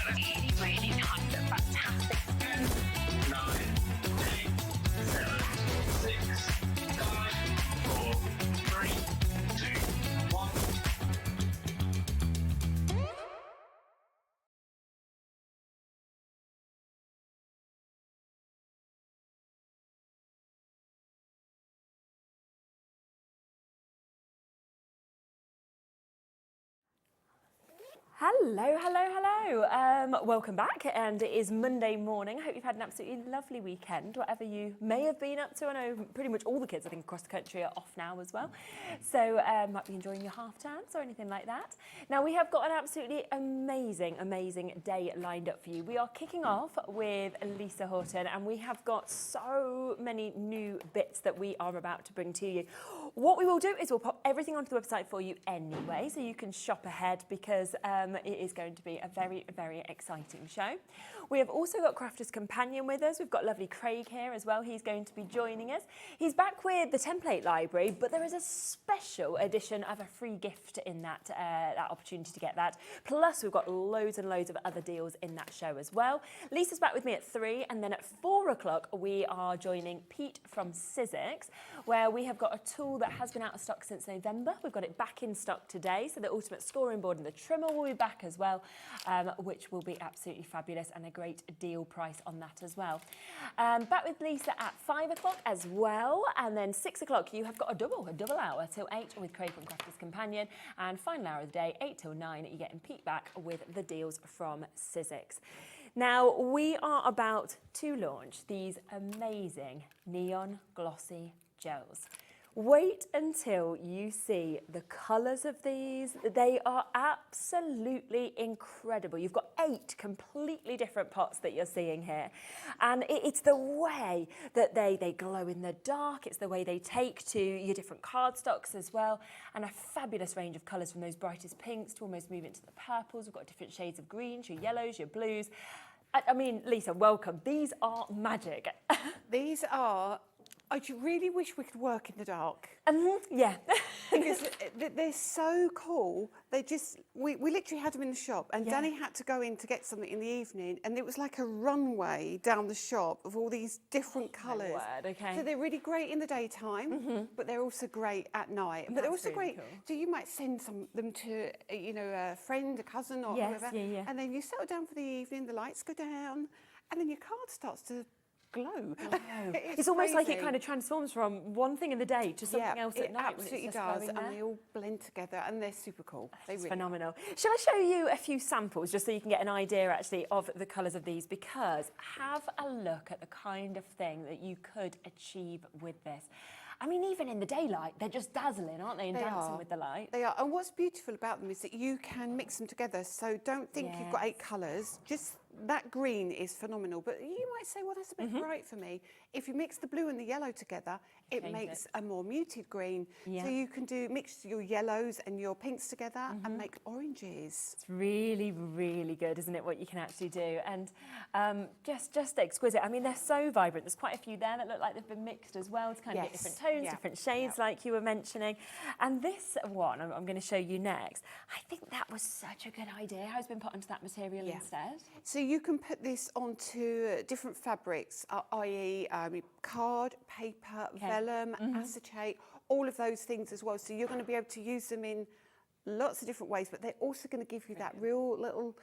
really nice and fantastic. 9, 8, 7, 6, 5, 4, 3, 2, 1. Hello, hello, hello. Welcome back, and it is Monday morning. I hope you've had an absolutely lovely weekend, whatever you may have been up to. I know pretty much all the kids, I think, across the country are off now as well. So might be enjoying your half terms or anything like that. Now, we have got an absolutely amazing, amazing day lined up for you. We are kicking off with Lisa Horton, and we have got so many new bits that we are about to bring to you. What we will do is we'll pop everything onto the website for you anyway, so you can shop ahead, because it is going to be a very, very exciting show. We have also got Crafter's Companion with us. We've got lovely Craig here as well. He's going to be joining us. He's back with the template library, but there is a special edition of a free gift in that, that opportunity to get that. Plus, we've got loads and loads of other deals in that show as well. Lisa's back with me at 3, and then at 4 o'clock, we are joining Pete from Sizzix, where we have got a tool that has been out of stock since November. We've got it back in stock today, so the ultimate scoring board and the trimmer will be back as well, which will be absolutely fabulous, and a great deal price on that as well. Back with Lisa at 5 o'clock as well, and then 6 o'clock you have got a double hour till 8 with Craig from Crafter's Companion, and final hour of the day 8 till 9 you're getting Pete back with the deals from Sizzix. Now, we are about to launch these amazing Neon Glossy Gels. Wait until you see the colours of these. They are absolutely incredible. You've got 8 completely different pots that you're seeing here. And it's the way that they glow in the dark. It's the way they take to your different cardstocks as well. And a fabulous range of colours, from those brightest pinks to almost move into the purples. We've got different shades of greens, your yellows, your blues. I mean, Lisa, welcome. These are magic. These are... I really wish we could work in the dark. Yeah. Because they're so cool. They just, we literally had them in the shop, and Danny had to go in to get something in the evening, and it was like a runway down the shop of all these different colours. My word, okay. So they're really great in the daytime, but they're also great at night. But they're also really great, cool. so you might send them to, you know, a friend, a cousin, or whoever, and then you settle down for the evening, the lights go down, and then your card starts to glow. It's almost like it kind of transforms from one thing in the day to something else at night. It absolutely does, and they all blend together, and they're super cool. They really phenomenal. Shall I show you a few samples just so you can get an idea actually of the colours of these? Because have a look at the kind of thing that you could achieve with this. I mean, even in the daylight, they're just dazzling, aren't they, and dancing with the light? They are, and what's beautiful about them is that you can mix them together, so don't think you've got 8 colours, just that green is phenomenal, but you might say, well, that's a bit bright for me. If you mix the blue and the yellow together, it makes a more muted green. So you can mix your yellows and your pinks together and make oranges. It's really, really good, isn't it, what you can actually do? And just exquisite. I mean, they're so vibrant. There's quite a few there that look like they've been mixed as well to kind of get different tones, different shades, like you were mentioning. And this one I'm going to show you next, I think that was such a good idea. How it's been put onto that material instead. So you can put this onto different fabrics, i.e. Card, paper, vellum, acetate, all of those things as well. So you're going to be able to use them in lots of different ways, but they're also going to give you that real little,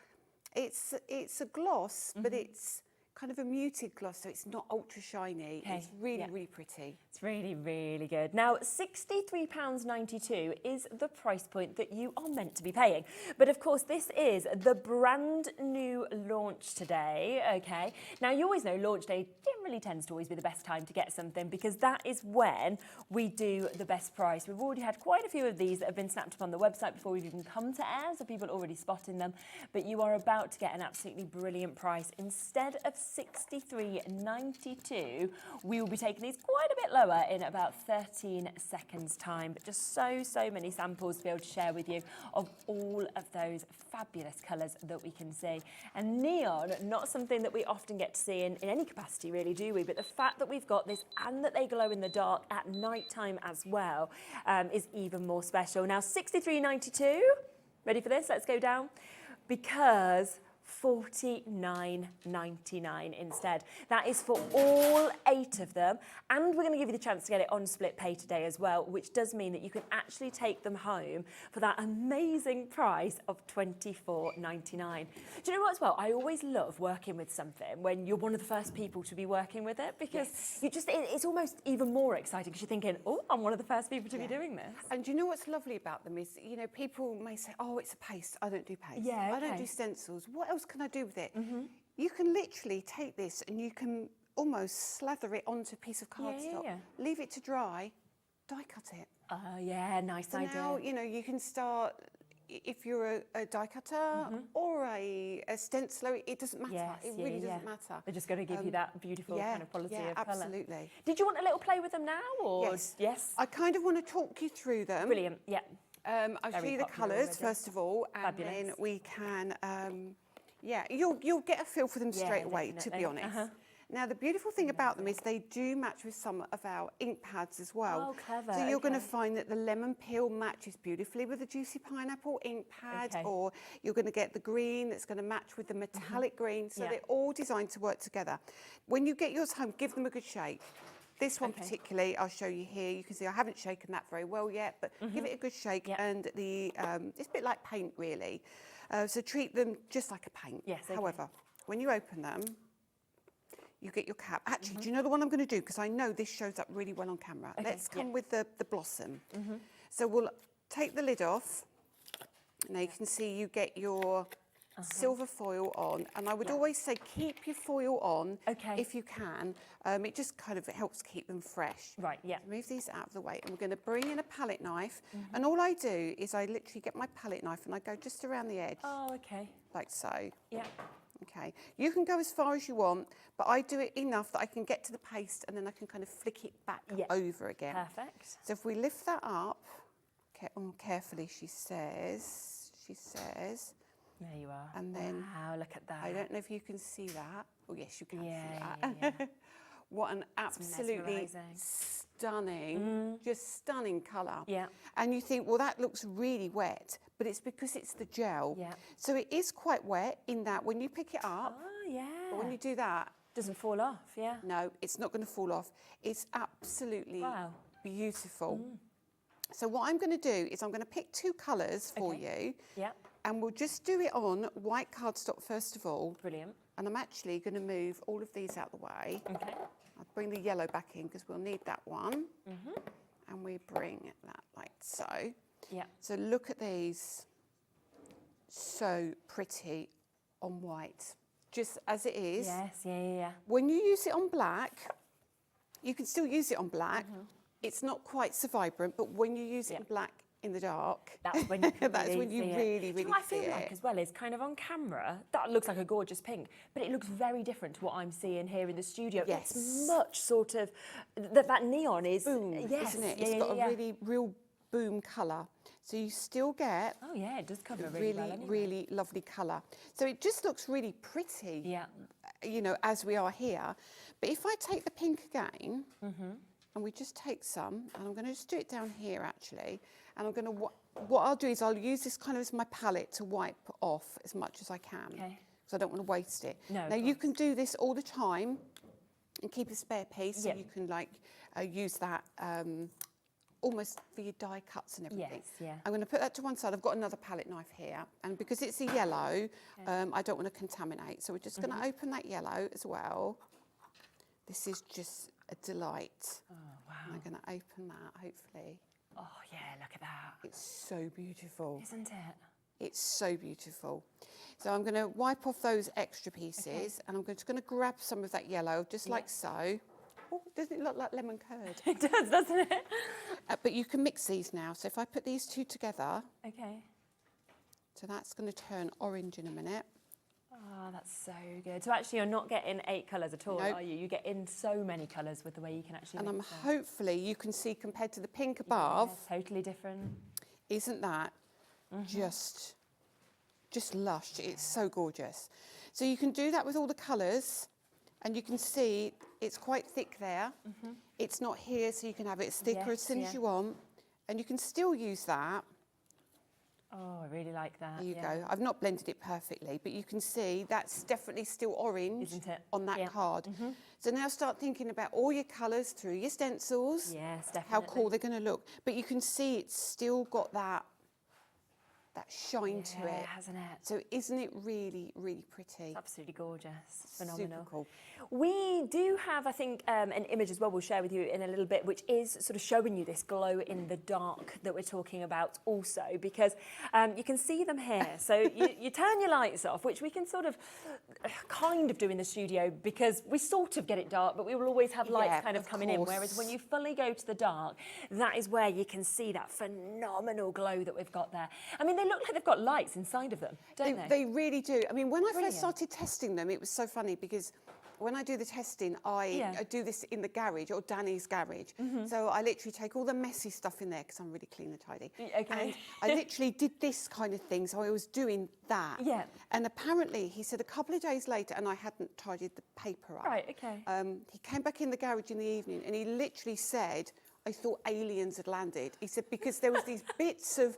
it's a gloss, but it's kind of a muted gloss, so it's not ultra shiny. It's really, really pretty. It's really, really good. Now, £63.92 is the price point that you are meant to be paying. But of course, this is the brand new launch today, okay? Now, you always know launch day generally tends to always be the best time to get something, because that is when we do the best price. We've already had quite a few of these that have been snapped up on the website before we've even come to air, so people are already spotting them. But you are about to get an absolutely brilliant price. Instead of £63.92, we will be taking these quite a bit lower in about 13 seconds time, but just so many samples to be able to share with you of all of those fabulous colours that we can see. And neon, not something that we often get to see in any capacity really, do we? But the fact that we've got this and that they glow in the dark at night time as well is even more special. Now, £63.92, ready for this? Let's go down. Because $49.99 instead. That is for all 8 of them, and we're going to give you the chance to get it on split pay today as well, which does mean that you can actually take them home for that amazing price of $24.99. Do you know what as well? I always love working with something when you're one of the first people to be working with it, because you just it's almost even more exciting because you're thinking, oh, I'm one of the first people to be doing this. And do you know what's lovely about them is, you know, people may say, oh, it's a paste. I don't do paste. Yeah, I don't do stencils. What else can I do with it? You can literally take this and you can almost slather it onto a piece of cardstock, leave it to dry, die cut it. Oh, yeah, nice idea. Now, you know, you can start, if you're a die cutter or a stenciler, it doesn't matter. It really doesn't matter. They're just going to give you that beautiful kind of quality of colour. Absolutely. Did you want a little play with them now? Or? Yes. I kind of want to talk you through them. Brilliant, yeah. I'll show you the colours first of all, and then we can, you'll get a feel for them straight away, to be honest. Now, the beautiful thing about them is they do match with some of our ink pads as well. Oh, clever. So you're going to find that the lemon peel matches beautifully with the juicy pineapple ink pad, or you're going to get the green that's going to match with the metallic green. So they're all designed to work together. When you get yours home, give them a good shake. This one particularly, I'll show you here. You can see I haven't shaken that very well yet, but give it a good shake. And the it's a bit like paint, really. So treat them just like a paint. Yes. However, when you open them, you get your cap. Actually, do you know the one I'm going to do? Because I know this shows up really well on camera. Let's come with the blossom. So we'll take the lid off. Now you can see you get your silver foil on. And I would always say keep your foil on if you can. It just kind of helps keep them fresh. Right, yeah. Move these out of the way. And we're going to bring in a palette knife. And all I do is I literally get my palette knife and I go just around the edge. Oh, okay. Like so. Yeah. Okay, you can go as far as you want, but I do it enough that I can get to the paste and then I can kind of flick it back over again. Perfect. So if we lift that up, carefully, she says. There you are. And then, wow, look at that. I don't know if you can see that. Oh yes, you can see Yeah. that. What an absolutely stunning, just stunning colour. Yeah. And you think, well, that looks really wet, but it's because it's the gel. Yeah. So it is quite wet in that when you pick it up, but when you do that, doesn't fall off, no, it's not going to fall off. It's absolutely beautiful. So what I'm going to do is I'm going to pick 2 colours for you. Yeah. And we'll just do it on white cardstock first of all. Brilliant. And I'm actually going to move all of these out the way. Okay. I'll bring the yellow back in because we'll need that one. And we bring that like so. Yeah. So look at these. So pretty on white. Just as it is. Yes, yeah. When you use it on black, you can still use it on black. It's not quite so vibrant, but when you use it in black in the dark, that's when you can that's when you really, really I feel like as well is kind of on camera that looks like a gorgeous pink, but it looks very different to what I'm seeing here in the studio. Yes. It's much sort of that neon is boom, isn't it? It's got a real boom colour. So you still get it does cover really, well anyway. really lovely colour. So it just looks really pretty. Yeah. You know, as we are here. But if I take the pink again, and we just take some, and I'm going to just do it down here actually, and I'm going to, what I'll do is I'll use this kind of as my palette to wipe off as much as I can, because I don't want to waste it. No, now you can do this all the time and keep a spare piece, so you can like use that almost for your die cuts and everything. I'm going to put that to one side. I've got another palette knife here, and because it's a yellow, I don't want to contaminate, so we're just going to open that yellow as well. This is just a delight. Oh, wow. And I'm going to open that, hopefully. Oh, yeah, look at that. It's so beautiful. Isn't it? It's so beautiful. So I'm going to wipe off those extra pieces, and I'm just going to grab some of that yellow, just like so. Oh, doesn't it look like lemon curd? It does, doesn't it? But you can mix these now. So if I put these 2 together. Okay. So that's going to turn orange in a minute. Oh, that's so good. So actually you're not getting 8 colours at all, are you? You get in so many colours with the way you can actually And mix them. hopefully you can see compared to the pink above. Yeah, totally different. Isn't that just lush? It's so gorgeous. So you can do that with all the colours, and you can see it's quite thick there. It's not here, so you can have it as thick or as thin as you want. And you can still use that Oh, I really like that. There you go. I've not blended it perfectly, but you can see that's definitely still orange Isn't it? on that Yeah. card. So now start thinking about all your colours through your stencils. Yes, definitely. How cool they're going to look. But you can see it's still got that shine to it. Hasn't it? So isn't it really, really pretty? It's absolutely gorgeous. Phenomenal. Super cool. We do have, I think, an image as well we'll share with you in a little bit, which is sort of showing you this glow in the dark that we're talking about also, because you can see them here. So you turn your lights off, which we can sort of kind of do in the studio because we sort of get it dark, but we will always have lights kind of coming in. Whereas when you fully go to the dark, that is where you can see that phenomenal glow that we've got there. I mean, they look like they've got lights inside of them, don't they? They really do. I mean, when I first started testing them, it was so funny because when I do the testing, I do this in the garage or Danny's garage. So I literally take all the messy stuff in there because I'm really clean and tidy. Okay. And I literally did this kind of thing. So I was doing that. Yeah. And apparently, he said a couple of days later, and I hadn't tidied the paper up. Right, okay. He came back in the garage in the evening and he literally said, I thought aliens had landed. He said, because there was these bits of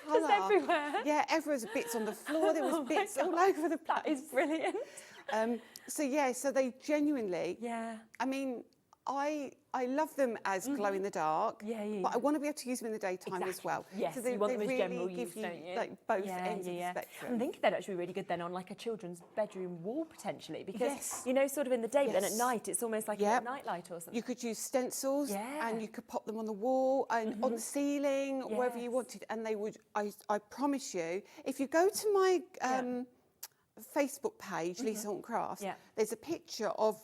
colour. Just everywhere. Yeah, everywhere was bits on the floor. There was bits all over the place. That is brilliant. So yeah, so they genuinely. Yeah. I mean, I love them as glow in the dark. Yeah, But I want to be able to use them in the daytime as well. Yes, so they, you want them as really general give use, you don't you? like both ends of the spectrum. I'm thinking they'd actually be really good then on like a children's bedroom wall potentially, because Yes. you know, sort of in the day, but then at Yes. night it's almost like a night light or something. You could use stencils and you could pop them on the wall and on the ceiling, wherever you Yes. wanted, and they would. I promise you, if you go to my Facebook page, Lisa Horton Crafts, there's a picture of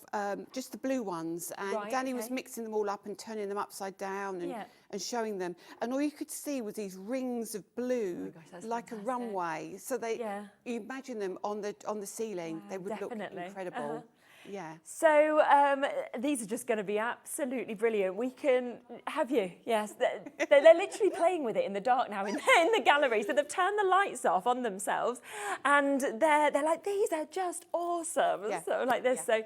just the blue ones, and Danny was mixing them all up and turning them upside down and showing them, and all you could see was these rings of blue, like a runway. So they, you imagine them on the ceiling, they would look incredible. Yeah. So these are just going to be absolutely brilliant. We can have you, yes. They're literally playing with it in the dark now in the gallery. So they've turned the lights off on themselves, and they're like, these are just awesome. Yeah. So like this. So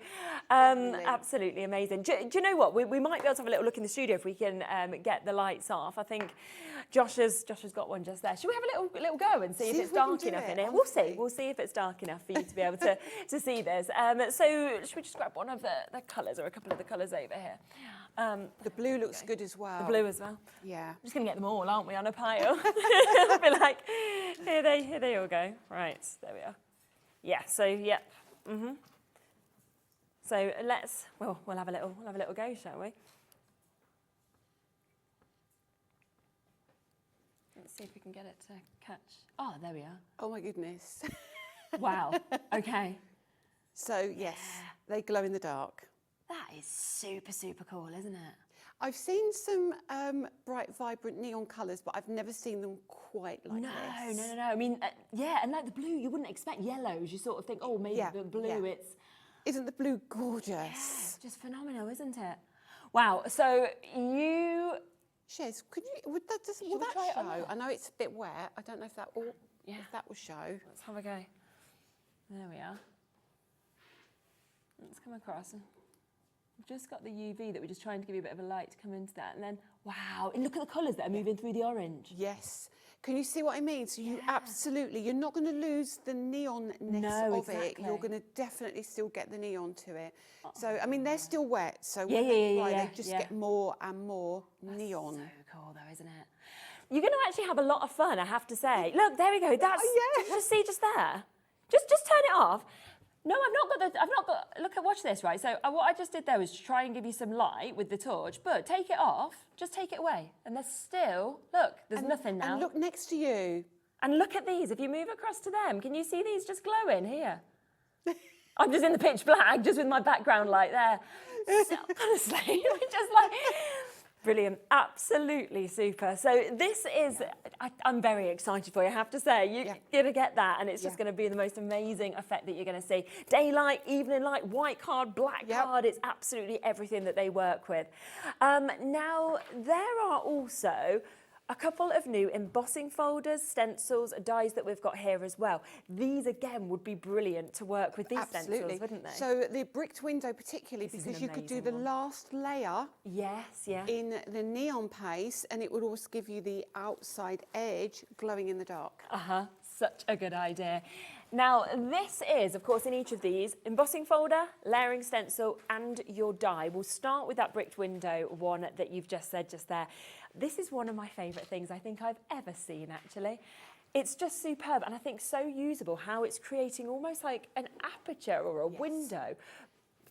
absolutely amazing. Do you know what? We might be able to have a little look in the studio if we can get the lights off. I think Josh has got one just there. Should we have a little go and see if it's dark enough in here? We'll see. We'll see if it's dark enough for you to be able to see this. So should we just grab one of the colours or a couple of the colours over here? The blue looks good as well. The blue as well. Yeah. We're just going to get them all, aren't we, on a pile? It'll be like, here they all go. Right, there we are. Yeah. So yep. So we'll have a little go, shall we? Let's see if we can get it to catch. Oh, there we are. Oh my goodness. Wow. Okay. So yes, they glow in the dark. That is super, super cool, isn't it? I've seen some bright, vibrant neon colours, but I've never seen them quite like this. No. I mean, and like the blue, you wouldn't expect yellows. You sort of think, oh, maybe the blue, it's... Isn't the blue gorgeous? Yeah, just phenomenal, isn't it? Wow, so you... Shez, will that show? I know it's a bit wet. I don't know if that will, show. Let's have a go. There we are. Let's come across. We've just got the UV that we're just trying to give you a bit of a light to come into that. And then, wow, and look at the colours that are moving through the orange. Yes. Can you see what I mean? So you absolutely, you're not going to lose the neon-ness of it. You're going to definitely still get the neon to it. So, I mean, they're still wet. So when they dry, they just get more and more neon. So cool though, isn't it? You're going to actually have a lot of fun, I have to say. Look, there we go. That's, see just there. Just turn it off. No, I've not got, look, watch this, right? So what I just did there was try and give you some light with the torch, but take it off, just take it away. And there's still, look, there's nothing now. And look next to you. And look at these, if you move across to them, can you see these just glowing here? I'm just in the pitch black, just with my background light there. So, honestly, just like... Brilliant, absolutely super. So this is, I'm very excited for you, I have to say. You're going to get that, and it's just going to be the most amazing effect that you're going to see. Daylight, evening light, white card, black card, it's absolutely everything that they work with. Now, there are also A couple of new embossing folders, stencils, dies that we've got here as well. These again would be brilliant to work with these stencils, wouldn't they? So the bricked window particularly, This is because an you could do amazing the one. last layer Yes, yeah. in the neon paste, and it would also give you the outside edge glowing in the dark. Such a good idea. Now, this is, of course, in each of these, embossing folder, layering stencil, and your die. We'll start with that bricked window one that you've just said just there. This is one of my favourite things I think I've ever seen, actually. It's just superb, and I think so usable, how it's creating almost like an aperture or a window.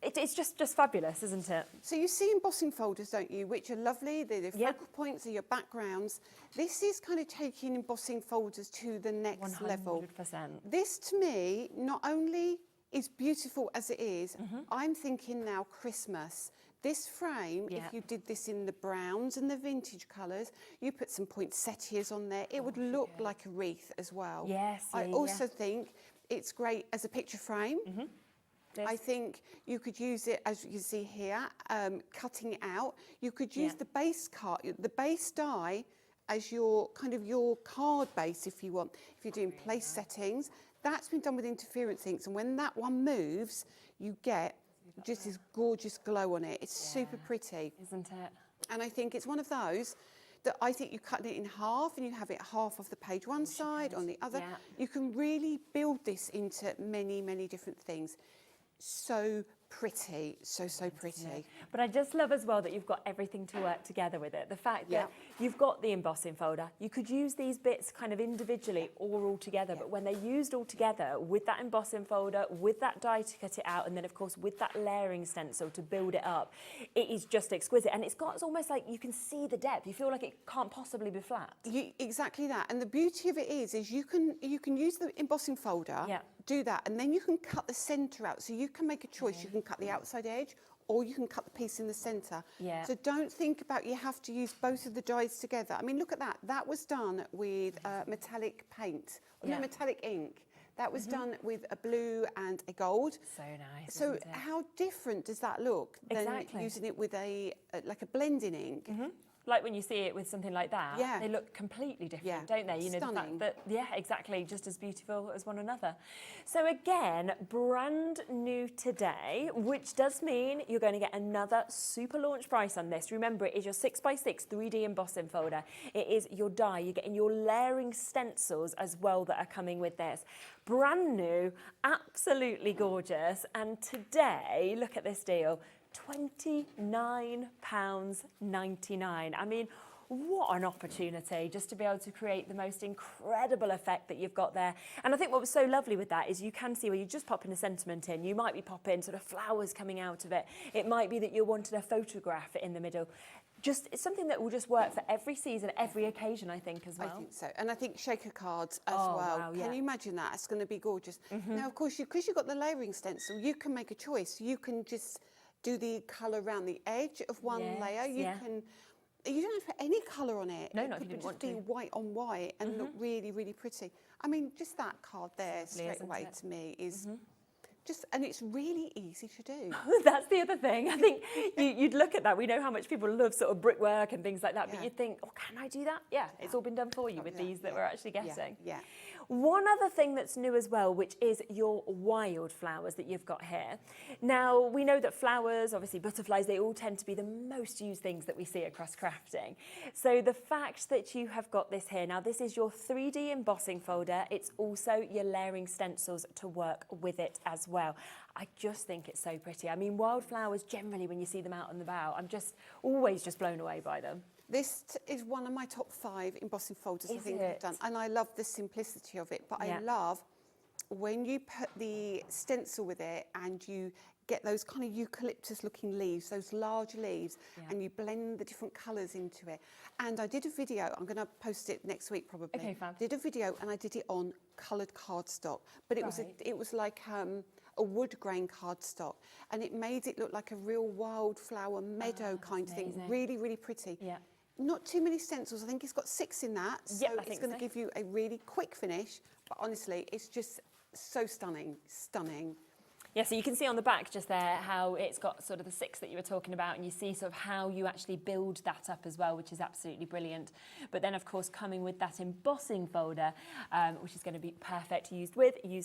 It's just fabulous, isn't it? So you see embossing folders, don't you, which are lovely. They're the focal points, are your backgrounds. This is kind of taking embossing folders to the next level. 100%. This, to me, not only is beautiful as it is, I'm thinking now Christmas. This frame, if you did this in the browns and the vintage colours, you put some poinsettias on there, it would look like a wreath as well. Yes, I also think it's great as a picture frame. I think you could use it, as you can see here, cutting it out. You could use the base card, the base die as your kind of your card base if you want. If you're doing place settings, that's been done with interference inks, and when that one moves, you get just this gorgeous glow on it. It's super pretty, Isn't it? and I think it's one of those that I think you cut it in half and you have it half of the page one side, on the other. You can really build this into many, many different things. So pretty, so pretty. But I just love as well that you've got everything to work together with it. The fact that you've got the embossing folder, you could use these bits kind of individually or all together, but when they're used all together with that embossing folder, with that die to cut it out, and then of course with that layering stencil to build it up, it is just exquisite. And it's almost like you can see the depth. You feel like it can't possibly be flat. Exactly that. And the beauty of it is you can use the embossing folder, do that, and then you can cut the centre out. So you can make a choice. You can cut the outside edge, or you can cut the piece in the centre. So don't think about you have to use both of the dies together. I mean, look at that. That was done with metallic paint, no, metallic ink. That was done with a blue and a gold. So nice. So how different does that look than using it with like a blending ink? Like when you see it with something like that, Yeah. they look completely different, Yeah. don't they? You know, the Stunning. fact that, yeah, exactly, just as beautiful as one another. So again, brand new today, which does mean you're going to get another super launch price on this. Remember, it is your 6x6 3D embossing folder. It is your die. You're getting your layering stencils as well that are coming with this. Brand new, absolutely gorgeous. And today, look at this deal. £29.99. I mean, what an opportunity just to be able to create the most incredible effect that you've got there. And I think what was so lovely with that is you can see where you just pop in a sentiment in. You might be popping sort of flowers coming out of it. It might be that you wanted a photograph in the middle. Just, it's something that will just work for every season, every occasion, I think, as well. I think so. And I think shaker cards as well. Wow, Can you imagine that? It's going to be gorgeous. Now, of course, because you've got the layering stencil, you can make a choice. You can just do the colour around the edge of one layer. You don't have to put any colour on it. No, it not if could you didn't just want be to. white on white and look really, really pretty. I mean, just that card there straight isn't away it? to me is just, and it's really easy to do. That's the other thing. I think you'd look at that. We know how much people love sort of brickwork and things like that, but you'd think, oh, can I do that? Yeah, it's all been done for you with these that we're actually getting. Yeah. One other thing that's new as well, which is your wildflowers that you've got here. Now, we know that flowers, obviously butterflies, they all tend to be the most used things that we see across crafting. So the fact that you have got this here, now this is your 3D embossing folder. It's also your layering stencils to work with it as well. I just think it's so pretty. I mean, wildflowers, generally, when you see them out and about, I'm just always just blown away by them. This is one of my top 5 embossing folders I think I've done. And I love the simplicity of it, but I love when you put the stencil with it and you get those kind of eucalyptus looking leaves, those large leaves, and you blend the different colours into it. And I did a video, I'm going to post it next week probably. Okay, fab. Did a video and I did it on coloured cardstock, but it was like a wood grain cardstock, and it made it look like a real wildflower meadow kind of thing. Really, really pretty. Yeah. Not too many stencils. I think it's got 6 in that, so it's going to give you a really quick finish. But honestly, it's just so stunning. Yeah, so you can see on the back just there how it's got sort of the 6 that you were talking about, and you see sort of how you actually build that up as well, which is absolutely brilliant. But then, of course, coming with that embossing folder, which is going to be perfect used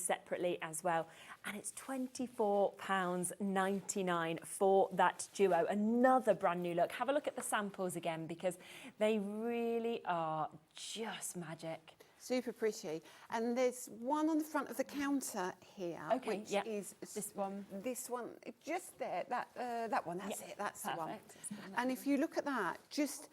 separately as well. And it's £24.99 for that duo. Another brand new look. Have a look at the samples again, because they really are just magic. Super pretty. And there's one on the front of the counter here, which is this one. This one, just there, that one, that's it, that's perfect. the one. And if you look at that, just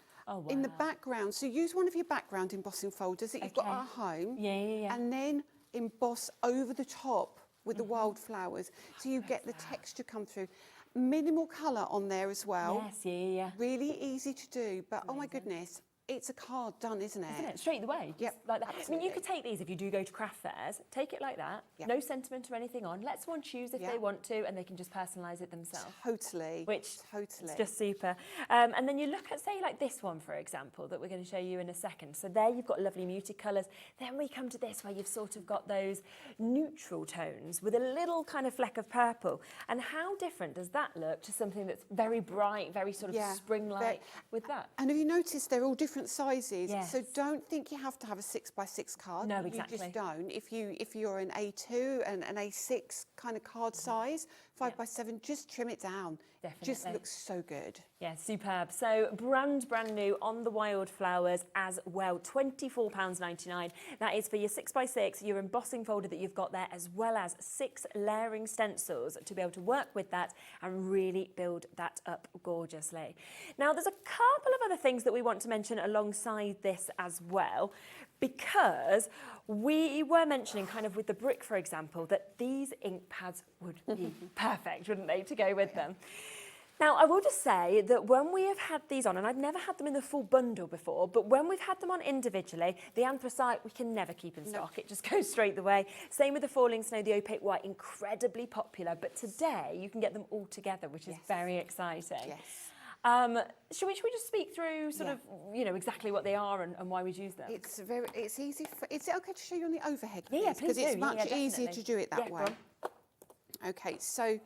in the wow. background, so use one of your background embossing folders that you've got at home, and then emboss over the top with the wildflowers, so you get the texture come through. Minimal colour on there as well. Yes, Really easy to do, but oh my goodness, it's a card done, isn't it? Isn't it? Straight away. Yep, Like that. absolutely. I mean, you could take these if you do go to craft fairs, take it like that, no sentiment or anything on, let someone choose if they want to, and they can just personalise it themselves. Totally. Which is just super. And then you look at, say, like this one, for example, that we're going to show you in a second. So there you've got lovely muted colours. Then we come to this where you've sort of got those neutral tones with a little kind of fleck of purple. And how different does that look to something that's very bright, very sort of spring-like with that? And have you noticed they're all different sizes? Yes. So don't think you have to have a 6x6 card. No, exactly. You just don't. If you're an A2 and an A6 kind of card size, 5x7, just trim it down. Definitely. Just looks so good. Yeah, superb. So brand new on the wildflowers as well, £24.99. That is for your 6x6, your embossing folder that you've got there, as well as 6 layering stencils to be able to work with that and really build that up gorgeously. Now, there's a couple of other things that we want to mention alongside this as well, because we were mentioning kind of with the brick, for example, that these ink pads would be perfect, wouldn't they, to go with them. Now, I will just say that when we have had these on, and I've never had them in the full bundle before, but when we've had them on individually, the anthracite we can never keep in stock. It just goes straight the way. Same with the falling snow, the opaque white, incredibly popular. But today you can get them all together, which is very exciting. Yes. Should we just speak through sort of, you know, exactly what they are and why we'd use them? It's easy. Is it okay to show you on the overhead? Yeah, please Because do. it's much easier to do it that way. Okay, so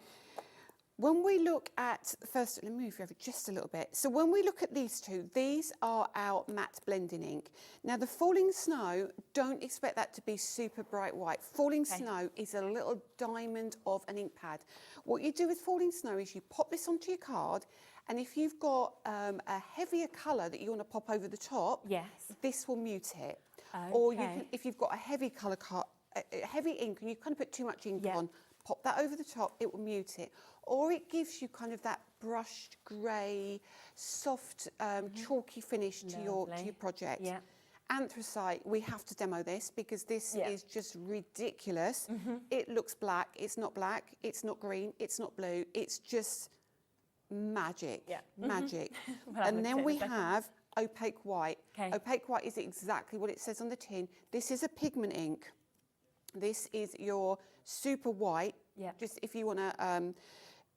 when we look at, first, let me move you over just a little bit. So when we look at these two, these are our matte blending ink. Now the falling snow, don't expect that to be super bright white. Falling snow is a little diamond of an ink pad. What you do with falling snow is you pop this onto your card, and if you've got a heavier colour that you want to pop over the top, this will mute it. Or you can, if you've got a heavy colour card, a heavy ink, and you kind of put too much ink on, pop that over the top, it will mute it. Or it gives you kind of that brushed grey, soft, chalky finish to your project. Yeah. Anthracite, we have to demo this because this is just ridiculous. It looks black, it's not black, it's not green, it's not blue, it's just magic, magic. And then we have opaque white. Opaque white is exactly what it says on the tin. This is a pigment ink. This is your super white. Just if you want to,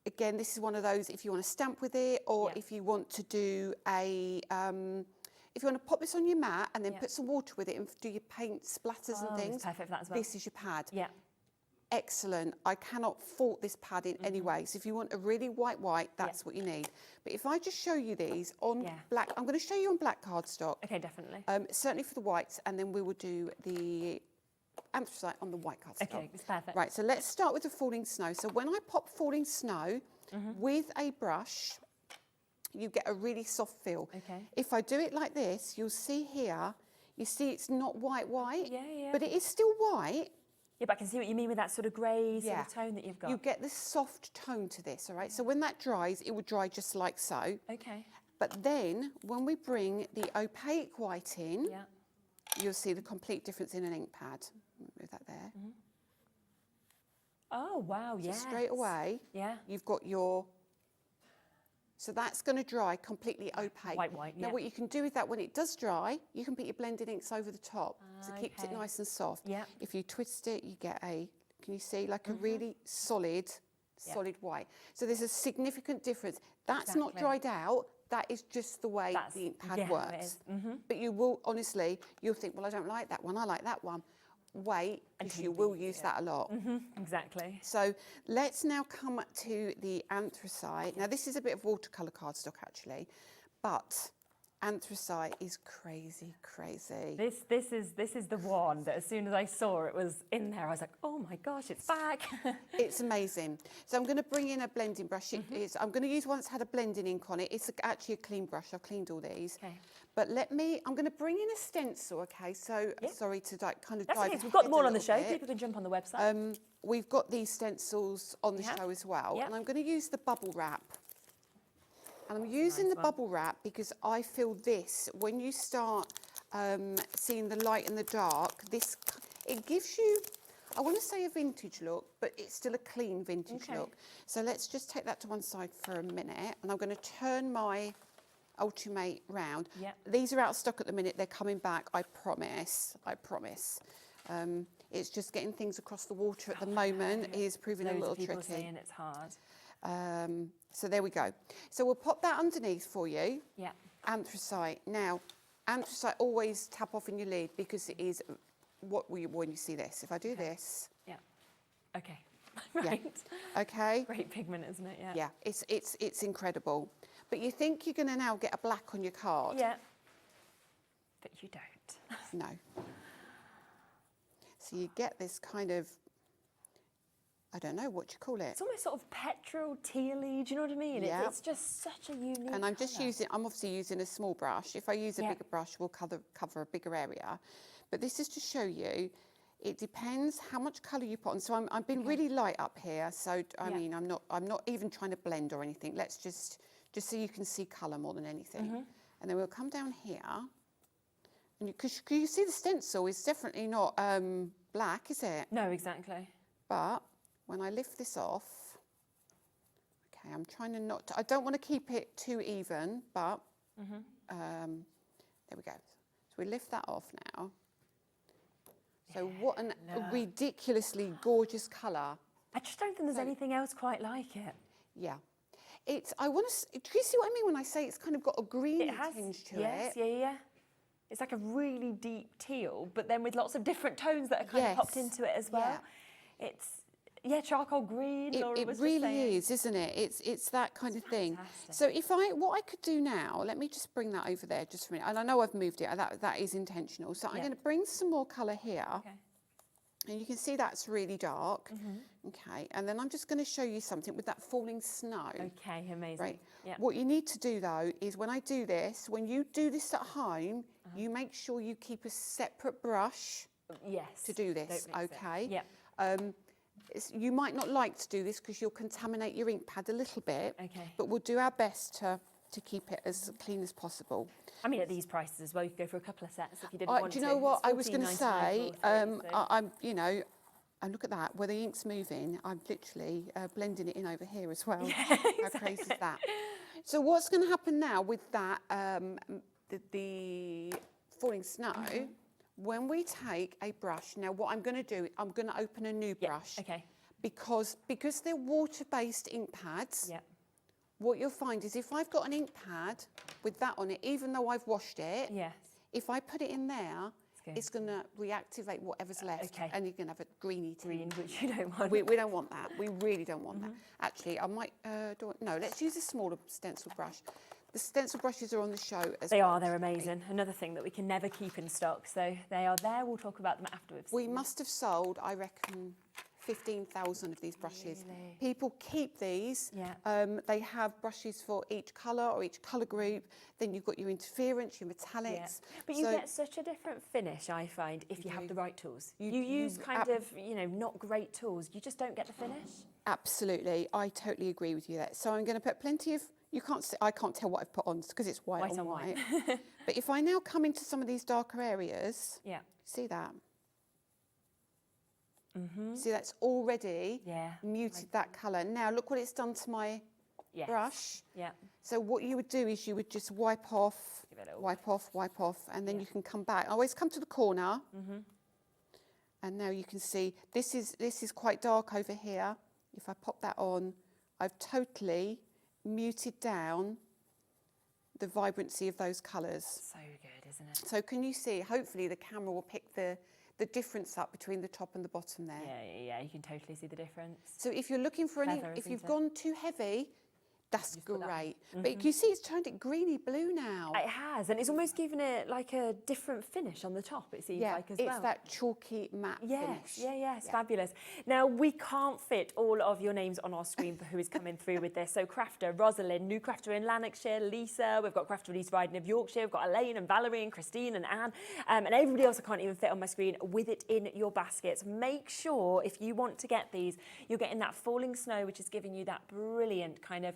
again, this is one of those, if you want to stamp with it, or if you want to do a, if you want to pop this on your mat and then put some water with it and do your paint splatters and things, perfect for that as well. this is your pad. Excellent. I cannot fault this pad in any way. So if you want a really white, that's what you need. But if I just show you these on black, I'm going to show you on black cardstock. Okay, definitely. Certainly for the whites, and then we will do the anthracite on the white cardstock. Okay, it's perfect. Right, so let's start with the falling snow. So when I pop falling snow with a brush, you get a really soft feel. If I do it like this, you'll see here, you see it's not white, but it is still white. Yeah, but I can see what you mean with that sort of grey sort of tone that you've got. You get this soft tone to this, all right? So when that dries, it will dry just like so. But then when we bring the opaque white in, you'll see the complete difference in an ink pad. Move that there. Oh, wow, So straight away, you've got your... So that's going to dry completely opaque. White, Now what you can do with that, when it does dry, you can put your blended inks over the top. So it keeps it nice and soft. If you twist it, you get a, can you see, like a really solid white. So there's a significant difference. That's not dried out. That is just the way the ink pad works. But you will, honestly, you'll think, well, I don't like that one. I like that one. wait, because Until you you will use use it. that a lot. Exactly. So let's now come to the anthracite. Now this is a bit of watercolour cardstock actually, but anthracite is crazy, crazy. This is the one that as soon as I saw it was in there, I was like, oh my gosh, it's back. It's amazing. So I'm going to bring in a blending brush. I'm going to use one that's had a blending ink on it. It's actually a clean brush. I've cleaned all these. Okay. But I'm going to bring in a stencil, okay? So sorry to kind of That's dive okay, we've got them ahead all a on the little show. bit. People can jump on the website. We've got these stencils on the show as well. Yep. And I'm going to use the bubble wrap. And I'm using nice the one. bubble wrap because I feel this, when you start seeing the light and the dark, it gives you, I want to say a vintage look, but it's still a clean vintage look. So let's just take that to one side for a minute. And I'm going to turn my Ultimate round. Yep. These are out of stock at the minute. They're coming back, I promise. I promise. It's just getting things across the water at the moment is proving a little Loads of people tricky. saying it's hard. So there we go. So we'll pop that underneath for you. Yeah. Anthracite. Now, anthracite always tap off in your lid because it is when you see this. If I do this, Yeah. Okay. Right. okay. Great pigment, isn't it? Yeah. Yeah, it's incredible. But you think you're going to now get a black on your card? Yeah. But you don't. No. So you get this kind of, I don't know what you call it. It's almost sort of petrol tealy, do you know what I mean? Yeah. It's just such a unique And I'm just colour. I'm obviously using a small brush. If I use a bigger brush, we'll cover a bigger area. But this is to show you, it depends how much colour you put on. So I've been really light up here. So, I mean, I'm not even trying to blend or anything. Let's just so you can see colour more than anything. And then we'll come down here. And because you see the stencil is definitely not black, is it? No, exactly. But when I lift this off, okay, I'm trying to I don't want to keep it too even, but there we go. So we lift that off now. So what a ridiculously gorgeous colour. I just don't think there's anything else quite like it. Yeah. Do you see what I mean when I say it's kind of got a green It has. tinge to Yes, it? yeah. It's like a really deep teal, but then with lots of different tones that are kind of popped into it as well. Yeah. It's charcoal green. Laura It was just really saying. is, isn't it? It's that kind of thing. fantastic. So what I could do now, let me just bring that over there just for a minute. And I know I've moved it, that is intentional. So I'm going to bring some more colour here. Okay. And you can see that's really dark. Okay, and then I'm just going to show you something with that falling snow. Okay, amazing. Right. Yeah. What you need to do though is when I do this, when you do this at home, you make sure you keep a separate brush Yes. to do this. Don't mix it. Okay. Yeah. You might not like to do this because you'll contaminate your ink pad a little bit. Okay. But we'll do our best to keep it as clean as possible. I mean, at these prices as well, you could go for a couple of sets if you didn't want to. Do you know what It's I was going to $14.99 say? for all three, so- I'm, and look at that, where the ink's moving, I'm literally blending it in over here as well. How crazy is that? So what's going to happen now with that, the falling snow, when we take a brush, now what I'm going to do, I'm going to open a new brush. Okay. Because they're water-based ink pads, Yeah. what you'll find is if I've got an ink pad with that on it, even though I've washed it, Yes. if I put it in there, good. it's going to reactivate whatever's left, okay. and you're going to have a greeny tinge. Green, which you don't want. We don't want that. We really don't want that. Actually, I might, no, let's use a smaller stencil brush. The stencil brushes are on the show as They well. are, they're amazing. Another thing that we can never keep in stock. So they are there, we'll talk about them afterwards. We must have sold, I reckon, 15,000 of these brushes. Really? People keep these. Yeah. They have brushes for each colour or each colour group. Then you've got your interference, your metallics. Yeah. But you get such a different finish, I find, if you have the right tools. You use kind of, not great tools. You just don't get the finish. Absolutely. I totally agree with you there. So I'm going to put plenty of, I can't tell what I've put on because it's white on white. But if I now come into some of these darker areas, Yeah. see that? See, that's already muted that colour. Now, look what it's done to my brush. Yeah. So what you would do is you would just wipe off, wipe off, and then you can come back. I always come to the corner. And now you can see, this is quite dark over here. If I pop that on, I've totally muted down the vibrancy of those colours. So good, isn't it? So can you see, hopefully the camera will pick the the difference up between the top and the bottom there. Yeah, you can totally see the difference. So if you're looking for any, Clever, if isn't you've it? gone too heavy, that's Just put that great. But you see it's turned it greeny blue now. It has, and it's almost given it like a different finish on the top, it seems like as well. It's that chalky matte finish. It's fabulous. Now, we can't fit all of your names on our screen for who is coming through with this. So crafter, Rosalind, new crafter in Lanarkshire, Lisa, we've got crafter Lisa Ryden of Yorkshire, we've got Elaine and Valerie and Christine and Anne, and everybody else I can't even fit on my screen with it in your baskets. Make sure if you want to get these, you're getting that falling snow, which is giving you that brilliant kind of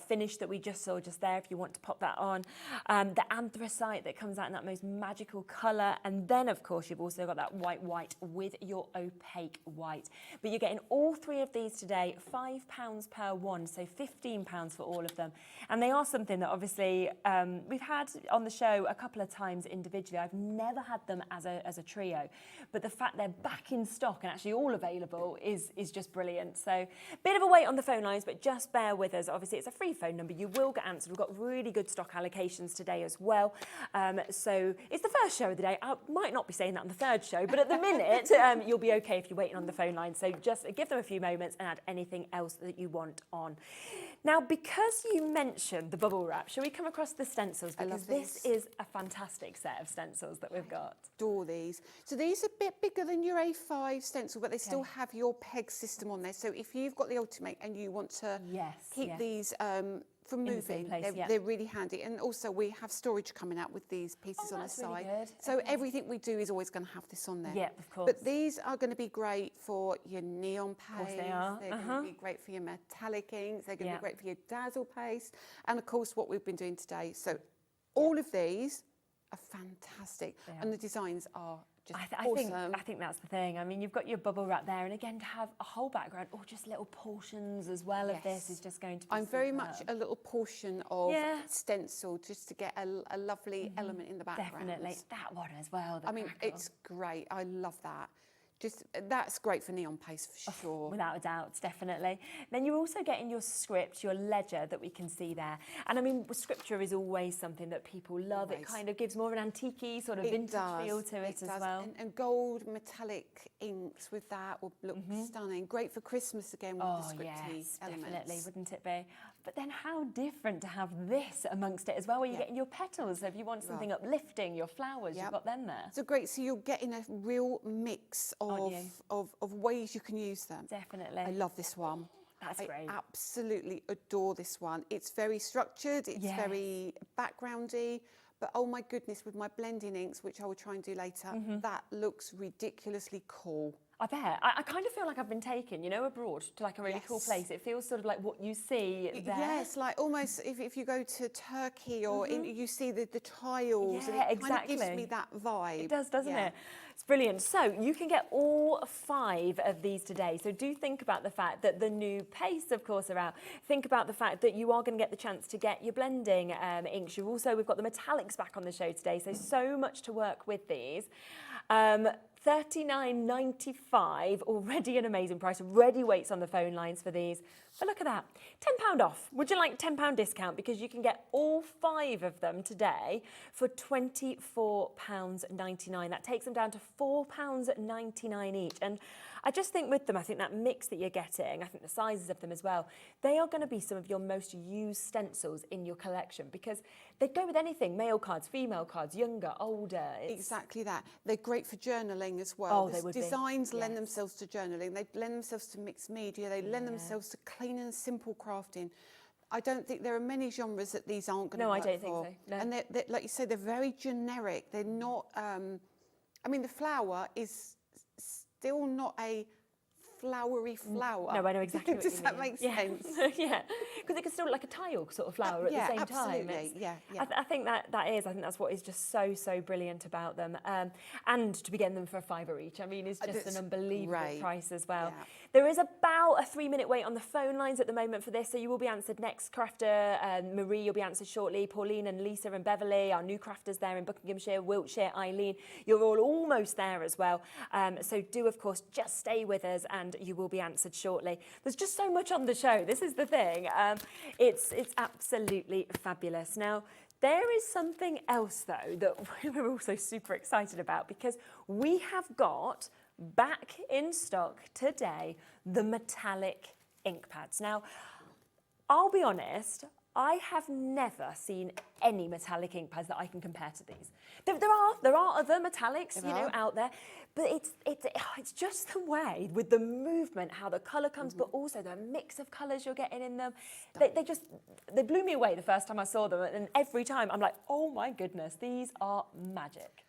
finish that we just saw just there, if you want to pop that on. The anthracite that comes out in that most magical colour. And then, of course, you've also got that white with your opaque white. But you're getting all three of these today, £5 per one, so £15 for all of them. And they are something that obviously we've had on the show a couple of times individually. I've never had them as a trio. But the fact they're back in stock and actually all available is just brilliant. So bit of a wait on the phone lines, but just bear with us. Obviously, it's a free phone number. You will get answered. We've got really good stock allocations today as well. So it's the first show of the day. I might not be saying that on the third show, but at the minute, you'll be okay if you're waiting on the phone line. So just give them a few moments and add anything else that you want on. Now, because you mentioned the bubble wrap, shall we come across the stencils? Because this is a fantastic set of stencils that we've got. Adore these. So these are a bit bigger than your A5 stencil, but they still have your peg system on there. So if you've got the Ultimate and you want to keep these from moving, they're really handy. And also we have storage coming out with these pieces on the side. Really good. So everything we do is always going to have this on there. Yeah, of course. But these are going to be great for your neon paste. Of course they are. They're going to be great for your metallic inks. They're going to be great for your dazzle paste. And of course what we've been doing today. So all of these are fantastic. And the designs are just awesome. I think that's the thing. I mean, you've got your bubble wrap there, and again, to have a whole background or just little portions as well of this is just going to be I'm very much a little portion of stencil just to get a lovely element in the background. Definitely. That one as well. I mean, it's great. I love that. Just that's great for neon paste for sure. Without a doubt, definitely. Then you're also getting your script, your ledger that we can see there. And I mean, scripture is always something that people love. It kind of gives more of an antique-y sort of vintage feel to it as well. And gold metallic inks with that will look stunning. Great for Christmas again with the scripty elements. Definitely, wouldn't it be? But then how different to have this amongst it as well, where you're getting your petals. So if you want something uplifting, your flowers, you've got them there. So great. So you're getting a real mix of ways you can use them. Definitely. I love this one. That's great. I absolutely adore this one. It's very structured. It's very backgroundy. But oh my goodness, with my blending inks, which I will try and do later, that looks ridiculously cool. I bet. I kind of feel like I've been taken, you know, abroad to like a really cool place. It feels sort of like what you see there. Yes, like almost if you go to Turkey or you see the tiles. Yeah, and it exactly. kind of gives me that vibe. It does, doesn't it? It's brilliant. So you can get all 5 of these today. So do think about the fact that the new pastes, of course, are out. Think about the fact that you are going to get the chance to get your blending inks. We've got the metallics back on the show today. So much to work with these. $39.95, already an amazing price. Ready waits on the phone lines for these. But look at that, £10 off. Would you like £10 discount? Because you can get all 5 of them today for £24.99. That takes them down to £4.99 each. And I just think with them, I think that mix that you're getting, I think the sizes of them as well, they are going to be some of your most used stencils in your collection because they go with anything, male cards, female cards, younger, older. Exactly that. They're great for journaling as well. Oh, they would be. Designs lend themselves to journaling. They lend themselves to mixed media. They lend themselves to clean and simple crafting. I don't think there are many genres that these aren't going to work for. No, I don't think so. No. And they're, like you say, they're very generic. They're not, I mean, the flower is still not a flowery flower. No, I know exactly what you mean. Does that make sense? Yeah, because it can still look like a tile sort of flower at the same time. Yeah, I think that's what is just so brilliant about them. And to be getting them for £5 each, I mean, it's just an unbelievable price as well. Yeah. There is about a 3-minute wait on the phone lines at the moment for this, so you will be answered next. Crafter Marie, you'll be answered shortly. Pauline and Lisa and Beverly, our new crafters there in Buckinghamshire, Wiltshire, Eileen, you're all almost there as well. So do, of course, just stay with us and you will be answered shortly. There's just so much on the show. This is the thing. It's absolutely fabulous. Now, there is something else, though, that we're also super excited about, because we have got back in stock today the metallic ink pads. Now, I'll be honest, I have never seen any metallic ink pads that I can compare to these. There are other metallics, out there, but it's just the way with the movement, how the colour comes, but also the mix of colours you're getting in them. They blew me away the first time I saw them, and every time I'm like, oh my goodness, these are magic.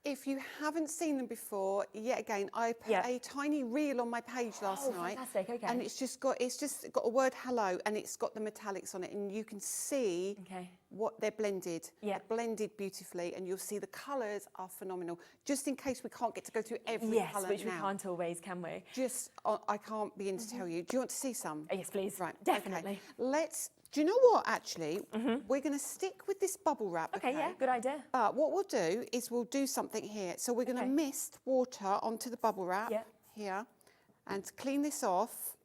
If you haven't seen them before, yet again, I put a tiny reel on my page last night. Fantastic, okay. And it's just got a word hello, and it's got the metallics on it, and you can see what they're blended. Yeah. They're blended beautifully, and you'll see the colours are phenomenal. Just in case we can't get to go through every colour now. Yes, which we can't always, can we? I can't begin to tell you. Do you want to see some? Yes, please. Right, Definitely. Okay. Do you know what, actually? We're going to stick with this bubble wrap, Okay, yeah, good idea. But what we'll do is we'll do something here. So we're going to mist water onto the bubble wrap here. And to clean this off,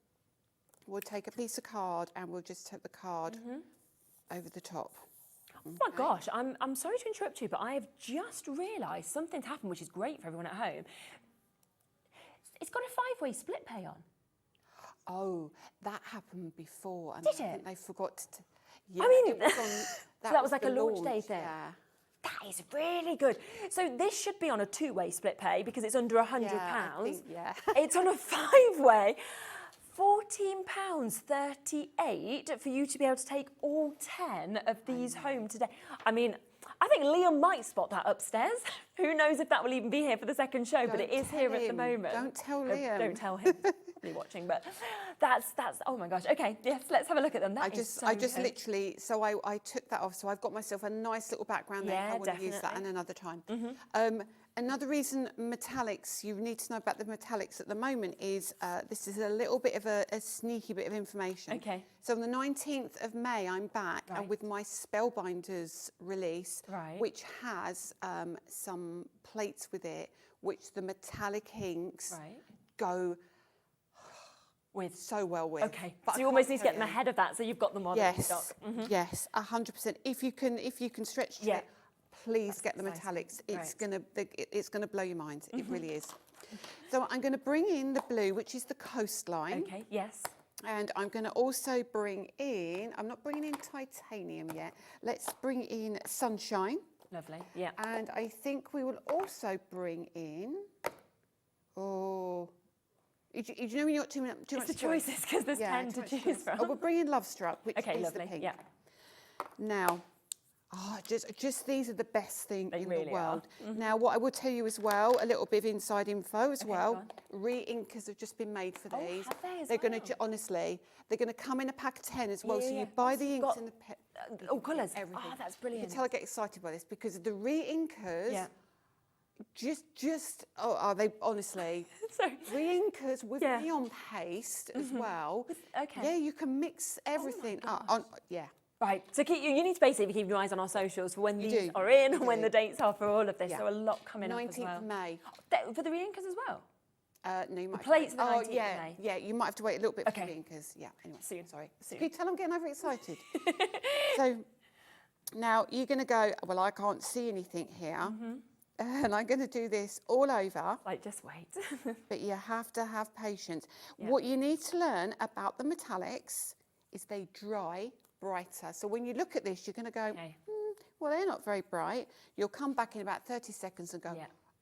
we'll take a piece of card and we'll just take the card over the top. Oh my gosh, I'm sorry to interrupt you, but I have just realised something's happened, which is great for everyone at home. It's got a 5-way split pay on. Oh, that happened before. And Did I think it? they forgot to... I mean, so that was like a the launch day thing. Yeah. That is really good. So this should be on a 2-way split pay because it's under £100. Yeah. It's on a 5-way. £14.38 for you to be able to take all 10 of these home today. I mean, I think Liam might spot that upstairs. Who knows if that will even be here for the second show, but it is here at the moment. Don't tell Liam. Don't tell him. Probably watching, but that's oh my gosh. Okay, yes, let's have a look at them. I just literally, so I took that off. So I've got myself a nice little background there. I want to use that another time. Another reason metallics, you need to know about the metallics at the moment is this is a little bit of a sneaky bit of information. Okay. So on the 19th of May, I'm back and with my Spellbinders release, which has some plates with it, which the metallic inks go with so well with. Okay, but so you almost need to get them ahead of that, so you've got them on stock. Yes, 100%. If you can stretch it, please get the metallics. It's gonna blow your mind. It really is. So I'm going to bring in the blue, which is the coastline. Okay. Yes. And I'm going to also bring in. I'm not bringing in titanium yet. Let's bring in sunshine. Lovely. Yeah. And I think we will also bring in. Oh. You know when you've got too much the choices because there's 10 to choose from. Oh, we'll bring in Love Struck, which is lovely. the pink. Yeah. Now, just these are the best thing in really the world. are. Now, what I will tell you as well, a little bit of inside info as well. Re-inkers have just been made for these. Have they as They're going to honestly, they're going to come in a pack of 10 as well. So you Yeah. buy the inks and the all colours. everything. Oh, that's You brilliant. can tell I get excited by this because the re-inkers. Are they honestly? Re-inkers with neon paste as well. Yeah, you can mix everything up. Right, so you need to basically keep your eyes on our socials for when these do. are in and You when do. the dates are for all of this. Yeah. So a lot coming up as 19th well. of May. For the re-inkers as well? No, you might plates have to are the 19th of May. Yeah, you might have to wait a little bit for Okay. the re-inkers. Yeah, anyway, Soon. sorry. Soon. Can you tell I'm getting overexcited? So now you're going to go, well, I can't see anything here. And I'm going to do this all over. Like, just wait. But you have to have patience. What you need to learn about the metallics is they dry brighter. So when you look at this, you're going to go, well, they're not very bright. You'll come back in about 30 seconds and go,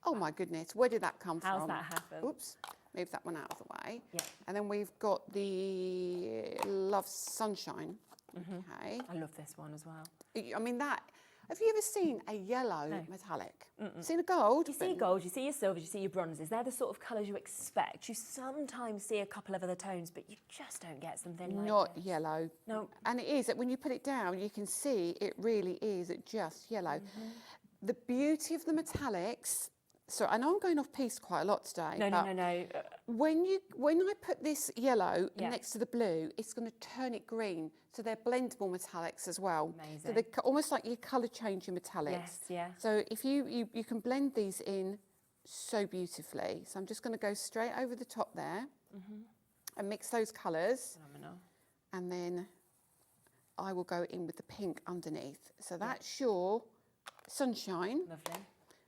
oh my goodness, where did that come from? How's that happen? Oops, move that one out of the way. Yeah. And then we've got the Love Sunshine. Okay. I love this one as well. I mean, have you ever seen a yellow metallic? Seen a gold? You see gold, you see your silvers, you see your bronzes. They're the sort of colours you expect. You sometimes see a couple of other tones, but you just don't get something like Not this. yellow. No. And it is, when you put it down, you can see it really is just yellow. The beauty of the metallics, So I know I'm going off piece quite a lot today. No, but no. When I put this yellow Yeah. next to the blue, it's going to turn it green. So they're blendable metallics as well. Amazing. So they're almost like your colour changing metallics. Yes, yeah. So if you can blend these in so beautifully. So I'm just going to go straight over the top there and mix those colours. Phenomenal. And then I will go in with the pink underneath. So that's your sunshine. Lovely.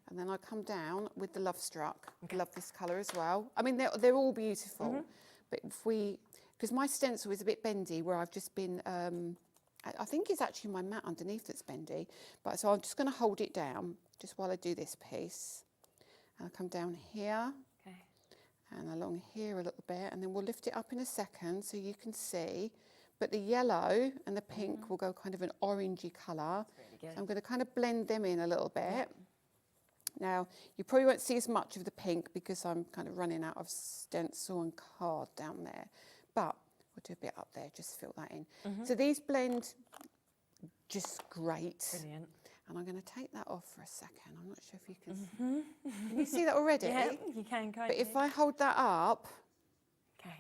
And then I come down with the Love Struck. I love this colour as well. I mean, they're all beautiful. But because my stencil is a bit bendy, where I've just been, I think it's actually my mat underneath that's bendy. But so I'm just going to hold it down just while I do this piece. And I'll come down here and along here a little bit. And then we'll lift it up in a second so you can see. But the yellow and the pink will go kind of an orangey colour. Really good. So I'm going to kind of blend them in a little bit. Now, you probably won't see as much of the pink because I'm kind of running out of stencil and card down there. But we'll do a bit up there, just fill that in. So these blend just great. Brilliant. And I'm going to take that off for a second. I'm not sure if you can... Can you see that already? Yeah, you can, can't But you? if I hold that up... Okay.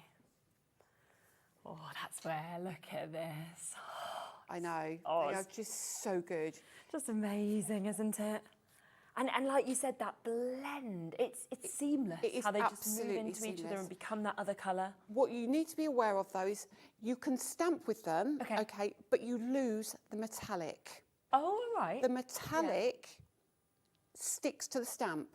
Oh, that's where, look at this. I know. Oh, They are it's- just so good. Just amazing, isn't it? And like you said, that blend, it's seamless. it is how they just move absolutely into each other seamless. and become that other colour. What you need to be aware of, though, is you can stamp with them, Okay. but you lose the metallic. Oh, all right. The metallic sticks to the stamp.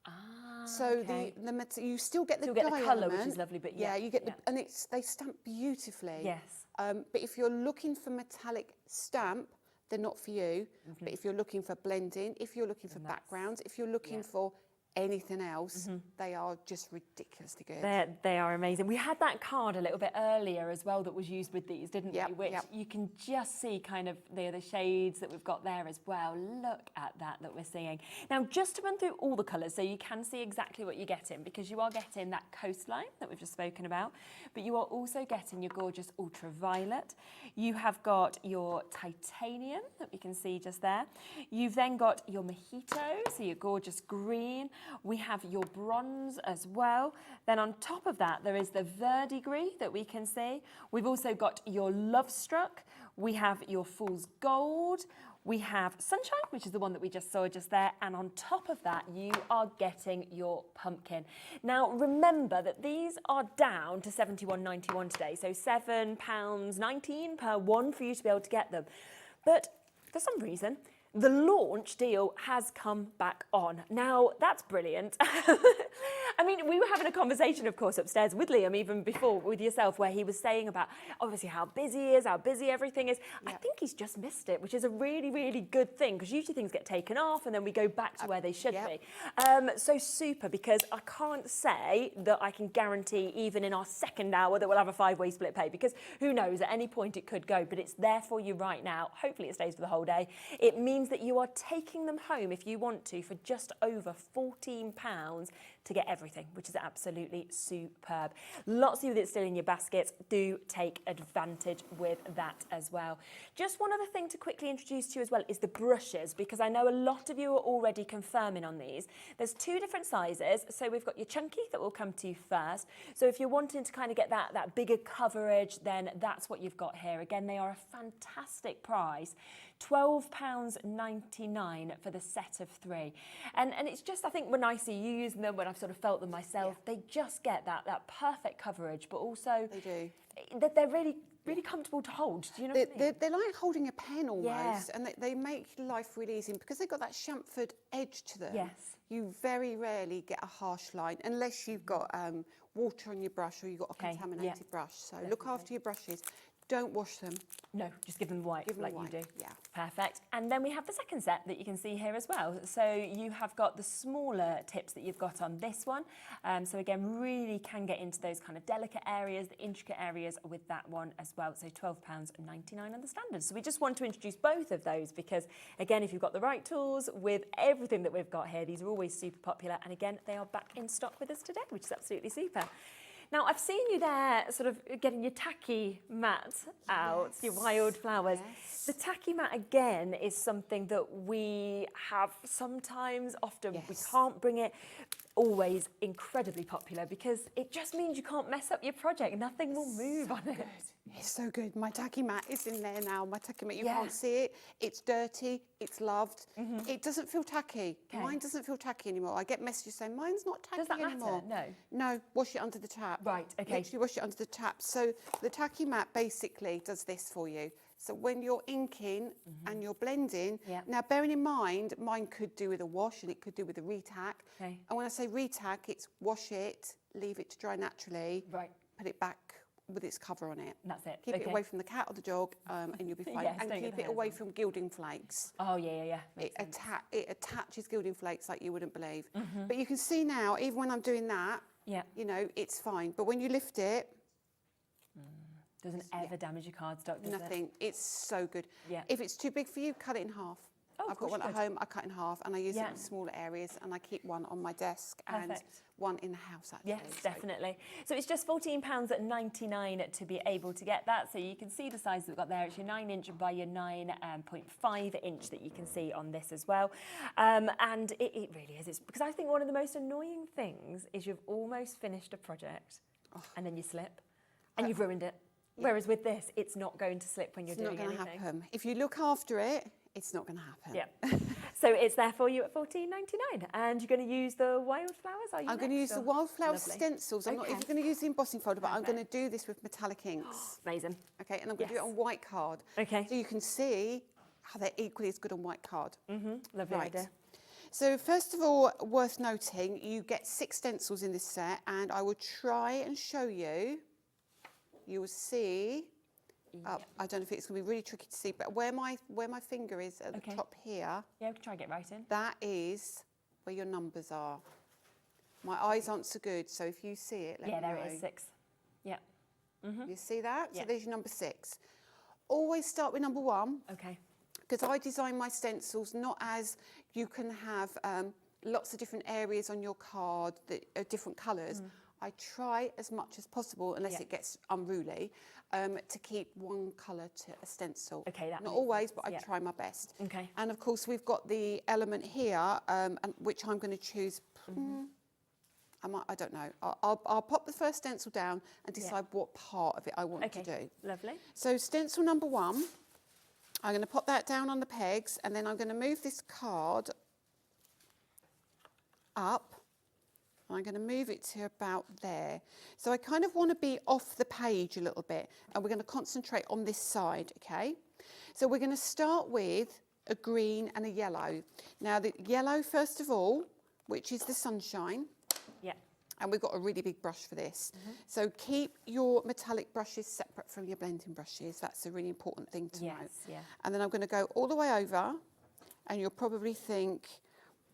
Ah, So okay. you still get the Still get the dye colour, which element. is lovely, but yeah, yeah, you get yeah. and they stamp beautifully. Yes. But if you're looking for metallic stamp, they're not for you. But if you're looking for blending, if you're looking for Then that's- backgrounds, if you're looking for anything else, they are just ridiculously good. They are amazing. We had that card a little bit earlier as well that was used with these, didn't Yep, we? Which yep. you can just see kind of the shades that we've got there as well. Look at that we're seeing. Now, just to run through all the colours so you can see exactly what you're getting, because you are getting that coastline that we've just spoken about, but you are also getting your gorgeous ultraviolet. You have got your titanium that we can see just there. You've then got your mojito, so your gorgeous green. We have your bronze as well. Then on top of that, there is the verdigris that we can see. We've also got your Love Struck. We have your Fool's Gold. We have Sunshine, which is the one that we just saw just there. And on top of that, you are getting your pumpkin. Now, remember that these are down to £71.91 today. So £7.19 per one for you to be able to get them. But for some reason, the launch deal has come back on. Now, that's brilliant. I mean, we were having a conversation, of course, upstairs with Liam, even before with yourself, where he was saying about, obviously, how busy he is, how busy everything is. I think he's just missed it, which is a really, really good thing, because usually things get taken off and then we go back to where they should be. So super, because I can't say that I can guarantee, even in our second hour, that we'll have a 5-way split pay, because who knows, at any point it could go, but it's there for you right now. Hopefully it stays for the whole day. It means that you are taking them home, if you want to, for just over £14 to get everything, which is absolutely superb. Lots of you that's still in your baskets, do take advantage with that as well. Just one other thing to quickly introduce to you as well is the brushes, because I know a lot of you are already confirming on these. There's 2 different sizes. So we've got your chunky that will come to you first. So if you're wanting to kind of get that bigger coverage, then that's what you've got here. Again, they are a fantastic price. £12.99 for the set of 3. And it's just, I think when I see you using them, when I've sort of felt them myself, they just get that perfect coverage, but also They do. They're really comfortable to hold. Do you know what I mean? They're like holding a pen almost, Yeah. and they make life really easy. And because they've got that chamfered edge to them, Yes. you very rarely get a harsh line, unless you've got water on your brush or you've got a Okay, contaminated brush. So look definitely. after your brushes. Don't wash them. No, just give them white Give them like white, you do. yeah. Perfect. And then we have the second set that you can see here as well. So you have got the smaller tips that you've got on this one. So again, really can get into those kind of delicate areas, the intricate areas with that one as well. So £12.99 on the standard. So we just want to introduce both of those because, again, if you've got the right tools with everything that we've got here, these are always super popular. And again, they are back in stock with us today, which is absolutely super. Now, I've seen you there sort of getting your tacky mat out, your wildflowers. Yes. The tacky mat, again, is something that we have sometimes, often we Yes. can't bring it. Always incredibly popular because it just means you can't mess up your project. Nothing will move on it. It's so good. My tacky mat is in there now. My tacky mat, you Yeah. can't see it. It's dirty. It's loved. It doesn't feel tacky. Okay. Mine doesn't feel tacky anymore. I get messages saying mine's not tacky Does that matter? anymore. No. No, wash it under the tap. Right, okay. Literally wash it under the tap. So the tacky mat basically does this for you. So when you're inking and you're blending, Yeah. now bearing in mind, mine could do with a wash and it could do with a retack. Okay. And when I say retack, it's wash it, leave it to dry naturally, Right. put it back with its cover on it. That's it. Keep it Okay. away from the cat or the dog, and you'll be fine. Yes, and don't get keep the it hairs away on. from gilding flakes. Oh, yeah. It, Makes sense. it attaches gilding flakes like you wouldn't believe. But you can see now, even when I'm doing that, Yeah. you know, it's fine. But when you lift it, Doesn't ever damage your cardstock, does it? nothing. It's so good. Yeah. If it's too big for you, cut it in half. Oh, of I've got course one you at could. home, I cut in half, and I use Yeah. it in smaller areas, and I keep one on my desk and Perfect. one in the house, actually. Yes, So- definitely. So it's just £14.99 to be able to get that. So you can see the size that we've got there. It's your 9" by your 9.5" that you can see on this as well. And it really is. It's because I think one of the most annoying things is you've almost finished a project and then you slip and you've ruined it. Whereas with this, it's not going to slip when you're It's not doing going to anything. happen. If you look after it, it's not going to happen. Yeah. So it's there for you at £14.99. And you're going to use the wildflowers, are you? I'm going to use next, the or- wildflower Lovely. stencils. I'm not Okay. even going to use the embossing folder, but I'm going to Perfect. do this with metallic inks. Amazing. Okay, and I'm going to do it Yes. on white card. Okay. So you can see how they're equally as good on white card. Lovely Right. idea. So first of all, worth noting, you get 6 stencils in this set, and I will try and show you. You will see. I don't know if it's going to be really tricky to see, but where my finger is at Okay. the top here, Yeah, we can try and get right in. that is where your numbers are. My eyes aren't so good, so if you see it, let Yeah, me there know. it is, 6. Yeah. You see that? Yeah. So there's your number 6. Always start with number 1, Okay. because I design my stencils not as you can have lots of different areas on your card that are different colours. I try as much as possible, unless Yeah. it gets unruly, to keep one colour to a stencil. Okay, that Not makes always, sense, but I yeah. try my best. Okay. And of course, we've got the element here, and which I'm going to choose. I don't know. I'll pop the first stencil down and decide what part of it I want to do. Lovely. So stencil number 1, I'm going to pop that down on the pegs, and then I'm going to move this card up. And I'm going to move it to about there. So I kind of want to be off the page a little bit, and we're going to concentrate on this side, okay? So we're going to start with a green and a yellow. Now the yellow, first of all, which is the sunshine, Yeah. and we've got a really big brush for this. So keep your metallic brushes separate from your blending brushes. That's a really important thing to Yes, note. yeah. And then I'm going to go all the way over, and you'll probably think,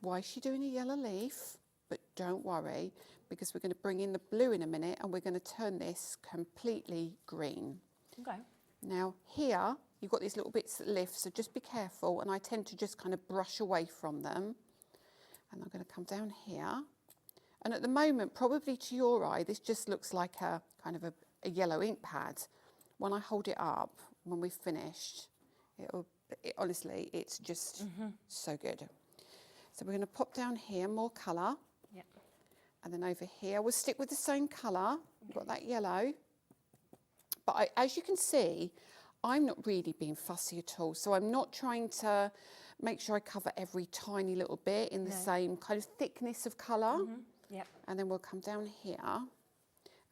why is she doing a yellow leaf? But don't worry, because we're going to bring in the blue in a minute, and we're going to turn this completely green. Okay. Now here, you've got these little bits that lift, so just be careful, and I tend to just kind of brush away from them. And I'm going to come down here. And at the moment, probably to your eye, this just looks like a kind of a yellow ink pad. When I hold it up, when we've finished, honestly, it's just so good. So we're going to pop down here, more colour. Yeah. And then over here, we'll stick with the same colour. We've got that yellow. But as you can see, I'm not really being fussy at all. So I'm not trying to make sure I cover every tiny little bit in the same kind of thickness of colour. Yeah. And then we'll come down here.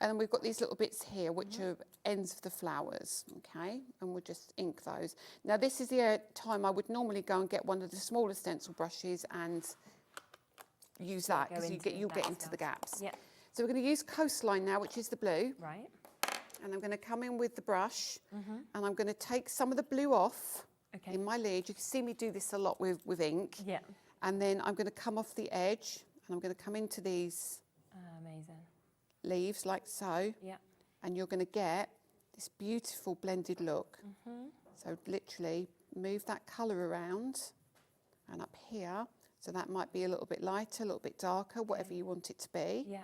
And then we've got these little bits here, which are ends of the flowers, okay? And we'll just ink those. Now, this is the time I would normally go and get one of the smaller stencil brushes and use that, go because into you'll that get into stuff. the gaps. Yeah. So we're going to use Coastline now, which is the blue. Right. And I'm going to come in with the brush, and I'm going to take some of the blue off Okay. in my lid. You can see me do this a lot with ink. Yeah. And then I'm going to come off the edge, and I'm going to come into these Amazing. leaves like so, Yeah. and you're going to get this beautiful blended look. So literally move that colour around and up here. So that might be a little bit lighter, a little bit darker, whatever you want it to be. Yeah.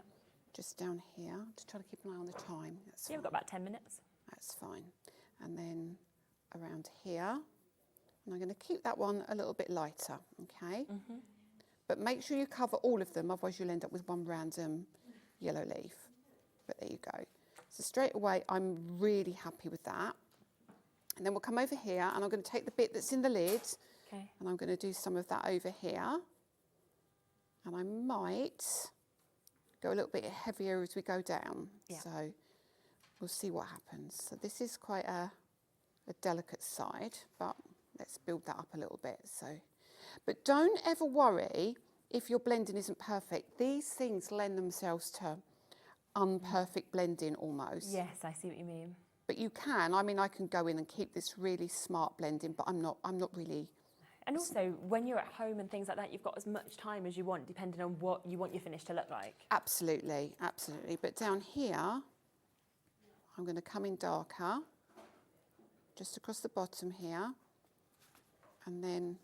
just down here. Just trying to keep an eye on the time. That's Yeah, we've got about 10 minutes. That's fine. And then around here. And I'm going to keep that one a little bit lighter, okay? But make sure you cover all of them, otherwise you'll end up with one random yellow leaf. But there you go. So straight away, I'm really happy with that. And then we'll come over here, and I'm going to take the bit that's in the lid, and I'm going to do some of that over here. And I might go a little bit heavier as we go down. So we'll see what happens. So this is quite a delicate side, but let's build that up a little bit. So, but don't ever worry if your blending isn't perfect. These things lend themselves to unperfect blending almost. Yes, I see what you mean. But you can, I mean, I can go in and keep this really smart blending, but I'm not really. And also, when you're at home and things like that, you've got as much time as you want, depending on what you want your finish to look like. Absolutely, absolutely. But down here, I'm going to come in darker, just across the bottom here, and then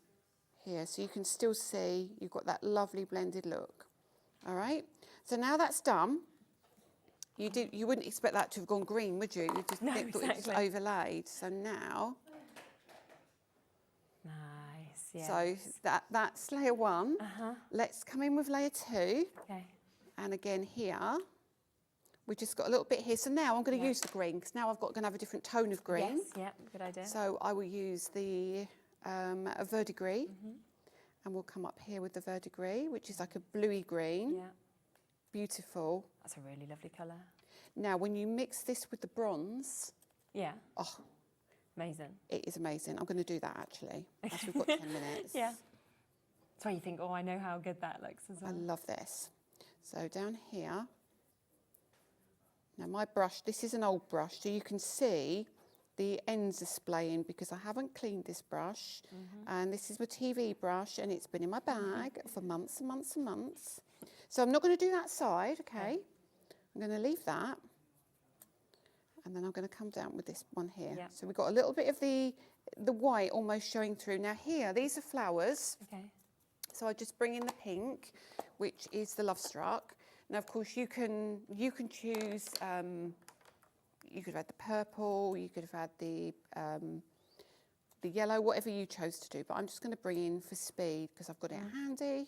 here. So you can still see you've got that lovely blended look. All right. So now that's done. You wouldn't expect that to have gone green, would you? You just No, thought it was overlaid. So now. Nice, yeah. So that's layer one. Let's come in with layer two. Okay. And again here, we just got a little bit here. So now I'm going to use the green, because now going to have a different tone of green. Yes, yeah, good idea. So I will use the verdigris, and we'll come up here with the verdigris, which is like a bluey green. Yeah. Beautiful. That's a really lovely colour. Now, when you mix this with the bronze, oh, amazing. it is amazing. I'm going to do that actually, as we've got 10 minutes. Yeah. That's why you think, oh, I know how good that looks as well. I love this. So down here, now my brush, this is an old brush, so you can see the ends are splaying because I haven't cleaned this brush. And this is my TV brush, and it's been in my bag for months and months and months. So I'm not going to do that side, okay? I'm going to leave that. And then I'm going to come down with this one here. Yeah. So we've got a little bit of the white almost showing through. Now here, these are flowers. Okay. So I just bring in the pink, which is the Love Struck. Now, of course, you can choose, you could have had the purple, you could have had the yellow, whatever you chose to do. But I'm just going to bring in for speed, because I've got it handy.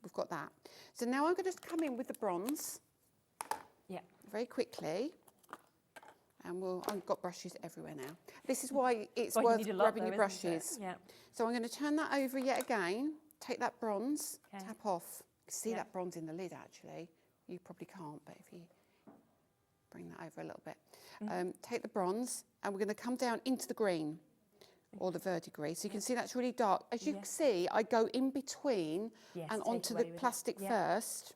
We've got that. So now I'm going to come in with the bronze. Yeah. Very quickly. And I've got brushes everywhere now. This is why it's worth grabbing your brushes. Yeah. So I'm going to turn that over yet again. Take that bronze, tap off. You can see that bronze in the lid actually. You probably can't, but if you bring that over a little bit. Take the bronze, and we're going to come down into the green, or the verdigris. So you can see that's really dark. As you can see, I go in between and onto the plastic first,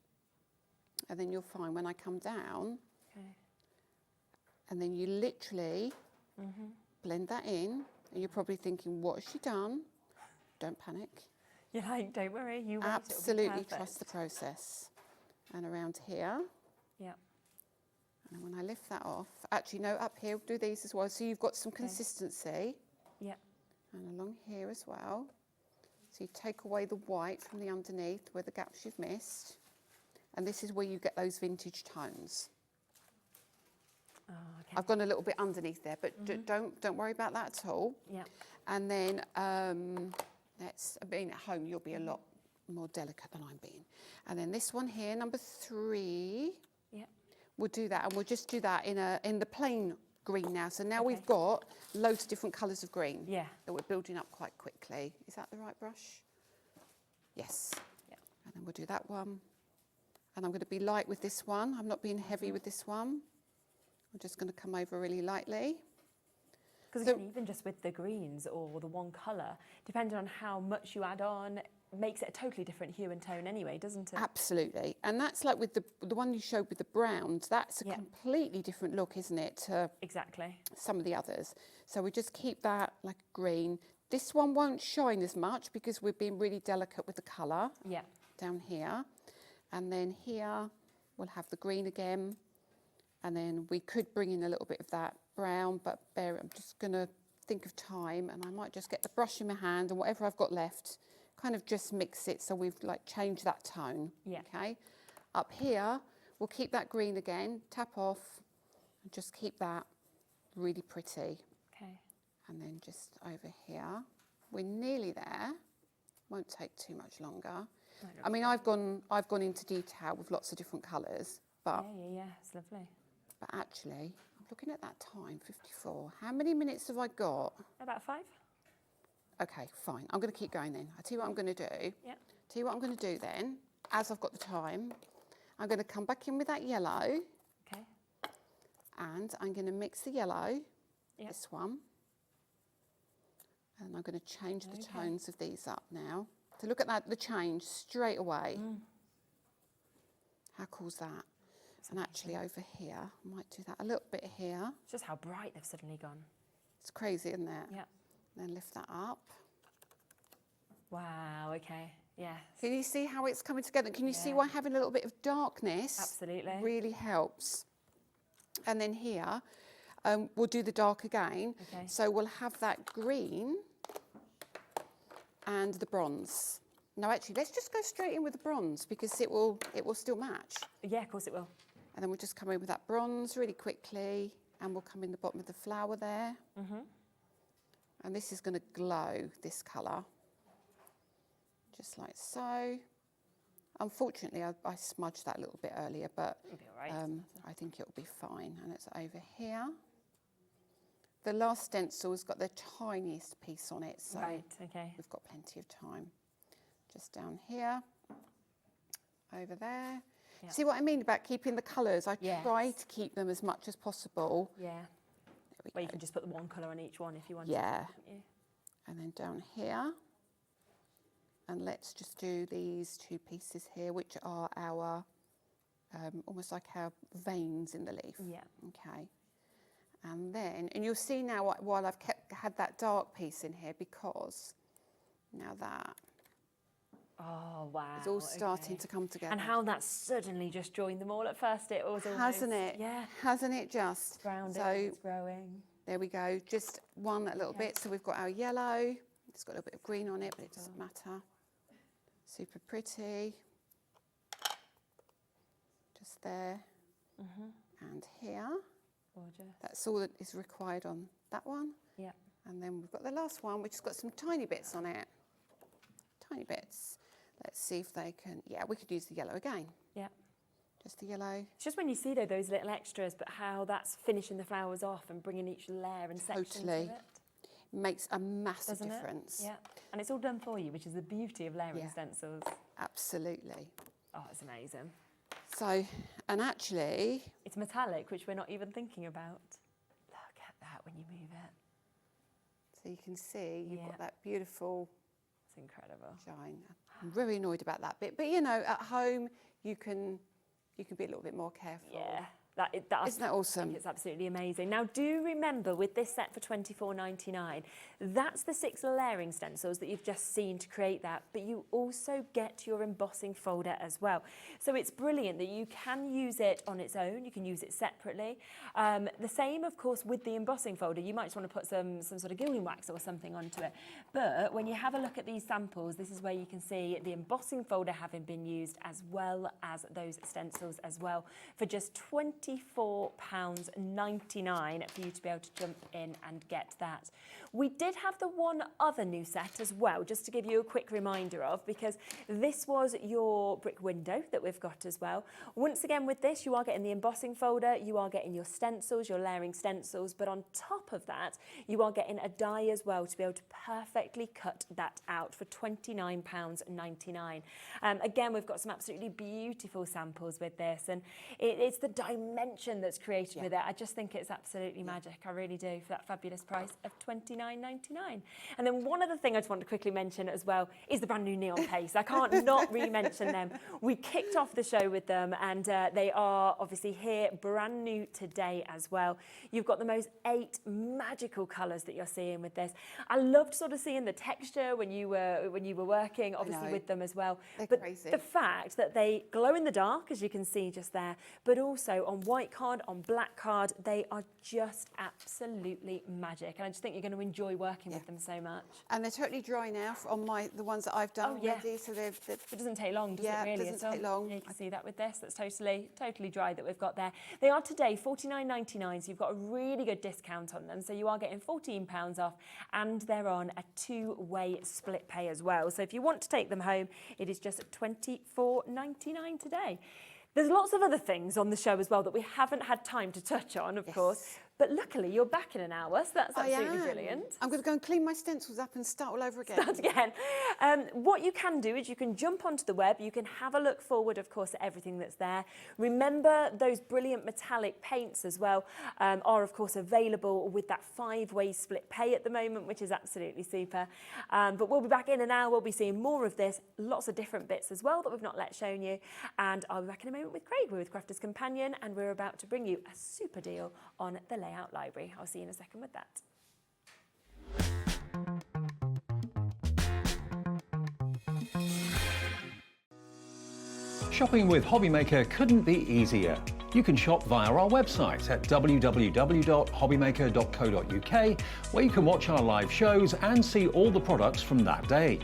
and then you'll find when I come down, and then you literally blend that in, and you're probably thinking, what has she done? Don't panic. You're like, don't worry, you won't. Absolutely trust the process. And around here. Yeah. And when I lift that off, actually no, up here, do these as well. So you've got some consistency. Yeah. And along here as well. So you take away the white from the underneath where the gaps you've missed. And this is where you get those vintage tones. Oh, okay. I've gone a little bit underneath there, but don't worry about that at all. Yeah. And then being at home, you'll be a lot more delicate than I'm being. And then this one here, number 3. Yeah. We'll do that, and we'll just do that in the plain green now. So now we've got loads of different colours of green that we're building up quite quickly. Is that the right brush? Yes. Yeah. And then we'll do that one. And I'm going to be light with this one. I'm not being heavy with this one. I'm just going to come over really lightly. Because even just with the greens or the one colour, depending on how much you add on, makes it a totally different hue and tone anyway, doesn't it? Absolutely. And that's like with the one you showed with the browns, that's a completely different look, isn't it, to some of the others. So we just keep that like green. This one won't shine as much because we're being really delicate with the colour down here. And then here we'll have the green again. And then we could bring in a little bit of that brown, but I'm just going to think of time, and I might just get the brush in my hand and whatever I've got left, kind of just mix it so we've like changed that tone. Okay. Up here, we'll keep that green again, tap off, and just keep that really pretty. Okay. And then just over here, we're nearly there. Won't take too much longer. I mean, I've gone into detail with lots of different colours, but Yeah, it's lovely. but actually, I'm looking at that time, 54. How many minutes have I got? About 5. Okay, fine. I'm going to keep going then. I'll tell you what I'm going to do. Yeah. Tell you what I'm going to do then, as I've got the time, I'm going to come back in with that yellow, Okay. and I'm going to mix the yellow, Yep. this one, and I'm going to change the Okay. tones of these up now. So look at that, the change straight away. How cool's that? And actually over here, I might do that a little bit here. It's just how bright they've suddenly gone. It's crazy, isn't it? Yeah. Then lift that up. Wow, okay. Yes. Can you see how it's coming together? Can you see why having a little bit of darkness Absolutely. really helps? And then here, we'll do the dark again. Okay. So we'll have that green and the bronze. No, actually, let's just go straight in with the bronze because it will still match. Yeah, of course it will. And then we'll just come in with that bronze really quickly, and we'll come in the bottom of the flower there. And this is going to glow, this colour, just like so. Unfortunately, I smudged that a little bit earlier, but It'll be all right. I think it'll be fine. And it's over here. The last stencil's got the tiniest piece on it, so Right, okay. we've got plenty of time. Just down here, over there. Yeah. See what I mean about keeping the colours? I Yes. try to keep them as much as possible. Yeah. There we Well, you go. can just put the one colour on each one if you want. Yeah. To, can't you? And then down here. And let's just do these two pieces here, which are our, almost like our veins in the leaf. Yeah. Okay. And then, and you'll see now while I've had that dark piece in here, because now that Oh, wow. is all starting okay. to come together. And how that suddenly just joined them all at first. It was almost, Hasn't it? Yeah. Hasn't it just? Grounded, So it's growing. there we go. Just one a little bit. So we've got our yellow. It's got a little bit of green on it, but it doesn't matter. Super pretty. Just there. And here. Gorgeous. That's all that is required on that one. Yeah. And then we've got the last one, which has got some tiny bits on it. Tiny bits. Let's see if they can, yeah, we could use the yellow again. Yeah. Just the yellow. It's just when you see those little extras, but how that's finishing the flowers off and bringing each layer and section to Totally. it. Makes a massive Doesn't difference. it? Yeah. And it's all done for you, which is the beauty of layering Yeah. stencils. Absolutely. Oh, it's amazing. So, and actually, It's metallic, which we're not even thinking about. Look at that when you move it. so you can see you've Yeah. got that beautiful It's incredible. shine. I'm very annoyed about that bit, but you know, at home you can be a little bit more careful. Yeah. Isn't that awesome? It's absolutely amazing. Now, do remember with this set for £24.99, that's the 6 layering stencils that you've just seen to create that, but you also get your embossing folder as well. So it's brilliant that you can use it on its own, you can use it separately. The same, of course, with the embossing folder. You might just want to put some sort of gilding wax or something onto it. But when you have a look at these samples, this is where you can see the embossing folder having been used as well as those stencils as well for just £24.99 for you to be able to jump in and get that. We did have the one other new set as well, just to give you a quick reminder of, because this was your brick window that we've got as well. Once again with this, you are getting the embossing folder, you are getting your stencils, your layering stencils, but on top of that, you are getting a die as well to be able to perfectly cut that out for £29.99. Again, we've got some absolutely beautiful samples with this, and it's the dimension that's created with it. I just think it's absolutely magic. I really do, for that fabulous price of £29.99. And then one other thing I just want to quickly mention as well is the brand new Neon Paste. I can't not re-mention them. We kicked off the show with them, and they are obviously here brand new today as well. You've got the most 8 magical colours that you're seeing with this. I loved sort of seeing the texture when you were working obviously with them as well. They're but crazy. the fact that they glow in the dark, as you can see just there, but also on on white card, on black card. They are just absolutely magic. And I just think you're going to enjoy working with them so much. And they're totally dry now on the ones that I've done already. So they're it doesn't take long, does it really? Yeah, it doesn't take long. Yeah, you can see that with this. That's totally dry that we've got there. They are today $49.99, so you've got a really good discount on them. So you are getting £14 off, and they're on a 2-way split pay as well. So if you want to take them home, it is just $24.99 today. There's lots of other things on the show as well that we haven't had time to touch on, of course. But luckily, you're back in an hour, so that's absolutely brilliant. I'm going to go and clean my stencils up and start all over again. Start again. What you can do is you can jump onto the web. You can have a look forward, of course, at everything that's there. Remember, those brilliant metallic paints as well are, of course, available with that 5-way split pay at the moment, which is absolutely super. But we'll be back in an hour. We'll be seeing more of this, lots of different bits as well that we've not yet shown you. And I'll be back in a moment with Craig. We're with Crafter's Companion, and we're about to bring you a super deal on the layout library. I'll see you in a second with that. Shopping with Hobbymaker couldn't be easier. You can shop via our website at www.hobbymaker.co.uk, where you can watch our live shows and see all the products from that day.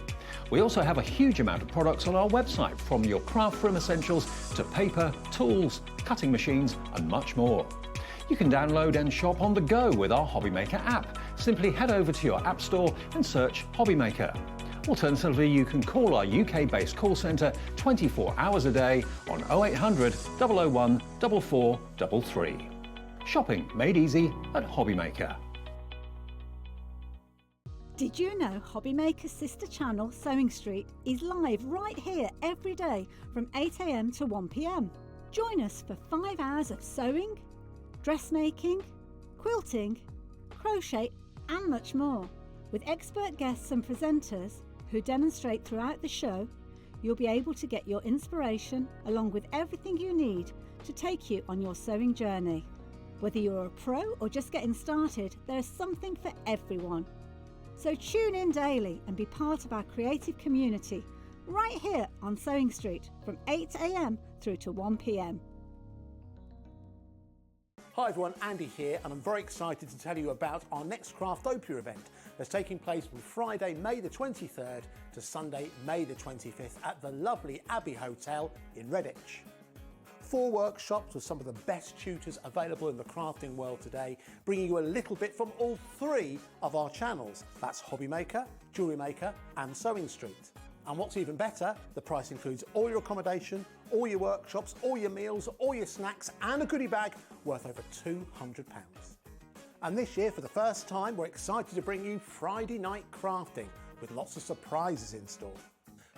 We also have a huge amount of products on our website, from your craft room essentials to paper, tools, cutting machines and much more. You can download and shop on the go with our Hobbymaker app. Simply head over to your app store and search Hobbymaker. Alternatively, you can call our UK-based call centre 24 hours a day on 0800 001 4433. Shopping made easy at Hobbymaker. Did you know Hobbymaker's sister channel, Sewing Street, is live right here every day from 8 AM to 1 PM? Join us for 5 hours of sewing, dressmaking, quilting, crochet and much more. With expert guests and presenters who demonstrate throughout the show, you'll be able to get your inspiration along with everything you need to take you on your sewing journey. Whether you're a pro or just getting started, there's something for everyone. So tune in daily and be part of our creative community right here on Sewing Street from 8 AM through to 1 PM. Hi everyone, Andy here, and I'm very excited to tell you about our next Craftopia event that's taking place from Friday, May the 23rd to Sunday, May the 25th at the lovely Abbey Hotel in Redditch. 4 workshops with some of the best tutors available in the crafting world today, bringing you a little bit from all 3 of our channels. That's Hobbymaker, Jewellery Maker and Sewing Street. And what's even better, the price includes all your accommodation, all your workshops, all your meals, all your snacks and a goodie bag worth over £200. And this year, for the first time, we're excited to bring you Friday night crafting with lots of surprises in store.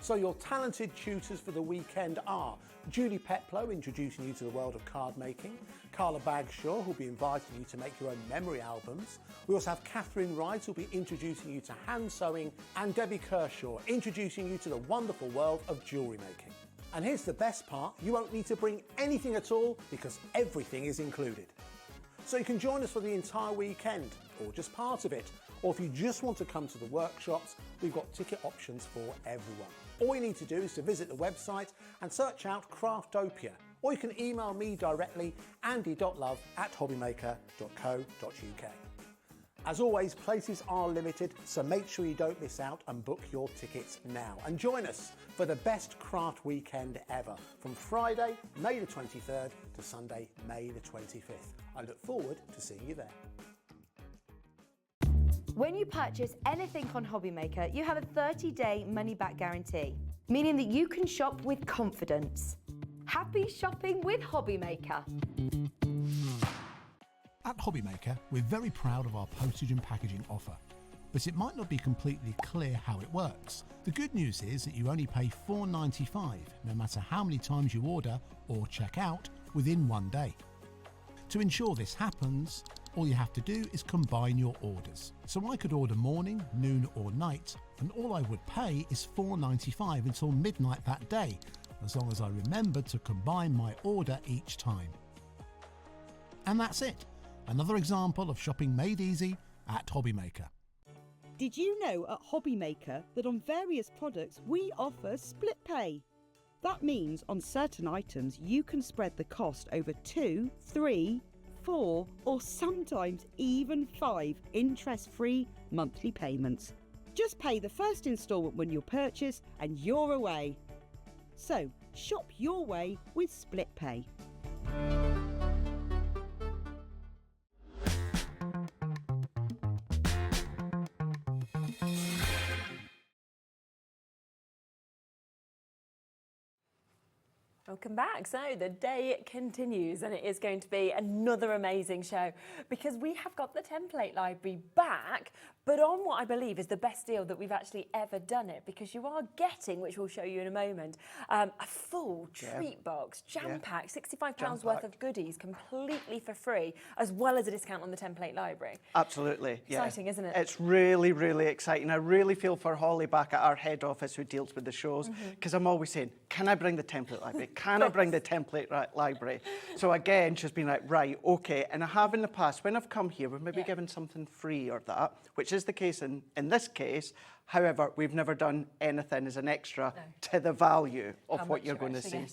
So your talented tutors for the weekend are Julie Peplow, introducing you to the world of card making, Carla Bagshaw, who'll be inviting you to make your own memory albums. We also have Catherine Wright, who'll be introducing you to hand sewing, and Debbie Kershaw, introducing you to the wonderful world of jewellery making. And here's the best part, you won't need to bring anything at all because everything is included. So you can join us for the entire weekend, or just part of it, or if you just want to come to the workshops, we've got ticket options for everyone. All you need to do is to visit the website and search out Craftopia, or you can email me directly, andy.love@hobbymaker.co.uk. As always, places are limited, so make sure you don't miss out and book your tickets now. And join us for the best craft weekend ever, from Friday, May the 23rd to Sunday, May the 25th. I look forward to seeing you there. When you purchase anything on Hobbymaker, you have a 30-day money-back guarantee, meaning that you can shop with confidence. Happy shopping with Hobbymaker. At Hobbymaker, we're very proud of our postage and packaging offer, but it might not be completely clear how it works. The good news is that you only pay $4.95 no matter how many times you order or check out within 1 day. To ensure this happens, all you have to do is combine your orders. So I could order morning, noon or night, and all I would pay is $4.95 until midnight that day, as long as I remembered to combine my order each time. And that's it. Another example of shopping made easy at Hobbymaker. Did you know at Hobbymaker that on various products we offer split pay? That means on certain items you can spread the cost over 2, 3, 4 or sometimes even 5 interest-free monthly payments. Just pay the first instalment when you purchase and you're away. So shop your way with Split Pay. Welcome back. So the day continues and it is going to be another amazing show because we have got the template library back, but on what I believe is the best deal that we've actually ever done it, because you are getting, which we'll show you in a moment, a full treat box, jam-packed, £65 worth of goodies completely for free, as well as a discount on the template library. Absolutely, Exciting, isn't it? It's really, really exciting. I really feel for Holly back at our head office who deals with the shows, because I'm always saying, can I bring the template library? Can I bring the template library? So again, she's been like, right, okay. And I have in the past, when I've come here, we've maybe given something free or that, which is the case in this case. However, we've never done anything as an extra to the value of what you're going to see.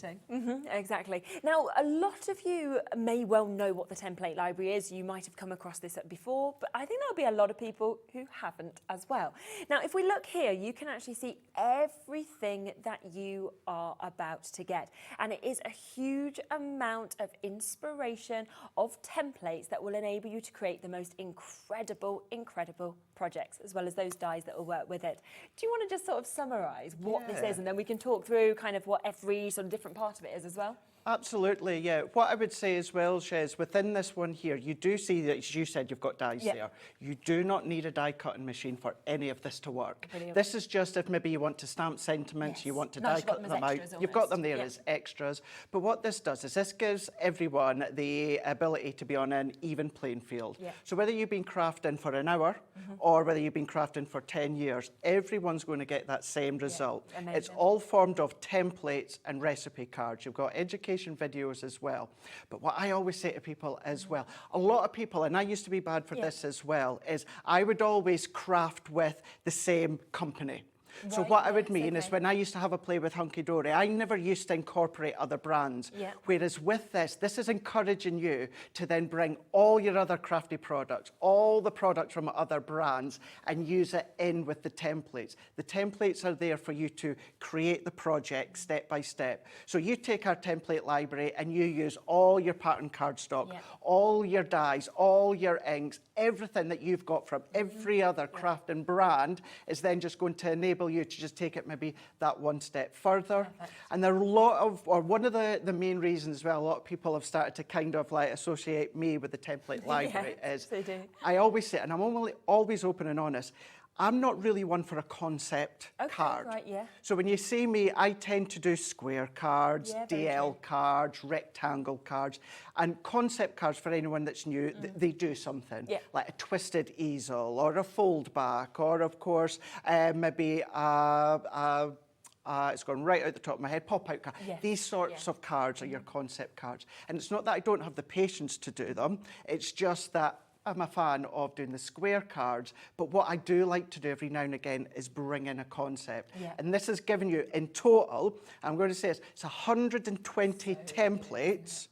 Exactly. Now, a lot of you may well know what the template library is. You might have come across this before, but I think there'll be a lot of people who haven't as well. Now, if we look here, you can actually see everything that you are about to get. And it is a huge amount of inspiration of templates that will enable you to create the most incredible projects, as well as those dies that will work with it. Do you want to just sort of summarise what this is, and then we can talk through kind of what every sort of different part of it is as well? Absolutely, yeah. What I would say as well, Shez, within this one here, you do see that, as you said, you've got dies there. You do not need a die cutting machine for any of this to work. Brilliant. This is just if maybe you want to stamp sentiments, you want to die cut them out. You've got them there as extras. But what this does is this gives everyone the ability to be on an even playing field. So whether you've been crafting for an hour or whether you've been crafting for 10 years, everyone's going to get that same result. It's all formed of templates and recipe cards. You've got education videos as well. But what I always say to people as well, a lot of people, and I used to be bad for this as well, is I would always craft with the same company. So what I would mean is when I used to have a play with Hunky Dory, I never used to incorporate other brands. Whereas with this is encouraging you to then bring all your other crafty products, all the products from other brands, and use it in with the templates. The templates are there for you to create the project step by step. So you take our template library and you use all your pattern cardstock, all your dies, all your inks, everything that you've got from every other crafting brand is then just going to enable you to just take it maybe that one step further. And there are a lot of, or one of the main reasons as well, a lot of people have started to kind of like associate me with the template library is, I always say, and I'm always open and honest, I'm not really one for a concept card. So when you see me, I tend to do square cards, DL cards, rectangle cards, and concept cards for anyone that's new, they do something, like a twisted easel or a fold back, or of course, maybe it's gone right out the top of my head, pop-out card. These sorts of cards are your concept cards. And it's not that I don't have the patience to do them, it's just that I'm a fan of doing the square cards, but what I do like to do every now and again is bring in a concept. And this has given you, in total, I'm going to say it's 120 templates,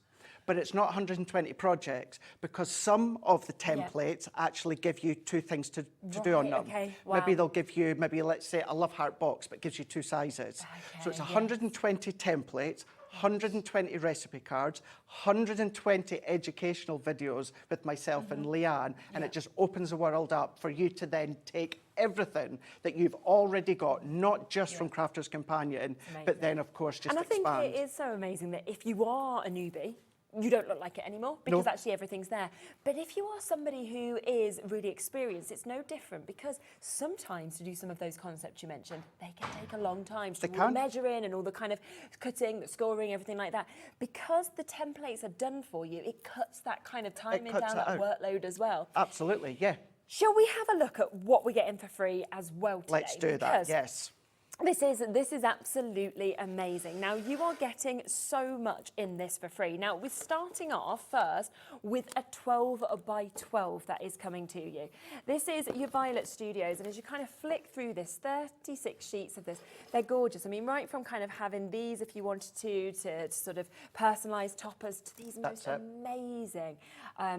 but it's not 120 projects, because some of the templates actually give you 2 things to do on them. Maybe they'll give you, maybe let's say a love heart box, but gives you 2 sizes. So it's 120 templates, 120 recipe cards, 120 educational videos with myself and Leanne, and it just opens the world up for you to then take everything that you've already got, not just from Crafter's Companion, but then of course just expand. And I think it is so amazing that if you are a newbie, you don't look like it anymore, because actually everything's there. But if you are somebody who is really experienced, it's no different, because sometimes to do some of those concepts you mentioned, they can take a long time to do all the measuring and all the kind of cutting, the scoring, everything like that. Because the templates are done for you, it cuts that kind of time down, that workload as well. Absolutely, yeah. Shall we have a look at what we're getting for free as well today? Let's do that, yes. This is absolutely amazing. Now, you are getting so much in this for free. Now, we're starting off first with a 12 by 12 that is coming to you. This is your Violet Studios, and as you kind of flick through this, 36 sheets of this, they're gorgeous. I mean, right from kind of having these, if you wanted to sort of personalised toppers, to these most amazing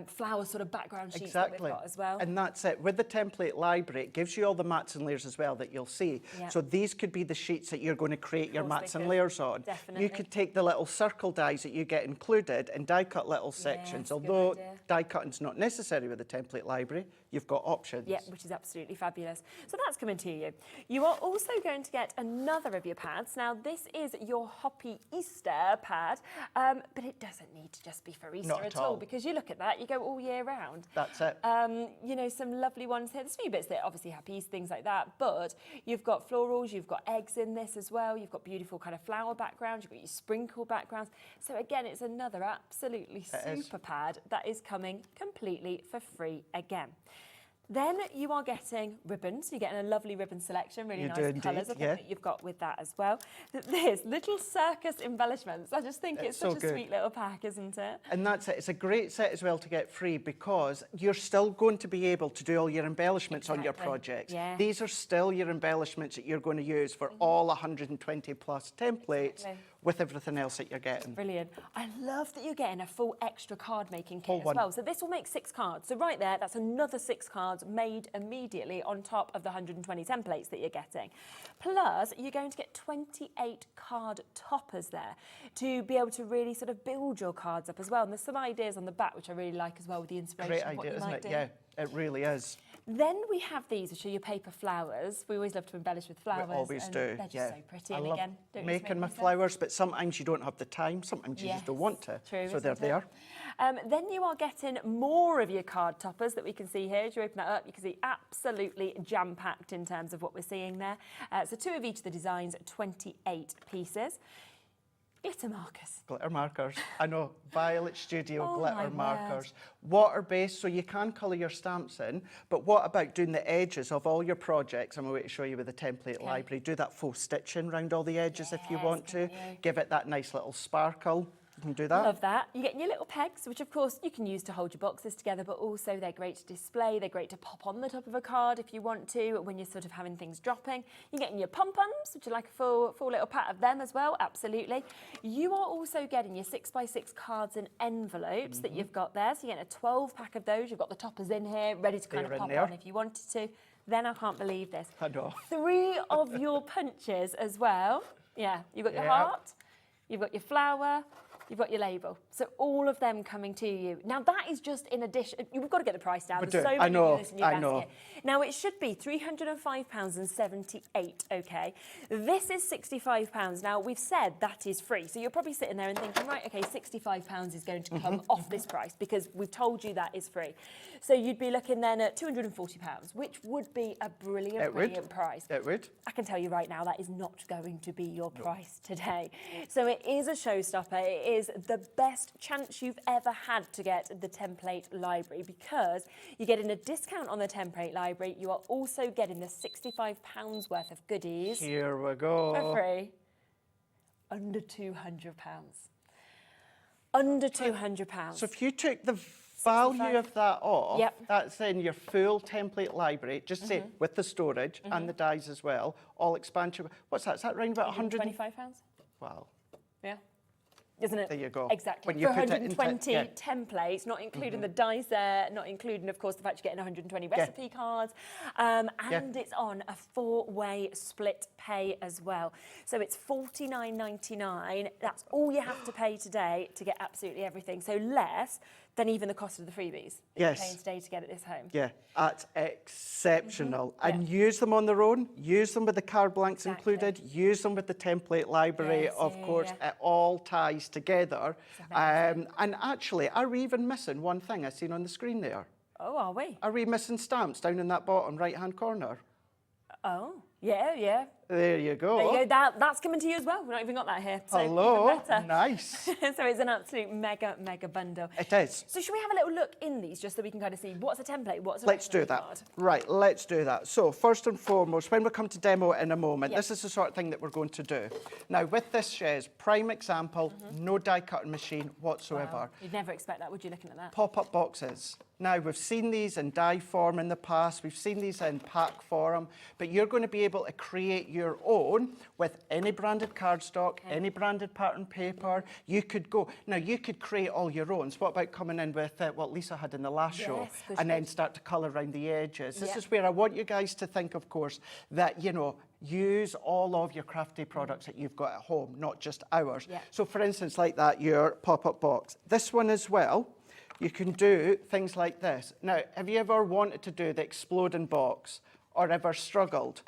flower sort of background sheets that we've got as well. And that's it. With the template library, it gives you all the mats and layers as well that you'll see. Yeah. So these could be the sheets that you're going to create your mats and layers on. Definitely. You could take the little circle dies that you get included and die cut little sections. Although die cutting's not necessary with the template library, you've got options. Yeah, which is absolutely fabulous. So that's coming to you. You are also going to get another of your pads. Now, this is your Hoppy Easter pad, but it doesn't need to just be for Easter at all, because you look at that, you go all year round. That's it. You know, some lovely ones here. There's a few bits that obviously have Easter, things like that, but you've got florals, you've got eggs in this as well, you've got beautiful kind of flower backgrounds, you've got your sprinkle backgrounds. So again, it's another absolutely super pad that is coming completely for free again. Then you are getting ribbons. You're getting a lovely ribbon selection, really nice colours, I think, that you've got with that as well. There's little circus embellishments. I just think it's such a sweet little pack, isn't it? And that's it. It's a great set as well to get free, because you're still going to be able to do all your embellishments on your projects. Yeah. These are still your embellishments that you're going to use for all 120 plus templates. With everything else that you're getting. Brilliant. I love that you're getting a full extra card making kit as well. So this will make 6 cards. So right there, that's another 6 cards made immediately on top of the 120 templates that you're getting. Plus, you're going to get 28 card toppers there to be able to really sort of build your cards up as well. And there's some ideas on the back, which I really like as well, with the inspiration. Great idea, isn't it? Yeah, it really is. Then we have these, which are your paper flowers. We always love to embellish with flowers. We always do. They're just so pretty. I and love again, don't making my flowers, but sometimes you don't have the time. Sometimes you just don't want to. True, so they're there. Then you are getting more of your card toppers that we can see here. As you open that up, you can see absolutely jam-packed in terms of what we're seeing there. So 2 of each of the designs, 28 pieces. Glitter markers. Glitter markers. I know. Violet Studio glitter markers. Water-based, so you can colour your stamps in, but what about doing the edges of all your projects? I'm going to show you with the template library. Do that faux stitching around all the edges if you want to. Give it that nice little sparkle. You can do that. Love that. You're getting your little pegs, which of course you can use to hold your boxes together, but also they're great to display. They're great to pop on the top of a card if you want to, when you're sort of having things dropping. You're getting your pom-poms, which are like a full little pat of them as well, absolutely. You are also getting your 6x6 cards and envelopes that you've got there. So you're getting a 12 pack of those. You've got the toppers in here, ready to kind of pop on if you wanted to. Then I can't believe this. I know. 3 of your punches as well. Yeah, you've got your heart, you've got your flower, you've got your label. So all of them coming to you. Now that is just in addition. You've got to get the price down. There's so many of this in your basket. Now it should be £305.78, okay? This is £65. Now we've said that is free. So you're probably sitting there and thinking, right, okay, £65 is going to come off this price because we've told you that is free. So you'd be looking then at £240, which would be a brilliant price. It would. I can tell you right now, that is not going to be your price today. So it is a showstopper. It is the best chance you've ever had to get the template library, because you're getting a discount on the template library. You are also getting the £65 worth of goodies. Here we go. For free. Under £200. Under £200. So if you took the value of that off, Yep. that's in your full template library, just say with the storage and the dies as well, all expansion. What's that? Is that around about 125 £125? Wow. Yeah. Isn't it? There you go. Exactly. When you for put 120 it into, templates, not including the dies there, not including, of course, the fact you're getting 120 recipe cards. And it's on a 4-way split pay as well. So it's $49.99. That's all you have to pay today to get absolutely everything. So less than even the cost of the freebies that you're paying today to get it this home. Yeah, that's exceptional. And use them on their own, use them with the card blanks included, use them with the template library, of course. It all ties together. And actually, are we even missing one thing I seen on the screen there? Oh, are we? Are we missing stamps down in that bottom right-hand corner? Oh, yeah. There you go. There you go. That's coming to you as well. We've not even got that here. So Hello. even better. Nice. So it's an absolute mega bundle. It is. So should we have a little look in these just so we can kind of see what's a template, what's a Let's do reference that. card? Right, let's do that. So first and foremost, when we come to demo in a moment, Yep. this is the sort of thing that we're going to do. Now with this chaise, prime example, no die cutting machine whatsoever. Wow. You'd never expect that, would you, looking at that? Pop-up boxes. Now, we've seen these in die form in the past, we've seen these in pack form, but you're going to be able to create your own with any branded cardstock, any branded pattern paper. You could go. Now, you could create all your own. So what about coming in with what Lisa had in the last show and then start to colour around the edges? This is where I want you guys to think, of course, that, you know, use all of your crafty products that you've got at home, not just ours. So, for instance, like that, your pop-up box. This one as well. You can do things like this. Now, have you ever wanted to do the exploding box or ever struggled?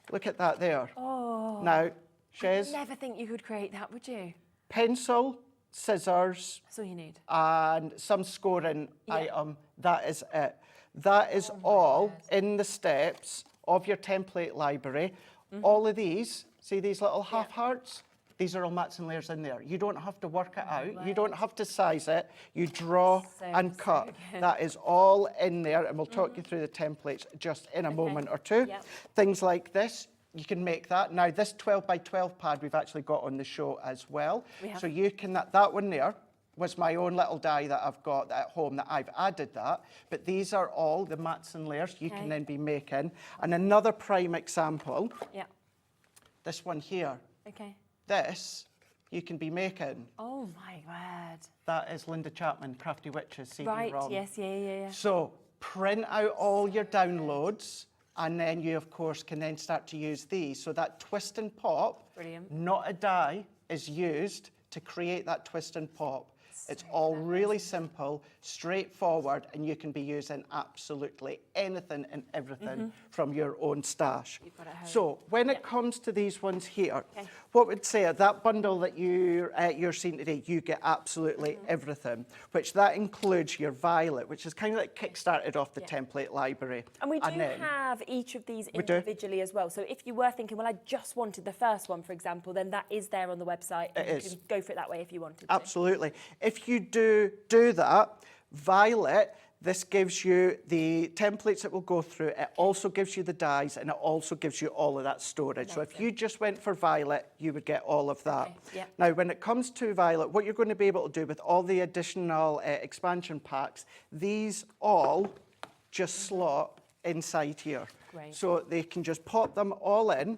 Look at that there. Oh. Now, Chaise. I'd never think you could create that, would you? Pencil, scissors. That's all you need. And some scoring item. That is it. That is all in the steps of your template library. All of these, see these little half hearts? These are all mats and layers in there. You don't have to work it out. You don't have to size it. You draw and cut. That is all in there, and we'll talk you through the templates just in a moment or two. Things like this, you can make that. Now, this 12 by 12 pad we've actually got on the show as well. So you can, that one there was my own little die that I've got at home that I've added that. But these are all the mats and layers you can then be making. And another prime example, this one here. This you can be making. Oh my word. That is Linda Chapman, Crafty Witches CD-ROM. Right, yes, yeah. So print out all your downloads and then you, of course, can then start to use these. So that twist and pop, not a die, is used to create that twist and pop. It's all really simple, straightforward, and you can be using absolutely anything and everything from your own stash. So when it comes to these ones here, what would say that bundle that you're seeing today, you get absolutely everything, which that includes your violet, which is kind of like kick-started off the template library. And we do have each of these individually as well. So if you were thinking, well, I just wanted the first one, for example, then that is there on the website. And you can go for it that way if you wanted to. Absolutely. If you do that, violet, this gives you the templates that we'll go through. It also gives you the dies, and it also gives you all of that storage. So if you just went for violet, you would get all of that. Now, when it comes to violet, what you're going to be able to do with all the additional expansion packs, these all just slot inside here. So they can just pop them all in,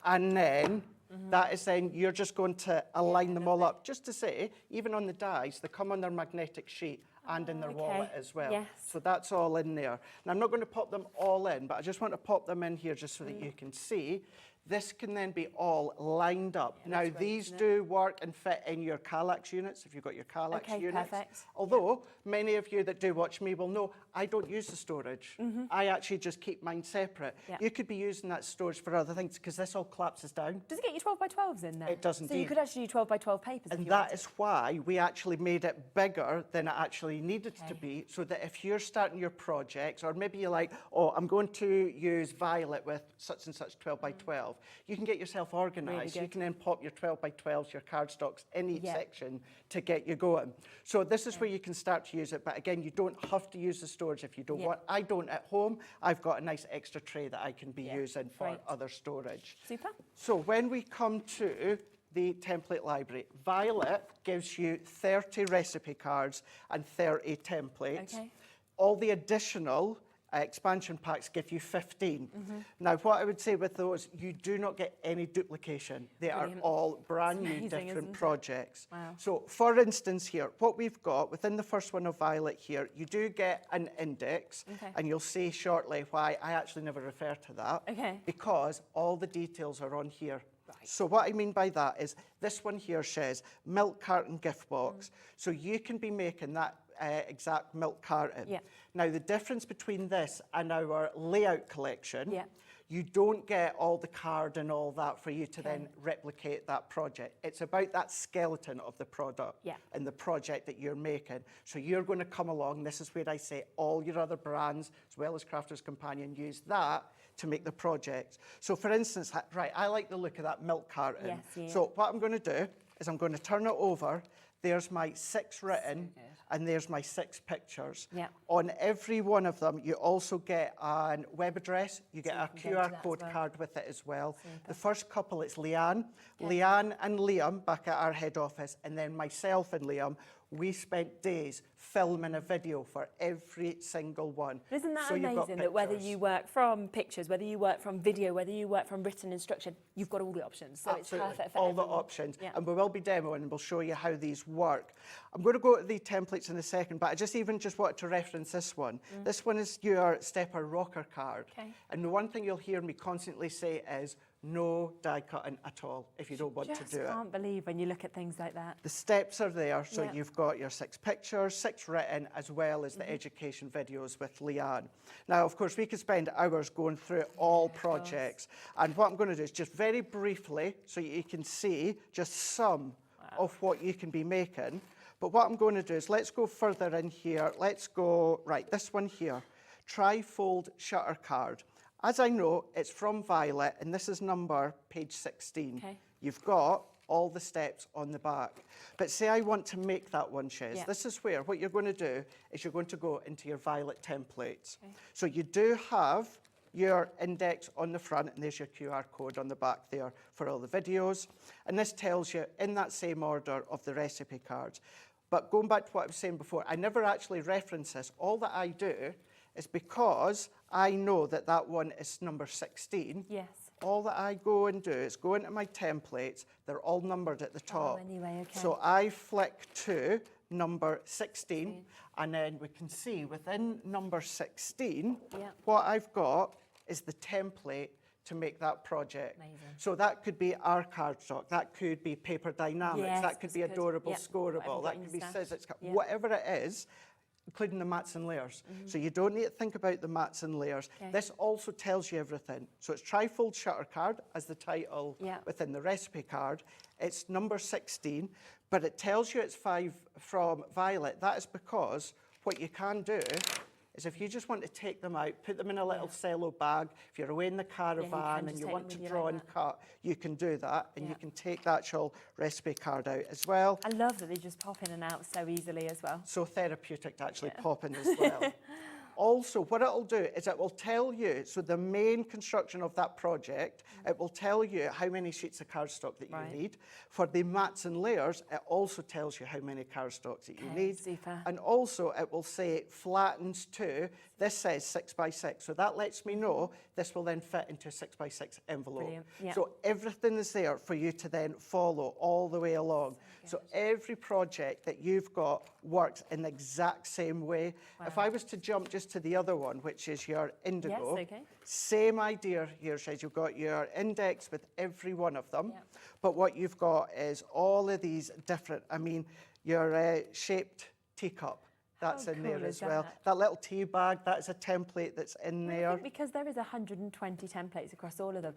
and then that is then you're just going to align them all up. Just to say, even on the dies, they come on their magnetic sheet and in their wallet as well. So that's all in there. Now, I'm not going to pop them all in, but I just want to pop them in here just so that you can see. This can then be all lined up. Now, these do work and fit in your Kallax units, if you've got your Kallax units. Although, many of you that do watch me will know, I don't use the storage. I actually just keep mine separate. You could be using that storage for other things, because this all collapses down. Does it get your 12 by 12s in there? It does indeed. So you could actually do 12 by 12 papers. And that is why we actually made it bigger than it actually needed to be, so that if you're starting your projects, or maybe you're like, oh, I'm going to use violet with such and such 12 by 12, you can get yourself organised. You can then pop your 12 by 12s, your cardstocks in each section to get you going. So this is where you can start to use it, but again, you don't have to use the storage if you don't want. I don't at home. I've got a nice extra tray that I can be using for other storage. Super. So when we come to the template library, violet gives you 30 recipe cards and 30 templates. All the additional expansion packs give you 15. Now, what I would say with those, you do not get any duplication. They are all brand new, different projects. So, for instance here, what we've got within the first one of violet here, you do get an index, and you'll see shortly why I actually never refer to that, because all the details are on here. So what I mean by that is this one here says milk carton gift box. So you can be making that exact milk carton. Now, the difference between this and our layout collection, You don't get all the card and all that for you to then replicate that project. It's about that skeleton of the product and the project that you're making. So you're going to come along, this is where I say all your other brands, as well as Crafter's Companion, use that to make the project. So for instance, right, I like the look of that milk carton. So what I'm going to do is I'm going to turn it over. There's my 6 written, and there's my 6 pictures. On every one of them, you also get a web address. You get a QR code card with it as well. The first couple, it's Leanne. Leanne and Liam back at our head office, and then myself and Liam. We spent days filming a video for every single one. Isn't that amazing that whether you work from pictures, whether you work from video, whether you work from written instruction, you've got all the options. So Absolutely. It's perfect for all everyone. the options. And we will be demoing and we'll show you how these work. I'm going to go to the templates in a second, but I just wanted to reference this one. This one is your Stepper Rocker card. And the one thing you'll hear me constantly say is, no die cutting at all if you don't want to do it. I can't believe when you look at things like that. The steps are there, so you've got your 6 pictures, 6 written, as well as the education videos with Leanne. Now, of course, we could spend hours going through all projects, and what I'm going to do is just very briefly, so you can see just some of what you can be making. But what I'm going to do is, let's go further in here. Let's go, right, this one here, tri-fold shutter card. As I know, it's from Violet, and this is page 16. You've got all the steps on the back. But say I want to make that one, Shez. This is where what you're going to do is you're going to go into your Violet templates. So you do have your index on the front, and there's your QR code on the back there for all the videos. And this tells you in that same order of the recipe cards. But going back to what I was saying before, I never actually reference this. All that I do is because I know that that one is number 16. All that I go and do is go into my templates. They're all numbered at the top. So I flick to number 16, and then we can see within number 16, what I've got is the template to make that project. So that could be our cardstock, that could be Paper Dynamics, that could be Adorable Scoreable, that could be Sizzix, whatever it is, including the mats and layers. So you don't need to think about the mats and layers. This also tells you everything. So it's tri-fold shutter card as the title within the recipe card. It's number 16, but it tells you it's 5 from Violet. That is because what you can do is if you just want to take them out, put them in a little cello bag, if you're away in the caravan and you want to draw and cut, you can do that, and you can take the actual recipe card out as well. I love that they just pop in and out so easily as well. So therapeutic to actually pop in as well. Also, what it'll do is it will tell you, so the main construction of that project, it will tell you how many sheets of cardstock that you need. For the mats and layers, it also tells you how many cardstocks that you need. And also, it will say it flattens to, this says 6 by 6, so that lets me know this will then fit into a 6 by 6 envelope. So everything is there for you to then follow all the way along. So every project that you've got works in the exact same way. If I was to jump just to the other one, which is your indigo, same idea here, says you've got your index with every one of them, but what you've got is all of these different, I mean, your shaped teacup, that's in there as well. That little tea bag, that is a template that's in there. I think because there is 120 templates across all of them,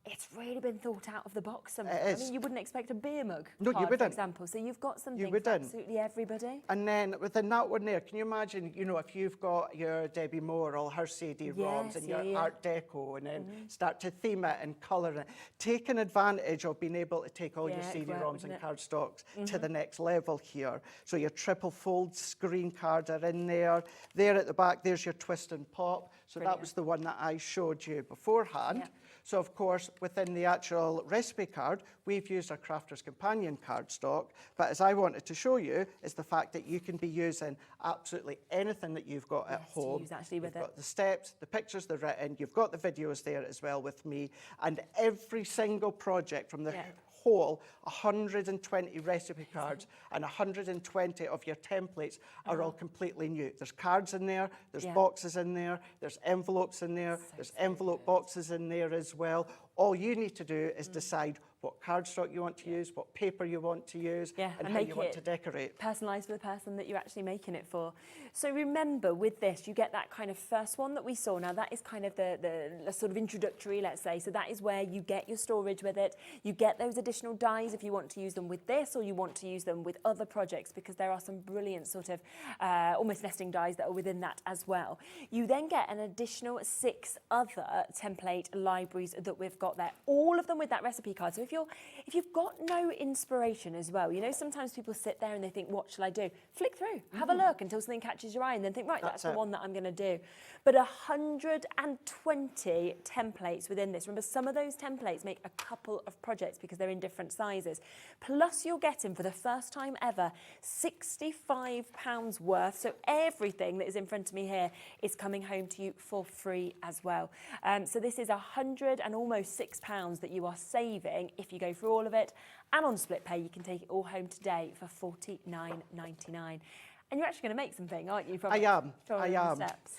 it's really been thought out of the box. I mean, you wouldn't expect a beer mug card, for example. So you've got something for absolutely everybody. And then within that one there, can you imagine, you know, if you've got your Debbie Moore or her CD-ROMs and your Art Deco, and then start to theme it and colour it, taking advantage of being able to take all your CD-ROMs and cardstocks to the next level here. So your triple fold screen cards are in there. There at the back, there's your twist and pop. So that was the one that I showed you beforehand. So, of course, within the actual recipe card, we've used our Crafter's Companion cardstock. But as I wanted to show you, is the fact that you can be using absolutely anything that you've got at home. You've got the steps, the pictures, the written, you've got the videos there as well with me. And every single project from the whole 120 recipe cards and 120 of your templates are all completely new. There's cards in there, there's boxes in there, there's envelopes in there, there's envelope boxes in there as well. All you need to do is decide what cardstock you want to use, what paper you want to use, and how you want to decorate. Personalised for the person that you're actually making it for. So remember, with this, you get that kind of first one that we saw. Now, that is kind of the sort of introductory, let's say. So that is where you get your storage with it. You get those additional dies if you want to use them with this, or you want to use them with other projects, because there are some brilliant sort of almost nesting dies that are within that as well. You then get an additional 6 other template libraries that we've got there, all of them with that recipe card. So if you've got no inspiration as well, you know, sometimes people sit there and they think, what shall I do? Flick through, have a look until something catches your eye, and then think, right, that's the one that I'm going to do. But 120 templates within this. Remember, some of those templates make a couple of projects because they're in different sizes. Plus, you're getting, for the first time ever, £65 worth. So everything that is in front of me here is coming home to you for free as well. So this is £100 and almost £6 that you are saving if you go through all of it. And on split pay, you can take it all home today for $49.99. And you're actually going to make something, aren't you? From I am. Steps.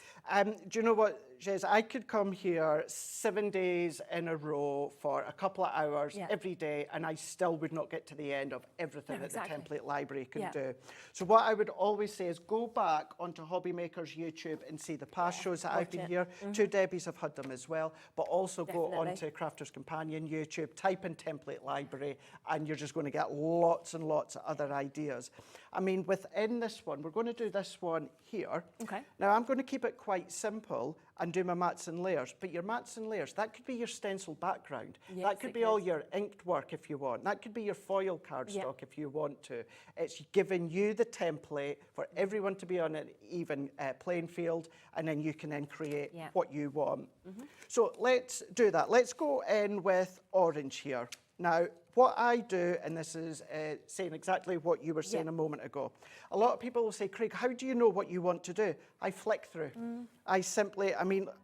Do you know what, Jez? I could come here 7 days in a row for a couple of hours every day, and I still would not get to the end of everything that the template library can do. So what I would always say is go back onto Hobby Maker's YouTube and see the past shows that I've been here. 2 Debbies have had them as well, but also go onto Crafter's Companion YouTube, type in template library, and you're just going to get lots and lots of other ideas. I mean, within this one, we're going to do this one here. Okay. Now, I'm going to keep it quite simple and do my mats and layers, but your mats and layers, that could be your stencil background. Yes, that could be all your inked work if you want. That could be your foil cardstock if you want to. It's giving you the template for everyone to be on an even playing field, and then you can then create what you want. So let's do that. Let's go in with orange here. Now, what I do, and this is saying exactly what you were saying a moment ago, a lot of people will say, Craig, how do you know what you want to do? I flick through. I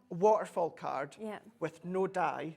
waterfall card with no die,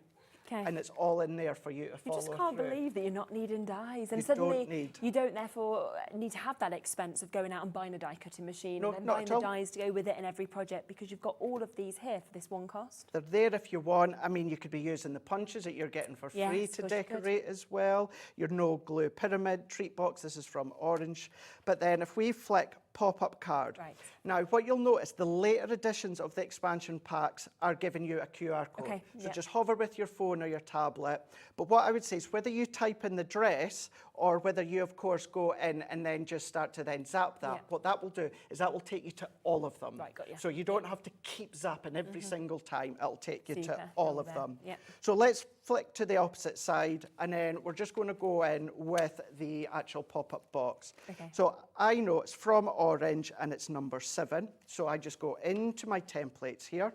and it's all in there for you to follow. You just can't believe that you're not needing dies, and You suddenly you don't therefore need to have that expense of going out and buying a die cutting machine and then buying the dies to go with it in every project, because you've got all of these here for this one cost. They're there if you want. I mean, you could be using the punches that you're getting for free to decorate as well. Your no glue pyramid treat box. This is from Orange. But then if we flick pop-up card. Right. Now, what you'll notice, the later editions of the expansion packs are giving you a QR code. Okay, So just hover with your phone or your tablet. But what I would say is whether you type in the dress or whether you, of course, go in and then just start to then zap that, what that will do is that will take you to all of them. Right, got you. So you don't have to keep zapping every single time. It'll take you to Super, all of them. Yeah. So let's flick to the opposite side, and then we're just going to go in with the actual pop-up box. Okay. So I know it's from Orange and it's number 7. So I just go into my templates here.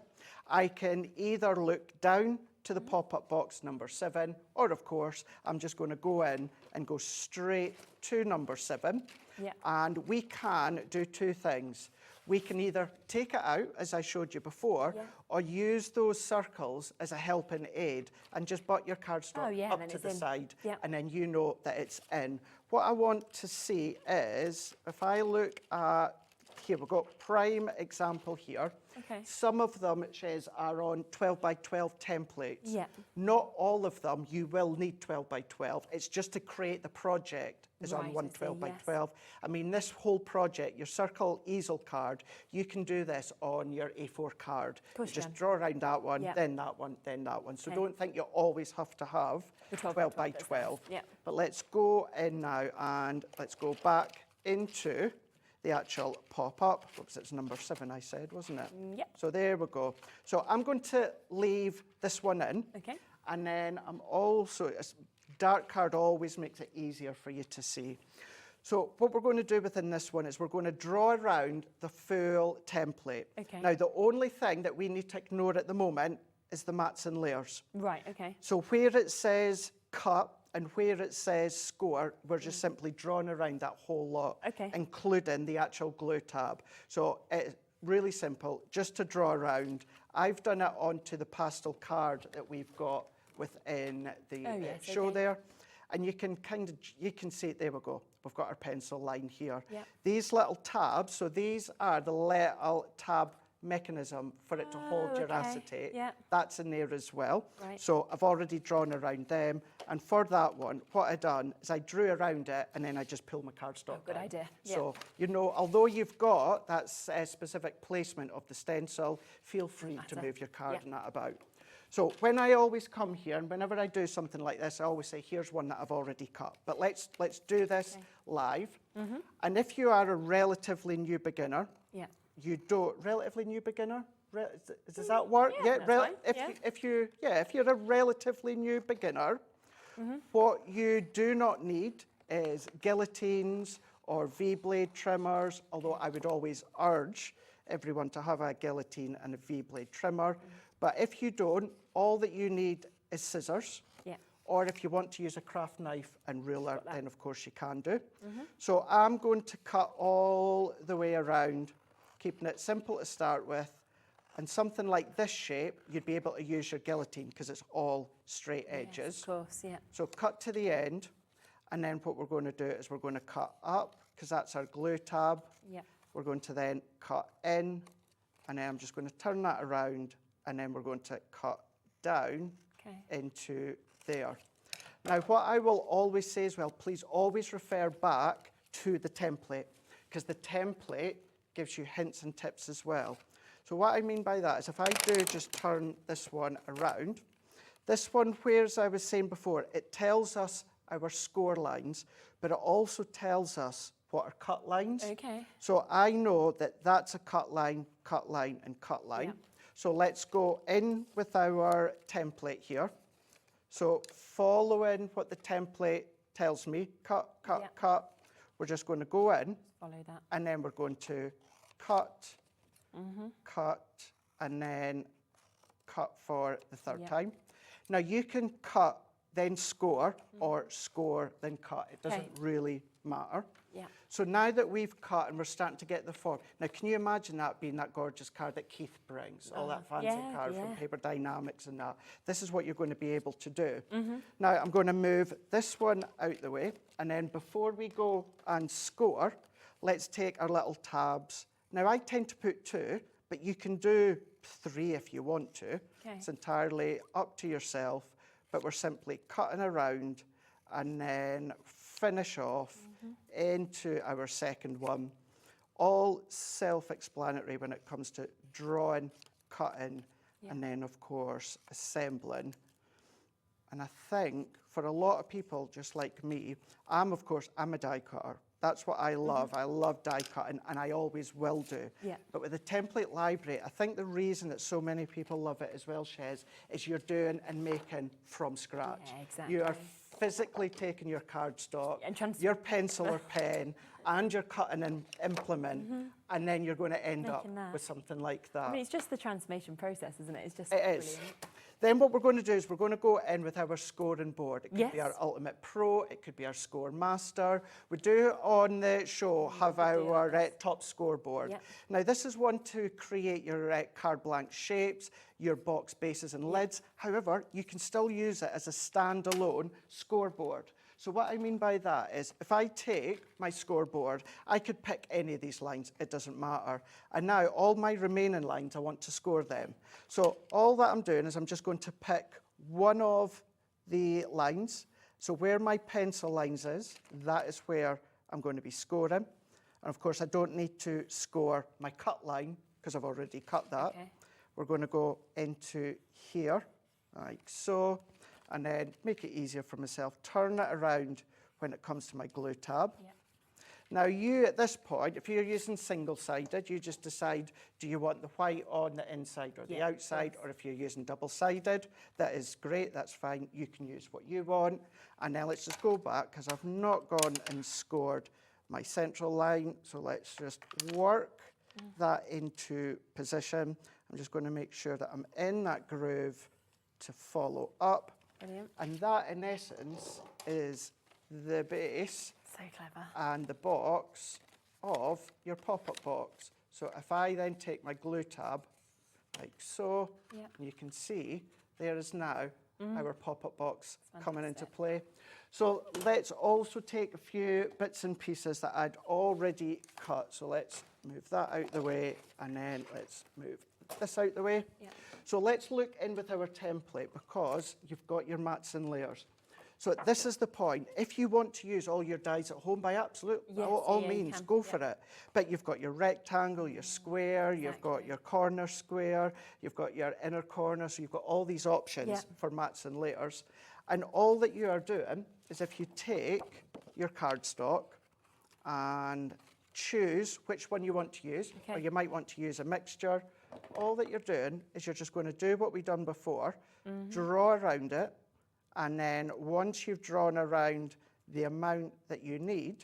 I can either look down to the pop-up box number 7, or of course, I'm just going to go in and go straight to number 7. Yeah. And we can do 2 things. We can either take it out, as I showed you before, or use those circles as a helping aid and just butt your cardstock up to the side, and then you know that it's in. What I want to see is, if I look at, here we've got prime example here. Okay. Some of them, Shez, are on 12 by 12 templates. Yeah. Not all of them you will need 12 by 12. It's just to create the project is on one 12 by 12. I mean, this whole project, your circle easel card, you can do this on your A4 card. You just draw around that one, then that one, then that one. So don't think you always have to have the 12 by 12. But let's go in now and let's go back into the actual pop-up. Oops, it's number 7 I said, wasn't it? Yep. So there we go. So I'm going to leave this one in. Okay. And then I'm also, a dark card always makes it easier for you to see. So what we're going to do within this one is we're going to draw around the full template. Okay. Now, the only thing that we need to ignore at the moment is the mats and layers. Right, okay. So where it says cut, and where it says score, we're just simply drawing around that whole lot, including the actual glue tab. So it's really simple, just to draw around. I've done it onto the pastel card that we've got within the show there. And you can you can see it, there we go. We've got our pencil line here. These little tabs, so these are the little tab mechanism for it to hold your acetate. Yeah. That's in there as well. Right. So I've already drawn around them. And for that one, what I done is I drew around it and then I just pulled my cardstock Good down. idea. So, you know, although you've got that specific placement of the stencil, feel free to move your card and that about. So when I always come here, and whenever I do something like this, I always say, here's one that I've already cut. But let's do this live. And if you are a relatively new beginner, you don't, relatively new beginner? Does that work? Yeah, that's fine. If you're a relatively new beginner, what you do not need is guillotines or V-blade trimmers, although I would always urge everyone to have a guillotine and a V-blade trimmer. But if you don't, all that you need is scissors. Or if you want to use a craft knife and ruler, then of course you can do. So I'm going to cut all the way around, keeping it simple to start with. And something like this shape, you'd be able to use your guillotine because it's all straight edges. Yes, of course, yeah. So cut to the end, and then what we're going to do is we're going to cut up, because that's our glue tab. We're going to then cut in, and then I'm just going to turn that around, and then we're going to cut down into there. Now, what I will always say as well, please always refer back to the template, because the template gives you hints and tips as well. So what I mean by that is if I do just turn this one around, this one, where, as I was saying before, it tells us our score lines, but it also tells us what are cut lines. So I know that that's a cut line, and cut line. So let's go in with our template here. So following what the template tells me, cut, cut, we're just going to go in, follow that, and then we're going to cut, cut, and then cut for the third time. Now you can cut, then score, or score, then cut. It doesn't really matter. So now that we've cut and we're starting to get the form, now can you imagine that being that gorgeous card that Keith brings, all that fancy card from Paper Dynamics and that? This is what you're going to be able to do. Now I'm going to move this one out the way, and then before we go and score, let's take our little tabs. Now I tend to put 2, but you can do 3 if you want to. It's entirely up to yourself, but we're simply cutting around and then finish off into our second one. All self-explanatory when it comes to drawing, cutting, and then of course assembling. And I think for a lot of people just like me, I'm a die cutter. That's what I love. I love die cutting, and I always will do. But with the template library, I think the reason that so many people love it as well, Shez, is you're doing and making from scratch. You are physically taking your cardstock, your pencil or pen, and your cutting and implement, and then you're going to end up with something like that. I mean, it's just the transformation process, isn't it? It's just brilliant. Then what we're going to do is we're going to go in with our scoring board. It could be our Ultimate Pro, it could be our Score Master. We do on the show have our top scoreboard. Now this is one to create your card blank shapes, your box bases and lids. However, you can still use it as a standalone scoreboard. So what I mean by that is if I take my scoreboard, I could pick any of these lines, it doesn't matter. And now all my remaining lines, I want to score them. So all that I'm doing is I'm just going to pick one of the lines. So where my pencil lines is, that is where I'm going to be scoring. And of course, I don't need to score my cut line because I've already cut that. We're going to go into here, like so. And then make it easier for myself, turn it around when it comes to my glue tab. Now you, at this point, if you're using single-sided, you just decide, do you want the white on the inside or the outside, or if you're using double-sided, that is great, that's fine, you can use what you want. And now let's just go back, because I've not gone and scored my central line, so let's just work that into position. I'm just going to make sure that I'm in that groove to follow up. Brilliant. And that, in essence, is the base clever. And the box of your pop-up box. So if I then take my glue tab, like so, and you can see there is now our pop-up box coming into play. So let's also take a few bits and pieces that I'd already cut. So let's move that out the way, and then let's move this out the way. Yeah. So let's look in with our template, because you've got your mats and layers. So this is the point. If you want to use all your dies at home, by all means, go for it. But you've got your rectangle, your square, you've got your corner square, you've got your inner corner, so you've got all these options for mats and layers. And all that you are doing is, if you take your cardstock and choose which one you want to use, or you might want to use a mixture, all that you're doing is you're just going to do what we've done before, draw around it, and then once you've drawn around the amount that you need,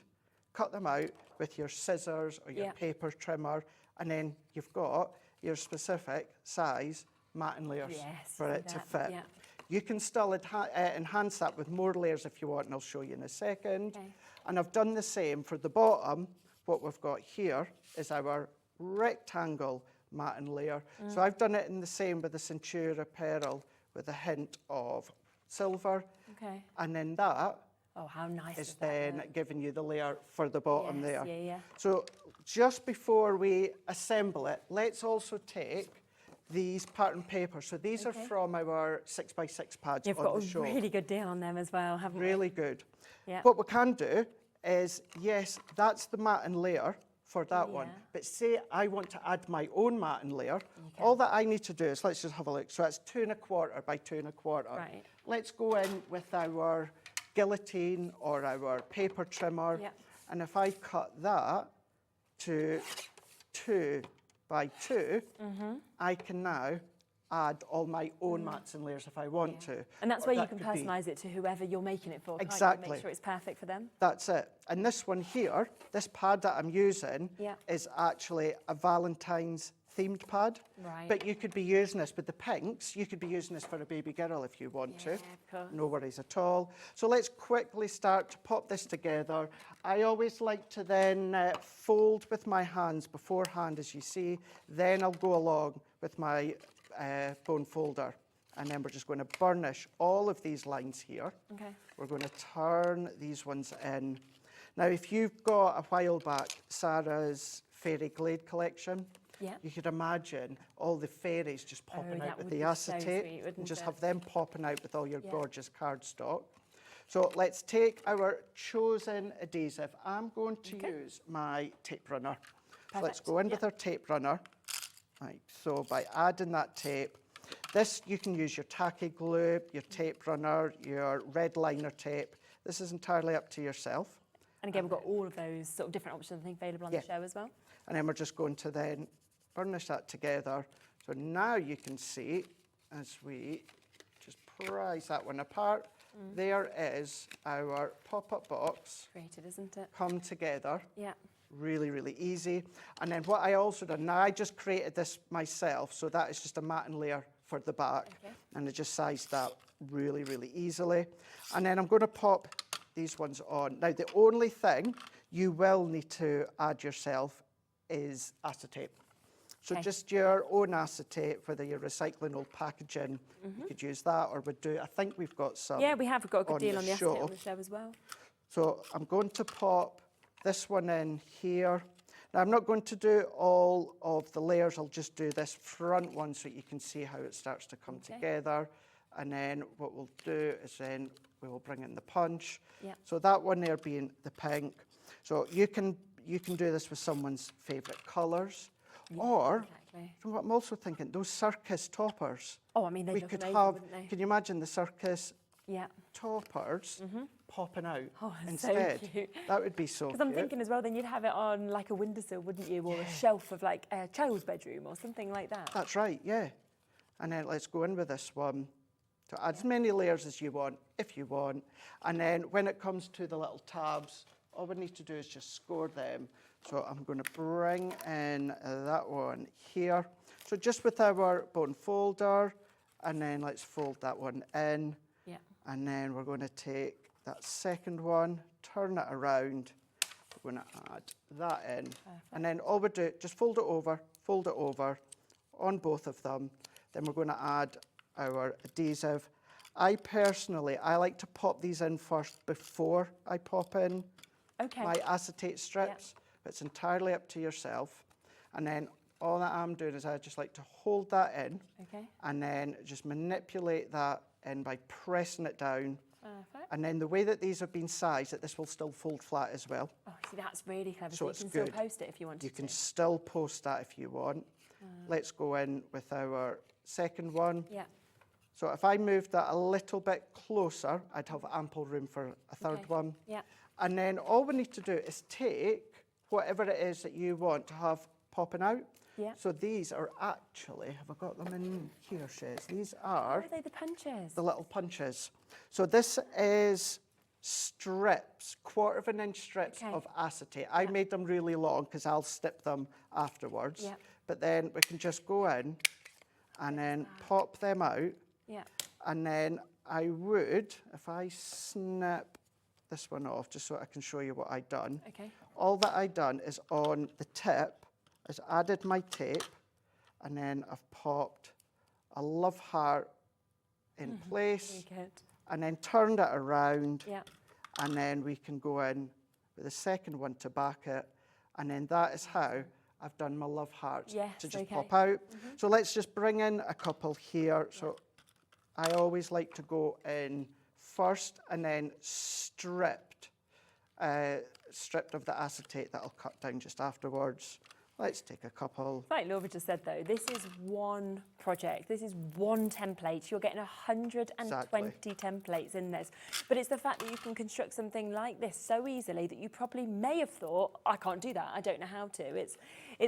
cut them out with your scissors or your paper trimmer, and then you've got your specific size mat and layers for it to fit. Yeah. You can still enhance that with more layers if you want, and I'll show you in a second. And I've done the same for the bottom. What we've got here is our rectangle mat and layer. So I've done it in the same with the Centura Pearl, with a hint of silver. And then that how nice is then giving you the layer for the bottom there. Yeah. So just before we assemble it, let's also take these pattern papers. So these are from our 6x6 pads. You've got a really good deal on them as well, haven't we? Really good. Yeah. What we can do is, yes, that's the mat and layer for that one. But say I want to add my own mat and layer. All that I need to do is, let's just have a look. So that's 2 1/4 by 2 1/4. Right. Let's go in with our guillotine or our paper trimmer. And if I cut that to 2 by 2, I can now add all my own mats and layers if I want to. And that's where you can personalise it to whoever you're making it for, can't Exactly. you? Make sure it's perfect for them. That's it. And this one here, this pad that I'm using, is actually a Valentine's themed pad. Right. But you could be using this with the pinks. You could be using this for a baby girl if you want to. Of course. No worries at all. So let's quickly start to pop this together. I always like to then fold with my hands beforehand, as you see. Then I'll go along with my bone folder. And then we're just going to burnish all of these lines here. We're going to turn these ones in. Now, if you've got a while back Sarah's Fairy Glade collection, you could imagine all the fairies just popping out with the acetate, and just have them popping out with all your gorgeous cardstock. So let's take our chosen adhesive. I'm going to use my tape runner. So let's go in with our tape runner. Right, so by adding that tape, this you can use your tacky glue, your tape runner, your red liner tape. This is entirely up to yourself. And again, we've got all of those sort of different options, I think, available on the show as well. And then we're just going to then burnish that together. So now you can see, as we just prise that one apart, there is our pop-up box. Created, isn't it? Come together. Yeah. Really, really easy. And then what I also done, now I just created this myself, so that is just a mat and layer for the back. And I just sized that really, really easily. And then I'm going to pop these ones on. Now, the only thing you will need to add yourself is acetate. So just your own acetate, whether you're recycling old packaging, you could use that, or would do, I think we've got some. Yeah, we have. We've got a good deal on the acetate show. on the show as well. So I'm going to pop this one in here. Now, I'm not going to do all of the layers. I'll just do this front one so you can see how it starts to come together. And then what we'll do is then we will bring in the punch. So that one there being the pink. So you can do this with someone's favourite colours. Or, from what I'm also thinking, those circus toppers. Oh, I mean, they we look could amazing, have, wouldn't they? can you imagine the circus toppers popping out instead? So cute. That would be so cute. Because I'm thinking as well, then you'd have it on like a windowsill, wouldn't you? Or a shelf of like a child's bedroom or something like that. That's right, yeah. And then let's go in with this one. So add as many layers as you want, if you want. And then when it comes to the little tabs, all we need to do is just score them. So I'm going to bring in that one here. So just with our bone folder, and then let's fold that one in. And then we're going to take that second one, turn it around. We're going to add that in. And then all we do, just fold it over on both of them. Then we're going to add our adhesive. I like to pop these in first before I pop in my acetate strips. It's entirely up to yourself. And then all that I'm doing is I just like to hold that in. Okay. And then just manipulate that in by pressing it down. Perfect. And then the way that these have been sized, that this will still fold flat as well. Oh, see, that's really clever. So So you it's can good. still post it if you want You to. can still post that if you want. Let's go in with our second one. Yeah. So if I moved that a little bit closer, I'd have ample room for a third Okay. one. Yeah. And then all we need to do is take whatever it is that you want to have popping out. Yeah. So these are actually, have I got them in here, Shiz? These are Are they the punches? the little punches. So this is strips, 1/4 inch strips Okay. of acetate. I made them really long because I'll snip them afterwards. Yeah. But then we can just go in and then pop them out. Yeah. And then I would, if I snip this one off, just so I can show you what I've done. Okay. All that I've done is on the tip, is added my tape, and then I've popped a love heart in place, Very good. and then turned it around, Yeah. and then we can go in with the second one to back it, and then that is how I've done my love hearts Yes, to just okay. pop out. So let's just bring in a couple here. So I always like to go in first and then stripped of the acetate that I'll cut down just afterwards. Let's take a couple. Like Laura just said though, this is one project, this is one template. You're getting 120 templates in this. But it's the fact that you can construct something like this so easily that you probably may have thought, I can't do that, I don't know how to. It's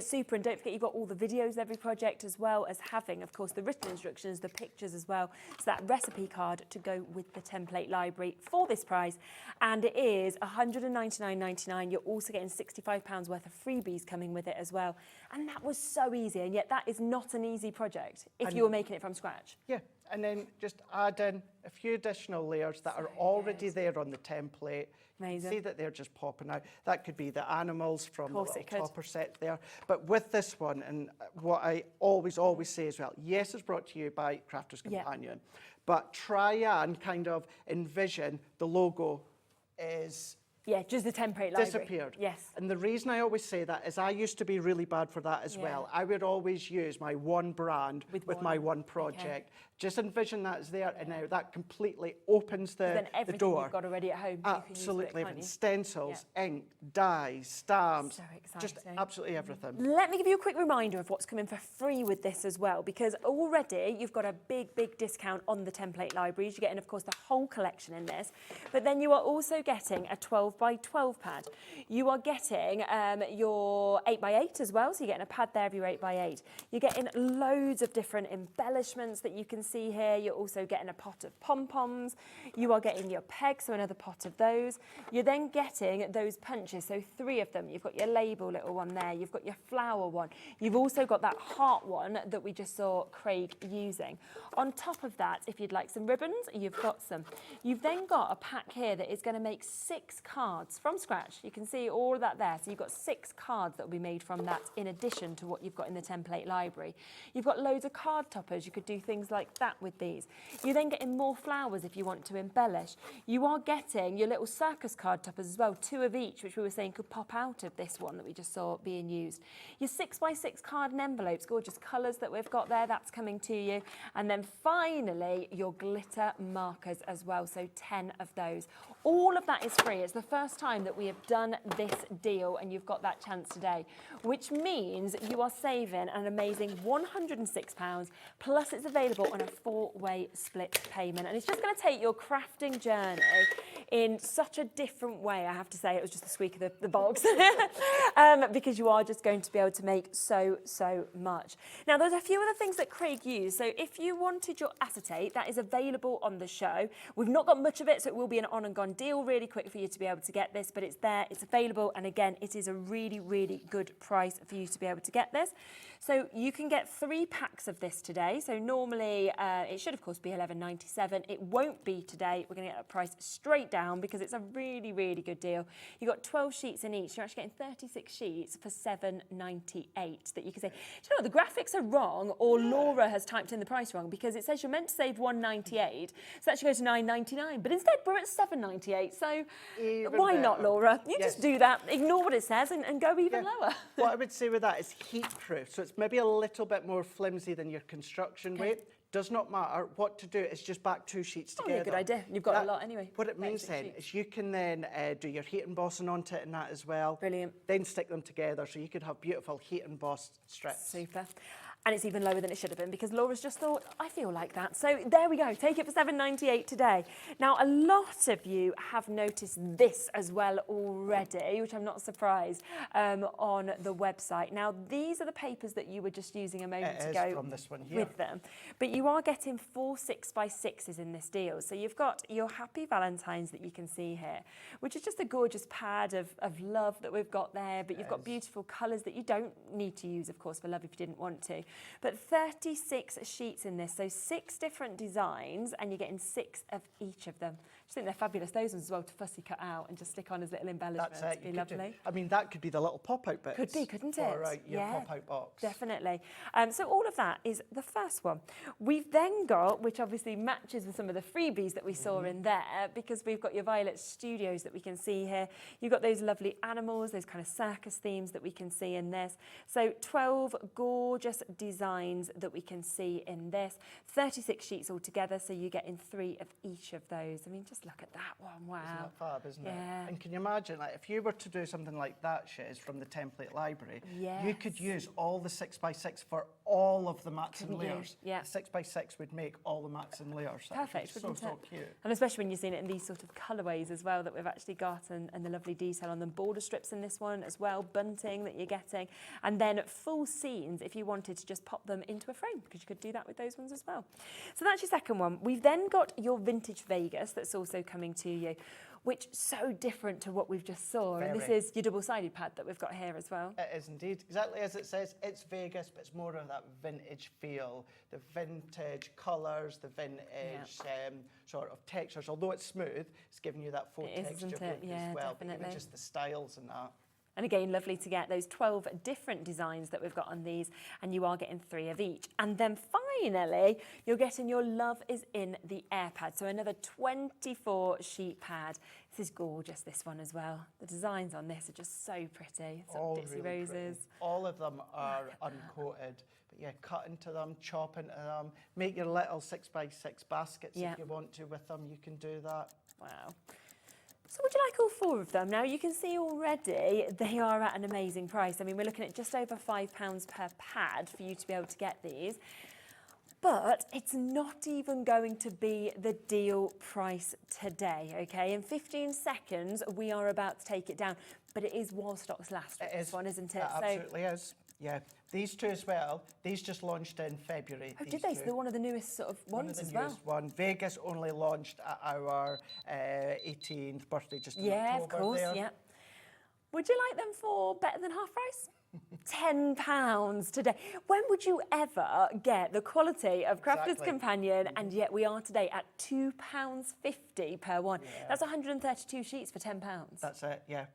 super, and don't forget you've got all the videos of every project as well as having, of course, the written instructions, the pictures as well. So that recipe card to go with the template library for this price. And it is £199.99. You're also getting £65 worth of freebies coming with it as well. And that was so easy, and yet that is not an easy project if you were making it from scratch. Yeah, and then just add in a few additional layers that are already there on the template. Amazing. See that they're just popping out. That could be the animals from the Of course little it could. topper set there. But with this one, and what I always say as well, yes, it's brought to you by Crafter's Companion, but try and kind of envision the logo is just the template library. disappeared. Yes. And the reason I always say that is I used to be really bad for that as well. I would always use my one brand with my one project. Just envision that's there, and now that completely opens Then the everything door. you've got already at home, Absolutely you can use it, everything. can't you? Stencils, ink, dyes, stamps, So just exciting. absolutely everything. Let me give you a quick reminder of what's coming for free with this as well, because already you've got a big discount on the template libraries. You're getting, of course, the whole collection in this, but then you are also getting a 12 by 12 pad. You are getting your 8 by 8 as well, so you're getting a pad there of your 8 by 8. You're getting loads of different embellishments that you can see here. You're also getting a pot of pom-poms. You are getting your pegs, so another pot of those. You're then getting those punches, so 3 of them. You've got your label little one there. You've got your flower one. You've also got that heart one that we just saw Craig using. On top of that, if you'd like some ribbons, you've got some. You've then got a pack here that is going to make 6 cards from scratch. You can see all of that there. So you've got 6 cards that will be made from that in addition to what you've got in the template library. You've got loads of card toppers. You could do things like that with these. You're then getting more flowers if you want to embellish. You are getting your little circus card toppers as well, 2 of each, which we were saying could pop out of this one that we just saw being used. Your 6 by 6 card and envelopes, gorgeous colours that we've got there, that's coming to you. And then finally, your glitter markers as well, so 10 of those. All of that is free. It's the first time that we have done this deal, and you've got that chance today, which means you are saving an amazing £106, plus it's available on a 4-way split payment. And it's just going to take your crafting journey in such a different way, I have to say. It was just the squeak of the box. Because you are just going to be able to make so much. Now, there's a few other things that Craig used. So if you wanted your acetate, that is available on the show. We've not got much of it, so it will be an on and gone deal really quick for you to be able to get this, but it's there, it's available, and again, it is a really good price for you to be able to get this. So you can get 3 packs of this today. So normally it should of course be £11.97. It won't be today. We're going to get that price straight down down because it's a really, really good deal. You've got 12 sheets in each. You're actually getting 36 sheets for $7.98 that you can say, do you know what, the graphics are wrong, or Laura has typed in the price wrong, because it says you're meant to save $1.98, so that should go to $9.99, but instead we're at $7.98, so why not, Laura? You just do that, ignore what it says and go even lower. What I would say with that is heat proof, so it's maybe a little bit more flimsy than your construction weight. Does not matter. What to do is just back 2 sheets together. Yeah, good idea. You've got a lot anyway. What it means then is you can then do your heat embossing onto it and that as well. Brilliant. Then stick them together so you could have beautiful heat embossed strips. Super. And it's even lower than it should have been because Laura's just thought, I feel like that. So there we go, take it for $7.98 today. Now, a lot of you have noticed this as well already, which I'm not surprised, on the website. Now, these are the papers that you were just using a moment ago from this one here. with them. But you are getting 4 6x6s in this deal. So you've got your Happy Valentine's that you can see here, which is just a gorgeous pad of love that we've got there. But you've got beautiful colours that you don't need to use, of course, for love if you didn't want to. But 36 sheets in this, so 6 different designs, and you're getting 6 of each of them. I just think they're fabulous. Those ones as well to fussy cut out and just stick on as little embellishments. That's it. It'd be lovely. I mean, that could be the little pop-out bits. Could be, couldn't it? For your pop-out box. Definitely. So all of that is the first one. We've then got, which obviously matches with some of the freebies that we saw in there, because we've got your Violet Studios that we can see here. You've got those lovely animals, those kind of circus themes that we can see in this. So 12 gorgeous designs that we can see in this. 36 sheets altogether, so you're getting 3 of each of those. I mean, just look at that one. Wow. Isn't that fab, isn't Yeah. it? And can you imagine, like, if you were to do something like that, Shiz, from the template library, you could use all the 6x6 for all of the mats and layers. Yeah. 6x6 would make all the mats and layers. Perfect, so, wouldn't it? so cute. And especially when you're seeing it in these sort of colourways as well that we've actually got, and the lovely detail on them. Border strips in this one as well, bunting that you're getting. And then full scenes if you wanted to just pop them into a frame, because you could do that with those ones as well. So that's your second one. We've then got your Vintage Vegas that's also coming to you, which is so different to what we've just saw. And this is your double-sided pad that we've got here as well. It is indeed. Exactly as it says, it's Vegas, but it's more of that vintage feel. The vintage colours, the vintage sort of textures. Although it's smooth, it's giving you that full texture look as well. Definitely. But even just the styles and that. And again, lovely to get those 12 different designs that we've got on these, and you are getting 3 of each. And then finally, you're getting your Love is in the Air pad. So another 24 sheet pad. This is gorgeous, this one as well. The designs on this are just so pretty. Some Dixie really Roses. pretty. All of them are uncoated. But yeah, cut into them, chop into them, make your little 6x6 baskets if you want to with them. You can do that. Wow. So would you like all 4 of them? Now, you can see already they are at an amazing price. I mean, we're looking at just over £5 per pad for you to be able to get these. But it's not even going to be the deal price today, okay? In 15 seconds, we are about to take it down. But it is while stocks last with this one, isn't it? It absolutely is. Yeah, these 2 as well. These just launched in February. Oh, did they? So they're one of the newest sort of ones as well. One. Vegas only launched at our 18th birthday, just in October. Yeah, of course. there. Yeah. Would you like them for better than half price? £10 today. When would you ever get the quality of Crafter's Companion? And yet we are today at £2.50 per one. Yeah. That's 132 sheets for £10. That's it. Yeah.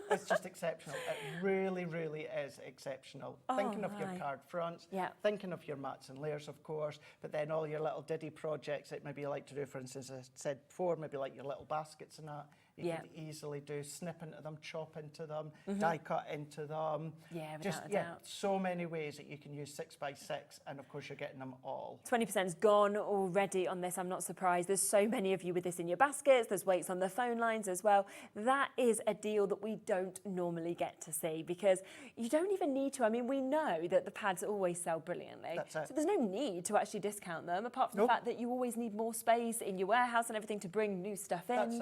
It's just exceptional. It really, really is exceptional. Thinking of your card fronts, thinking of your mats and layers, of course, but then all your little diddy projects that maybe you like to do, for instance, as I said before, maybe like your little baskets and that. You can easily do snip into them, chop into them, die cut into them. Yeah, without a doubt. So many ways that you can use 6x6, and of course you're getting them all. 20%'s gone already on this. I'm not surprised. There's so many of you with this in your baskets. There's weights on the phone lines as well. That is a deal that we don't normally get to see, because you don't even need to. I mean, we know that the pads always sell brilliantly. That's it. So there's no need to actually discount them, apart from the fact that you always need more space in your warehouse and everything to bring new stuff in.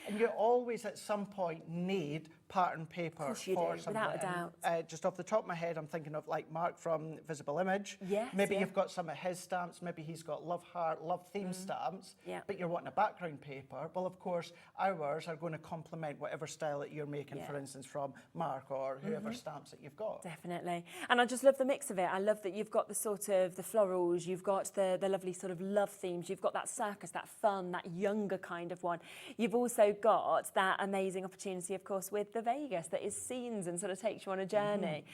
And you always at some point need pattern paper course you for do, something. without a doubt. Just off the top of my head, I'm thinking of like Mark from Visible Image. Yes, maybe yeah. you've got some of his stamps. Maybe he's got Love Heart, Love Theme stamps. Yeah. But you're wanting a background paper. Well, of course, ours are going to complement whatever style that you're making, for instance, from Mark or whoever stamps that you've got. Definitely. And I just love the mix of it. I love that you've got the sort of the florals, you've got the lovely sort of love themes, you've got that circus, that fun, that younger kind of one. You've also got that amazing opportunity, of course, with the Vegas that is scenes and sort of takes you on a journey.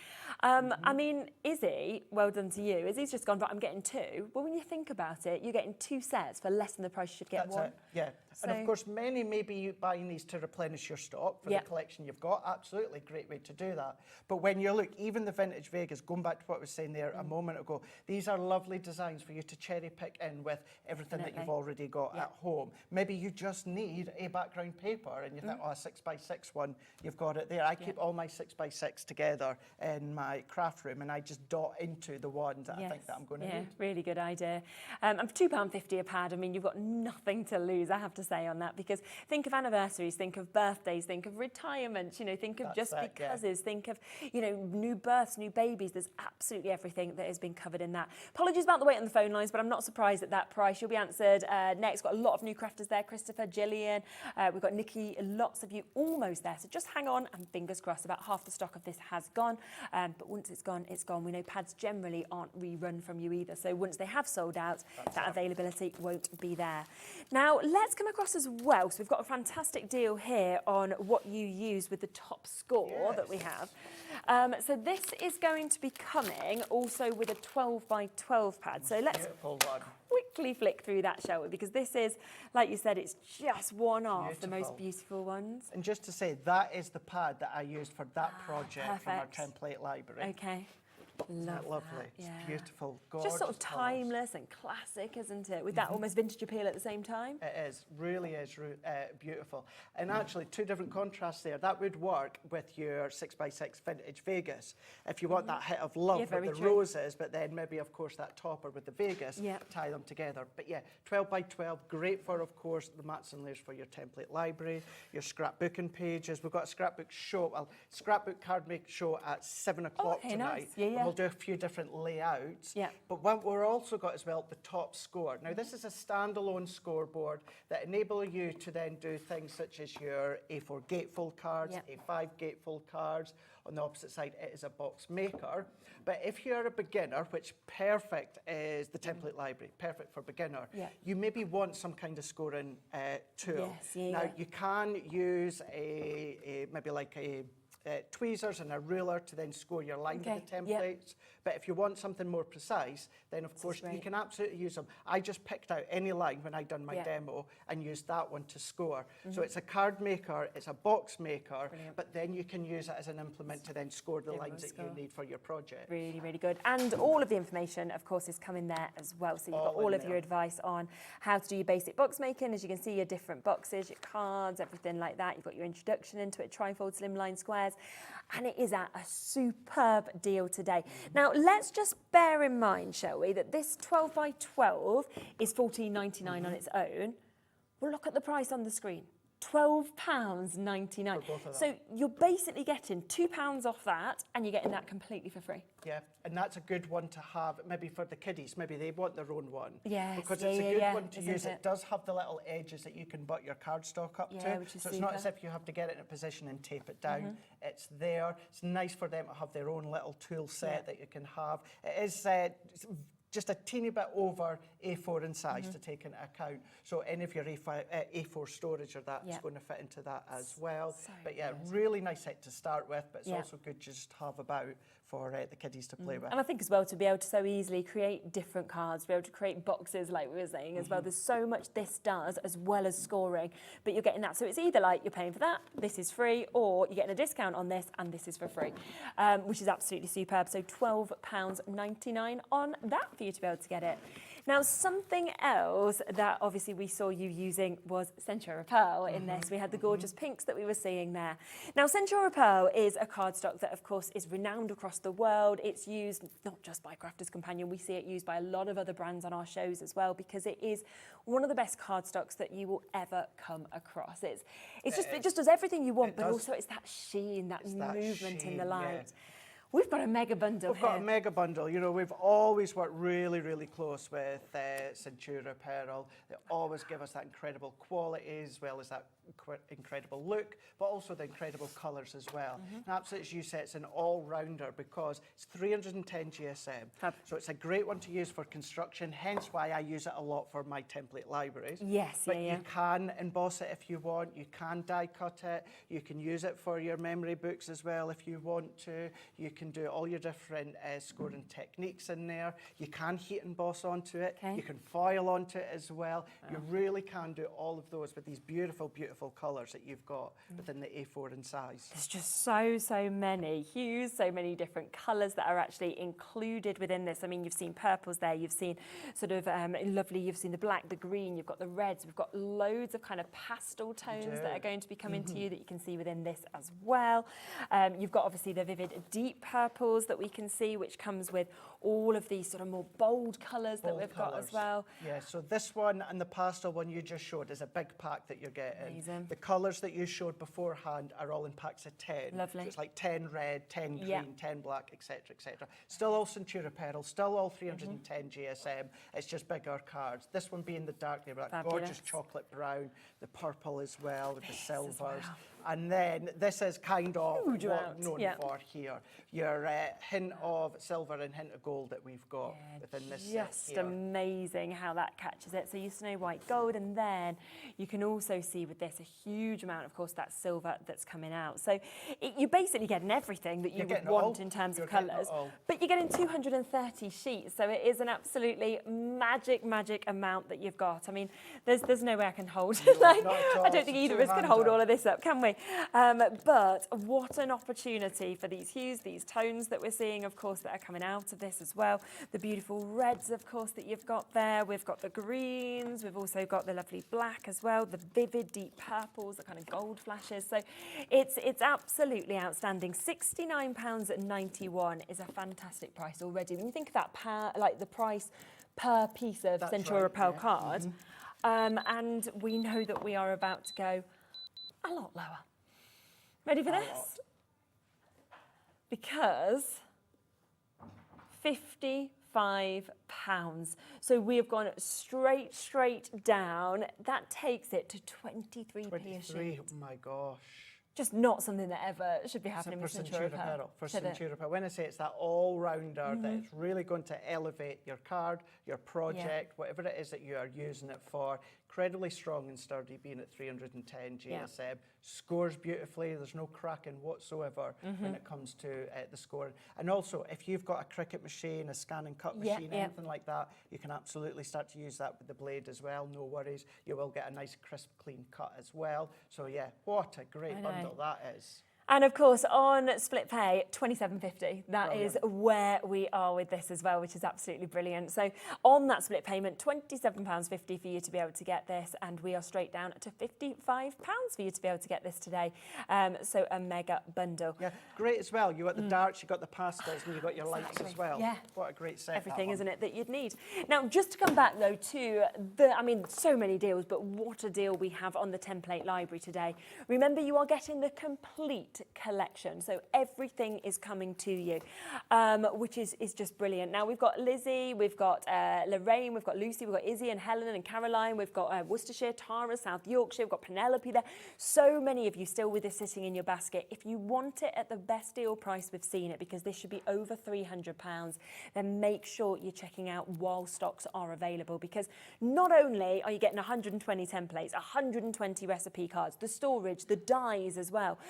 I mean, Izzy, well done to you. Izzy's just gone, but I'm getting two. Well, when you think about it, you're getting two sets for less than the price you should get. That's one. it, yeah. So, and of course, many may be buying these to replenish your stock for the collection you've got. Absolutely great way to do that. But when you look, even the vintage Vegas, going back to what I was saying there a moment ago, these are lovely designs for you to cherry pick in with everything that you've already got at home. Maybe you just need a background paper and you think, oh, a 6x6 one, you've got it there. I keep all my 6x6 together in my craft room and I just dot into the ones that I think that I'm going to need. Really good idea. And for £2.50 a pad, I mean, you've got nothing to lose, I have to say, on that, because think of anniversaries, think of birthdays, think of retirements, you know, think of just becauses, think of, you know, new births, new babies. There's absolutely everything that has been covered in that. Apologies about the wait on the phone lines, but I'm not surprised at that price. You'll be answered next. Got a lot of new crafters there. Christopher, Gillian, we've got Nikki, lots of you almost there. So just hang on and fingers crossed. About half the stock of this has gone. But once it's gone, it's gone. We know pads generally aren't rerun from you either. So once they have sold out, that availability won't be there. Now, let's come across as well. So we've got a fantastic deal here on what you use with the top score that we have. So this is going to be coming also with a 12x12 pad. So let's quickly flick through that, shall we? Because this is, like you said, it's just one of the most beautiful ones. And just to say, that is the pad that I used for that project from our template library. Okay. Isn't that lovely? It's beautiful, gorgeous. Just sort of timeless and classic, isn't it? With that almost vintage appeal at the same time. It is, really is beautiful. And actually, two different contrasts there. That would work with your 6x6 vintage Vegas. If you want that hit of love with the roses, but then maybe, of course, that topper with the Vegas, tie them together. But yeah, 12x12, great for, of course, the mats and layers for your template library, your scrapbooking pages. We've got a scrapbook show, well, scrapbook card make show at 7 o'clock tonight. Nice. We'll do a few different layouts. But what we're also got as well, the top score. Now, this is a standalone scoreboard that enable you to then do things such as your A4 gatefold cards, A5 gatefold cards. On the opposite side, it is a box maker. But if you're a beginner, which perfect is the template library, perfect for beginner, you maybe want some kind of scoring tool. Now, you can use maybe like a tweezers and a ruler to then score your lines of the templates. But if you want something more precise, then of course you can absolutely use them. I just picked out any line when I done my demo and used that one to score. So it's a card maker, it's a box maker, but then you can use it as an implement to then score the lines that you need for your project. Really, really good. And all of the information, of course, is coming there as well. So you've got all of your advice on how to do your basic box making. As you can see, your different boxes, your cards, everything like that. You've got your introduction into it, trifold, slimline squares. And it is at a superb deal today. Now, let's just bear in mind, shall we, that this 12x12 is $14.99 on its own. Well, look at the price on the screen. £12.99. So you're basically getting £2 off that and you're getting that completely for free. Yeah, and that's a good one to have maybe for the kiddies. Maybe they want their own one. Yes, because it's a good one to use. It does have the little edges that you can butt your cardstock up to. Which is so it's not as if you have to get it in a position and tape it down. It's there. It's nice for them to have their own little tool set that you can have. It is just a teeny bit over A4 in size to take into account. So any of your A4 storage or that is going to fit into that as well. So but yeah, really nice set to start with, but it's also good to just have about for the kiddies to play with. And I think as well to be able to so easily create different cards, be able to create boxes like we were saying as well. There's so much this does as well as scoring, but you're getting that. So it's either like you're paying for that, this is free, or you're getting a discount on this and this is for free, which is absolutely superb. So £12.99 on that for you to be able to get it. Now, something else that obviously we saw you using was Centura Pearl in this. We had the gorgeous pinks that we were seeing there. Now, Centura Pearl is a cardstock that, of course, is renowned across the world. It's used not just by Crafters Companion, we see it used by a lot of other brands on our shows as well, because it is one of the best cardstocks that you will ever come across. It just does everything you want, but also it's that sheen, that movement in the light. Yeah. We've got a mega bundle We've got a mega bundle. You know, we've always worked really, really close with Centura Pearl. They always give us that incredible quality as well as that incredible look, but also the incredible colours as well. And absolutely, as you say, it's an all-rounder because it's 310 GSM. So it's a great one to use for construction, hence why I use it a lot for my template libraries. Yes, but you can emboss it if you want, you can die cut it, you can use it for your memory books as well if you want to. You can do all your different scoring techniques in there. You can heat emboss onto it. You can foil onto it as well. You really can do all of those with these beautiful, beautiful colours that you've got within the A4 in size. There's just so many hues, so many different colours that are actually included within this. I mean, you've seen purples there, you've seen sort of lovely, you've seen the black, the green, you've got the reds, we've got loads of kind of pastel tones that are going to be coming to you that you can see within this as well. You've got obviously the vivid deep purples that we can see, which comes with all of these sort of more bold colours that we've got as well. Yeah, so this one and the pastel one you just showed is a big pack that you're getting. Amazing. The colours that you showed beforehand are all in packs of 10. Lovely. So it's like 10 red, 10 green, 10 black, etc., etc. Still all Centura Pearl, still all 310 GSM. It's just bigger cards. This one being the dark, that gorgeous chocolate brown, the purple as well, with the silvers. And then this is kind of what I'm known for here. Your hint of silver and hint of gold that we've got within this set Just here. amazing how that catches it. So you snow white gold, and then you can also see with this a huge amount, of course, that silver that's coming out. So you're basically getting everything that you would want in terms of colours, but you're getting 230 sheets. So it is an absolutely magic amount that you've got. I mean, there's no way I can hold. I don't think either of us can hold all of this up, can we? But what an opportunity for these hues, these tones that we're seeing, of course, that are coming out of this as well. The beautiful reds, of course, that you've got there. We've got the greens. We've also got the lovely black as well, the vivid deep purples, the kind of gold flashes. So it's absolutely outstanding. £69.91 is a fantastic price already. When you think of that, like the price per piece of Centura Pearl card, and we know that we are about to go a lot lower. Ready for this? Because £55. So we have gone straight down. That takes it to 23p a sheet. Oh my gosh. Just not something that ever should be happening with Centura Pearl. For Centura Pearl. When I say it's that all-rounder that it's really going to elevate your card, your project, whatever it is that you are using it for. Incredibly strong and sturdy, being at 310 GSM. Scores beautifully. There's no cracking whatsoever when it comes to the scoring. And also, if you've got a Cricut machine, a scan and cut machine, anything like that, you can absolutely start to use that with the blade as well. No worries. You will get a nice, crisp, clean cut as well. So yeah, what a great bundle that is. And of course, on split pay, £27.50. That is where we are with this as well, which is absolutely brilliant. So on that split payment, £27.50 for you to be able to get this, and we are straight down to £55 for you to be able to get this today. So a mega bundle. Yeah, great as well. You got the darks, you got the pastels, and you got your lights as well. Yeah. What a great set. Everything, isn't it, that you'd need. Now, just to come back though to I mean, so many deals, but what a deal we have on the template library today. Remember, you are getting the complete collection, so everything is coming to you, which is just brilliant. Now we've got Lizzie, we've got Lorraine, we've got Lucy, we've got Izzy and Helen and Caroline, we've got Worcestershire, Tara, South Yorkshire, we've got Penelope there. So many of you still with this sitting in your basket. If you want it at the best deal price we've seen it, because this should be over £300, then make sure you're checking out while stocks are available, because not only are you getting 120 templates, 120 recipe cards, the storage, the dies as well,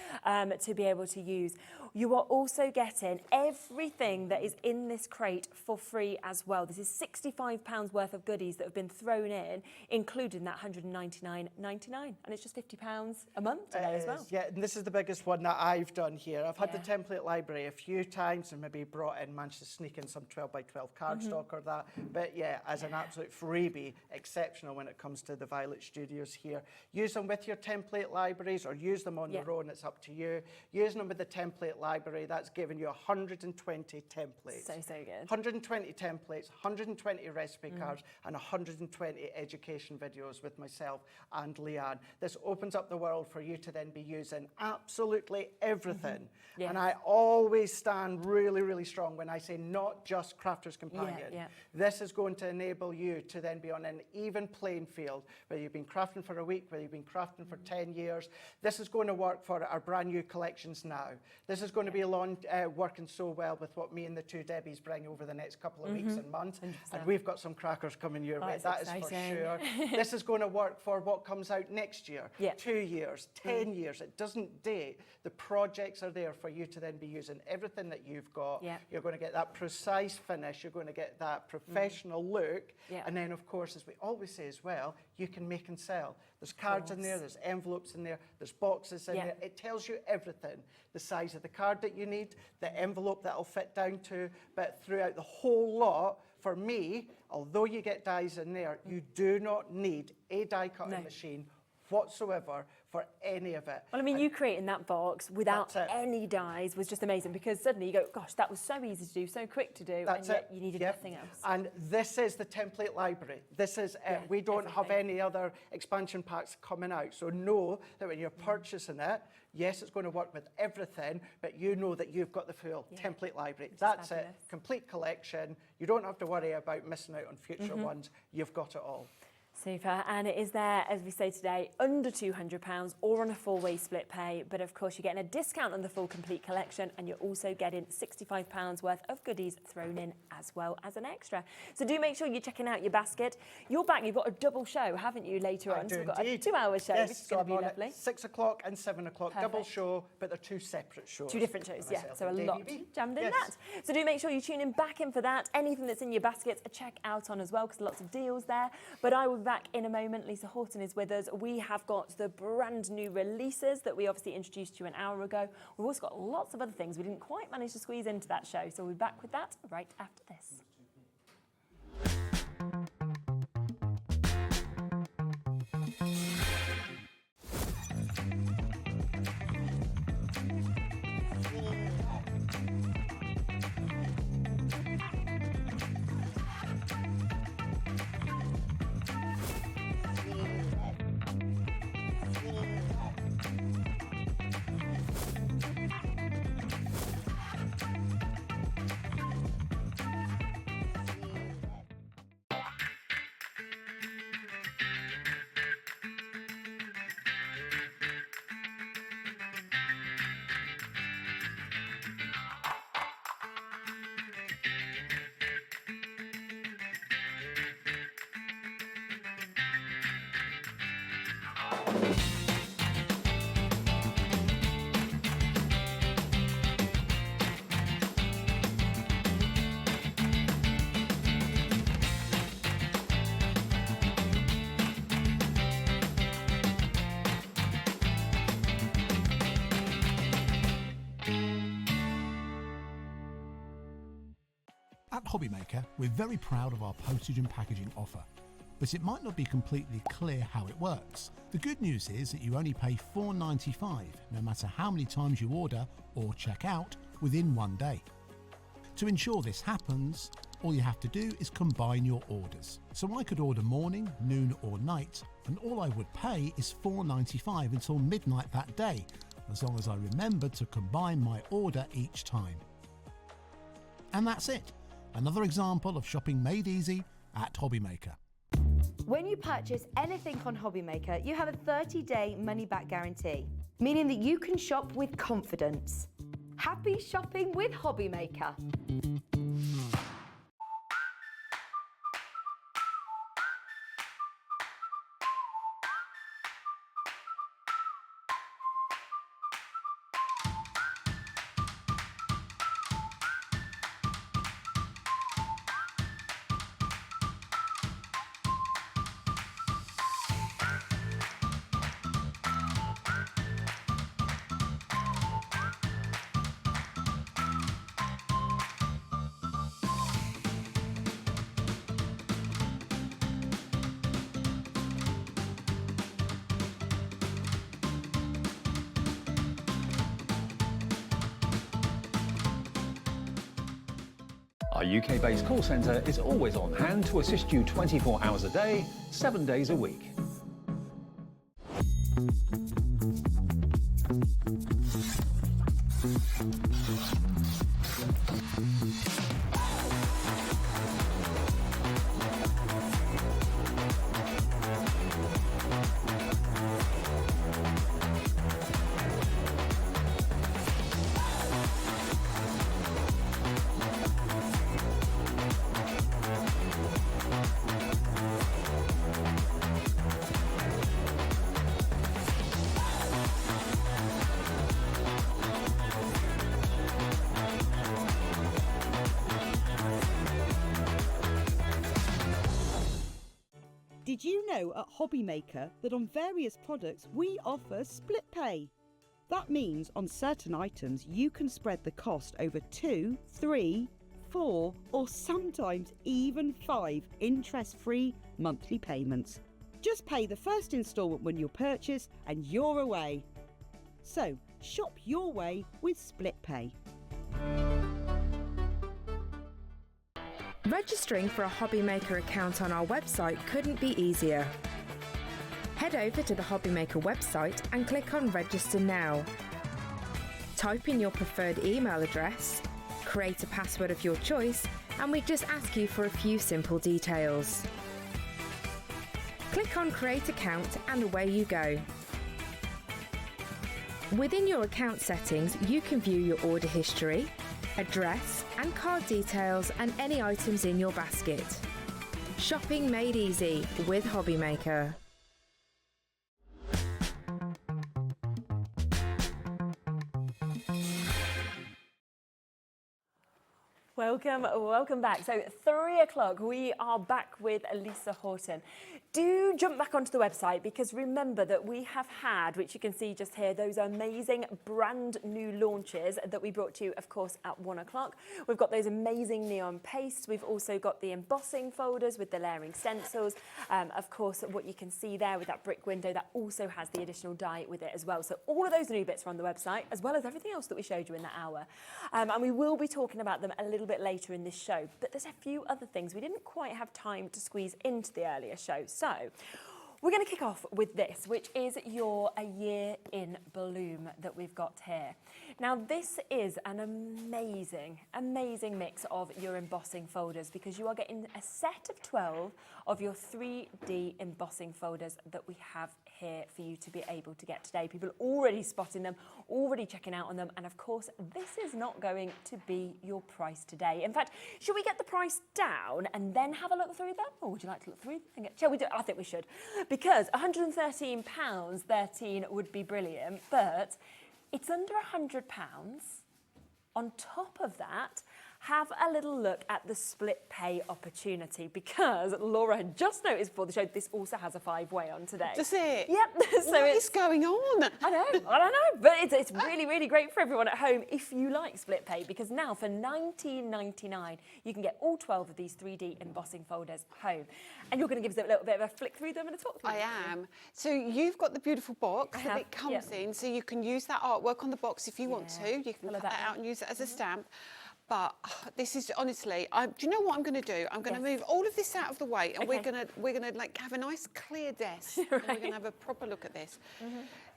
to be able to use. You are also getting everything that is in this crate for free as well. This is £65 worth of goodies that have been thrown in, including that £199.99, and it's just £50 a month today as well. Yeah, and this is the biggest one that I've done here. I've had the template library a few times and maybe managed to sneak in some 12 by 12 cardstock or that. But yeah, as an absolute freebie, exceptional when it comes to the Violet Studios here. Use them with your template libraries or use them on their own, it's up to you. Using them with the template library, that's giving you 120 templates. So good. 120 templates, 120 recipe cards, and 120 education videos with myself and Leanne. This opens up the world for you to then be using absolutely everything. And I always stand really, really strong when I say not just Crafter's Companion. This is going to enable you to then be on an even playing field, whether you've been crafting for a week, whether you've been crafting for 10 years. This is going to work for our brand new collections now. This is going to be working so well with what me and the two Debbies bring over the next couple of weeks and months. 100%. And we've got some crackers coming your way, that exciting. Is for sure. This is going to work for what comes out next year, 2 years, 10 years. It doesn't date. The projects are there for you to then be using everything that you've got. You're going to get that precise finish. You're going to get that professional look. And then, of course, as we always say as well, you can make and sell. There's cards in there, there's envelopes in there, there's boxes in there. It tells you everything. The size of the card that you need, the envelope that will fit down to, but throughout the whole lot, for me, although you get dies in there, you do not need a die cutting machine whatsoever for any of it. Well, I mean, you creating that box without any dies was just amazing, because suddenly you go, gosh, that was so easy to do, so quick to do, and yet you needed nothing else. And this is the template library. This is, we don't have any other expansion packs coming out. So know that when you're purchasing it, yes, it's going to work with everything, but you know that you've got the full template library. That's it, complete collection. You don't have to worry about missing out on future ones. You've got it all. Super, and it is there, as we say today, under £200 or on a four-way split pay, but of course you're getting a discount on the full complete collection, and you're also getting £65 worth of goodies thrown in as well as an extra. So do make sure you're checking out your basket. You're back, you've got a double show, haven't you, later on? So we've got a 2-hour show, which is going to be lovely. 6 o'clock and 7 o'clock, double show, but they're two separate shows. Two different shows, so a lot jammed in that. So do make sure you tune in back in for that. Anything that's in your basket, check out on as well, because lots of deals there. But I will be back in a moment. Lisa Horton is with us. We have got the brand new releases that we obviously introduced to you an hour ago. We've also got lots of other things we didn't quite manage to squeeze into that show, so we'll be back with that right after this. At Hobbymaker, we're very proud of our postage and packaging offer, but it might not be completely clear how it works. The good news is that you only pay $4.95 no matter how many times you order or check out within 1 day. To ensure this happens, all you have to do is combine your orders. So I could order morning, noon or night, and all I would pay is $4.95 until midnight that day, as long as I remember to combine my order each time. And that's it. Another example of shopping made easy at Hobbymaker. When you purchase anything on Hobbymaker, you have a 30-day money-back guarantee, meaning that you can shop with confidence. Happy shopping with Hobbymaker. Our UK-based call centre is always on hand to assist you 24 hours a day, 7 days a week. Did you know at Hobbymaker that on various products we offer split pay? That means on certain items you can spread the cost over 2, 3, 4 or sometimes even 5 interest-free monthly payments. Just pay the first instalment when you purchase and you're away. So shop your way with split pay. Registering for a Hobbymaker account on our website couldn't be easier. Head over to the Hobbymaker website and click on Register Now. Type in your preferred email address, create a password of your choice, and we just ask you for a few simple details. Click on Create Account and away you go. Within your account settings, you can view your order history, address and card details and any items in your basket. Shopping made easy with Hobbymaker. Welcome back. So 3 o'clock, we are back with Lisa Horton. Do jump back onto the website because remember that we have had, which you can see just here, those amazing brand new launches that we brought to you, of course, at 1 o'clock. We've got those amazing neon pastes. We've also got the embossing folders with the layering stencils. Of course, what you can see there with that brick window, that also has the additional die with it as well. So all of those new bits are on the website, as well as everything else that we showed you in that hour. And we will be talking about them a little bit later in this show, but there's a few other things we didn't quite have time to squeeze into the earlier show. So we're going to kick off with this, which is your A Year in Bloom that we've got here. Now, this is an amazing mix of your embossing folders because you are getting a set of 12 of your 3D embossing folders that we have here for you to be able to get today. People are already spotting them, already checking out on them, and of course, this is not going to be your price today. In fact, should we get the price down and then have a look through them, or would you like to look through them? Shall we do? I think we should, because £113.13 would be brilliant, but it's under £100. On top of that, have a little look at the split pay opportunity because Laura had just noticed before the show this also has a 5-way on today. Does it? Yep. So what is going on? I don't know, but it's really great for everyone at home if you like split pay because now for £19.99 you can get all 12 of these 3D embossing folders home. And you're going to give us a little bit of a flick through them and a talk through them. I am. So you've got the beautiful box that it comes in, so you can use that artwork on the box if you want to. You can cut that out and use it as a stamp. But this is honestly, do you know what I'm going to do? I'm going to move all of this out of the way, and we're going to like have a nice clear desk, and we're going to have a proper look at this.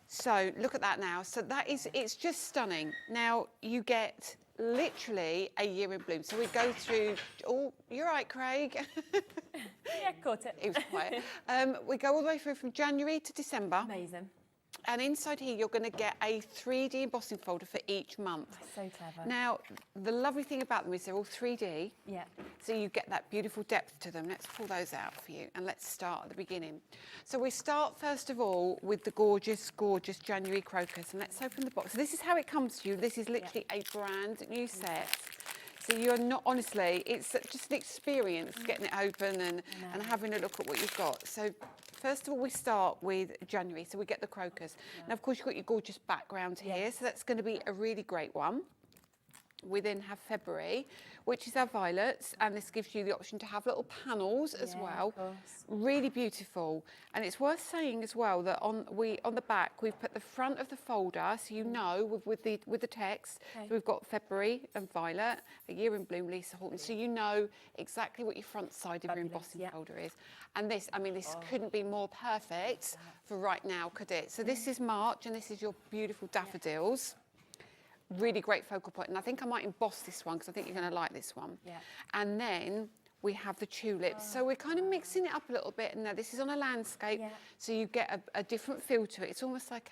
So look at that now. So that is, it's just stunning. Now you get literally a year in bloom. So we go through. Oh, you're right, Craig. Yeah, caught it. It was quiet. We go all the way through from January to December. Amazing. And inside here, you're going to get a 3D embossing folder for each month. That's so clever. Now, the lovely thing about them is they're all 3D. Yeah. So you get that beautiful depth to them. Let's pull those out for you. And let's start at the beginning. So we start, first of all, with the gorgeous January crocus. And let's open the box. So this is how it comes to you. This is literally a brand new set. So you're not, honestly, it's just an experience getting it open and having a look at what you've got. So first of all, we start with January. So we get the crocus. And of course, you've got your gorgeous background here. So that's going to be a really great one. We then have February, which is our violets, and this gives you the option to have little panels as well. Really beautiful. And it's worth saying as well that on the back we've put the front of the folder, so you know with the text. So we've got February and violet, a year in bloom, Lisa Horton. So you know exactly what your front side of your embossing folder is. And this, I mean, this couldn't be more perfect for right now, could it? So this is March, and this is your beautiful daffodils. Really great focal point, and I think I might emboss this one because I think you're going to like this one. And then we have the tulips, so we're kind of mixing it up a little bit. Now this is on a landscape, so you get a different feel to it. It's almost like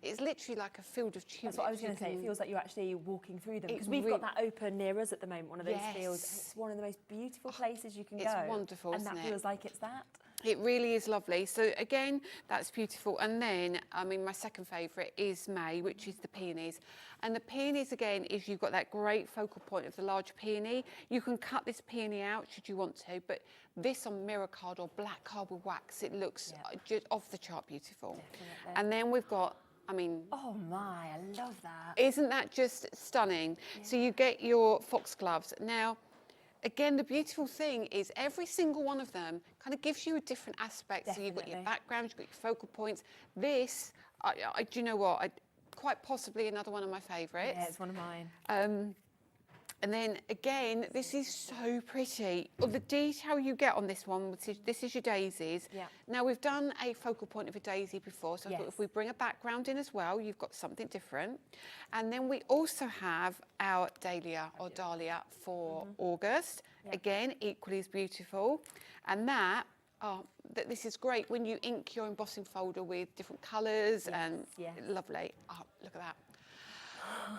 it's literally like a field of tulips. That's what I was going to say. It feels like you're actually walking through them, because we've got that open near us at the moment, one of those fields. It's one of the most beautiful places you can go. It's wonderful, and that feels like it's that. It really is lovely. So again, that's beautiful. And then, I mean, my second favourite is May, which is the peonies. And the peonies, again, is you've got that great focal point of the large peony. You can cut this peony out should you want to, but this on mirror card or black card with wax, it looks just off the chart beautiful. Definitely. And then we've got, I mean... Oh my, I love that. Isn't that just stunning? So you get your foxgloves. Now, again, the beautiful thing is every single one of them kind of gives you a different aspect. So you've got your background, you've got your focal points. This, do you know what? Quite possibly another one of my favourites. Yeah, it's one of mine. And then again, this is so pretty. Well, the detail you get on this one, this is your daisies. Now we've done a focal point of a daisy before, so I thought if we bring a background in as well, you've got something different. And then we also have our dahlia or dahlia for August. Again, equally as beautiful. And that, this is great when you ink your embossing folder with different colours and lovely. Oh, look at that.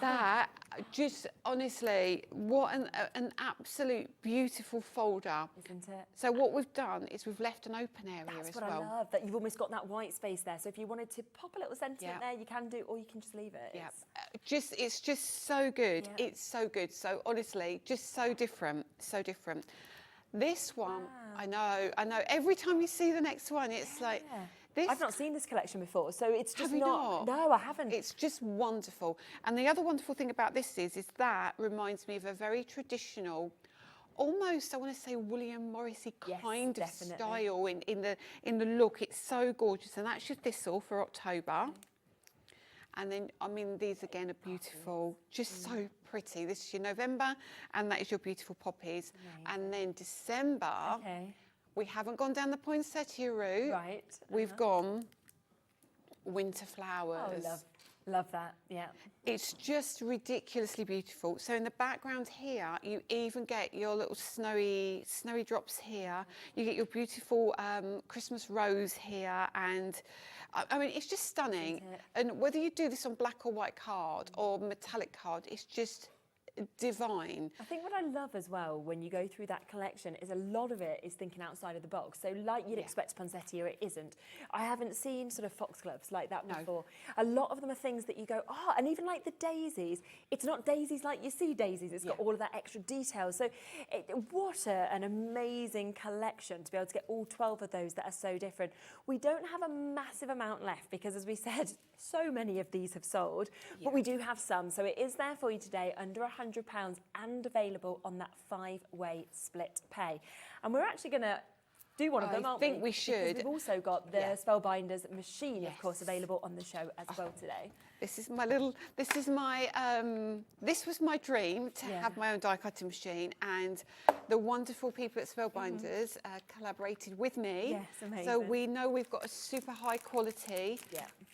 That just honestly, what an absolute beautiful folder, isn't it? So what we've done is we've left an open area as well. That's what I love, that you've almost got that white space there. So if you wanted to pop a little sentiment there, you can do, or you can just leave it. It's just so good. It's so good. So honestly, just so different, so different. This one, I know. Every time you see the next one, it's like. I've not seen this collection before, so it's just not. No, I haven't. It's just wonderful. And the other wonderful thing about this is that reminds me of a very traditional, almost I want to say William Morrissey kind of style in the look. It's so gorgeous, and that's your thistle for October. And then, I mean, these again are beautiful, just so pretty. This is your November, and that is your beautiful poppies. And then December. We haven't gone down the poinsettia route. We've gone winter flowers. Oh, love that, It's just ridiculously beautiful. So in the background here, you even get your little snowy drops here. You get your beautiful Christmas rose here, and I mean, it's just stunning. And whether you do this on black or white card or metallic card, it's just divine. I think what I love as well when you go through that collection is a lot of it is thinking outside of the box. So like you'd expect poinsettia, it isn't. I haven't seen sort of foxgloves like that before. A lot of them are things that you go, and even like the daisies, it's not daisies like you see daisies. It's got all of that extra detail. So what an amazing collection to be able to get all 12 of those that are so different. We don't have a massive amount left because, as we said, so many of these have sold, but we do have some. So it is there for you today, under £100 and available on that 5-way split pay. And we're actually going to do one of them, aren't we? I think we should. Because we've also got the Spellbinders machine, of course, available on the show as well today. This is my this was my dream to have my own die cutting machine, and the wonderful people at Spellbinders collaborated with me. Yes, amazing. So we know we've got a super high quality,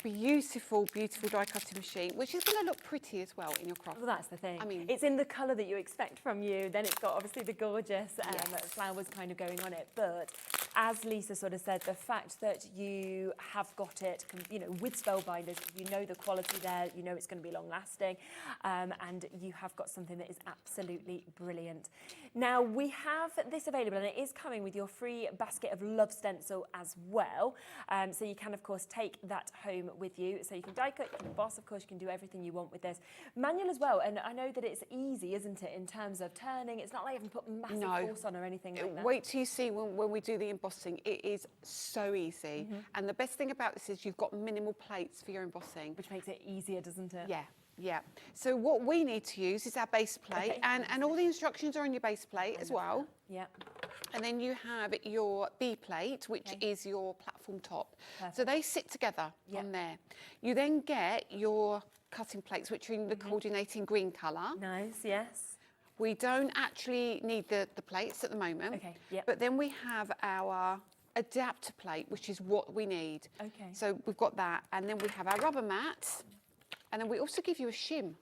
beautiful die cutting machine, which is going to look pretty as well in your craft. Well, that's the thing. I mean, it's in the colour that you expect from you. Then it's got obviously the gorgeous flowers kind of going on it. But as Lisa sort of said, the fact that you have got it, with Spellbinders, you know the quality there, you know it's going to be long lasting, and you have got something that is absolutely brilliant. Now we have this available, and it is coming with your free basket of love stencil as well, so you can of course take that home with you. So you can die cut, you can emboss, of course you can do everything you want with this. Manual as well, and I know that it's easy, isn't it, in terms of turning. It's not like you can put massive force on or anything like that. Wait till you see when we do the embossing. It is so easy, and the best thing about this is you've got minimal plates for your embossing, which makes it easier, doesn't it? Yeah. Yeah. So what we need to use is our base plate, and all the instructions are on your base plate as well. Yeah. And then you have your B plate, which is your platform top. So they sit together on there. You then get your cutting plates, which are in the coordinating green colour. Nice, yes. We don't actually need the plates at the moment. Okay, yep. But then we have our adapter plate, which is what we need. Okay. So we've got that, and then we have our rubber mat, and then we also give you a shim.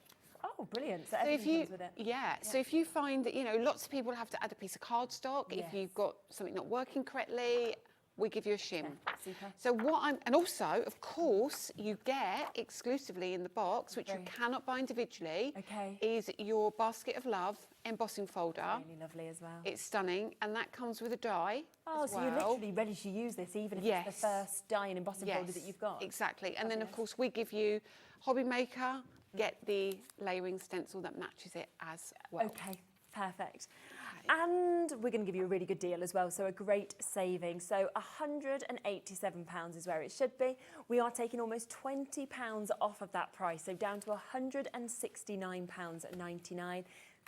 Oh, brilliant. So if you, comes with it. yeah, so if you find that, you know, lots of people have to add a piece of cardstock, if you've got something not working correctly, we give you a shim. Super. So and also, of course, you get exclusively in the box, which you cannot buy individually, is your Basket of Love embossing folder. Really lovely as well. It's stunning, and that comes with a die. Oh, so you're literally ready to use this, even if it's the first die and embossing folder that you've got. Exactly. And then, of course, we give you Hobby Maker, get the layering stencil that matches it as well. Okay, perfect. And we're going to give you a really good deal as well, so a great saving. So £187 is where it should be. We are taking almost £20 off of that price, so down to £169.99.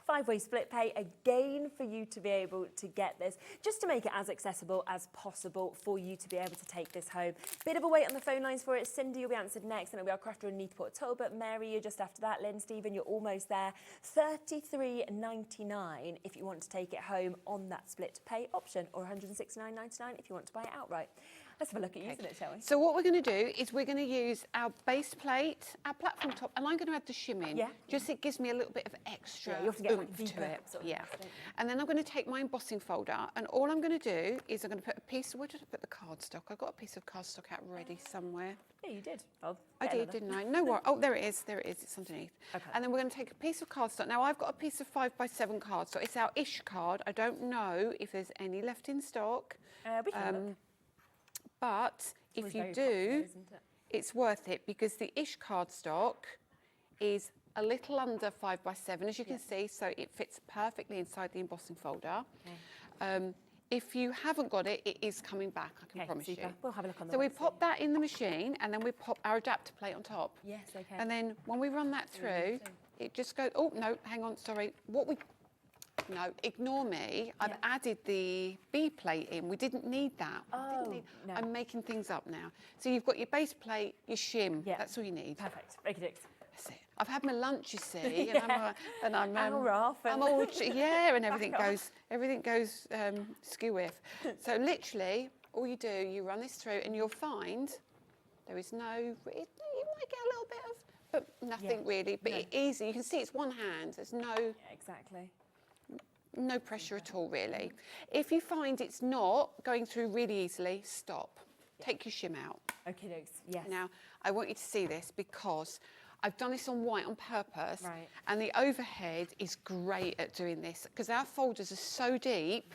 5-way split pay, again, for you to be able to get this, just to make it as accessible as possible for you to be able to take this home. Bit of a wait on the phone lines for it. Cindy will be answered next, and it'll be our crafter and Neathport Talbot. Mary, you're just after that. Lynn, Stephen, you're almost there. $33.99 if you want to take it home on that split pay option, or $169.99 if you want to buy it outright. Let's have a look at using it, shall we? So what we're going to do is we're going to use our base plate, our platform top, and I'm going to add the shim in. Yeah. Just it gives me a little bit of extra you often get oomph to it. And then I'm going to take my embossing folder, and all I'm going to do is I'm going to put a piece, where did I put the cardstock? I got a piece of cardstock out ready somewhere. Yeah, you did, Bob. I did, didn't I? No worries. Oh, there it is. There it is. It's underneath. Okay. And then we're going to take a piece of cardstock. Now, I've got a piece of 5x7 cardstock. It's our ish card. I don't know if there's any left in stock. We can look. But if you do, it's worth it, because the ish cardstock is a little under 5x7, as you can see, so it fits perfectly inside the embossing folder. If you haven't got it, it is coming back, I can promise you. We'll have a look on the So we pop that in the machine, and then we pop our adapter plate on top. Yes, okay. And then when we run that through, it just goes, oh, no, hang on, sorry. No, ignore me. I've added the B plate in. We didn't need that. No. I'm making things up now. So you've got your base plate, your shim. That's all you need. Perfect. That's it. I've had my lunch, you see, and I'm rough. I'm all and everything goes skew-whiff. So literally, all you do, you run this through, and you'll find there is no. You might get a little bit of, but nothing really. But easy. You can see it's one hand. There's no. Exactly. No pressure at all, really. If you find it's not going through really easily, stop. Take your shim out. Okay, yes. Now, I want you to see this, because I've done this on white on purpose, and the overhead is great at doing this, because our folders are so deep.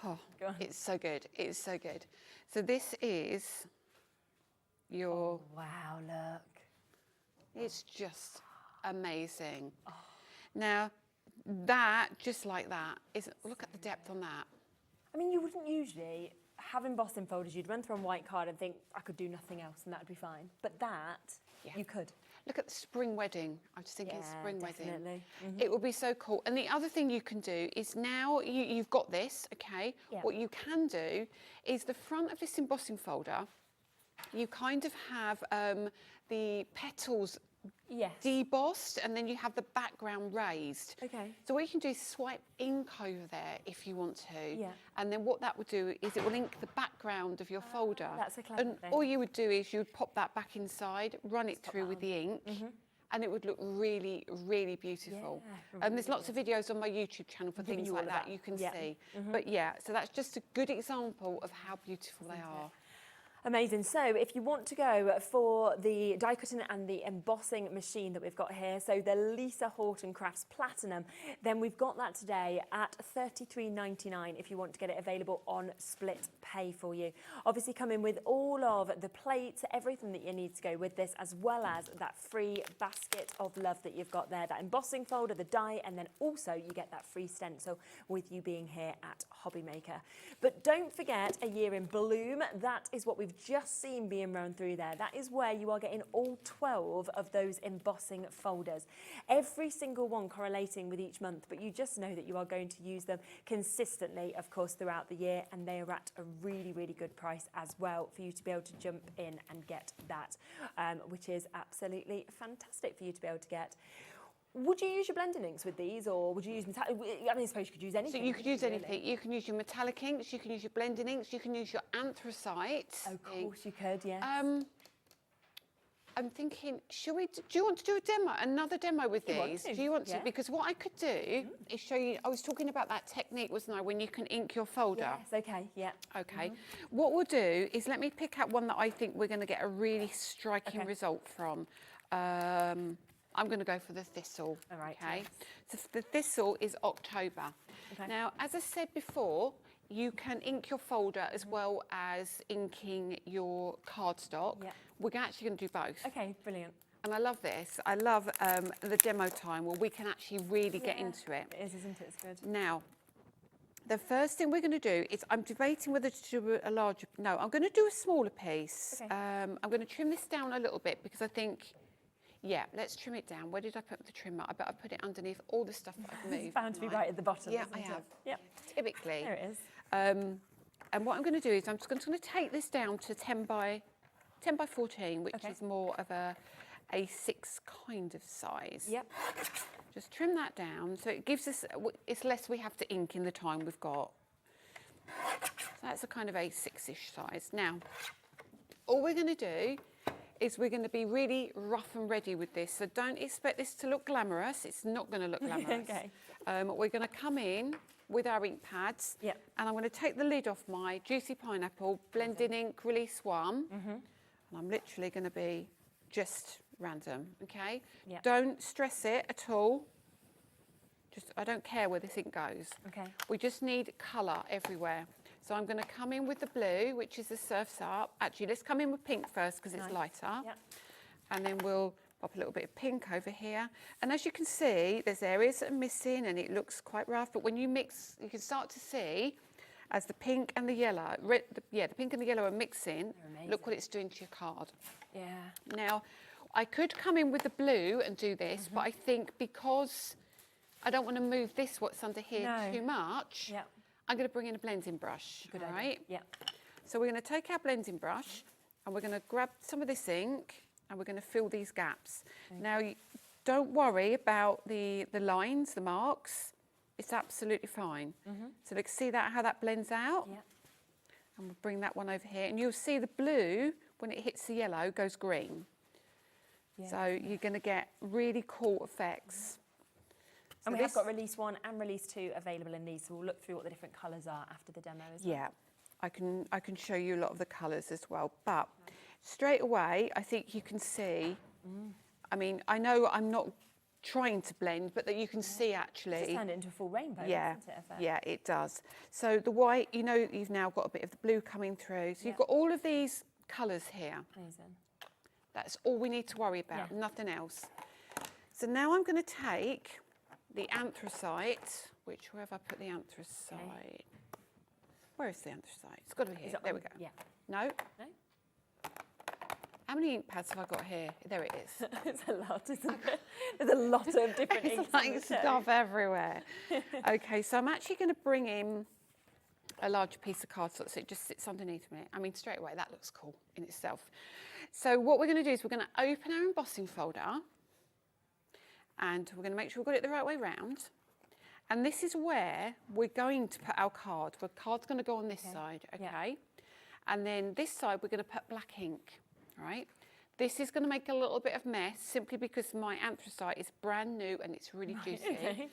Oh, it's so good. It's so good. So this is your... Oh, wow, look. It's just amazing. Oh. Now, that, just like that, look at the depth on that. I mean, you wouldn't usually have embossing folders. You'd run through on white card and think, I could do nothing else and that would be fine. But that, you could. Look at the spring wedding. I was thinking spring wedding. Mm-hmm. It would be so cool. And the other thing you can do is, now you've got this, okay? Yeah. What you can do is the front of this embossing folder, you kind of have the petals debossed, and then you have the background raised. Okay. So what you can do is swipe ink over there if you want to. Yeah. And then what that would do is it will ink the background of your folder. That's a clever thing. All you would do is you would pop that back inside, run it through with the ink, and it would look really, really beautiful. Yeah, there's lots of videos on my YouTube channel for things like that you can see. But so that's just a good example of how beautiful they are. Amazing. So if you want to go for the die cutting and the embossing machine that we've got here, so the Lisa Horton Crafts Platinum, then we've got that today at $33.99 if you want to get it available on split pay for you. Obviously coming with all of the plates, everything that you need to go with this, as well as that free basket of love that you've got there, that embossing folder, the die, and then also you get that free stencil with you being here at Hobby Maker. But don't forget a year in bloom. That is what we've just seen being run through there, that is where you are getting all 12 of those embossing folders. Every single one correlating with each month, but you just know that you are going to use them consistently, of course, throughout the year, and they are at a really, really good price as well for you to be able to jump in and get that, which is absolutely fantastic for you to be able to get. Would you use your blending inks with these, or would you use metallic? I mean, I suppose you could use anything. So you could use really. anything. You can use your metallic inks, you can use your blending inks, you can use your anthracite. Of course you could, yes. I'm thinking, do you want to do a demo, another demo with these? Do you want to? Because what I could do is show you, I was talking about that technique, wasn't I, when you can ink your folder. Yes, okay, yeah. Okay. What we'll do is let me pick out one that I think we're going to get a really striking result from. I'm going to go for the thistle. All right. Okay. So the thistle is October. Okay. Now, as I said before, you can ink your folder as well as inking your cardstock. Yeah. We're actually going to do both. Okay, brilliant. And I love this. I love the demo time where we can actually really get into it. It is, isn't it? It's good. Now, the first thing we're going to do is I'm debating whether to do a larger. No, I'm going to do a smaller piece. Okay. I'm going to trim this down a little bit because I think. Yeah, let's trim it down. Where did I put the trimmer? I bet I put it underneath all the stuff that I've moved. It's bound to be right at the bottom. Yeah, isn't I it? have. Yep. Typically. There it is. And what I'm going to do is I'm just going to take this down to 10 by 14, which is more of a A6 kind of size. Yep. Just trim that down so it gives us, it's less we have to ink in the time we've got. So that's a kind of A6-ish size. Now, all we're going to do is we're going to be really rough and ready with this. So don't expect this to look glamorous. It's not going to look glamorous. Okay. We're going to come in with our ink pads. Yep. And I'm going to take the lid off my Juicy Pineapple Blending Ink Release 1. And I'm literally going to be just random, okay? Yep. Don't stress it at all. Just, I don't care where this ink goes. Okay. We just need colour everywhere. So I'm going to come in with the blue, which is the Surf's Up. Actually, let's come in with pink first because it's lighter. Yep. And then we'll pop a little bit of pink over here. And as you can see, there's areas that are missing and it looks quite rough. But when you mix, you can start to see as the pink and the yellow, the pink and the yellow are mixing, look what it's doing to your card. Yeah. Now, I could come in with the blue and do this, but I think because I don't want to move this, what's under here, too much, Yep. I'm going to bring in a blending brush. Good all idea. right? Yeah. So we're going to take our blending brush and we're going to grab some of this ink and we're going to fill these gaps. Okay. Now, don't worry about the lines, the marks. It's absolutely fine. So let's see how that blends out. Yeah. And we'll bring that one over here. And you'll see the blue, when it hits the yellow, goes green. Yeah. So you're going to get really cool effects. And we have got release 1 and release 2 available in these, so we'll look through what the different colours are after the demo as well. Yeah, I can show you a lot of the colours as well. But straight away, I think you can see, I mean, I know I'm not trying to blend, but that you can see actually. It's just turned it into a full rainbow, doesn't it? Yeah, it does. So the white, you know, you've now got a bit of the blue coming through. So you've got all of these colours here. Amazing. That's all we need to worry about, nothing else. So now I'm going to take the anthracite, where have I put the anthracite? Okay. Where is the anthracite? It's got to be here. There we go. Yeah. No? No? How many ink pads have I got here? There it is. It's a lot, isn't it? There's a lot of different inks. It's like stuff everywhere. Okay, so I'm actually going to bring in a larger piece of cardstock so it just sits underneath me. I mean, straight away, that looks cool in itself. So what we're going to do is we're going to open our embossing folder and we're going to make sure we've got it the right way round. And this is where we're going to put our card. The card's going to go on this side, okay? Yeah. And then this side, we're going to put black ink, all right? This is going to make a little bit of mess simply because my anthracite is brand new and it's really juicy. Okay.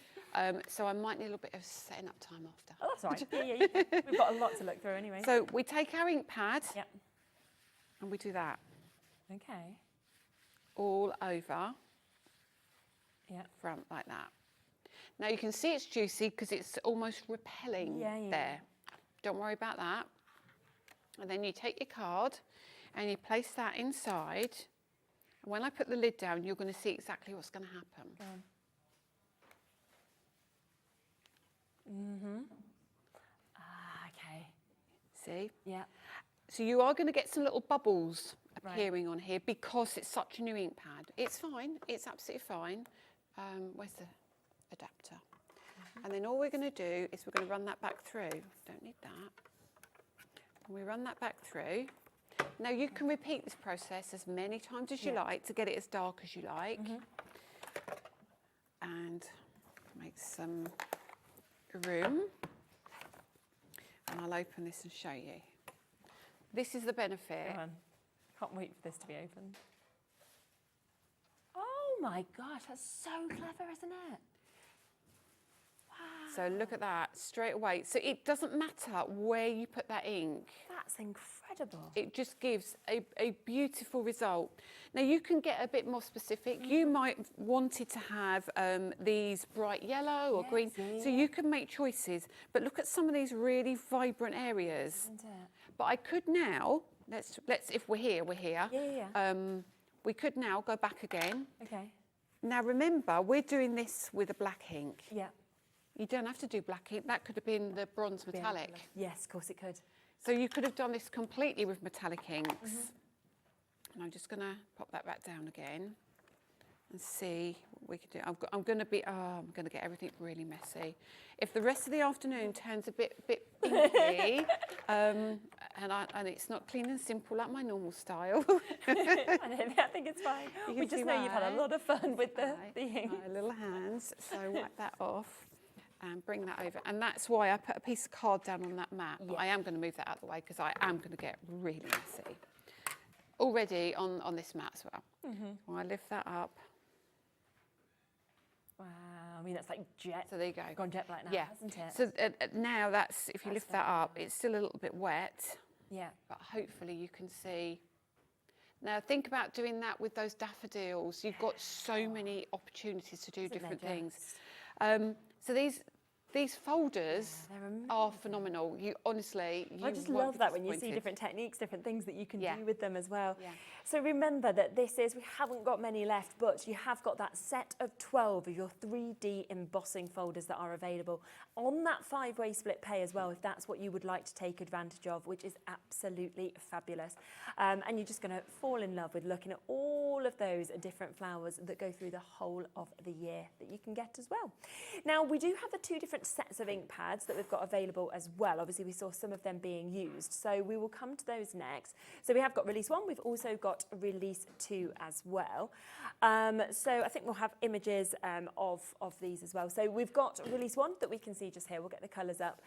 So I might need a little bit of setting up time after. Oh, that's all right. Yeah. We've got a lot to look through anyway. So we take our ink pad and we do that. Okay. All over. Yeah. Front like that. Now you can see it's juicy because it's almost repelling there. Don't worry about that. And then you take your card and you place that inside. And when I put the lid down, you're going to see exactly what's going to happen. Okay. See? Yeah. So you are going to get some little bubbles appearing on here because it's such a new ink pad. It's fine, it's absolutely fine. Where's the adapter? And then all we're going to do is we're going to run that back through. Don't need that. And we run that back through. Now you can repeat this process as many times as you like to get it as dark as you like. And make some room. And I'll open this and show you. This is the benefit. Can't wait for this to be opened. Oh my gosh, that's so clever, isn't it? Wow. So look at that, straight away. So it doesn't matter where you put that ink. That's incredible. It just gives a beautiful result. Now you can get a bit more specific. You might want it to have these bright yellow or green. So you can make choices. But look at some of these really vibrant areas. Isn't it? But I could now, let's if we're here, we're here. We could now go back again. Okay. Now remember, we're doing this with a black ink. Yeah. You don't have to do black ink. That could have been the bronze metallic. Yes, of course it could. So you could have done this completely with metallic inks. And I'm just going to pop that back down again and see what we can do. I'm going to get everything really messy. If the rest of the afternoon turns a bit inky, and it's not clean and simple like my normal style. I think it's fine. We just know you've had a lot of fun with the ink. My little hands. So wipe that off. And bring that over. And that's why I put a piece of card down on that mat. But I am going to move that out of the way because I am going to get really messy. Already on this mat as well. When I lift that up. Wow, I mean, that's like jet. So there you go. Gone jet black now, hasn't it? So now that's, if you lift that up, it's still a little bit wet. Yeah. But hopefully you can see. Now think about doing that with those daffodils. You've got so many opportunities to do different things. So these folders are phenomenal. You honestly, I just love that when you see different techniques, different things that you can do with them as well. So remember that we haven't got many left, but you have got that set of 12 of your 3D embossing folders that are available on that 5-way split pay as well, if that's what you would like to take advantage of, which is absolutely fabulous. And you're just going to fall in love with looking at all of those different flowers that go through the whole of the year that you can get as well. Now, we do have the 2 different sets of ink pads that we've got available as well. Obviously, we saw some of them being used, so we will come to those next. So we have got release 1, we've also got release 2 as well. So I think we'll have images of these as well. So we've got release 1 that we can see just here. We'll get the colours up.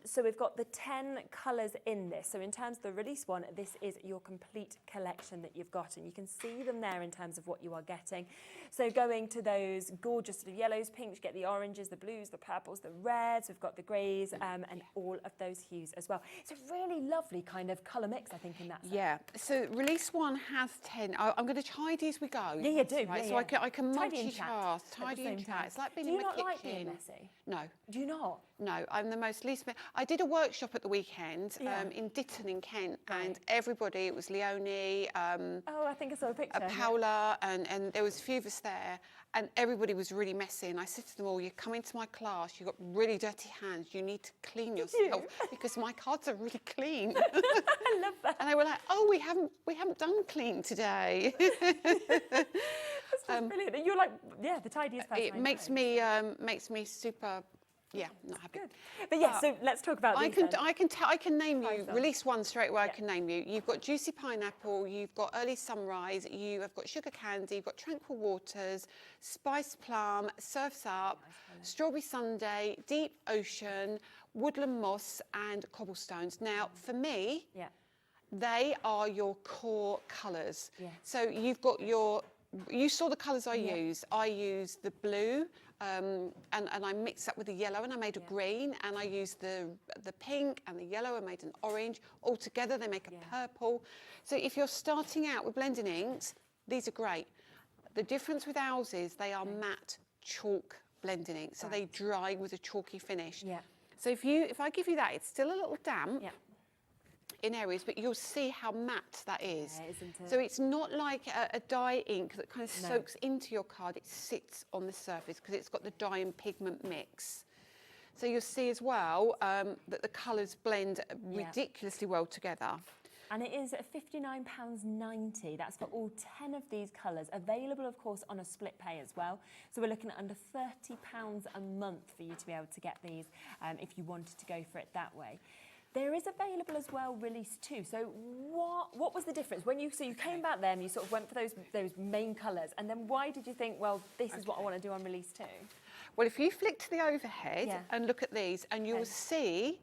So we've got the 10 colours in this. So in terms of the release 1, this is your complete collection that you've got, and you can see them there in terms of what you are getting. So going to those gorgeous sort of yellows, pinks, you get the oranges, the blues, the purples, the reds, we've got the greys, and all of those hues as well. It's a really lovely kind of colour mix, I think, in that sense. Yeah, so release 1 has 10. I'm going to tidy as we go. Yeah, you do. Right? Yeah, so I can tidy and multitask, tidy and chat. It's like being in my kitchen. Do you not like being messy? No. Do you not? No, I'm the most least. I did a workshop at the weekend in Ditton in Kent, and everybody, it was Leonie, oh, I think I saw a picture. Paola, and there was a few of us there, and everybody was really messy. And I said to them all, "You're coming to my class. You've got really dirty hands. You need to clean yourself because my cards are really clean." I love that. And they were like, "Oh, we haven't done clean today." That's brilliant. And you're like, yeah, the tidiest person. It makes me super. Yeah, not happy. Good. But yeah, so let's talk about these then. I can name you. Release 1 straight away. I can name you. You've got Juicy Pineapple. You've got Early Sunrise. You have got Sugar Candy. You've got Tranquil Waters, Spice Plum, Surf's Up, Strawberry Sundae, Deep Ocean, Woodland Moss, and Cobblestones. Now, for me, they are your core colours. Yeah. So you've got you saw the colours I use. I use the blue, and I mixed that with the yellow, and I made a green, and I used the pink and the yellow and made an orange. All together, they make a purple. So if you're starting out with blending inks, these are great. The difference with ours is they are matte chalk blending inks, so they dry with a chalky finish. Yeah. So if I give you that, it's still a little damp. Yeah. In areas, but you'll see how matte that is. Yeah, isn't it? So it's not like a dye ink that kind of soaks into your card. It sits on the surface because it's got the dye and pigment mix. So you'll see as well that the colours blend ridiculously well together. And it is £59.90. That's for all 10 of these colours. Available, of course, on a split pay as well. So we're looking at under £30 a month for you to be able to get these if you wanted to go for it that way. There is available as well release 2. So what was the difference when you came back there and you sort of went for those main colours, and then why did you think, well, this is what I want to do on release 2? Well, if you flick to the overhead and look at these, and you'll see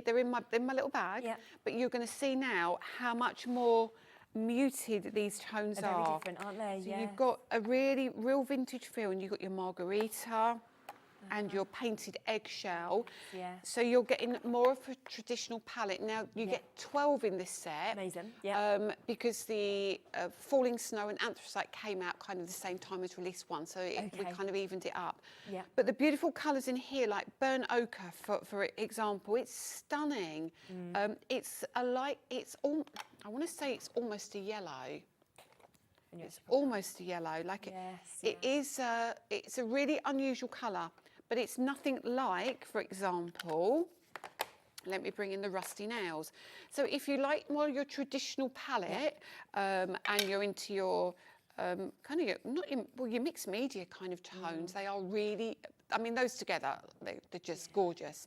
they're in my little bag, but you're going to see now how much more muted these tones They're are. very different, aren't they? So you've got a really real vintage feel, and you've got your margarita and your painted eggshell. Yeah. So you're getting more of a traditional palette. Now, you get 12 in this set. Amazing, yeah. Because the Falling Snow and Anthracite came out kind of the same time as release 1, so we kind of evened it up. Yeah. But the beautiful colours in here, like burnt ochre, for example, it's stunning. It's I want to say it's almost a yellow. It's almost a yellow, like it is. It's a really unusual colour, but it's nothing like, for example, let me bring in the Rusty Nails. So if you like more your traditional palette and you're into your kind of your mixed media kind of tones, they are really. I mean, those together, they're just gorgeous.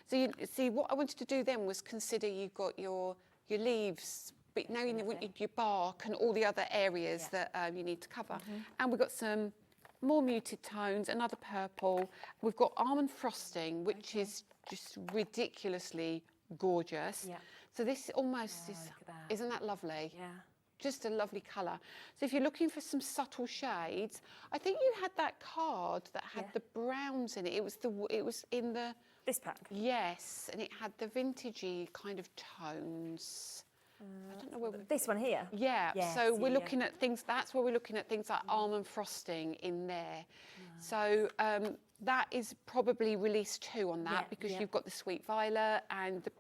So you see, what I wanted to do then was consider you've got your leaves. But now you want your bark and all the other areas that you need to cover. And we've got some more muted tones, another purple. We've got almond frosting, which is just ridiculously gorgeous. So this almost isn't that lovely? Yeah. Just a lovely colour. So if you're looking for some subtle shades, I think you had that card that had the browns in it. It was in the... This pack? Yes, and it had the vintagey kind of tones. I don't know where this one here. Yeah. So we're looking at things. That's where we're looking at things like almond frosting in there. So that is probably release 2 on that because you've got the sweet violet and the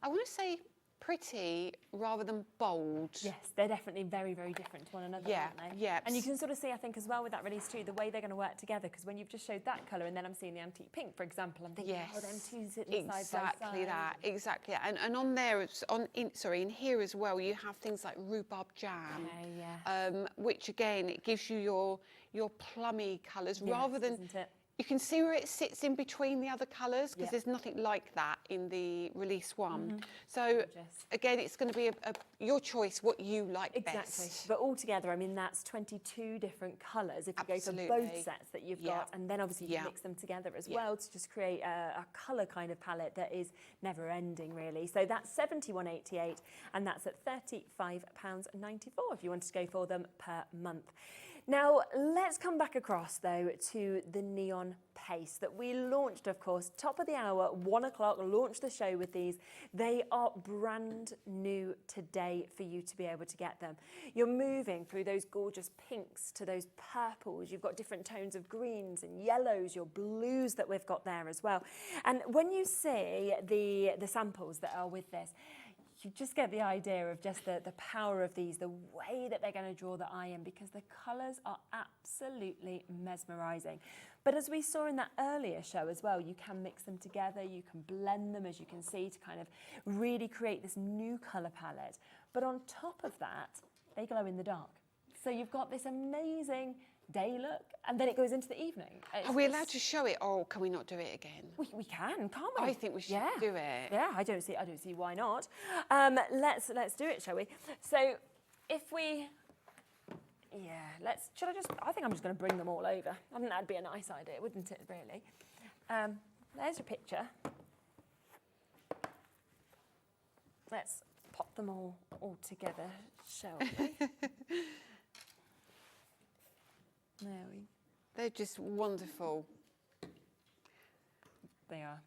I want to say pretty rather than bold. Yes, they're definitely very, very different to one another, aren't they? Yeah. And you can sort of see, I think, as well with that release too, the way they're going to work together. Because when you've just showed that colour, and then I'm seeing the antique pink, for example, I'm thinking, oh, them two sitting side by side. Exactly. And on there, in here as well, you have things like rhubarb jam, which again, it gives you your plummy colours rather than. Isn't it? You can see where it sits in between the other colours because there's nothing like that in the release 1. So again, it's going to be your choice, what you like best. But altogether, I mean, that's 22 different colours if you go for both sets that you've got, and then obviously you can mix them together as well to just create a colour kind of palette that is never ending, really. So that's £71.88, and that's at £35.94 if you wanted to go for them per month. Now, let's come back across, though, to the Neon Paste that we launched, of course, top of the hour, 1 o'clock, launched the show with these. They are brand new today for you to be able to get them. You're moving through those gorgeous pinks to those purples. You've got different tones of greens and yellows, your blues that we've got there as well. And when you see the samples that are with this, you just get the idea of just the power of these, the way that they're going to draw the eye in, because the colours are absolutely mesmerising. But as we saw in that earlier show as well, you can mix them together, you can blend them, as you can see, to kind of really create this new colour palette. But on top of that, they glow in the dark. So you've got this amazing day look, and then it goes into the evening. Are we allowed to show it, or can we not do it again? We can, can't we? I think we should do it. Yeah, I don't see why not. Let's do it, shall we? So if we, I think I'm just going to bring them all over. I think that'd be a nice idea, wouldn't it, really? There's your picture. Let's pop them all together, shall we? They're just wonderful. They are.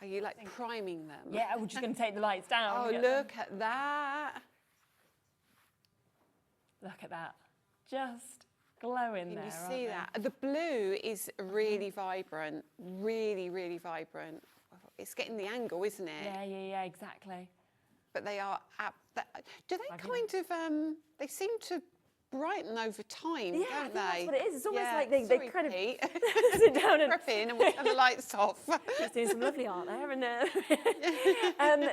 Are you like priming them? Yeah, we're just going to take the lights down. Oh, look at that. Look at that. Just glowing there. Can you see that? The blue is really vibrant, really, really vibrant. It's getting the angle, isn't it? Yeah, exactly. But they are, do they kind of, they seem to brighten over time, Yeah, don't I think that's they? what it is. It's almost Yeah, like they sorry, kind of Pete. sit down and prep in and we'll turn the lights off. He's doing some lovely art there, and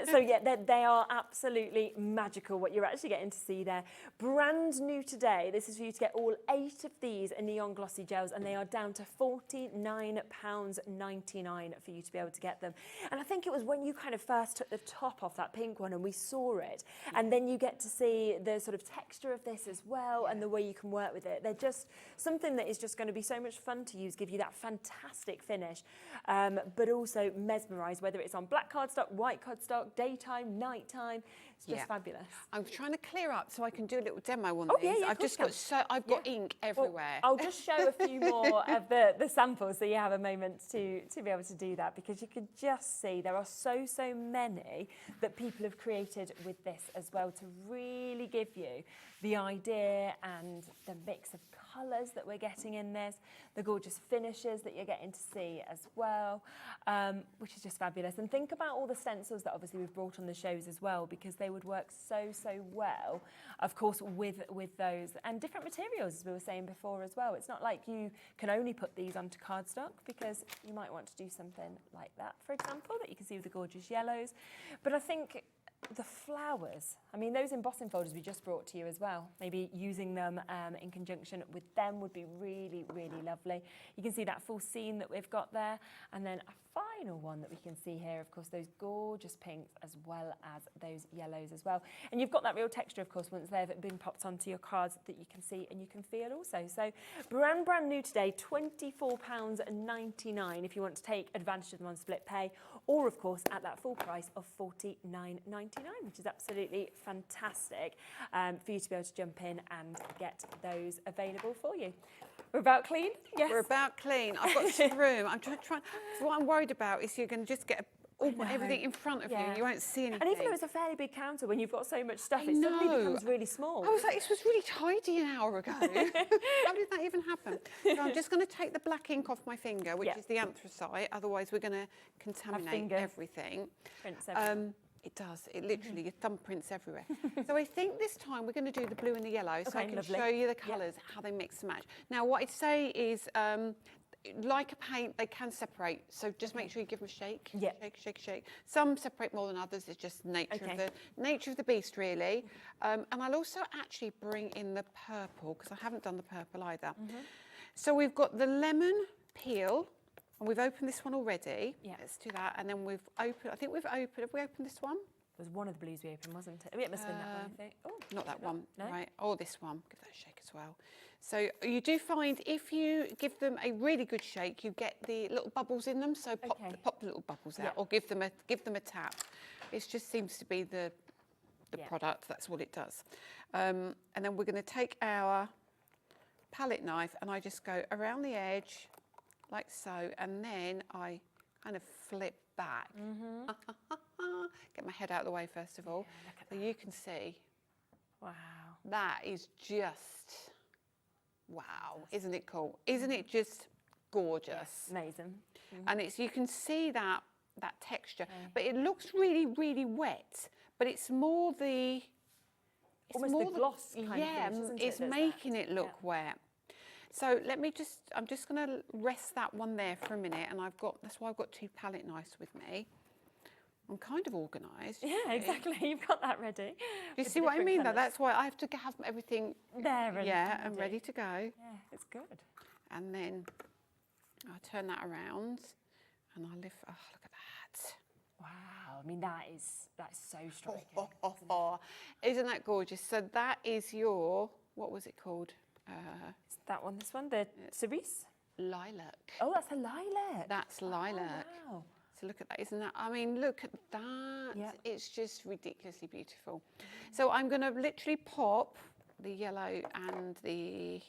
so yeah, they are absolutely magical. What you're actually getting to see there, brand new today. This is for you to get all 8 of these Neon Glossy Gels, and they are down to £49.99 for you to be able to get them. And I think it was when you kind of first took the top off that pink one and we saw it, and then you get to see the sort of texture of this as well, and the way you can work with it. They're just something that is just going to be so much fun to use, give you that fantastic finish, but also mesmerise, whether it's on black cardstock, white cardstock, daytime, nighttime. It's just fabulous. I'm trying to clear up so I can do a little demo on Oh, these. yeah, I've just got I've got ink everywhere. Well, I'll just show a few more of the samples so you have a moment to be able to do that, because you could just see there are so many that people have created with this as well, to really give you the idea and the mix of colours that we're getting in this, the gorgeous finishes that you're getting to see as well, which is just fabulous. And think about all the stencils that obviously we've brought on the shows as well, because they would work so well, of course, with those, and different materials, as we were saying before as well. It's not like you can only put these onto cardstock, because you might want to do something like that, for example, that you can see with the gorgeous yellows. But I think the flowers, I mean, those embossing folders we just brought to you as well, maybe using them in conjunction with them would be really lovely. You can see that full scene that we've got there, and then a final one that we can see here, of course, those gorgeous pinks as well as those yellows as well. And you've got that real texture, of course, once they've been popped onto your cards, that you can see and you can feel also. So brand new today, £24.99 if you want to take advantage of them on split pay, or of course at that full price of £49.99, which is absolutely fantastic for you to be able to jump in and get those available for you. We're about clean? Yes. We're about clean. I've got some room. I'm trying. What I'm worried about is you're going to just get everything in front of you. You won't see anything. And even though it's a fairly big counter, when you've got so much stuff, it suddenly becomes really small. I was like, this was really tidy an hour ago. How did that even happen? So I'm just going to take the black ink off my finger, which is the anthracite. Otherwise, we're going to contaminate everything. Prints everything. It does. It literally, your thumbprints everywhere. So I think this time we're going to do the blue and the yellow, so I can show you the colours, how they mix and match. Now, what I'd say is, like a paint, they can separate. So just make sure you give them a shake. Yeah. Shake. Some separate more than others. It's just nature of the beast, really. And I'll also actually bring in the purple, because I haven't done the purple either. So we've got the lemon peel. And we've opened this one already. Yeah. Let's do that. And then we've opened, have we opened this one? It was one of the blues we opened, wasn't it? It must have been that one, I think. Oh, not that one. No? Right. Or this one. Give that a shake as well. So you do find if you give them a really good shake, you get the little bubbles in them. So pop the little bubbles out, or give them a tap. It just seems to be the product. That's what it does. And then we're going to take our palette knife, and I just go around the edge, like so, and then I kind of flip back. Get my head out of the way first of all, so you can see. Wow. That is just, wow, isn't it cool? Isn't it just gorgeous? Yes, amazing. And you can see that texture, but it looks really wet, but it's more the... Almost the gloss kind of finish, isn't it? It's making it look wet. So I'm just going to rest that one there for a minute, and that's why I've got 2 palette knives with me. I'm kind of organised. Yeah, exactly. You've got that ready. Do you see what I mean, though? That's why I have to have everything there. And ready to go. Yeah, it's good. And then I turn that around, and I lift. Oh, look at that! Wow. I mean, that is so striking. Isn't that gorgeous? So that is your, what was it called? Is that one, this one, the cerise? Lilac. Oh, that's a lilac. That's lilac. Oh, wow. So look at that, isn't that? I mean, look at that. Yeah. It's just ridiculously beautiful. So I'm going to literally pop the yellow and the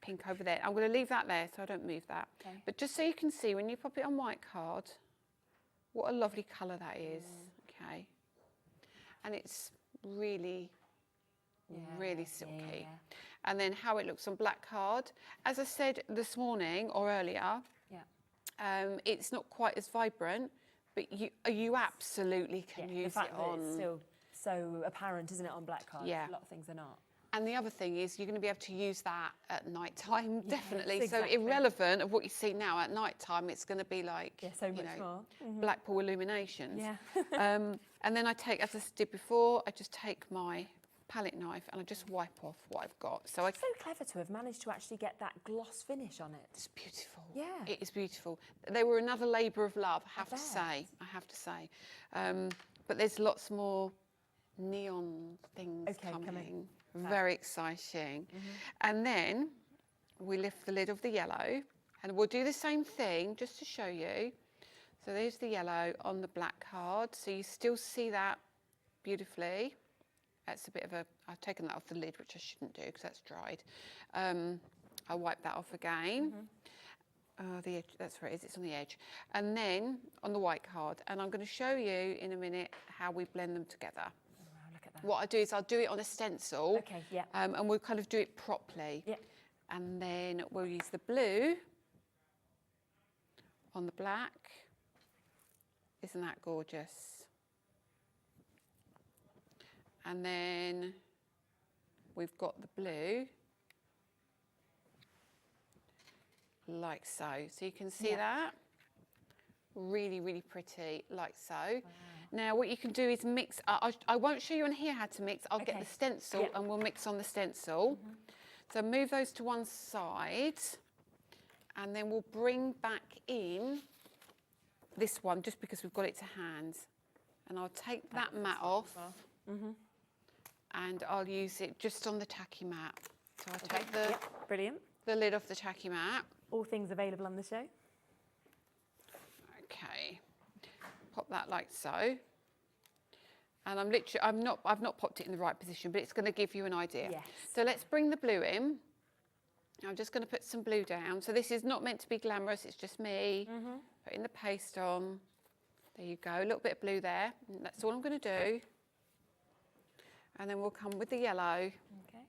pink over there. I'm going to leave that there so I don't move that. Okay. But just so you can see, when you pop it on white card, what a lovely colour that is. Okay. And it's really silky. And then how it looks on black card. As I said this morning or earlier, it's not quite as vibrant, but you absolutely can use the fact it that on. It's still so apparent, isn't it, on black card? Yeah. A lot of things are not. And the other thing is you're going to be able to use that at night time, definitely. Yes, exactly. So irrelevant of what you see now at night time, it's going to be like, so much more. Blackpool illuminations. Yeah. And then I take, as I did before, I just take my palette knife and I just wipe off what I've got. So It's so clever to have managed to actually get that gloss finish on it. It's beautiful. Yeah. It is beautiful. They were another labour of love, I have to say. But there's lots more neon things coming. Very exciting. And then we lift the lid of the yellow and we'll do the same thing just to show you. So there's the yellow on the black card. So you still see that beautifully. That's a bit of a, I've taken that off the lid, which I shouldn't do because that's dried. I'll wipe that off again. The edge, that's where it is, it's on the edge. And then on the white card, and I'm going to show you in a minute how we blend them together. Look at that. What I do is I'll do it on a stencil. Okay, yeah. And we'll kind of do it properly. Yeah. And then we'll use the blue on the black. Isn't that gorgeous? And then we've got the blue, like so. So you can see that. Really, really pretty, like so. Wow. Now what you can do is mix. I won't show you on here how to mix. I'll get the stencil and we'll mix on the stencil. So move those to one side and then we'll bring back in this one just because we've got it to hand. And I'll take that mat off. And I'll use it just on the tacky mat. So I'll take the lid off the tacky mat. All things available on the show. Okay, pop that like so. And I've not popped it in the right position, but it's going to give you an idea. Yes. So let's bring the blue in. I'm just going to put some blue down. So this is not meant to be glamorous, it's just me putting the paste on. There you go, a little bit of blue there. And that's all I'm going to do. And then we'll come with the yellow. Okay.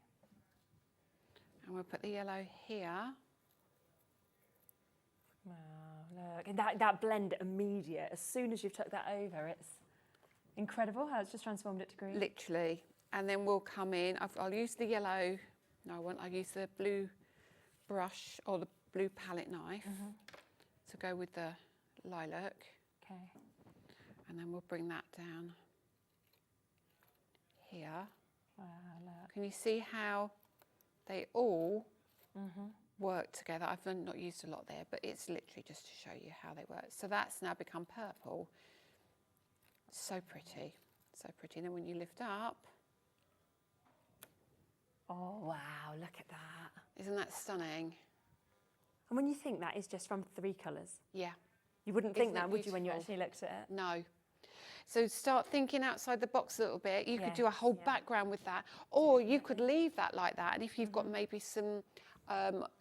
And we'll put the yellow here. Wow, look. And that blend immediate. As soon as you've tucked that over, it's incredible how it's just transformed it to green. Literally. And then we'll come in. I'll use the yellow. No, I won't. I'll use the blue brush or the blue palette knife to go with the lilac. Okay. And then we'll bring that down here. Wow, look. Can you see how they all work together? I've not used a lot there, but it's literally just to show you how they work. So that's now become purple. So pretty, so pretty. And then when you lift up. Oh, wow, look at that. Isn't that stunning? And when you think that is just from 3 colours. Yeah. You wouldn't think Isn't that, it would you, when you beautiful? actually looked at it? No. So start thinking outside the box a little bit. You could do a whole background with that, or you could leave that like that. And if you've got maybe some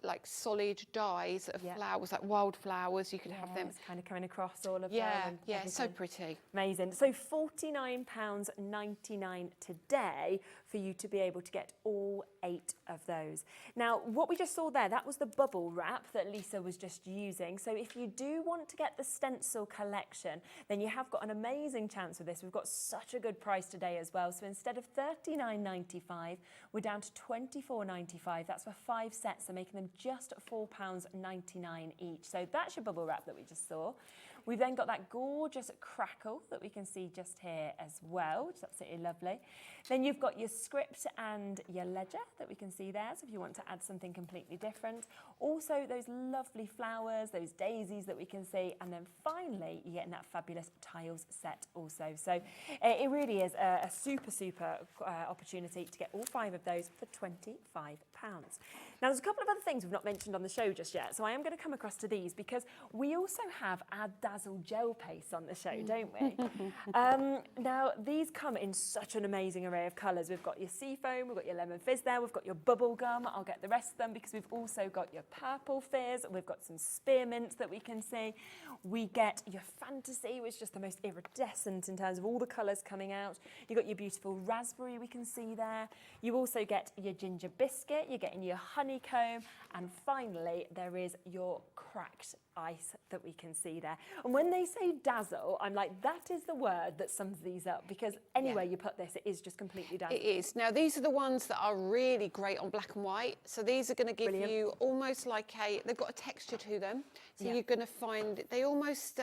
like solid dyes of flowers, like wildflowers, you could have them. It's kind of coming across all of them. Yeah, yeah, everything. so pretty. Amazing. So £49.99 today for you to be able to get all 8 of those. Now, what we just saw there, that was the bubble wrap that Lisa was just using. So if you do want to get the stencil collection, then you have got an amazing chance with this. We've got such a good price today as well. So instead of $39.95, we're down to $24.95. That's for 5 sets, so making them just £4.99 each. So that's your bubble wrap that we just saw. We've then got that gorgeous crackle that we can see just here as well, which is absolutely lovely. Then you've got your script and your ledger that we can see there, so if you want to add something completely different. Also those lovely flowers, those daisies that we can see, and then finally you're getting that fabulous tiles set also. So it really is a super opportunity to get all 5 of those for £25. Now there's a couple of other things we've not mentioned on the show just yet, so I am going to come across to these because we also have our Dazzle gel paste on the show, don't we? Now these come in such an amazing array of colours. We've got your seafoam, we've got your lemon fizz there, we've got your bubble gum. I'll get the rest of them because we've also got your purple fizz, we've got some spearmint that we can see. We get your fantasy, which is just the most iridescent in terms of all the colours coming out. You've got your beautiful raspberry we can see there. You also get your ginger biscuit, you're getting your honey honeycomb, and finally there is your cracked ice that we can see there. And when they say dazzle, I'm like, that is the word that sums these up, because anywhere you put this, it is just completely dazzling. It is. Now, these are the ones that are really great on black and white. So these are going to give you almost like they've got a texture to them. So you're going to find they almost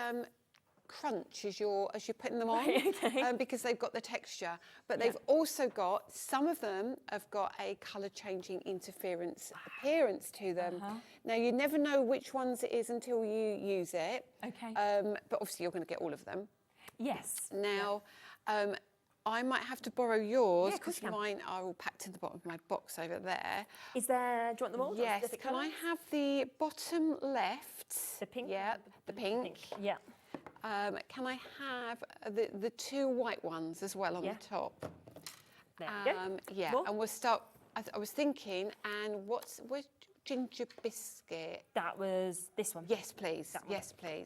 crunch as you're putting them on, because they've got the texture. But they've also got, some of them have got a colour changing interference appearance to them. Now, you never know which ones it is until you use it. But obviously you're going to get all of them. Yes. Now, I might have to borrow yours because mine are all packed in the bottom of my box over there. Is there, do you want them all? Yes. Can I have the bottom left? The pink? Yeah, the pink. Yeah. Can I have the two white ones as well on the top? There you go. Yeah, More? and we'll start, I was thinking, and where's ginger biscuit? That was this one. Yes, please. Yes, please.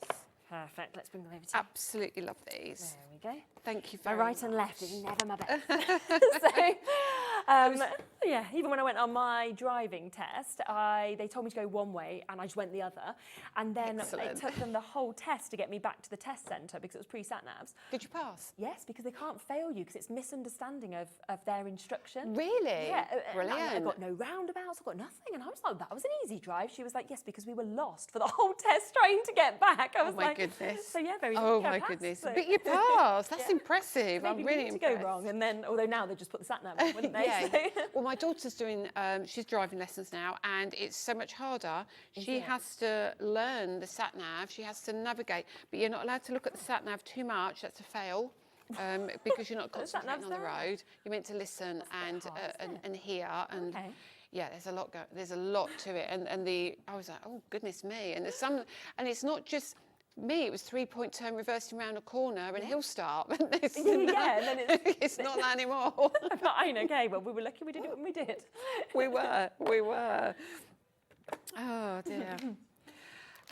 Perfect. Let's bring them over to Absolutely love these. There we go. Thank you My very right much. and left is never my best. Yeah, even when I went on my driving test, they told me to go one way and I just went the other. And then it took them the whole test to get me back to the test centre because it was pre-sat-navs. Did you pass? Yes, because they can't fail you because it's misunderstanding of their instruction. Really? Yeah. Brilliant. I got no roundabouts, I got nothing. And I was like, that was an easy drive. She was like, yes, because we were lost for the whole test trying to get back. I was my goodness. So yeah, very Oh lucky I my passed, goodness. so. But you passed. That's impressive. Maybe I'm really to impressed. go wrong, and then although now they just put the sat nav on, wouldn't they? Yeah. So. Well, my daughter's doing. She's driving lessons now, and it's so much harder. She has to learn the sat nav. She has to navigate, but you're not allowed to look at the sat nav too much. That's a fail. Because you're not concentrating on the road. You're meant to listen and hear and. Yeah, there's a lot there's a lot to it, and I was like, oh goodness me, and there's some, and it's not just me. It was 3-point turn, reversing around a corner, and hill start. And then it's not that anymore. Fine, okay. Well, we were lucky we did it when we did. We were. Oh dear.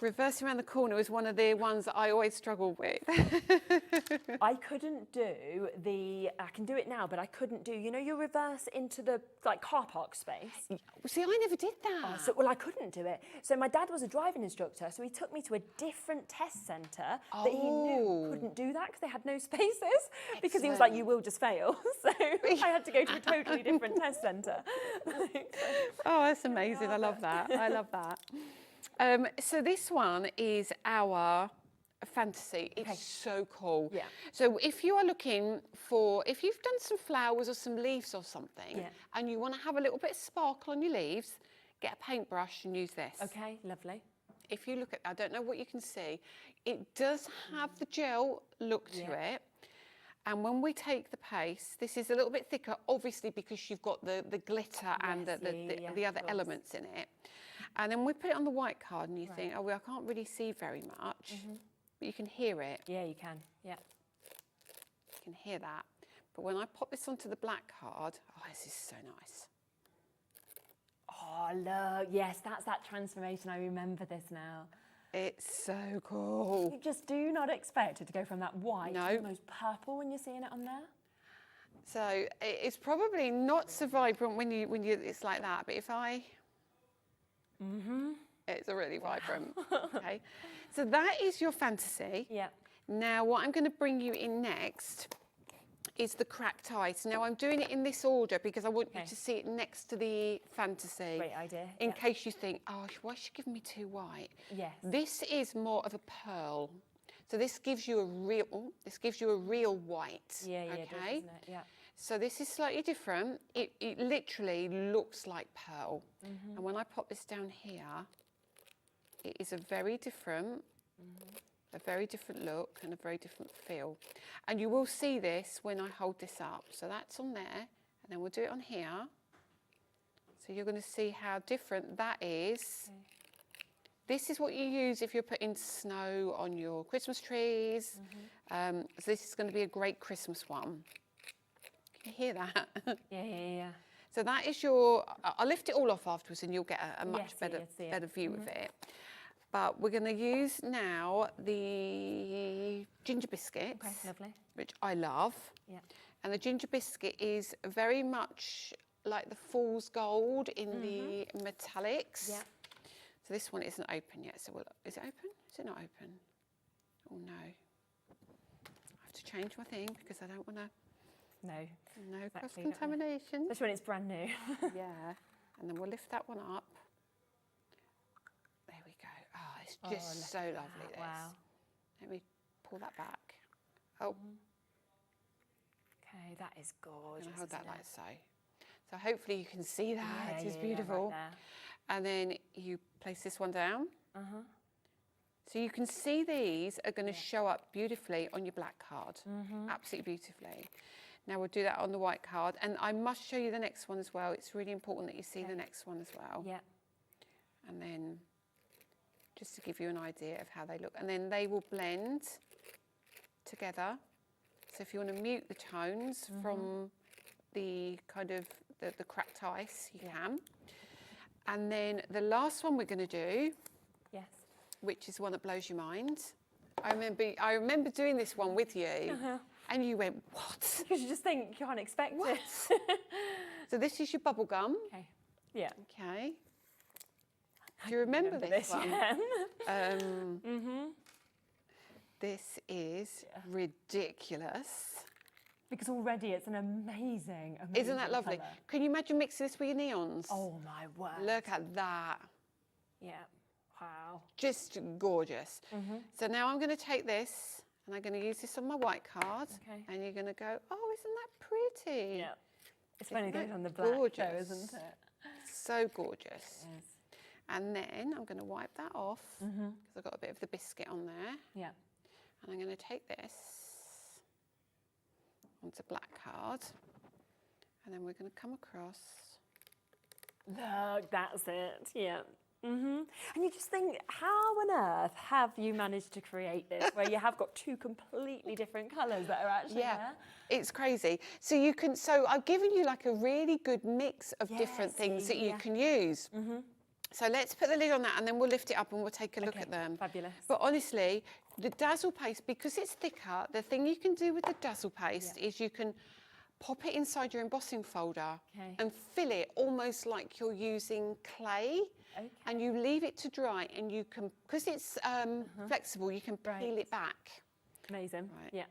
Reversing around the corner was one of the ones that I always struggled with. I couldn't do I can do it now, but I couldn't do, you know, you reverse into the car park space. See, I never did that. Well, I couldn't do it. So my dad was a driving instructor, so he took me to a different test centre that he knew couldn't do that because they had no spaces. Because he was like, you will just fail. So I had to go to a totally different test centre. Oh, that's amazing. I love that. I love that. So this one is our fantasy. It's so cool. Yeah. So if you are looking for, if you've done some flowers or some leaves or something, and you want to have a little bit of sparkle on your leaves, get a paintbrush and use this. Okay, lovely. If you look at, I don't know what you can see, it does have the gel look to it. And when we take the paste, this is a little bit thicker, obviously because you've got the glitter and the other elements in it. And then we put it on the white card and you think, oh, well, I can't really see very much, but you can hear it. Yeah, you can, yeah. You can hear that. But when I pop this onto the black card, oh, this is so nice. Oh, look, yes, that's that transformation. I remember this now. It's so cool. You just do not expect it to go from that white to almost purple when you're seeing it on there. So it's probably not so vibrant when you it's like that, but if I... It's a really vibrant. Okay, so that is your fantasy. Yeah. Now what I'm going to bring you in next is the cracked ice. Now I'm doing it in this order because I want you to see it next to the fantasy. Great idea. In case you think, oh, why is she giving me too white? Yes. This is more of a pearl. So this gives you a real white. Yeah, yeah, okay? it does, doesn't it? Yeah. So this is slightly different. It literally looks like pearl. And when I pop this down here, it is a very different look and a very different feel. And you will see this when I hold this up. So that's on there, and then we'll do it on here. So you're going to see how different that is. Okay. This is what you use if you're putting snow on your Christmas trees. So this is going to be a great Christmas one. Can you hear that? Yeah. So that is your, I'll lift it all off afterwards and you'll get a much better view of it. But we're going to use now the ginger biscuits, lovely. which I love. Yeah. And the ginger biscuit is very much like the fool's gold in the metallics. Yeah. So this one isn't open yet. So is it open? Is it not open? Oh no. I have to change my thing because I don't want to. No cross-contamination. Especially when it's brand new. Yeah. And then we'll lift that one up. There we go. Oh, it's just so lovely, this. Wow. Let me pull that back. Oh. Okay, that is gorgeous. I'm going to hold that like so. So hopefully you can see that. It is beautiful. Right and then you place this one down. So you can see these are going to show up beautifully on your black card. Absolutely beautifully. Now we'll do that on the white card. And I must show you the next one as well. It's really important that you see the next one as well. Yeah. And then just to give you an idea of how they look. And then they will blend together. So if you want to mute the tones from the kind of the cracked ice, you can. And then the last one we're going to do, which is one that blows your mind. I remember doing this one with you, and you went, "What?" Because you just think you can't expect it. So this is your bubble gum. Okay. Yeah. Okay. Do you remember this one? Yeah. This is ridiculous. Because already it's an amazing Isn't that lovely? Colour. Can you imagine mixing this with your neons? Oh my word. Look at that. Yeah. Wow. Just gorgeous. So now I'm going to take this and I'm going to use this on my white card. Okay. And you're going to go, oh, isn't that pretty? Yeah. It's when it goes on the black, though, isn't it? So gorgeous. Yes. And then I'm going to wipe that off because I've got a bit of the biscuit on there. Yeah. And I'm going to take this onto black card, and then we're going to come across. Look, that's it. Yeah. And you just think, how on earth have you managed to create this, where you have got two completely different colours that are actually there? It's crazy. So you can. So I've given you like a really good mix of different things that you can use. So let's put the lid on that and then we'll lift it up and we'll take a look at them. Fabulous. But honestly, the Dazzle paste, because it's thicker, the thing you can do with the Dazzle paste is you can pop it inside your embossing folder and fill it almost like you're using clay. And you leave it to dry and you can, because it's flexible, you can peel it back. Amazing. Right. Yeah.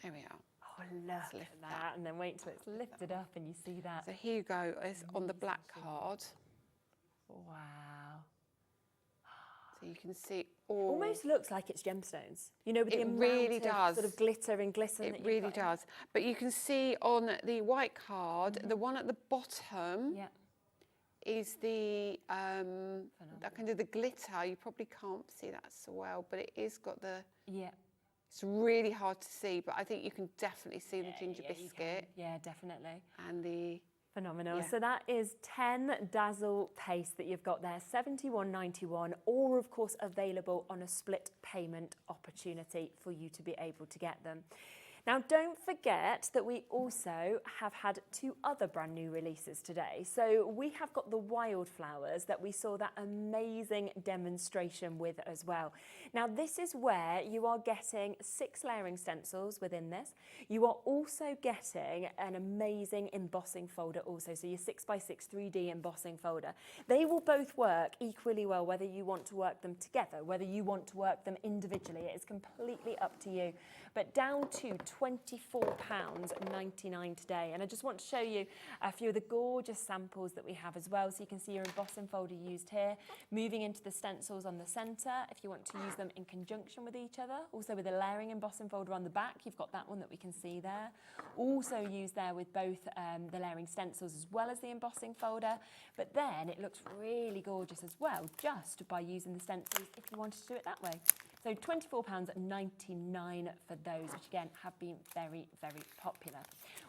There we are. Oh, look at that. And then wait till it's lifted up and you see that. So here you go, it's on the black card. Wow. So you can see all. Almost looks like it's gemstones. You know, with the amount really of does. sort of glitter and glisten that It you've really got. does. But you can see on the white card, the one at the bottom is the that kind of the glitter. You probably can't see that so well, but it is got the. Yeah. It's really hard to see, but I think you can definitely see the ginger biscuit. Yeah, definitely. And the. Phenomenal. Yeah. So that is 10 Dazzle paste that you've got there, £71.91, all of course available on a split payment opportunity for you to be able to get them. Now, don't forget that we also have had two other brand new releases today. So we have got the wildflowers that we saw that amazing demonstration with as well. Now, this is where you are getting 6 layering stencils within this. You are also getting an amazing embossing folder also. So your 6x6 3D embossing folder. They will both work equally well, whether you want to work them together, whether you want to work them individually. It is completely up to you. But down to £24.99 today. And I just want to show you a few of the gorgeous samples that we have as well. So you can see your embossing folder used here, moving into the stencils on the centre if you want to use them in conjunction with each other. Also with a layering embossing folder on the back, you've got that one that we can see there. Also used there with both the layering stencils as well as the embossing folder. But then it looks really gorgeous as well, just by using the stencils if you wanted to do it that way. So £24.99 for those, which again have been very, very popular.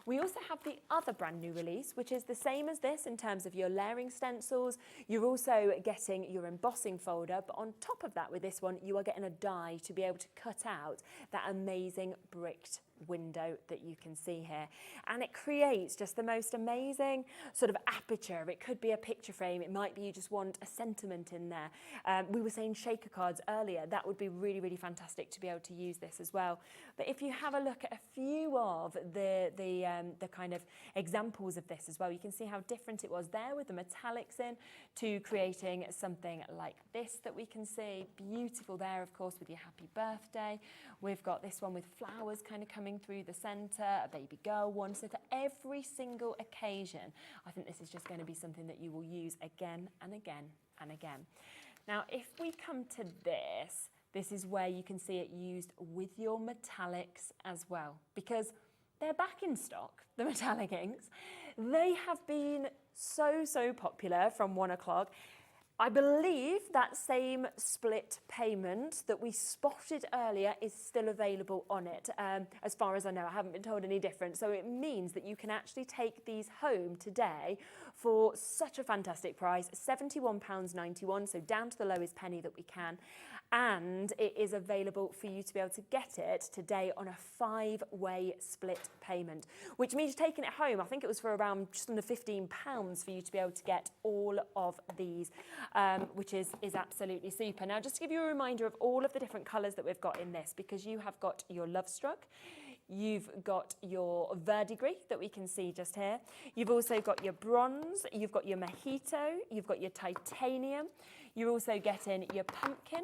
We also have the other brand new release, which is the same as this in terms of your layering stencils. You're also getting your embossing folder, but on top of that with this one, you are getting a die to be able to cut out that amazing bricked window that you can see here. And it creates just the most amazing sort of aperture. It could be a picture frame. It might be you just want a sentiment in there. We were saying shaker cards earlier. That would be really, really fantastic to be able to use this as well. But if you have a look at a few of the kind of examples of this as well, you can see how different it was there with the metallics in to creating something like this that we can see. Beautiful there, of course, with your happy birthday. We've got this one with flowers kind of coming through the centre, a baby girl one. So for every single occasion, I think this is just going to be something that you will use again and again and again. Now, if we come to this, this is where you can see it used with your metallics as well, because they're back in stock, the metallic inks. They have been so popular from 1 o'clock. I believe that same split payment that we spotted earlier is still available on it. As far as I know, I haven't been told any different. So it means that you can actually take these home today for such a fantastic price, £71.91, so down to the lowest penny that we can. And it is available for you to be able to get it today on a 5-way split payment, which means taking it home, I think it was for around just under £15 for you to be able to get all of these, which is absolutely super. Now, just to give you a reminder of all of the different colours that we've got in this, because you have got your Love Struck, you've got your verdigris that we can see just here. You've also got your bronze, you've got your mojito, you've got your titanium. You're also getting your pumpkin.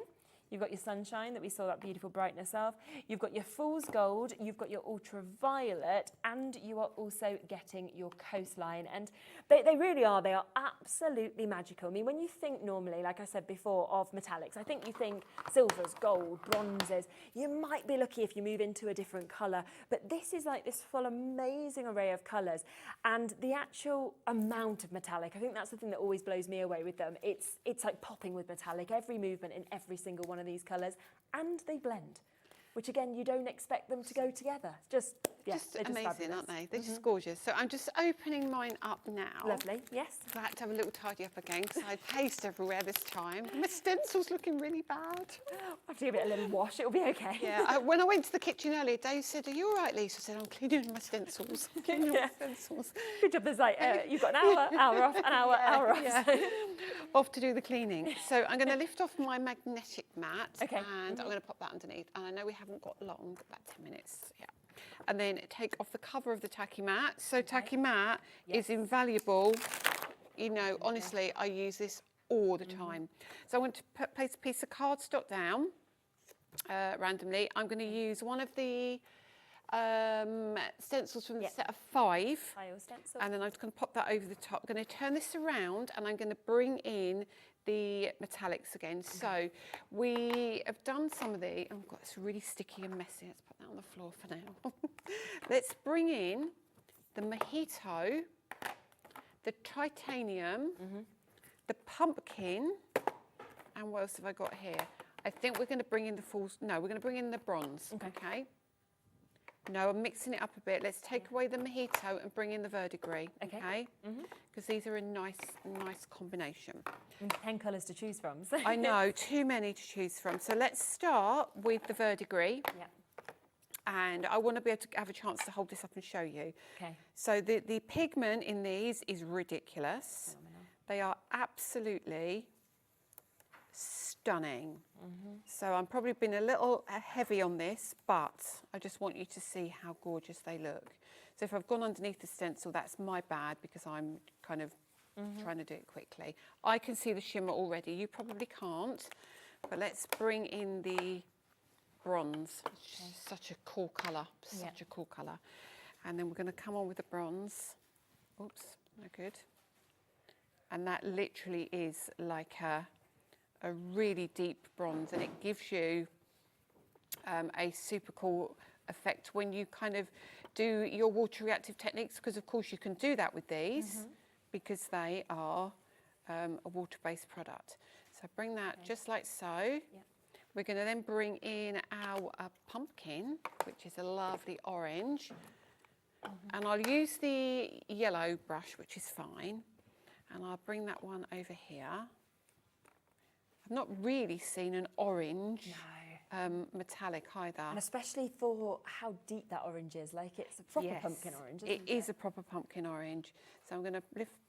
You've got your sunshine that we saw that beautiful brightness of. You've got your fool's gold, you've got your ultraviolet, and you are also getting your coastline. And they really are, they are absolutely magical. I mean, when you think normally, like I said before, of metallics, I think you think silvers, gold, bronzes. You might be lucky if you move into a different colour, but this is like this full amazing array of colours. And the actual amount of metallic, I think that's the thing that always blows me away with them. It's like popping with metallic, every movement in every single one of these colours, and they blend, which again, you don't expect them to go together. Just amazing, fabulous. aren't they? They're just gorgeous. So I'm just opening mine up now. Lovely, yes. I had to have a little tidy up again because I had paste everywhere this time. My stencil's looking really bad. I have to give it a little wash, it'll be okay. Yeah, when I went to the kitchen earlier, Dave said, "Are you all right, Lisa?" I said, "I'm cleaning my stencils." Cleaning my stencils. Good job, there's like, you've got an hour off, an hour off. Yeah. Off to do the cleaning. So I'm going to lift off my magnetic mat, and I'm going to pop that underneath. And I know we haven't got long, about 10 minutes, yeah. And then take off the cover of the tacky mat. So tacky mat is invaluable. You know, honestly, I use this all the time. So I want to place a piece of cardstock down randomly. I'm going to use one of the stencils from the set of 5. And then I'm just going to pop that over the top. I'm going to turn this around and I'm going to bring in the metallics again. So we have done some of the, oh God, it's really sticky and messy. Let's put that on the floor for now. Let's bring in the mojito, the titanium, the pumpkin, and what else have I got here? I think we're going to bring in the we're going to bring in the bronze, okay? No, I'm mixing it up a bit. Let's take away the mojito and bring in the verdigris, okay? Because these are a nice combination. And 10 colours to choose from. So. I know, too many to choose from. So let's start with the verdigris. Yeah. And I want to be able to have a chance to hold this up and show you. Okay. So the pigment in these is ridiculous. They are absolutely stunning. So I'm probably been a little heavy on this, but I just want you to see how gorgeous they look. So if I've gone underneath the stencil, that's my bad because I'm kind of trying to do it quickly. I can see the shimmer already. You probably can't, but let's bring in the bronze. Such a cool colour, such a cool colour. And then we're going to come on with the bronze. Oops, no good. And that literally is like a really deep bronze, and it gives you a super cool effect when you kind of do your water reactive techniques, because of course you can do that with these because they are a water-based product. So bring that just like so. We're going to then bring in our pumpkin, which is a lovely orange, and I'll use the yellow brush, which is fine, and I'll bring that one over here. I've not really seen an orange metallic either. And especially for how deep that orange is, like it's a proper pumpkin orange, isn't it? It is a proper pumpkin orange. So I'm going to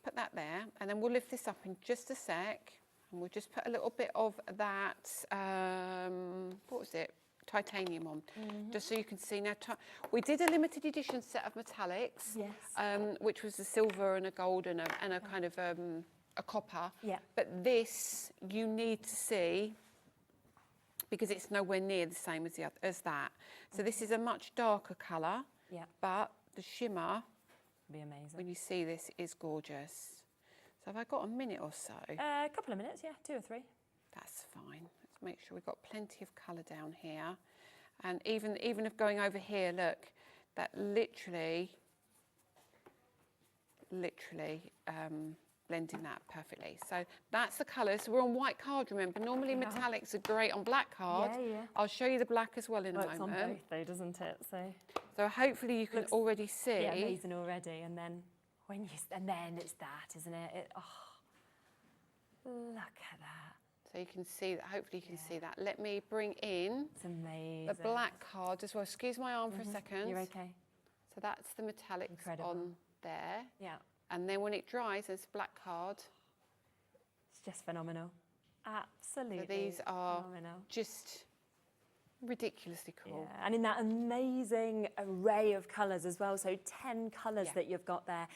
put that there, and then we'll lift this up in just a sec, and we'll just put a little bit of that, what was it? Titanium on, just so you can see. Now, we did a limited edition set of metallics, which was a silver and a gold and a kind of a copper. Yeah. But this you need to see because it's nowhere near the same as that. So this is a much darker colour. Yeah. But the shimmer, be amazing. When you see this, is gorgeous. So have I got a minute or so? A couple of minutes, yeah, 2 or 3. That's fine. Let's make sure we've got plenty of colour down here. And even if going over here, look, that literally blending that perfectly. So that's the colour. So we're on white card, remember. Normally metallics are great on black card. Yeah, yeah. I'll show you the black as well in a moment. It's on both though, doesn't it? So hopefully you can already see. Yeah, amazing already. And then then it's that, isn't it? Look at that. So you can see that, hopefully you can see that. Let me bring in the black card as well. Excuse my arm for a second. You're okay. So that's the metallics on there. Yeah. And then when it dries, there's a black card. It's just phenomenal. Absolutely. So these are phenomenal. Just ridiculously cool. Yeah. And in that amazing array of colours as well, so 10 colours that you've got there.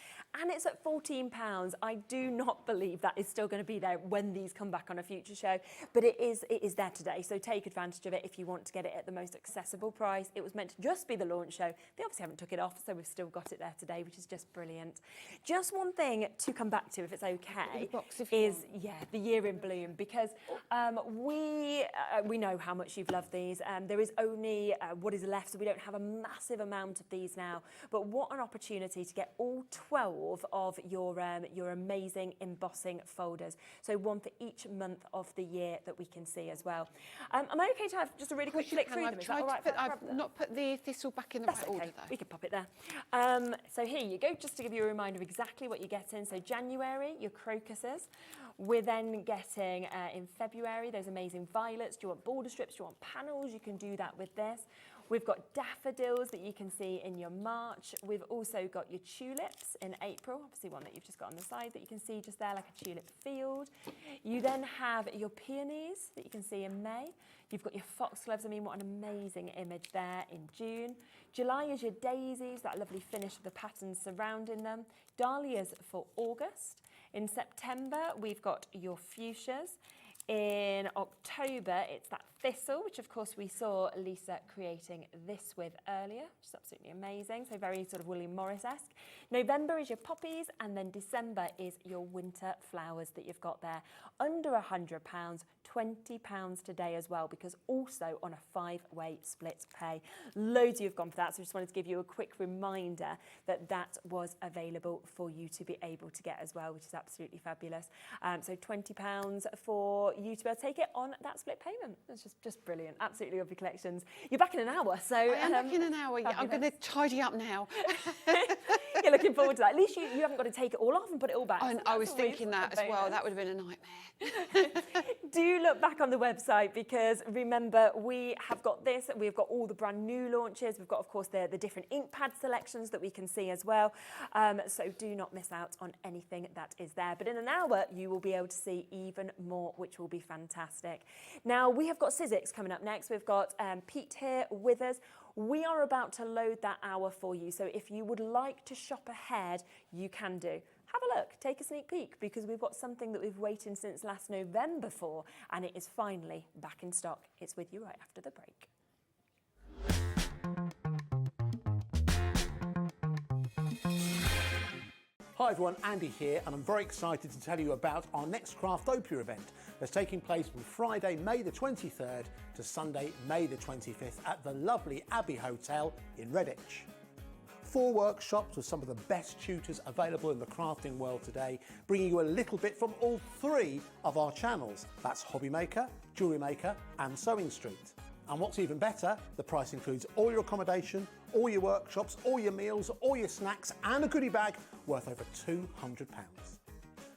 And it's at £14. I do not believe that is still going to be there when these come back on a future show, but it is there today, so take advantage of it if you want to get it at the most accessible price. It was meant to just be the launch show. They obviously haven't took it off, so we've still got it there today, which is just brilliant. Just one thing to come back to, if it's okay, is the year in bloom, because we know how much you've loved these. There is only what is left, so we don't have a massive amount of these now. But what an opportunity to get all 12 of your amazing embossing folders. So one for each month of the year that we can see as well. Am I okay to have just a really quick flick through them? Is that all right? I've not put the thistle back in the right order though. We can pop it there. So here you go, just to give you a reminder of exactly what you get in. So January, your crocuses. We're then getting in February those amazing violets. Do you want border strips? Do you want panels? You can do that with this. We've got daffodils that you can see in your March. We've also got your tulips in April, obviously one that you've just got on the side that you can see just there like a tulip field. You then have your peonies that you can see in May. You've got your foxgloves. I mean, what an amazing image there in June. July is your daisies, that lovely finish of the patterns surrounding them. Dahlias for August. In September, we've got your fuchsias. In October, it's that thistle, which of course we saw Lisa creating this with earlier, which is absolutely amazing. So very sort of William Morris-esque. November is your poppies, and then December is your winter flowers that you've got there. Under £100, £20 today as well, because also on a 5-way split pay. Loads of you have gone for that, so I just wanted to give you a quick reminder that that was available for you to be able to get as well, which is absolutely fabulous. So £20 for you to be able to take it on that split payment. It's just brilliant. Absolutely lovely collections. You're back in an hour, so I am back in an hour. Yeah, I'm going to tidy up now. You're looking forward to that. At least you haven't got to take it all off and put it all back. I was thinking that as well. That would have been a nightmare. Do look back on the website, because remember, we have got this. We've got all the brand new launches. We've got, of course, the different ink pad selections that we can see as well. So do not miss out on anything that is there. But in an hour, you will be able to see even more, which will be fantastic. Now, we have got Sizzix coming up next. We've got Pete here with us. We are about to load that hour for you. So if you would like to shop ahead, you can do. Have a look, take a sneak peek, because we've got something that we've waited since last November for, and it is finally back in stock. It's with you right after the break. Hi everyone, Andy here, and I'm very excited to tell you about our next Craftopia event that's taking place from Friday, May the 23rd to Sunday, May the 25th at the lovely Abbey Hotel in Redditch. 4 workshops with some of the best tutors available in the crafting world today, bringing you a little bit from all 3 of our channels. That's Hobby Maker, Jewellery Maker and Sewing Street. And what's even better, the price includes all your accommodation, all your workshops, all your meals, all your snacks and a goodie bag worth over £200.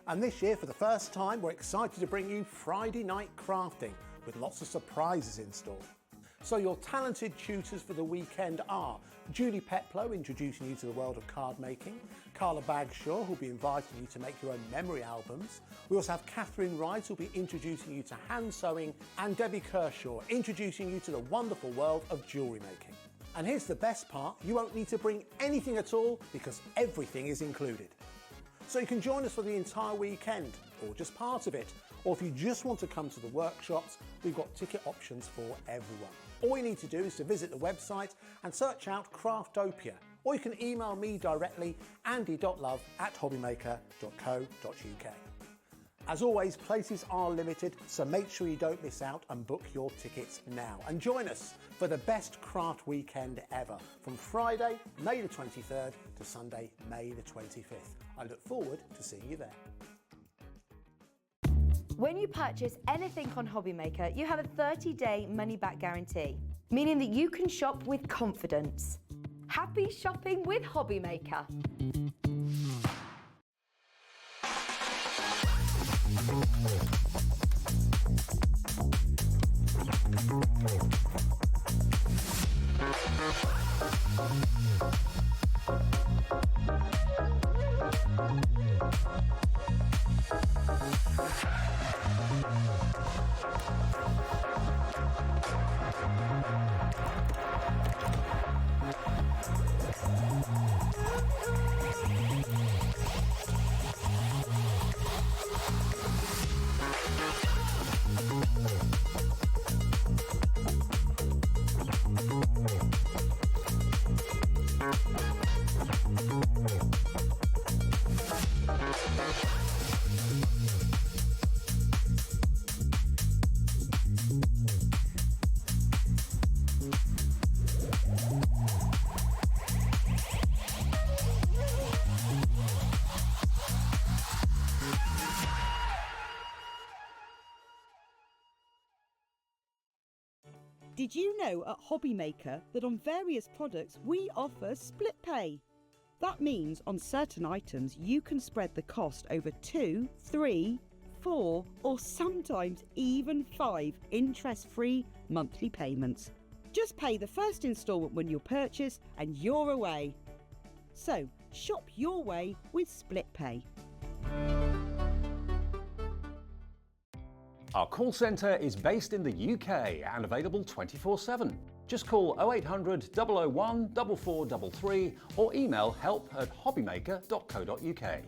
And this year, for the first time, we're excited to bring you Friday night crafting with lots of surprises in store. So your talented tutors for the weekend are Julie Peplow, introducing you to the world of card making, Carla Bagshaw, who'll be inviting you to make your own memory albums. We also have Catherine Wright, who'll be introducing you to hand sewing, and Debbie Kershaw, introducing you to the wonderful world of jewellery making. And here's the best part, you won't need to bring anything at all because everything is included. So you can join us for the entire weekend, or just part of it, or if you just want to come to the workshops, we've got ticket options for everyone. All you need to do is to visit the website and search out Craftopia, or you can email me directly, andy.love@hobbymaker.co.uk. As always, places are limited, so make sure you don't miss out and book your tickets now. And join us for the best craft weekend ever, from Friday, May the 23rd to Sunday, May the 25th. I look forward to seeing you there. When you purchase anything on Hobbymaker, you have a 30-day money-back guarantee, meaning that you can shop with confidence. Happy shopping with Hobbymaker. Did you know at Hobbymaker that on various products we offer split pay? That means on certain items you can spread the cost over 2, 3, 4 or sometimes even 5 interest-free monthly payments. Just pay the first instalment when you purchase and you're away. So shop your way with split pay. Our call centre is based in the UK and available 24/7. Just call 0800 001 4433 or email help@hobbymaker.co.uk.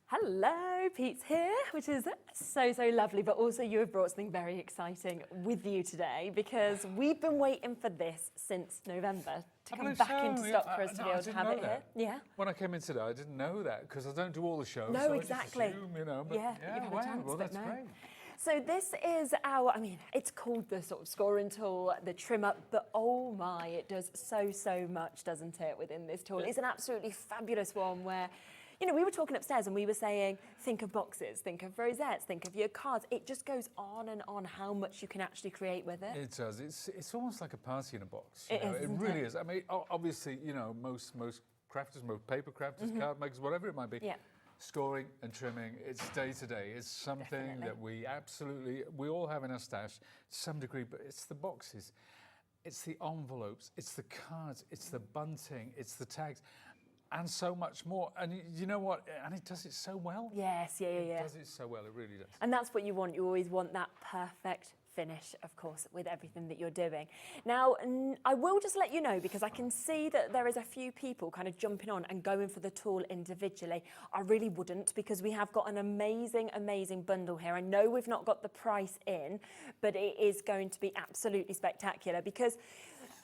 Hello, Pete's here, which is so lovely, but also you have brought something very exciting with you today because we've been waiting for this since November to come back into stock for us to be able to have it here. Yeah. When I came in today, I didn't know that because I don't do all the shows. No, so exactly. I just assume, but you've had a chance, well, but that's great. So this is our, it's called the sort of scoring tool, the trimmer, but oh my, it does so much, doesn't it, within this tool. It's an absolutely fabulous one where, we were talking upstairs and we were saying, think of boxes, think of rosettes, think of your cards. It just goes on and on how much you can actually create with it. It does. It's almost like a party in a box. It really is. Obviously, most crafters, most paper crafters, card makers, whatever it might be. Yeah. Scoring and trimming, it's day to day. It's something that we all have in our stash to some degree, but it's the boxes, it's the envelopes, it's the cards, it's the bunting, it's the tags, and so much more. And you know what? And it does it so well. Yes, yeah. It does it so well, it really does. And that's what you want. You always want that perfect finish, of course, with everything that you're doing. Now, I will just let you know, because I can see that there is a few people kind of jumping on and going for the tool individually. I really wouldn't, because we have got an amazing bundle here. I know we've not got the price in, but it is going to be absolutely spectacular, because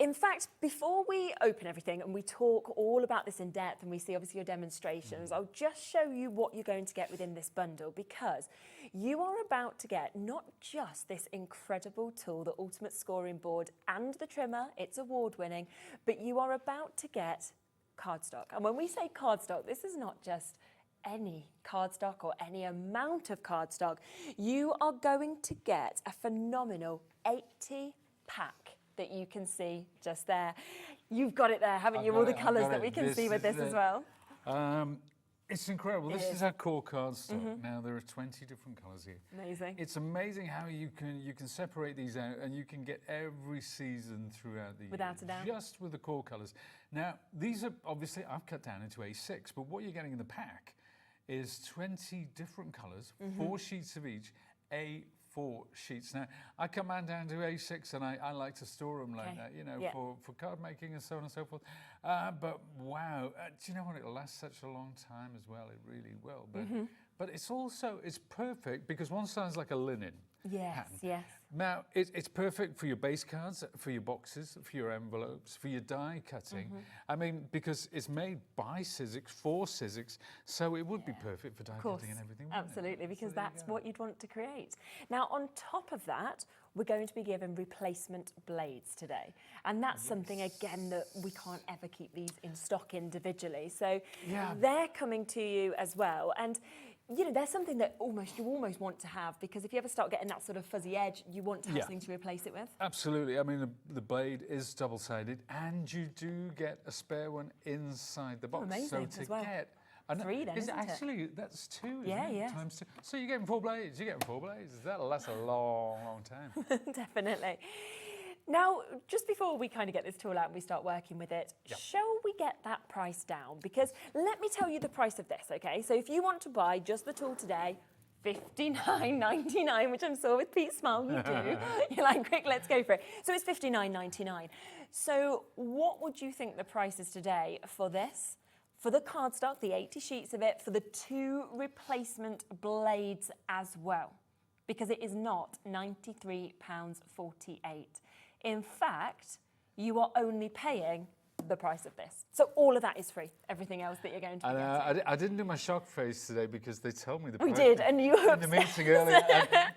in fact, before we open everything and we talk all about this in depth and we see obviously your demonstrations, I'll just show you what you're going to get within this bundle, because you are about to get not just this incredible tool, the Ultimate Scoring Board and the trimmer, it's award-winning, but you are about to get cardstock. And when we say cardstock, this is not just any cardstock or any amount of cardstock. You are going to get a phenomenal 80-pack that you can see just there. You've got it there, haven't I've you? got All the it, I've colours got that it. we can This see with is this as it. well. It's incredible. This is our core cardstock. Now there are 20 different colours here. Amazing. It's amazing how you can separate these out, and you can get every season throughout the year. Without a doubt. Just with the core colours. Now these are obviously I've cut down into A6, but what you're getting in the pack is 20 different colours, 4 sheets of each, A4 sheets. Now I cut mine down to A6, and I like to store them like that, you know, for card making and so on and so forth. But wow, do you know what? It'll last such a long time as well. It really will. But it's also perfect because one sounds like a linen. Yes, hand. yes. Now, it's perfect for your base cards, for your boxes, for your envelopes, for your die cutting. I mean, because it's made by Sizzix, for Sizzix, so it would be perfect for die cutting and everything. Absolutely, because that's what you'd want to create. Now, on top of that, we're going to be given replacement blades today. And that's something, again, that we can't ever keep these in stock individually. So they're coming to you as well. And you know, there's something that you almost want to have, because if you ever start getting that sort of fuzzy edge, you want to have something to replace it with. Absolutely. I mean, the blade is double-sided, and you do get a spare one inside the box. Amazing, so to as well. get 3 then, isn't it? Actually, that's 2, isn't Yeah, it? yeah. Times 2. So you're getting 4 blades. You're getting 4 blades. That'll last a long, long time. Definitely. Now, just before we kind of get this tool out and we start working with it, shall we get that price down? Because let me tell you the price of this, okay? So if you want to buy just the tool today, $59.99, which I'm sure with Pete's smile you do. You're like, quick, let's go for it. So it's $59.99. So what would you think the price is today for this? For the cardstock, the 80 sheets of it, for the 2 replacement blades as well, because it is not £93.48. In fact, you are only paying the price of this. So all of that is free. Everything else that you're going to be getting. I didn't do my shock face today because they told me the We price did, and you were in the meeting earlier,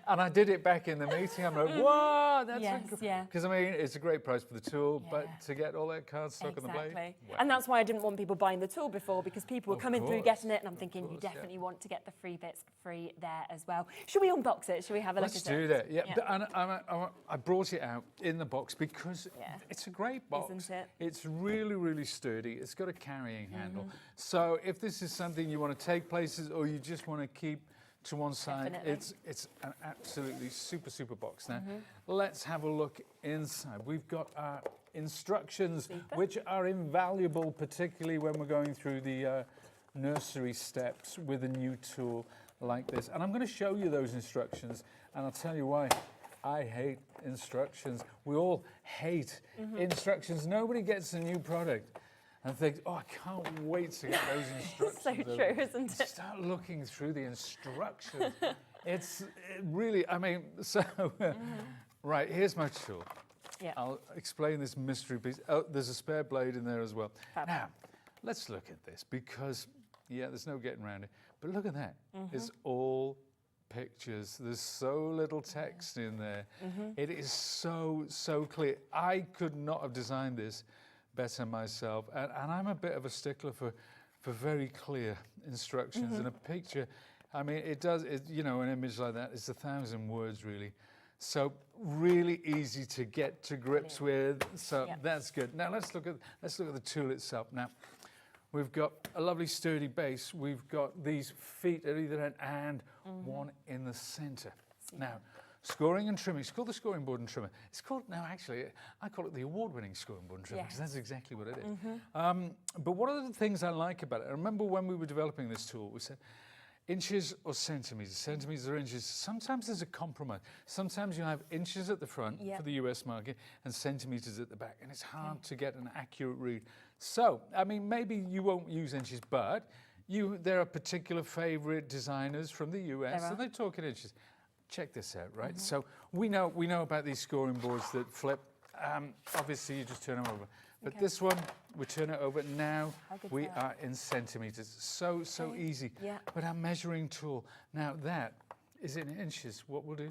and I did it back in the meeting. I'm like, whoa, that's because I mean, it's a great price for the tool, but to get all that cardstock on the blade. Wow. And that's why I didn't want people buying the tool before, because people were coming through getting it, and I'm thinking you definitely want to get the free bits free there as well. Should we unbox it? Should we have a look at it? Let's do that. Yeah. And I brought it out in the box because it's a great box. Isn't it? It's really, really sturdy. It's got a carrying handle. So if this is something you want to take places or you just want to keep to one side, it's an absolutely super, super box. Now, let's have a look inside. We've got our instructions, which are invaluable, particularly when we're going through the nursery steps with a new tool like this. And I'm going to show you those instructions, and I'll tell you why. I hate instructions. We all hate instructions. Nobody gets a new product and thinks, oh, I can't wait to get those instructions. So true, isn't it? Start looking through the instructions. It really, I mean, so, right, here's my tool. I'll explain this mystery piece. Oh, there's a spare blade in there as well. Now, let's look at this because, there's no getting around it. But look at that. It's all pictures. There's so little text in there. It is so clear. I could not have designed this better myself, and I'm a bit of a stickler for very clear instructions. And a picture, I mean, you know, an image like that is 1,000 words really. So really easy to get to grips with. So that's good. Now let's look at the tool itself. Now, we've got a lovely sturdy base. We've got these feet at either end and one in the center. Now, scoring and trimming. It's called the scoring board and trimmer. It's called, now actually, I call it the award-winning scoring board and trimmer because that's exactly what it is. But one of the things I like about it, I remember when we were developing this tool, we said, inches or centimetres, centimetres or inches. Sometimes there's a compromise. Sometimes you have inches at the front for the US market and centimetres at the back, and it's hard to get an accurate read. So, I mean, maybe you won't use inches, but there are particular favourite designers from the US, and they talk in inches. Check this out, right? So we know about these scoring boards that flip. Obviously, you just turn them over. But this one, we turn it over. Now we are in centimetres. So easy. But our measuring tool, now that is in inches. What we'll do,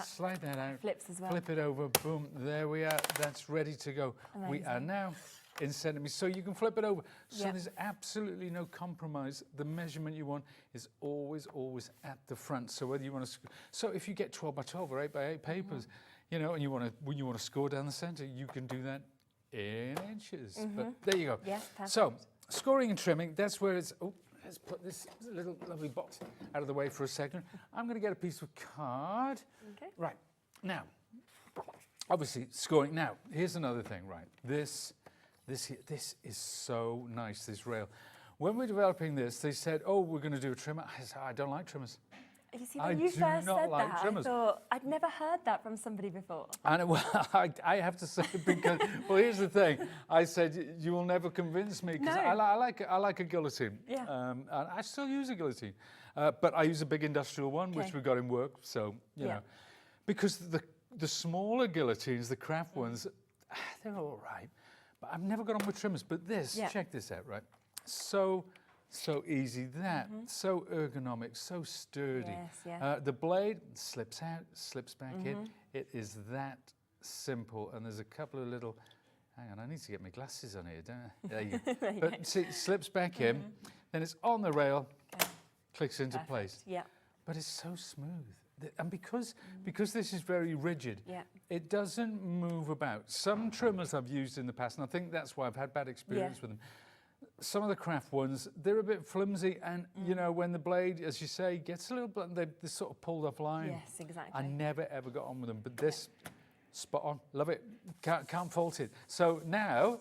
slide that out, flips as well. Flip it over, boom, there we are. That's ready to go. Amazing. We are now in centimetres. So you can flip it over. So there's absolutely no compromise. The measurement you want is always at the front. So whether you want to, so if you get 12 by 12 or 8 by 8 papers, you know, and when you want to score down the centre, you can do that in inches. But there you go. Yes, perfect. So scoring and trimming, that's where it's. Oh, let's put this little lovely box out of the way for a second. I'm going to get a piece of card. Okay. Right now, obviously scoring. Now, here's another thing. Right, this is so nice. This rail. When we're developing this, they said, "Oh, we're going to do a trimmer." I said, "I don't like trimmers." You see, when you first said that, I thought, I'd never heard that from somebody before. And well, I have to say, because, well, here's the thing. I said, you will never convince me, because I like a guillotine. Yeah. And I still use a guillotine. But I use a big industrial one, which we got in work, so, you know. Because the smaller guillotines, the craft ones, they're all right. But I've never got on with trimmers. But this, check this out, right? So easy, so ergonomic, so sturdy. Yes, the blade slips out, slips back in. It is that simple. And there's a couple of little, hang on, I need to get my glasses on here, don't I? There you go. But see, it slips back in, then it's on the rail, clicks into place. Yeah. But it's so smooth. And because this is very rigid, it doesn't move about. Some trimmers I've used in the past, and I think that's why I've had bad experience with them. Some of the craft ones, they're a bit flimsy, and you know, when the blade, as you say, gets a little bit, they're sort of pulled off line. Yes, exactly. I never ever got on with them, but this, spot on, love it, can't fault it. So now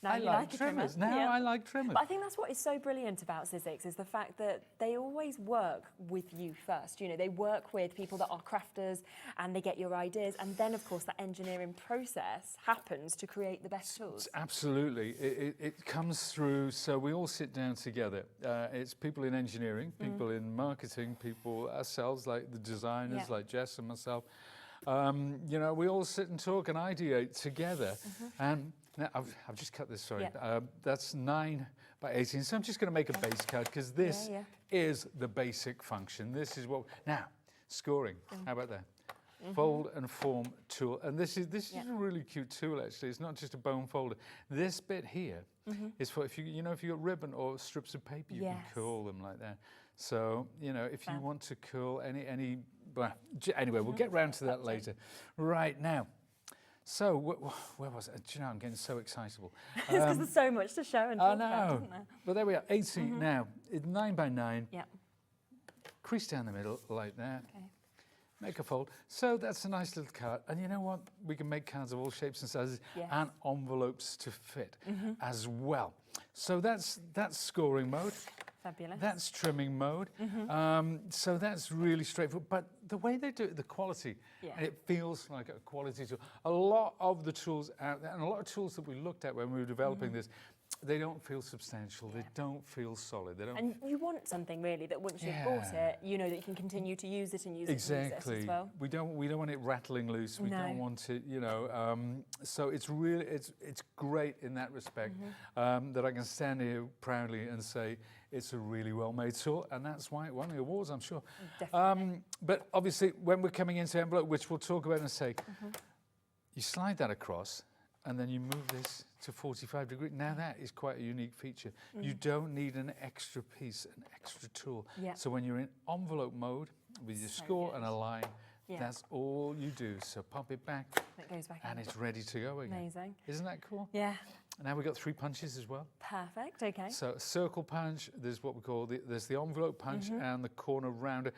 I like trimmers. Now I like trimmers. But I think that's what is so brilliant about Sizzix, is the fact that they always work with you first. You know, they work with people that are crafters, and they get your ideas, and then of course that engineering process happens to create the best tools. Absolutely, it comes through. So we all sit down together. It's people in engineering, people in marketing, people ourselves, like the designers, like Jess and myself. You know, we all sit and talk and ideate together. And now, I've just cut this, sorry. That's 9 by 18. So I'm just going to make a base card, because this is the basic function. This is what. Now, scoring. How about that? Fold and form tool. And this is a really cute tool, actually. It's not just a bone folder. This bit here is for, if you got ribbon or strips of paper, you can curl them like that. So, you know, if you want to curl any well, anyway, we'll get round to that later. Right now. So, where was it? Do you know, I'm getting so excitable. It's because there's so much to show and talk about, isn't there? But there we are, 18 now. It's 9 by 9. Yeah. Crease down the middle like that. Okay. Make a fold. So that's a nice little card. And you know what? We can make cards of all shapes and sizes and envelopes to fit as well. So that's scoring mode. Fabulous. That's trimming mode. So that's really straightforward. But the way they do it, the quality, and it feels like a quality tool. A lot of the tools out there, and a lot of tools that we looked at when we were developing this, they don't feel substantial. They don't feel solid. They don't. And you want something really that once you've bought it, you know that you can continue to use it and use it as well. We don't want it rattling loose. We don't want it, you know. So it's really it's great in that respect that I can stand here proudly and say it's a really well-made tool, and that's why it won the awards, I'm sure. Definitely. But obviously, when we're coming into envelope, which we'll talk about in a sec, you slide that across, and then you move this to 45 degrees. Now that is quite a unique feature. You don't need an extra piece, an extra tool. So when you're in envelope mode with your score and a line, that's all you do. So pop it back, it goes back and it's ready to go again. Amazing. Isn't that cool? Yeah. Now we've got 3 punches as well. Perfect, okay. So circle punch, there's what we call, there's the envelope punch and the corner rounder.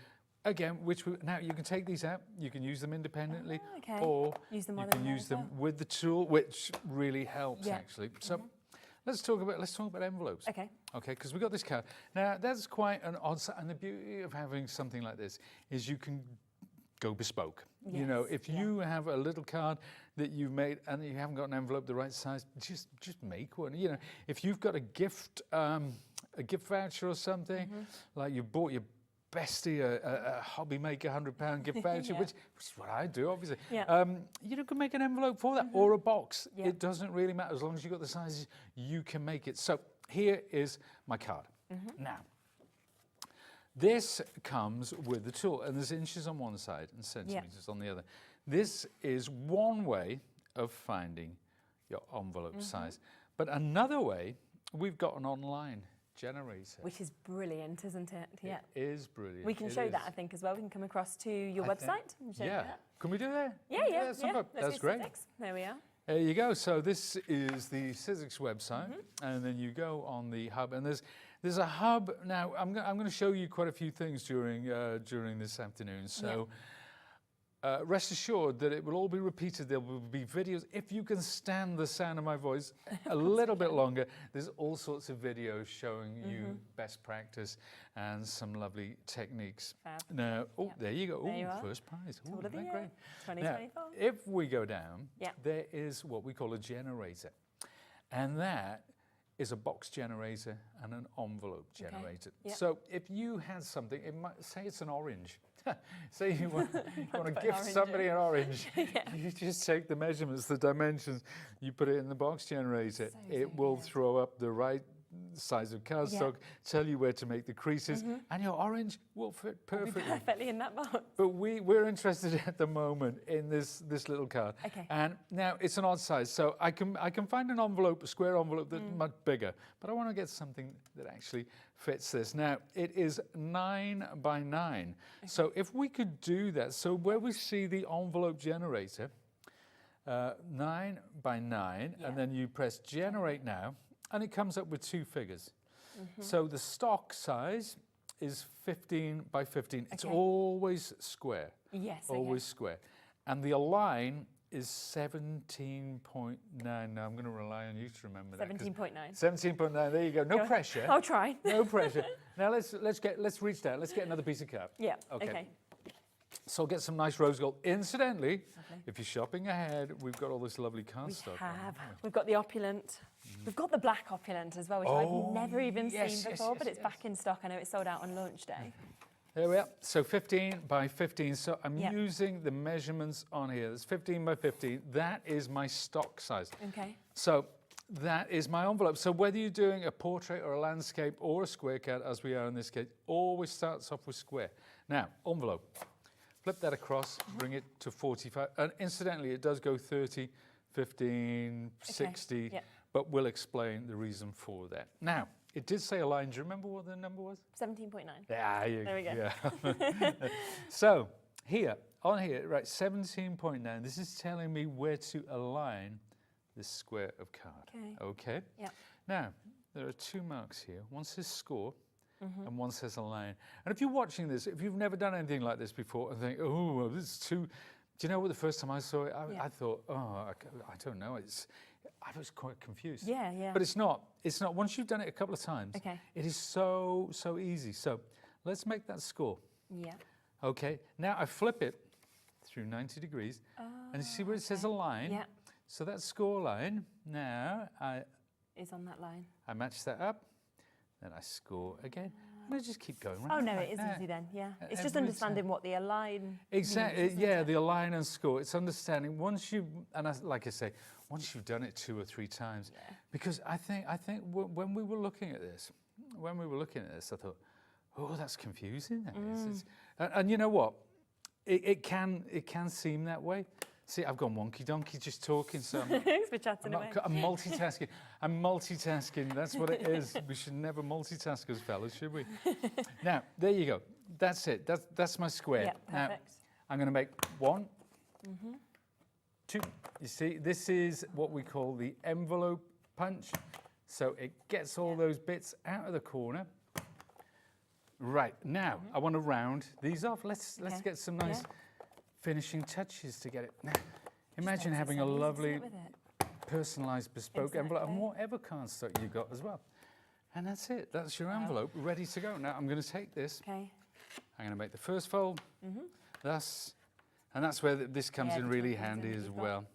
Again, now you can take these out, you can use them independently, or use them you can use them with the tool, which really helps actually. So let's talk about envelopes. Okay. Okay, because we've got this card. Now that's quite an odd, and the beauty of having something like this is you can go bespoke. You know, if you have a little card that you've made and you haven't got an envelope the right size, just make one. You know, if you've got a gift voucher or something, like you bought your bestie a hobby maker £100 gift voucher, which is what I do, obviously. You can make an envelope for that or a box. It doesn't really matter as long as you've got the sizes. You can make it. So here is my card. Now. This comes with the tool, and there's inches on one side and centimetres on the other. This is one way of finding your envelope size. But another way, we've got an online generator. Which is brilliant, isn't it? Yeah. It is brilliant. We can show that, I think, as well. We can come across to your website and show that. Can we do that? Yeah. That's great. Sizzix. There we are. There you go. So this is the Sizzix website, and then you go on the hub, and there's a hub. Now I'm going to show you quite a few things during this afternoon. So rest assured that it will all be repeated. There will be videos. If you can stand the sound of my voice a little bit longer, there's all sorts of videos showing you best practice and some lovely techniques. Fab. Now, there you go. There you Oh, are. first prize. Tool of the Great. year, Now, 2024. if we go down, there is what we call a generator. And that is a box generator and an envelope generator. So if you had something, it might say it's an orange. Say you want to gift somebody an orange. You just take the measurements, the dimensions, you put it in the box generator. It will throw up the right size of cardstock, tell you where to make the creases, and your orange will fit perfectly. Perfectly in that box. But we're interested at the moment in this little card. Okay. And now it's an odd size, so I can find an envelope, a square envelope that's much bigger, but I want to get something that actually fits this. Now it is 9 by 9. Okay. So if we could do that, so where we see the envelope generator, 9 by 9, and then you press generate now, and it comes up with 2 figures. So the stock size is 15 by 15. It's always square. Yes. Always square. And the align is 17.9. Now I'm going to rely on you to remember that. 17.9. 17.9. There you go. No pressure. I'll try. No pressure. Now let's reach down. Let's get another piece of card. Yeah. Okay. So get some nice rose gold. Incidentally, if you're shopping ahead, we've got all this lovely cardstock. We've got the opulent. We've got the black opulent as well, which I've never even seen before, but it's back in stock. I know it's sold out on launch day. There we are. So 15 by 15. So I'm using the measurements on here. It's 15 by 15. That is my stock size. Okay. So that is my envelope. So whether you're doing a portrait or a landscape or a square card, as we are in this case, always starts off with square. Now, envelope. Flip that across, bring it to 45. And incidentally, it does go 30, 15, 60, but we'll explain the reason for that. Now, it did say a line. Do you remember what the number was? 17.9. Yeah, there we go. Yeah. So here, on here, right, 17.9. This is telling me where to align this square of card. Okay. Yeah. Now, there are 2 marks here. One says score, and one says align. And if you're watching this, if you've never done anything like this before and think, oh, this is too... Do you know what, the first time I saw it, I thought, oh, I don't know, I was quite confused. Yeah. But it's not. It's not. Once you've done it a couple of times, it is so easy. So let's make that score. Yeah. Okay. Now I flip it through 90 degrees, and you see where it says align? Yeah. So that score line, now is on that line. I match that up, then I score again. And I just keep going round. Oh, no, it is easy then, yeah. It's just understanding what the align Exactly, means, yeah, the align and score. It's understanding once you, and like I say, once you've done it 2 or 3 times. Because I think when we were looking at this, I thought, oh, that's confusing. That is. And you know what? It can seem that way. See, I've gone wonky donkey just talking, so I'm multitasking. I'm multitasking, that's what it is. We should never multitask as fellas, should we? Now, there you go. That's it. That's my square. Yeah, perfect. Now, I'm going to make 1, 2. You see, this is what we call the envelope punch. So it gets all those bits out of the corner. Right, now, I want to round these off. Let's get some nice... finishing touches to get it. Now, imagine having a lovely personalised bespoke envelope and whatever cardstock you got as well. And that's it. That's your envelope ready to go. Now I'm going to take this. I'm going to make the first fold. And that's where this comes in really handy as well.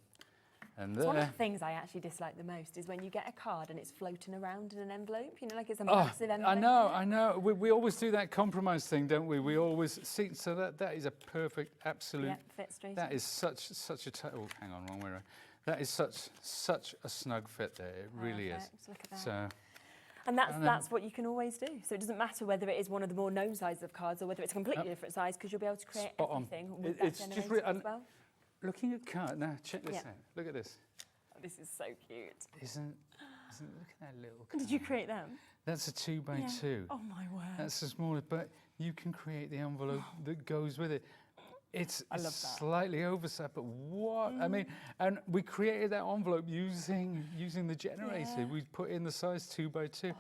And it's one of the things I actually dislike the most is when you get a card and it's floating around in an envelope, you know, like it's a massive envelope. I know. We always do that compromise thing, don't we? We always see, so that is a perfect, absolute, fit straight that is such a, oh, hang on, wrong way around. That is such a snug fit there, it really is. Look at that. So, and that's what you can always do. So it doesn't matter whether it is one of the more known sizes of cards or whether it's a completely different size, because you'll be able to create everything with that generator as well. Looking at card now, check this out. Look at this. This is so cute. Isn't Look at that little Did you create them? That's a 2 by 2. Oh my word. That's the smallest, but you can create the envelope that goes with it. It's slightly oversized, but what? I mean, and we created that envelope using the generator. We put in the size 2 by 2,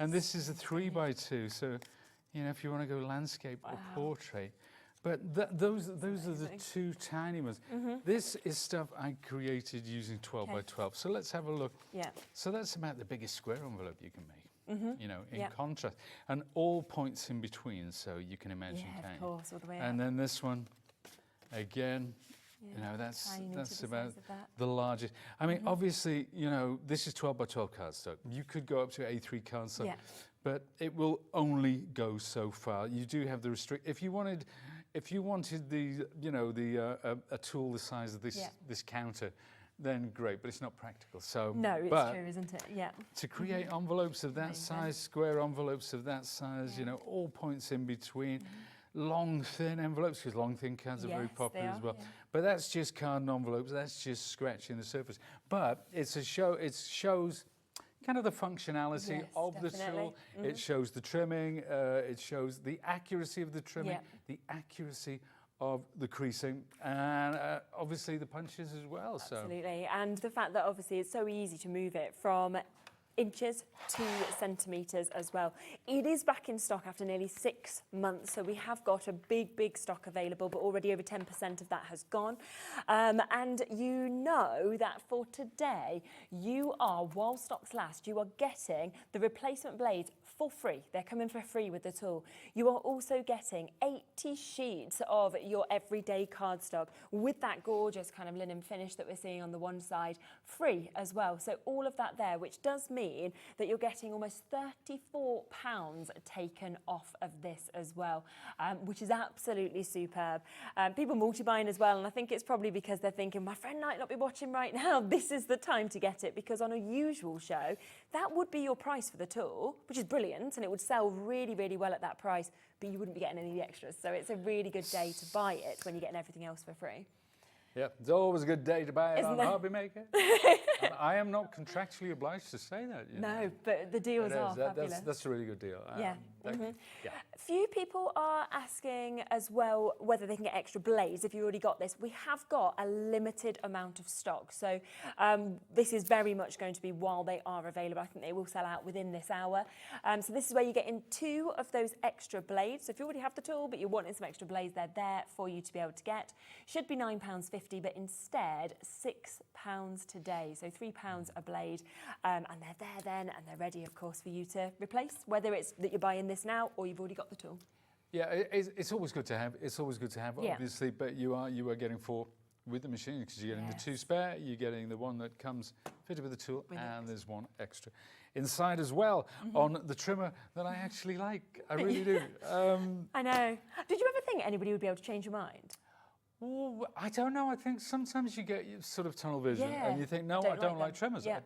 and this is a 3 by 2. So, you know, if you want to go landscape or portrait, but those are the two tiny ones. This is stuff I created using 12 by 12. So let's have a look. Yeah. So that's about the biggest square envelope you can make. You know, in contrast, and all points in between. So you can imagine. Yeah, of course, all the way and up. then this one. Again, you know, that's about the largest. I mean, obviously, you know, this is 12 by 12 cardstock. You could go up to A3 cardstock, but it will only go so far. You do have the if you wanted the, you know, a tool the size of this counter, then great, but it's not practical. So no, it's true, isn't it? Yeah. To create envelopes of that size, square envelopes of that size, you know, all points in between. Long, thin envelopes, because long, thin cards are very popular as well. Yeah. But that's just card and envelopes. That's just scratching the surface. But it's a show. It shows kind of the functionality of the tool. It shows the trimming. It shows the accuracy of the trimming, the accuracy of the creasing, and obviously the punches as well. Absolutely, and the fact that obviously it's so easy to move it from inches to centimetres as well. It is back in stock after nearly 6 months, so we have got a big stock available, but already over 10% of that has gone. And you know that for today, you are, while stocks last, you are getting the replacement blades for free. They're coming for free with the tool. You are also getting 80 sheets of your everyday cardstock with that gorgeous kind of linen finish that we're seeing on the one side, free as well. So all of that there, which does mean that you're getting almost £34 taken off of this as well, which is absolutely superb. People multi-buying as well, and I think it's probably because they're thinking, my friend might not be watching right now, this is the time to get it, because on a usual show, that would be your price for the tool, which is brilliant, and it would sell really, really well at that price, but you wouldn't be getting any of the extras. So it's a really good day to buy it when you're getting everything else for free. Yeah, it's always a good day to buy it on Hobby Maker. I am not contractually obliged to say that. You know. No, but the deals are fabulous. That's a really good deal. Yeah. Few people are asking as well whether they can get extra blades if you already got this. We have got a limited amount of stock, so this is very much going to be while they are available. I think they will sell out within this hour. So this is where you get in 2 of those extra blades. So if you already have the tool but you're wanting some extra blades, they're there for you to be able to get. Should be £9.50, but instead £6 today. So £3 a blade, and they're there then, and they're ready, of course, for you to replace, whether it's that you're buying this now or you've already got the tool. Yeah, it's always good to have. It's always good to have, obviously, but you are getting 4 with the machine, because you're getting the 2 spare, you're getting the one that comes fitted with the tool, and there's 1 extra inside as well on the trimmer that I actually like. I really do. I know. Did you ever think anybody would be able to change your mind? Well, I don't know. I think sometimes you get sort of tunnel vision, and you think, no, I don't like trimmers. I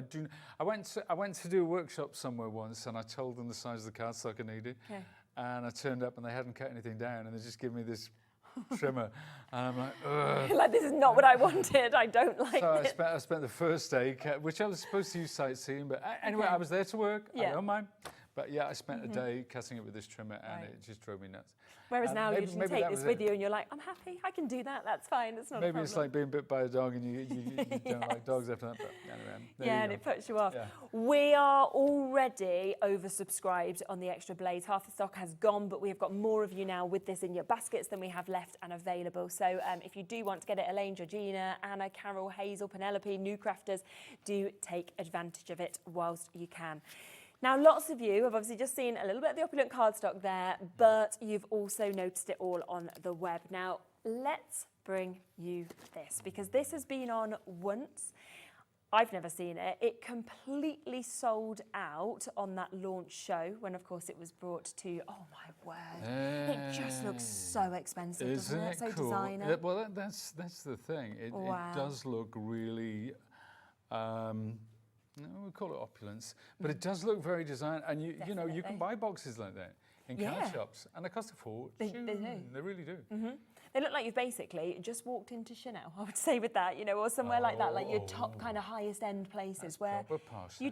do. I went to do a workshop somewhere once, and I told them the size of the cardstock I needed, and I turned up, and they hadn't cut anything down, and they just gave me this trimmer, and I'm like, ugh. Like, this is not what I wanted. I don't like this. So I spent the first day, which I was supposed to use sightseeing, but anyway, I was there to work. I don't mind. But yeah, I spent a day cutting it with this trimmer, and it just drove me nuts. Whereas now you can take this with you and you're like, I'm happy, I can do that, that's fine, it's not a problem. Maybe it's like being bit by a dog and you don't like dogs after that, but anyway. And it puts you off. Yeah. We are already oversubscribed on the extra blades. Half the stock has gone, but we have got more of you now with this in your baskets than we have left and available. So if you do want to get it, Elaine, Georgina, Anna, Carol, Hazel, Penelope, new crafters, do take advantage of it whilst you can. Now, lots of you have obviously just seen a little bit of the opulent cardstock there, but you've also noticed it all on the web. Now, let's bring you this, because this has been on once. I've never seen it. It completely sold out on that launch show when, of course, it was brought to, oh my word, it just looks so expensive, doesn't it? So cool? designer. Well, that's the thing. It does look really... no, we call it opulence, but it does look very design, and you know you can buy boxes like that. in card shops, and they cost a fortune. They do. They really do. They look like you've basically just walked into Chanel, I would say, with that, you know, or somewhere like that, like your top kind of highest end places where you,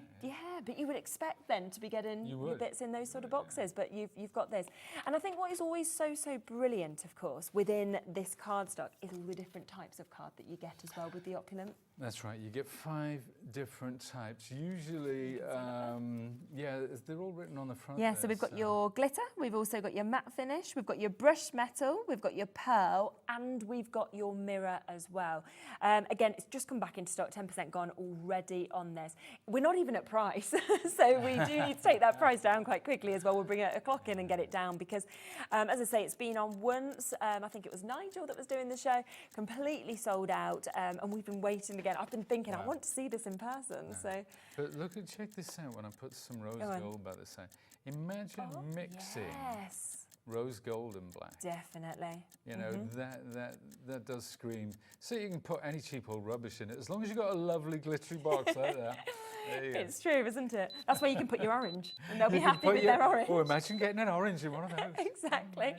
but you would expect then to be getting your bits in those sort of boxes, but you've got this. And I think what is always so brilliant, of course, within this cardstock is all the different types of card that you get as well with the opulent. That's right. You get 5 different types. Usually, they're all written on the front. Yeah, so we've got your glitter, we've also got your matte finish, we've got your brushed metal, we've got your pearl, and we've got your mirror as well. Again, it's just come back into stock, 10% gone already on this. We're not even at price, so we do need to take that price down quite quickly as well. We'll bring a clock in and get it down because, as I say, it's been on once. I think it was Nigel that was doing the show, completely sold out, and we've been waiting again. I've been thinking, I want to see this in person. So, but look, check this out. When I put some rose gold by the side, imagine mixing rose gold and black. Definitely. You know, that does scream. So you can put any cheap old rubbish in it, as long as you've got a lovely glittery box like that. There you go. It's true, isn't it? That's where you can put your orange, and they'll be happy with their orange. Or imagine getting an orange in one of those. Exactly.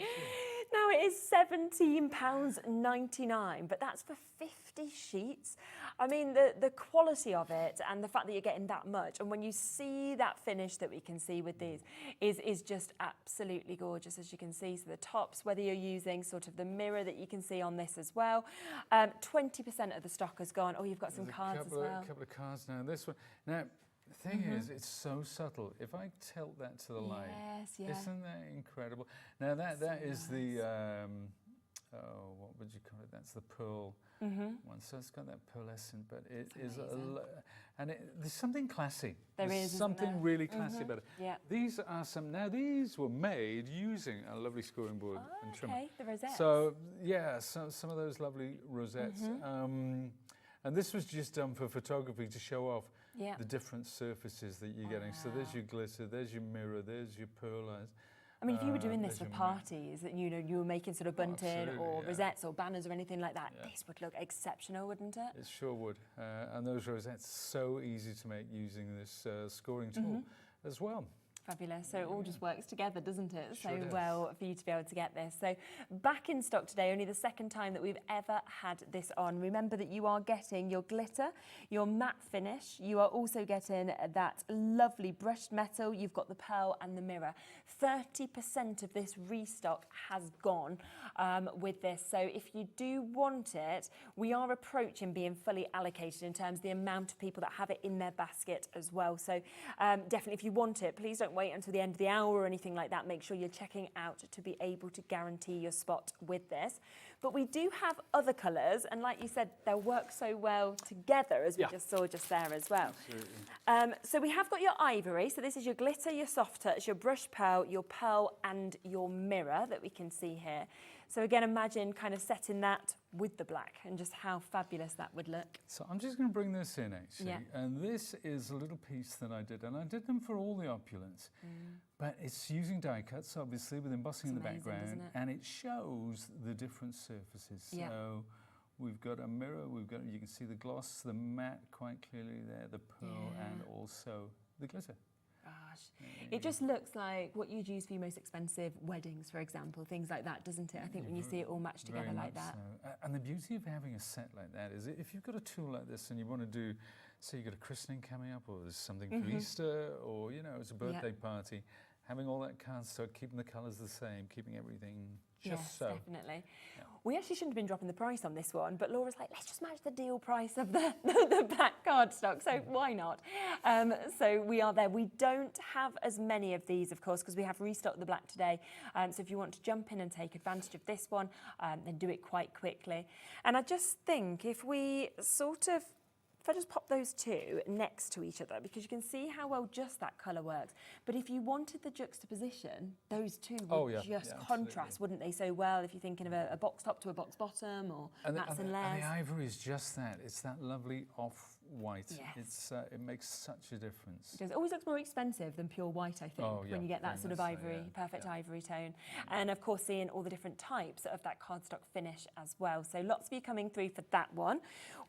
Now it is £17.99, but that's for 50 sheets. I mean, the quality of it and the fact that you're getting that much, and when you see that finish that we can see with these, is just absolutely gorgeous, as you can see. So the tops, whether you're using sort of the mirror that you can see on this as well, 20% of the stock has gone. Oh, you've got some cards as well. A couple of cards now. This one. Now, the thing is, it's so subtle. If I tilt that to the light, isn't that incredible? Now that is the what would you call it? That's the pearl one. So it's got that pearlescent, but it is there's something classy. There's something really classy about it. Yeah. These are some. Now these were made using a lovely scoring board and trimmer. Okay, the rosettes. So yeah, some of those lovely rosettes. And this was just done for photography to show off the different surfaces that you're getting. So there's your glitter, there's your mirror, there's your pearl eyes. I mean, if you were doing this for parties, that you were making sort of bunting or rosettes or banners or anything like that, this would look exceptional, wouldn't it? It sure would. And those rosettes, so easy to make using this scoring tool as well. Fabulous. So it all just works together, doesn't it? Sure does. Well for you to be able to get this. So back in stock today, only the second time that we've ever had this on. Remember that you are getting your glitter, your matte finish. You are also getting that lovely brushed metal. You've got the pearl and the mirror. 30% of this restock has gone with this. So if you do want it, we are approaching being fully allocated in terms of the amount of people that have it in their basket as well. So definitely, if you want it, please don't wait until the end of the hour or anything like that. Make sure you're checking out to be able to guarantee your spot with this. But we do have other colours, and like you said, they'll work so well together, as we just saw just there as well. So we have got your ivory. So this is your glitter, your soft touch, your brush pearl, and your mirror that we can see here. So again, imagine kind of setting that with the black and just how fabulous that would look. So I'm just going to bring this in actually, and this is a little piece that I did, and I did them for all the opulence, but it's using die cuts, obviously, with embossing in the background, and it shows the different surfaces. So we've got a mirror, you can see the gloss, the matte quite clearly there, the pearl, and also the glitter. Gosh, it just looks like what you'd use for your most expensive weddings, for example, things like that, doesn't it? I think when you see it all matched together like that. So. And the beauty of having a set like that is if you've got a tool like this and you want to do, say you've got a christening coming up, or there's something for Easter, or it's a birthday party, having all that cardstock, keeping the colours the same, keeping everything just so. Definitely. Yeah. We actually shouldn't have been dropping the price on this one, but Laura's like, let's just match the deal price of the black cardstock, so why not? So we are there. We don't have as many of these, of course, because we have restocked the black today. So if you want to jump in and take advantage of this one, then do it quite quickly. And I just think if we if I just pop those two next to each other, because you can see how well just that colour works. But if you wanted the juxtaposition, those two would just contrast, wouldn't they, so well, if you're thinking of a box top to a box bottom, or mats and layers. And the ivory is just that. It's that lovely off-white. Yes. It makes such a difference. It always looks more expensive than pure white, I think, when you get that sort of ivory, perfect ivory tone. And of course, seeing all the different types of that cardstock finish as well. So lots of you coming through for that one.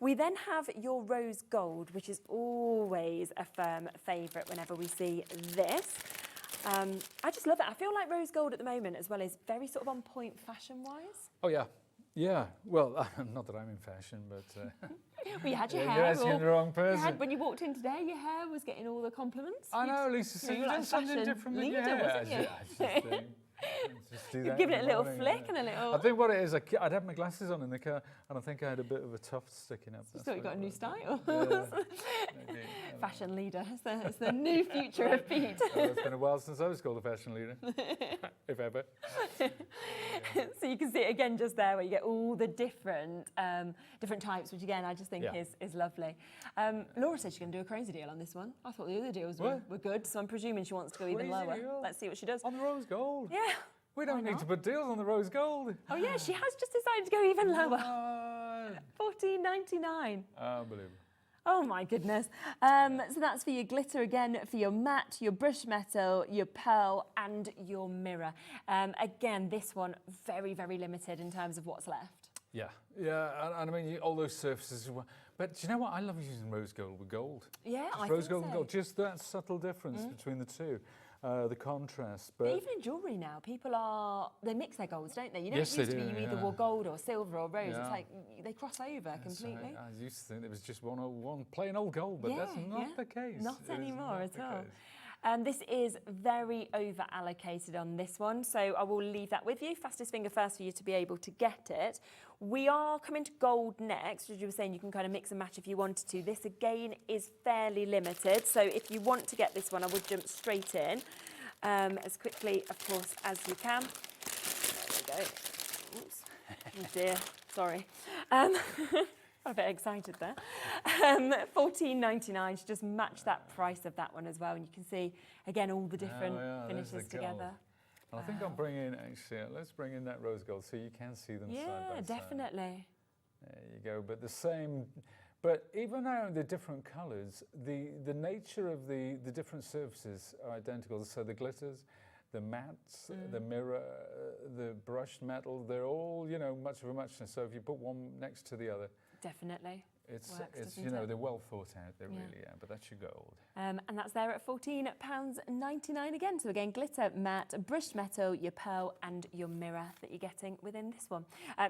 We then have your rose gold, which is always a firm favourite whenever we see this. I just love it. I feel like rose gold at the moment as well is very sort of on point fashion-wise. Oh, yeah. Yeah. Well, not that I'm in fashion, but... Well, you had your you're hair. asking the wrong person. When you walked in today, your hair was getting all the compliments. I know, Lisa, so you've done something different with your hair. Just do that. Give it a little flick and a little... I think what it is, I'd had my glasses on in the car, and I think I had a bit of a tuft sticking up. You thought you got a new style. Maybe. Fashion leader. It's the new future of Pete. It's been a while since I was called a fashion leader, if ever. So you can see it again just there, where you get all the different types, which again I just think is lovely. Laura said she's going to do a crazy deal on this one. I thought the other deals were good, so I'm presuming she wants to go even lower. Deal. Let's see what she does. On the rose gold? Yeah. We don't need to put deals on the rose gold. Oh yeah, she has just decided to go even lower. $14.99. Unbelievable. Oh my goodness. So that's for your glitter again, for your matte, your brush metal, your pearl and your mirror. Again, this one very, very limited in terms of what's left. Yeah, and I mean, all those surfaces. But do you know what? I love using rose gold with gold. Yeah, just I rose think gold so. and gold. Just that subtle difference between the two. The contrast, but even in jewellery now, they mix their golds, don't they? You know, yes, it used to they be do, you either wore gold or silver or rose. It's like they cross over completely. I used to think it was just one plain old gold, but that's not the case. Not anymore at all. This is very over allocated on this one, so I will leave that with you. Fastest finger first for you to be able to get it. We are coming to gold next. As you were saying, you can kind of mix and match if you wanted to. This again is fairly limited, so if you want to get this one, I would jump straight in as quickly, of course, as you can. There we go. Oops. Oh dear, sorry. A bit excited there. $14.99 to just match that price of that one as well, and you can see again all the different finishes together. I think I'll bring in let's bring in that rose gold so you can see them side by side. Yeah, definitely. There you go. But the same, but even though the different colours, the nature of the different surfaces are identical. So the glitters, the mattes, the mirror, the brushed metal, they're all much of a muchness. So if you put one next to the other. Definitely. It's they're well thought out, they really are, but that's your gold. And that's there at £14.99 again. So again, glitter, matte, brushed metal, your pearl and your mirror that you're getting within this one.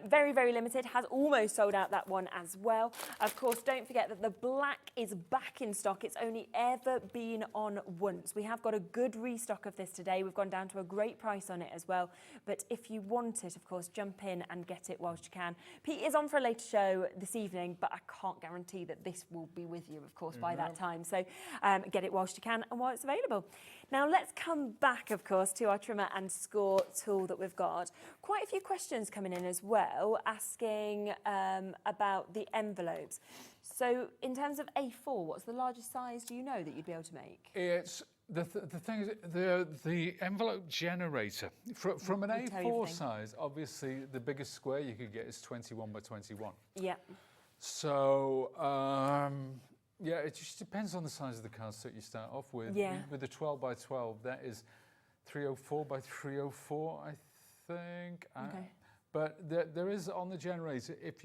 Very, very limited, has almost sold out that one as well. Of course, don't forget that the black is back in stock. It's only ever been on once. We have got a good restock of this today. We've gone down to a great price on it as well. But if you want it, of course, jump in and get it whilst you can. Pete is on for a later show this evening, but I can't guarantee that this will be with you, of course, by that time. So get it whilst you can and while it's available. Now let's come back, of course, to our trimmer and score tool that we've got. Quite a few questions coming in as well, asking about the envelopes. So in terms of A4, what's the largest size do you know that you'd be able to make? It's the thing is the envelope generator from an A4 size. Obviously, the biggest square you could get is 21 by 21. Yeah. So, yeah, it just depends on the size of the cardstock you start off with. Yeah. With the 12 by 12, that is 304 by 304, I think. Okay. But there is on the generator, if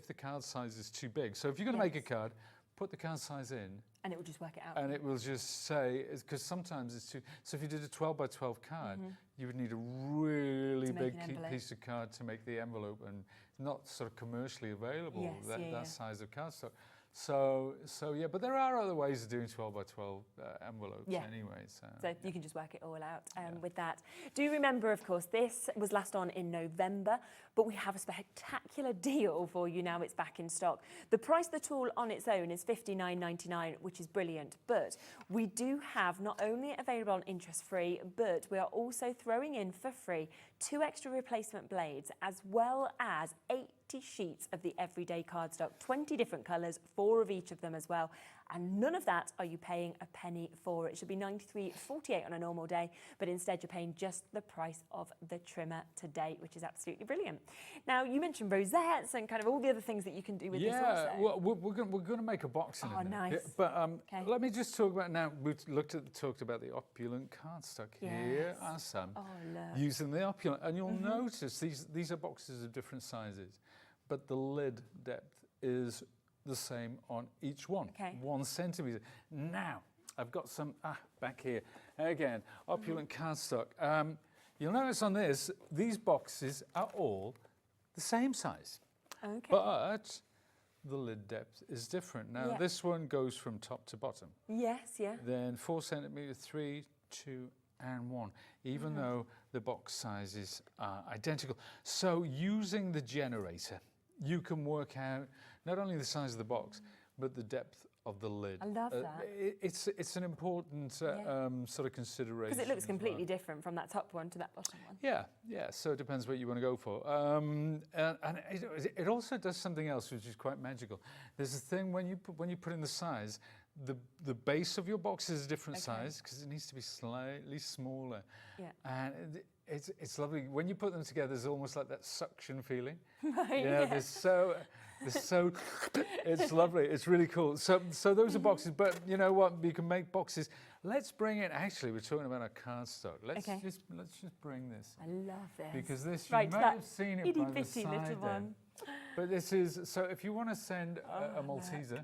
the card size is too big. So if you're going to make a card, put the card size in. And it will just work it out. And it will just say, because sometimes it's too, so if you did a 12 by 12 card, you would need a really big piece of card to make the envelope, and not sort of commercially available, that size of cardstock. So yeah, but there are other ways of doing 12 by 12 envelopes anyway. So you can just work it all out with that. Do remember, of course, this was last on in November, but we have a spectacular deal for you now. It's back in stock. The price of the tool on its own is $59.99, which is brilliant. But we do have not only available on interest-free, but we are also throwing in for free 2 extra replacement blades, as well as 80 sheets of the everyday cardstock, 20 different colours, 4 of each of them as well. And none of that are you paying a penny for. It should be $93.48 on a normal day, but instead you're paying just the price of the trimmer today, which is absolutely brilliant. Now, you mentioned rosettes and kind of all the other things that you can do with this also. Yeah, well, we're going to make a box in it. Oh, nice. Yeah, but let me just talk about now. We've talked about the opulent cardstock. Yes. Here are some using the opulent, and you'll notice these are boxes of different sizes, but the lid depth is the same on each one, 1 centimetre. Now, I've got some back here. Again, opulent cardstock. You'll notice on this, these boxes are all the same size. Okay. But the lid depth is different. Now, this one goes from top to bottom. Yes, yeah. Then 4 centimetres, 3, 2, and 1, even though the box sizes are identical. So using the generator, you can work out not only the size of the box, but the depth of the lid. I love that. It's an important sort of consideration. Because it looks completely different from that top one to that bottom one. Yeah, yeah. So it depends what you want to go for. And it also does something else which is quite magical. There's a thing when you put in the size, the base of your box is a different size because it needs to be slightly smaller. Yeah. And it's lovely when you put them together. There's almost like that suction feeling. Right, There's so it's lovely. It's really cool. So those are boxes, but you know what? You can make boxes. Let's bring it. Actually, we're talking about our cardstock. Let's just bring this. I love this because this you might have seen it by the side little one. But this is so. If you want to send a Malteser.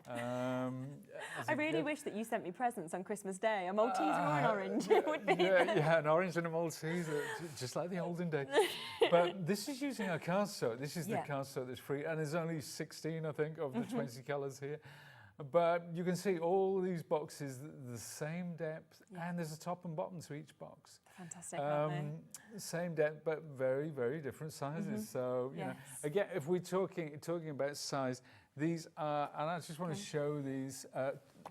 I really wish that you sent me presents on Christmas Day, a Malteser or an orange. It would be yeah, an orange and a Malteser, just like the olden days. But this is using our cardstock. This is the cardstock that's free, and there's only 16, I think, of the 20 colours here. But you can see all these boxes, the same depth, and there's a top and bottom to each box. Fantastic, aren't they? Same depth, but very, very different sizes. So, you know, again, if we're talking about size, these are, and I just want to show these.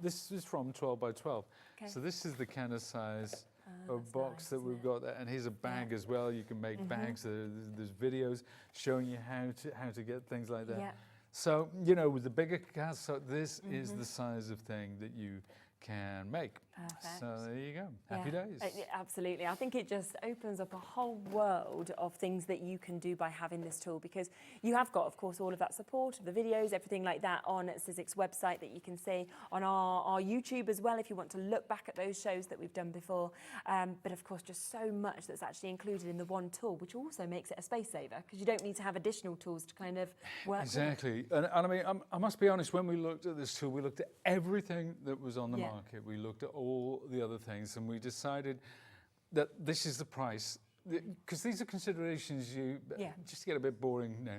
This is from 12 by 12. So this is the kind of size of box that we've got there. And here's a bag as well. You can make bags. There's videos showing you how to get things like that. Yeah. So, you know, with the bigger cards, so this is the size of thing that you can make. Perfect. So there you go. Happy days. Absolutely. I think it just opens up a whole world of things that you can do by having this tool, because you have got, of course, all of that support of the videos, everything like that on Sizzix website that you can see on our YouTube as well if you want to look back at those shows that we've done before. But of course, just so much that's actually included in the one tool, which also makes it a space saver because you don't need to have additional tools to kind of work Exactly. And I mean, I must be honest, when we looked at this tool, we looked at everything that was on the market. We looked at all the other things, and we decided that this is the price, because these are considerations just to get a bit boring now.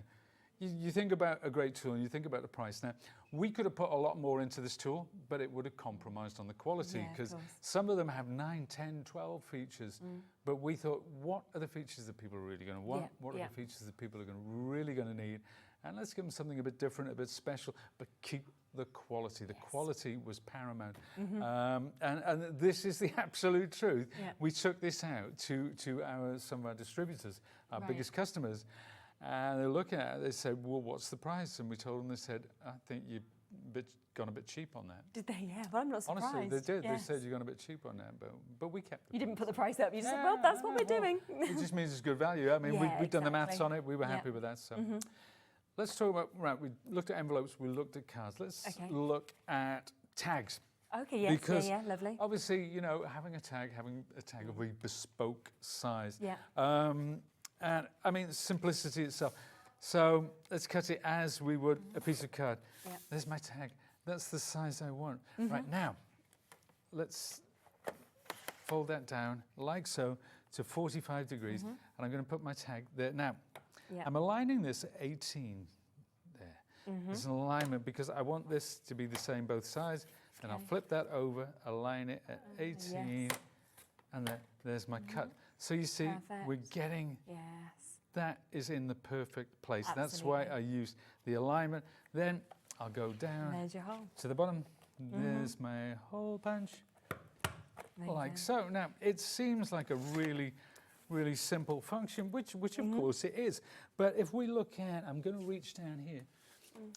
You think about a great tool and you think about the price. Now, we could have put a lot more into this tool, but it would have compromised on the quality, because some of them have 9, 10, 12 features. But we thought, what are the features that people are really going to want? What are the features that people are really going to need? And let's give them something a bit different, a bit special, but keep the quality. The quality was paramount. And this is the absolute truth. We took this out to some of our distributors, our biggest customers, and they're looking at it, they said, well, what's the price? And we told them, they said, I think you've gone a bit cheap on that. Did they? Yeah, well, I'm not surprised. Honestly, they did. They said you've gone a bit cheap on that, but we kept it. You didn't put the price up. You just said, well, that's what we're doing. It just means it's good value. I mean, we've done the maths on it. We were happy with that. So. Let's talk about, we looked at envelopes, we looked at cards. Let's look at tags. Okay, yes, because lovely. Obviously, you know, having a tag of a bespoke size. And I mean, simplicity itself. So let's cut it as we would a piece of card. There's my tag. That's the size I want. Right, now, let's fold that down like so to 45 degrees. And I'm going to put my tag there. Now, I'm aligning this at 18 there. There's an alignment because I want this to be the same both sides. Then I'll flip that over, align it at 18, and there's my cut. So you see, we're getting, that is in the perfect place. Absolutely. That's why I used the alignment. Then I'll go down to the bottom. There's my hole punch, like so. Now, it seems like a really simple function, which of course it is. But if we look at, I'm going to reach down here.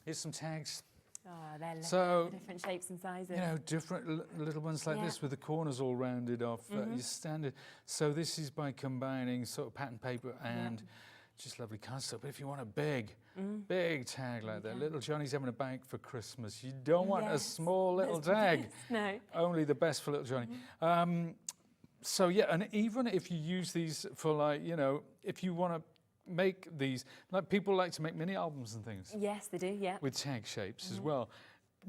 Here's some tags. Oh, they're so different shapes and sizes. You know, different little ones like this with the corners all rounded off. Your standard. So this is by combining sort of pattern paper and just lovely cardstock. But if you want a big tag like that, little Johnny's having a bag for Christmas. You don't want a small little tag. No. Only the best for little Johnny. So yeah, and even if you use these for, like, you know, if you want to make these, like people like to make mini albums and things. Yes, they do, with tag shapes as well.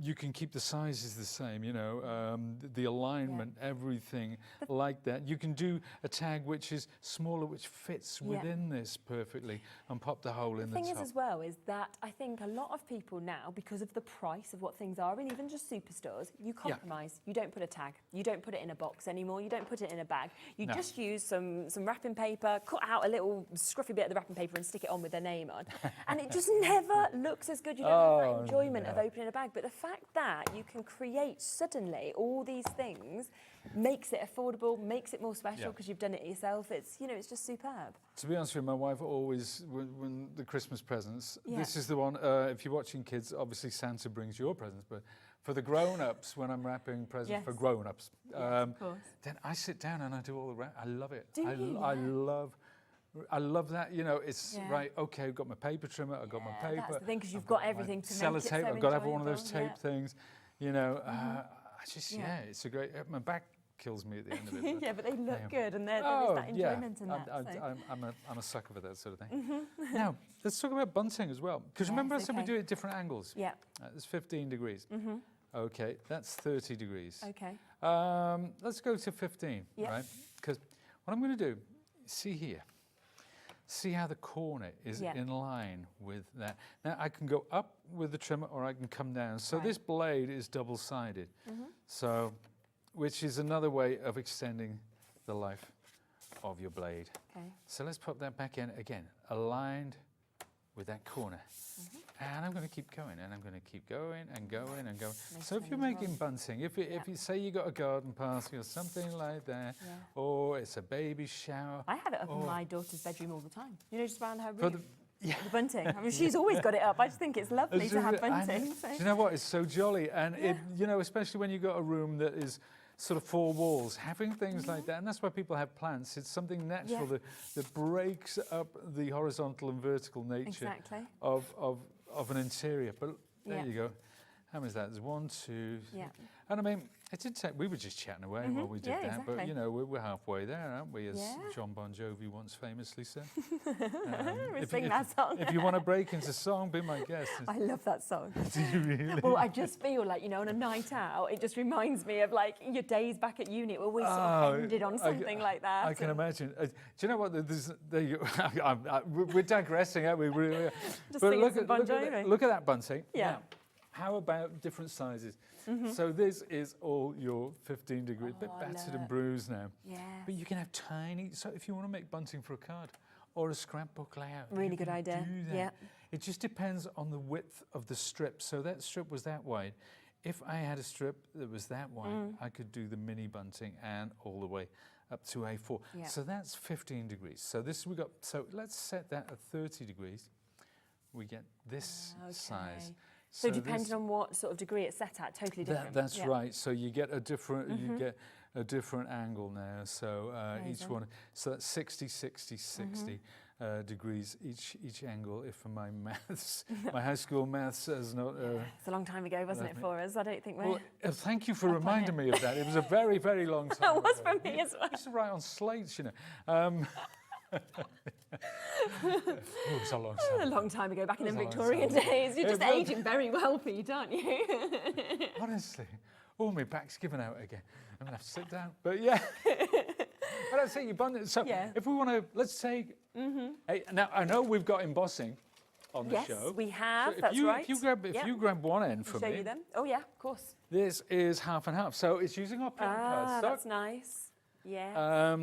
you can keep the sizes the same, you know, the alignment, everything like that. You can do a tag which is smaller, which fits within this perfectly, and pop the hole in the top. The thing is as well is that I think a lot of people now, because of the price of what things are, and even just superstores, you compromise. You don't put a tag. You don't put it in a box anymore. You don't put it in a bag. You just use some wrapping paper, cut out a little scruffy bit of the wrapping paper and stick it on with their name on. And it just never looks as good. You don't have that enjoyment of opening a bag. But the fact that you can create suddenly all these things makes it affordable, makes it more special because you've done it yourself. It's, you know, it's just superb. To be honest with you, my wife always, when the Christmas presents, this is the one, if you're watching kids, obviously Santa brings your presents, but for the grown-ups, when I'm wrapping presents for grown-ups, then I sit down and I do all the wrap. I love it. I love that, you know, it's right, okay, I've got my paper trimmer, I've got my paper. That's the thing, because you've got everything to make it so sellotape, I've got to have one of those tape things, you know. I just, it's a great, my back kills me at the end of it. But but they look good, and there is that enjoyment in that. I'm a sucker for that sort of thing. Now, let's talk about bunting as well, because remember I said we do it at different angles? It's 15 degrees. Okay, that's 30 degrees. Okay. Let's go to 15, right? Because what I'm going to do, see here. See how the corner is in line with that. Now I can go up with the trimmer or I can come down. So this blade is double-sided. So, which is another way of extending the life of your blade. Okay. So let's pop that back in again, aligned with that corner. And I'm going to keep going, and I'm going to keep going and going and going. So if you're making bunting, if you say you got a garden party or something like that, or it's a baby shower. I have it up in my daughter's bedroom all the time. You know, just around her room. The bunting. I mean, she's always got it up. I just think it's lovely to have bunting. Do you know what? It's so jolly, and it, you know, especially when you've got a room that is sort of four walls, having things like that, and that's why people have plants. It's something natural that breaks up the horizontal and vertical nature of an interior. But there you go. How many is that? There's 1, 2, 3. And I mean, it did take, we were just chatting away while we did that, but you know, we're halfway there, aren't we? As John Bon Jovi once famously said. If you want to break into song, be my guest. I love that song. Do you really? Well, I just feel like, you know, on a night out, it just reminds me of like your days back at uni where we sort of ended on something like that. I can imagine. Do you know what? We're digressing, aren't we? Really? But look at that bunting. Now, how about different sizes? So this is all your 15 degrees, a bit battered and bruised now. But you can have tiny, so if you want to make bunting for a card or a scrapbook layout. Really good idea. It just depends on the width of the strip. So that strip was that wide. If I had a strip that was that wide, I could do the mini bunting and all the way up to A4. So that's 15 degrees. So this we got, so let's set that at 30 degrees. We get this size. So depending on what sort of degree it's set at, totally different. That's right. So you get a different you get a different angle now. So each one. So that's 60, 60, 60 degrees each angle. If for my maths, my high school maths is not. It's a long time ago, wasn't it, for us? I don't think we're. Well, thank you for reminding me of that. It was a very, very long time. It was for me as well. I used to write on slates, you know. It's a long time. A long time ago, back in the Victorian days. You're just aging very well, Pete, aren't you? Honestly. Oh, my back's given out again. I'm going to have to sit down. But yeah. But I'd say you bun it. So if we want to, let's take... now, I know we've got embossing on the show. Yes, we have. So that's right. If you grab one end for me. Show you them. Oh, yeah, of course. This is half and half. So it's using our plant cardstock. That's nice. Yeah.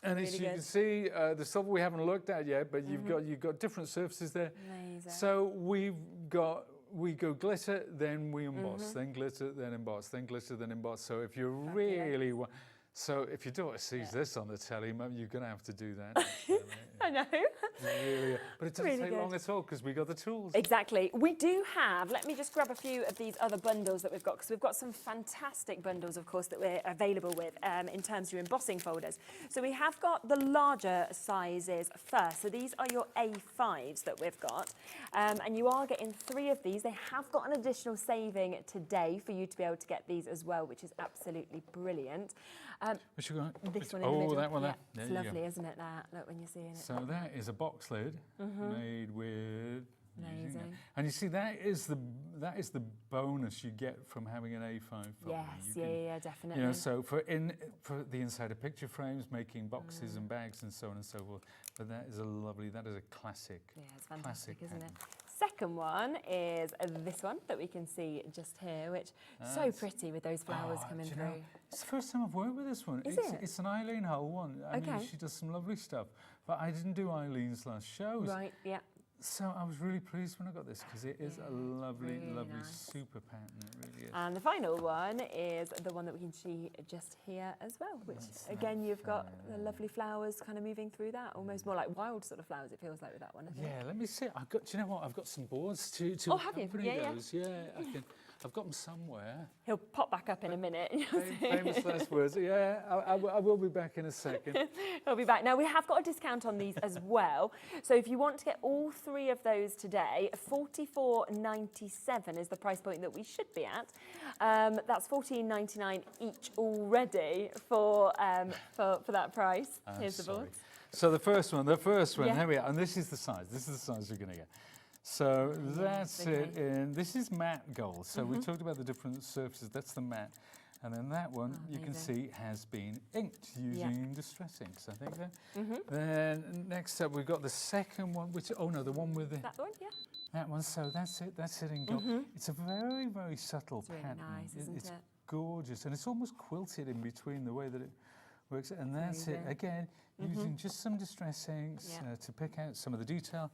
And really as you can see, the silver we haven't looked at yet, but you've got different surfaces there. Amazing. So we go glitter, then we emboss, then glitter, then emboss, then glitter, then emboss. So if you really want, so if your daughter sees this on the telly, you're going to have to do that. I know. Really, but it doesn't take long at all because we got the tools. Exactly. We do have, let me just grab a few of these other bundles that we've got, because we've got some fantastic bundles, of course, that we're available with in terms of your embossing folders. So we have got the larger sizes first. So these are your A5s that we've got. And you are getting 3 of these. They have got an additional saving today for you to be able to get these as well, which is absolutely brilliant. This one in the middle. That one there. It's lovely, isn't it, that? Look, when you're seeing it. So that is a box lid made with using it. Amazing. And you see, that is the bonus you get from having an A5 folder. Yes, You can, yeah, definitely. You know, so for the inside of picture frames, making boxes and bags and so on and so forth. But that is a classic. Yeah, it's fantastic, isn't pattern. it? Second one is this one that we can see just here, which so pretty with those flowers coming do you through. know, it's the first time I've worked with this one. Is it's, it? It's an Eileen Hull one. I mean, Okay. she does some lovely stuff. But I didn't do Eileen's last shows. Right, yeah. So I was really pleased when I got this because it is a lovely, really lovely, nice. super pattern. It really is. And the final one is the one that we can see just here as well, which again, you've got the lovely flowers kind of moving through that, almost more like wild sort of flowers, it feels like with that one, I think. Yeah, let me see. Do you know what? I've got some boards to have you? accompany Yeah, those. Yeah, I've got them somewhere. He'll pop back up in a minute. Famous last words. Yeah, I will be back in a second. He'll be back. Now, we have got a discount on these as well. So if you want to get all three of those today, $44.97 is the price point that we should be at. That's $14.99 each already for that price. Here's the board. So the first one, Yeah. here we are. And this is the size. This is the size you're going to get. So that's it. This is matte gold. So we talked about the different surfaces. That's the matte. And then that one, you can see, has been inked using distress inks, I think. Then next up, we've got the second one, which, the one with the... That one, yeah. That one, so that's it in gold. It's a very, very subtle pattern. Really nice, isn't it's it? gorgeous, and it's almost quilted in between the way that it works. And that's it, again, using just some distress inks to pick out some of the detail.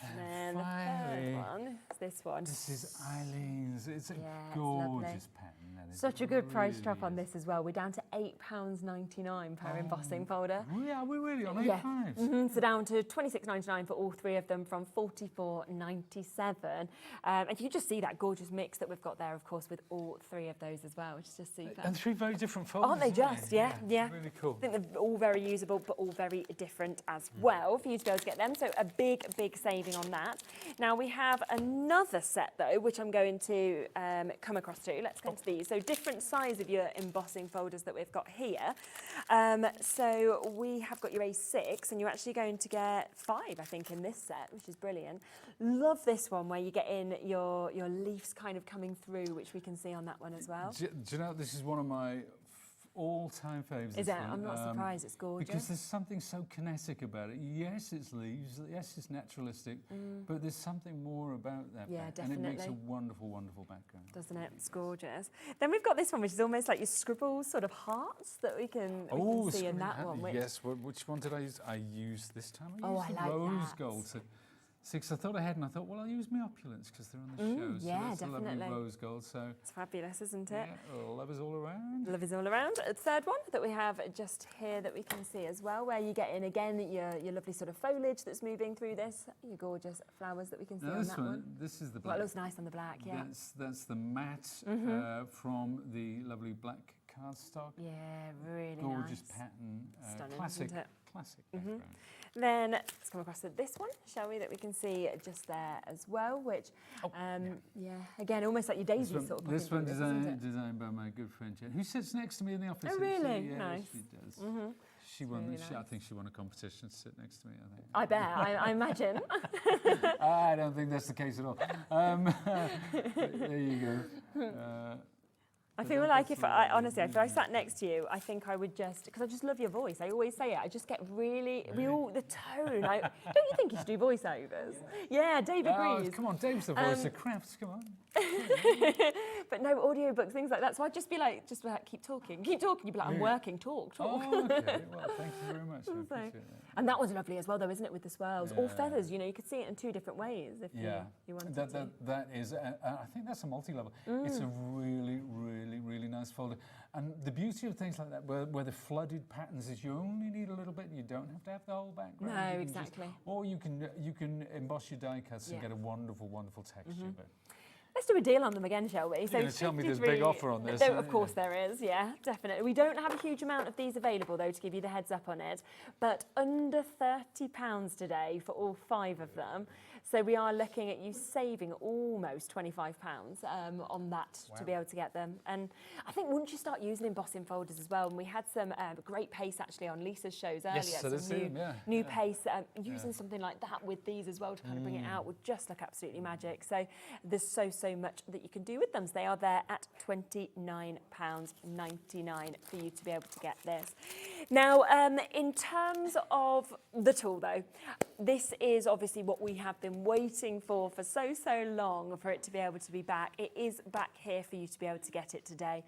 And then the third one is this one. This is Eileen's. It's a gorgeous pattern. Such a good price drop on this as well. We're down to £8.99 per embossing folder. Yeah, we're really on £8. So down to £26.99 for all three of them from $44.97. And you just see that gorgeous mix that we've got there, of course, with all three of those as well, which is just super. And three very different folders. Aren't they just? Yeah. Really cool. I think they're all very usable, but all very different as well for you to be able to get them. So a big, big saving on that. Now we have another set though, which I'm going to come across to. Let's go to these. So different size of your embossing folders that we've got here. So we have got your A6 and you're actually going to get 5, I think, in this set, which is brilliant. Love this one where you get in your leaves kind of coming through, which we can see on that one as well. Do you know, this is one of my all-time favourites. Is it? I'm not surprised, it's gorgeous. Because there's something so kinetic about it. Yes, it's leaves, yes, it's naturalistic, but there's something more about that. Yeah, and it makes a definitely. wonderful, wonderful background. Doesn't it? It's gorgeous. Then we've got this one, which is almost like your scribbles, sort of hearts that we can see in that one. Yes, which one did I use? I used this time. I Oh, used I like rose that. gold. So, six, I thought ahead and I thought, well, I'll use my opulence because they're on the show. So yeah, that's the definitely. lovely rose gold. So It's fabulous, isn't it? yeah, love is all around. Love is all around. A third one that we have just here that we can see as well, where you get in again your lovely sort of foliage that's moving through this, your gorgeous flowers that we can see on that one. This is the Well, black. it looks nice on the black, yeah. That's the matte from the lovely black cardstock. Yeah, really Gorgeous nice. pattern. Stunning, classic, isn't it? classic background. Then let's come across to this one, shall we, that we can see just there as well, which, again, almost like your daisy sort of. This one isn't it? designed by my good friend Jen, who sits next to me in the office. Oh, really? Yeah, Nice. she does. She won. really I nice. think she won a competition to sit next to me. I think. I bet, I imagine. I don't think that's the case at all. There you go. I feel like honestly, if I sat next to you, I think I would because I just love your voice. I always say it. I just get really, the tone. Don't you think you should do voiceovers? Yeah, Dave agrees. Come on, Dave's the voice of crafts. Come on. But no audiobooks, things like that. So I'd just be like, keep talking. You'd be like, I'm working, talk. Oh, okay. Well, thank you very much. I appreciate that. And that was lovely as well, though, isn't it, with the swirls? All feathers, you could see it in 2 different ways if you wanted to. That is, I think that's a multi-level. It's a really, really, really nice folder. And the beauty of things like that, where the flooded patterns is you only need a little bit. You don't have to have the whole background. No, exactly. Or you can emboss your die cuts and get a wonderful, wonderful texture. But let's do a deal on them again, shall we? You're going to tell me there's a big offer on this. Of course there is, yeah, definitely. We don't have a huge amount of these available, though, to give you the heads up on it, but under £30 today for all 5 of them. So we are looking at you saving almost £25 on that to be able to get them. And I think once you start using embossing folders as well, and we had some great paste actually on Lisa's shows earlier, some new paste, using something like that with these as well to kind of bring it out would just look absolutely magic. So there's so much that you can do with them. So they are there at £29.99 for you to be able to get this. Now, in terms of the tool though, this is obviously what we have been waiting for so long for it to be able to be back. It is back here for you to be able to get it today.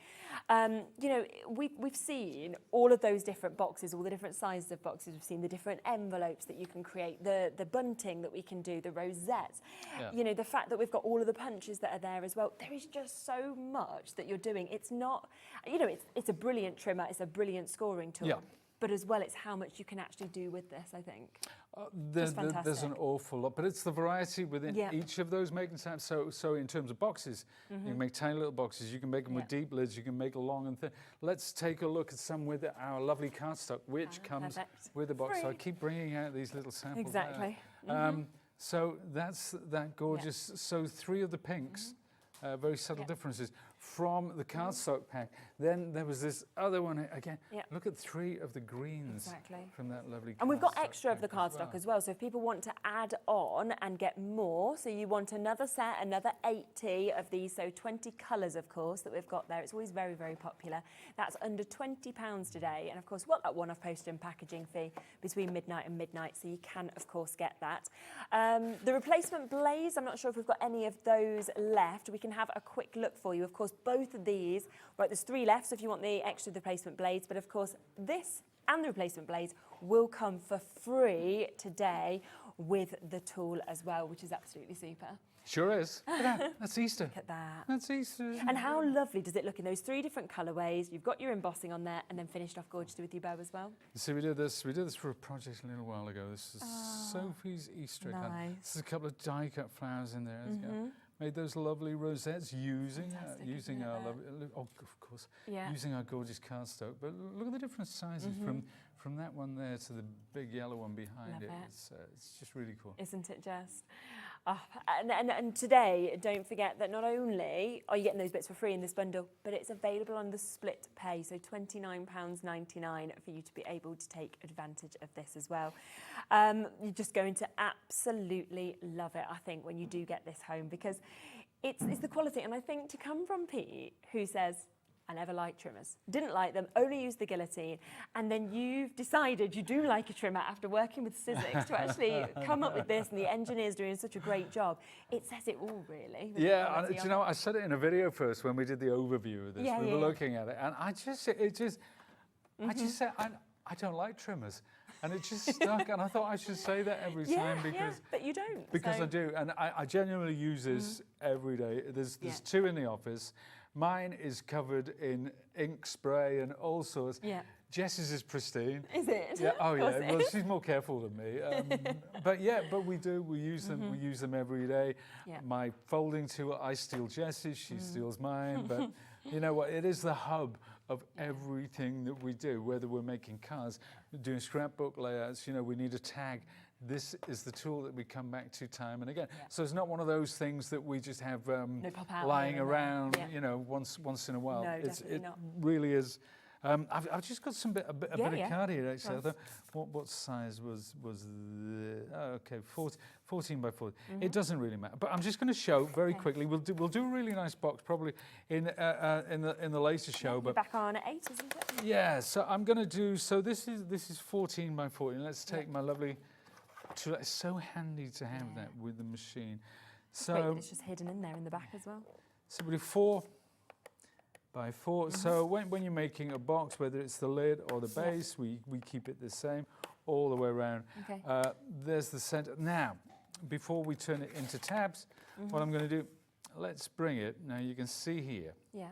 You know, we've seen all of those different boxes, all the different sizes of boxes. We've seen the different envelopes that you can create, the bunting that we can do, the rosettes. Yeah. You know, the fact that we've got all of the punches that are there as well. There is just so much that you're doing. It's not, you know, it's a brilliant trimmer. It's a brilliant scoring tool. Yeah. But as well, it's how much you can actually do with this, I think. There's an awful lot, but it's the variety within each of those making types. So in terms of boxes, you can make tiny little boxes. You can make them with deep lids. You can make long and thin. Let's take a look at some with our lovely cardstock, which comes with the box. So I keep bringing out these little samples. Exactly. So that's that gorgeous. So 3 of the pinks. Very subtle differences from the cardstock pack. Then there was this other one again. Look at 3 of the greens from that lovely. And we've got extra of the cardstock as well. So if people want to add on and get more, so you want another set, another 80 of these, so 20 colours, of course, that we've got there. It's always very popular. That's under £20 today. And of course, what that one-off postage and packaging fee between midnight and midnight. So you can, of course, get that. The replacement blades, I'm not sure if we've got any of those left. We can have a quick look for you. Of course, both of these, right, there's 3 left, so if you want the extra replacement blades, but of course, this and the replacement blades will come for free today with the tool as well, which is absolutely super. Sure is. Look at that. That's Easter. Look at that. That's Easter. And how lovely does it look in those 3 different colourways? You've got your embossing on there, and then finished off gorgeously with your bow as well. See, we did this for a project a little while ago. This is Sophie's Easter egg. Nice. This is a couple of die-cut flowers in there. Made those lovely rosettes using our lovely, of course, using our gorgeous cardstock. But look at the different sizes from that one there to the big yellow one behind it. It's just really cool. Isn't it just? Oh, and today, don't forget that not only are you getting those bits for free in this bundle, but it's available on the split pay, so £29.99 for you to be able to take advantage of this as well. You're just going to absolutely love it, I think, when you do get this home, because it's the quality. And I think to come from Pete, who says, I never liked trimmers, didn't like them, only used the guillotine, and then you've decided you do like a trimmer after working with Sizzix to actually come up with this, and the engineer's doing such a great job. It says it all, really. Yeah, and, you know, I said it in a video first when we did the overview of this. We were looking at it, and I just said, I don't like trimmers. And it just stuck, and I thought I should say that every time because but you don't. Because I do, and I genuinely use this every day. There's 2 in the office. Mine is covered in ink spray and all sorts. Yeah. Jess's is pristine. Is it? Yeah. Oh yeah. Well, she's more careful than me. But we do. We use them. We use them every day. Yeah. My folding tool, I steal Jess's. She steals mine. But you know what? It is the hub of everything that we do. Whether we're making cards, doing scrapbook layouts. You know, we need a tag. This is the tool that we come back to time and again. Yeah. So it's not one of those things that we just have lying around, you know, once in a while. No, it really is. I've just got a bit of card here actually. I thought, what size was the? Oh, okay, 14 by 40. It doesn't really matter. But I'm just going to show very quickly. We'll do a really nice box probably in the later show. But back on at 8, isn't it? Yeah. So I'm going to do. So this is 14 by 40. Let's take my lovely. It's so handy to have that with the machine. So it's just hidden in there in the back as well. So we do 4 by 4. So when you're making a box, whether it's the lid or the base, we keep it the same all the way around. Okay. There's the center. Now, before we turn it into tabs, what I'm going to do, let's bring it. Now you can see here. Yeah.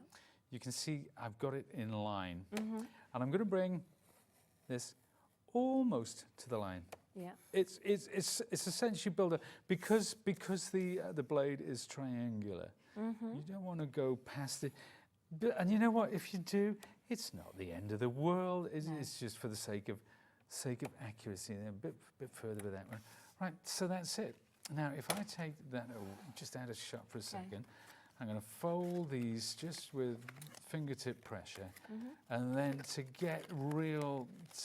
You can see I've got it in line, and I'm going to bring this almost to the line. Yeah, it's essentially built up because the blade is triangular. You don't want to go past it, and you know what? If you do, it's not the end of the world. It's just for the sake of accuracy. A bit further with that one. Right, so that's it. Now, if I take that, just out of shot for a second, I'm going to fold these just with fingertip pressure, and then to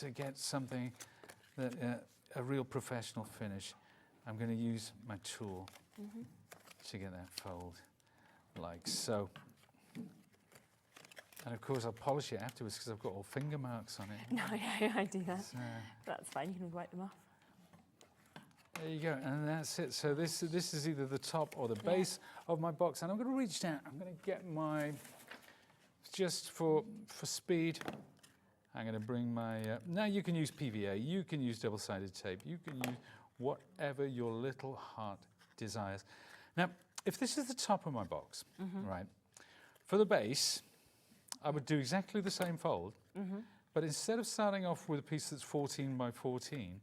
get something that a real professional finish, I'm going to use my tool to get that fold, like so. And of course, I'll polish it afterwards because I've got all finger marks on it. No, yeah, I do that. So, that's fine. You can wipe them off. there you go, and that's it. So this is either the top or the base of my box, and I'm going to reach down. I'm going to get my, just for speed, I'm going to bring my, now you can use PVA, you can use double-sided tape, you can use whatever your little heart desires. Now, if this is the top of my box, right, for the base, I would do exactly the same fold, but instead of starting off with a piece that's 14 by 14,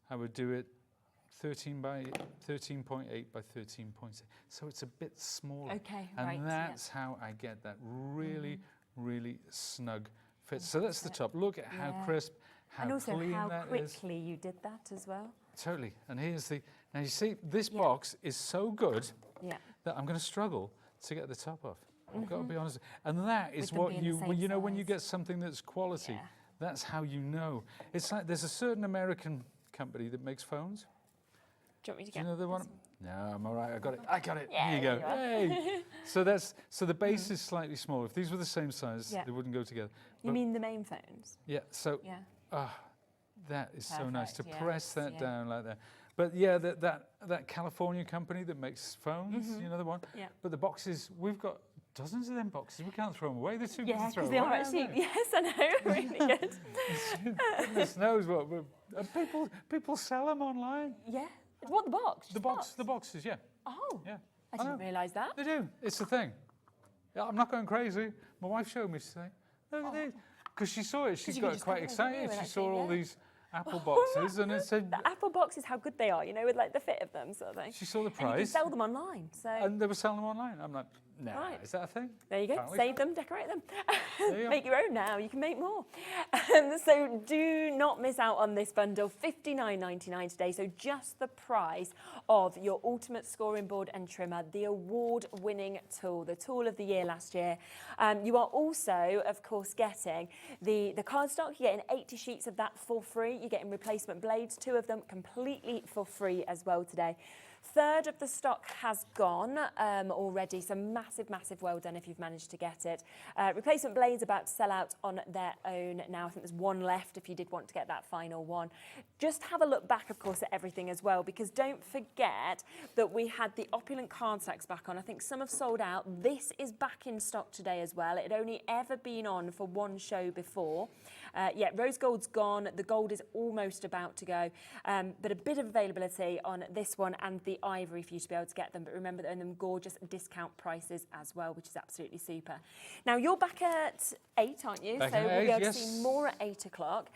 I would do it 13 by 13.8 by 13.6. So it's a bit smaller. Okay, and right. that's how I get that really, really snug fit. So that's the top. Look at how crisp, how and also clean how that quickly you did that as well. Totally. And here's the, now you see, this box is so good that I'm going to struggle to get the top off. I've got to be honest. And that is what you, when you get something that's quality, that's how you know. It's like there's a certain American company that makes phones. Do you want me to Do get you know the one? No, I'm all right. I got it. I got it. Yeah, Here you go. there you Hey. So the base is slightly smaller. If these were the same size, they wouldn't go together. You mean the main phones? Yeah. So yeah. that is so nice to Perfect, press that yes, down like that. But yeah, that California company that makes phones, you know the one. Yeah. But the boxes, we've got dozens of them boxes. We can't throw them away. They're too good to throw away. Yeah, because they are actually. Yes, I know. Really good. Goodness knows what. People sell them online. Yeah. What, the box? The boxes, yeah. Oh. Yeah. I didn't realise that. They do. It's the thing. Yeah, I'm not going crazy. My wife showed me today. Look at these. Because she saw it. She got quite excited. She saw all these Apple boxes and it said... The Apple boxes, how good they are, you know, with like the fit of them sort of thing. She saw the price. And you can sell them online. So. And they were selling them online. I'm like, no, is that a thing? There you go. Apparently Save them, decorate them. You Make your own now. You can make more. So do not miss out on this bundle. $59.99 today. So just the price of your ultimate scoring board and trimmer, the award-winning tool, the tool of the year last year. You are also, of course, getting the cardstock. You're getting 80 sheets of that for free. You're getting replacement blades, 2 of them completely for free as well today. Third of the stock has gone already, so massive well done if you've managed to get it. Replacement blades about to sell out on their own now. I think there's 1 left if you did want to get that final one. Just have a look back, of course, at everything as well, because don't forget that we had the opulent card sacks back on. I think some have sold out. This is back in stock today as well. It had only ever been on for 1 show before. Yeah, rose gold's gone. The gold is almost about to go, but a bit of availability on this one and the ivory for you to be able to get them. But remember, they're in them gorgeous discount prices as well, which is absolutely super. Now, you're back at 8, aren't you? Back so at we'll 8, be able yes. to see more at 8 o'clock,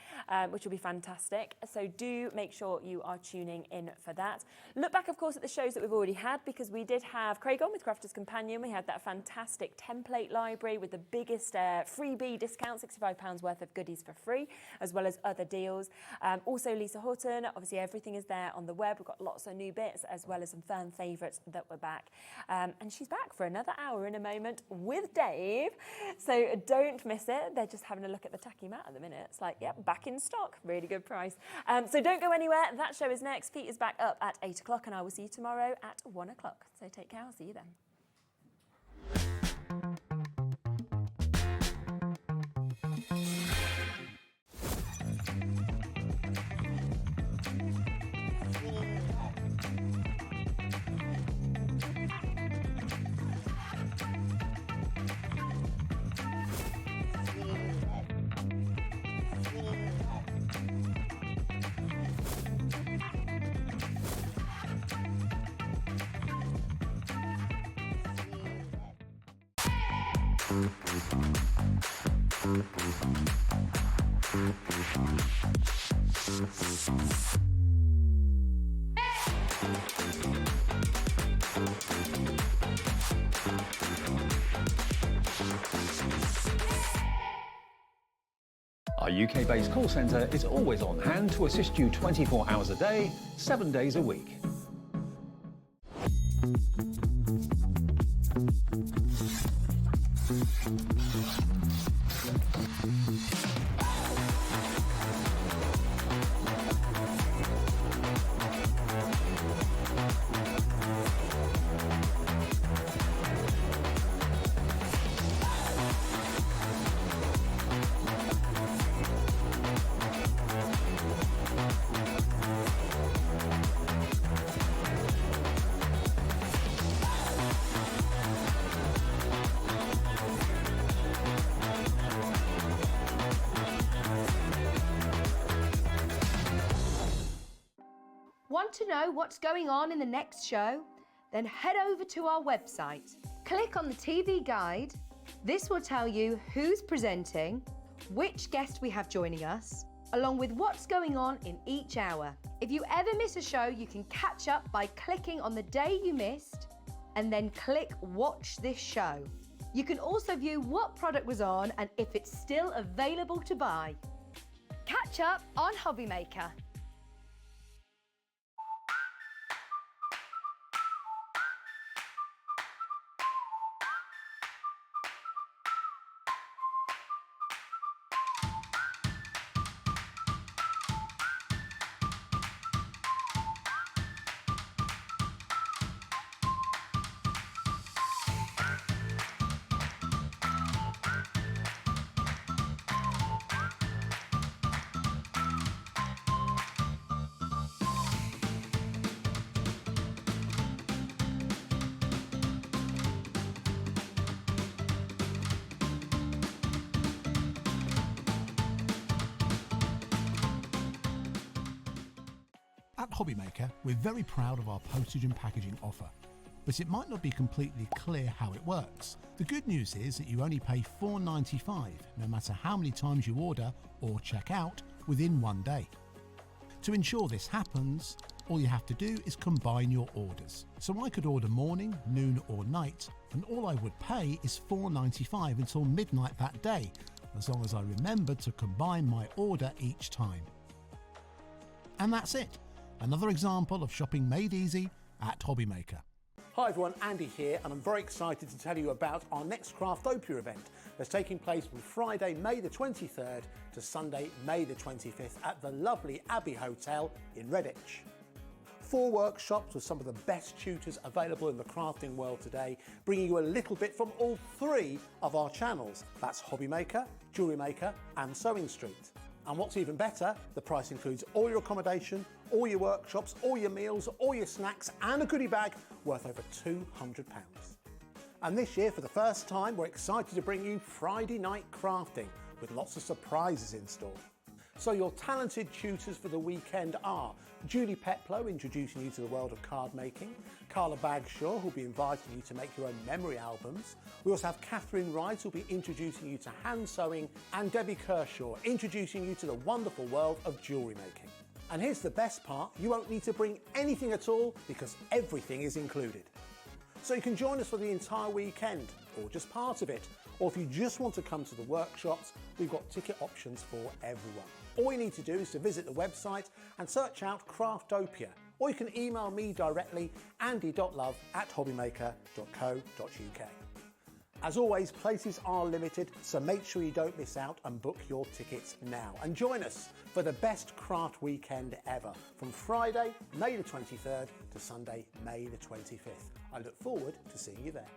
which will be fantastic. So do make sure you are tuning in for that. Look back, of course, at the shows that we've already had, because we did have Craig on with Crafter's Companion. We had that fantastic template library with the biggest freebie discount, £65 worth of goodies for free, as well as other deals. Also Lisa Horton, obviously everything is there on the web. We've got lots of new bits, as well as some fan favourites that were back. And she's back for another hour in a moment with Dave. So don't miss it. They're just having a look at the tacky mat at the minute. It's like, yep, back in stock. Really good price. So don't go anywhere. That show is next. Pete is back up at 8 o'clock, and I will see you tomorrow at 1 o'clock. So take care. I'll see you then. Our UK-based call centre is always on hand to assist you 24 hours a day, 7 days a week. Want to know what's going on in the next show? Then head over to our website. Click on the TV guide. This will tell you who's presenting, which guest we have joining us, along with what's going on in each hour. If you ever miss a show, you can catch up by clicking on the day you missed and then click Watch This Show. You can also view what product was on and if it's still available to buy. Catch up on Hobby Maker. At Hobby Maker, we're very proud of our postage and packaging offer, but it might not be completely clear how it works. The good news is that you only pay $4.95 no matter how many times you order or check out within one day. To ensure this happens, all you have to do is combine your orders. So I could order morning, noon or night, and all I would pay is $4.95 until midnight that day, as long as I remembered to combine my order each time. And that's it. Another example of shopping made easy at Hobby Maker. Hi everyone, Andy here, and I'm very excited to tell you about our next Craftopia event that's taking place from Friday, May the 23rd to Sunday, May the 25th at the lovely Abbey Hotel in Redditch. 4 workshops with some of the best tutors available in the crafting world today, bringing you a little bit from all 3 of our channels. That's Hobby Maker, Jewellery Maker and Sewing Street. And what's even better, the price includes all your accommodation, all your workshops, all your meals, all your snacks and a goodie bag worth over £200. And this year, for the first time, we're excited to bring you Friday night crafting with lots of surprises in store. So your talented tutors for the weekend are Julie Peplow, introducing you to the world of card making, Carla Bagshaw, who'll be inviting you to make your own memory albums. We also have Catherine Wright, who'll be introducing you to hand sewing, and Debbie Kershaw, introducing you to the wonderful world of jewellery making. And here's the best part, you won't need to bring anything at all because everything is included. So you can join us for the entire weekend, or just part of it, or if you just want to come to the workshops, we've got ticket options for everyone. All you need to do is to visit the website and search out Craftopia, or you can email me directly, andy.love@hobbymaker.co.uk. As always, places are limited, so make sure you don't miss out and book your tickets now. And join us for the best craft weekend ever, from Friday, May the 23rd to Sunday, May the 25th. I look forward to seeing you there.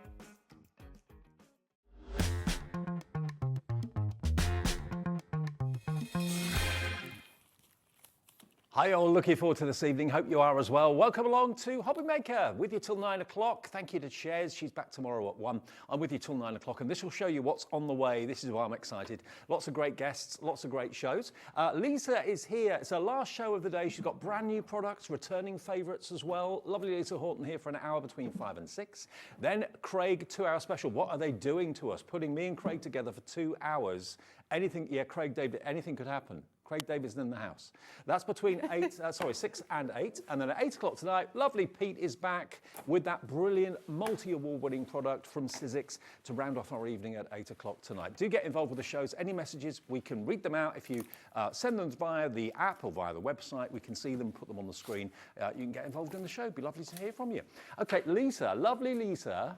Hi all, looking forward to this evening. Hope you are as well. Welcome along to Hobby Maker, with you till 9 o'clock. Thank you to Shares, she's back tomorrow at 1. I'm with you till 9 o'clock and this will show you what's on the way. This is why I'm excited. Lots of great guests, lots of great shows. Lisa is here. It's her last show of the day. She's got brand new products, returning favourites as well. Lovely Lisa Horton here for an hour between 5 and 6. Then Craig, 2-hour special. What are they doing to us? Putting me and Craig together for 2 hours Anything, yeah, Craig David, anything could happen. Craig David's in the house. That's between 6 and 8. And then at 8 o'clock tonight, lovely Pete is back with that brilliant multi-award winning product from Sizzix to round off our evening at 8 o'clock tonight. Do get involved with the shows. Any messages, we can read them out. If you send them via the app or via the website, we can see them, put them on the screen. You can get involved in the show. It'd be lovely to hear from you. Okay, Lisa, lovely Lisa.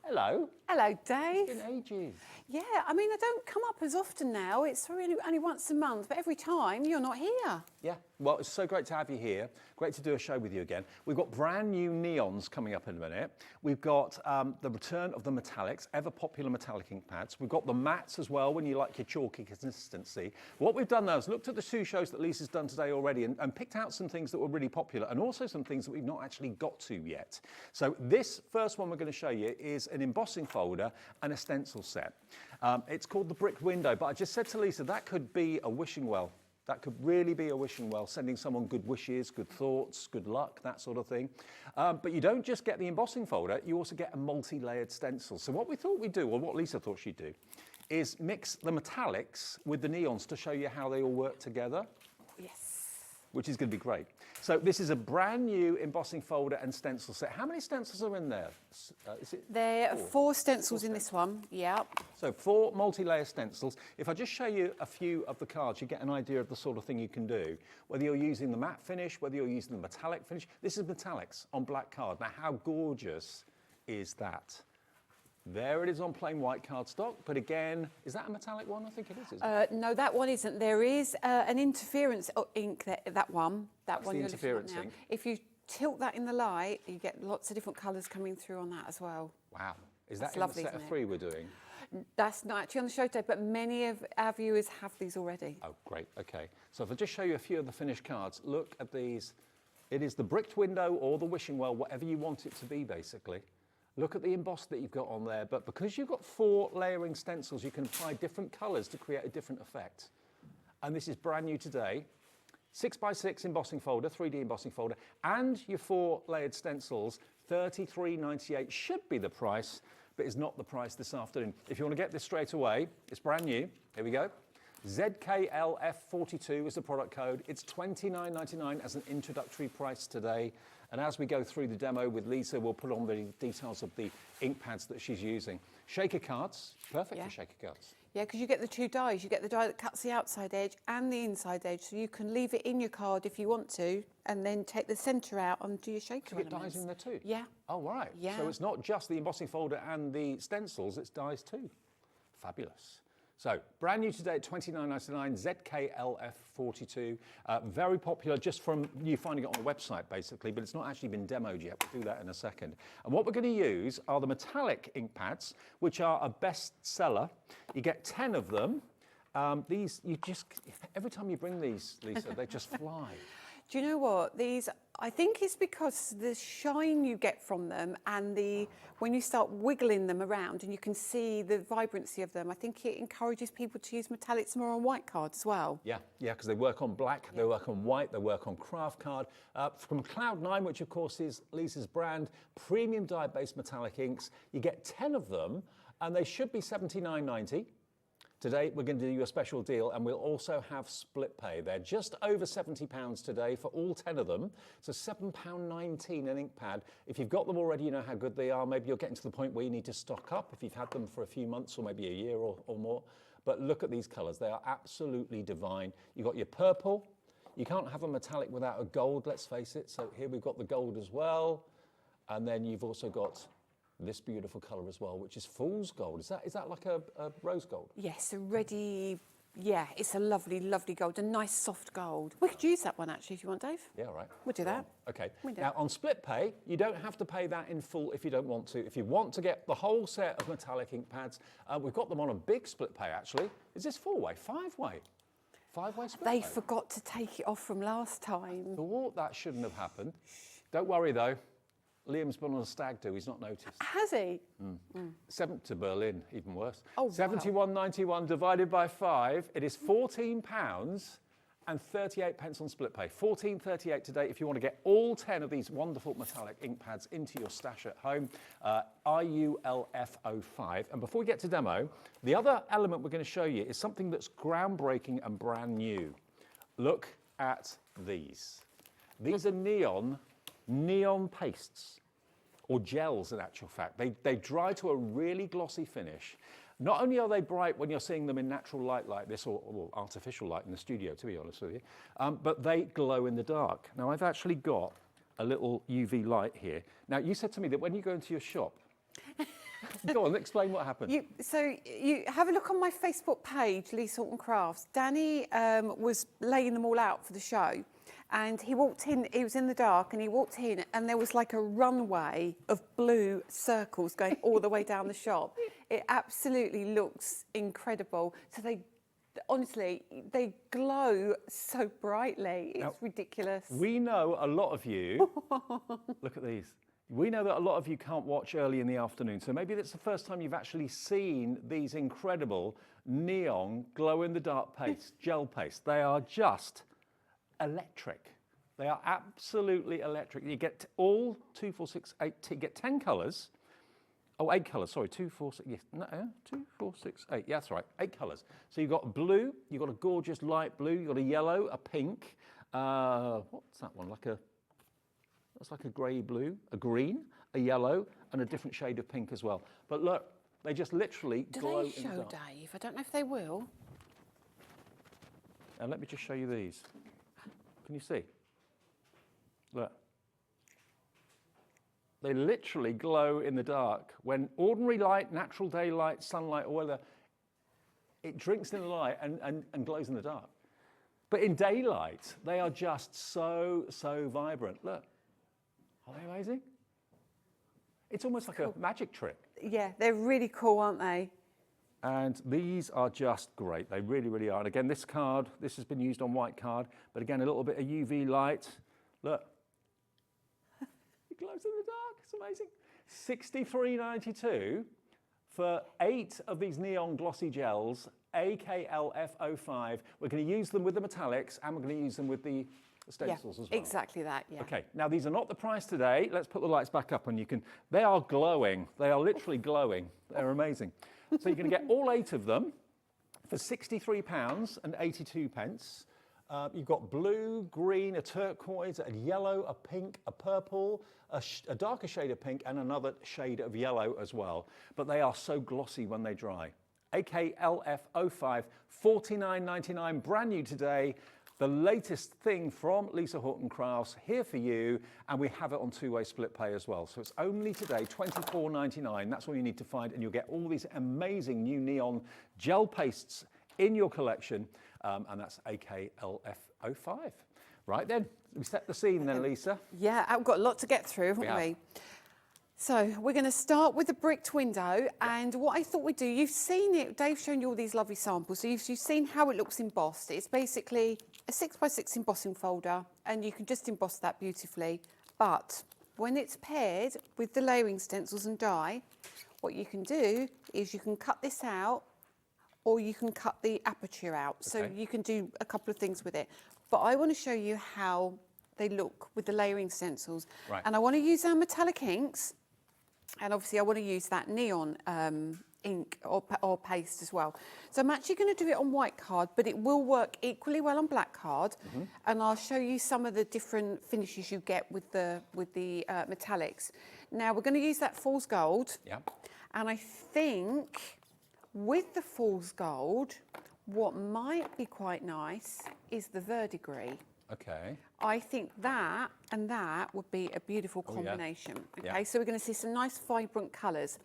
Hello. Hello, Dave. It's been ages. Yeah, I mean, I don't come up as often now. It's really only once a month, but every time you're not here. Yeah, well, it's so great to have you here. Great to do a show with you again. We've got brand new neons coming up in a minute. We've got the return of the metallics, ever popular metallic ink pads. We've got the mattes as well, when you like your chalky consistency. What we've done now is looked at the 2 shows that Lisa's done today already and picked out some things that were really popular and also some things that we've not actually got to yet. So this first one we're going to show you is an embossing folder and a stencil set. It's called the Brick Window, but I just said to Lisa, that could be a wishing well. That could really be a wishing well, sending someone good wishes, good thoughts, good luck, that sort of thing. But you don't just get the embossing folder, you also get a multi-layered stencil. So what we thought we'd do, or what Lisa thought she'd do, is mix the metallics with the neons to show you how they all work together. Yes. Which is going to be great. So this is a brand new embossing folder and stencil set. How many stencils are in there? There are 4 stencils in this one, yep. So 4 multi-layer stencils. If I just show you a few of the cards, you get an idea of the sort of thing you can do. Whether you're using the matte finish, whether you're using the metallic finish. This is metallics on black card. Now, how gorgeous is that? There it is on plain white cardstock, but again, is that a metallic one? I think it is, isn't it? No, that one isn't. There is an interference ink, that one. That That's one the you're looking at interference now. ink. If you tilt that in the light, you get lots of different colours coming through on that as well. Wow. Is That's that lovely, in the set of isn't it? 3 we're doing? That's not actually on the show today, but many of our viewers have these already. Oh, great. Okay. So if I just show you a few of the finished cards, look at these. It is the bricked window or the wishing well, whatever you want it to be, basically. Look at the emboss that you've got on there, but because you've got 4 layering stencils, you can apply different colours to create a different effect. And this is brand new today. 6x6 embossing folder, 3D embossing folder, and your 4 layered stencils, $33.98 should be the price, but is not the price this afternoon. If you want to get this straight away, it's brand new. Here we go. ZKLF42 is the product code. It's $29.99 as an introductory price today. And as we go through the demo with Lisa, we'll put on the details of the ink pads that she's using. Shaker cards, perfect for shaker cards. Yeah, because you get the 2 dies. You get the die that cuts the outside edge and the inside edge, so you can leave it in your card if you want to, and then take the centre out and do your shaker So you get elements. dies in there too? Yeah. Oh, right. Yeah. So it's not just the embossing folder and the stencils, it's dies too. Fabulous. So, brand new today at $29.99, ZKLF42. Very popular just from you finding it on the website, basically, but it's not actually been demoed yet. We'll do that in a second. And what we're going to use are the metallic ink pads, which are a bestseller. You get 10 of them. These, every time you bring these, Lisa, they just fly. Do you know what? These, I think it's because the shine you get from them and when you start wiggling them around and you can see the vibrancy of them, I think it encourages people to use metallics more on white card as well. Yeah, because they work on black, they work on white, they work on craft card. From Cloud9, which of course is Lisa's brand, premium dye-based metallic inks. You get 10 of them and they should be $79.90. Today, we're going to do you a special deal, and we'll also have split pay. They're just over £70 today for all 10 of them. So £7.19 an ink pad. If you've got them already, you know how good they are. Maybe you're getting to the point where you need to stock up if you've had them for a few months or maybe a year or more. But look at these colours. They are absolutely divine. You've got your purple. You can't have a metallic without a gold, let's face it. So here we've got the gold as well. And then you've also got this beautiful colour as well, which is fool's gold. Is that like a rose gold? Yes, a ready, yeah, it's a lovely, lovely gold, a nice soft gold. We could use that one actually if you want, Dave. Yeah, right. We'll do that. Okay. We do. Now, on split pay, you don't have to pay that in full if you don't want to. If you want to get the whole set of metallic ink pads, we've got them on a big split pay, actually. Is this 4-way? 5-way? 5-way split They pay? forgot to take it off from last time. Thought that shouldn't have happened. Don't worry, though. Liam's been on a stag do, he's not noticed. Has he? To Berlin, even worse. Oh, wow. 71.91 divided by 5, it is £14 38 pence on split pay. 14.38 today if you want to get all 10 of these wonderful metallic ink pads into your stash at home. IULF05. And before we get to demo, the other element we're going to show you is something that's groundbreaking and brand new. Look at these. These are neon pastes, or gels in actual fact. They dry to a really glossy finish. Not only are they bright when you're seeing them in natural light like this, or artificial light in the studio, to be honest with you, but they glow in the dark. Now, I've actually got a little UV light here. Now, you said to me that when you go into your shop, go on, explain what happened. So you have a look on my Facebook page, Lisa Horton Crafts. Danny was laying them all out for the show. And he walked in, he was in the dark, and he walked in, and there was like a runway of blue circles going all the way down the shop. It absolutely looks incredible. So honestly, they glow so brightly. It's ridiculous. We know a lot of you, look at these. We know that a lot of you can't watch early in the afternoon, so maybe that's the first time you've actually seen these incredible neon glow-in-the-dark paste, gel paste. They are just electric. They are absolutely electric. You get all 2, 4, 6, 8, you get 10 colours. Oh, 8 colours, sorry, 2, 4, 6, yes, no, 2, 4, 6, 8, yeah, that's right, 8 colours. So you've got blue, you've got a gorgeous light blue, you've got a yellow, a pink, what's that one, that's like a grey blue, a green, a yellow, and a different shade of pink as well. But look, they just literally glow in the dark. Do they show, Dave? I don't know if they will. And let me just show you these. Can you see? Look. They literally glow in the dark. When ordinary light, natural daylight, sunlight, or whatever, it drinks in the light and glows in the dark. But in daylight, they are just so vibrant. Look. Are they amazing? It's almost like a magic trick. Yeah, they're really cool, aren't they? And these are just great. They really, really are. And again, this card, this has been used on white card, but again, a little bit of UV light. Look. It glows in the dark. It's amazing. $63.92 for 8 of these neon glossy gels, AKLF05. We're going to use them with the metallics, and we're going to use them with the stencils as well. Exactly that, yeah. Okay, now these are not the price today. Let's put the lights back up and you can, they are glowing. They are literally glowing. They're amazing. So you're going to get all 8 of them for £63.82. You've got blue, green, a turquoise, a yellow, a pink, a purple, a darker shade of pink, and another shade of yellow as well. But they are so glossy when they dry. AKLF05, $49.99, brand new today. The latest thing from Lisa Horton Crafts, here for you, and we have it on 2-way split pay as well. So it's only today, $24.99. That's all you need to find, and you'll get all these amazing new neon gel pastes in your collection, and that's AKLF05. Right then, we set the scene then, Lisa. Yeah, I've got a lot to get through, haven't we? So we're going to start with the bricked window, and what I thought we'd do, you've seen it, Dave's shown you all these lovely samples, so you've seen how it looks embossed. It's basically a 6x6 embossing folder, and you can just emboss that beautifully. But when it's paired with the layering stencils and die, what you can do is you can cut this out, or you can cut the aperture out. So you can do a couple of things with it. But I want to show you how they look with the layering stencils. Right. And I want to use our metallic inks. And obviously I want to use that neon ink or paste as well. So I'm actually going to do it on white card, but it will work equally well on black card. And I'll show you some of the different finishes you get with the metallics. Now we're going to use that fool's gold. Yeah. And I think with the fool's gold, what might be quite nice is the verdigris. Okay. I think that and that would be a beautiful combination. Yeah. Okay, so we're going to see some nice vibrant colours.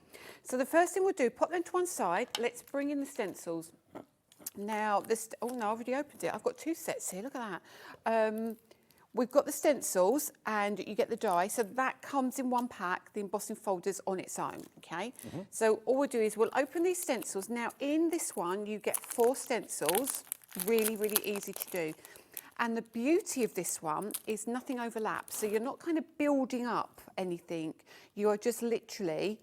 So the first thing we'll do, pop them to one side. Let's bring in the stencils. Now, oh no, I've already opened it. I've got 2 sets here, look at that. We've got the stencils and you get the die. So that comes in one pack, the embossing folder's on its own, okay? So all we'll do is we'll open these stencils. Now in this one, you get 4 stencils, really, really easy to do. And the beauty of this one is nothing overlaps. So you're not kind of building up anything. You are just literally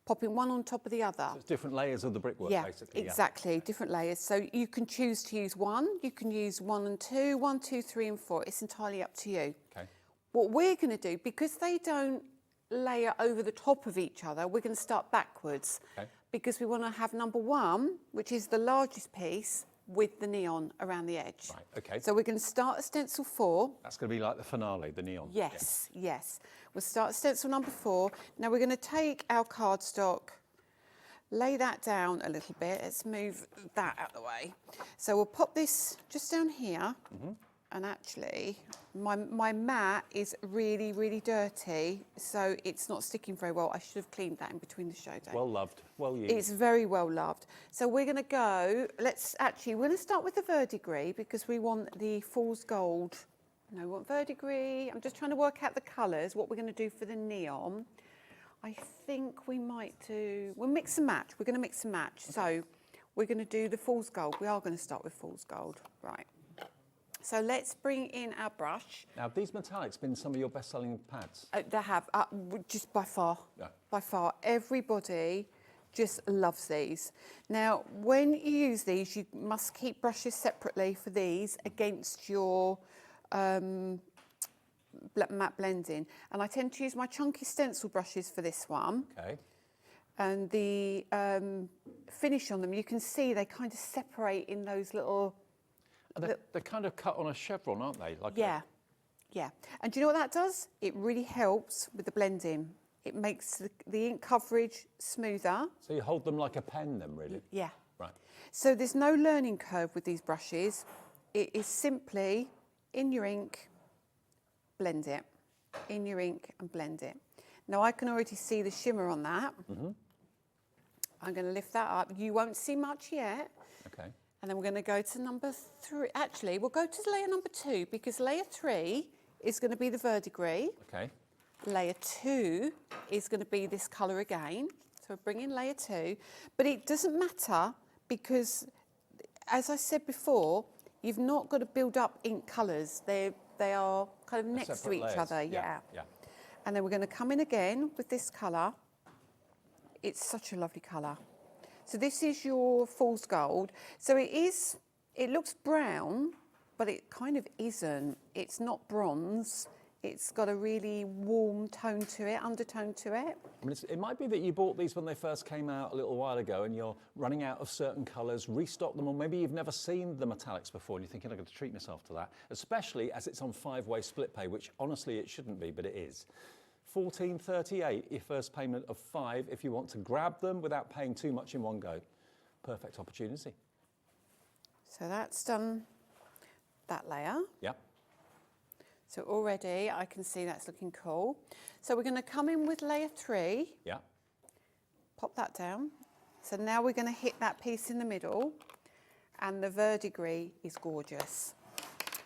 popping one on top of the other. So it's different layers of the brickwork, Yeah, basically. exactly, different layers. So you can choose to use one, you can use 1 and 2, 1, 2, 3 and 4. It's entirely up to you. Okay. What we're going to do, because they don't layer over the top of each other, we're going to start backwards. Okay. Because we want to have number 1, which is the largest piece, with the neon around the edge. Right, okay. So we're going to start at stencil 4. That's going to be like the finale, the neon. Yes, yes. We'll start at stencil number 4. Now we're going to take our cardstock, lay that down a little bit. Let's move that out of the way. So we'll pop this just down here. And actually, my mat is really, really dirty, so it's not sticking very well. I should have cleaned that in between the show days. Well loved, well used. It's very well loved. So we're going to go, we're going to start with the verdigris because we want the fool's gold. No, we want verdigris. I'm just trying to work out the colours, what we're going to do for the neon. I think we might do, we'll mix and match. We're going to mix and match. So we're going to do the fool's gold. We are going to start with fool's gold. Right. So let's bring in our brush. Now, have these metallics been some of your best-selling pads? They have, just by far. Yeah. By far. Everybody just loves these. Now, when you use these, you must keep brushes separately for these against your matte blending. And I tend to use my chunky stencil brushes for this one. Okay. And the finish on them, you can see they kind of separate in those little... They're kind of cut on a chevron, aren't they? Like yeah, yeah. And do you know what that does? It really helps with the blending. It makes the ink coverage smoother. So you hold them like a pen then, really? Yeah. Right. So there's no learning curve with these brushes. It is simply in your ink, blend it. In your ink and blend it. Now I can already see the shimmer on that. I'm going to lift that up. You won't see much yet. Okay. And then we're going to go to number 3. Actually, we'll go to layer number 2 because layer 3 is going to be the verdigris. Okay. Layer 2 is going to be this colour again. So we're bringing layer 2. But it doesn't matter because, as I said before, you've not got to build up ink colours. They are kind of next to each other. Yeah. And then we're going to come in again with this colour. It's such a lovely colour. So this is your fool's gold. So it looks brown, but it kind of isn't. It's not bronze. It's got a really warm tone to it, undertone to it. I mean, it might be that you bought these when they first came out a little while ago and you're running out of certain colours, restock them, or maybe you've never seen the metallics before and you're thinking, I've got to treat myself to that, especially as it's on 5-way split pay, which honestly it shouldn't be, but it is. $14.38, your first payment of £5 if you want to grab them without paying too much in one go. Perfect opportunity. So that's done that layer. Yeah. So already I can see that's looking cool. So we're going to come in with layer 3. Yeah. Pop that down. So now we're going to hit that piece in the middle and the verdigris is gorgeous.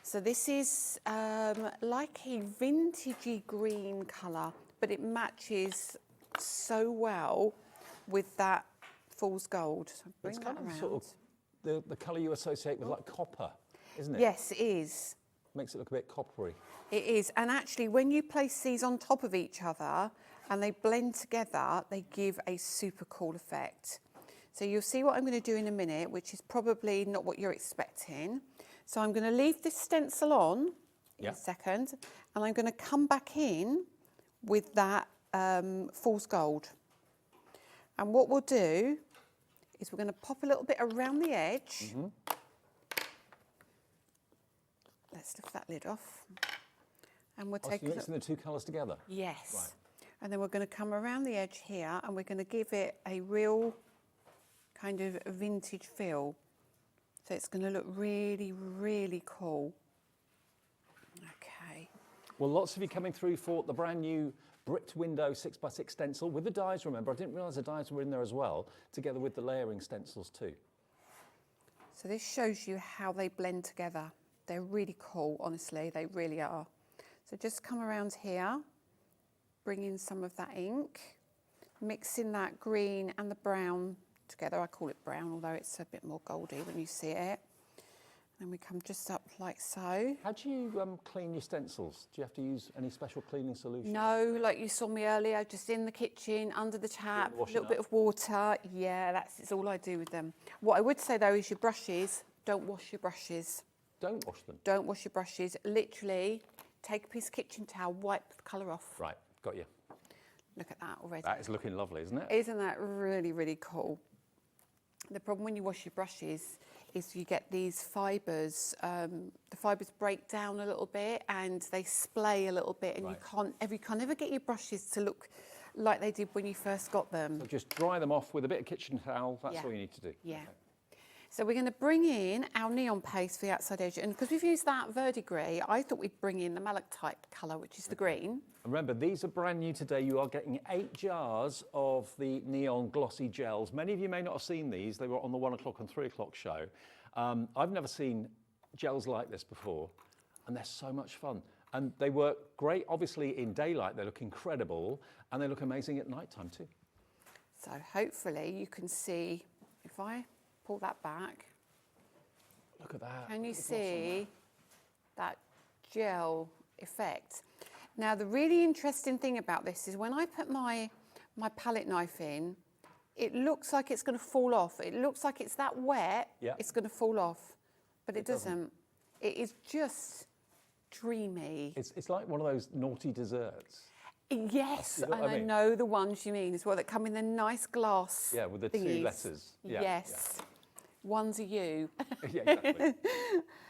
So this is like a vintagey green colour, but it matches so well with that fool's gold. So bring that around. Sort of the colour you associate with like copper, isn't it? Yes, it is. Makes it look a bit coppery. It is, and actually when you place these on top of each other and they blend together, they give a super cool effect. So you'll see what I'm going to do in a minute, which is probably not what you're expecting. So I'm going to leave this stencil on in a second, and I'm going to come back in with that fool's gold. And what we'll do is we're going to pop a little bit around the edge. Let's lift that lid off. And we'll take so you're mixing the two colours together? Yes. Right. And then we're going to come around the edge here and we're going to give it a real kind of vintage feel. So it's going to look really, really cool. Okay. Well, lots of you coming through for the brand new bricked window 6x6 stencil with the dies, remember. I didn't realise the dies were in there as well, together with the layering stencils too. So this shows you how they blend together. They're really cool, honestly, they really are. So just come around here, bring in some of that ink, mixing that green and the brown together. I call it brown, although it's a bit more goldy when you see it. Then we come just up like so. How do you clean your stencils? Do you have to use any special cleaning solution? No, like you saw me earlier, just in the kitchen, under the tap, a little bit of water. Yeah, that's all I do with them. What I would say though is your brushes, don't wash your brushes. Don't wash them? Don't wash your brushes. Literally, take a piece of kitchen towel, wipe the colour off. Right, got you. Look at that already. That is looking lovely, isn't it? Isn't that really, really cool? The problem when you wash your brushes is you get these fibres. The fibres break down a little bit and they splay a little bit, and you can't ever get your brushes to look like they did when you first got them. So just dry them off with a bit of kitchen towel. That's all you need to do. Yeah. Okay. So we're going to bring in our neon paste for the outside edge, and because we've used that verdigris, I thought we'd bring in the malachite colour, which is the green. And remember, these are brand new today. You are getting 8 jars of the Neon Glossy Gels. Many of you may not have seen these. They were on the 1 o'clock and 3 o'clock show. I've never seen gels like this before, and they're so much fun. And they work great, obviously, in daylight. They look incredible, and they look amazing at night time too. So hopefully you can see, if I pull that back. Look at that. Can you see that gel effect? Now, the really interesting thing about this is when I put my palette knife in, it looks like it's going to fall off. It looks like it's that wet, it's going to fall off, but it doesn't. It is just dreamy. It's like one of those naughty desserts. Yes, You know and what I I mean? know the ones you mean as well, that come in the nice glass. Yeah, with the thingies. 2 letters. Yeah, yes. One's a U. Yeah, exactly.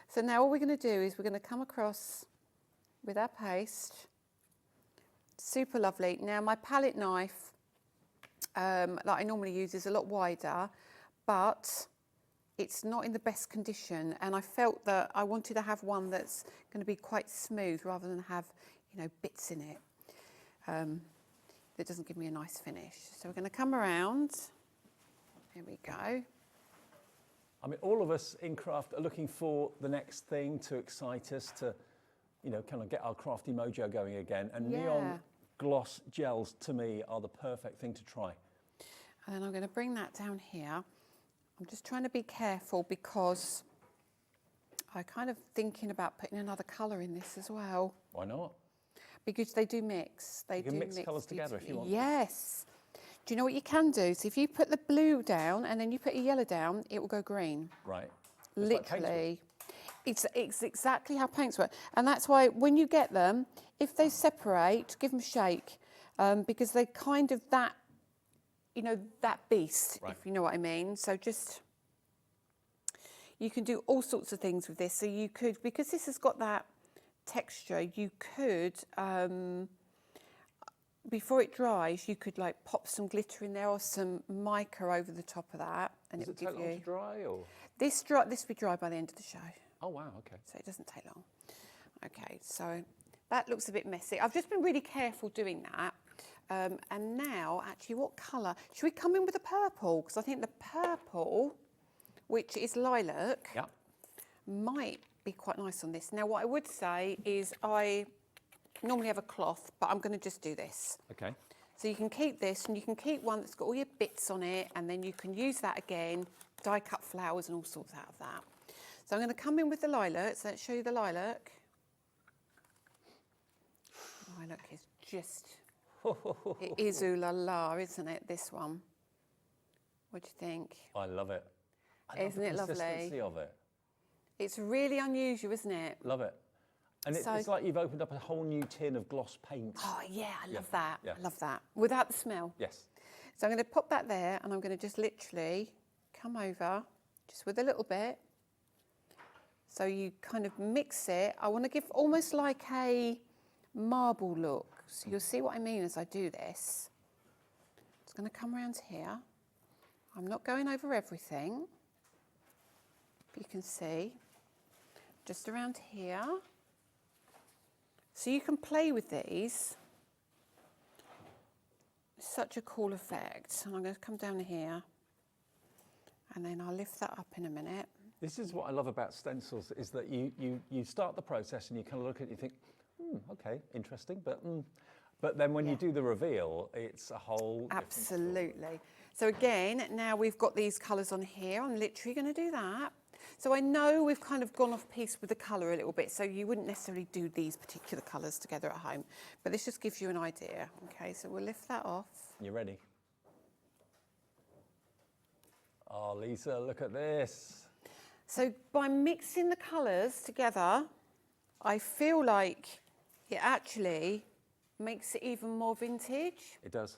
So now all we're going to do is we're going to come across with our paste. Super lovely. Now my palette knife that I normally use is a lot wider, but it's not in the best condition, and I felt that I wanted to have one that's going to be quite smooth rather than have, you know, bits in it. That doesn't give me a nice finish. So we're going to come around. Here we go. I mean, all of us in craft are looking for the next thing to excite us, to, you know, kind of get our crafty mojo going again. And Neon Gloss Gels, to me, are the perfect thing to try. And then I'm going to bring that down here. I'm just trying to be careful because I'm kind of thinking about putting another colour in this as well. Why not? Because they do mix. They You can mix colours together if you want. Yes. Do you know what you can do? So if you put the blue down and then you put a yellow down, it will go green. Right. Literally. It's exactly how paints work. And that's why when you get them, if they separate, give them a shake. Because they're kind of that, you know, that beast, if you know what I mean. So just, you can do all sorts of things with this. So you could, because this has got that texture, you could, before it dries, you could like pop some glitter in there or some mica over the top of that, and Does it it take will give long you. to dry, or? This will be dry by the end of the show. Oh wow, okay. So it doesn't take long. Okay, so that looks a bit messy. I've just been really careful doing that. And now, actually, what colour? Should we come in with the purple? Because I think the purple, which is lilac, might be quite nice on this. Now, what I would say is I normally have a cloth, but I'm going to just do this. Okay. So you can keep this, and you can keep one that's got all your bits on it, and then you can use that again, die cut flowers and all sorts out of that. So I'm going to come in with the lilac. So let's show you the lilac. Lilac is just, it is ooh la la, isn't it, this one? What do you think? I love it. I love Isn't the it lovely? consistency of it. It's really unusual, isn't it? Love it. And So- it's like you've opened up a whole new tin of gloss paint. Oh yeah, I love that. Yeah. I love that. Without the smell. Yes. So I'm going to pop that there, and I'm going to just literally come over, just with a little bit. So you kind of mix it. I want to give almost like a marble look. So you'll see what I mean as I do this. It's going to come around here. I'm not going over everything. But you can see, just around here. So you can play with these. Such a cool effect. And I'm going to come down here, and then I'll lift that up in a minute. This is what I love about stencils, is that you start the process and you kind of look at it and you think, okay, interesting, but then when you do the reveal, it's a whole different story. Absolutely. So again, now we've got these colours on here. I'm literally going to do that. So I know we've kind of gone off piece with the colour a little bit, so you wouldn't necessarily do these particular colours together at home, but this just gives you an idea. Okay, so we'll lift that off. You ready? Oh, Lisa, look at this. So by mixing the colours together, I feel like it actually makes it even more vintage. It does.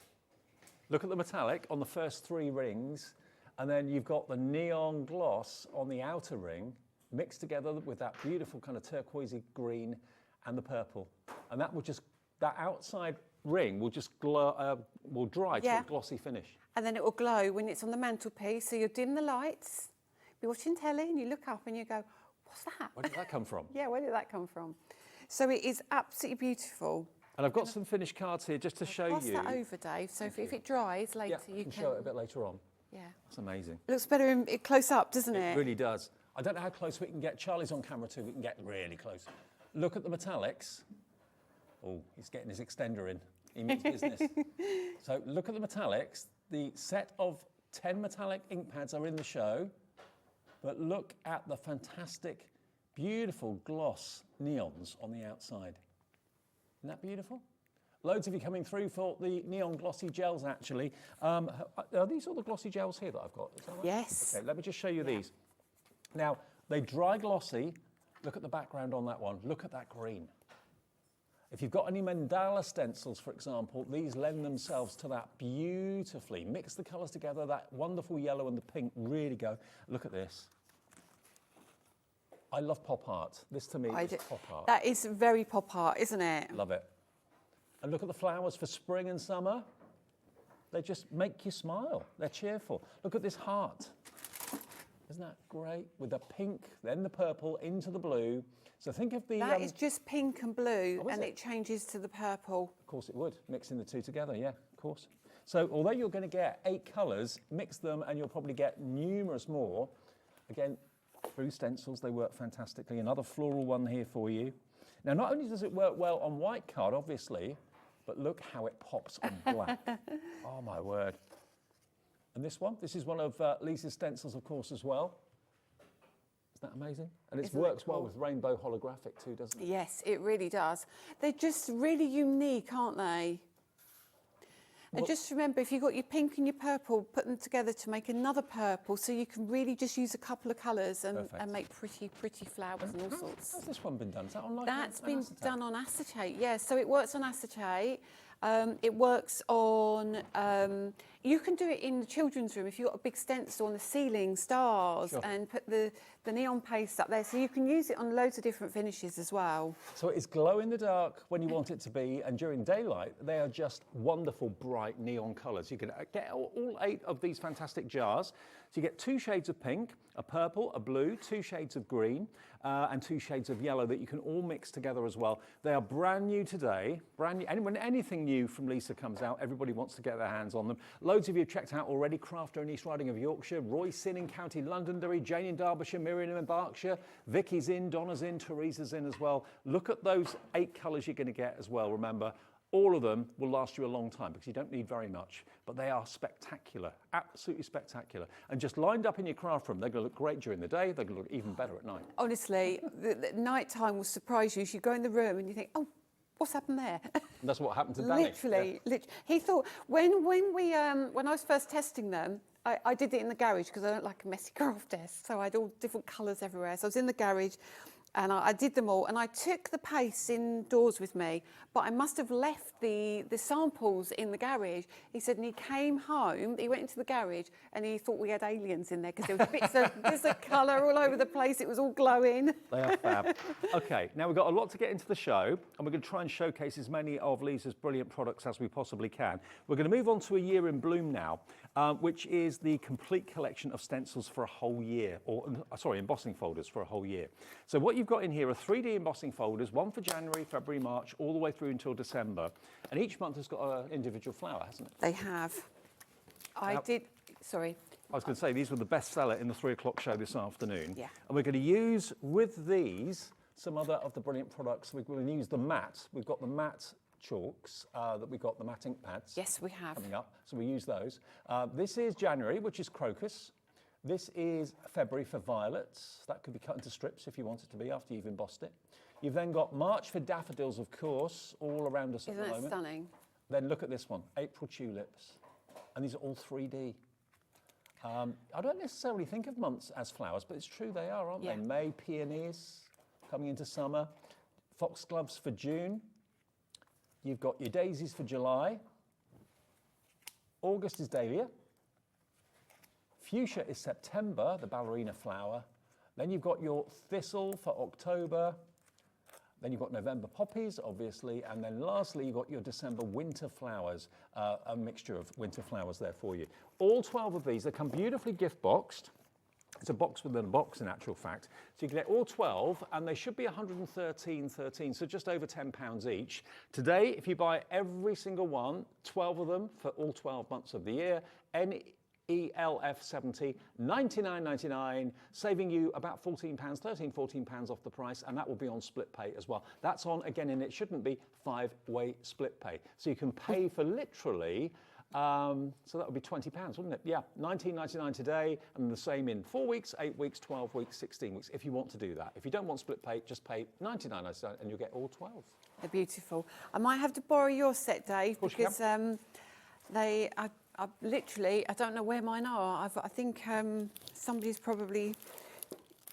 Look at the metallic on the first 3 rings, and then you've got the neon gloss on the outer ring mixed together with that beautiful kind of turquoisey green and the purple. And that will just, that outside ring will just glow, will dry to a glossy finish. And then it will glow when it's on the mantelpiece. So you dim the lights, be watching telly, and you look up and you go, what's that? Where did that come from? Yeah, where did that come from? So it is absolutely beautiful. And I've got some finished cards here just to show you. Pass that over, Dave. So if it dries later, you can show it a bit later on. Yeah. That's amazing. It looks better in close up, doesn't it? It really does. I don't know how close we can get. Charlie's on camera too. We can get really close. Look at the metallics. Oh, he's getting his extender in. He means business. So look at the metallics. The set of 10 metallic ink pads are in the show, but look at the fantastic, beautiful gloss neons on the outside. Isn't that beautiful? Loads of you coming through for the Neon Glossy Gels, actually. Are these all the glossy gels here that I've got? Is that right? Yes. Okay, let me just show you these. Now, they dry glossy. Look at the background on that one. Look at that green. If you've got any mandala stencils, for example, these lend themselves to that beautifully. Mix the colours together, that wonderful yellow and the pink really go. Look at this. I love pop art. This to me is pop art. That is very pop art, isn't it? Love it. And look at the flowers for spring and summer. They just make you smile. They're cheerful. Look at this heart. Isn't that great? With the pink, then the purple, into the blue. So think of the... That is just pink and blue, and it changes to the purple. Of course it would, mixing the two together, yeah, of course. So although you're going to get 8 colours, mix them and you'll probably get numerous more. Again, through stencils, they work fantastically. Another floral one here for you. Now, not only does it work well on white card, obviously, but look how it pops on black. Oh, my word. And this one, this is one of Lisa's stencils, of course, as well. Isn't that amazing? And it works well with rainbow holographic too, doesn't it? Yes, it really does. They're just really unique, aren't they? And just remember, if you've got your pink and your purple, put them together to make another purple, so you can really just use a couple of colours and make pretty, pretty flowers and all sorts. How's this one been done? Is that on That's been done on acetate, yeah. So it works on acetate. It works on, you can do it in the children's room if you've got a big stencil on the ceiling, stars, and put the neon paste up there. So you can use it on loads of different finishes as well. So it's glow in the dark when you want it to be, and during daylight, they are just wonderful, bright neon colours. You can get all 8 of these fantastic jars. So you get 2 shades of pink, a purple, a blue, 2 shades of green, and 2 shades of yellow that you can all mix together as well. They are brand new today, brand new. And when anything new from Lisa comes out, everybody wants to get their hands on them. Loads of you have checked out already. Crafter in East Riding of Yorkshire, Roy Sin in County Londonderry, Jane in Derbyshire, Miriam in Berkshire, Vicky's in, Donna's in, Teresa's in as well. Look at those 8 colours you're going to get as well, remember. All of them will last you a long time because you don't need very much, but they are spectacular, absolutely spectacular. And just lined up in your craft room, they're going to look great during the day, they're going to look even better at night. Honestly, the night time will surprise you. You go in the room and you think, oh, what's happened there? And that's what happened to Danny. Literally. He thought, when I was first testing them, I did it in the garage because I don't like a messy craft desk, so I had all different colours everywhere. So I was in the garage, and I did them all, and I took the paste indoors with me, but I must have left the samples in the garage. He said, and he came home, he went into the garage, and he thought we had aliens in there, because there was bits of colour all over the place, it was all glowing. They are fab. Okay, now we've got a lot to get into the show, and we're going to try and showcase as many of Lisa's brilliant products as we possibly can. We're going to move on to a year in bloom now, which is the complete collection of stencils for a whole year, or sorry, embossing folders for a whole year. So what you've got in here are 3D embossing folders, one for January, February, March, all the way through until December. And each month has got an individual flower, hasn't it? They have. I was going to say, these were the best seller in the 3 o'clock show this afternoon. Yeah. And we're going to use, with these, some other of the brilliant products. We're going to use the matte. We've got the matte chalks, that we've got the matte ink pads. Yes, we have. Coming up, so we use those. This is January, which is crocus. This is February for violets. That could be cut into strips if you want it to be after you've embossed it. You've then got March for daffodils, of course, all around us at the moment. Isn't that stunning? Then look at this one, April tulips. And these are all 3D. I don't necessarily think of months as flowers, but it's true they are, aren't they? May, peonies, coming into summer. Foxgloves for June. You've got your daisies for July. August is dahlia. Fuchsia is September, the ballerina flower. Then you've got your thistle for October. Then you've got November poppies, obviously. And then lastly, you've got your December winter flowers, a mixture of winter flowers there for you. All 12 of these, they come beautifully gift boxed. It's a box within a box in actual fact. So you can get all 12 and they should be 113.13, so just over £10 each. Today, if you buy every single one, 12 of them for all 12 months of the year, ELF70, $99.99, saving you about £14, £13-14 off the price, and that will be on split pay as well. That's on, again, and it shouldn't be 5-way split pay. So you can pay for literally, so that would be £20, wouldn't it? Yeah, $19.99 today, and the same in 4 weeks, 8 weeks, 12 weeks, 16 weeks, if you want to do that. If you don't want split pay, just pay $99.99 and you'll get all 12. They're beautiful. I might have to borrow your set, Dave, because I literally, I don't know where mine are. I think somebody's probably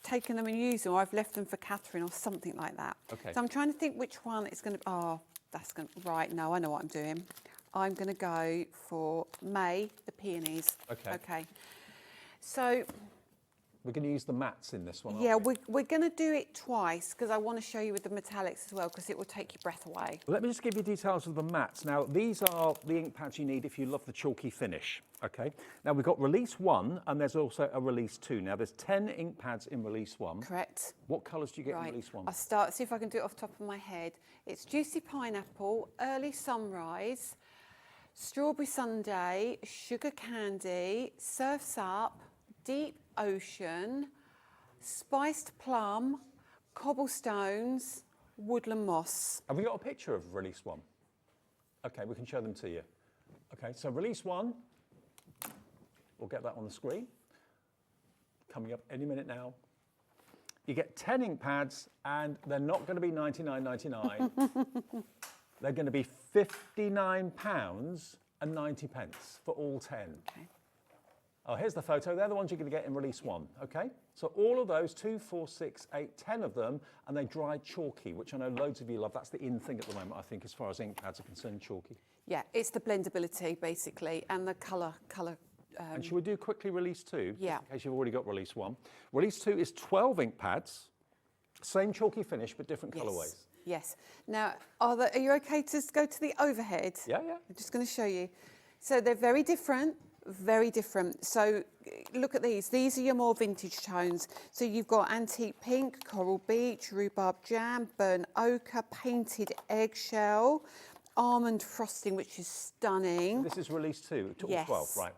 taken them and used them, or I've left them for Catherine or something like that. Okay. So I'm trying to think which one it's going to, that's going to, right, no, I know what I'm doing. I'm going to go for May, the peonies. Okay. Okay. So we're going to use the mattes in this one, aren't yeah, we? we're going to do it twice because I want to show you with the metallics as well, because it will take your breath away. Well, let me just give you details of the mattes. Now, these are the ink pads you need if you love the chalky finish, okay? Now, we've got release 1 and there's also a release 2. Now, there's 10 ink pads in release 1. Correct. What colours do you get in release 1? I'll see if I can do it off the top of my head. It's Juicy Pineapple, Early Sunrise, Strawberry Sundae, Sugar Candy, Surf's Up, Deep Ocean, Spiced Plum, Cobblestones, Woodland Moss. Have we got a picture of release 1? Okay, we can show them to you. Okay, so release 1, we'll get that on the screen. Coming up any minute now. You get 10 ink pads and they're not going to be $99.99. They're going to be £59.90 for all 10. Okay. Oh, here's the photo. They're the ones you're going to get in release 1, okay? So all of those, 2, 4, 6, 8, 10 of them, and they dry chalky, which I know loads of you love. That's the in thing at the moment, I think, as far as ink pads are concerned, chalky. Yeah, it's the blendability, basically, and the colour. And should we do quickly release 2? Yeah. Just in case you've already got release 1. Release 2 is 12 ink pads, same chalky finish, but different colourways. Yes. Now, are you okay to go to the overhead? Yeah, yeah. I'm just going to show you. So they're very different. Very different. So look at these. These are your more vintage tones. So you've got antique pink, coral beach, rhubarb jam, burnt ochre, painted eggshell, almond frosting, which is stunning. This is release 2, Yes. 12, right.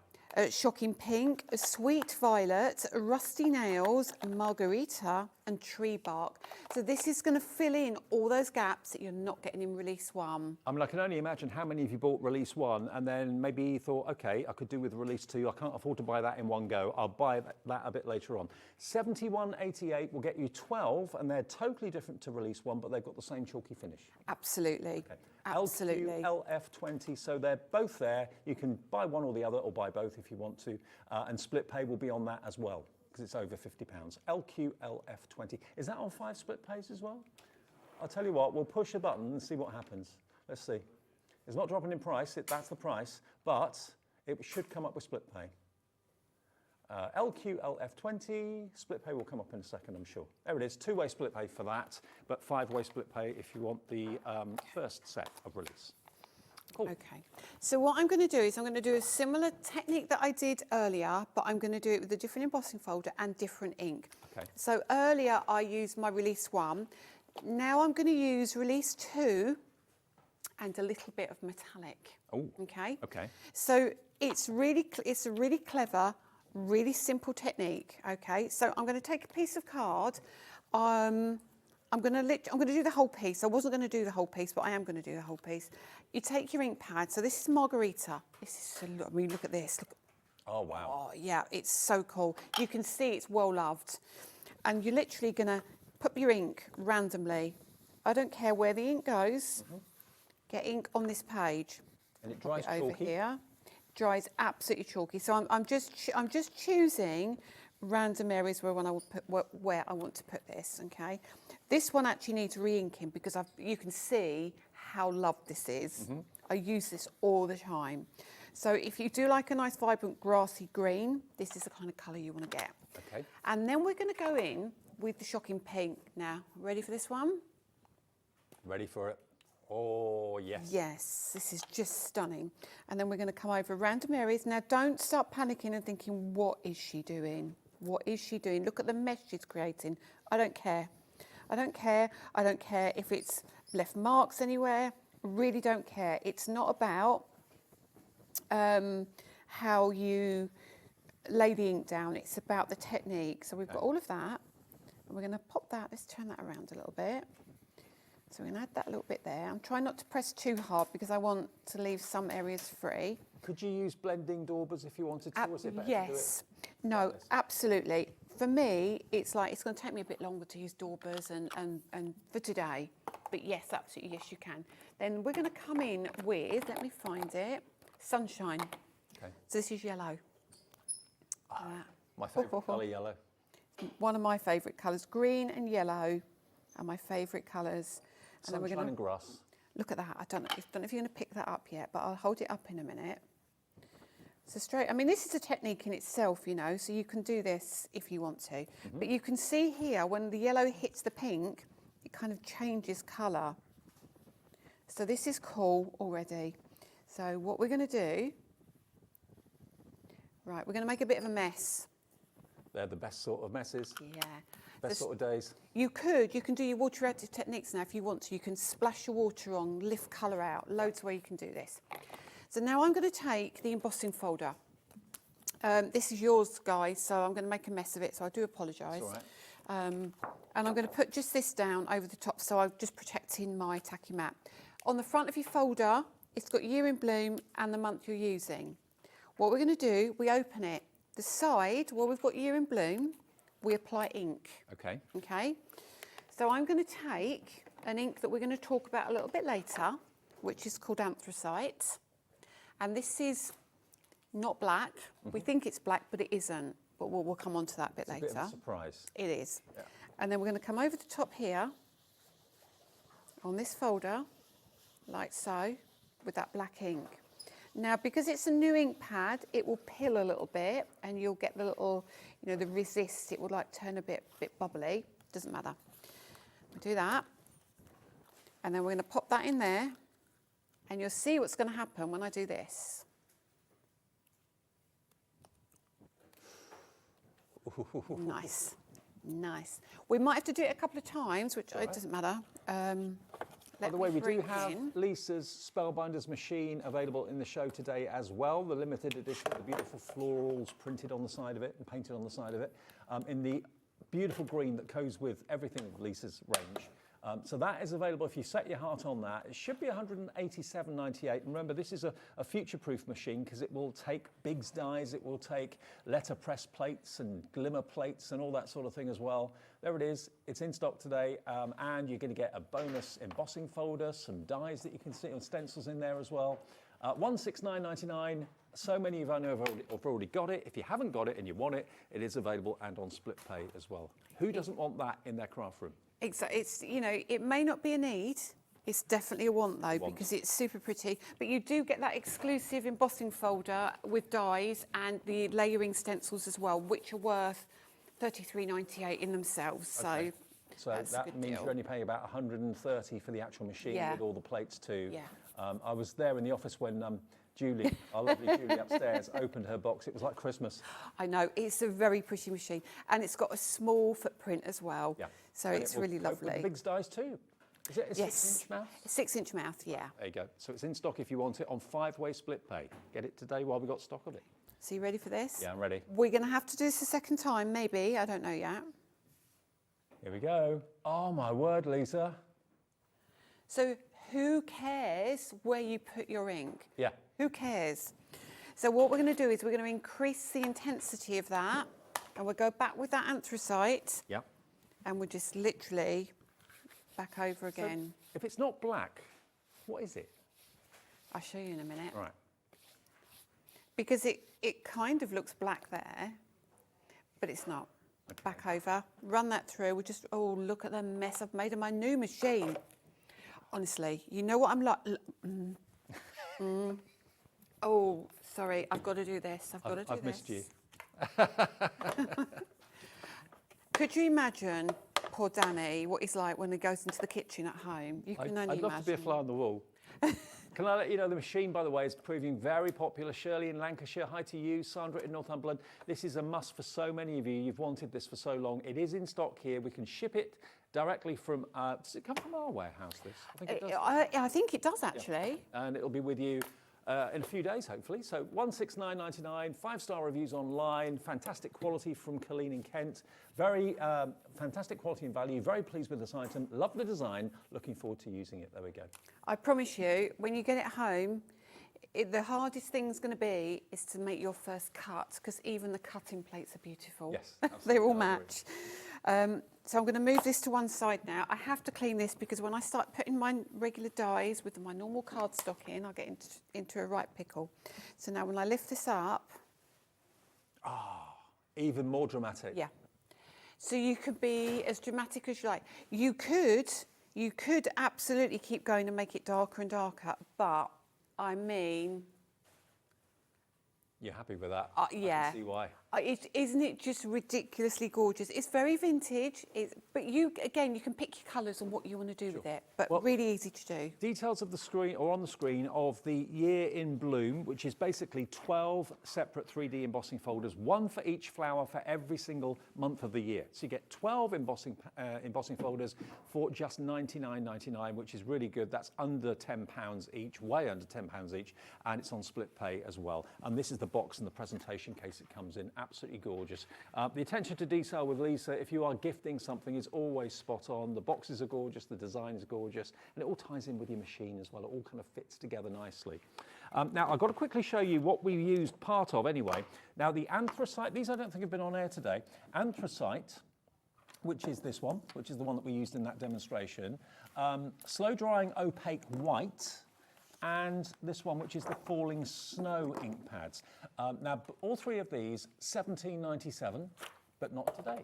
Shocking pink, sweet violet, rusty nails, margarita, and tree bark. So this is going to fill in all those gaps that you're not getting in release 1. I mean, I can only imagine how many of you bought release 1 and then maybe you thought, okay, I could do with release 2. I can't afford to buy that in one go. I'll buy that a bit later on. $71.88 will get you 12, and they're totally different to release 1, but they've got the same chalky finish. Absolutely. Okay. Absolutely. LF20, so they're both there. You can buy one or the other, or buy both if you want to, and split pay will be on that as well, because it's over £50. LF20. Is that on 5 split pays as well? I'll tell you what, we'll push a button and see what happens. Let's see. It's not dropping in price, that's the price, but it should come up with split pay. LF20, split pay will come up in a second, I'm sure. There it is, 2-way split pay for that, but 5-way split pay if you want the first set of release. Cool. Okay, so what I'm going to do is I'm going to do a similar technique that I did earlier, but I'm going to do it with a different embossing folder and different ink. Okay. So earlier I used my release 1. Now I'm going to use release 2 and a little bit of metallic. Oh. Okay. Okay. So it's a really clever, really simple technique. Okay. So I'm going to take a piece of card. I'm going to do the whole piece. I wasn't going to do the whole piece, but I am going to do the whole piece. You take your ink pad. So this is margarita. This is, I mean, look at this. Oh, wow. Oh, yeah, it's so cool. You can see it's well loved. And you're literally going to put your ink randomly. I don't care where the ink goes. Get ink on this page. And it dries over chalky. here. Dries absolutely chalky. So I'm just choosing random areas where I want to put this. Okay. This one actually needs re-inking because you can see how loved this is. I use this all the time. So if you do like a nice vibrant grassy green, this is the kind of colour you want to get. Okay. And then we're going to go in with the shocking pink. Now, ready for this one? Ready for it? Oh, yes. Yes, this is just stunning. And then we're going to come over random areas. Now, don't start panicking and thinking, what is she doing? What is she doing? Look at the mesh she's creating. I don't care. I don't care. I don't care if it's left marks anywhere. Really don't care. It's not about how you lay the ink down. It's about the technique. So we've got all of that. And we're going to pop that. Let's turn that around a little bit. So we're going to add that a little bit there. I'm trying not to press too hard because I want to leave some areas free. Could you use blending daubers if you wanted to? Or is it better yes. to do it? No, absolutely. For me, it's like it's going to take me a bit longer to use daubers and for today. But yes, absolutely, yes, you can. Then we're going to come in with, let me find it, sunshine. Okay. So this is yellow. My favourite colour, yellow. One of my favourite colours, green and yellow are my favourite colours. And then we're Sunshine and grass. Look at that. I don't know if you're going to pick that up yet, but I'll hold it up in a minute. So straight, I mean, this is a technique in itself, you know, so you can do this if you want to. But you can see here, when the yellow hits the pink, it kind of changes colour. So this is cool already. So what we're going to do, right, we're going to make a bit of a mess. They're the best sort of messes. Yeah. Best sort of days. You can do your water additive techniques now if you want to. You can splash your water on, lift colour out, loads of ways you can do this. So now I'm going to take the embossing folder. This is yours, guys, so I'm going to make a mess of it, so I do apologise. All right. And I'm going to put just this down over the top, so I'm just protecting my tacky mat. On the front of your folder, it's got year in bloom and the month you're using. What we're going to do, we open it. The side, where we've got year in bloom, we apply ink. Okay. Okay. So I'm going to take an ink that we're going to talk about a little bit later, which is called anthracite. And this is not black. We think it's black, but it isn't. But we'll come on to that a bit later. It's a bit of a surprise. It is. Yeah. And then we're going to come over the top here on this folder, like so, with that black ink. Now, because it's a new ink pad, it will pill a little bit, and you'll get the little, you know, the resist. It will like turn a bit bubbly. Doesn't matter. We'll do that, and then we're going to pop that in there, and you'll see what's going to happen when I do this. Nice, nice. We might have to do it a couple of times, which it doesn't matter. By the way, we do have Lisa's Spellbinders machine available in the show today as well. The limited edition with the beautiful florals printed on the side of it and painted on the side of it in the beautiful green that goes with everything of Lisa's range. So that is available if you set your heart on that. It should be $187.98. And remember, this is a future-proof machine because it will take Biggs dies, it will take letterpress plates and glimmer plates and all that sort of thing as well. There it is. It's in stock today, and you're going to get a bonus embossing folder, some dies that you can see on stencils in there as well. $169.99. So many of you know have already got it. If you haven't got it and you want it, it is available and on split pay as well. Who doesn't want that in their craft room? Exactly. It's, you know, it may not be a need. It's definitely a want though, because it's super pretty. But you do get that exclusive embossing folder with dies and the layering stencils as well, which are worth $33.98 in themselves. Okay. So that's that means deal. you're only paying about $130 for the actual machine with all the plates too. Yeah. I was there in the office when Julie, our lovely Julie upstairs, opened her box. It was like Christmas. I know, it's a very pretty machine. And it's got a small footprint as well. Yeah. So And it's it will really cope with lovely. the Biggs dies too. Is it a 6-inch mouth? 6-inch mouth, yeah. There you go. So it's in stock if you want it on 5-way split pay. Get it today while we've got stock of it. So you ready for this? Yeah, I'm ready. We're going to have to do this a second time, maybe. I don't know yet. Here we go. Oh, my word, Lisa. So who cares where you put your ink? Yeah. Who cares? So what we're going to do is we're going to increase the intensity of that, and we'll go back with that anthracite. Yep. And we'll just literally back over again. So if it's not black, what is it? I'll show you in a minute. Right. Because it kind of looks black there, but it's not. Okay. Back over, run that through. We'll just, oh, look at the mess I've made of my new machine. Honestly, you know what I'm like? Oh, sorry, I've got to do this. I've got to do this. I've missed you. Could you imagine poor Danny, what he's like when he goes into the kitchen at home? You can only imagine. I'd love to be a fly on the wall. Can I let you know the machine, by the way, is proving very popular. Shirley in Lancashire, hi to you. Sandra in Northumberland. This is a must for so many of you. You've wanted this for so long. It is in stock here. We can ship it directly from, does it come from our warehouse, this? I think it does. I think it does, actually. Yeah. And it'll be with you in a few days, hopefully. So £169.99, 5-star reviews online, fantastic quality from Colleen in Kent. Very fantastic quality and value. Very pleased with this item. Love the design. Looking forward to using it. There we go. I promise you, when you get it home, the hardest thing's going to be is to make your first cut, because even the cutting plates are beautiful. Yes, they all match. So I'm going to move this to one side now. I have to clean this because when I start putting my regular dies with my normal cardstock in, I get into a right pickle. So now when I lift this up... Even more dramatic. Yeah. So you could be as dramatic as you like. You could absolutely keep going and make it darker and darker, but I mean... You're happy with that? Yeah. I can see why. Isn't it just ridiculously gorgeous? It's very vintage, but you can pick your colours and what you want to do with it, but really easy to do. Details of the screen, or on the screen, of the Year in Bloom, which is basically 12 separate 3D embossing folders, one for each flower for every single month of the year. So you get 12 embossing folders for just $99.99, which is really good. That's under £10 each, way under £10 each, and it's on split pay as well. And this is the box and the presentation case it comes in. Absolutely gorgeous. The attention to detail with Lisa, if you are gifting something, is always spot on. The boxes are gorgeous, the design is gorgeous, and it all ties in with your machine as well. It all kind of fits together nicely. Now, I've got to quickly show you what we used part of anyway. Now, the anthracite, these I don't think have been on air today. Anthracite, which is this one, which is the one that we used in that demonstration. Slow drying opaque white, and this one, which is the Falling Snow ink pads. Now, all three of these, $17.97, but not today.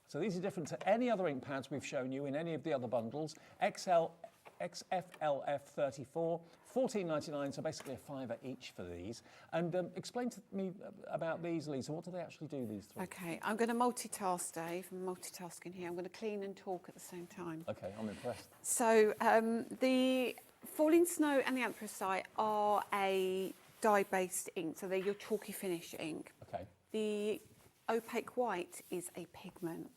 So these are different to any other ink pads we've shown you in any of the other bundles. XFLF 34, $14.99, so basically a $5 each for these. And explain to me about these, Lisa. What do they actually do, these three? Okay, I'm going to multitask, Dave. I'm multitasking here. I'm going to clean and talk at the same time. Okay, I'm impressed. So the Falling Snow and the anthracite are a dye-based ink, so they're your chalky finish ink. Okay. The opaque white is a pigment,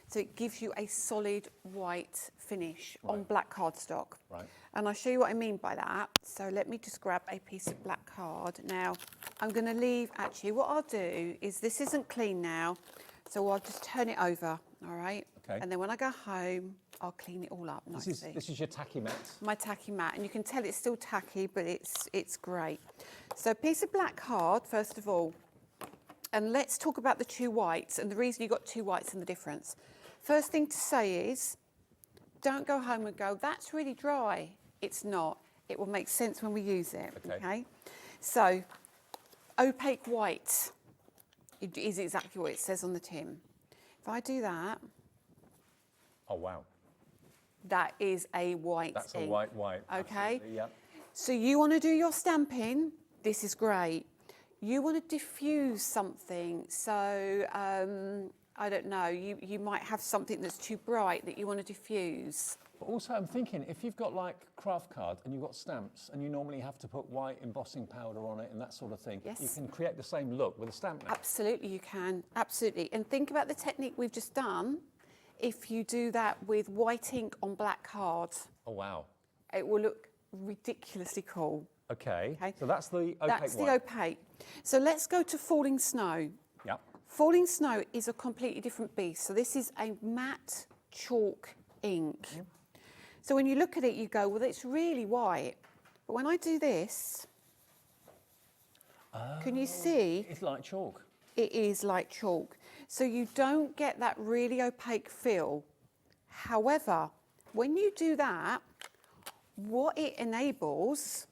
so it gives you a solid white finish on black cardstock. Right. And I'll show you what I mean by that. So let me just grab a piece of black card. Now, I'm going to leave, actually, what I'll do is, this isn't clean now, so I'll just turn it over, all right? Okay. And then when I go home, I'll clean it all up nicely. This is your tacky mat. My tacky mat, and you can tell it's still tacky, but it's great. So a piece of black card, first of all, and let's talk about the two whites and the reason you got two whites and the difference. First thing to say is, don't go home and go, that's really dry. It's not. It will make sense when we use it, okay? So, opaque white is exactly what it says on the tin. If I do that... Oh, wow. That is a white That's ink. a white. Okay. Yep. So you want to do your stamping. This is great. You want to diffuse something. So I don't know. You might have something that's too bright that you want to diffuse. But also, I'm thinking, if you've got like craft card and you've got stamps and you normally have to put white embossing powder on it and that sort of thing, you can create the same look with a stamp now. Absolutely, you can. Absolutely. And think about the technique we've just done. If you do that with white ink on black cards. Oh, wow. It will look ridiculously cool. Okay. So that's the opaque That's the opaque. So let's go to Falling Snow. Yep. Falling Snow is a completely different beast. So this is a matte chalk ink. So when you look at it, you go, well, it's really white. But when I do this... Can you see? It's like chalk. It is like chalk. So you don't get that really opaque feel. However, when you do that, what it enables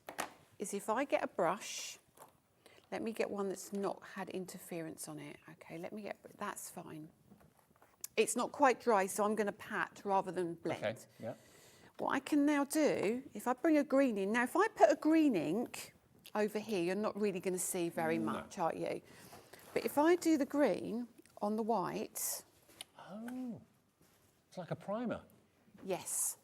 is if I get a brush, let me get one that's not had interference on it. Okay, let me get, that's fine. It's not quite dry, so I'm going to pat rather than blend. Okay, yeah. What I can now do, if I bring a green in, now if I put a green ink over here, you're not really going to see very much, are you? But if I do the green on the white. Oh, it's like a primer. Yes.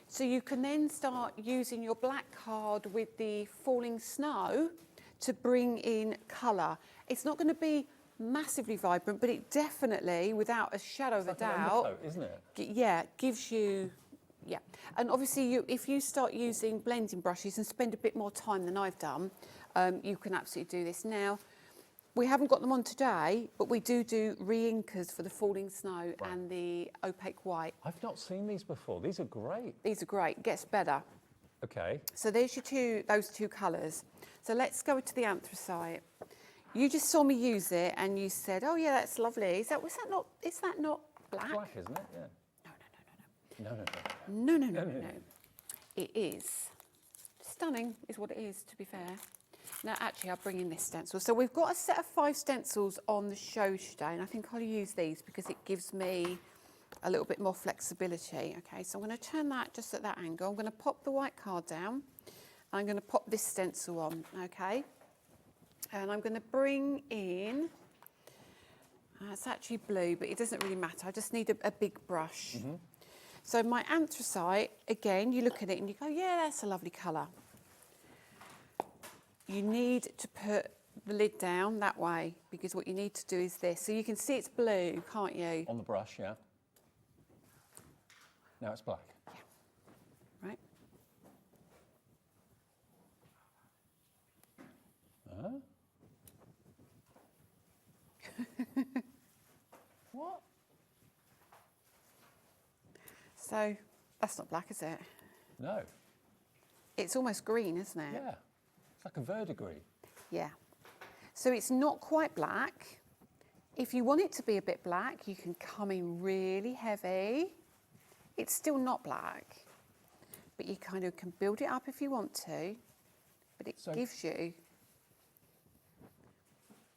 So you can then start using your black card with the falling snow to bring in colour. It's not going to be massively vibrant, but it definitely, without a shadow of a doubt, undercoat, isn't it? Yeah, gives you, yeah. And obviously, if you start using blending brushes and spend a bit more time than I've done, you can absolutely do this. Now, we haven't got them on today, but we do re-inkers for the falling snow and the opaque white. I've not seen these before. These are great. These are great. Gets better. Okay. So there's those two colours. So let's go to the anthracite. You just saw me use it, and you said, "Oh yeah, that's lovely." Is that not black? Black, isn't it? Yeah. No. It is stunning, is what it is. To be fair. Now, actually, I'll bring in this stencil. So we've got a set of 5 stencils on the show today, and I think I'll use these because it gives me a little bit more flexibility. Okay, so I'm going to turn that just at that angle. I'm going to pop the white card down. I'm going to pop this stencil on, okay? And I'm going to bring in, it's actually blue, but it doesn't really matter. I just need a big brush. So my anthracite, again, you look at it and you go, yeah, that's a lovely colour. You need to put the lid down that way because what you need to do is this. So you can see it's blue, can't you? On the brush, yeah. Now it's black. Yeah. Right. What? So that's not black, is it? No. It's almost green, isn't it? Yeah. It's like a verdigris. Yeah. So it's not quite black. If you want it to be a bit black, you can come in really heavy. It's still not black, but you kind of can build it up if you want to, but it gives you...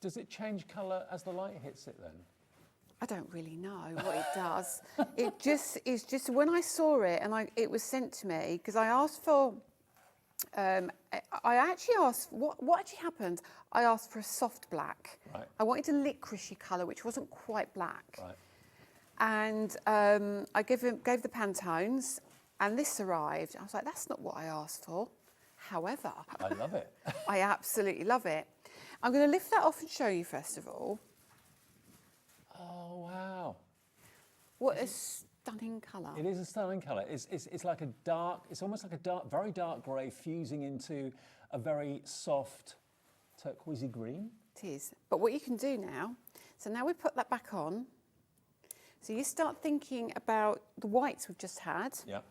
Does it change colour as the light hits it then? I don't really know what it does. It's just when I saw it and it was sent to me, because I asked for... I actually asked, what actually happened? I asked for a soft black. Right. I wanted a licoricey colour, which wasn't quite black. Right. And I gave the Pantones, and this arrived. I was like, that's not what I asked for. However... I love it. I absolutely love it. I'm going to lift that off and show you, first of all. Oh, wow. What a stunning colour. It is a stunning colour. It's like a dark, it's almost like a dark, very dark grey fusing into a very soft turquoisey green. It is. But what you can do now, so now we put that back on. So you start thinking about the whites we've just had. Yeah.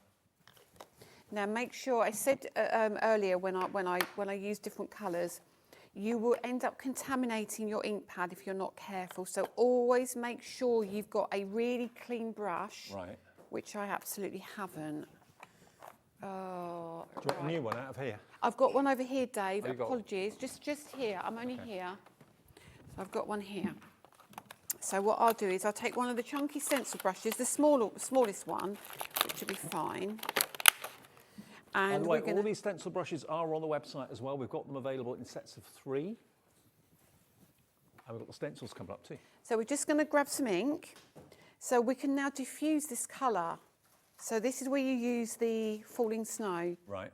Now make sure, I said earlier when I use different colours, you will end up contaminating your ink pad if you're not careful. So always make sure you've got a really clean brush, right, which I absolutely haven't. Oh, do you want a new one out of here? I've got one over here, Dave. Oh, apologies. Just here. I'm only here. So I've got one here. So what I'll do is I'll take one of the chunky stencil brushes, the smallest one, which will be fine. And by the way, all these stencil brushes are on the website as well. We've got them available in sets of 3. And we've got the stencils coming up too. So we're just going to grab some ink. So we can now diffuse this colour. So this is where you use the falling snow. Right.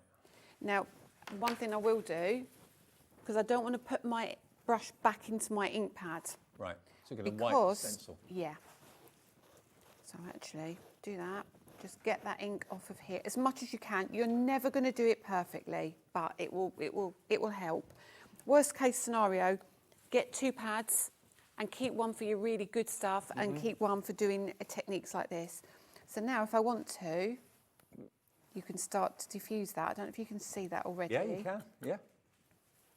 Now, one thing I will do, because I don't want to put my brush back into my ink pad. Right. So you're going to wipe the stencil. Yeah. So actually, do that. Just get that ink off of here as much as you can. You're never going to do it perfectly, but it will help. Worst case scenario, get 2 pads and keep one for your really good stuff and keep one for doing techniques like this. So now if I want to, you can start to diffuse that. I don't know if you can see that already. Yeah, you can, yeah.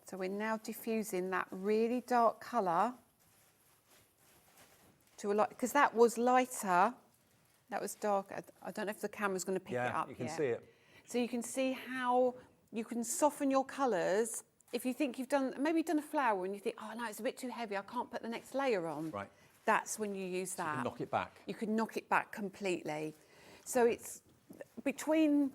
So we're now diffusing that really dark colour to a light, because that was lighter, that was dark. I don't know if the camera's going to pick it up. You can see it. So you can see how you can soften your colours. If you think you've done, maybe you've done a flower and you think, oh no, it's a bit too heavy, I can't put the next layer on. Right. That's when you use that. You can knock it back. You can knock it back completely. So it's between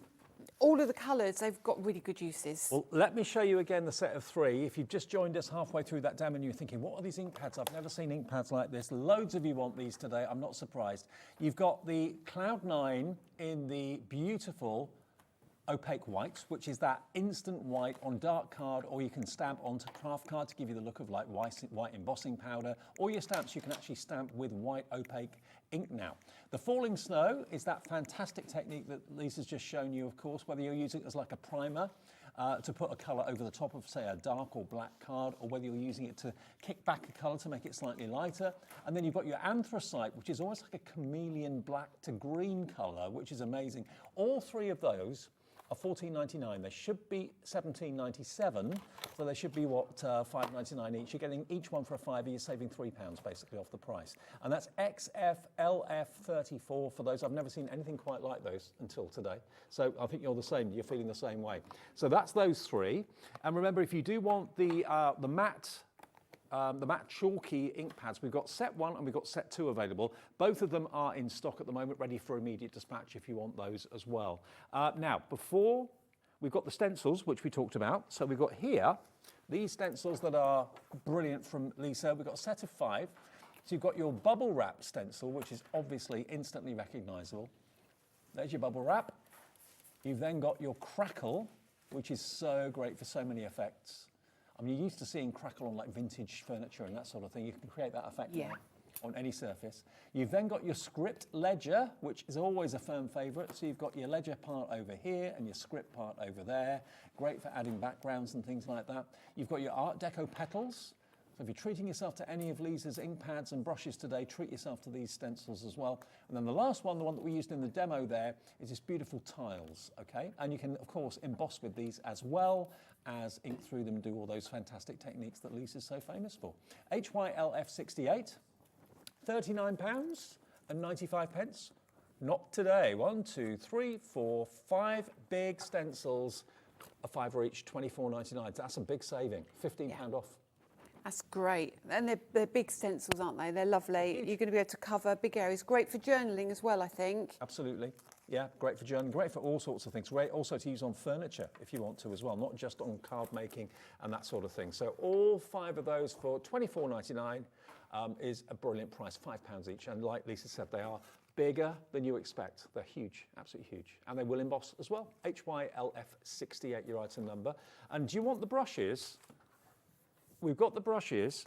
all of the colours, they've got really good uses. Well, let me show you again the set of three. If you've just joined us halfway through that demo and you're thinking, what are these ink pads? I've never seen ink pads like this. Loads of you want these today. I'm not surprised. You've got the Cloud 9 in the beautiful opaque white, which is that instant white on dark card, or you can stamp onto craft card to give you the look of like white embossing powder, or your stamps you can actually stamp with white opaque ink now. The falling snow is that fantastic technique that Lisa's just shown you, of course, whether you're using it as like a primer to put a colour over the top of, say, a dark or black card, or whether you're using it to kick back a colour to make it slightly lighter. And then you've got your anthracite, which is almost like a chameleon black to green colour, which is amazing. All three of those are $14.99. They should be $17.97, so they should be what, $5.99 each. You're getting each one for a £5. You're saving £3 basically off the price. And that's XFLF34 for those. I've never seen anything quite like those until today. So I think you're the same. You're feeling the same way. So that's those three. And remember, if you do want the matte chalky ink pads, we've got set 1 and we've got set 2 available. Both of them are in stock at the moment, ready for immediate dispatch if you want those as well. Now, before we've got the stencils, which we talked about. So we've got here these stencils that are brilliant from Lisa. We've got a set of 5. So you've got your bubble wrap stencil, which is obviously instantly recognizable. There's your bubble wrap. You've then got your crackle, which is so great for so many effects. I mean, you're used to seeing crackle on like vintage furniture and that sort of thing. You can create that effect now on any surface. You've then got your script ledger, which is always a firm favourite. So you've got your ledger part over here and your script part over there. Great for adding backgrounds and things like that. You've got your Art Deco petals. So if you're treating yourself to any of Lisa's ink pads and brushes today, treat yourself to these stencils as well. And then the last one, the one that we used in the demo there, is this beautiful tiles, okay? And you can, of course, emboss with these as well as ink through them and do all those fantastic techniques that Lisa's so famous for. HYLF68, £39.95. Not today. 1, 2, 3, 4, 5 big stencils, a £5 each, £24.99. That's a big saving, £15 off. That's great. And they're big stencils, aren't they? They're lovely. Huge. You're going to be able to cover big areas. Great for journaling as well, I think. Absolutely. Yeah, great for journaling, great for all sorts of things. Great also to use on furniture if you want to as well, not just on card making and that sort of thing. So all 5 of those for £24.99 is a brilliant price, £5 each. And like Lisa said, they are bigger than you expect. They're huge, absolutely huge. And they will emboss as well. HYLF68, your item number. And do you want the brushes? We've got the brushes.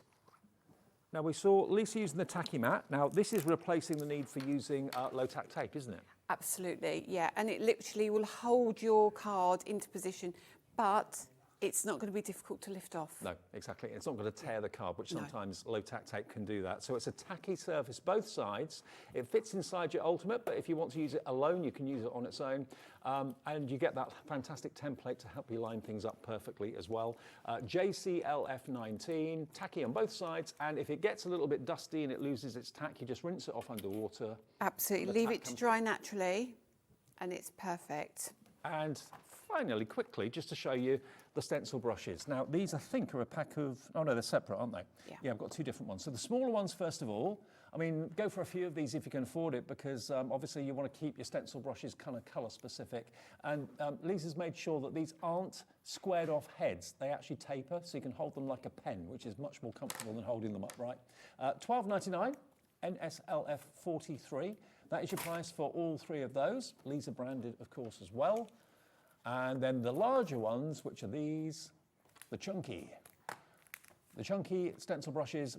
Now, we saw Lisa using the tacky mat. Now, this is replacing the need for using low-tack tape, isn't it? Absolutely, yeah. And it literally will hold your card into position, but it's not going to be difficult to lift off. No, exactly. It's not going to tear the card, which sometimes low-tack tape can do that. So it's a tacky surface, both sides. It fits inside your Ultimate, but if you want to use it alone, you can use it on its own. And you get that fantastic template to help you line things up perfectly as well. JCLF19, tacky on both sides. And if it gets a little bit dusty and it loses its tack, you just rinse it off under water. Absolutely. Leave it to dry naturally, and it's perfect. And finally, quickly, just to show you the stencil brushes. Now, these, I think, are a pack of... Oh, no, they're separate, aren't they? Yeah, I've got 2 different ones. So the smaller ones, first of all, I mean, go for a few of these if you can afford it, because obviously you want to keep your stencil brushes kind of colour specific. And Lisa's made sure that these aren't squared off heads. They actually taper, so you can hold them like a pen, which is much more comfortable than holding them upright. $12.99, NSLF 43. That is your price for all 3 of those. Lisa branded, of course, as well. And then the larger ones, which are these, the chunky stencil brushes,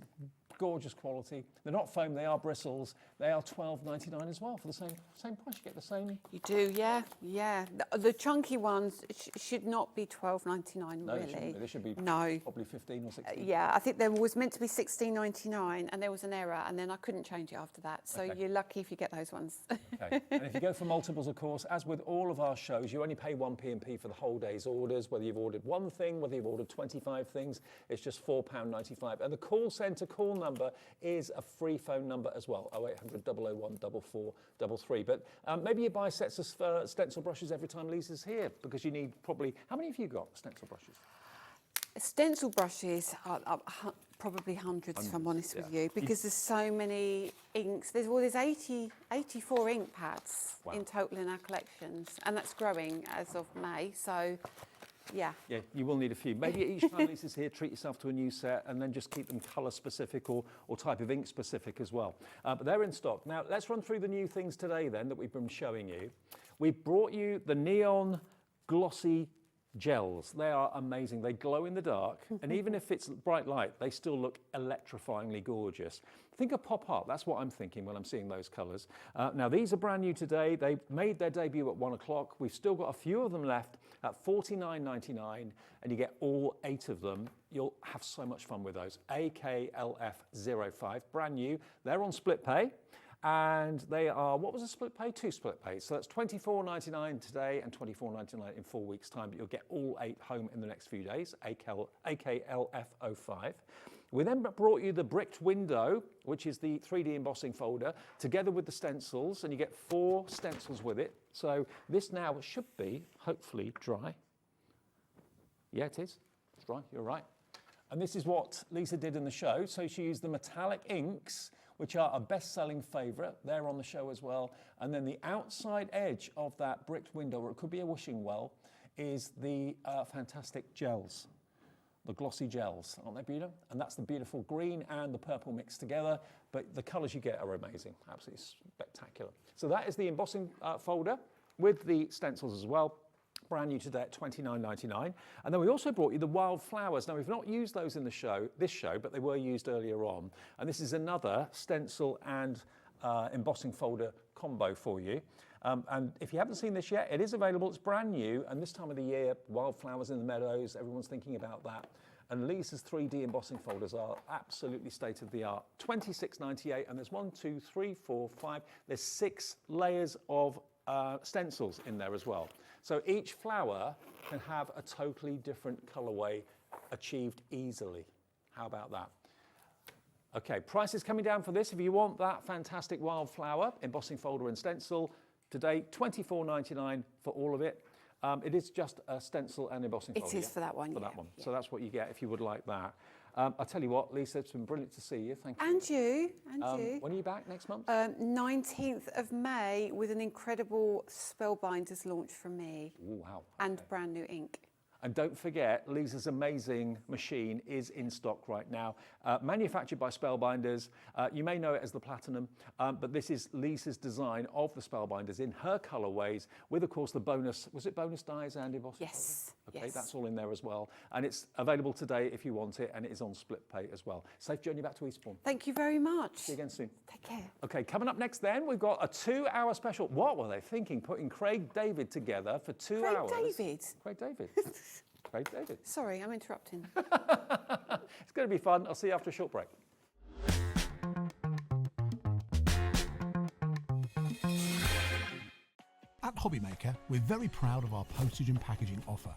gorgeous quality. They're not foam, they are bristles. They are $12.99 as well for the same price. You get the same. You do, yeah, yeah. The chunky ones should not be $12.99, No, really. they shouldn't be. They should be probably 15 or 16. Yeah, I think there was meant to be $16.99 and there was an error and then I couldn't change it after that. So you're lucky if you get those ones. Okay. And if you go for multiples, of course, as with all of our shows, you only pay 1p&p for the whole day's orders, whether you've ordered one thing, whether you've ordered 25 things, it's just £4.95. And the call centre call number is a free phone number as well, 0800 001 4433. But maybe you buy sets of stencil brushes every time Lisa's here, because you need probably, how many have you got, stencil brushes? Stencil brushes are probably hundreds, if I'm honest with you, because there's so many inks. There's 84 ink pads in total in our collections, and that's growing as of May, so yeah. Yeah, you will need a few. Maybe each time Lisa's here, treat yourself to a new set and then just keep them colour specific or type of ink specific as well. But they're in stock. Now, let's run through the new things today then that we've been showing you. We've brought you the Neon Glossy Gels. They are amazing. They glow in the dark, and even if it's bright light, they still look electrifyingly gorgeous. Think of pop art. That's what I'm thinking when I'm seeing those colours. Now, these are brand new today. They made their debut at 1 o'clock. We've still got a few of them left at $49.99, and you get all 8 of them. You'll have so much fun with those. AKLF05, brand new. They're on split pay. And they are, what was the split pay? 2 split pays. So that's $24.99 today and $24.99 in 4 weeks' time. But you'll get all 8 home in the next few days, AKLF05. We then brought you the bricked window, which is the 3D embossing folder, together with the stencils, and you get 4 stencils with it. So this now should be, hopefully, dry. Yeah, it is. It's dry, you're right. And this is what Lisa did in the show. So she used the metallic inks, which are a best-selling favourite. They're on the show as well. And then the outside edge of that bricked window, or it could be a wishing well, is the fantastic gels, the glossy gels. Aren't they beautiful? And that's the beautiful green and the purple mixed together. But the colours you get are amazing, absolutely spectacular. So that is the embossing folder with the stencils as well. Brand new today at $29.99. And then we also brought you the wildflowers. Now, we've not used those in this show, but they were used earlier on. And this is another stencil and embossing folder combo for you. And if you haven't seen this yet, it is available. It's brand new. And this time of the year, wildflowers in the meadows, everyone's thinking about that. And Lisa's 3D embossing folders are absolutely state of the art. $26.98. And there's 1, 2, 3, 4, 5. There's 6 layers of stencils in there as well. So each flower can have a totally different colourway achieved easily. How about that? Okay, price is coming down for this. If you want that fantastic wildflower embossing folder and stencil, today $24.99 for all of it. It is just a stencil and embossing folder. It is for that one, For that one. Yeah. So that's what you get if you would like that. I'll tell you what, Lisa, it's been brilliant to see you. Thank you. And you, and you. When are you back next month? 19th of May with an incredible Spellbinders launch from me. Ooh, wow. And brand new ink. And don't forget, Lisa's amazing machine is in stock right now. Manufactured by Spellbinders. You may know it as the Platinum, but this is Lisa's design of the Spellbinders in her colourways with, of course, the bonus, was it bonus dies and embossing? Yes. Okay, yes. That's all in there as well. And it's available today if you want it, and it is on split pay as well. Safe journey back to Eastbourne. Thank you very much. See you again soon. Take care. Okay, coming up next then, we've got a 2-hour special. What were they thinking, putting Craig David together for 2 hours? Craig David? Craig David. Craig David. Sorry, I'm interrupting. It's going to be fun. I'll see you after a short break. At Hobbymaker, we're very proud of our postage and packaging offer,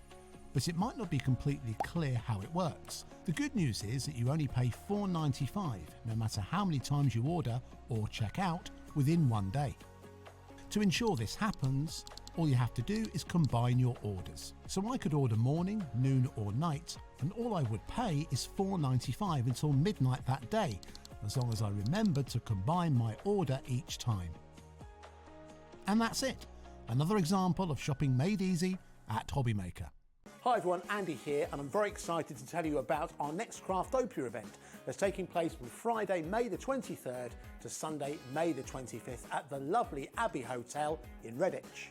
but it might not be completely clear how it works. The good news is that you only pay $4.95 no matter how many times you order or check out within 1 day. To ensure this happens, all you have to do is combine your orders. So I could order morning, noon or night, and all I would pay is $4.95 until midnight that day, as long as I remembered to combine my order each time. And that's it. Another example of shopping made easy at Hobbymaker. Hi everyone, Andy here, and I'm very excited to tell you about our next Craftopia event that's taking place from Friday, May the 23rd to Sunday, May the 25th at the lovely Abbey Hotel in Redditch.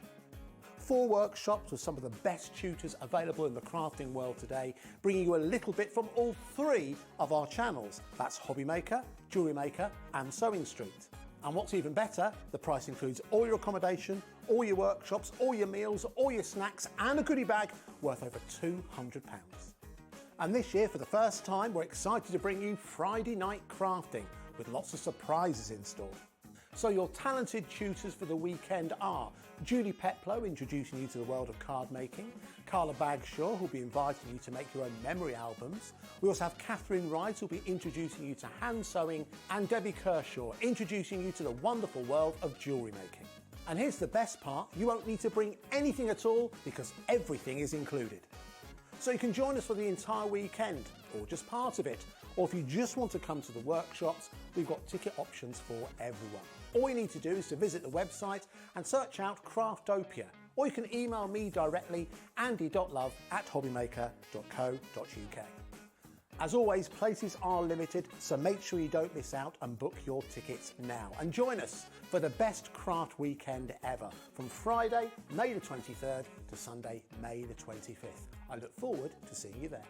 4 workshops with some of the best tutors available in the crafting world today, bringing you a little bit from all 3 of our channels. That's Hobby Maker, Jewellery Maker and Sewing Street. And what's even better, the price includes all your accommodation, all your workshops, all your meals, all your snacks and a goodie bag worth over £200. And this year, for the first time, we're excited to bring you Friday night crafting with lots of surprises in store. So your talented tutors for the weekend are Julie Peplow, introducing you to the world of card making, Carla Bagshaw, who'll be inviting you to make your own memory albums. We also have Catherine Wright, who'll be introducing you to hand sewing, and Debbie Kershaw, introducing you to the wonderful world of jewellery making. And here's the best part, you won't need to bring anything at all because everything is included. So you can join us for the entire weekend, or just part of it, or if you just want to come to the workshops, we've got ticket options for everyone. All you need to do is to visit the website and search out Craftopia, or you can email me directly, andy.love@hobbymaker.co.uk. As always, places are limited, so make sure you don't miss out and book your tickets now. And join us for the best craft weekend ever, from Friday, May the 23rd to Sunday, May the 25th. I look forward to seeing you there.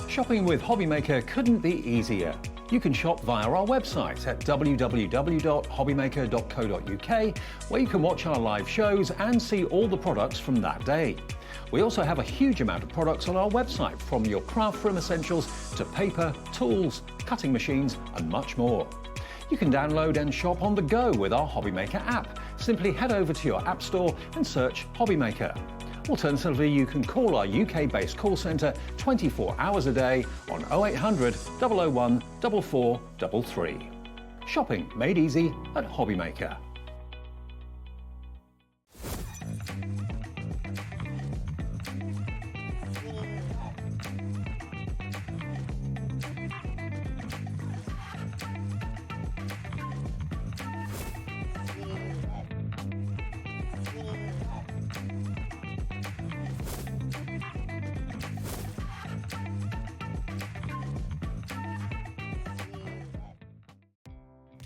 Shopping with Hobby Maker couldn't be easier. You can shop via our website at www.hobbymaker.co.uk, where you can watch our live shows and see all the products from that day. We also have a huge amount of products on our website, from your craft room essentials to paper, tools, cutting machines and much more. You can download and shop on the go with our Hobby Maker app. Simply head over to your app store and search Hobby Maker. Alternatively, you can call our UK-based call centre 24 hours a day on 0800 001 4433. Shopping made easy at Hobby Maker.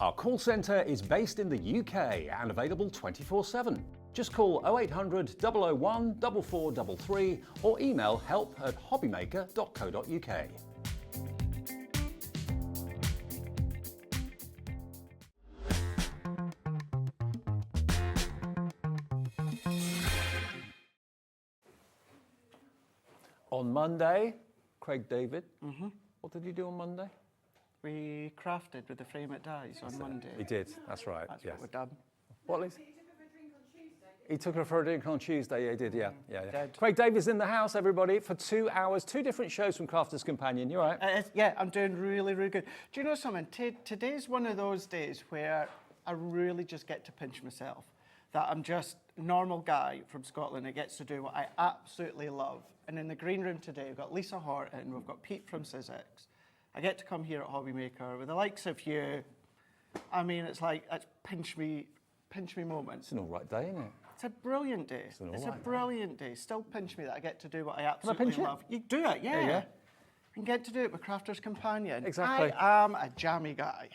Our call centre is based in the UK and available 24/7. Just call 0800 001 4433 or email help@hobbymaker.co.uk. On Monday, Craig David, what did you do on Monday? We crafted with the frame it dies on Monday. He did, that's right. That's yes. what we've done. What, Lisa? He took her for a drink on Tuesday, yeah, he did, yeah. Did. Craig Davies in the house, everybody, for 2 hours, 2 different shows from Crafter's Companion. You all right? Yeah, I'm doing really, really good. Do you know something? Today's one of those days where I really just get to pinch myself. That I'm just a normal guy from Scotland that gets to do what I absolutely love. And in the green room today, we've got Lisa Horton, we've got Pete from Sizzix. I get to come here at Hobby Maker with the likes of you. I mean, it's like, it's pinch me moments. It's an all right day, isn't it? It's a brilliant day. It's a brilliant day. Still pinch me that I get to do what I absolutely pinch love. You do it, yeah. There you go. And get to do it with Crafter's Companion. Exactly. I am a jammy guy.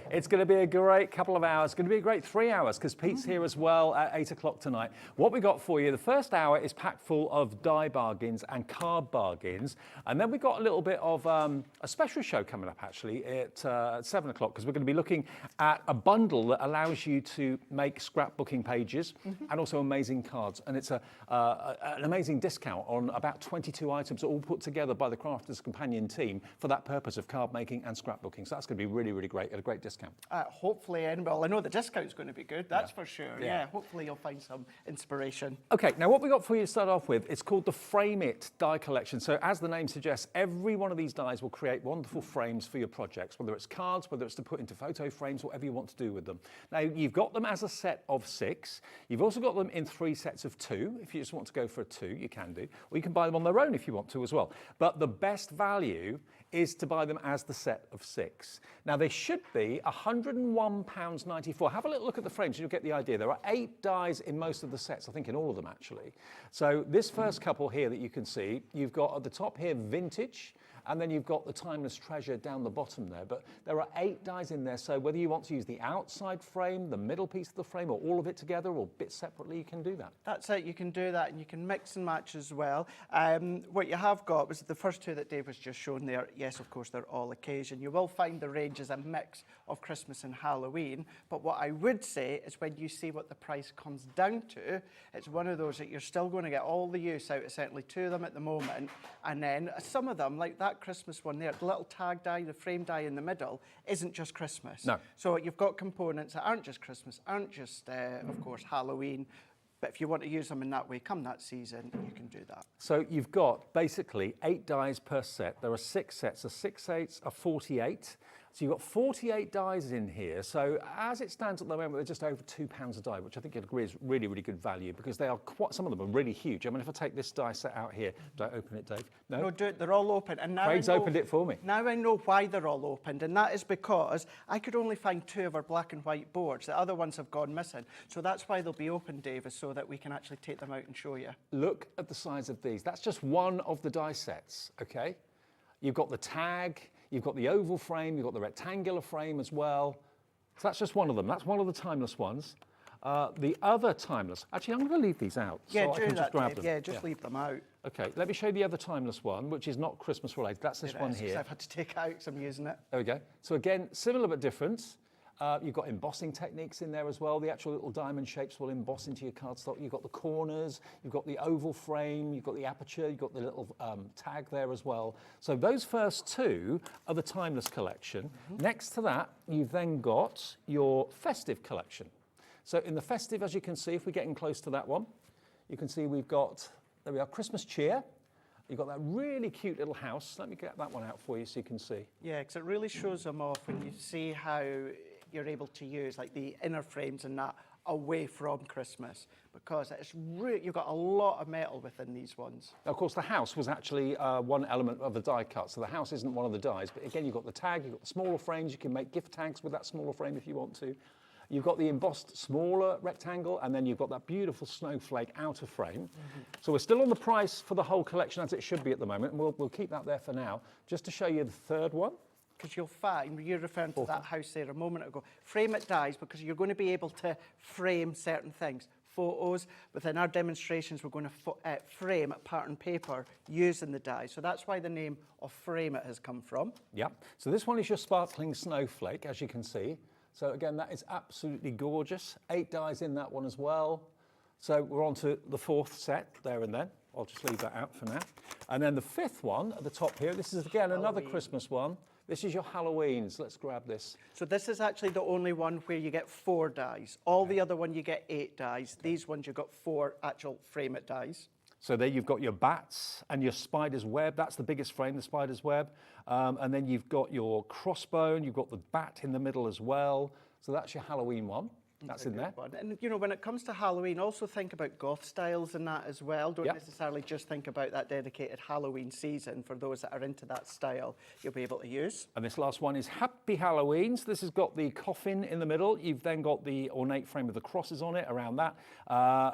It's going to be a great couple of hours. It's going to be a great 3 hours because Pete's here as well at 8 o'clock tonight. What we got for you, the first hour is packed full of die bargains and card bargains. And then we've got a little bit of a special show coming up actually at 7 o'clock because we're going to be looking at a bundle that allows you to make scrapbooking pages and also amazing cards. And it's an amazing discount on about 22 items all put together by the Crafter's Companion team for that purpose of card making and scrapbooking. So that's going to be really, really great at a great discount. Hopefully, well, I know the discount's going to be good, that's for sure. Yeah, hopefully you'll find some inspiration. Okay, now what we got for you to start off with, it's called the Frame It die collection. So as the name suggests, every one of these dies will create wonderful frames for your projects, whether it's cards, whether it's to put into photo frames, whatever you want to do with them. Now, you've got them as a set of 6. You've also got them in 3 sets of 2. If you just want to go for a 2, you can do. Or you can buy them on their own if you want to as well. But the best value is to buy them as the set of 6. Now, they should be £101.94. Have a little look at the frames and you'll get the idea. There are 8 dies in most of the sets, I think in all of them actually. So this first couple here that you can see, you've got at the top here vintage, And then you've got the Timeless Treasure down the bottom there. But there are 8 dies in there, so whether you want to use the outside frame, the middle piece of the frame, or all of it together, or bits separately, you can do that. That's it, you can do that, and you can mix and match as well. What you have got was the first 2 that Dave was just shown there. Yes, of course, they're all occasion. You will find the range is a mix of Christmas and Halloween, but what I would say is when you see what the price comes down to, it's one of those that you're still going to get all the use out of certainly 2 of them at the moment, and then some of them, like that Christmas one there, the little tag die, the frame die in the middle, isn't just Christmas. No. So you've got components that aren't just Christmas, aren't just, of course, Halloween, but if you want to use them in that way come that season, you can do that. So you've got basically 8 dies per set. There are 6 sets, a 6/8, a 48. So you've got 48 dies in here. So as it stands at the moment, they're just over £2 a die, which I think you'd agree is really, really good value because they are quite, some of them are really huge. I mean, if I take this die set out here, don't open it, Dave. No, do it. They're all open. And now Craig's opened it for me. Now I know why they're all opened, and that is because I could only find 2 of our black and white boards. The other ones have gone missing. So that's why they'll be open, Dave, is so that we can actually take them out and show you. Look at the size of these. That's just one of the die sets, okay? You've got the tag, you've got the oval frame, you've got the rectangular frame as well. So that's just one of them. That's one of the timeless ones. The other timeless, actually I'm going to leave these out. Yeah, so I can do just that, grab Dave. them. Yeah, just leave them out. Okay, let me show you the other timeless one, which is not Christmas related. That's this one here. I've had to take it out because I'm using it. There we go. So again, similar but different. You've got embossing techniques in there as well. The actual little diamond shapes will emboss into your cardstock. You've got the corners, you've got the oval frame, you've got the aperture, you've got the little tag there as well. So those first 2 are the timeless collection. Next to that, you've then got your festive collection. So in the festive, as you can see, if we're getting close to that one, you can see we've got, there we are, Christmas cheer. You've got that really cute little house. Let me get that one out for you so you can see. Yeah, because it really shows them off when you see how you're able to use like the inner frames and that away from Christmas, because it's really, you've got a lot of metal within these ones. Of course, the house was actually one element of the die cut, so the house isn't one of the dies, but again, you've got the tag, you've got the smaller frames, you can make gift tags with that smaller frame if you want to. You've got the embossed smaller rectangle, and then you've got that beautiful snowflake outer frame. So we're still on the price for the whole collection as it should be at the moment, and we'll keep that there for now. Just to show you the third one. Because you'll find, you're referring to that house there a moment ago, frame it dies because you're going to be able to frame certain things. Photos, within our demonstrations we're going to frame pattern paper using the dies. So that's why the name of Frame It has come from. Yeah, so this one is your sparkling snowflake, as you can see. So again, that is absolutely gorgeous. 8 dies in that one as well. So we're on to the 4th set there and then. I'll just leave that out for now. And then the 5th one at the top here, this is again another Christmas one. This is your Halloweens. Let's grab this. So this is actually the only one where you get 4 dies. All the other one you get 8 dies. These ones you've got 4 actual Frame It dies. So there you've got your bats and your spider's web. That's the biggest frame, the spider's web. And then you've got your crossbone. You've got the bat in the middle as well. So that's your Halloween one. That's in there. And you know, when it comes to Halloween, also think about goth styles and that as well. Don't necessarily just think about that dedicated Halloween season. For those that are into that style, you'll be able to use. And this last one is Happy Halloweens. This has got the coffin in the middle. You've then got the ornate frame with the crosses on it around that.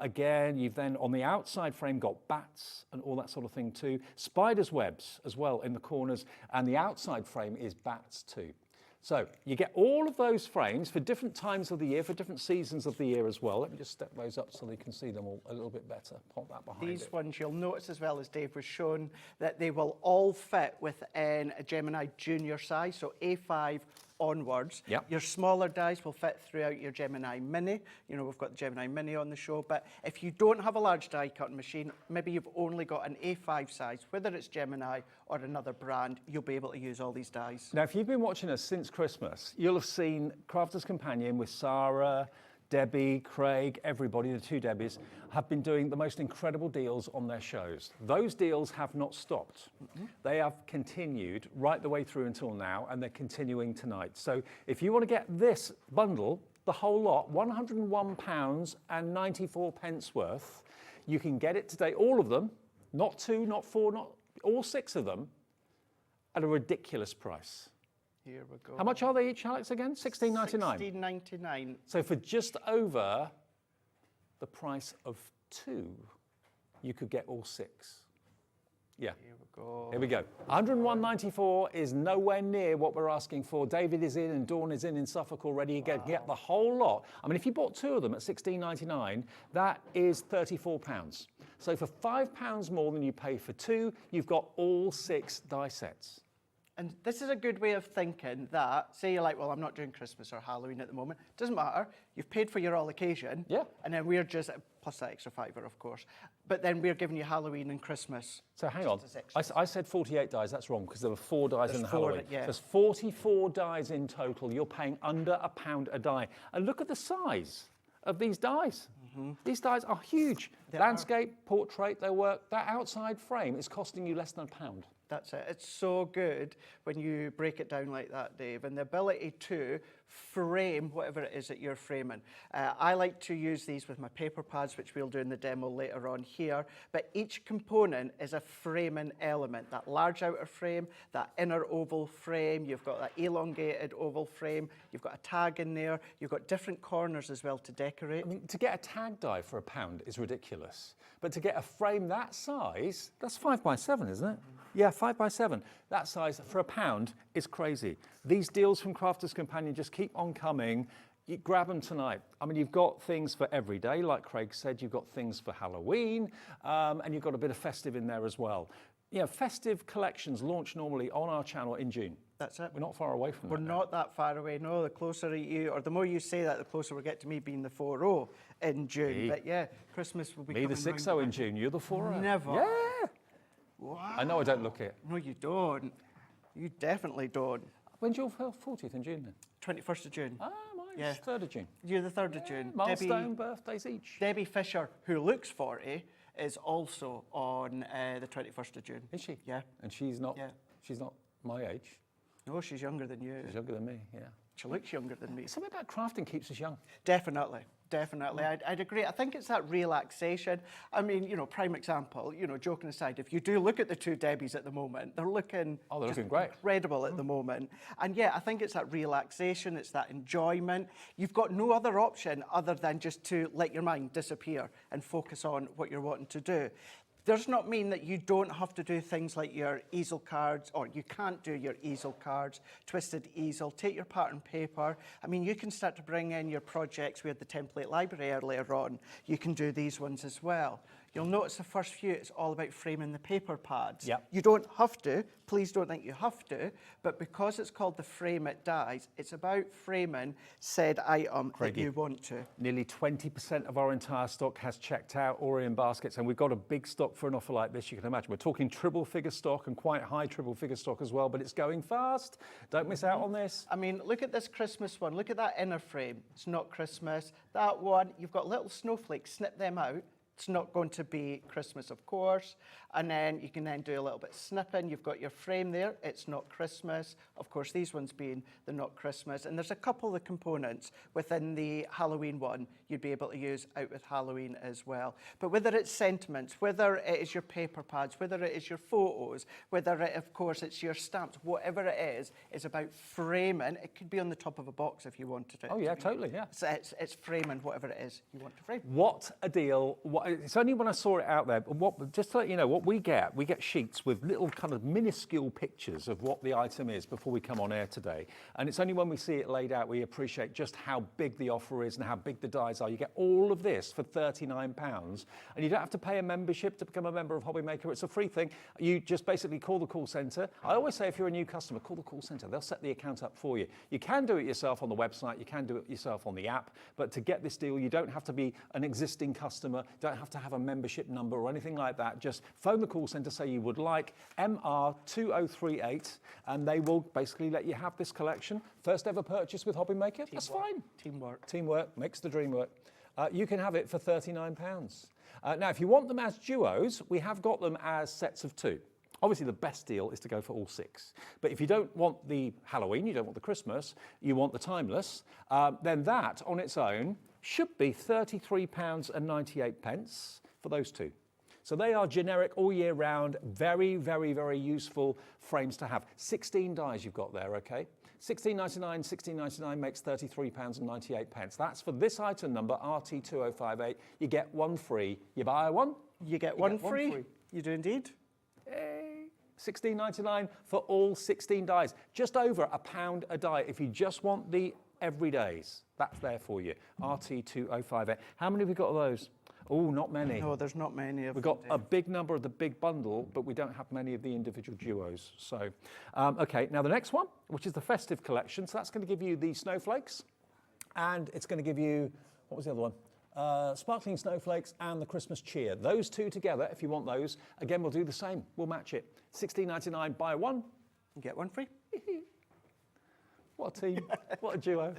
Again, you've then on the outside frame got bats and all that sort of thing too. Spider's webs as well in the corners. And the outside frame is bats too. So you get all of those frames for different times of the year, for different seasons of the year as well. Let me just step those up so you can see them all a little bit better. Pop that behind These ones, you'll notice as well as Dave was shown, that they will all fit within a Gemini junior size, so A5 onwards. Yep. Your smaller dies will fit throughout your Gemini Mini. You know, we've got the Gemini Mini on the show, but if you don't have a large die cutting machine, maybe you've only got an A5 size, whether it's Gemini or another brand, you'll be able to use all these dies. Now, if you've been watching us since Christmas, you'll have seen Crafter's Companion with Sarah, Debbie, Craig, everybody, the 2 Debbies, have been doing the most incredible deals on their shows. Those deals have not stopped. They have continued right the way through until now, and they're continuing tonight. So if you want to get this bundle, the whole lot, £101.94 worth, you can get it today, all of them, not 2, not 4, not all 6 of them, at a ridiculous price. Here we go. How much are they each, Alex, again? $16.99. $16.99. So for just over the price of 2, you could get all 6. Yeah. Here we go. Here we go. 101.94 is nowhere near what we're asking for. David is in and Dawn is in Suffolk already. You get the whole lot. I mean, if you bought 2 of them at £16.99, that is £34. So for £5 more than you pay for 2, you've got all 6 die sets. And this is a good way of thinking that, say you're like, well, I'm not doing Christmas or Halloween at the moment. Doesn't matter. You've paid for your all occasion. Yeah. And then we're just, plus that extra £5, of course. But then we're giving you Halloween and Christmas. So hang on. I said 48 dies. That's wrong because there were 4 dies in the 4, Halloween. yeah. There's 44 dies in total. You're paying under £1 a die. And look at the size of these dies. These dies are huge. Landscape, portrait, they work. That outside frame is costing you less than £1. That's it. It's so good when you break it down like that, Dave, and the ability to frame whatever it is that you're framing. I like to use these with my paper pads, which we'll do in the demo later on here, but each component is a framing element. That large outer frame, that inner oval frame, you've got that elongated oval frame, you've got a tag in there, you've got different corners as well to decorate. I mean, to get a tag die for £1 is ridiculous, but to get a frame that size, that's 5x7, isn't it? Yeah, 5x7. That size for £1 is crazy. These deals from Crafters Companion just keep on coming. You grab them tonight. I mean, you've got things for every day, like Craig said. You've got things for Halloween, and you've got a bit of festive in there as well. You know, festive collections launch normally on our channel in June. That's it. We're not far away from that. We're not that far away. No, the closer you, or the more you say that, the closer we get to me being the 4-0 in June. Me. But yeah, Christmas will be Me, the coming 6-0 in June. You're the 4-0. Never. Yeah. Wow. I know I don't look it. No, you don't. You definitely don't. When's your 40th in June then? 21st of June. Ah, mine's Yeah. 3rd of June. You're the 3rd of June. Milestone birthdays each. Debbie Fisher, who looks 40, is also on the 21st of June. Is she? Yeah. And she's not. Yeah. She's not my age. No, she's younger than you. She's younger than me. Yeah. She looks younger than me. Something about crafting keeps us young. Definitely. Definitely. I'd agree. I think it's that relaxation. I mean, you know, prime example, you know, joking aside, if you do look at the 2 Debbies at the moment, they're looking, great. Incredible at the moment. And yeah, I think it's that relaxation, it's that enjoyment. You've got no other option other than just to let your mind disappear and focus on what you're wanting to do. Does not mean that you don't have to do things like your easel cards, or you can't do your easel cards, twisted easel, take your pattern paper. I mean, you can start to bring in your projects. We had the template library earlier on. You can do these ones as well. You'll notice the first few, it's all about framing the paper pads. Yep. You don't have to, please don't think you have to, but because it's called the Frame It Dies, it's about framing said item that you want to. Nearly 20% of our entire stock has checked out or in baskets, and we've got a big stock for an offer like this, you can imagine. We're talking triple figure stock and quite high triple figure stock as well, but it's going fast. Don't miss out on this. I mean, look at this Christmas one. Look at that inner frame. It's not Christmas. That one, you've got little snowflakes, snip them out. It's not going to be Christmas, of course. And then you can then do a little bit of snipping. You've got your frame there. It's not Christmas. Of course, these ones being the not Christmas. And there's a couple of the components within the Halloween one you'd be able to use out with Halloween as well. But whether it's sentiments, whether it is your paper pads, whether it is your photos, whether it, of course, it's your stamps, whatever it is about framing. It could be on the top of a box if you wanted it. Oh, yeah, totally, yeah. So it's framing whatever it is you want to frame. What a deal. It's only when I saw it out there, but just to let you know, what we get sheets with little kind of minuscule pictures of what the item is before we come on air today. And it's only when we see it laid out we appreciate just how big the offer is and how big the dies are. You get all of this for £39, and you don't have to pay a membership to become a member of Hobby Maker. It's a free thing. You just basically call the call centre. I always say if you're a new customer, call the call centre. They'll set the account up for you. You can do it yourself on the website. You can do it yourself on the app. But to get this deal, you don't have to be an existing customer. Don't have to have a membership number or anything like that. Just phone the call centre, say you would like MR2038, and they will basically let you have this collection. First ever purchase with Hobby Maker. That's fine. Teamwork. Teamwork makes the dream work. You can have it for £39. Now, if you want them as duos, we have got them as sets of 2. Obviously, the best deal is to go for all 6. But if you don't want the Halloween, you don't want the Christmas, you want the timeless, then that on its own should be £33.98 for those 2. So they are generic all year round, very, very, very useful frames to have. 16 dies you've got there, okay? $16.99 makes £33.98. That's for this item number, RT2058. You get one free. You buy one, you get one free. You do indeed. Hey. $16.99 for all 16 dies. Just over £1 a die if you just want the everydays. That's there for you. RT2058. How many have we got of those? Oh, not many. No, there's not many of them. We've got a big number of the big bundle, but we don't have many of the individual duos. So, okay, now the next one, which is the festive collection. So that's going to give you the snowflakes, and it's going to give you, what was the other one? Sparkling snowflakes and the Christmas cheer. Those two together, if you want those, again, we'll do the same. We'll match it. $16.99, buy one. And get one free. What a team. What a duo.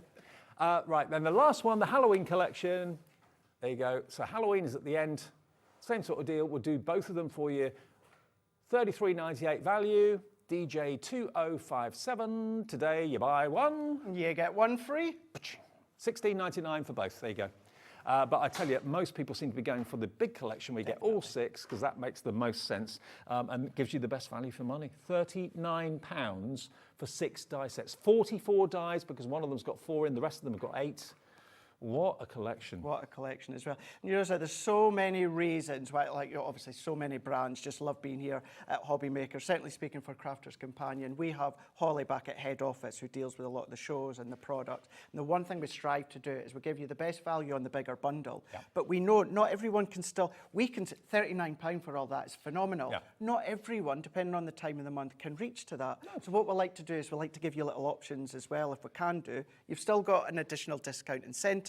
Right, then the last one, the Halloween collection. There you go. So Halloween is at the end. Same sort of deal. We'll do both of them for you. $33.98 value. DJ 2057. Today you buy one. You get one free. $16.99 for both. There you go. But I tell you, most people seem to be going for the big collection where you get all 6, because that makes the most sense and gives you the best value for money. £39 for 6 die sets. 44 dies, because one of them's got 4 in, the rest of them have got 8. What a collection. What a collection as well. And you know, so there's so many reasons why, like, you know, obviously so many brands just love being here at Hobby Maker. Certainly speaking for Crafters Companion, we have Holly back at head office who deals with a lot of the shows and the product. And the one thing we strive to do is we give you the best value on the bigger bundle. Yeah. But we know not everyone can still, £39 for all that is phenomenal. Yeah. Not everyone, depending on the time of the month, can reach to that. No. So what we like to do is we like to give you little options as well if we can do. You've still got an additional discount incentive,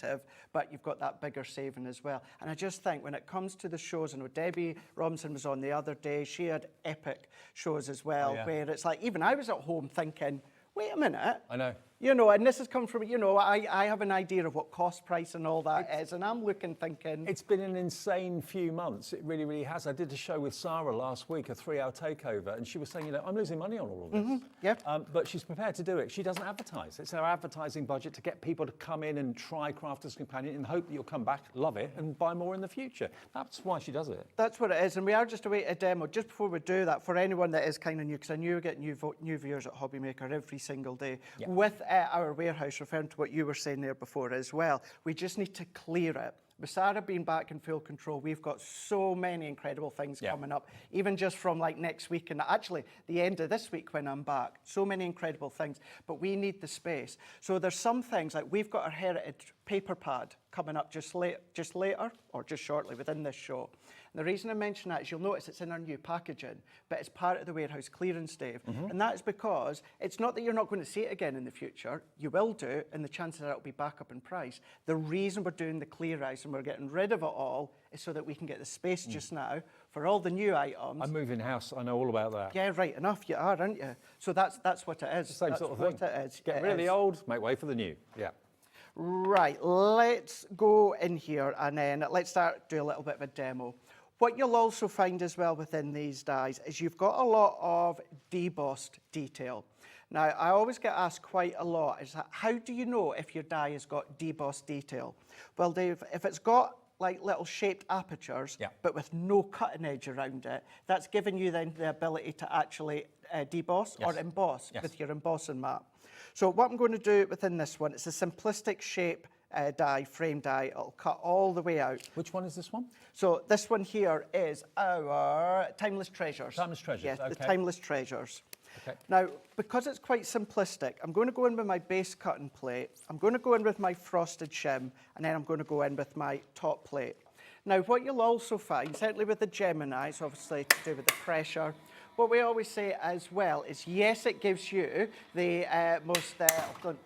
but you've got that bigger saving as well. And I just think when it comes to the shows, I know Debbie Robinson was on the other day, she had epic shows as well, where it's like, even I was at home thinking, wait a minute. I know. You know, and this has come from, you know, I have an idea of what cost price and all that is, and I'm looking thinking... It's been an insane few months. It really, really has. I did a show with Sarah last week, a 3-hour takeover, and she was saying, you know, I'm losing money on all of this. Yeah. But she's prepared to do it. She doesn't advertise. It's her advertising budget to get people to come in and try Crafters Companion in the hope that you'll come back, love it, and buy more in the future. That's why she does it. That's what it is, and we are just awaiting a demo. Just before we do that, for anyone that is kind of new, because I knew we get new viewers at Hobby Maker every single day, with our warehouse, referring to what you were saying there before as well, we just need to clear it. With Sarah being back in full control, we've got so many incredible things coming up, even just from like next week and actually the end of this week when I'm back. So many incredible things, but we need the space. So there's some things like we've got our Heritage paper pad coming up just later or just shortly within this show. And the reason I mention that is you'll notice it's in our new packaging, but it's part of the warehouse clearance, Dave. And that is because it's not that you're not going to see it again in the future. You will do, and the chances are it'll be back up in price. The reason we're doing the clear out and we're getting rid of it all is so that we can get the space just now for all the new items. I'm moving house. I know all about that. Yeah, right enough. You are, aren't you? So that's what it is. It's the same sort of thing. What it is. Get rid of the old, make way for the new. Yeah. Right, let's go in here and then let's start do a little bit of a demo. What you'll also find as well within these dies is you've got a lot of debossed detail. Now, I always get asked quite a lot, is how do you know if your die has got debossed detail? Well, Dave, if it's got like little shaped apertures, but with no cutting edge around it, that's giving you then the ability to actually deboss or emboss with your embossing mat. So what I'm going to do within this one, it's a simplistic shape die, frame die. It'll cut all the way out. Which one is this one? So this one here is our Timeless Treasures. Timeless Treasures, yes, okay. The Timeless Treasures. Okay. Now, because it's quite simplistic, I'm going to go in with my base cutting plate, I'm going to go in with my frosted shim, and then I'm going to go in with my top plate. Now, what you'll also find, certainly with the Geminis, obviously to do with the pressure, what we always say as well is, yes, it gives you the most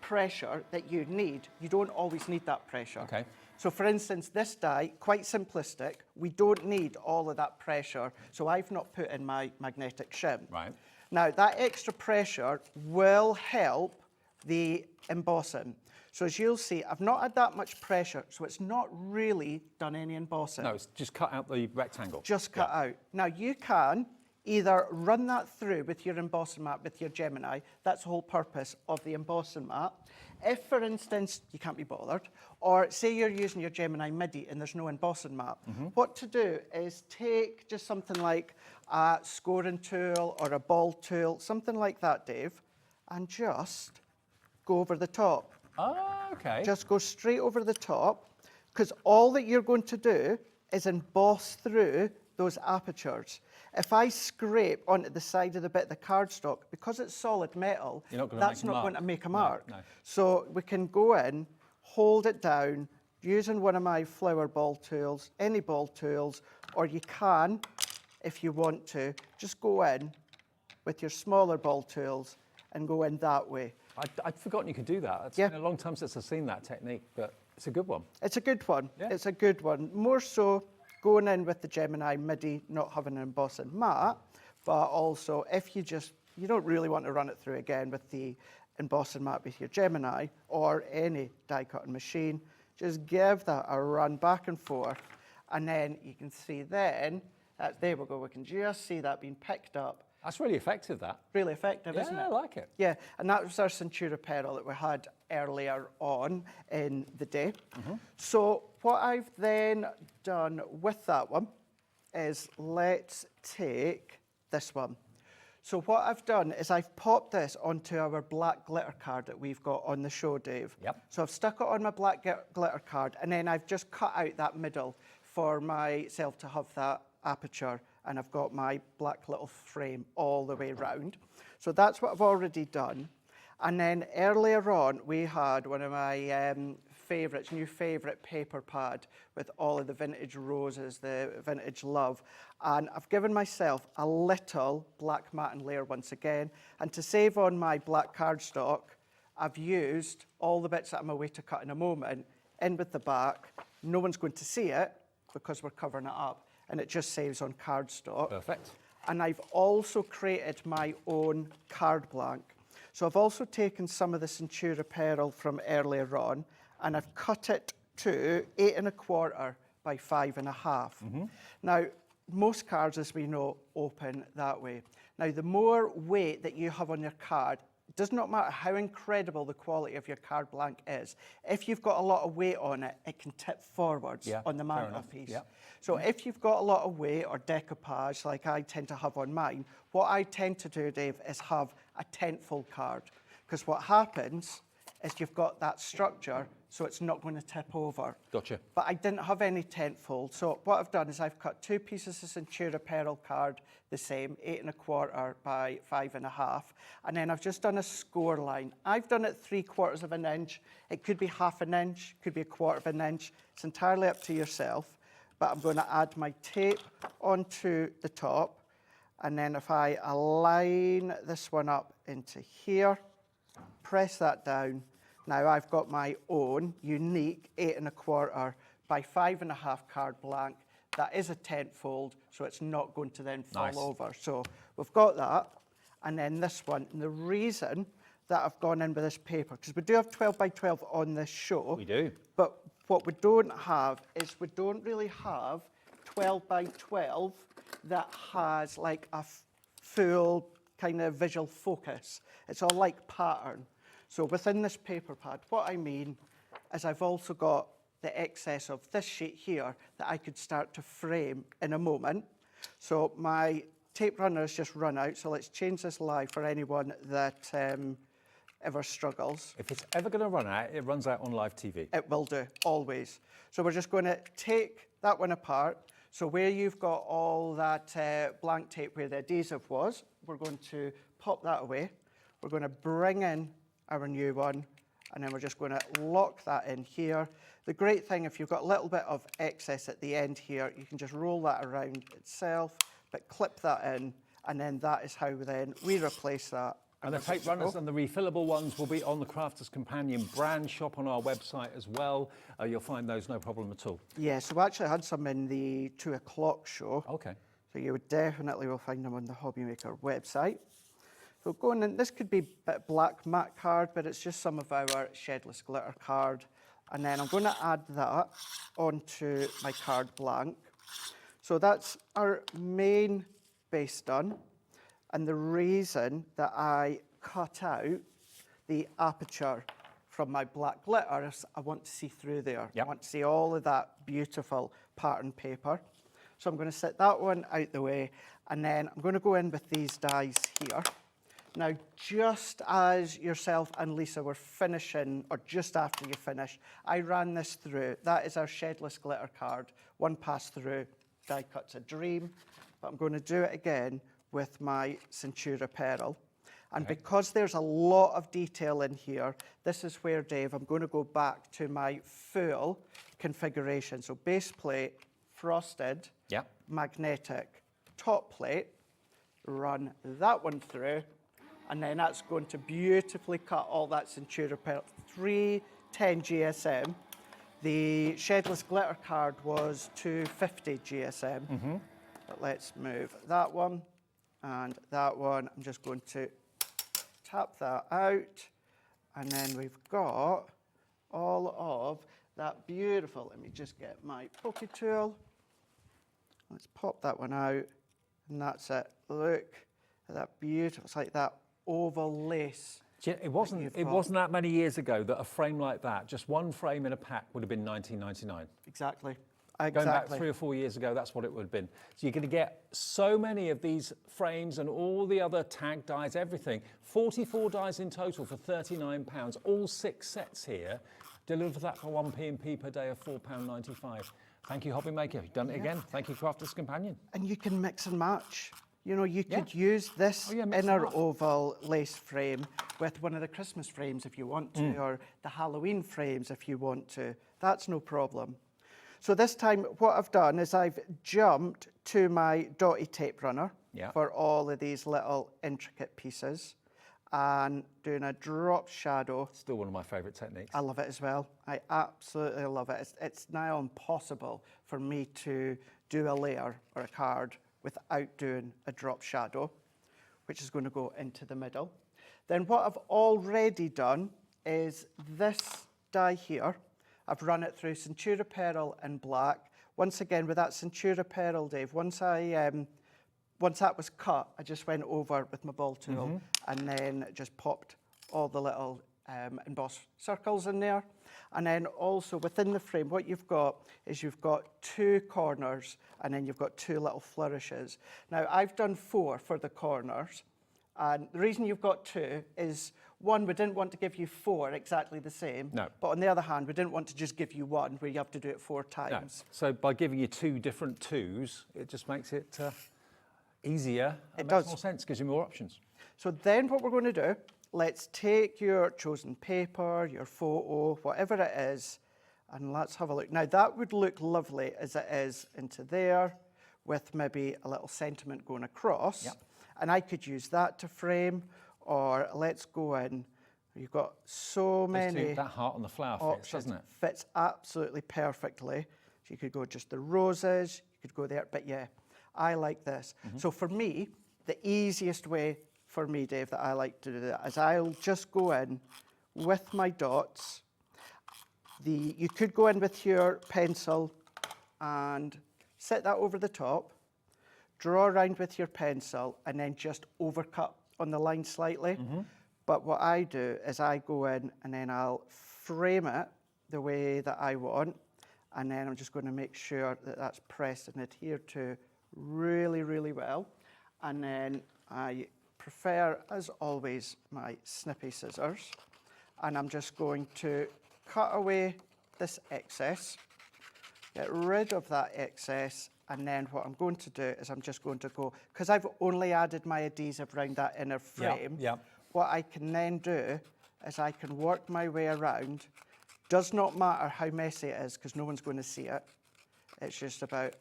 pressure that you need. You don't always need that pressure. Okay. So, for instance, this die, quite simplistic, we don't need all of that pressure, so I've not put in my magnetic shim. Right. Now, that extra pressure will help the embossing. So as you'll see, I've not had that much pressure, so it's not really done any embossing. No, it's just cut out the rectangle. Just cut out. Now, you can either run that through with your embossing mat, with your Gemini. That's the whole purpose of the embossing mat. If, for instance, you can't be bothered, or say you're using your Gemini MIDI and there's no embossing mat, what to do is take just something like a scoring tool or a ball tool, something like that, Dave, and just go over the top. Oh, okay. Just go straight over the top, because all that you're going to do is emboss through those apertures. If I scrape onto the side of the bit of the cardstock, because it's solid metal, that's not going to make a mark. No. So we can go in, hold it down, using one of my flower ball tools, any ball tools, or you can, if you want to, just go in with your smaller ball tools and go in that way. I'd forgotten you could do that. It's been a long time since I've seen that technique, but it's a good one. It's a good one. Yeah. It's a good one. More so going in with the Gemini MIDI, not having an embossing mat, but also if you don't really want to run it through again with the embossing mat with your Gemini or any die cutting machine, just give that a run back and forth, and then you can see then, there we go, we can just see that being picked up. That's really effective, that. Really effective, isn't it? Yeah, I like it. Yeah, and that was our Centura pearl that we had earlier on in the day. So what I've then done with that one is let's take this one. So what I've done is I've popped this onto our black glitter card that we've got on the show, Dave. Yep. So I've stuck it on my black glitter card, and then I've just cut out that middle for myself to have that aperture, and I've got my black little frame all the way round. So that's what I've already done. And then earlier on, we had one of my new favourite paper pad with all of the vintage roses, the vintage love. And I've given myself a little black matte layer once again. And to save on my black cardstock, I've used all the bits that I'm away to cut in a moment in with the back. No one's going to see it because we're covering it up, and it just saves on cardstock. Perfect. And I've also created my own card blank. So I've also taken some of the Centura pearl from earlier on, and I've cut it to 8 1/4 by 5 1/2. Now, most cards, as we know, open that way. Now, the more weight that you have on your card, it does not matter how incredible the quality of your card blank is. If you've got a lot of weight on it, it can tip forwards on the mantelpiece. Yeah. So if you've got a lot of weight or decoupage, like I tend to have on mine, what I tend to do, Dave, is have a tentfold card. Because what happens is you've got that structure, so it's not going to tip over. Gotcha. But I didn't have any tentfold, so what I've done is I've cut 2 pieces of Centura pearl card, the same, 8 1/4 by 5 1/2, and then I've just done a score line. I've done it 3/4 of an inch. It could be half an inch, could be 1/4 of an inch. It's entirely up to yourself. But I'm going to add my tape onto the top, and then if I align this one up into here, press that down. Now I've got my own unique 8 1/4 by 5 1/2 card blank. That is a tentfold, so it's not going to then fall over. So we've got that, and then this one. And the reason that I've gone in with this paper, because we do have 12 by 12 on this show. We do. But what we don't have is we don't really have 12 by 12 that has like a full kind of visual focus. It's all like pattern. So within this paper pad, what I mean is I've also got the excess of this sheet here that I could start to frame in a moment. So my tape runner has just run out, so let's change this live for anyone that ever struggles. If it's ever going to run out, it runs out on live TV. It will do, always. So we're just going to take that one apart. So where you've got all that blank tape where the adhesive was, we're going to pop that away. We're going to bring in our new one, and then we're just going to lock that in here. The great thing, if you've got a little bit of excess at the end here, you can just roll that around itself, but clip that in, and then that is how then we replace that. And the tape runners and the refillable ones will be on the Crafters Companion brand shop on our website as well. You'll find those no problem at all. Yeah, so we actually had some in the 2 o'clock show. Okay. So you would definitely will find them on the Hobby Maker website. So going in, this could be a bit black matte card, but it's just some of our shedless glitter card. And then I'm going to add that onto my card blank. So that's our main base done. And the reason that I cut out the aperture from my black glitter is I want to see through there. Yep. I want to see all of that beautiful pattern paper. So I'm going to set that one out the way, and then I'm going to go in with these dies here. Now, just as yourself and Lisa were finishing, or just after you finished, I ran this through. That is our shedless glitter card, one pass through, die cut's a dream, but I'm going to do it again with my Centura Pearl. And because there's a lot of detail in here, this is where, Dave, I'm going to go back to my full configuration. So base plate, frosted, magnetic, top plate, run that one through, and then that's going to beautifully cut all that Centura Pearl. 310 GSM. The shedless glitter card was 250 GSM. But let's move that one and that one. I'm just going to tap that out, and then we've got all of that beautiful. Let me just get my pokey tool. Let's pop that one out, and that's it. Look at that beautiful, it's like that oval lace. It wasn't that many years ago that a frame like that, just one frame in a pack, would have been $19.99. Exactly. Going back 3 or 4 years ago, that's what it would have been. So you're going to get so many of these frames and all the other tag dies, everything. 44 dies in total for £39. All 6 sets here. Deliver that for 1p&p per day of £4.95. Thank you, Hobby Maker. You've done it again. Thank you, Crafter's Companion. And you can mix and match. You know, you could use this inner oval lace frame with one of the Christmas frames if you want to, or the Halloween frames if you want to. That's no problem. So this time, what I've done is I've jumped to my dotty tape runner for all of these little intricate pieces and doing a drop shadow. Still one of my favourite techniques. I love it as well. I absolutely love it. It's now impossible for me to do a layer or a card without doing a drop shadow, which is going to go into the middle. Then what I've already done is this die here. I've run it through Centura Pearl in black. Once again, with that Centura Pearl, Dave, once that was cut, I just went over with my ball tool and then just popped all the little embossed circles in there. And then also within the frame, what you've got is you've got 2 corners and then you've got 2 little flourishes. Now, I've done 4 for the corners. And the reason you've got 2 is, one, we didn't want to give you 4 exactly the same. No. But on the other hand, we didn't want to just give you 1 where you have to do it 4 times. No. So by giving you 2 different 2s, it just makes it easier. It makes more sense, gives you more options. So then what we're going to do, let's take your chosen paper, your photo, whatever it is, and let's have a look. Now that would look lovely as it is into there, with maybe a little sentiment going across. And I could use that to frame, or let's go in. You've got so many. That heart on the flower fits, doesn't it? Fits absolutely perfectly. So you could go just the roses, you could go there, but yeah, I like this. So for me, the easiest way for me, Dave, that I like to do that is I'll just go in with my dots. You could go in with your pencil and set that over the top, draw around with your pencil, and then just overcut on the line slightly. But what I do is I go in and then I'll frame it the way that I want, and then I'm just going to make sure that that's pressed and adhered to really, really well. And then I prefer, as always, my snippy scissors, and I'm just going to cut away this excess, get rid of that excess, and then what I'm going to do is I'm just going to go, because I've only added my adhesive around that inner frame, what I can then do is I can work my way around. Does not matter how messy it is, because no one's going to see it. It's just about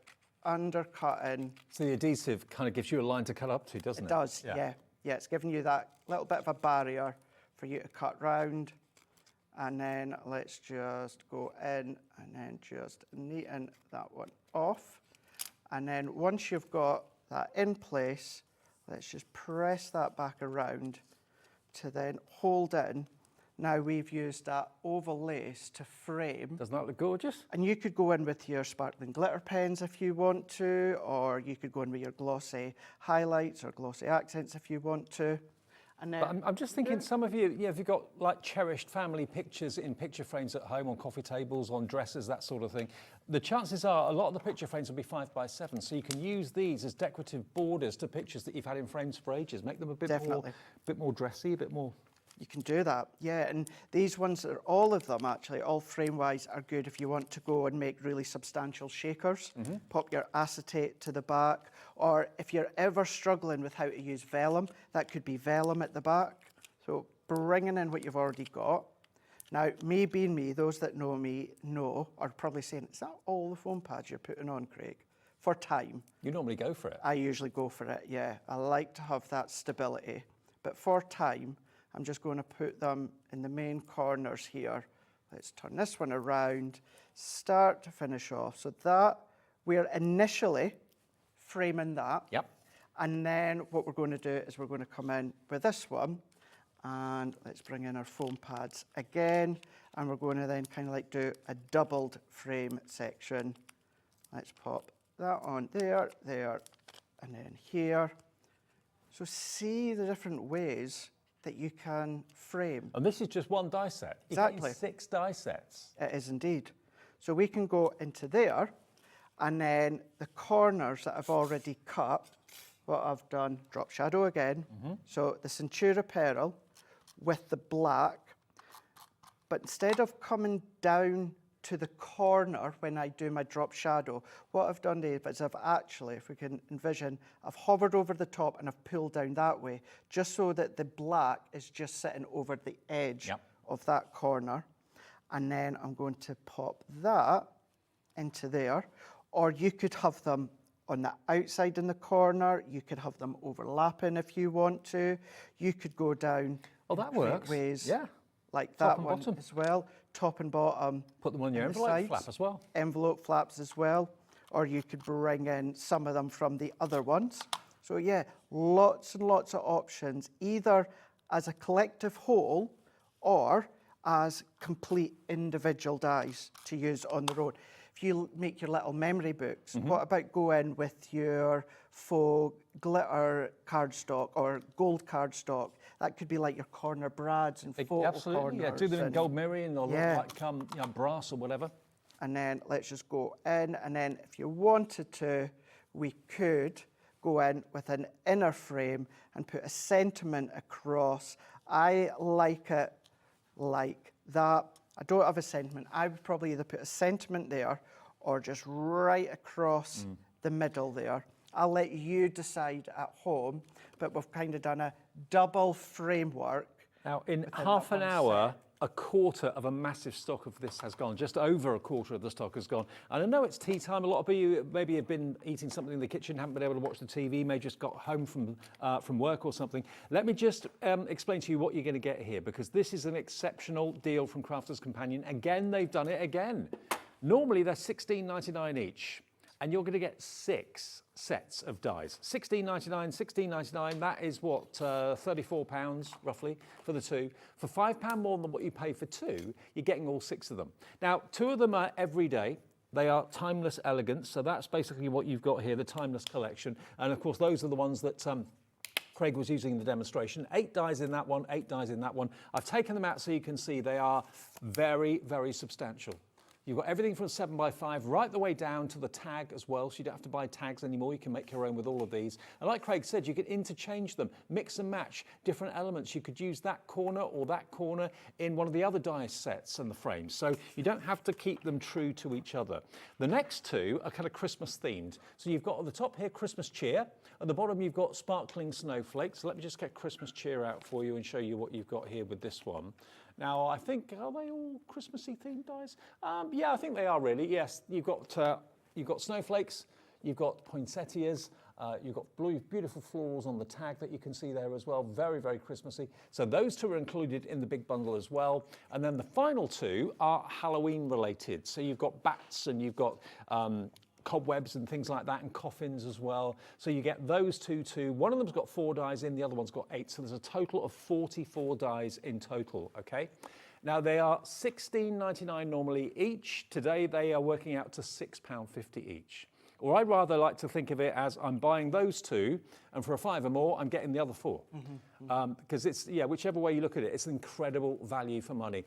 undercutting. So the adhesive kind of gives you a line to cut up to, doesn't it? It does, yeah. Yeah, it's giving you that little bit of a barrier for you to cut round. And then let's just go in and then just neaten that one off. And then once you've got that in place, let's just press that back around to then hold in. Now we've used that oval lace to frame. Doesn't that look gorgeous? And you could go in with your sparkling glitter pens if you want to, or you could go in with your glossy highlights or glossy accents if you want to. And then, but I'm just thinking, some of you, if you've got like cherished family pictures in picture frames at home, on coffee tables, on dressers, that sort of thing, the chances are a lot of the picture frames will be 5x7, so you can use these as decorative borders to pictures that you've had in frames for ages, make them a bit more dressy, a bit more You can do that, yeah. And these ones, are all of them actually, all frame-wise, are good if you want to go and make really substantial shakers. Pop your acetate to the back, or if you're ever struggling with how to use vellum, that could be vellum at the back. So bringing in what you've already got. Now, me being me, those that know me know, are probably saying, is that all the foam pads you're putting on, Craig? For time. You normally go for it. I usually go for it, yeah. I like to have that stability. But for time, I'm just going to put them in the main corners here. Let's turn this one around, start to finish off. So that, we're initially framing that. Yep. And then what we're going to do is we're going to come in with this one, and let's bring in our foam pads again, and we're going to then kind of like do a doubled frame section. Let's pop that on there, and then here. So see the different ways that you can frame. And this is just one die set. Exactly. You're getting 6 die sets. It is indeed. So we can go into there, and then the corners that I've already cut, what I've done, drop shadow again. So the Centura Pearl with the black, but instead of coming down to the corner when I do my drop shadow, what I've done there is I've actually, if we can envision, I've hovered over the top and I've pulled down that way, just so that the black is just sitting over the edge of that corner. And then I'm going to pop that into there, or you could have them on the outside in the corner, you could have them overlapping if you want to, you could go down that works. ways. Yeah. Like Top that and one bottom. as well, top and bottom. Put them on your envelope flap as well. Envelope flaps as well, or you could bring in some of them from the other ones. So yeah, lots and lots of options, either as a collective whole or as complete individual dies to use on the road. If you make your little memory books, what about going with your faux glitter cardstock or gold cardstock? That could be like your corner brads and photo Absolutely, corners. yeah. Do them in gold mirroring or Yeah. like brass or whatever. And then let's just go in, and then if you wanted to, we could go in with an inner frame and put a sentiment across. I like it like that. I don't have a sentiment. I would probably either put a sentiment there or just right across the middle there. I'll let you decide at home, but we've kind of done a double framework. Now, in half an hour, a quarter of a massive stock of this has gone. Just over a quarter of the stock has gone. And I know it's tea time. A lot of you maybe have been eating something in the kitchen, haven't been able to watch the TV, may just got home from work or something. Let me just explain to you what you're going to get here, because this is an exceptional deal from Crafters Companion. Again, they've done it again. Normally, they're $16.99 each, and you're going to get 6 sets of dies. $16.99, $16.99, that is what, £34 roughly for the 2. For £5 more than what you pay for 2, you're getting all 6 of them. Now, 2 of them are everyday. They are timeless elegance, so that's basically what you've got here, the timeless collection. And of course, those are the ones that Craig was using in the demonstration. 8 dies in that one, 8 dies in that one. I've taken them out so you can see they are very, very substantial. You've got everything from 7x5 right the way down to the tag as well, so you don't have to buy tags anymore. You can make your own with all of these. And like Craig said, you can interchange them, mix and match different elements. You could use that corner or that corner in one of the other die sets and the frames. So you don't have to keep them true to each other. The next 2 are kind of Christmas themed. So you've got at the top here, Christmas cheer. At the bottom, you've got sparkling snowflakes. So let me just get Christmas cheer out for you and show you what you've got here with this one. Now, I think, are they all Christmassy themed dies? Yeah, I think they are really, yes. You've got snowflakes, you've got poinsettias, you've got beautiful florals on the tag that you can see there as well. Very, very Christmassy. So those 2 are included in the big bundle as well. And then the final 2 are Halloween related. So you've got bats and you've got cobwebs and things like that, and coffins as well. So you get those 2 too. One of them's got 4 dies in, the other one's got 8. So there's a total of 44 dies in total, okay? Now they are $16.99 normally each. Today they are working out to £6.50 each. Or I'd rather like to think of it as I'm buying those 2, and for a £5 more, I'm getting the other 4. Because it's, whichever way you look at it, it's an incredible value for money.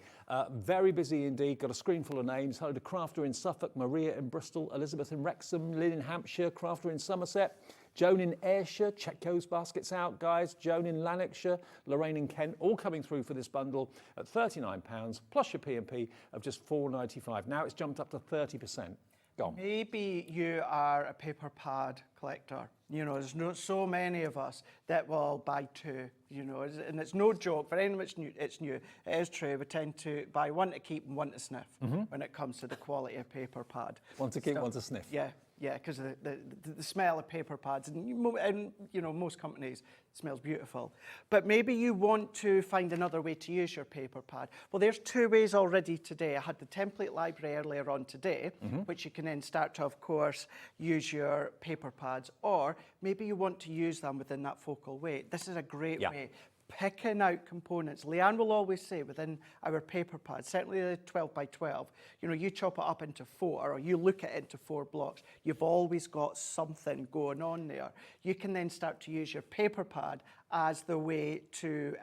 Very busy indeed, got a screen full of names. Hello to Crafter in Suffolk, Maria in Bristol, Elizabeth in Wrexham, Lynn in Hampshire, Crafter in Somerset, Joan in Ayrshire, check those baskets out, guys. Joan in Lanarkshire, Lorraine in Kent, all coming through for this bundle at £39, plus your P&P of just £4.95. Now it's jumped up to 30%. Gone. Maybe you are a paper pad collector. You know, there's not so many of us that will buy 2, you know, and it's no joke. For anyone that's new, it's new. It is true. We tend to buy 1 to keep and 1 to sniff when it comes to the quality of paper pad. 1 to keep, 1 to sniff. Yeah, because the smell of paper pads, and you know, most companies, it smells beautiful. But maybe you want to find another way to use your paper pad. Well, there's 2 ways already today. I had the template library earlier on today, which you can then start to, of course, use your paper pads, or maybe you want to use them within that focal weight. This is a great way. Picking out components. Leanne will always say within our paper pads, certainly the 12 by 12, you know, you chop it up into 4 or you look at it into 4 blocks, you've always got something going on there. You can then start to use your paper pad as the way to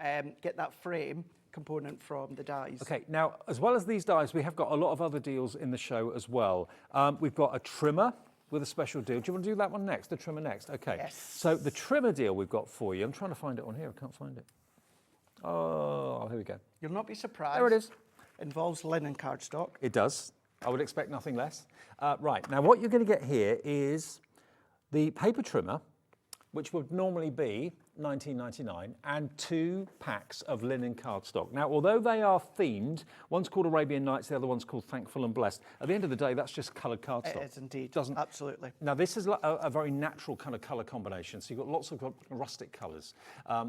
get that frame component from the dies. Okay, now, as well as these dies, we have got a lot of other deals in the show as well. We've got a trimmer with a special deal. Do you want to do that one next, the trimmer next? Okay. Yes. So the trimmer deal we've got for you, I'm trying to find it on here, I can't find it. Oh, here we go. You'll not be surprised. There it is. Involves linen cardstock. It does. I would expect nothing less. Right, now what you're going to get here is the paper trimmer, which would normally be $19.99, and 2 packs of linen cardstock. Now, although they are themed, one's called Arabian Nights, the other one's called Thankful and Blessed. At the end of the day, that's just coloured cardstock. It is indeed. Doesn't. Absolutely. Now, this is a very natural kind of colour combination. So you've got lots of rustic colours,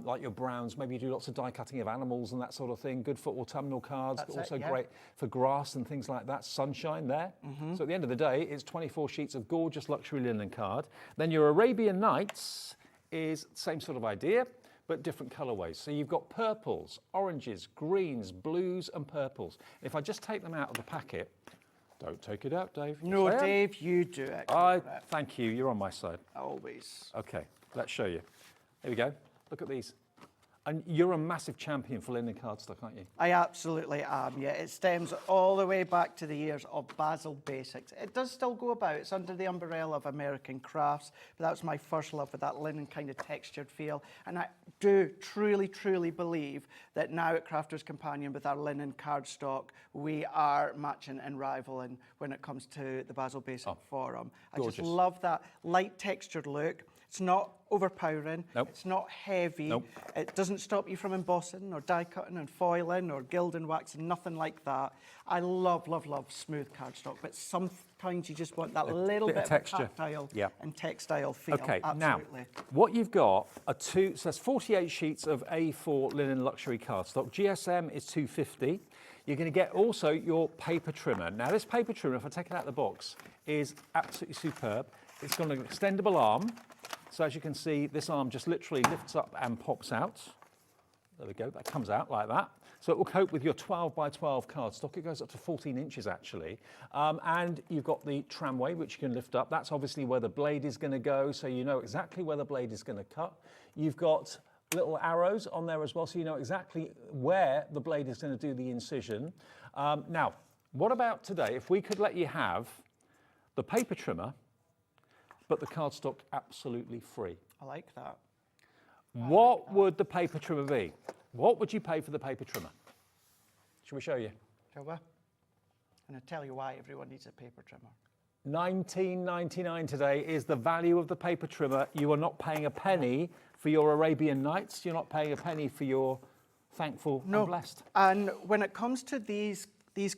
like your browns. Maybe you do lots of die cutting of animals and that sort of thing. Good for autumnal cards, That's but also it, yeah. great for grass and things like that. Sunshine there. So at the end of the day, it's 24 sheets of gorgeous luxury linen card. Then your Arabian Nights is the same sort of idea, but different colourways. So you've got purples, oranges, greens, blues and purples. If I just take them out of the packet, don't take it out, Dave. No, Dave, you do it. Thank you, you're on my side. Always. Okay, let's show you. Here we go, look at these. And you're a massive champion for linen cardstock, aren't you? I absolutely am, yeah. It stems all the way back to the years of Basil Basics. It does still go about. It's under the umbrella of American Crafts, but that was my first love with that linen kind of textured feel. And I do truly, truly believe that now at Crafter's Companion with our linen cardstock, we are matching and rivaling when it comes to the Basil Basic Forum. I gorgeous. just love that light textured look. It's not overpowering. Nope. It's not heavy. Nope. It doesn't stop you from embossing or die cutting and foiling or gilding, waxing, nothing like that. I love, love, love smooth cardstock, but sometimes you just want that little bit of texture. tactile and textile feel. Okay, absolutely. now, what you've got are so that's 48 sheets of A4 linen luxury cardstock. GSM is 250. You're going to get also your paper trimmer. Now, this paper trimmer, if I take it out of the box, is absolutely superb. It's got an extendable arm. So as you can see, this arm just literally lifts up and pops out. There we go, that comes out like that. So it will cope with your 12 by 12 cardstock. It goes up to 14 inches actually. And you've got the tramway, which you can lift up. That's obviously where the blade is going to go, so you know exactly where the blade is going to cut. You've got little arrows on there as well, so you know exactly where the blade is going to do the incision. Now, what about today? If we could let you have the paper trimmer, but the cardstock absolutely free. I like that. What would the paper trimmer be? What would you pay for the paper trimmer? Shall we show you? Shall we? And I'll tell you why everyone needs a paper trimmer. $19.99 today is the value of the paper trimmer. You are not paying a penny for your Arabian Nights. You're not paying a penny for your Thankful and Blessed. And when it comes to these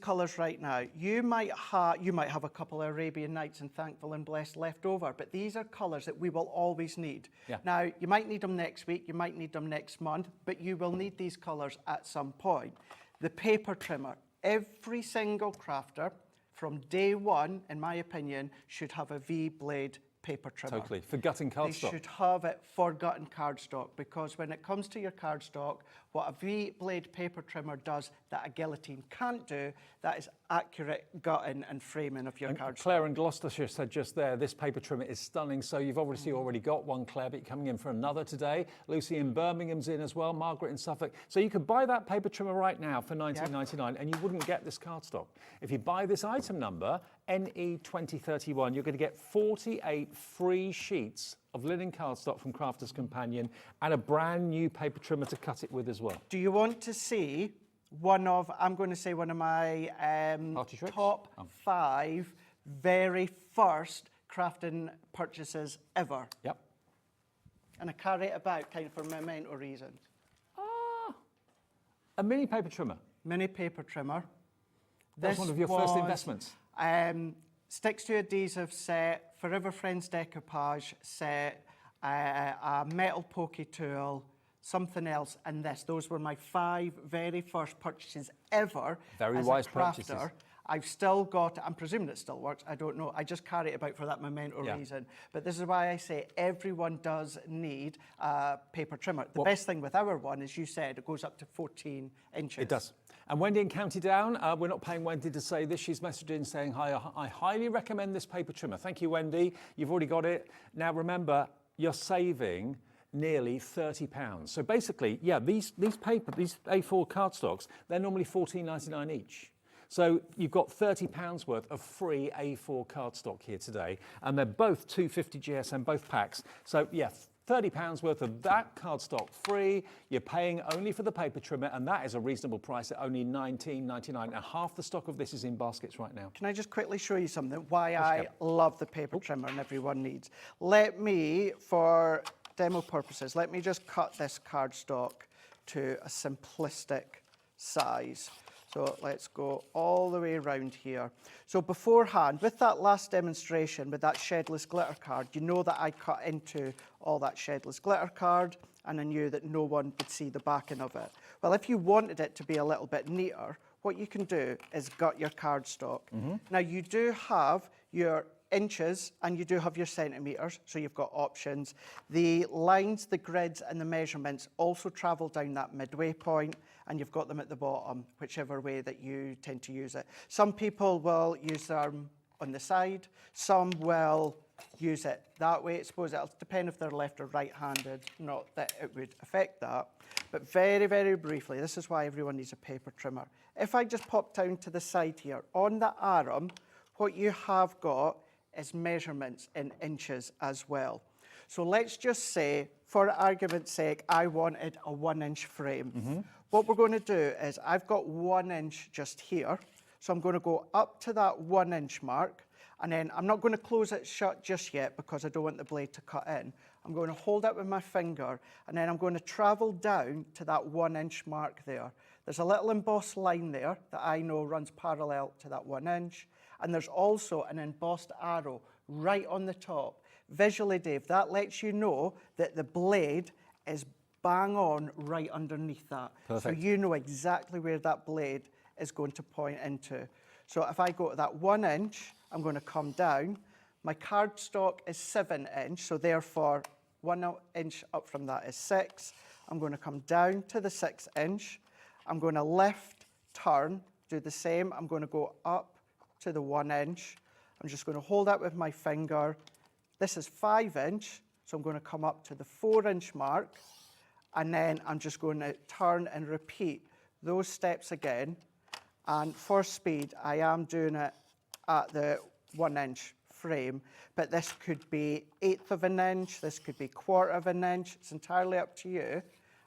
colours right now, you might have a couple of Arabian Nights and Thankful and Blessed left over, but these are colours that we will always need. Yeah. Now, you might need them next week, you might need them next month, but you will need these colours at some point. The paper trimmer, every single crafter from day one, in my opinion, should have a V-blade paper trimmer. Totally, for gutting cardstock. They should have it for gutting cardstock, because when it comes to your cardstock, what a V-blade paper trimmer does that a guillotine can't do, that is accurate gutting and framing of your cardstock. Claire in Gloucestershire said just there, this paper trimmer is stunning. So you've obviously already got one, Claire, but you're coming in for another today. Lucy in Birmingham's in as well, Margaret in Suffolk. So you could buy that paper trimmer right now for $19.99 and you wouldn't get this cardstock. If you buy this item number, NE2031, you're going to get 48 free sheets of linen cardstock from Crafter's Companion and a brand new paper trimmer to cut it with as well. Do you want to see one of my top 5 very first crafting purchases ever? Yep. And I carry it about kind of for memento reasons. A mini paper trimmer. Mini paper trimmer. That's one of your first investments. Sticks to adhesive set, Forever Friends decoupage set, a metal pokey tool, something else, and this. Those were my 5 very first purchases ever. Very as wise a crafter. purchases. I've still got it. I'm presuming it still works. I don't know. I just carry it about for that memento reason. But this is why I say everyone does need a paper trimmer. The best thing with our one, as you said, it goes up to 14 inches. It does. And Wendy in County Down, we're not paying Wendy to say this. She's messaged in saying, hi, I highly recommend this paper trimmer. Thank you, Wendy. You've already got it. Now, remember, you're saving nearly £30. So basically, these A4 cardstocks, they're normally £14.99 each. So you've got £30 worth of free A4 cardstock here today, and they're both 250 GSM, both packs. So yeah, £30 worth of that cardstock free. You're paying only for the paper trimmer, and that is a reasonable price at only $19.99. Now, half the stock of this is in baskets right now. Can I just quickly show you something? Why I love the paper trimmer and everyone needs. Let me, for demo purposes, let me just cut this cardstock to a simplistic size. So let's go all the way around here. So beforehand, with that last demonstration, with that shedless glitter card, you know that I cut into all that shedless glitter card, and I knew that no one would see the backing of it. Well, if you wanted it to be a little bit neater, what you can do is gut your cardstock. Now, you do have your inches and you do have your centimetres, so you've got options. The lines, the grids and the measurements also travel down that midway point, and you've got them at the bottom, whichever way that you tend to use it. Some people will use them on the side, some will use it that way. I suppose it'll depend if they're left or right-handed, not that it would affect that. But very, very briefly, this is why everyone needs a paper trimmer. If I just pop down to the side here, on the arm, what you have got is measurements in inches as well. So let's just say, for argument's sake, I wanted a 1-inch frame. What we're going to do is, I've got 1 inch just here, so I'm going to go up to that 1 inch mark, and then I'm not going to close it shut just yet because I don't want the blade to cut in. I'm going to hold it with my finger, and then I'm going to travel down to that 1 inch mark there. There's a little embossed line there that I know runs parallel to that 1 inch, and there's also an embossed arrow right on the top. Visually, Dave, that lets you know that the blade is bang on right underneath that. Perfect. So you know exactly where that blade is going to point into. So if I go to that 1 inch, I'm going to come down. My cardstock is 7 inch, so therefore 1 inch up from that is 6. I'm going to come down to the 6 inch. I'm going to lift, turn, do the same. I'm going to go up to the 1 inch. I'm just going to hold that with my finger. This is 5 inch, so I'm going to come up to the 4 inch mark, and then I'm just going to turn and repeat those steps again. And for speed, I am doing it at the 1 inch frame, but this could be 1/8 of an inch, this could be 1/4 of an inch, it's entirely up to you.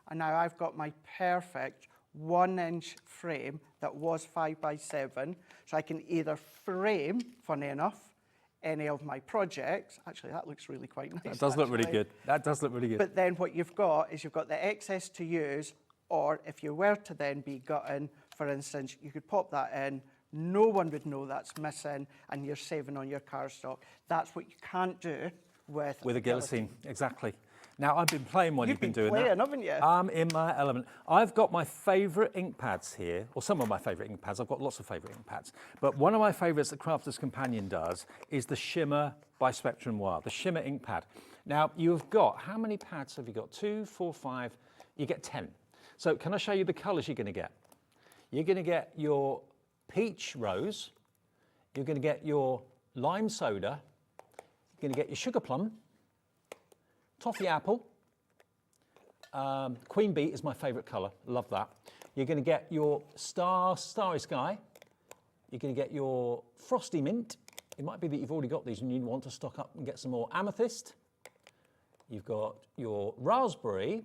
And now I've got my perfect 1 inch frame that was 5x7, so I can either frame, funny enough, any of my projects. Actually, that looks really quite nice. That does look really good. That does look really good. But then what you've got is you've got the excess to use, or if you were to then be gutting, for instance, you could pop that in, no one would know that's missing, and you're saving on your cardstock. That's what you can't do with a guillotine, exactly. Now, I've been playing while you've been doing that. Haven't you? I'm in my element. I've got my favourite ink pads here, or some of my favourite ink pads. I've got lots of favourite ink pads. But one of my favourites that Crafter's Companion does is the Shimmer by Spectrum Noir, the Shimmer ink pad. Now, you've got, how many pads have you got? 2, 4, 5, you get 10. So can I show you the colours you're going to get? You're going to get your peach rose, you're going to get your lime soda, you're going to get your sugar plum, toffee apple, queen bee is my favourite colour, love that. You're going to get your starry sky, you're going to get your frosty mint. It might be that you've already got these and you want to stock up and get some more amethyst. You've got your raspberry,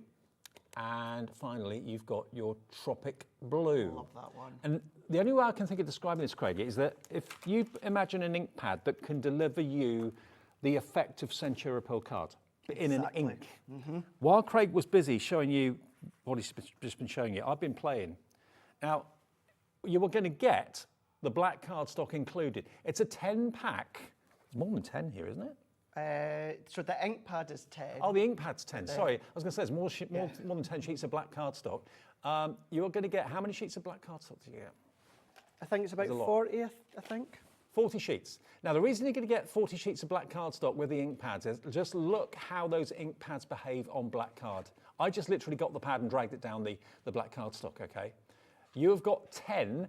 and finally you've got your tropic blue. I love that one. And the only way I can think of describing this, Craig, is that if you imagine an ink pad that can deliver you the effect of Centura Pearl card, but in an ink. While Craig was busy showing you what he's just been showing you, I've been playing. Now, you were going to get the black cardstock included. It's a 10-pack. It's more than 10 here, isn't it? So the ink pad is 10. Oh, the ink pad's 10. Sorry, I was going to say it's more than 10 sheets of black cardstock. You're going to get, how many sheets of black cardstock do you get? I think it's about 40, I think. 40 sheets. Now, the reason you're going to get 40 sheets of black cardstock with the ink pads is just look how those ink pads behave on black card. I just literally got the pad and dragged it down the black cardstock, okay? You have got 10,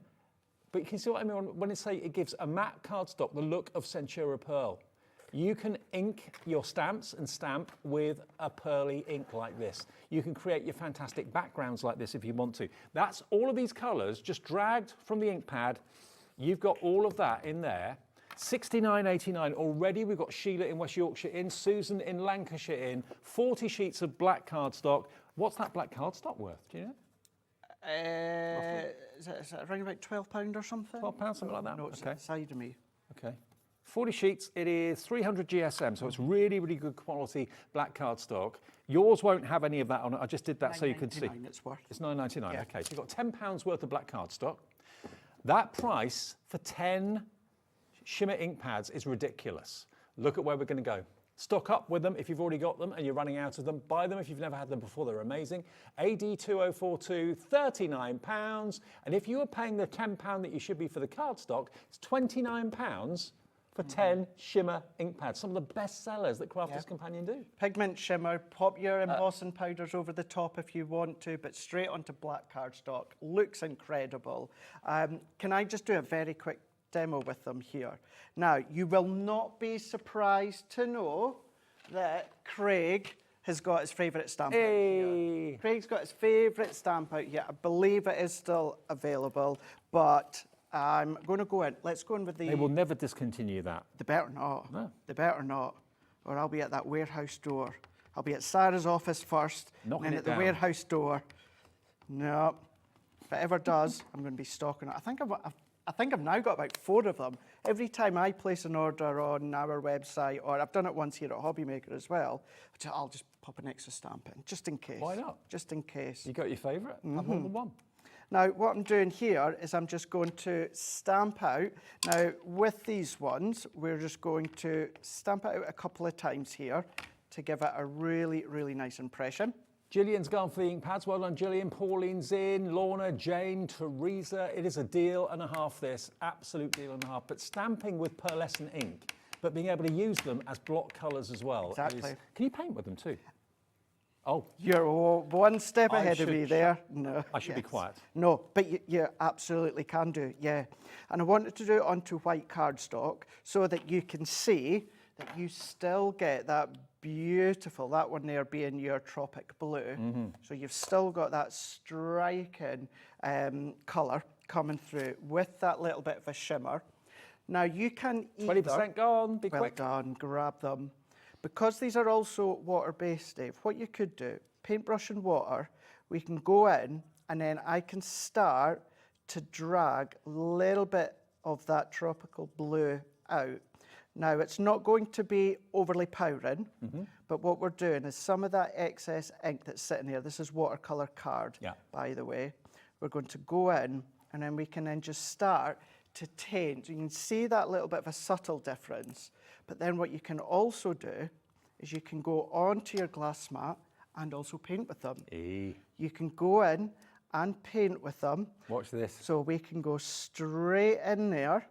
but you can see what I mean when I say it gives a matte cardstock the look of Centura Pearl. You can ink your stamps and stamp with a pearly ink like this. You can create your fantastic backgrounds like this if you want to. That's all of these colours just dragged from the ink pad. You've got all of that in there. £69.89 already. We've got Sheila in West Yorkshire in, Susan in Lancashire in, 40 sheets of black cardstock. What's that black cardstock worth? Do you know? Is it around about £12 or something? £12, something like that? No, it's okay. Side of me. Okay. 40 sheets, it is 300 GSM, so it's really, really good quality black cardstock. Yours won't have any of that on it. I just did that so you can see. It's worth. It's £9.99, Yeah. okay. So you've got £10 worth of black cardstock. That price for 10 shimmer ink pads is ridiculous. Look at where we're going to go. Stock up with them if you've already got them and you're running out of them. Buy them if you've never had them before, they're amazing. AD2042, £39. And if you were paying the £10 that you should be for the cardstock, it's £29 for 10 shimmer ink pads. Some of the best sellers that Crafter's Companion do. Pigment shimmer, pop your embossing powders over the top if you want to, but straight onto black cardstock. Looks incredible. Can I just do a very quick demo with them here? Now, you will not be surprised to know that Craig has got his favourite stamp out here. Craig's got his favourite stamp out here. I believe it is still available, but I'm going to go in. Let's go in with the... They will never discontinue that. They better not. No. They better not. Or I'll be at that warehouse door. I'll be at Sarah's office first, Knocking and then it at the down. warehouse door. No. If it ever does, I'm going to be stocking it. I think I've now got about 4 of them. Every time I place an order on our website, or I've done it once here at Hobbymaker as well, I'll just pop an extra stamp in, just in case. Why not? Just in case. You got your favourite? Have more than one. Now, what I'm doing here is I'm just going to stamp out. Now, with these ones, we're just going to stamp it out a couple of times here to give it a really, really nice impression. Gillian's gone for the ink pads. Well done, Gillian. Pauline's in. Lorna, Jane, Teresa. It is a deal and a half this. Absolute deal and a half. But stamping with pearlescent ink, but being able to use them as block colours as well. Exactly. Can you paint with them too? Oh. You're one step ahead of me there. No. I should be quiet. No, but you absolutely can do, yeah. And I wanted to do it onto white cardstock so that you can see that you still get that beautiful, that one there being your tropic blue. So you've still got that striking colour coming through with that little bit of a shimmer. Now you can either... 20% gone, be well quick. done, grab them. Because these are also water-based, Dave, what you could do, paintbrush and water, we can go in and then I can start to drag a little bit of that tropical blue out. Now, it's not going to be overly powering, but what we're doing is some of that excess ink that's sitting here, this is watercolour card, by the way, we're going to go in and then we can then just start to taint. You can see that little bit of a subtle difference, but then what you can also do is you can go onto your glass mat and also paint with them. You can go in and paint with them. Watch this. So we can go straight in there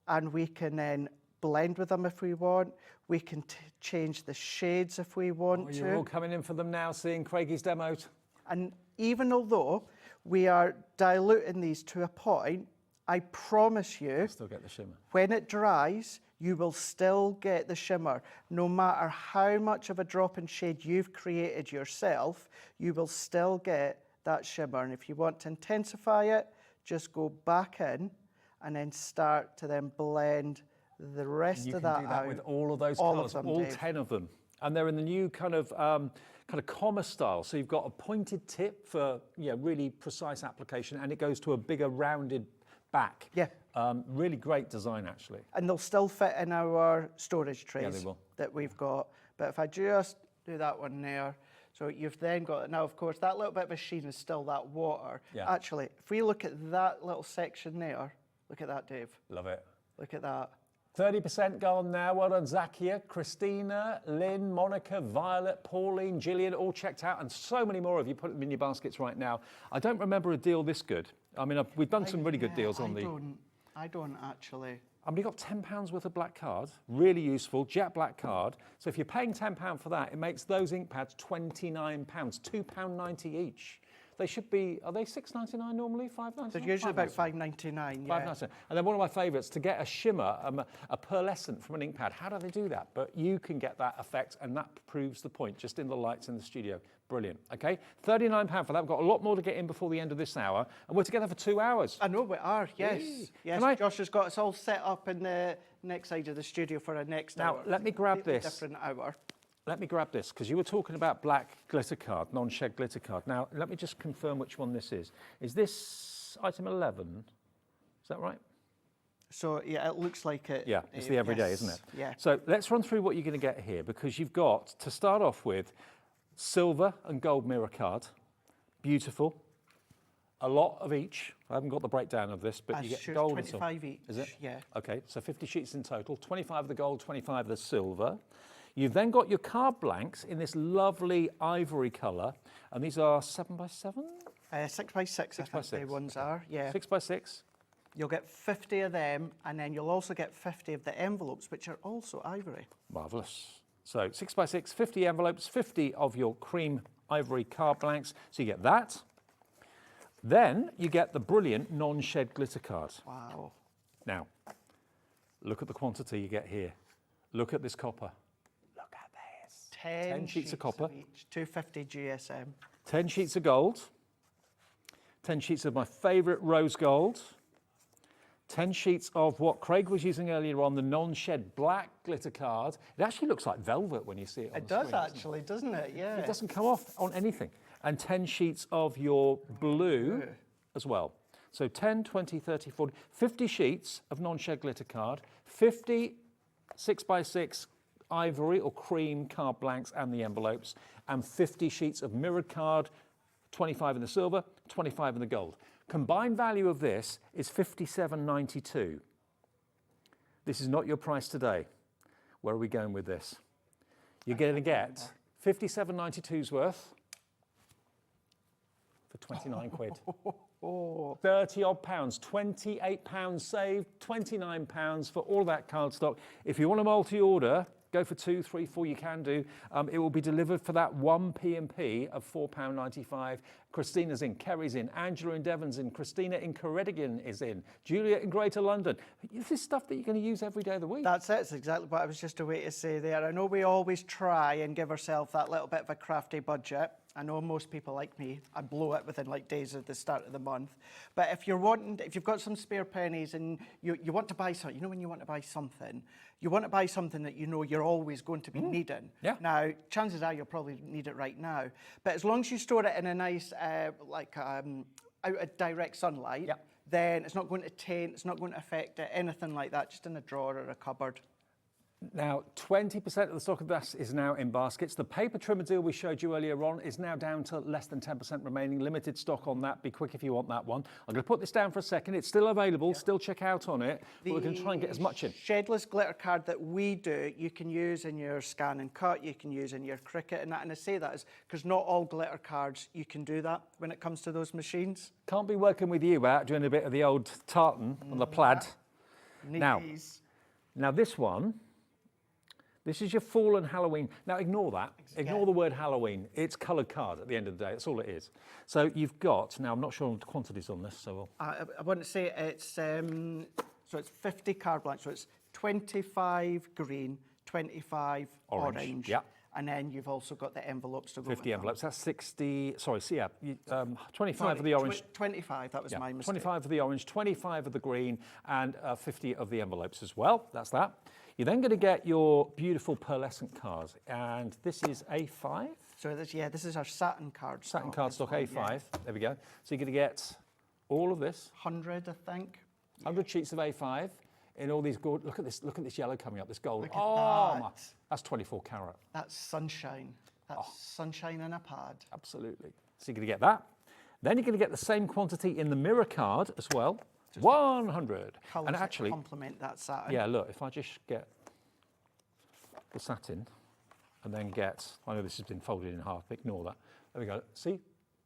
and we can then blend with them if we want. We can change the shades if we want to. You're all coming in for them now, seeing Craigie's demos. And even although we are diluting these to a point, I promise you, Still get the shimmer. when it dries, you will still get the shimmer. No matter how much of a drop in shade you've created yourself, you will still get that shimmer. And if you want to intensify it, just go back in and then start to then blend the rest of that You can do that out. with all of those All colours, of them, all Dave. 10 of them. And they're in the new kind of comma style. So you've got a pointed tip for really precise application, and it goes to a bigger rounded back. Yeah. Really great design, actually. And they'll still fit in our storage trays they will. that we've got. But if I just do that one there, so you've then got, now of course, that little bit of a sheen is still that water. Yeah. Actually, if we look at that little section there, look at that, Dave. Love it. Look at that. 30% gone now. Well done, Zakia, Christina, Lynn, Monica, Violet, Pauline, Gillian, all checked out, and so many more of you. Put them in your baskets right now. I don't remember a deal this good. I mean, we've done some really good deals on the... I don't actually. I mean, you've got £10 worth of black card, really useful, jet black card. So if you're paying £10 for that, it makes those ink pads £29, £2.90 each. They should be, are they $6.99 normally, $5.99? They're usually about $5.99, yeah. $5.99. And then one of my favourites, to get a shimmer, a pearlescent from an ink pad. How do they do that? But you can get that effect, and that proves the point, just in the lights in the studio. Brilliant, okay? £39 for that. We've got a lot more to get in before the end of this hour, and we're together for 2 hours. I know we are, yes. Yes, Josh has got us all set up in the next side of the studio for our next hour. Now, let me grab this. Different hour. Let me grab this, because you were talking about black glitter card, non-shed glitter card. Now, let me just confirm which one this is. Is this item 11? Is that right? So, yeah, it looks like it. Yeah, it's the everyday, yes, isn't it? Yeah. So let's run through what you're going to get here, because you've got, to start off with, silver and gold mirror card. Beautiful. A lot of each. I haven't got the breakdown of this, but you get gold and silver. 25 each. Is it? Yeah. Okay, so 50 sheets in total, 25 of the gold, 25 of the silver. You've then got your card blanks in this lovely ivory colour, and these are 7x7? 6x6, I think the ones are, yeah. 6x6? You'll get 50 of them, and then you'll also get 50 of the envelopes, which are also ivory. Marvellous. So 6x6, 50 envelopes, 50 of your cream ivory card blanks, so you get that. Then you get the brilliant non-shed glitter card. Wow. Now, look at the quantity you get here. Look at this copper. 10 sheets of copper. Each, 250 GSM. 10 sheets of gold. 10 sheets of my favourite rose gold. 10 sheets of what Craig was using earlier on, the non-shed black glitter card. It actually looks like velvet when you see it on the does screen, actually, doesn't it? Yeah. It doesn't come off on anything. And 10 sheets of your blue as well. So 10, 20, 30, 40, 50 sheets of non-shed glitter card, 50 6x6 ivory or cream card blanks and the envelopes, and 50 sheets of mirrored card, 25 in the silver, 25 in the gold. Combined value of this is $57.92. This is not your price today. Where are we going with this? You're going to get $57.92's worth for 29 quid. 30 odd pounds, 28 pounds saved, 29 pounds for all that cardstock. If you want a multi-order, go for 2, 3, 4, you can do. It will be delivered for that one P&P of £4.95. Christina's in, Kerry's in, Angela in Devon's in, Christina in Ceredigion is in, Julia in Greater London. This is stuff that you're going to use every day of the week. That's it. It's exactly what I was just away to say there. I know we always try and give ourselves that little bit of a crafty budget. I know most people like me, I blow it within like days of the start of the month. But if you've got some spare pennies and you want to buy something, you know when you want to buy something, you want to buy something that you know you're always going to be needing. Yeah. Now, chances are you'll probably need it right now. But as long as you store it in a nice, out of direct sunlight, then it's not going to taint, it's not going to affect it, anything like that, just in a drawer or a cupboard. Now, 20% of the stock of this is now in baskets. The paper trimmer deal we showed you earlier on is now down to less than 10% remaining. Limited stock on that. Be quick if you want that one. I'm going to put this down for a second. It's still available. Still check out on it. But we're going to try and get as much in. Shedless glitter card that we do, you can use in your scan and cut. You can use in your Cricut and that. And I say that is because not all glitter cards you can do that when it comes to those machines. Can't be working with you out doing a bit of the old tartan on the plaid. Now this one. This is your fall and Halloween. Now ignore that. Ignore the word Halloween. It's coloured card at the end of the day. That's all it is. So you've got, now I'm not sure on the quantities on this, so I want to say it's, so it's 50 card blanks. So it's 25 green, 25 orange. Yeah. And then you've also got the envelopes to go 50 with envelopes. That's 60, sorry, so yeah, 25 of the orange. 25, that was my mistake. 25 of the orange, 25 of the green, and 50 of the envelopes as well. That's that. You're then going to get your beautiful pearlescent cards, and this is A5. So this is our satin card. Satin cardstock A5. Yeah. There we go. So you're going to get all of this. 100, I think. 100 sheets of A5 in all these good. Look at this. Look at this yellow coming up. This gold. Look at that. That's 24 carat. That's sunshine. That's sunshine in a pad. Absolutely. So you're going to get that. Then you're going to get the same quantity in the mirror card as well. 100. Colours and actually complement that satin. Yeah, look, if I just get the satin and then get, I know this has been folded in half, ignore that. There we go. See?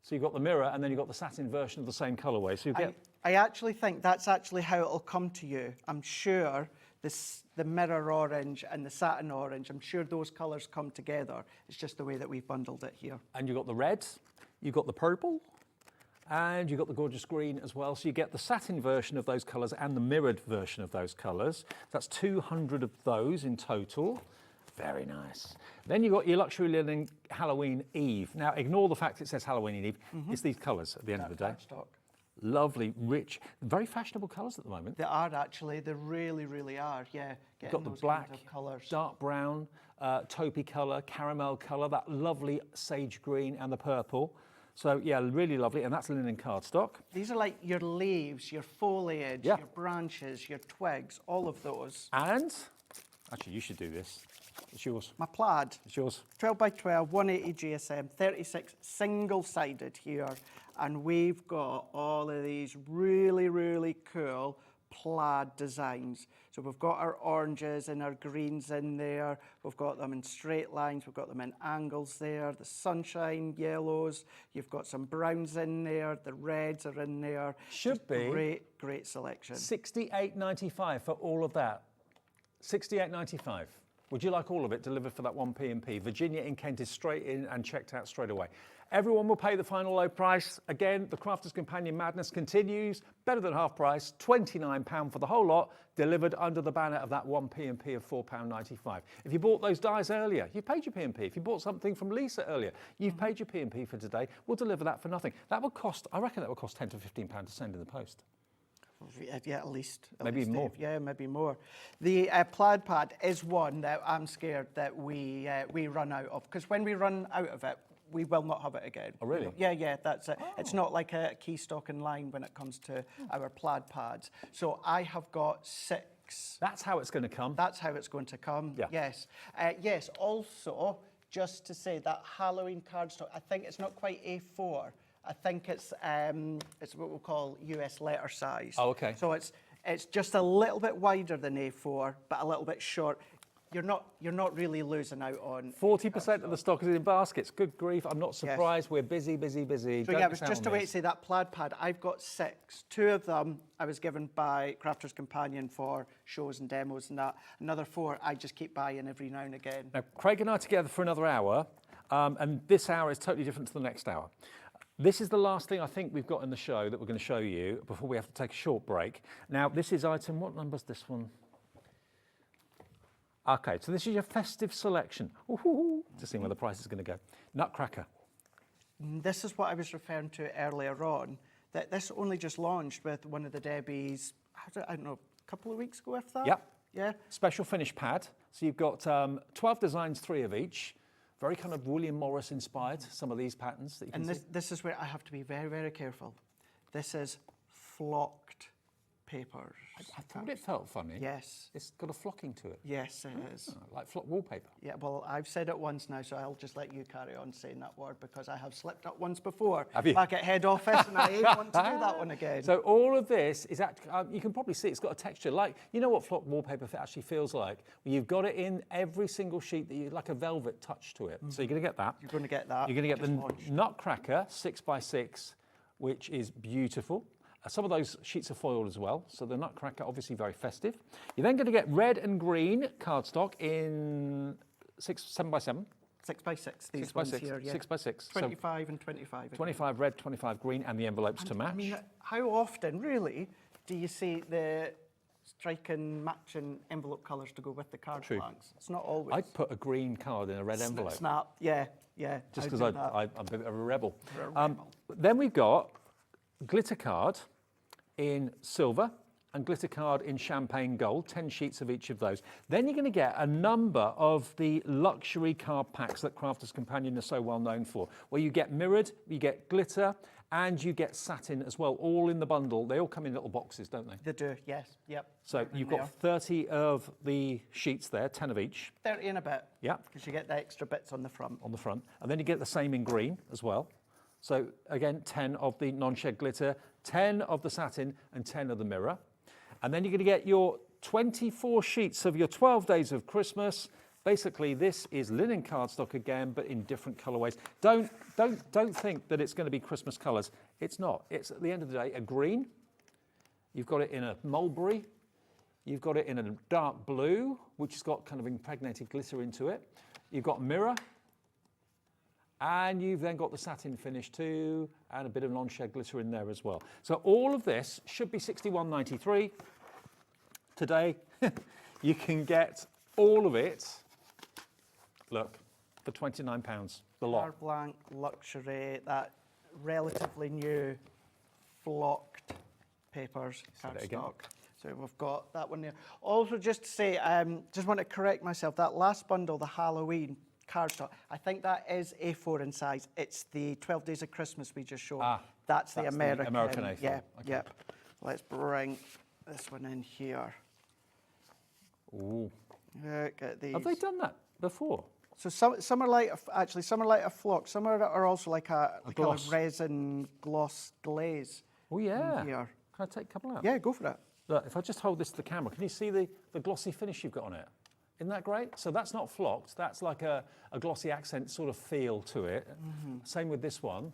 So you've got the mirror and then you've got the satin version of the same colourway. So you get. I actually think that's actually how it'll come to you. I'm sure the mirror orange and the satin orange, I'm sure those colours come together. It's just the way that we've bundled it here. And you've got the red, you've got the purple, and you've got the gorgeous green as well. So you get the satin version of those colours and the mirrored version of those colours. That's 200 of those in total. Very nice. Then you've got your luxury linen Halloween Eve. Now, ignore the fact it says Halloween Eve. It's these colours at the end of the day. Stock. Lovely, rich, very fashionable colours at the moment. They are actually. They really, really are. Yeah. You've got the black, dark brown, taupey colour, caramel colour, that lovely sage green and the purple. So, yeah, really lovely, and that's linen cardstock. These are like your leaves, your foliage, your branches, your twigs, all of those. And, actually, you should do this. It's yours. My plaid. It's yours. 12 by 12, 180 GSM, 36 single-sided here. And we've got all of these really, really cool plaid designs. So we've got our oranges and our greens in there. We've got them in straight lines. We've got them in angles there. The sunshine yellows. You've got some browns in there. The reds are in there. Should be. Great, great selection. $68.95 for all of that. $68.95. Would you like all of it delivered for that one P&P? Virginia in Kent is straight in and checked out straight away. Everyone will pay the final low price. Again, the Crafter's Companion madness continues. Better than half price, £29 for the whole lot, delivered under the banner of that one P&P of £4.95. If you bought those dies earlier, you paid your P&P. If you bought something from Lisa earlier, you've paid your P&P for today. We'll deliver that for nothing. That would cost, I reckon that would cost £10 to £15 to send in the post. Yeah, at least. Maybe more. Dave. Yeah, maybe more. The plaid pad is one that I'm scared that we run out of, because when we run out of it, we will not have it again. Oh, really? Yeah, that's it. Oh. It's not like a key stock in line when it comes to our plaid pads. So I have got 6. That's how it's going to come. That's how it's going to come. Yeah. Yes. Yes. Also, just to say that Halloween cardstock, I think it's not quite A4. I think it's what we'll call US letter size. Oh, okay. So it's just a little bit wider than A4, but a little bit short. You're not really losing out on 40% of the stock is in baskets. Good grief! I'm not surprised. Yes. We're busy. So yeah, it was just a way to say that plaid pad. I've got 6. 2 of them I was given by Crafter's Companion for shows and demos and that. Another 4 I just keep buying every now and again. Now Craig and I are together for another hour, and this hour is totally different to the next hour. This is the last thing I think we've got in the show that we're going to show you before we have to take a short break. Now, this is item, what number's this one? Okay, so this is your festive selection. Ooh, to see where the price is going to go. Nutcracker. This is what I was referring to earlier on, that this only just launched with one of the Debbies, I don't know, a couple of weeks ago, if that? Yep. Yeah. Special finish pad. So you've got 12 designs, 3 of each. Very kind of William Morris inspired, some of these patterns that you can see. And this is where I have to be very, very careful. This is flocked papers. I thought it felt funny. Yes. It's got a flocking to it. Yes, it is. Like flock wallpaper. Yeah, well, I've said it once now, so I'll just let you carry on saying that word because I have slipped up once before. Have you? Back at head office, and I ain't want to do that one again. So all of this is actually, you can probably see it's got a texture like, you know what flock wallpaper actually feels like? Well, you've got it in every single sheet, that you like a velvet touch to it. So you're going to get that. You're going to get that. You're going to get the Nutcracker 6x6, which is beautiful. Some of those sheets are foiled as well, so the Nutcracker obviously very festive. You're then going to get red and green cardstock in 7x7. 6x6, these 6x6, ones here, yeah. 6x6. 25 and 25. 25 red, 25 green, and the envelopes to match. I mean, how often, really, do you see the striking, matching envelope colours to go with the card blanks? It's not always. I'd put a green card in a red envelope. Snap, yeah. Just because I'm a bit of a rebel. Then we've got glitter card in silver and glitter card in champagne gold, 10 sheets of each of those. Then you're going to get a number of the luxury card packs that Crafters Companion are so well known for, where you get mirrored, you get glitter, and you get satin as well, all in the bundle. They all come in little boxes, don't they? They do, yes, yep. So you've got 30 of the sheets there, 10 of each. 30 and a bit. Yeah. Because you get the extra bits on the front. On the front. And then you get the same in green as well. So again, 10 of the non-shed glitter, 10 of the satin, and 10 of the mirror. And then you're going to get your 24 sheets of your 12 days of Christmas. Basically, this is linen cardstock again, but in different colorways. Don't think that it's going to be Christmas colors. It's not. It's, at the end of the day, a green. You've got it in a mulberry. You've got it in a dark blue, which has got kind of impregnated glitter into it. You've got mirror. And you've then got the satin finish too, and a bit of non-shed glitter in there as well. So all of this should be $61.93. Today, you can get all of it, look, for £29, the lot. Card blank, luxury, that relatively new flocked papers, cardstock. So we've got that one there. Also, just to say, just want to correct myself, that last bundle, the Halloween cardstock, I think that is A4 in size. It's the 12 Days of Christmas we just showed. That's the American. American A4. Yeah, okay. Yep. Let's bring this one in here. Ooh. Look at these. Have they done that before? So some are like, actually, some are like a flock. Some are also like a resin gloss glaze. Oh, yeah. Here. Can I take a couple out? Yeah, go for it. Look, if I just hold this to the camera, can you see the glossy finish you've got on it? Isn't that great? So that's not flocked. That's like a glossy accent sort of feel to it. Mm-hmm. Same with this one.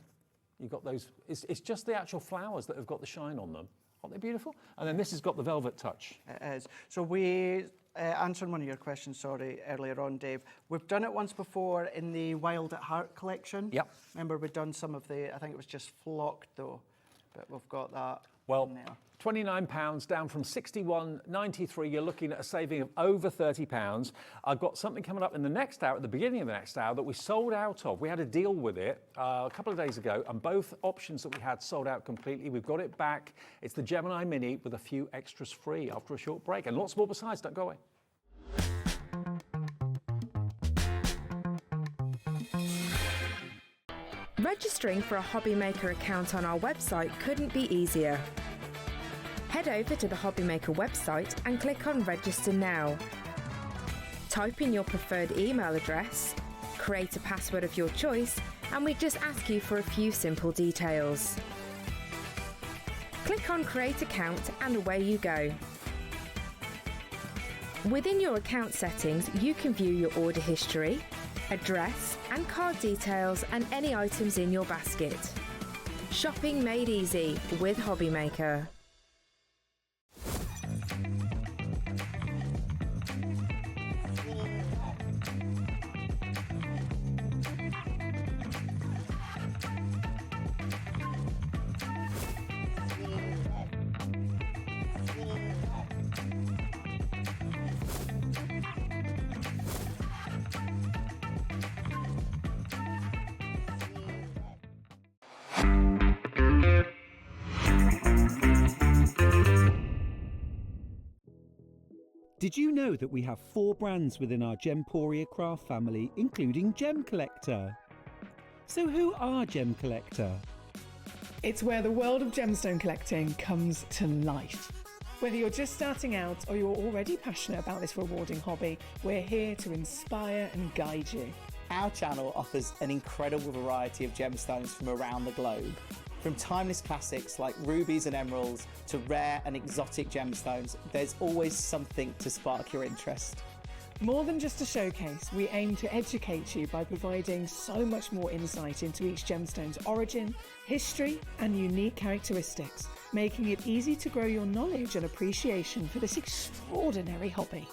You've got those. It's just the actual flowers that have got the shine on them. Aren't they beautiful? And then this has got the velvet touch. It is. So we answered one of your questions, sorry, earlier on, Dave. We've done it once before in the Wild at Heart collection. Yep. Remember, we've done some of the, I think it was just flocked though, but we've got that in there. £29 down from $61.93. You're looking at a saving of over £30. I've got something coming up in the next hour, at the beginning of the next hour, that we sold out of. We had a deal with it a couple of days ago, and both options that we had sold out completely. We've got it back. It's the Gemini Mini with a few extras free after a short break, and lots more besides. Don't go away. Registering for a Hobby Maker account on our website couldn't be easier. Head over to the Hobby Maker website and click on Register Now. Type in your preferred email address, create a password of your choice, and we just ask you for a few simple details. Click on Create Account and away you go. Within your account settings, you can view your order history, address and card details, and any items in your basket. Shopping made easy with Hobby Maker. Did you know that we have 4 brands within our Gemporia craft family, including Gem Collector? So who are Gem Collector? It's where the world of gemstone collecting comes to life. Whether you're just starting out or you're already passionate about this rewarding hobby, we're here to inspire and guide you. Our channel offers an incredible variety of gemstones from around the globe. From timeless classics like rubies and emeralds to rare and exotic gemstones, there's always something to spark your interest. More than just a showcase, we aim to educate you by providing so much more insight into each gemstone's origin, history, and unique characteristics, making it easy to grow your knowledge and appreciation for this extraordinary hobby.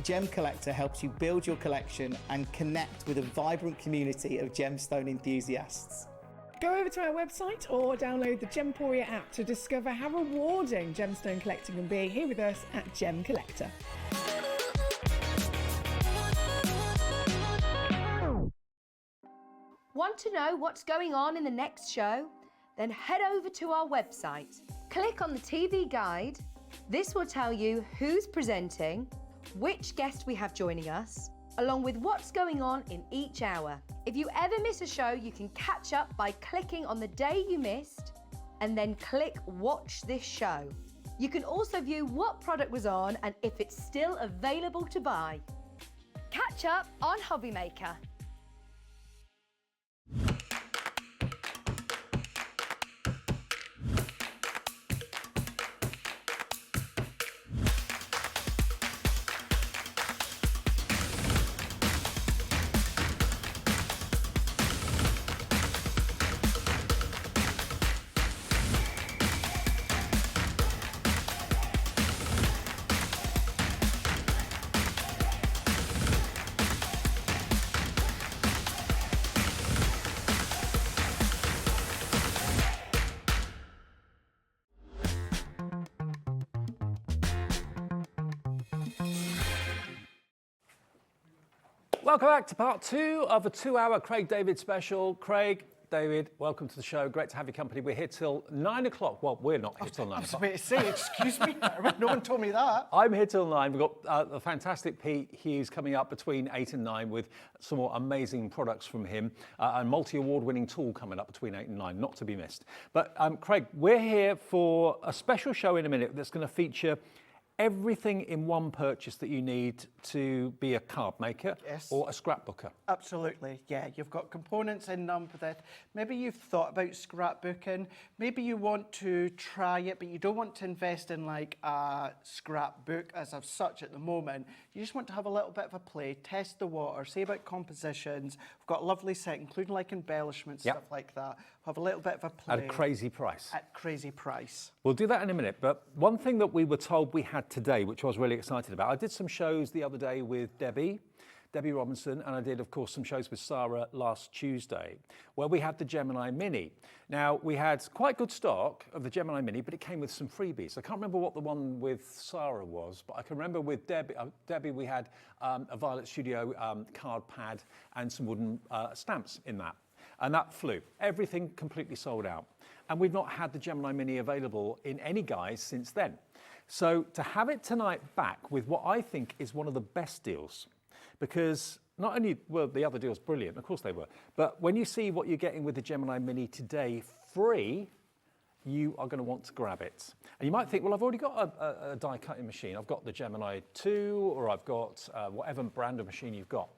Gem Collector helps you build your collection and connect with a vibrant community of gemstone enthusiasts. Go over to our website or download the Gemporia app to discover how rewarding gemstone collecting can be here with us at Gem Collector. Want to know what's going on in the next show? Then head over to our website. Click on the TV guide. This will tell you who's presenting, which guest we have joining us, along with what's going on in each hour. If you ever miss a show, you can catch up by clicking on the day you missed and then click Watch This Show. You can also view what product was on and if it's still available to buy. Catch up on Hobby Maker. Welcome back to part 2 of a 2-hour Craig David special. Craig, David, welcome to the show. Great to have your company. We're here till 9 o'clock. Well, we're not here till 9 o'clock. I was about to say, excuse me, no one told me that. I'm here till 9. We've got the fantastic Pete Hughes coming up between 8 and 9 with some more amazing products from him. A multi-award winning tool coming up between 8 and 9, not to be missed. But Craig, we're here for a special show in a minute that's going to feature everything in one purchase that you need to be a card maker or a scrapbooker. Absolutely, yeah. You've got components in them for that. Maybe you've thought about scrapbooking. Maybe you want to try it, but you don't want to invest in like a scrapbook as of such at the moment. You just want to have a little bit of a play, test the water, see about compositions. We've got a lovely set, including like embellishments, stuff like that. Have a little bit of a play. At a crazy price. At crazy price. We'll do that in a minute, but one thing that we were told we had today, which I was really excited about, I did some shows the other day with Debbie Robinson, and I did, of course, some shows with Sarah last Tuesday, where we had the Gemini Mini. Now, we had quite good stock of the Gemini Mini, but it came with some freebies. I can't remember what the one with Sarah was, but I can remember with Debbie we had a Violet Studio card pad and some wooden stamps in that. And that flew. Everything completely sold out. And we've not had the Gemini Mini available in any guise since then. So to have it tonight back with what I think is one of the best deals, because not only were the other deals brilliant, of course they were, but when you see what you're getting with the Gemini Mini today free, you are going to want to grab it. And you might think, well, I've already got a die cutting machine. I've got the Gemini 2, or I've got whatever brand of machine you've got.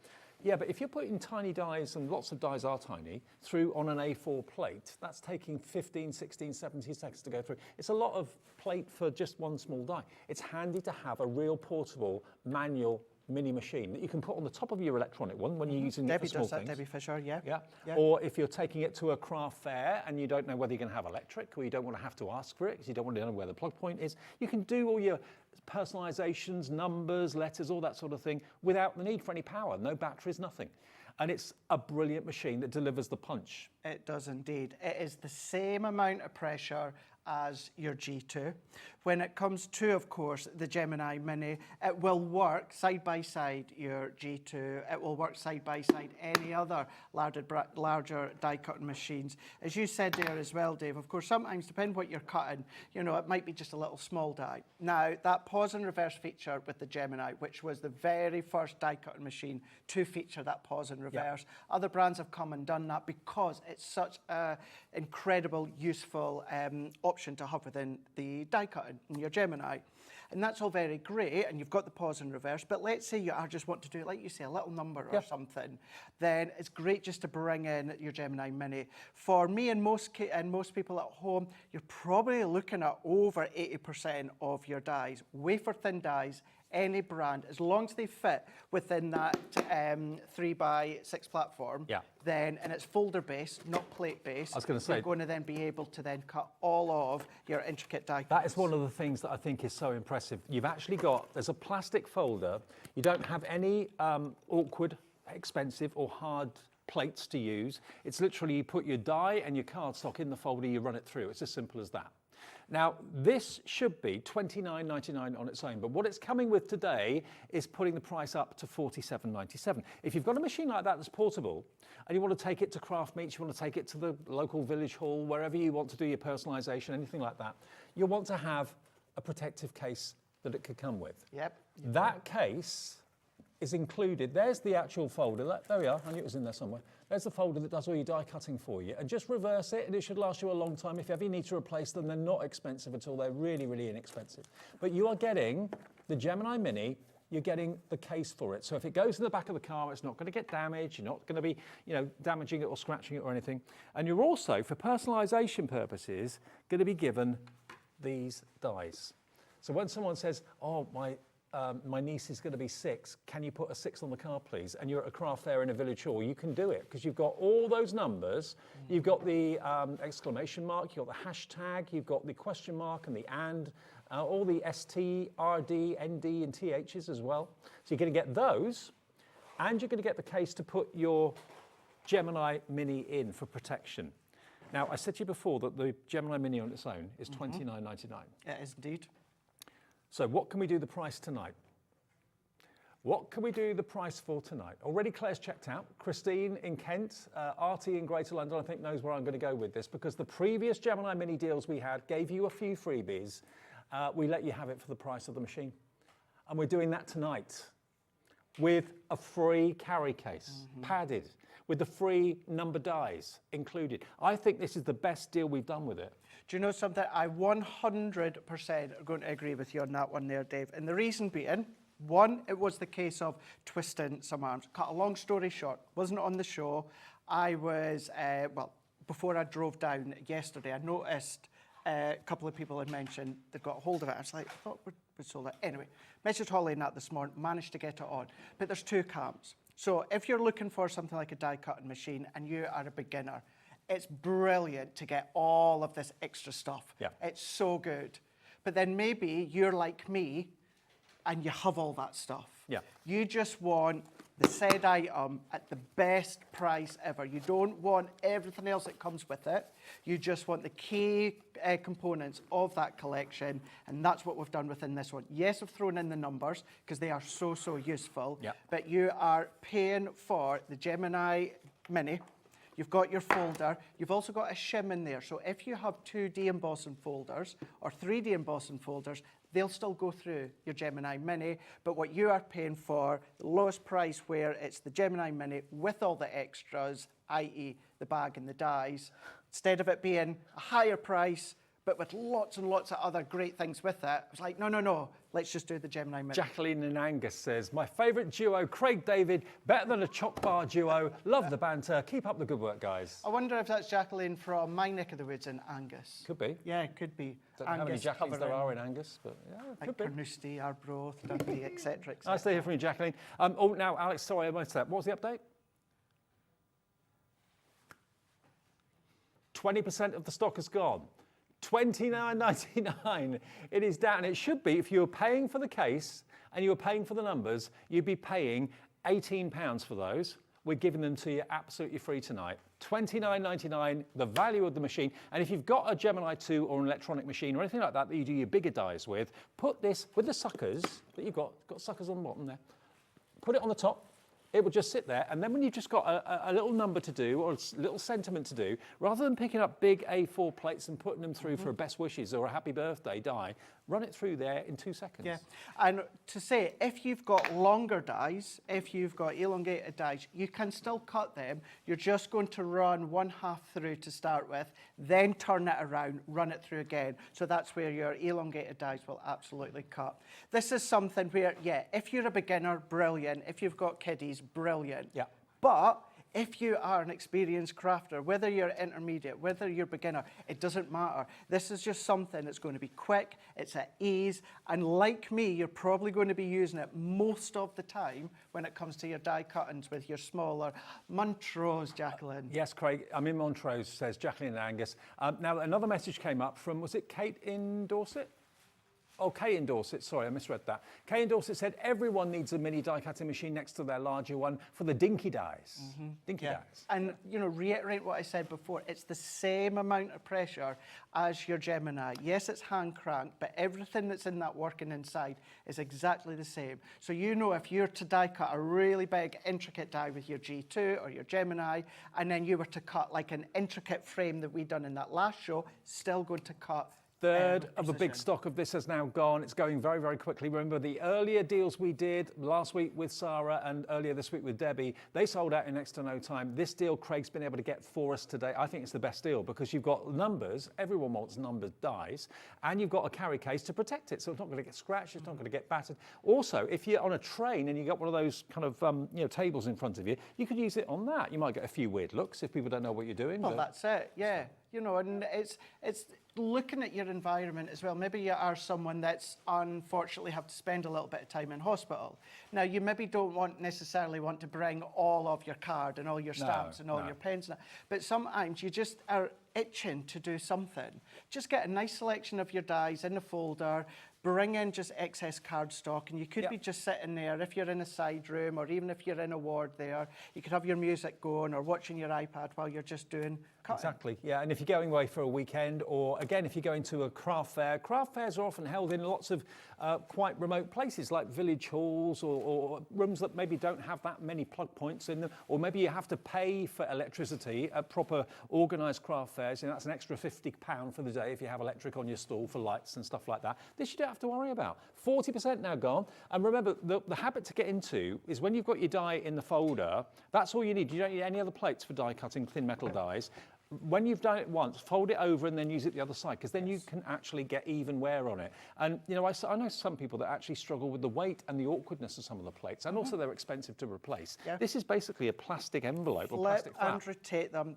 Yeah, but if you're putting tiny dies, and lots of dies are tiny, through on an A4 plate, that's taking 15, 16, 17 seconds to go through. It's a lot of plate for just one small die. It's handy to have a real portable manual mini machine that you can put on the top of your electronic one when you're using it for small things. Debbie Fisher, yeah. Or if you're taking it to a craft fair and you don't know whether you're going to have electric, or you don't want to have to ask for it because you don't want to know where the plug point is, you can do all your personalizations, numbers, letters, all that sort of thing without the need for any power, no batteries, nothing. And it's a brilliant machine that delivers the punch. It does indeed. It is the same amount of pressure as your G2. When it comes to, of course, the Gemini Mini, it will work side by side your G2. It will work side by side any other larger die cutting machines. As you said there as well, Dave, of course, sometimes depending what you're cutting, you know, it might be just a little small die. Now, that pause and reverse feature with the Gemini, which was the very first die cutting machine to feature that pause and reverse. Other brands have come and done that because it's such an incredible, useful option to have within the die cutting in your Gemini. And that's all very great, and you've got the pause and reverse, but let's say you just want to do, like you say, a little number or something, then it's great just to bring in your Gemini Mini. For me and most people at home, you're probably looking at over 80% of your dies, wafer-thin dies, any brand, as long as they fit within that 3x6 platform, then, and it's folder-based, not plate-based, I was going to say, you're going to then be able to then cut all of your intricate die cuts. That is one of the things that I think is so impressive. You've actually got, there's a plastic folder. You don't have any awkward, expensive or hard plates to use. It's literally you put your die and your cardstock in the folder, you run it through. It's as simple as that. Now, this should be $29.99 on its own, but what it's coming with today is putting the price up to $47.97. If you've got a machine like that that's portable, and you want to take it to craft meets, you want to take it to the local village hall, wherever you want to do your personalisation, anything like that, you'll want to have a protective case that it could come with. That case is included. There's the actual folder. There we are. I knew it was in there somewhere. There's the folder that does all your die cutting for you. And just reverse it, and it should last you a long time. If you ever need to replace them, they're not expensive at all. They're really, really inexpensive. But you are getting the Gemini Mini. You're getting the case for it. So if it goes in the back of the car, it's not going to get damaged. You're not going to be, damaging it or scratching it or anything. And you're also, for personalisation purposes, going to be given these dies. So when someone says, "Oh, my niece is going to be 6, can you put a 6 on the car, please?" And you're at a craft fair in a village hall, you can do it because you've got all those numbers. You've got the exclamation mark, you've got the hashtag, you've got the question mark and the and, all the ST, RD, ND and THs as well. So you're going to get those, and you're going to get the case to put your Gemini Mini in for protection. Now, I said to you before that the Gemini Mini on its own is $29.99. It is indeed. So what can we do the price tonight? What can we do the price for tonight? Already Claire's checked out. Christine in Kent, Artie in Greater London, I think knows where I'm going to go with this, because the previous Gemini Mini deals we had gave you a few freebies. We let you have it for the price of the machine. And we're doing that tonight with a free carry case, padded, with the free number dies included. I think this is the best deal we've done with it. Do you know something? I 100% are going to agree with you on that one there, Dave. And the reason being, one, it was the case of twisting some arms. Cut a long story short, wasn't on the show. I was, before I drove down yesterday, I noticed a couple of people had mentioned they got a hold of it. I was like, I thought we'd sold it. Anyway, messaged Holly in that this morning, managed to get it on. But there's two camps. So if you're looking for something like a die cutting machine and you are a beginner, it's brilliant to get all of this extra stuff. It's so good. But then maybe you're like me and you have all that stuff. You just want the said item at the best price ever. You don't want everything else that comes with it. You just want the key components of that collection, and that's what we've done within this one. Yes, I've thrown in the numbers because they are so, so useful, but you are paying for the Gemini Mini. You've got your folder. You've also got a shim in there. So if you have 2D embossing folders or 3D embossing folders, they'll still go through your Gemini Mini. But what you are paying for, the lowest price, where it's the Gemini Mini with all the extras, i.e. the bag and the dies, instead of it being a higher price, but with lots and lots of other great things with it, it's like, no, let's just do the Gemini Mini. Jacqueline in Angus says, my favourite duo, Craig David, better than a choc bar duo. Love the banter. Keep up the good work, guys. I wonder if that's Jacqueline from my neck of the woods in Angus. Could be. Yeah, it could be. Don't know how many Jacquelines there are in Angus, but yeah, like could be. Carnoustie, Arbroath, Dundee, etc. Nice to hear from you, Jacqueline. Now, Alex, sorry, I missed that. What was the update? 20% of the stock is gone. $29.99. It is down. It should be, if you were paying for the case and you were paying for the numbers, you'd be paying £18 for those. We're giving them to you absolutely free tonight. $29.99, the value of the machine. And if you've got a Gemini 2 or an electronic machine or anything like that that you do your bigger dies with, put this with the suckers that you've got suckers on the bottom there. Put it on the top, it will just sit there, and then when you've just got a little number to do or a little sentiment to do, rather than picking up big A4 plates and putting them through for a best wishes or a happy birthday die, run it through there in 2 seconds. Yeah, and to say, if you've got longer dies, if you've got elongated dies, you can still cut them. You're just going to run 1/2 through to start with, then turn it around, run it through again. So that's where your elongated dies will absolutely cut. This is something where, yeah, if you're a beginner, brilliant. If you've got kiddies, brilliant. Yeah. But if you are an experienced crafter, whether you're intermediate, whether you're beginner, it doesn't matter. This is just something that's going to be quick, it's at ease, and like me, you're probably going to be using it most of the time when it comes to your die cuttings with your smaller Montrose, Jacqueline. Yes, Craig, I'm in Montrose, says Jacqueline and Angus. Now, another message came up from, was it Kate in Dorset? Oh, Kay in Dorset, sorry, I misread that. Kay in Dorset said everyone needs a mini die cutting machine next to their larger one for the dinky dies. Dinky dies. And, you know, reiterate what I said before, it's the same amount of pressure as your Gemini. Yes, it's hand cranked, but everything that's in that working inside is exactly the same. So you know, if you're to die cut a really big, intricate die with your G2 or your Gemini, and then you were to cut like an intricate frame that we done in that last show, still going to cut Third of a big stock of this has now gone. It's going very, very quickly. Remember the earlier deals we did last week with Sarah and earlier this week with Debbie, they sold out in next to no time. This deal Craig's been able to get for us today. I think it's the best deal because you've got numbers, everyone wants numbered dies, and you've got a carry case to protect it. So it's not going to get scratched, it's not going to get battered. Also, if you're on a train and you've got one of those kind of tables in front of you, you could use it on that. You might get a few weird looks if people don't know what you're doing. Well, that's it, yeah. You know, and it's looking at your environment as well. Maybe you are someone that's unfortunately have to spend a little bit of time in hospital. Now, you maybe don't necessarily want to bring all of your card and all your stamps and all your pens, but sometimes you just are itching to do something. Just get a nice selection of your dies in the folder, bring in just excess cardstock, and you could be just sitting there if you're in a side room or even if you're in a ward there. You could have your music going or watching your iPad while you're just doing cutting. Exactly, yeah. And if you're going away for a weekend or, again, if you're going to a craft fairs are often held in lots of quite remote places like village halls or rooms that maybe don't have that many plug points in them, or maybe you have to pay for electricity at proper organised craft fairs, and that's an extra £50 for the day if you have electric on your stall for lights and stuff like that. This you don't have to worry about. 40% now gone. And remember, the habit to get into is when you've got your die in the folder, that's all you need. You don't need any other plates for die cutting thin metal dies. When you've done it once, fold it over and then use it the other side, because then you can actually get even wear on it. And, you know, I know some people that actually struggle with the weight and the awkwardness of some of the plates, and also they're expensive to replace. This is basically a plastic envelope or plastic flap. And rotate them.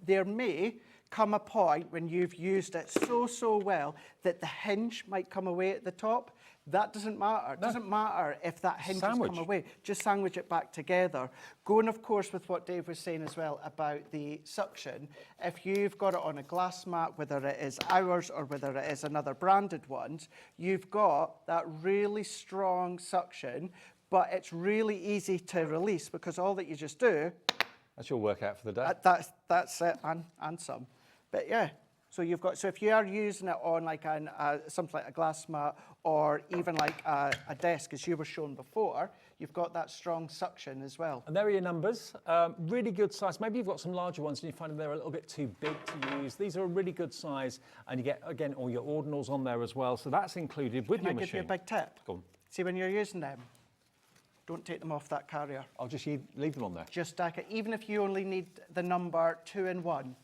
There may come a point when you've used it so well that the hinge might come away at the top. That doesn't matter. It doesn't matter if that hinge has come away. Just sandwich it back together. Going, of course, with what Dave was saying as well about the suction. If you've got it on a glass mat, whether it is ours or whether it is another branded ones, you've got that really strong suction, but it's really easy to release because all that you just do... That's your workout for the day. That's it, and some. But yeah. So you've got, so if you are using it on like something like a glass mat or even like a desk, as you were shown before, you've got that strong suction as well. And there are your numbers. Really good size. Maybe you've got some larger ones and you find them they're a little bit too big to use. These are a really good size, and you get, again, all your ordinals on there as well. So that's included with your machine. Can I give you a big tip? Go on. See, when you're using them, don't take them off that carrier. I'll just leave them on there. Just stack it. Even if you only need the number 2 in 1.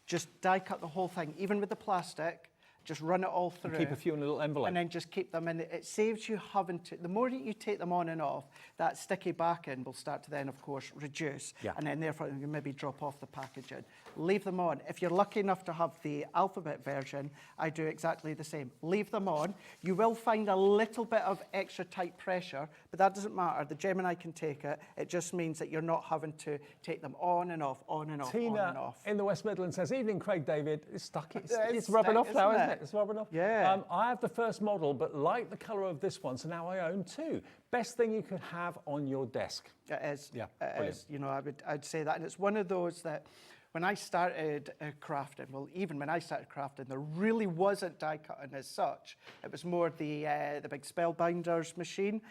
Just die cut the whole thing, even with the plastic, just run it all through. And keep a few in a little envelope. And then just keep them in. It saves you having to, the more that you take them on and off, that sticky backing will start to then, of course, reduce. And then therefore you maybe drop off the packaging. Leave them on. If you're lucky enough to have the alphabet version, I do exactly the same. Leave them on. You will find a little bit of extra tight pressure, but that doesn't matter. The Gemini can take it. It just means that you're not having to take them on and off, on and off, Tina on and off. in the West Midlands says, evening, Craig David. It's stuck. It's rubbing off now, isn't it? It's rubbing off. Yeah. I have the first model, but like the colour of this one, so now I own 2. Best thing you could have on your desk. It is. Yeah, it is. You know, I'd say that. And it's one of those that when I started crafting, well, even when I started crafting, there really wasn't die cutting as such. It was more the big Spellbinders machine.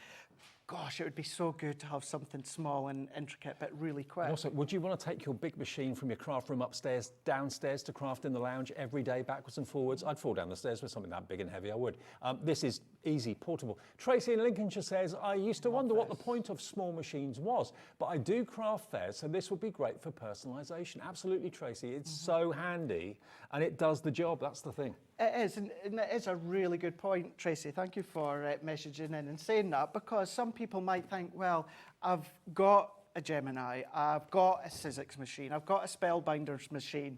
gosh, it would be so good to have something small and intricate, but really quick. And also, would you want to take your big machine from your craft room upstairs, downstairs to craft in the lounge every day, backwards and forwards? I'd fall down the stairs with something that big and heavy, I would. This is easy, portable. Tracy in Lincolnshire says, I used to wonder what the point of small machines was, but I do craft fairs, so this would be great for personalisation. Absolutely, Tracy. It's so handy, and it does the job. That's the thing. It is, and it is a really good point, Tracy. Thank you for messaging in and saying that, because some people might think, well, I've got a Gemini, I've got a Sizzix machine, I've got a Spellbinders machine.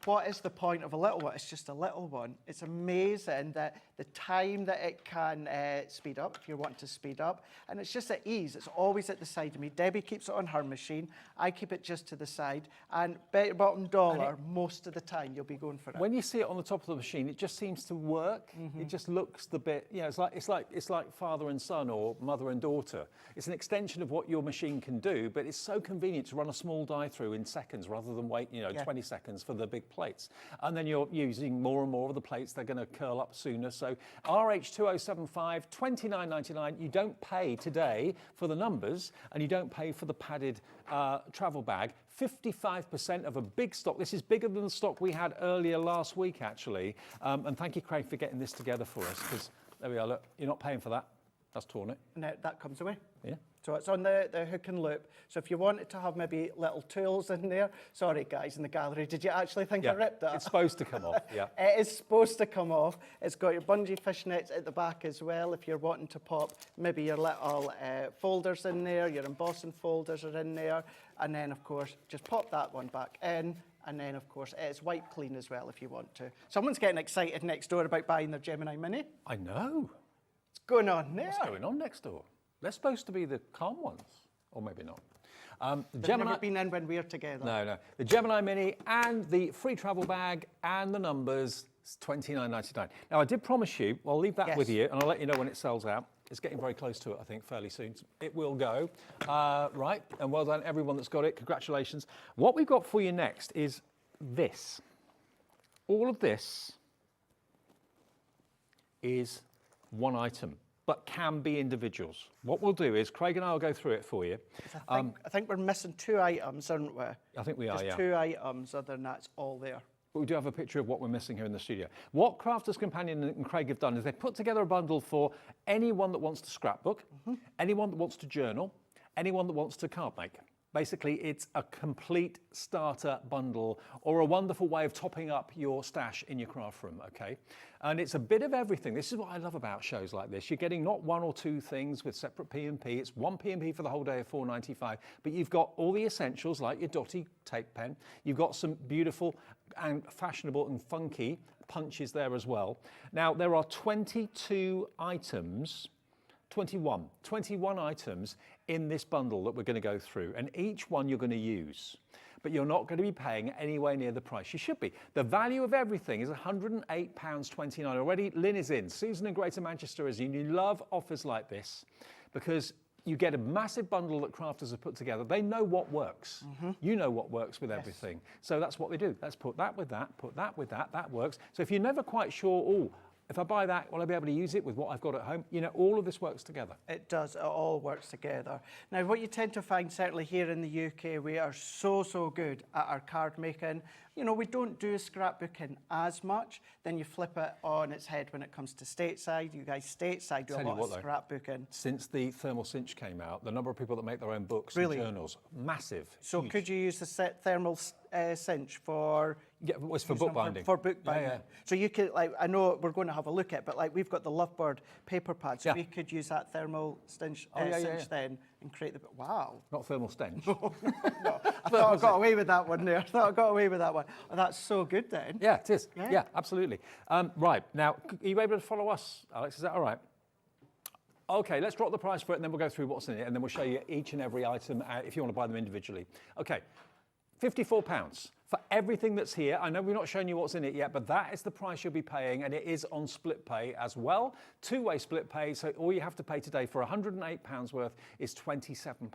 What is the point of a little one? It's just a little one. It's amazing that the time that it can speed up, if you want to speed up, and it's just at ease. It's always at the side of me. Debbie keeps it on her machine. I keep it just to the side, and bet your bottom dollar, most of the time you'll be going for it. When you see it on the top of the machine, it just seems to work. It just looks the bit, you know, it's like father and son or mother and daughter. It's an extension of what your machine can do, but it's so convenient to run a small die through in seconds rather than wait, 20 seconds for the big plates. And then you're using more and more of the plates. They're going to curl up sooner. So RH2075, $29.99. You don't pay today for the numbers, and you don't pay for the padded travel bag. 55% of a big stock. This is bigger than the stock we had earlier last week, actually. And thank you, Craig, for getting this together for us, because there we are. Look, you're not paying for that. That's torn it. And that comes away. Yeah. So it's on the hook and loop. So if you wanted to have maybe little tools in there, sorry guys in the gallery, did you actually think I ripped that? It's supposed to come off, yeah. It is supposed to come off. It's got your bungee fishnets at the back as well if you're wanting to pop maybe your little folders in there, your embossing folders are in there, and then of course just pop that one back in. And then, of course, it's wipe clean as well if you want to. Someone's getting excited next door about buying their Gemini Mini. I know. What's going on there? What's going on next door? They're supposed to be the calm ones, or maybe not. They've never been in when we're together. No. The Gemini Mini and the free travel bag and the numbers, it's $29.99. Now, I did promise you, I'll leave that with you, and I'll let you know when it sells out. It's getting very close to it, I think, fairly soon. It will go. Right, and well done, everyone that's got it. Congratulations. What we've got for you next is this. All of this is one item, but can be individuals. What we'll do is, Craig and I will go through it for you. I think we're missing 2 items, aren't we? I think we are, Just 2 items, other than that, it's all there. But we do have a picture of what we're missing here in the studio. What Crafters Companion and Craig have done is they've put together a bundle for anyone that wants to scrapbook, anyone that wants to journal, anyone that wants to card make. Basically, it's a complete starter bundle or a wonderful way of topping up your stash in your craft room, okay? And it's a bit of everything. This is what I love about shows like this. You're getting not 1 or 2 things with separate P&P. It's 1 P&P for the whole day of $4.95, but you've got all the essentials like your Dotty tape pen. You've got some beautiful and fashionable and funky punches there as well. Now, there are 22 items 21 items in this bundle that we're going to go through, and each one you're going to use, but you're not going to be paying anywhere near the price you should be. The value of everything is £108.29. Already Lynn is in, Susan in Greater Manchester is in. You love offers like this because you get a massive bundle that crafters have put together. They know what works. You know what works with everything. So that's what they do. Let's put that with that, put that with that, that works. So if you're never quite sure, if I buy that, will I be able to use it with what I've got at home? You know, all of this works together. It does. It all works together. Now, what you tend to find, certainly here in the UK, we are so good at our card making. You know, we don't do scrapbooking as much. Then you flip it on its head when it comes to stateside. You guys stateside do a lot of scrapbooking. Since the thermal cinch came out, the number of people that make their own books and journals, massive. So huge. Could you use the thermal cinch for... Yeah, it's for bookbinding. For bookbinding. Yeah. So you could, like, I know we're going to have a look at, but like we've got the Lovebird paper pad, so we could use that thermal cinch then and create the... Wow. Not thermal stench. No. I thought I got away with that one there. Oh, that's so good then. Yeah, it is. Yeah, absolutely. Right, now, are you able to follow us, Alex? Is that all right? Okay, let's drop the price for it, and then we'll go through what's in it, and then we'll show you each and every item if you want to buy them individually. Okay, £54 for everything that's here. I know we're not showing you what's in it yet, but that is the price you'll be paying, and it is on split pay as well. 2-way split pay, so all you have to pay today for £108 worth is £27.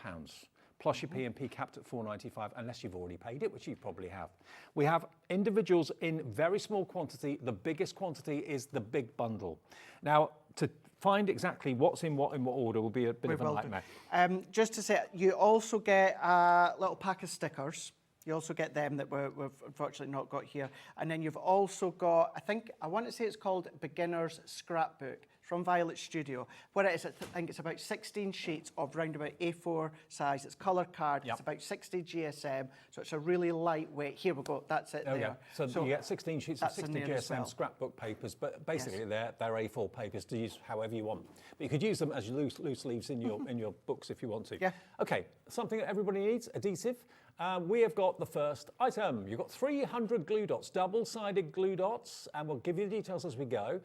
Plus your P&P capped at $4.95, unless you've already paid it, which you probably have. We have individuals in very small quantity. The biggest quantity is the big bundle. Now, find exactly what's in what order will be a bit of a nightmare. Just to say, you also get a little pack of stickers. You also get them that we've unfortunately not got here. And then you've also got, I want to say it's called Beginner's Scrapbook from Violet Studio. What it is, I think it's about 16 sheets of round about A4 size. It's colour card. It's about 60 GSM. So it's a really lightweight. Here we go. That's it there. So you get 16 sheets of 60 GSM scrapbook papers, but basically they're A4 papers to use however you want. But you could use them as loose leaves in your books if you want to. Yeah. Okay, something that everybody needs, adhesive. We have got the first item. You've got 300 glue dots, double-sided glue dots, and we'll give you the details as we go.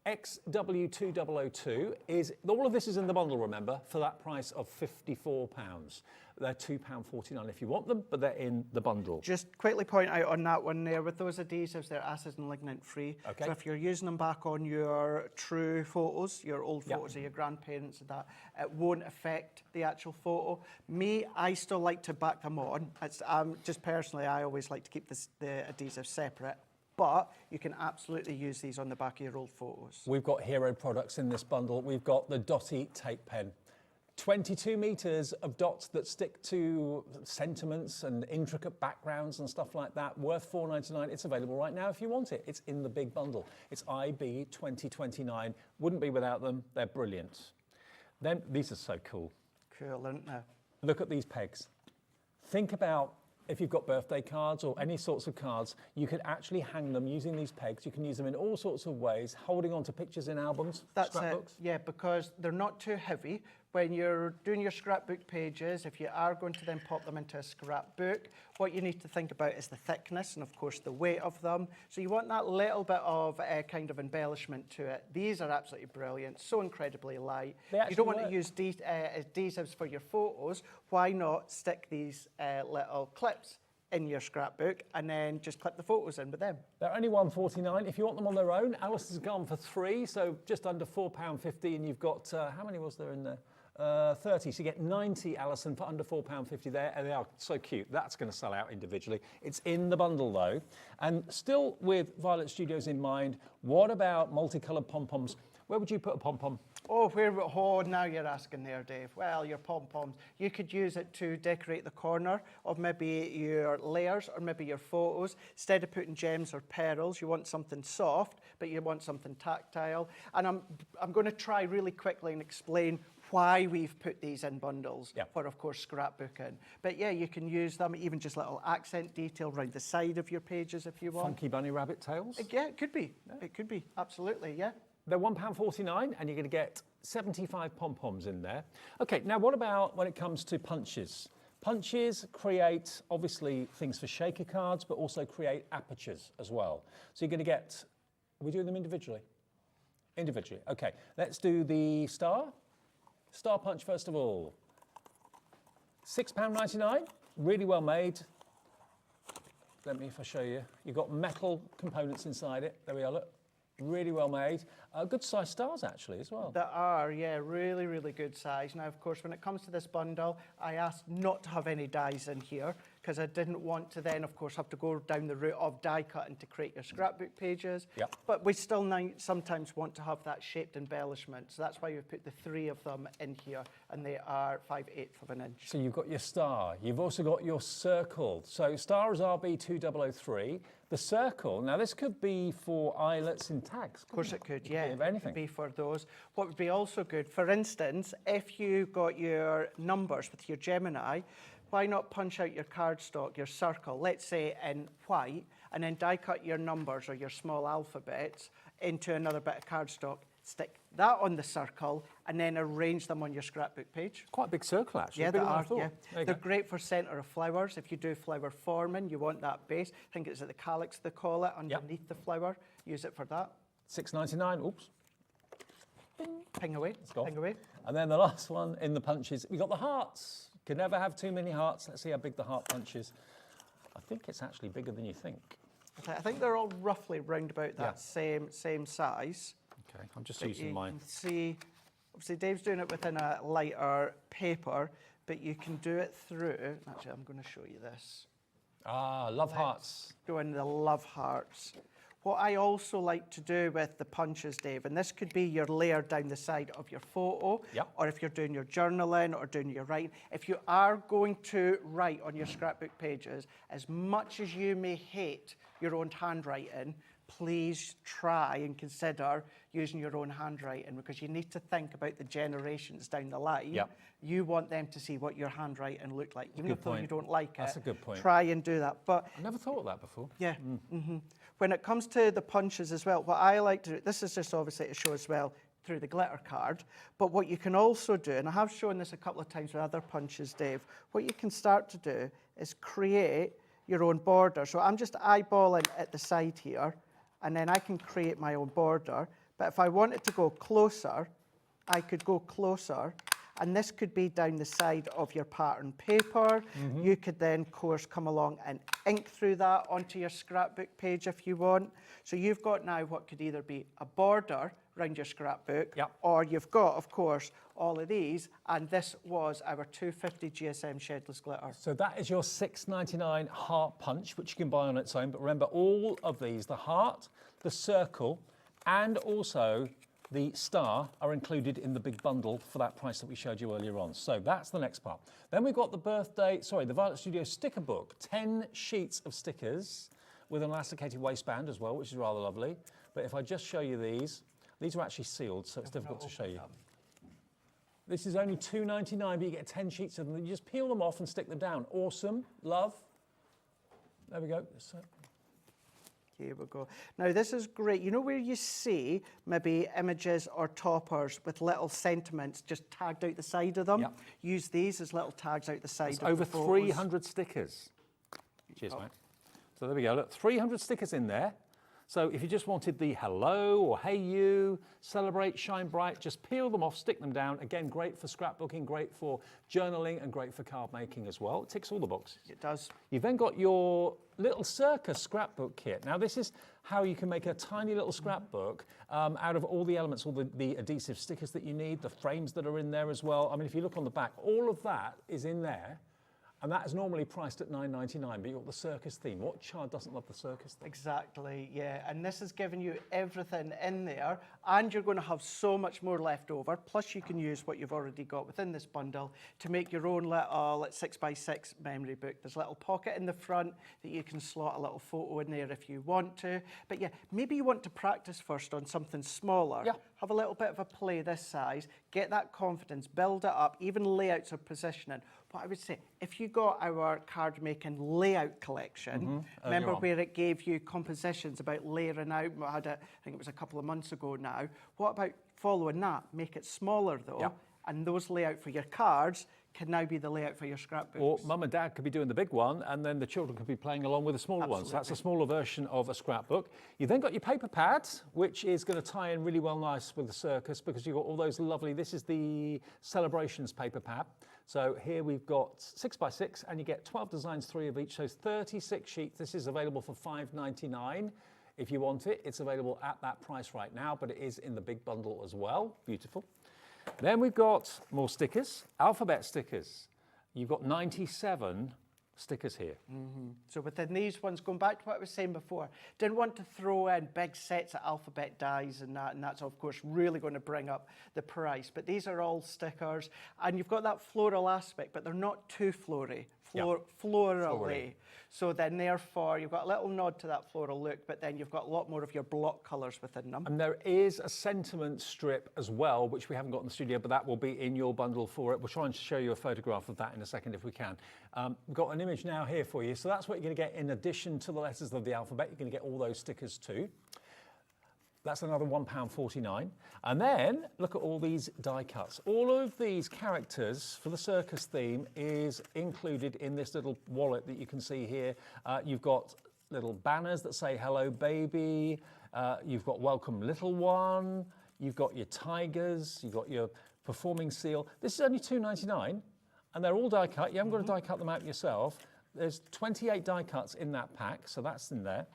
XW2002 is, all of this is in the bundle, remember, for that price of £54. They're £2.49 if you want them, but they're in the bundle. Just quickly point out on that one there, with those adhesives, they're acid and lignin free. Okay. So if you're using them back on your true photos, your old photos of your grandparents and that, it won't affect the actual photo. Me, I still like to back them on. It's, just personally, I always like to keep the adhesive separate. But you can absolutely use these on the back of your old photos. We've got hero products in this bundle. We've got the Dotty tape pen. 22 metres of dots that stick to sentiments and intricate backgrounds and stuff like that, worth £4.99. It's available right now if you want it. It's in the big bundle. It's IB 2029. Wouldn't be without them. They're brilliant. Then these are so cool. Cool, aren't they? Look at these pegs. Think about if you've got birthday cards or any sorts of cards, you could actually hang them using these pegs. You can use them in all sorts of ways, holding on to pictures in albums, scrapbooks. Yeah, because they're not too heavy. When you're doing your scrapbook pages, if you are going to then pop them into a scrapbook, what you need to think about is the thickness and, of course, the weight of them. So you want that little bit of kind of embellishment to it. These are absolutely brilliant, so incredibly light. You don't want to use adhesives for your photos. Why not stick these little clips in your scrapbook and then just clip the photos in with them? They're only £1.49. If you want them on their own, Alice has gone for £3, so just under £4.50, and you've got, how many was there in there? 30, so you get 90, Alison, for under £4.50 there, and they are so cute. That's going to sell out individually. It's in the bundle though, and still with Violet Studios in mind, what about multicoloured pom-poms? Where would you put a pom-pom? Oh, now you're asking there, Dave. Well, your pom-poms, you could use it to decorate the corner of maybe your layers or maybe your photos. Instead of putting gems or pearls, you want something soft, but you want something tactile. And I'm going to try really quickly and explain why we've put these in bundles for, of course, scrapbooking. But yeah, you can use them, even just little accent detail around the side of your pages if you want. Funky bunny rabbit tails? Yeah, it could be. Yeah. It could be, absolutely, yeah. They're £1.49, and you're going to get 75 pom-poms in there. Okay, now what about when it comes to punches? Punches create, obviously, things for shaker cards, but also create apertures as well. So you're going to get, are we doing them individually? Individually, okay. Let's do the star. Star punch first of all. £6.99, really well made. Let me, if I show you. You've got metal components inside it. There we are, look. Really well made. Good size stars actually as well. They are, yeah, really, really good size. Now, of course, when it comes to this bundle, I asked not to have any dies in here because I didn't want to then, of course, have to go down the route of die cutting to create your scrapbook pages. Yep. But we still sometimes want to have that shaped embellishment. So that's why we've put the 3 of them in here, and they are 5/8 of an inch. So you've got your star. You've also got your circle. So star is RB2003. The circle, now this could be for eyelets and tags. Of course it could, yeah. Of anything. It could be for those. What would be also good, for instance, if you got your numbers with your Gemini, why not punch out your cardstock, your circle, let's say in white, and then die cut your numbers or your small alphabets into another bit of cardstock, stick that on the circle, and then arrange them on your scrapbook page. Quite a big circle, actually. Yeah, they are. Yeah. They're great for centre of flowers. If you do flower forming, you want that base. I think it's at the calyx, they call it, underneath the flower. Use it for that. £6.99, oops. Ping away, ping away. And then the last one in the punches, we've got the hearts. Can never have too many hearts. Let's see how big the heart punch is. I think it's actually bigger than you think. I think they're all roughly round about that same size. Okay, I'm just using mine. You can see, obviously Dave's doing it within a lighter paper, but you can do it through, actually I'm going to show you this. Ah, love hearts. Go in the love hearts. What I also like to do with the punches, Dave, and this could be your layer down the side of your photo, or if you're doing your journaling or doing your writing, if you are going to write on your scrapbook pages, as much as you may hate your own handwriting, please try and consider using your own handwriting, because you need to think about the generations down the line. You want them to see what your handwriting looked like, even though you don't like it. That's a good point. Try and do that. But I never thought of that before. Yeah. When it comes to the punches as well, what I like to do, this is just obviously to show as well through the glitter card, but what you can also do, and I have shown this a couple of times with other punches, Dave, what you can start to do is create your own border. So I'm just eyeballing at the side here, and then I can create my own border. But if I wanted to go closer, I could go closer, and this could be down the side of your pattern paper. You could then, of course, come along and ink through that onto your scrapbook page if you want. So you've got now what could either be a border around your scrapbook, or you've got, of course, all of these, and this was our 250 GSM shedless glitter. So that is your $6.99 heart punch, which you can buy on its own. But remember, all of these, the heart, the circle, and also the star are included in the big bundle for that price that we showed you earlier on. So that's the next part. Then we've got the the Violet Studio sticker book, 10 sheets of stickers with an elasticated waistband as well, which is rather lovely. But if I just show you these are actually sealed, so it's difficult to show you. This is only $2.99, but you get 10 sheets of them. You just peel them off and stick them down. Awesome, love. There we go. Here we go. Now this is great. You know where you see maybe images or toppers with little sentiments just tagged out the side of them? Use these as little tags out the side of over the photos. 300 stickers. Cheers, mate. So there we go. Look, 300 stickers in there. So if you just wanted the hello or hey you, celebrate, shine bright, just peel them off, stick them down. Again, great for scrapbooking, great for journaling, and great for card making as well. It ticks all the boxes. It does. You've then got your little circus scrapbook kit. Now this is how you can make a tiny little scrapbook out of all the elements, all the adhesive stickers that you need, the frames that are in there as well. I mean, if you look on the back, all of that is in there. And that is normally priced at $9.99, but you've got the circus theme. What child doesn't love the circus theme? Exactly, yeah. And this is giving you everything in there, and you're going to have so much more left over. Plus, you can use what you've already got within this bundle to make your own little 6x6 memory book. There's a little pocket in the front that you can slot a little photo in there if you want to. But yeah, maybe you want to practice first on something smaller. Have a little bit of a play this size, get that confidence, build it up, even layouts or positioning. What I would say, if you got our card making layout collection, remember where it gave you compositions about layering out, I had I think it was a couple of months ago now. What about following that? Make it smaller though, and those layout for your cards can now be the layout for your scrapbooks. Or mum and dad could be doing the big one, and then the children could be playing along with the smaller ones. So that's a smaller version of a scrapbook. You then got your paper pads, which is going to tie in really well nice with the circus, because you've got all those lovely, this is the Celebrations paper pad. So here we've got 6x6, and you get 12 designs, 3 of each, so 36 sheets. This is available for $5.99. If you want it, it's available at that price right now, but it is in the big bundle as well. Beautiful. Then we've got more stickers, alphabet stickers. You've got 97 stickers here. So within these ones, going back to what I was saying before, didn't want to throw in big sets of alphabet dies and that's of course really going to bring up the price. But these are all stickers, and you've got that floral aspect, but they're not too florally. Florally. So then therefore you've got a little nod to that floral look, but then you've got a lot more of your block colours within them. And there is a sentiment strip as well, which we haven't got in the studio, but that will be in your bundle for it. We'll try and show you a photograph of that in a second if we can. We've got an image now here for you. So that's what you're going to get in addition to the letters of the alphabet. You're going to get all those stickers too. That's another £1.49. And then look at all these die cuts. All of these characters for the circus theme is included in this little wallet that you can see here. You've got little banners that say hello baby. You've got welcome little one. You've got your tigers. You've got your performing seal. This is only $2.99, and they're all die cut. You haven't got to die cut them out yourself. There's 28 die cuts in that pack, so that's in there.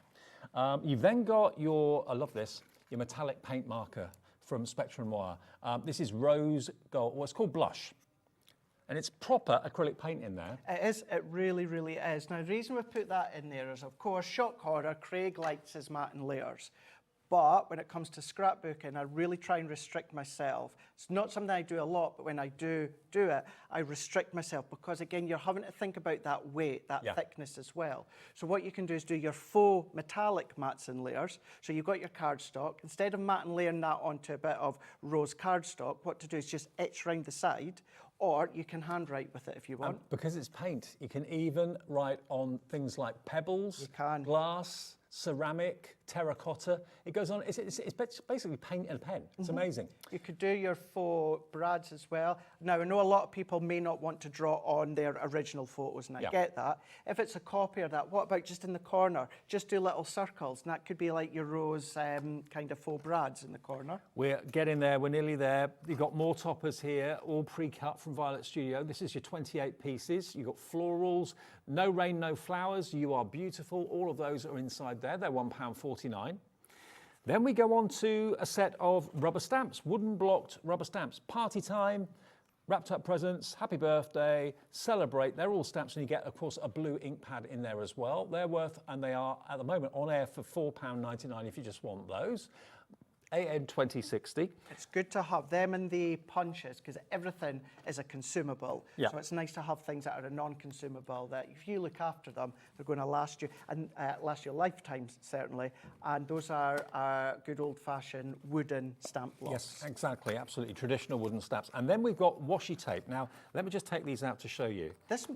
You've then got your, I love this, your metallic paint marker from Spectrum Noir. This is rose gold, well, it's called blush. And it's proper acrylic paint in there. It is, it really, really is. Now, the reason we've put that in there is, of course, shock horror, Craig likes his matte and layers. But when it comes to scrapbooking, I really try and restrict myself. It's not something I do a lot, but when I do it, I restrict myself because, again, you're having to think about that weight, that thickness as well. So what you can do is do your faux metallic mattes and layers. So you've got your cardstock. Instead of matte and layering that onto a bit of rose cardstock, what to do is just etch around the side, or you can handwrite with it if you want. Because it's paint, you can even write on things like pebbles, glass, ceramic, terracotta. It goes on, it's basically paint and a pen. It's amazing. You could do your faux brads as well. Now, I know a lot of people may not want to draw on their original photos, and I get that. If it's a copy of that, what about just in the corner? Just do little circles, and that could be like your rose kind of faux brads in the corner. We're getting there, we're nearly there. You've got more toppers here, all pre-cut from Violet Studio. This is your 28 pieces. You've got florals, no rain, no flowers, you are beautiful. All of those are inside there. They're £1.49. Then we go on to a set of rubber stamps, wooden blocked rubber stamps. Party time, wrapped up presents, happy birthday, celebrate. They're all stamps, and you get, of course, a blue ink pad in there as well. They're worth, and they are at the moment on air for £4.99 if you just want those. AN 2060. It's good to have them in the punches because everything is a consumable. So it's nice to have things that are a non-consumable that if you look after them, they're going to last you and last your lifetime certainly. And those are good old-fashioned wooden stamp blocks. Yes, exactly, absolutely traditional wooden stamps. And then we've got washi tape. Now, let me just take these out to show you.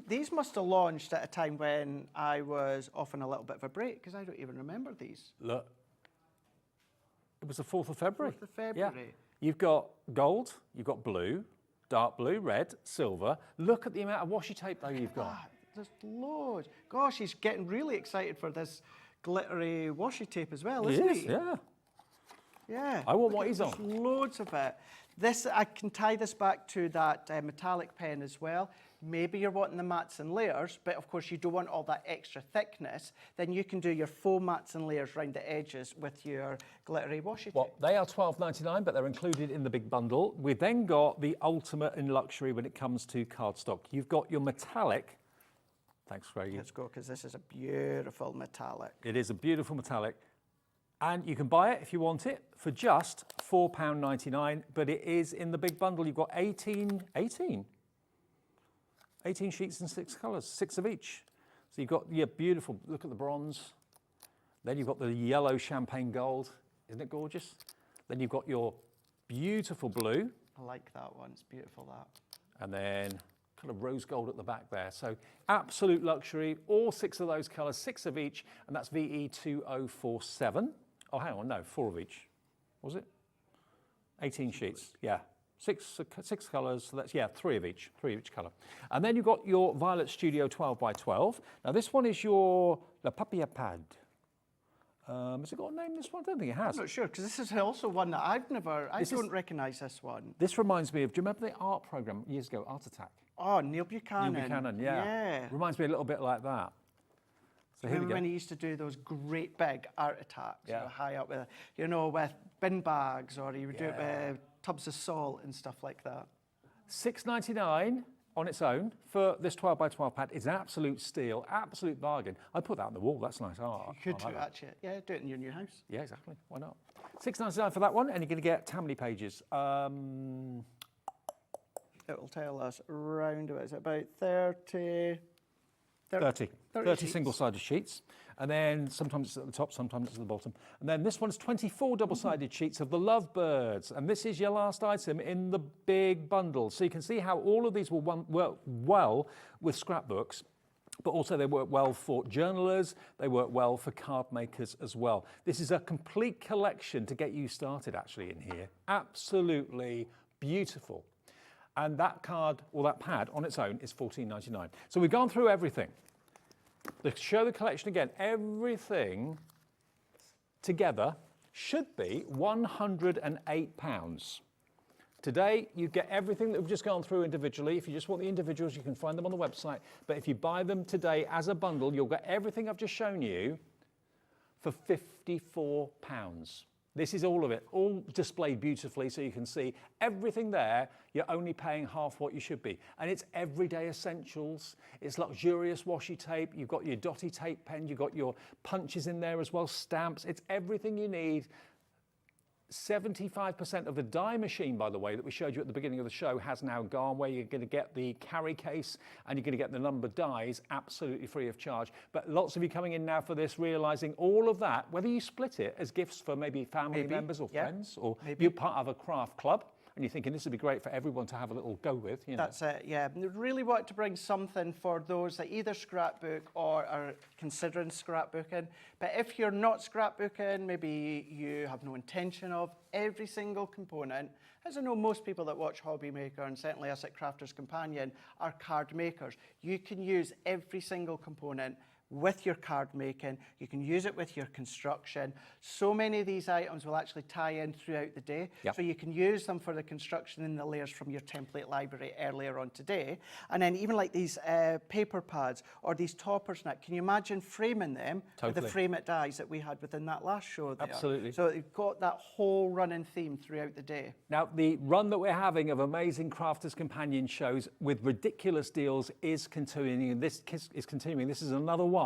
These must have launched at a time when I was off on a little bit of a break because I don't even remember these. Look. It was the 4th of February. 4th of February. Yeah. You've got gold, you've got blue, dark blue, red, silver. Look at the amount of washi tape though you've got. There's loads. Gosh, he's getting really excited for this glittery washi tape as well, isn't he? Yeah. Yeah. I want what he's on. There's loads of it. This, I can tie this back to that metallic pen as well. Maybe you're wanting the mattes and layers, but of course you don't want all that extra thickness. Then you can do your faux mattes and layers around the edges with your glittery washi tape. Well, they are £12.99, but they're included in the big bundle. We've then got the ultimate in luxury when it comes to cardstock. You've got your metallic. Thanks, Craigie. Let's go, because this is a beautiful metallic. It is a beautiful metallic. And you can buy it if you want it for just £4.99, but it is in the big bundle. You've got 18 sheets in 6 colours, 6 of each. So you've got your beautiful, look at the bronze. Then you've got the yellow champagne gold. Isn't it gorgeous? Then you've got your beautiful blue. I like that one, it's beautiful that. And then kind of rose gold at the back there. So absolute luxury, all 6 of those colours, 6 of each, and that's VE2047. Oh, hang on, no, 4 of each. Was it? 18 sheets, yeah. 6 colours, so that's, 3 of each colour. And then you've got your Violet Studio 12 by 12. Now this one is your La Papier Pad. Has it got a name, this one? I don't think it has. I'm not sure, because this is also one that I don't recognise this one. This reminds me of, do you remember the art programme years ago, Art Attack? Oh, Neil Buchanan. Neil Buchanan, yeah. Reminds me a little bit like that. So here we go. Remember when he used to do those great big art attacks, high up with, with bin bags, or he would do it with tubs of salt and stuff like that. $6.99 on its own for this 12 by 12 pad is an absolute steal, absolute bargain. I put that on the wall, that's nice art. You could do it, actually. Yeah, do it in your new house. Yeah, exactly. Why not? $6.99 for that one, and you're going to get how many pages? It will tell us around about 30 single-sided sheets, and then sometimes it's at the top, sometimes it's at the bottom. And then this one's 24 double-sided sheets of the Lovebirds, and this is your last item in the big bundle. So you can see how all of these will work well with scrapbooks, but also they work well for journalers, they work well for card makers as well. This is a complete collection to get you started actually in here. Absolutely beautiful. And that card, or that pad on its own, is $14.99. So we've gone through everything. Let's show the collection again. Everything together should be £108. Today, you get everything that we've just gone through individually. If you just want the individuals, you can find them on the website. But if you buy them today as a bundle, you'll get everything I've just shown you for £54. This is all of it, all displayed beautifully so you can see everything there. You're only paying half what you should be. And it's everyday essentials. It's luxurious washi tape. You've got your dotty tape pen. You've got your punches in there as well, stamps. It's everything you need. 75% of the die machine, by the way, that we showed you at the beginning of the show has now gone, where you're going to get the carry case and you're going to get the numbered dies absolutely free of charge. But lots of you coming in now for this, realising all of that, whether you split it as gifts for maybe family members or friends, or you're part of a craft club, and you're thinking this would be great for everyone to have a little go with. You know. That's it, yeah. We really want to bring something for those that either scrapbook or are considering scrapbooking. But if you're not scrapbooking, maybe you have no intention of, every single component, as I know most people that watch Hobby Maker, and certainly us at Crafter's Companion, are card makers. You can use every single component with your card making, you can use it with your construction. So many of these items will actually tie in throughout the day. So you can use them for the construction in the layers from your template library earlier on today. And then even like these paper pads or these toppers now, can you imagine framing them with the frame it dies that we had within that last show there? Absolutely. So you've got that whole running theme throughout the day. Now, the run that we're having of amazing Crafters Companion shows with ridiculous deals is continuing, and this is continuing. This is another one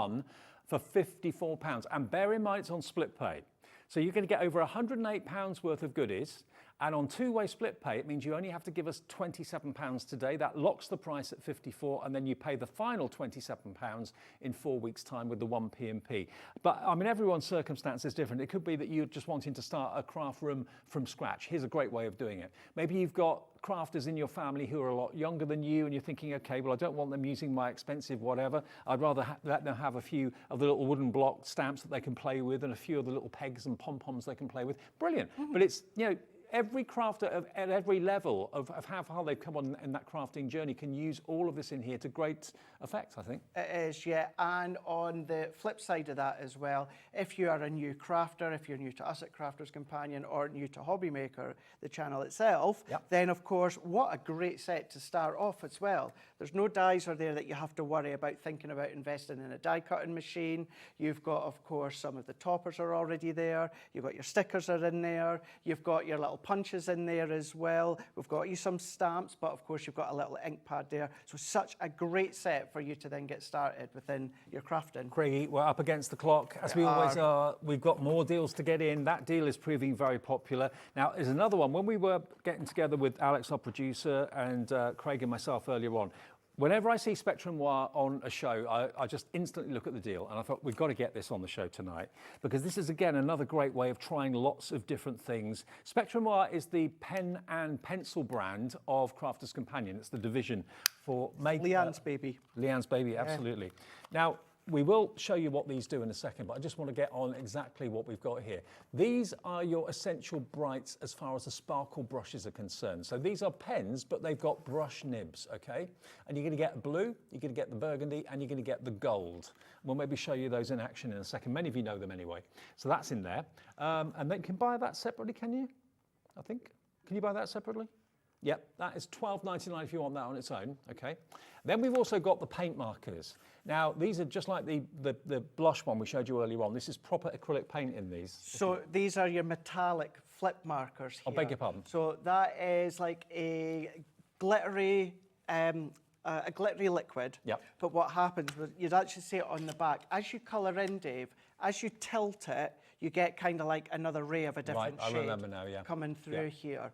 for £54. And bear in mind, it's on split pay. So you're going to get over £108 worth of goodies. And on two-way split pay, it means you only have to give us £27 today. That locks the price at 54, and then you pay the final £27 in 4 weeks' time with the 1 P&P. But I mean, everyone's circumstance is different. It could be that you're just wanting to start a craft room from scratch. Here's a great way of doing it. Maybe you've got crafters in your family who are a lot younger than you, and you're thinking, okay, well, I don't want them using my expensive whatever. I'd rather let them have a few of the little wooden block stamps that they can play with, and a few of the little pegs and pom-poms they can play with. Brilliant. But it's, you know, every crafter at every level of how far they've come on in that crafting journey can use all of this in here to great effect, I think. It is, yeah. And on the flip side of that as well, if you are a new crafter, if you're new to us at Crafters Companion or new to Hobby Maker, the channel itself, then of course, what a great set to start off as well. There's no dies are there that you have to worry about thinking about investing in a die cutting machine. You've got, of course, some of the toppers are already there. You've got your stickers are in there. You've got your little punches in there as well. We've got you some stamps, but of course you've got a little ink pad there. So such a great set for you to then get started within your crafting. Craigie, we're up against the clock, as we always are. We've got more deals to get in. That deal is proving very popular. Now, there's another one. When we were getting together with Alex, our producer, and Craig and myself earlier on, whenever I see Spectrum Noir on a show, I just instantly look at the deal, and I thought, we've got to get this on the show tonight, because this is, again, another great way of trying lots of different things. Spectrum Noir is the pen and pencil brand of Crafters Companion. It's the division for making... Leanne's baby. Leanne's baby, absolutely. Now, we will show you what these do in a second, but I just want to get on exactly what we've got here. These are your essential brights as far as the sparkle brushes are concerned. So these are pens, but they've got brush nibs, okay? And you're going to get blue, you're going to get the burgundy, and you're going to get the gold. We'll maybe show you those in action in a second. Many of you know them anyway. So that's in there. And then you can buy that separately, can you? I think. Can you buy that separately? Yep, that is $12.99 if you want that on its own, okay? Then we've also got the paint markers. Now, these are just like the blush one we showed you earlier on. This is proper acrylic paint in these. So these are your metallic flip markers here. I beg your pardon. So that is like a glittery liquid. Yep. But what happens, you'd actually see it on the back. As you colour in, Dave, as you tilt it, you get kind of like another ray of a different shade. I remember now, yeah. Coming through here.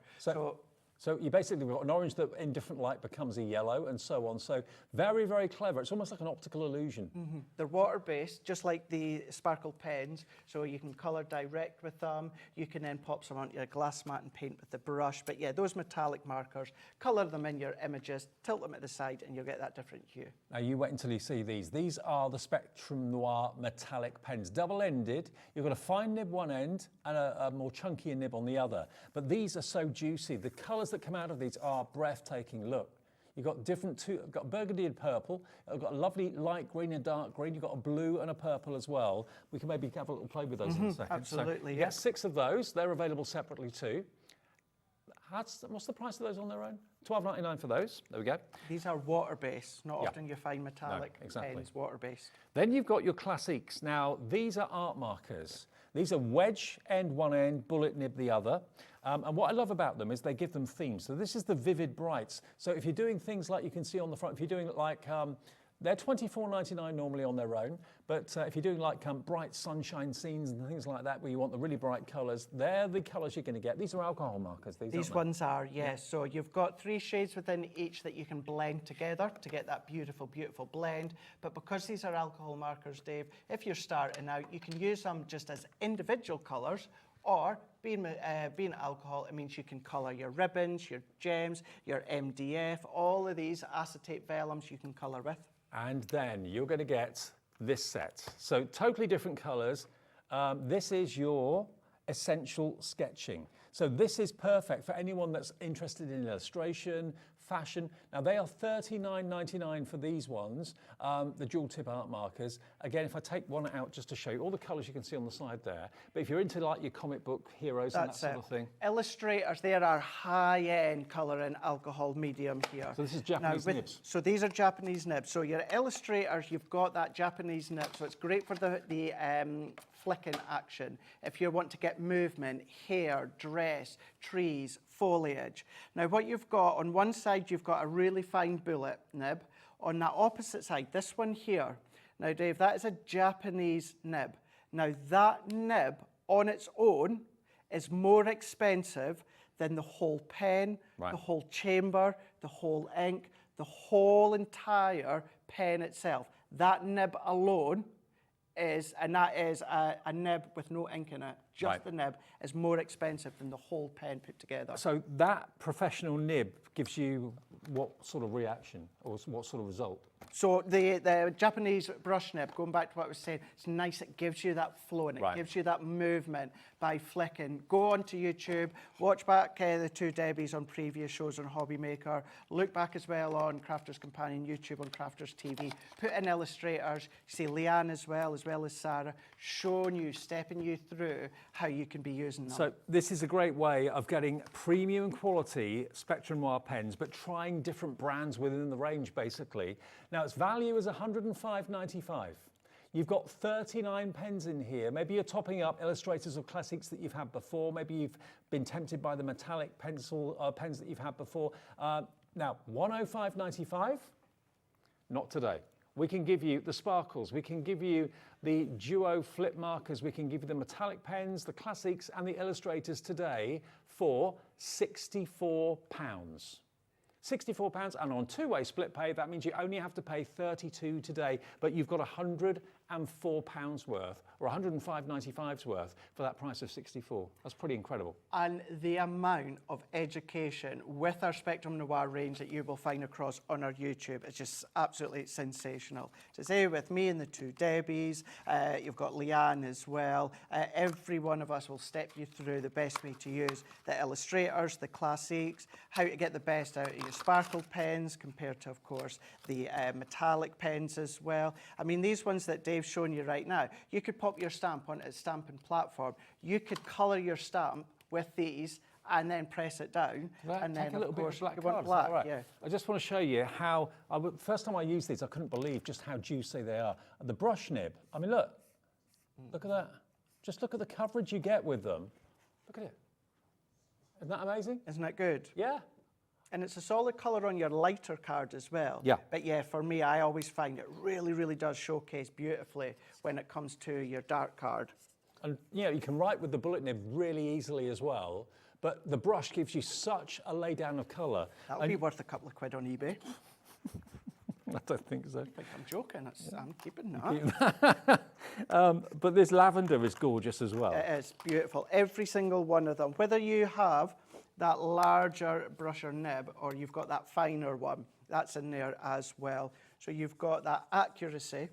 So you basically got an orange that in different light becomes a yellow and so on. So very, very clever. It's almost like an optical illusion. Mm-hmm. They're water-based, just like the sparkle pens. So you can colour direct with them. You can then pop some onto your glass mat and paint with the brush. But yeah, those metallic markers, colour them in your images, tilt them at the side, and you'll get that different hue. Now you wait until you see these. These are the Spectrum Noir metallic pens, double-ended. You've got a fine nib one end and a more chunkier nib on the other. But these are so juicy. The colours that come out of these are breathtaking. Look, you've got you've got burgundy and purple. You've got a lovely light green and dark green. You've got a blue and a purple as well. We can maybe have a little play with those in a second. Absolutely, so you get 6 of those. They're available separately too. What's the price of those on their own? $12.99 for those. There we go. These are water-based. Not often you find metallic pens water-based. Then you've got your classics. Now, these are art markers. These are wedge end one end, bullet nib the other. And what I love about them is they give them themes. So this is the vivid brights. So if you're doing things like you can see on the front, if you're doing like, they're $24.99 normally on their own, but if you're doing like bright sunshine scenes and things like that where you want the really bright colours, they're the colours you're going to get. These are alcohol markers. These ones are, yes. So you've got 3 shades within each that you can blend together to get that beautiful, beautiful blend. But because these are alcohol markers, Dave, if you're starting out, you can use them just as individual colours, or being alcohol, it means you can colour your ribbons, your gems, your MDF, all of these acetate vellums you can colour with. And then you're going to get this set. So totally different colours. This is your essential sketching. So this is perfect for anyone that's interested in illustration, fashion. Now they are $39.99 for these ones, the dual tip art markers. Again, if I take one out just to show you all the colours you can see on the side there. But if you're into like your comic book heroes and that sort of thing. Illustrators, there are high-end colour and alcohol medium here. So this is Japanese nibs. So these are Japanese nibs. So your illustrators, you've got that Japanese nib. So it's great for the flicking action. If you want to get movement, hair, dress, trees, foliage. Now what you've got, on one side you've got a really fine bullet nib. On the opposite side, this one here. Now Dave, that is a Japanese nib. Now that nib on its own is more expensive than the whole pen, the whole chamber, the whole ink, the whole entire pen itself. That nib alone is, and that is a nib with no ink in it, just the nib, is more expensive than the whole pen put together. So that professional nib gives you what sort of reaction or what sort of result? So the Japanese brush nib, going back to what I was saying, it's nice, it gives you that flow and it gives you that movement by flicking. Go onto YouTube, watch back the 2 Debbies on previous shows on Hobby Maker, look back as well on Crafters Companion YouTube on Crafters TV, put in illustrators, you see Leanne as well as Sarah, showing you, stepping you through how you can be using them. So this is a great way of getting premium quality Spectrum Noir pens, but trying different brands within the range basically. Now its value is $105.95. You've got 39 pens in here. Maybe you're topping up illustrators or classics that you've had before. Maybe you've been tempted by the metallic pens that you've had before. Now, $105.95? Not today. We can give you the sparkles, we can give you the duo flip markers, we can give you the metallic pens, the classics and the illustrators today for £64. £64, and on 2-way split pay, that means you only have to pay $32 today, but you've got £104 worth, or $105.95's worth for that price of $64. That's pretty incredible. And the amount of education with our Spectrum Noir range that you will find across on our YouTube is just absolutely sensational. Today with me and the 2 Debbies, you've got Leanne as well. Every one of us will step you through the best way to use the illustrators, the classics, how to get the best out of your sparkle pens compared to, of course, the metallic pens as well. I mean, these ones that Dave's showing you right now, you could pop your stamp onto a stamping platform. You could colour your stamp with these and then press it down. And Take then, a little of bit course, of black you want card. black. All right. Yeah. I just want to show you how, first time I used these, I couldn't believe just how juicy they are. The brush nib, I mean, look at that. Just look at the coverage you get with them. Look at it. Isn't that amazing? Isn't that good? Yeah. And it's a solid colour on your lighter card as well. Yeah. But yeah, for me, I always find it really, really does showcase beautifully when it comes to your dark card. And you can write with the bullet nib really easily as well, but the brush gives you such a laydown of colour. That'll be worth a couple of quid on eBay. I don't think so. I think I'm joking. I'm keeping that. But this lavender is gorgeous as well. It is beautiful. Every single one of them. Whether you have that larger brush or nib or you've got that finer one, that's in there as well. So you've got that accuracy,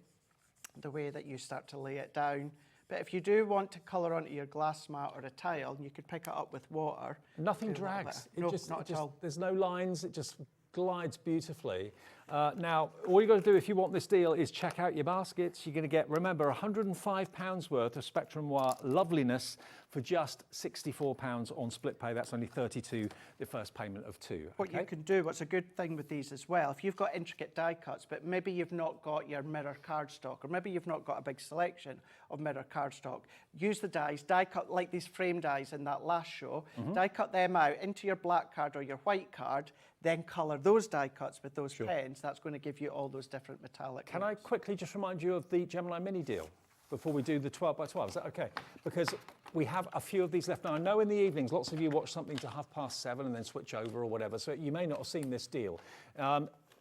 the way that you start to lay it down. But if you do want to colour onto your glass mat or a tile, you could pick it up with water. Nothing drags. No, not at all. There's no lines. It just glides beautifully. Now, all you've got to do if you want this deal is check out your baskets. You're going to get, remember, £105 worth of Spectrum Noir loveliness for just £64 on split pay. That's only £32, the first payment of £2. What you can do, what's a good thing with these as well, if you've got intricate die cuts, but maybe you've not got your mirror cardstock, or maybe you've not got a big selection of mirror cardstock, use the dies, die cut like these frame dies in that last show, die cut them out into your black card or your white card, then colour those die cuts with those pens. That's going to give you all those different metallic Can I quickly just remind you of the Gemini Mini deal before we do the 12 by 12? Is that okay? Because we have a few of these left. Now, I know in the evenings, lots of you watch something to 7:30 and then switch over or whatever, so you may not have seen this deal.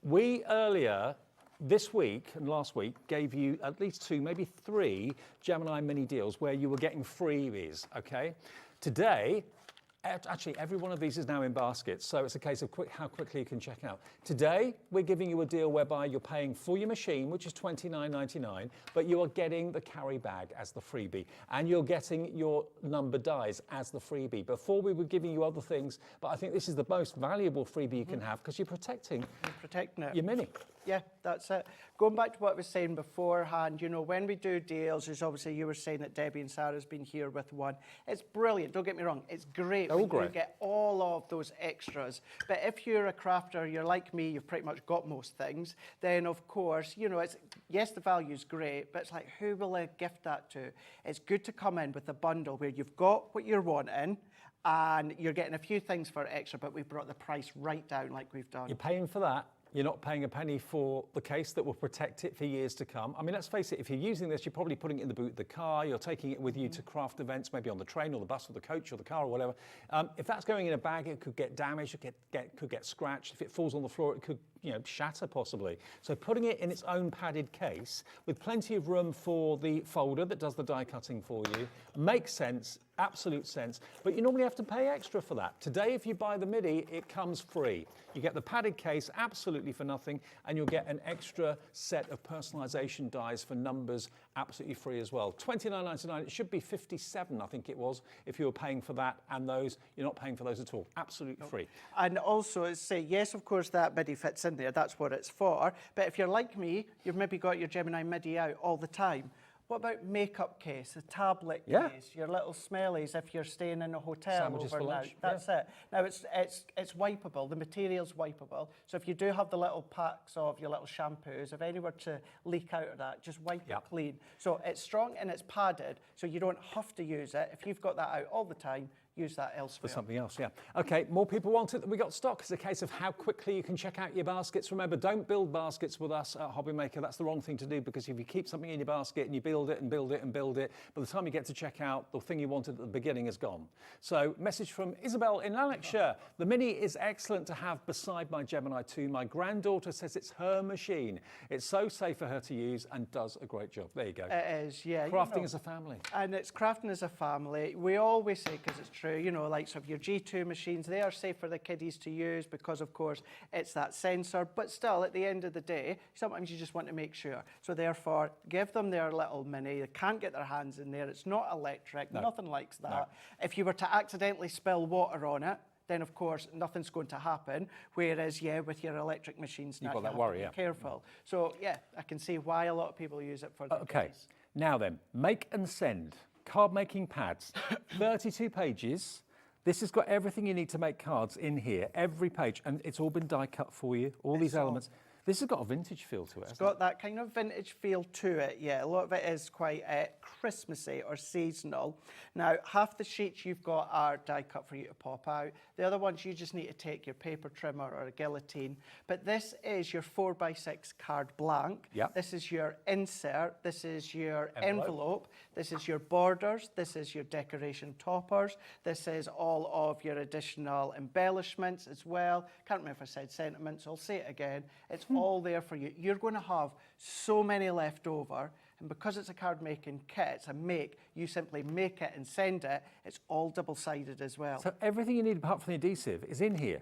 We earlier this week and last week gave you at least 2, maybe 3 Gemini Mini deals where you were getting freebies, okay? Today, actually, every one of these is now in baskets, so it's a case of how quickly you can check out. Today, we're giving you a deal whereby you're paying for your machine, which is $29.99, but you are getting the carry bag as the freebie, and you're getting your number dies as the freebie. Before, we were giving you other things, but I think this is the most valuable freebie you can have because you're protecting it. Your Mini. Yeah, that's it. Going back to what I was saying beforehand, you know, when we do deals, there's obviously, you were saying that Debbie and Sarah's been here with one. It's brilliant, don't get me wrong. It's great when you get all of those extras. But if you're a crafter, you're like me, you've pretty much got most things, then of course, you know, it's, yes, the value's great, but it's like, who will I gift that to? It's good to come in with a bundle where you've got what you're wanting, and you're getting a few things for extra, but we've brought the price right down like we've done. You're paying for that. You're not paying a penny for the case that will protect it for years to come. I mean, let's face it, if you're using this, you're probably putting it in the boot of the car, you're taking it with you to craft events, maybe on the train or the bus or the coach or the car or whatever. If that's going in a bag, it could get damaged, it could get scratched. If it falls on the floor, it could, you know, shatter possibly. So putting it in its own padded case with plenty of room for the folder that does the die cutting for you makes sense, absolute sense, but you normally have to pay extra for that. Today, if you buy the Midi, it comes free. You get the padded case absolutely for nothing, and you'll get an extra set of personalization dies for numbers absolutely free as well. $29.99, it should be $57, I think it was, if you were paying for that, and those, you're not paying for those at all. Absolutely free. And also, say, yes, of course, that Midi fits in there, that's what it's for, but if you're like me, you've maybe got your Gemini Midi out all the time. What about makeup case, a tablet case, your little smellies if you're staying in a hotel Sandwiches for overnight? lunch. That's it. Now it's wipeable. The material's wipeable. So if you do have the little packs of your little shampoos, if any were to leak out of that, just wipe it clean. So it's strong and it's padded, so you don't have to use it. If you've got that out all the time, use that elsewhere. For something else, yeah. Okay, more people want it than we got stock. It's a case of how quickly you can check out your baskets. Remember, don't build baskets with us at Hobby Maker. That's the wrong thing to do, because if you keep something in your basket and you build it and build it and build it, by the time you get to check out, the thing you wanted at the beginning is gone. So, message from Isabel in Lanarkshire. The Mini is excellent to have beside my Gemini 2. My granddaughter says it's her machine. It's so safe for her to use and does a great job. There you go. It is, yeah. Crafting as a family. And it's crafting as a family. We always say, because it's true, you know, like, so if your G2 machines, they are safe for the kiddies to use because, of course, it's that sensor. But still, at the end of the day, sometimes you just want to make sure. So therefore, give them their little Mini. They can't get their hands in there. It's not electric. Nothing likes that. No. If you were to accidentally spill water on it, then of course nothing's going to happen. Whereas, yeah, with your electric machines, You've now got you that have worry, to yeah. be careful. So yeah, I can see why a lot of people use it for the Okay, now then, make and send. Card making pads, 32 pages. This has got everything you need to make cards in here, every page, and it's all been die cut for you, all these elements. This has got a vintage feel to it, It's got that kind of vintage feel to it, yeah. A lot of it is quite Christmassy or seasonal. Now, half the sheets you've got are die cut for you to pop out. The other ones, you just need to take your paper trimmer or a guillotine. But this is your 4x6 card blank. Yep. This is your insert. This is your envelope. This is your borders. This is your decoration toppers. This is all of your additional embellishments as well. Can't remember if I said sentiments. I'll say it again. It's all there for you. You're going to have so many left over, and because it's a card making kit, it's a make, you simply make it and send it. It's all double-sided as well. So everything you need apart from the adhesive is in here.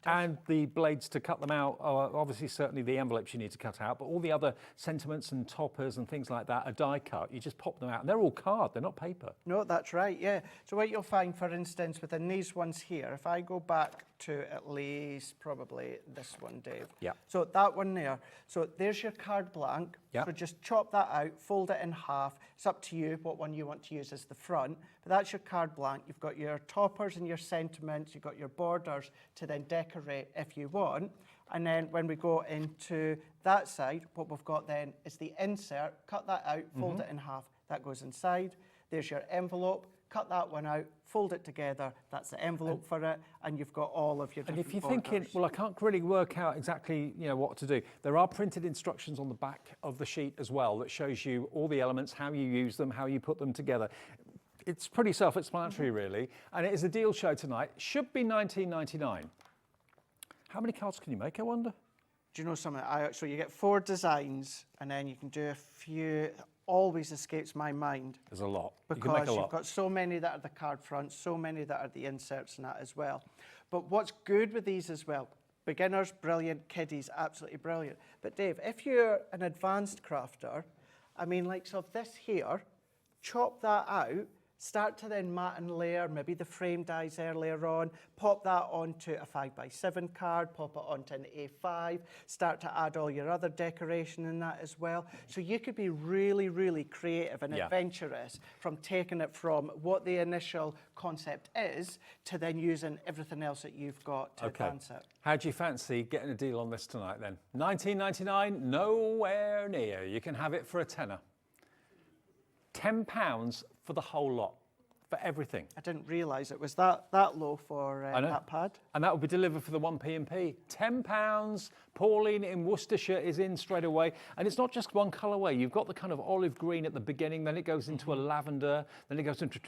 And the blades to cut them out are obviously certainly the envelopes you need to cut out, but all the other sentiments and toppers and things like that are die cut. You just pop them out and they're all card, they're not paper. No, that's right, yeah. So what you'll find, for instance, within these ones here, if I go back to at least probably this one, Dave. Yeah. So that one there. So there's your card blank. Yeah. So just chop that out, fold it in half. It's up to you what one you want to use as the front. But that's your card blank. You've got your toppers and your sentiments. You've got your borders to then decorate if you want. And then when we go into that side, what we've got then is the insert. Cut that out, fold it in half. That goes inside. There's your envelope. Cut that one out, fold it together, that's the envelope for it, and you've got all of your different And if you're borders. thinking, well, I can't really work out exactly, what to do, there are printed instructions on the back of the sheet as well that shows you all the elements, how you use them, how you put them together. It's pretty self-explanatory, really, and it is a deal show tonight. Should be $19.99. How many cards can you make, I wonder? Do you know something? So you get 4 designs, and then you can do a few. Always escapes my mind. There's a lot. Because you've got so many that are the card fronts, so many that are the inserts and that as well. But what's good with these as well, beginners, brilliant, kiddies, absolutely brilliant. But Dave, if you're an advanced crafter, I mean, like, so this here, chop that out, start to then mat and layer, maybe the frame dies earlier on, pop that onto a 5x7 card, pop it onto an A5, start to add all your other decoration in that as well. So you could be really, really creative and adventurous from taking it from what the initial concept is to then using everything else that you've got to advance it. How do you fancy getting a deal on this tonight then? $19.99, nowhere near. You can have it for a tenner. £10 for the whole lot, for everything. I didn't realise it was that low for that pad. And that will be delivered for the 1p&p. £10. Pauline in Worcestershire is in straight away. And it's not just one colourway. You've got the kind of olive green at the beginning, then it goes into a lavender, then it goes into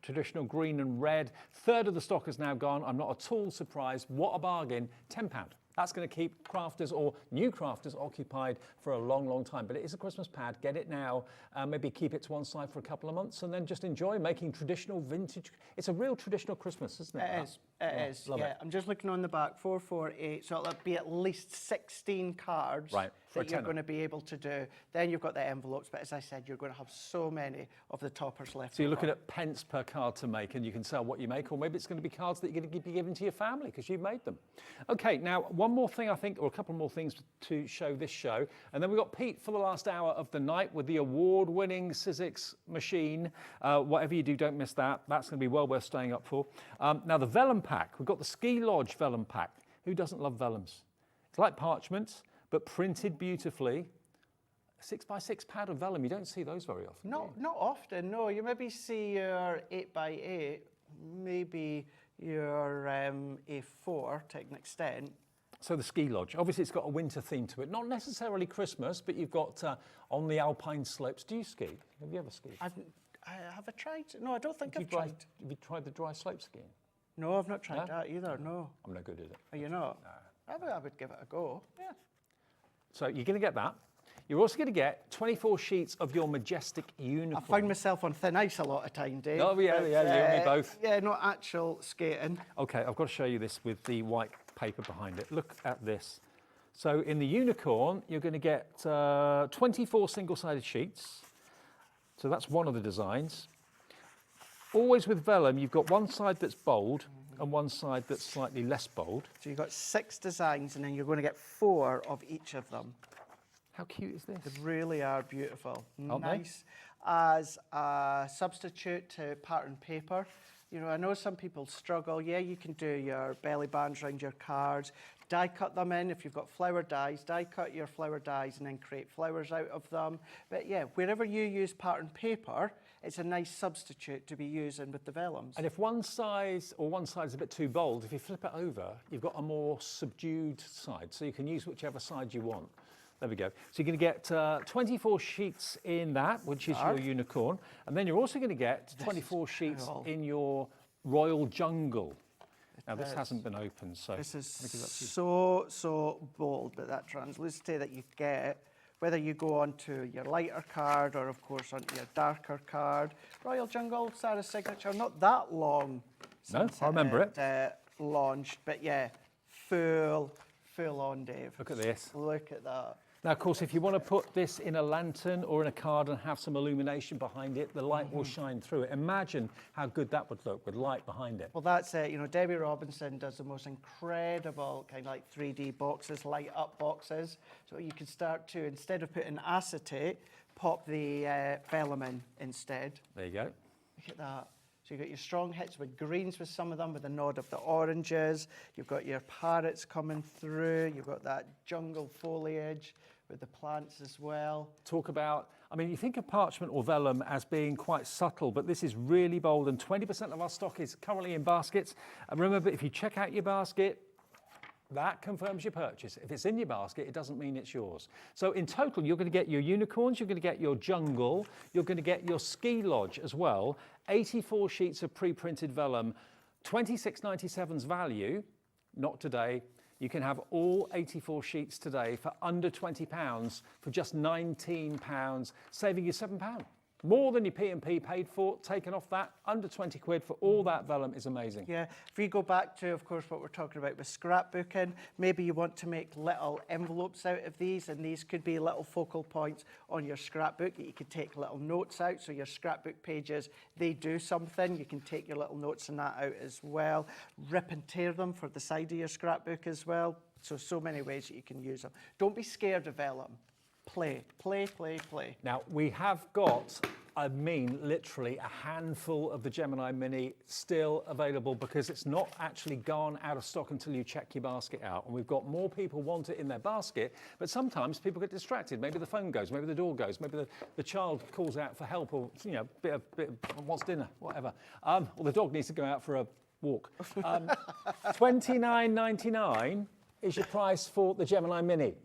traditional green and red. Third of the stock is now gone. I'm not at all surprised. What a bargain. £10. That's going to keep crafters or new crafters occupied for a long, long time. But it is a Christmas pad. Get it now. Maybe keep it to one side for a couple of months and then just enjoy making traditional vintage. It's a real traditional Christmas, isn't it? It is. It is. Love it. I'm just looking on the back, 448. So it'll be at least 16 cards that you're going to be able to do. Then you've got the envelopes. But as I said, you're going to have so many of the toppers left. So you're looking at pence per card to make, and you can sell what you make, or maybe it's going to be cards that you're going to be giving to your family because you've made them. Okay, now one more thing I think, or a couple more things to show this show, and then we've got Pete for the last hour of the night with the award-winning Sizzix machine. Whatever you do, don't miss that. That's going to be well worth staying up for. Now the vellum pack, we've got the Ski Lodge vellum pack. Who doesn't love vellums? It's like parchment, but printed beautifully. A 6x6 pad of vellum, you don't see those very often. Not often, no. You maybe see your 8x8, maybe your A4 to an extent. So the Ski Lodge, obviously it's got a winter theme to it. Not necessarily Christmas, but you've got on the alpine slopes. Do you ski? Have you ever skied? Have I tried? No, I don't think I've tried. Have you tried the dry slope skiing? No, I've not tried that either, no. I'm no good at it. Are you not? No. I would give it a go. Yeah. So you're going to get that. You're also going to get 24 sheets of your majestic unicorn. I find myself on thin ice a lot of time, Dave. Oh, yeah, you and me both. Yeah, not actual skating. Okay, I've got to show you this with the white paper behind it. Look at this. So in the unicorn, you're going to get 24 single-sided sheets. So that's one of the designs. Always with vellum, you've got one side that's bold and one side that's slightly less bold. So you've got 6 designs and then you're going to get 4 of each of them. How cute is this? They really are beautiful. Aren't nice as a substitute to pattern paper. You know, I know some people struggle. Yeah, you can do your belly bands around your cards, die cut them in if you've got flower dies, die cut your flower dies and then create flowers out of them. But yeah, wherever you use pattern paper, it's a nice substitute to be using with the vellums. And if one side is a bit too bold, if you flip it over, you've got a more subdued side. So you can use whichever side you want. There we go. So you're going to get 24 sheets in that, which is your unicorn. And then you're also going to get 24 sheets in your royal jungle. Now, this hasn't been opened, so... This is so bold, but that translucency that you get, whether you go onto your lighter card or, of course, onto your darker card. Royal Jungle, Sarah's signature, not that long since I remember it. Launched, but yeah, full on, Dave. Look at this. Look at that. Now, of course, if you want to put this in a lantern or in a card and have some illumination behind it, the light will shine through it. Imagine how good that would look with light behind it. Well, that's it. You know, Debbie Robinson does the most incredible kind of like 3D boxes, light up boxes. So you could start to, instead of putting acetate, pop the vellum in instead. There you go. Look at that. So you've got your strong hits with greens with some of them, with a nod of the oranges. You've got your parrots coming through. You've got that jungle foliage with the plants as well. Talk about, I mean, you think of parchment or vellum as being quite subtle, but this is really bold, and 20% of our stock is currently in baskets. And remember, if you check out your basket, that confirms your purchase. If it's in your basket, it doesn't mean it's yours. So in total, you're going to get your unicorns, you're going to get your jungle, you're going to get your ski lodge as well. 84 sheets of pre-printed vellum, $26.97's value, not today. You can have all 84 sheets today for under £20 for just £19, saving you £7. More than your P&P paid for, taken off that, under 20 quid for all that vellum is amazing. Yeah, if we go back to, of course, what we're talking about with scrapbooking, maybe you want to make little envelopes out of these, and these could be little focal points on your scrapbook. You could take little notes out, so your scrapbook pages, they do something. You can take your little notes and that out as well. Rip and tear them for the side of your scrapbook as well. So many ways that you can use them. Don't be scared of vellum. Play, play, play, play. Now, we have got, I mean, literally a handful of the Gemini Mini still available because it's not actually gone out of stock until you check your basket out. And we've got more people want it in their basket, but sometimes people get distracted. Maybe the phone goes, maybe the door goes, maybe the child calls out for help, or, you know, bit of wants dinner, whatever. Or the dog needs to go out for a walk. $29.99 is your price for the Gemini Mini.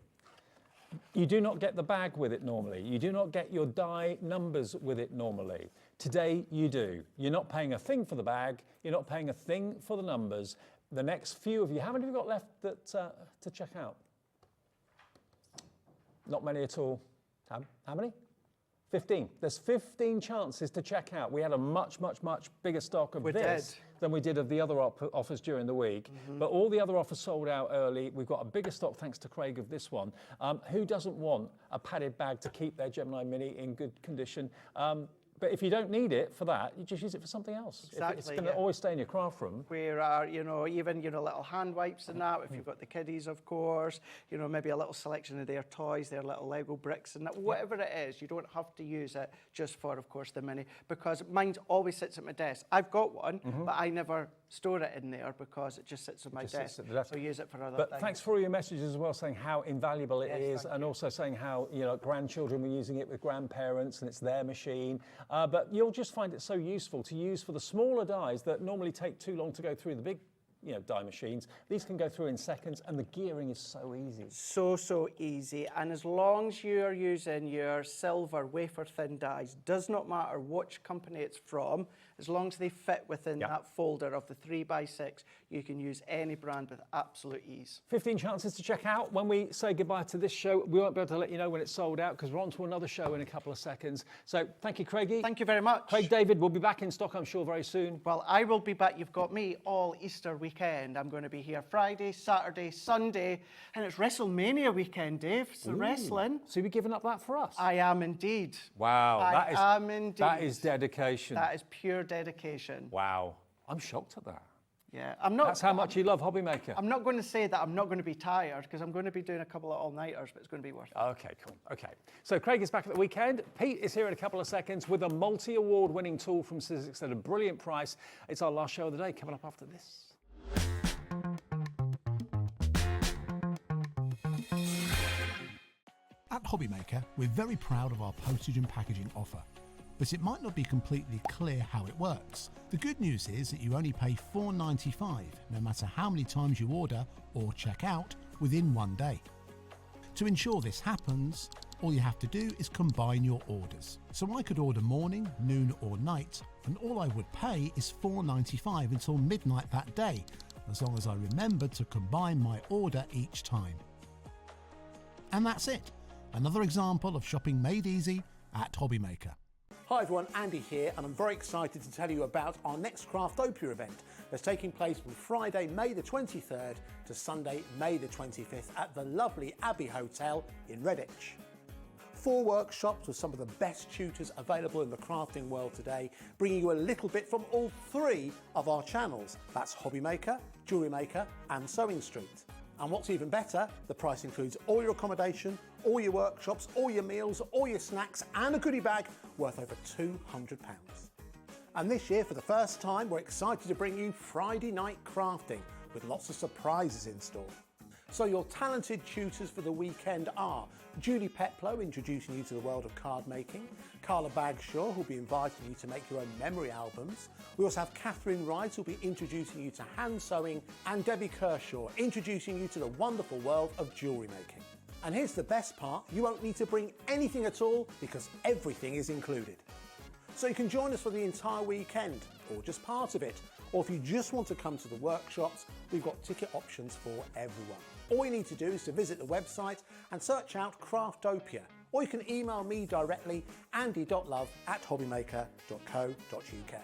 You do not get the bag with it normally. You do not get your die numbers with it normally. Today you do. You're not paying a thing for the bag. You're not paying a thing for the numbers. The next few of you, how many have you got left that, to check out? Not many at all. How many? 15. There's 15 chances to check out. We had a much, much, much bigger stock of this than we did of the other offers during the week. But all the other offers sold out early. We've got a bigger stock, thanks to Craig, of this one. Who doesn't want a padded bag to keep their Gemini Mini in good condition? But if you don't need it for that, you just use it for something else. Exactly, it's going to always stay in your craft room. Where, you know, even, you know, little hand wipes and that, if you've got the kiddies, of course, you know, maybe a little selection of their toys, their little Lego bricks and that, whatever it is, you don't have to use it just for, of course, the Mini, because mine always sits at my desk. I've got one, but I never store it in there because it just sits on my desk. So I use it for other things. But thanks for all your messages as well, saying how invaluable it is, and also saying how, you know, grandchildren were using it with grandparents and it's their machine. But you'll just find it so useful to use for the smaller dies that normally take too long to go through the big, you know, die machines. These can go through in seconds, and the gearing is so easy. So easy. And as long as you're using your silver wafer thin dies, does not matter which company it's from, as long as they fit within that folder of the 3x6, you can use any brand with absolute ease. 15 chances to check out. When we say goodbye to this show, we won't be able to let you know when it's sold out because we're on to another show in a couple of seconds. So thank you, Craigie. Thank you very much. Craig David will be back in stock, I'm sure, very soon. Well, I will be back. You've got me all Easter weekend. I'm going to be here Friday, Saturday, Sunday, and it's WrestleMania weekend, Dave. So wrestling. So you'll be giving up that for us? I am indeed. Wow. I am indeed. That is dedication. That is pure dedication. Wow. I'm shocked at that. Yeah, I'm not. That's how much you love Hobby Maker. I'm not going to say that I'm not going to be tired because I'm going to be doing a couple of all-nighters, but it's going to be worth it. Okay, cool. Okay. So Craig is back at the weekend. Pete is here in a couple of seconds with a multi-award winning tool from Sizzix at a brilliant price. It's our last show of the day, coming up after this. At Hobby Maker, we're very proud of our postage and packaging offer, but it might not be completely clear how it works. The good news is that you only pay $4.95 no matter how many times you order or check out within one day. To ensure this happens, all you have to do is combine your orders. So I could order morning, noon or night, and all I would pay is $4.95 until midnight that day, as long as I remembered to combine my order each time. And that's it. Another example of shopping made easy at Hobby Maker. Hi everyone, Andy here, and I'm very excited to tell you about our next Craftopia event that's taking place from Friday, May the 23rd to Sunday, May the 25th at the lovely Abbey Hotel in Redditch. 4 workshops with some of the best tutors available in the crafting world today, bringing you a little bit from all 3 of our channels. That's Hobby Maker, Jewellery Maker and Sewing Street. And what's even better, the price includes all your accommodation, all your workshops, all your meals, all your snacks and a goodie bag worth over £200. And this year, for the first time, we're excited to bring you Friday night crafting with lots of surprises in store. So your talented tutors for the weekend are Julie Peplow, introducing you to the world of card making, Carla Bagshaw, who'll be inviting you to make your own memory albums. We also have Catherine Wright, who'll be introducing you to hand sewing, and Debbie Kershaw, introducing you to the wonderful world of jewellery making. And here's the best part, you won't need to bring anything at all because everything is included. So you can join us for the entire weekend, or just part of it, or if you just want to come to the workshops, we've got ticket options for everyone. All you need to do is to visit the website and search out Craftopia, or you can email me directly, andy.love@hobbymaker.co.uk.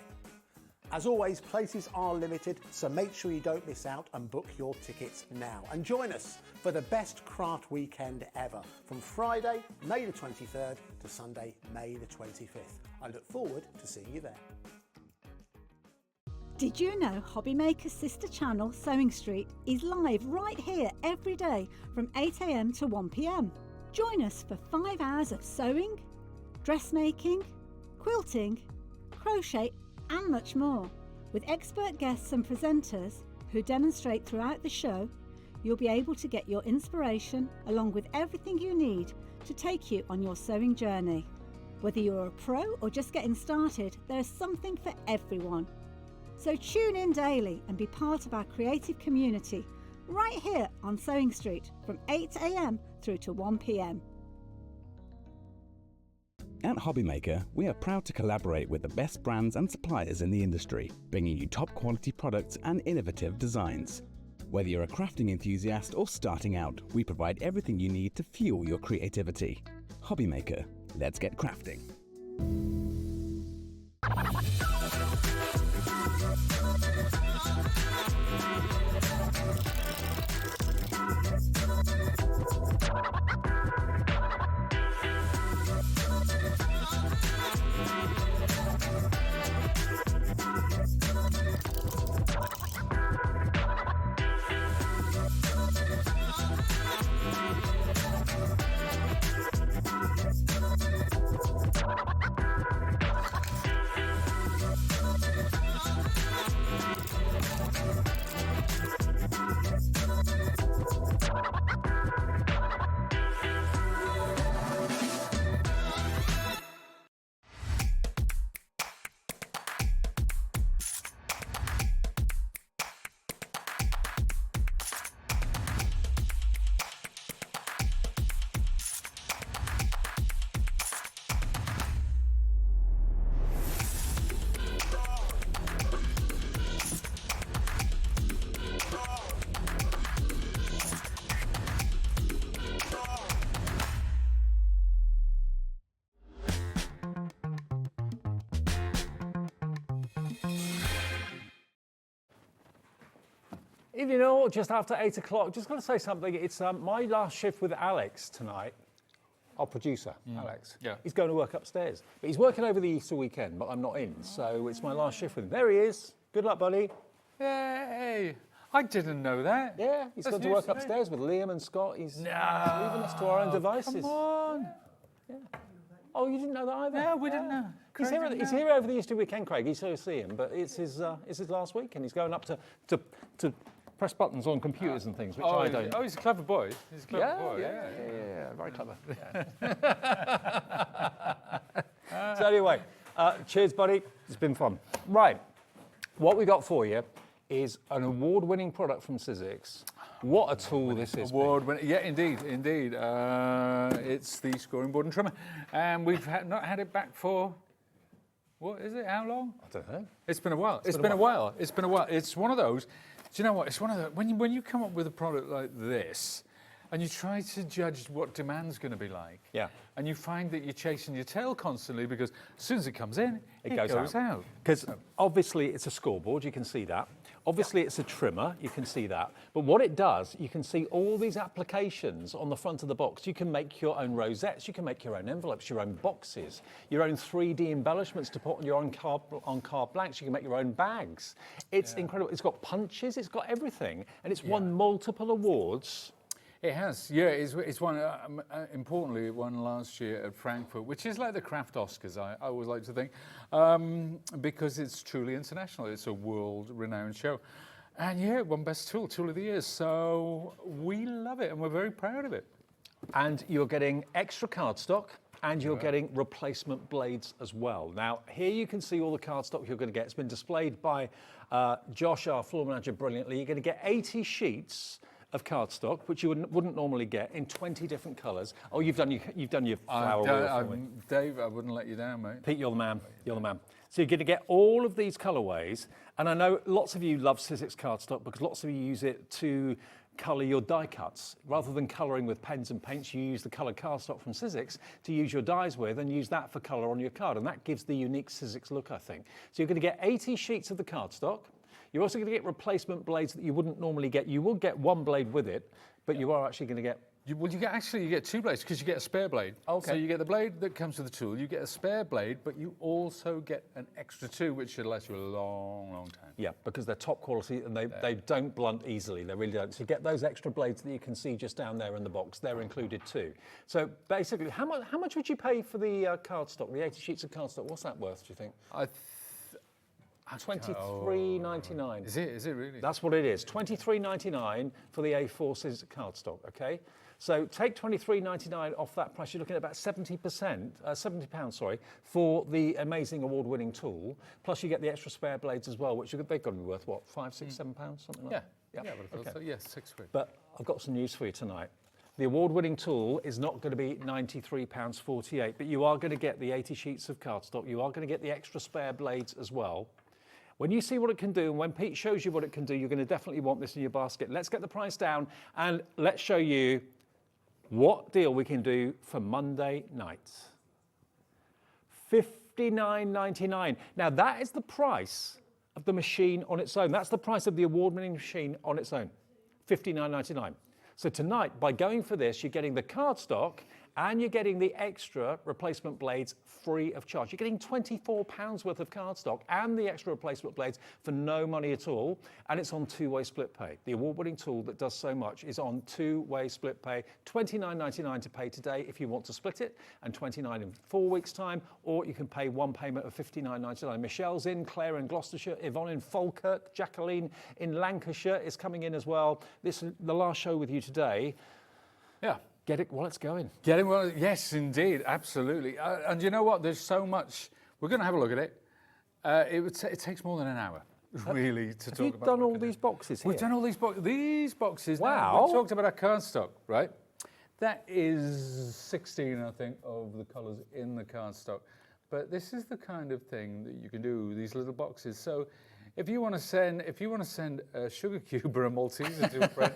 As always, places are limited, so make sure you don't miss out and book your tickets now. And join us for the best craft weekend ever, from Friday, May the 23rd to Sunday, May the 25th. I look forward to seeing you there. Did you know Hobby Maker's sister channel, Sewing Street, is live right here every day from 8 AM to 1 PM? Join us for 5 hours of sewing, dressmaking, quilting, crochet and much more. With expert guests and presenters who demonstrate throughout the show, you'll be able to get your inspiration along with everything you need to take you on your sewing journey. Whether you're a pro or just getting started, there's something for everyone. So tune in daily and be part of our creative community right here on Sewing Street from 8 AM through to 1 PM. At Hobby Maker, we are proud to collaborate with the best brands and suppliers in the industry, bringing you top quality products and innovative designs. Whether you're a crafting enthusiast or starting out, we provide everything you need to fuel your creativity. Hobby Maker, let's get crafting. Evening all, just after 8 o'clock. Just got to say something. It's my last shift with Alex tonight. Our producer, Alex. Yeah. He's going to work upstairs. But he's working over the Easter weekend, but I'm not in. So it's my last shift with him. There he is. Good luck, buddy. Hey, I didn't know that. Yeah, he's going to work upstairs with Liam and Scott. He's leaving us to our own devices. Come on. Yeah. Oh, you didn't know that either? No, we didn't know. He's here over the Easter weekend, Craig. He's so see him, but it's his last week, and he's going up to press buttons on computers and things, which I don't. Oh, he's a clever boy. He's a clever boy. Yeah, very clever. So anyway, cheers, buddy. It's been fun. Right, what we got for you is an award-winning product from Sizzix. What a tool this is. Award-winning, yeah, indeed. It's the scoring board and trimmer, and we've not had it back for. What is it? How long? I don't know. It's been a while. It's been a while. It's one of those. Do you know what? It's one of the when you come up with a product like this, And you try to judge what demand's going to be like. Yeah. And you find that you're chasing your tail constantly because as soon as it comes in, it goes out. Because obviously it's a scoreboard, you can see that. Obviously it's a trimmer, you can see that. But what it does, you can see all these applications on the front of the box. You can make your own rosettes, you can make your own envelopes, your own boxes, your own 3D embellishments to put on your own card blanks. You can make your own bags. It's incredible. It's got punches, it's got everything. And it's won multiple awards. It has, yeah. It's won, importantly, it won last year at Frankfurt, which is like the craft Oscars, I always like to think, because it's truly international. It's a world-renowned show. And yeah, it won Best Tool of the Year. So we love it and we're very proud of it. And you're getting extra cardstock and you're getting replacement blades as well. Now, here you can see all the cardstock you're going to get. It's been displayed by Josh, our floor manager, brilliantly. You're going to get 80 sheets of cardstock, which you wouldn't normally get, in 20 different colours. Oh, you've done your flower wheel for me. Dave, I wouldn't let you down, mate. Pete, you're the man. You're the man. So you're going to get all of these colourways, and I know lots of you love Sizzix cardstock because lots of you use it to colour your die cuts. Rather than colouring with pens and paints, you use the coloured cardstock from Sizzix to use your dies with and use that for colour on your card, and that gives the unique Sizzix look, I think. So you're going to get 80 sheets of the cardstock. You're also going to get replacement blades that you wouldn't normally get. You will get one blade with it, but you are actually going to get... You get two blades because you get a spare blade. Okay. So you get the blade that comes with the tool, you get a spare blade, but you also get an extra two, which should last you a long, long time. Yeah, because they're top quality and they don't blunt easily. They really don't. So you get those extra blades that you can see just down there in the box. They're included too. So basically, how much would you pay for the cardstock, the 80 sheets of cardstock? What's that worth, do you think? $23.99. Is it really? That's what it is. $23.99 for the A4 Sizzix cardstock. Okay. So take $23.99 off that price. You're looking at about £70, sorry, for the amazing award-winning tool. Plus you get the extra spare blades as well, which they've got to be worth what, £5, £6, £7, something like that. Yeah, but I thought so. Yes, £6. But I've got some news for you tonight. The award-winning tool is not going to be £93.48, but you are going to get the 80 sheets of cardstock. You are going to get the extra spare blades as well. When you see what it can do, and when Pete shows you what it can do, you're going to definitely want this in your basket. Let's get the price down and let's show you what deal we can do for Monday night. $59.99. Now that is the price of the machine on its own. That's the price of the award-winning machine on its own. $59.99. So tonight, by going for this, you're getting the cardstock and you're getting the extra replacement blades free of charge. You're getting £24 worth of cardstock and the extra replacement blades for no money at all, and it's on two-way split pay. The award-winning tool that does so much is on two-way split pay. $29.99 to pay today if you want to split it, and $29 in 4 weeks' time, or you can pay one payment of $59.99. Michelle's in, Claire in Gloucestershire, Yvonne in Falkirk, Jacqueline in Lancashire is coming in as well. This is the last show with you today. Yeah. Get it while it's going. Get it while, yes, indeed, absolutely. And you know what? There's so much. We're going to have a look at it. It takes more than an hour, really, to talk about. Have you done all these boxes here? We've done all these boxes. Wow. Now, we talked about our cardstock, right? That is 16, I think, of the colours in the cardstock. But this is the kind of thing that you can do, these little boxes. So if you want to send a sugar cube or a Malteser to a friend,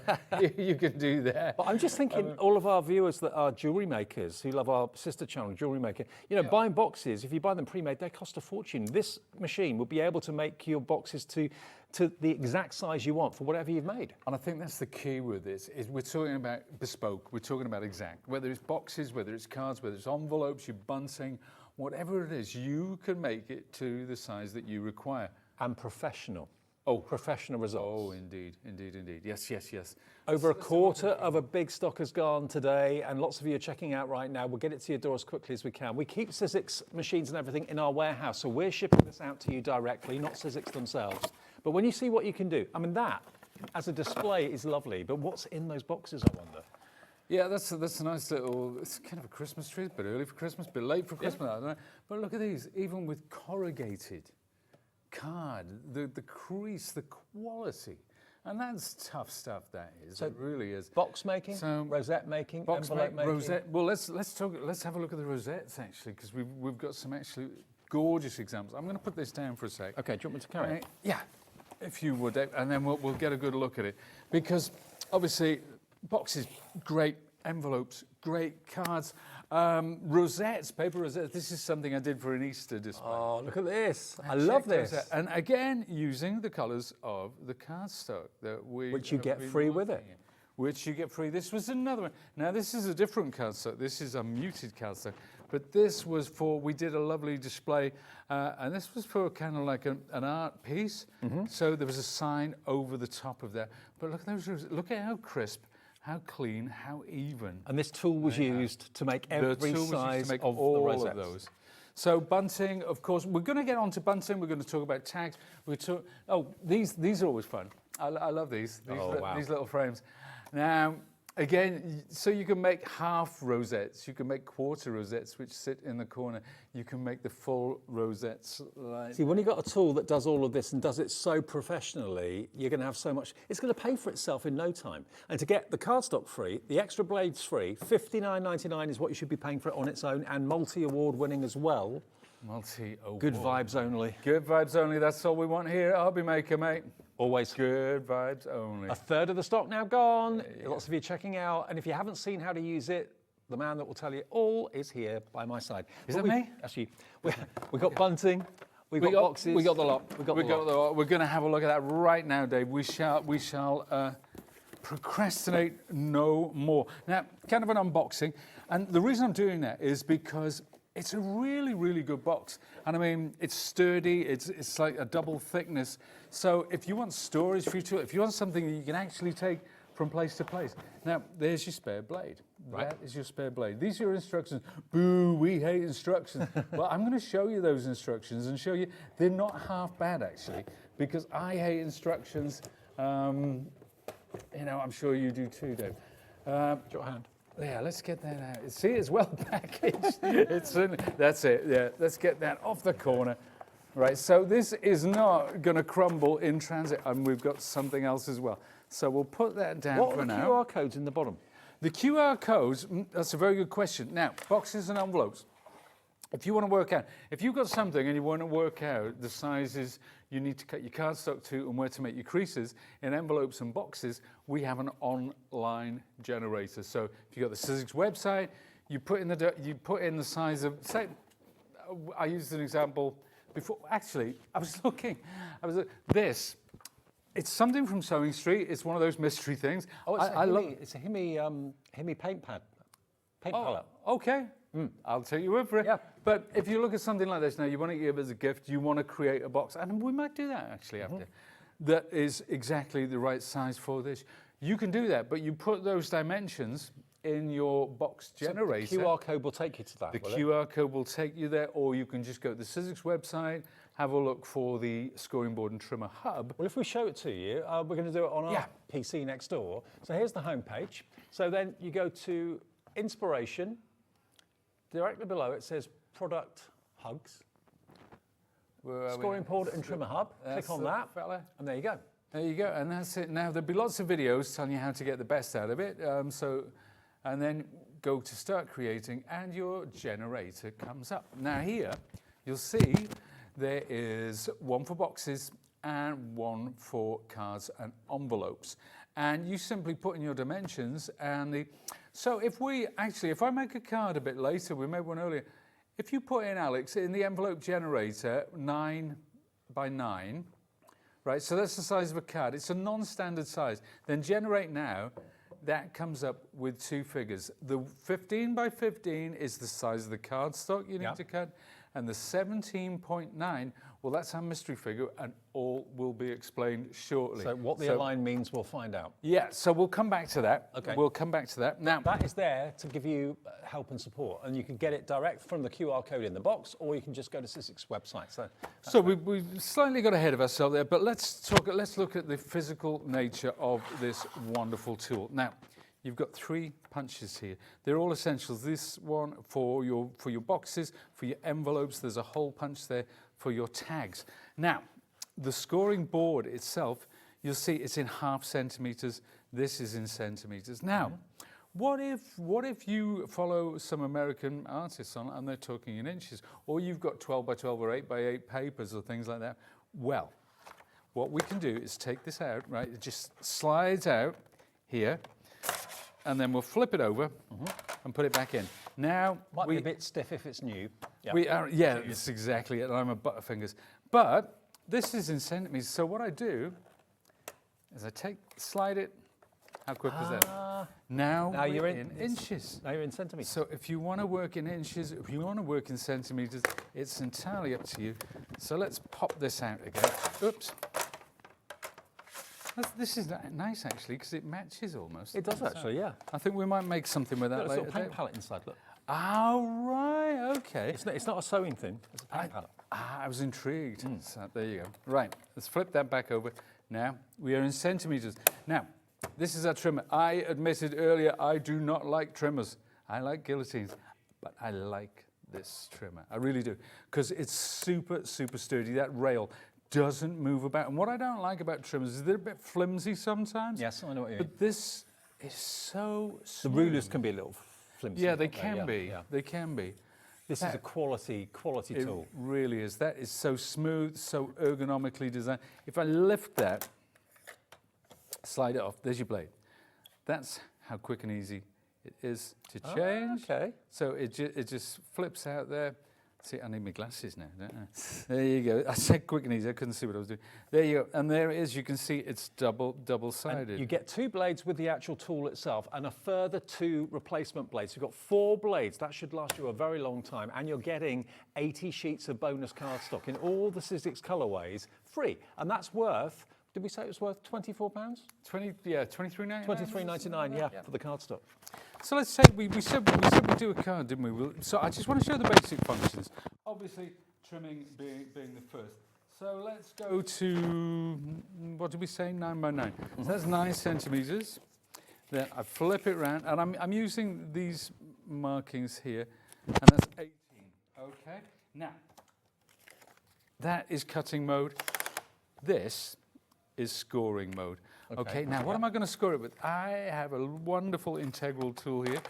you can do that. But I'm just thinking, all of our viewers that are jewellery makers, who love our sister channel, Jewellery Maker, you know, buying boxes, if you buy them pre-made, they cost a fortune. This machine will be able to make your boxes to the exact size you want for whatever you've made. And I think that's the key with this, is we're talking about bespoke, we're talking about exact. Whether it's boxes, whether it's cards, whether it's envelopes, you're bunting, whatever it is, you can make it to the size that you require. And professional. Oh, professional results. Oh, indeed, indeed, indeed. Yes, yes, yes. Over a quarter of a big stock has gone today, and lots of you are checking out right now. We'll get it to your door as quickly as we can. We keep Sizzix machines and everything in our warehouse, so we're shipping this out to you directly, not Sizzix themselves. But when you see what you can do, I mean, that, as a display, is lovely, but what's in those boxes, I wonder? Yeah, that's a nice little, it's kind of a Christmas tree, a bit early for Christmas, a bit late for Christmas, I don't know. But look at these, even with corrugated card, the crease, the quality, and that's tough stuff. That is, so it really is. Box making, rosette making, envelope making. Rosette. Well, let's have a look at the rosettes actually, because we've got some actually gorgeous examples. I'm going to put this down for a sec. Okay, do you want me to carry it? Yeah, if you would, and then we'll get a good look at it, because obviously boxes, great. Envelopes, great. Cards, rosettes, paper rosettes. This is something I did for an Easter display. Oh, look at this. I love this. And again, using the colours of the cardstock that we... Which you get free with it. Which you get free. This was another one. Now, this is a different cardstock. This is a muted cardstock. But this was for, we did a lovely display, and this was for kind of like an art piece. So there was a sign over the top of that. But look at those, look at how crisp, how clean, how even. And this tool was used to make every size of all the rosettes. of those. So bunting, of course, we're going to get onto bunting. We're going to talk about tags. These are always fun. I love these. These little frames. Now, again, so you can make half rosettes. You can make quarter rosettes, which sit in the corner. You can make the full rosettes. See, when you've got a tool that does all of this and does it so professionally, you're going to have so much. It's going to pay for itself in no time. And to get the cardstock free, the extra blades free, $59.99 is what you should be paying for it on its own, and multi-award winning as well. Multi-award. Good vibes only. Good vibes only. That's all we want here at Hobby Maker, mate. Always. Good vibes only. A third of the stock now gone. Lots of you checking out. And if you haven't seen how to use it, the man that will tell you all is here by my side. Is that me? Actually, we got bunting. We got boxes. We got the lot. We got the lot. We're going to have a look at that right now, Dave. We shall procrastinate no more. Now, kind of an unboxing. And the reason I'm doing that is because it's a really, really good box. And I mean, it's sturdy, it's like a double thickness. So if you want storage for your tool, if you want something that you can actually take from place to place. Now, there's your spare blade. Right. That is your spare blade. These are your instructions. Boo, we hate instructions. Well, I'm going to show you those instructions and show you they're not half bad, actually, because I hate instructions. I'm sure you do too, Dave. Your hand. Yeah, let's get that out. See, it's well packaged. That's it. Yeah, let's get that off the corner. Right, so this is not going to crumble in transit, and we've got something else as well. So we'll put that down for now. What are the QR codes in the bottom? The QR codes, that's a very good question. Now, boxes and envelopes. If you want to work out, if you've got something and you want to work out the sizes you need to cut your cardstock to and where to make your creases in envelopes and boxes, we have an online generator. So if you've got the Sizzix website, you put in the size of, say, I used an example before. Actually, this. It's something from Sewing Street. It's one of those mystery things. Oh, it's a Himi paint pad, paint palette. Okay. I'll take your word for it. Yeah. But if you look at something like this now, you want to give it as a gift, you want to create a box, and we might do that actually after, that is exactly the right size for this. You can do that, but you put those dimensions in your box generator. So the QR code will take you to that, The QR code will take you there, or you can just go to the Sizzix website, have a look for the scoring board and trimmer hub. Well, if we show it to you, we're going to do it on our PC next door. So here's the home page. So then you go to Inspiration. Directly below it says Product Hugs. Scoring board and trimmer hub. Click on that, and there you go. There you go, and that's it. Now, there'll be lots of videos telling you how to get the best out of it. And then go to Start Creating, and your generator comes up. Now here, you'll see there is one for boxes and one for cards and envelopes. And you simply put in your dimensions and so if I make a card a bit later, we made one earlier, if you put in, Alex, in the envelope generator, 9 by 9, right, so that's the size of a card. It's a non-standard size. Then generate now, that comes up with two figures. The 15 by 15 is the size of the cardstock you need to cut, and the 17.9, well, that's our mystery figure, and all will be explained shortly. So what the align means, we'll find out. Yeah, so we'll come back to that. Okay. We'll come back to that. Now, that is there to give you help and support, and you can get it direct from the QR code in the box, or you can just go to Sizzix website. So we've slightly got ahead of ourselves there, but let's look at the physical nature of this wonderful tool. Now, you've got 3 punches here. They're all essentials. This one for your boxes, for your envelopes. There's a hole punch there for your tags. Now, the scoring board itself, you'll see it's in ½ centimeters. This is in centimeters. Now, what if you follow some American artists on and they're talking in inches, or you've got 12 by 12 or 8 by 8 papers or things like that? Well, what we can do is take this out, right? It just slides out here. and then we'll flip it over and put it back in. Now, Might be a bit stiff if it's new. We are, yeah, that's exactly it. I'm a butterfingers. But this is in centimeters. So what I do is I slide it. How quick was that? Now you're in inches. Now you're in centimeters. So if you want to work in inches, if you want to work in centimeters, it's entirely up to you. So let's pop this out again. Oops. This is nice actually because it matches almost. It does actually, yeah. I think we might make something with that Got a later. little paint palette inside, look. Oh, right, okay. It's not a sewing thing, it's a paint palette. I was intrigued. So there you go. Right, let's flip that back over. Now, we are in centimeters. Now, this is our trimmer. I admitted earlier I do not like trimmers. I like guillotines, but I like this trimmer. I really do, because it's super, super sturdy. That rail doesn't move about. And what I don't like about trimmers is they're a bit flimsy sometimes. Yes, I know what you mean. But this is so smooth. The rulers can be a little flimsy. Yeah, they can be. Yeah. They can be. This is a quality tool. It really is. That is so smooth, so ergonomically designed. If I lift that, slide it off, there's your blade. That's how quick and easy it is to change. Okay. So it just flips out there. See, I need my glasses now, don't I? There you go. I said quick and easy, I couldn't see what I was doing. There you go, and there it is. You can see it's double-sided. And you get 2 blades with the actual tool itself and a further 2 replacement blades. You've got 4 blades. That should last you a very long time, and you're getting 80 sheets of bonus cardstock in all the Sizzix colourways, free. And that's worth, did we say it was worth £24? £23.99. £23.99, yeah, for the cardstock. So let's say we said we'd do a card, didn't we? So I just want to show the basic functions. Obviously, trimming being the first. So let's go to, what did we say, 9 by 9. So that's 9 centimeters. Then I flip it around, and I'm using these markings here, and that's 18. Okay. Now, that is cutting mode. This is scoring mode. Okay, now what am I going to score it with? I have a wonderful integral tool here.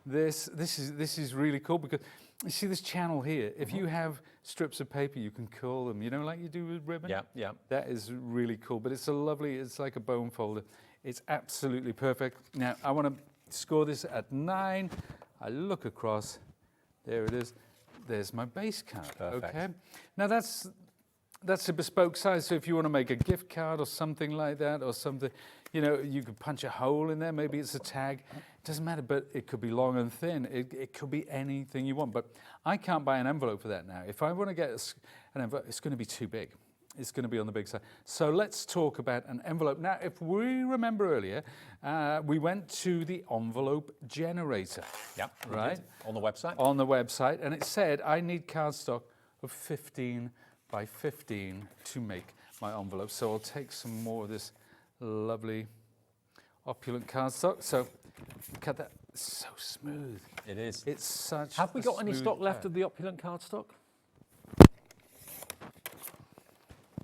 This is really cool because you see this channel here. If you have strips of paper, you can curl them, you know, like you do with ribbon. Yeah, yeah. That is really cool, but it's it's like a bone folder. It's absolutely perfect. Now, I want to score this at 9. I look across. There it is. There's my base card. Perfect. Okay. Now that's a bespoke size, so if you want to make a gift card or something like that, or something, you know, you could punch a hole in there, maybe it's a tag, it doesn't matter, but it could be long and thin, it could be anything you want, but I can't buy an envelope for that now. If I want to get an envelope, it's going to be too big. It's going to be on the big side. So let's talk about an envelope. Now, if we remember earlier, we went to the envelope generator. Yeah, right? On the website. On the website, and it said I need cardstock of 15 by 15 to make my envelope. So I'll take some more of this lovely opulent cardstock. So look at that, it's so smooth. It is. It's such Have we got any smooth stock left pad. of the opulent cardstock?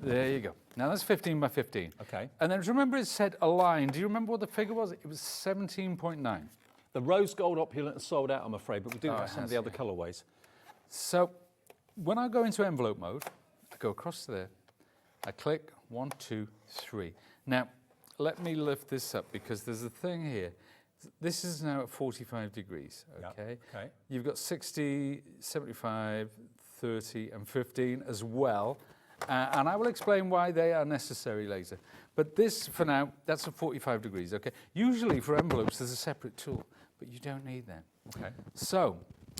There you go. Now that's 15 by 15. Okay. And then remember it said a line. Do you remember what the figure was? It was 17.9. The rose gold opulent is sold out, I'm afraid, but we do Oh, have it some of has, the other yeah. colourways. So when I go into envelope mode, I go across there, I click 1, 2, 3. Now, let me lift this up because there's a thing here. This is now at 45 degrees, okay? Yeah, okay. You've got 60, 75, 30 and 15 as well. And I will explain why they are necessary later. But this, for now, that's at 45 degrees, okay? Usually for envelopes, there's a separate tool, but you don't need that. Okay. So,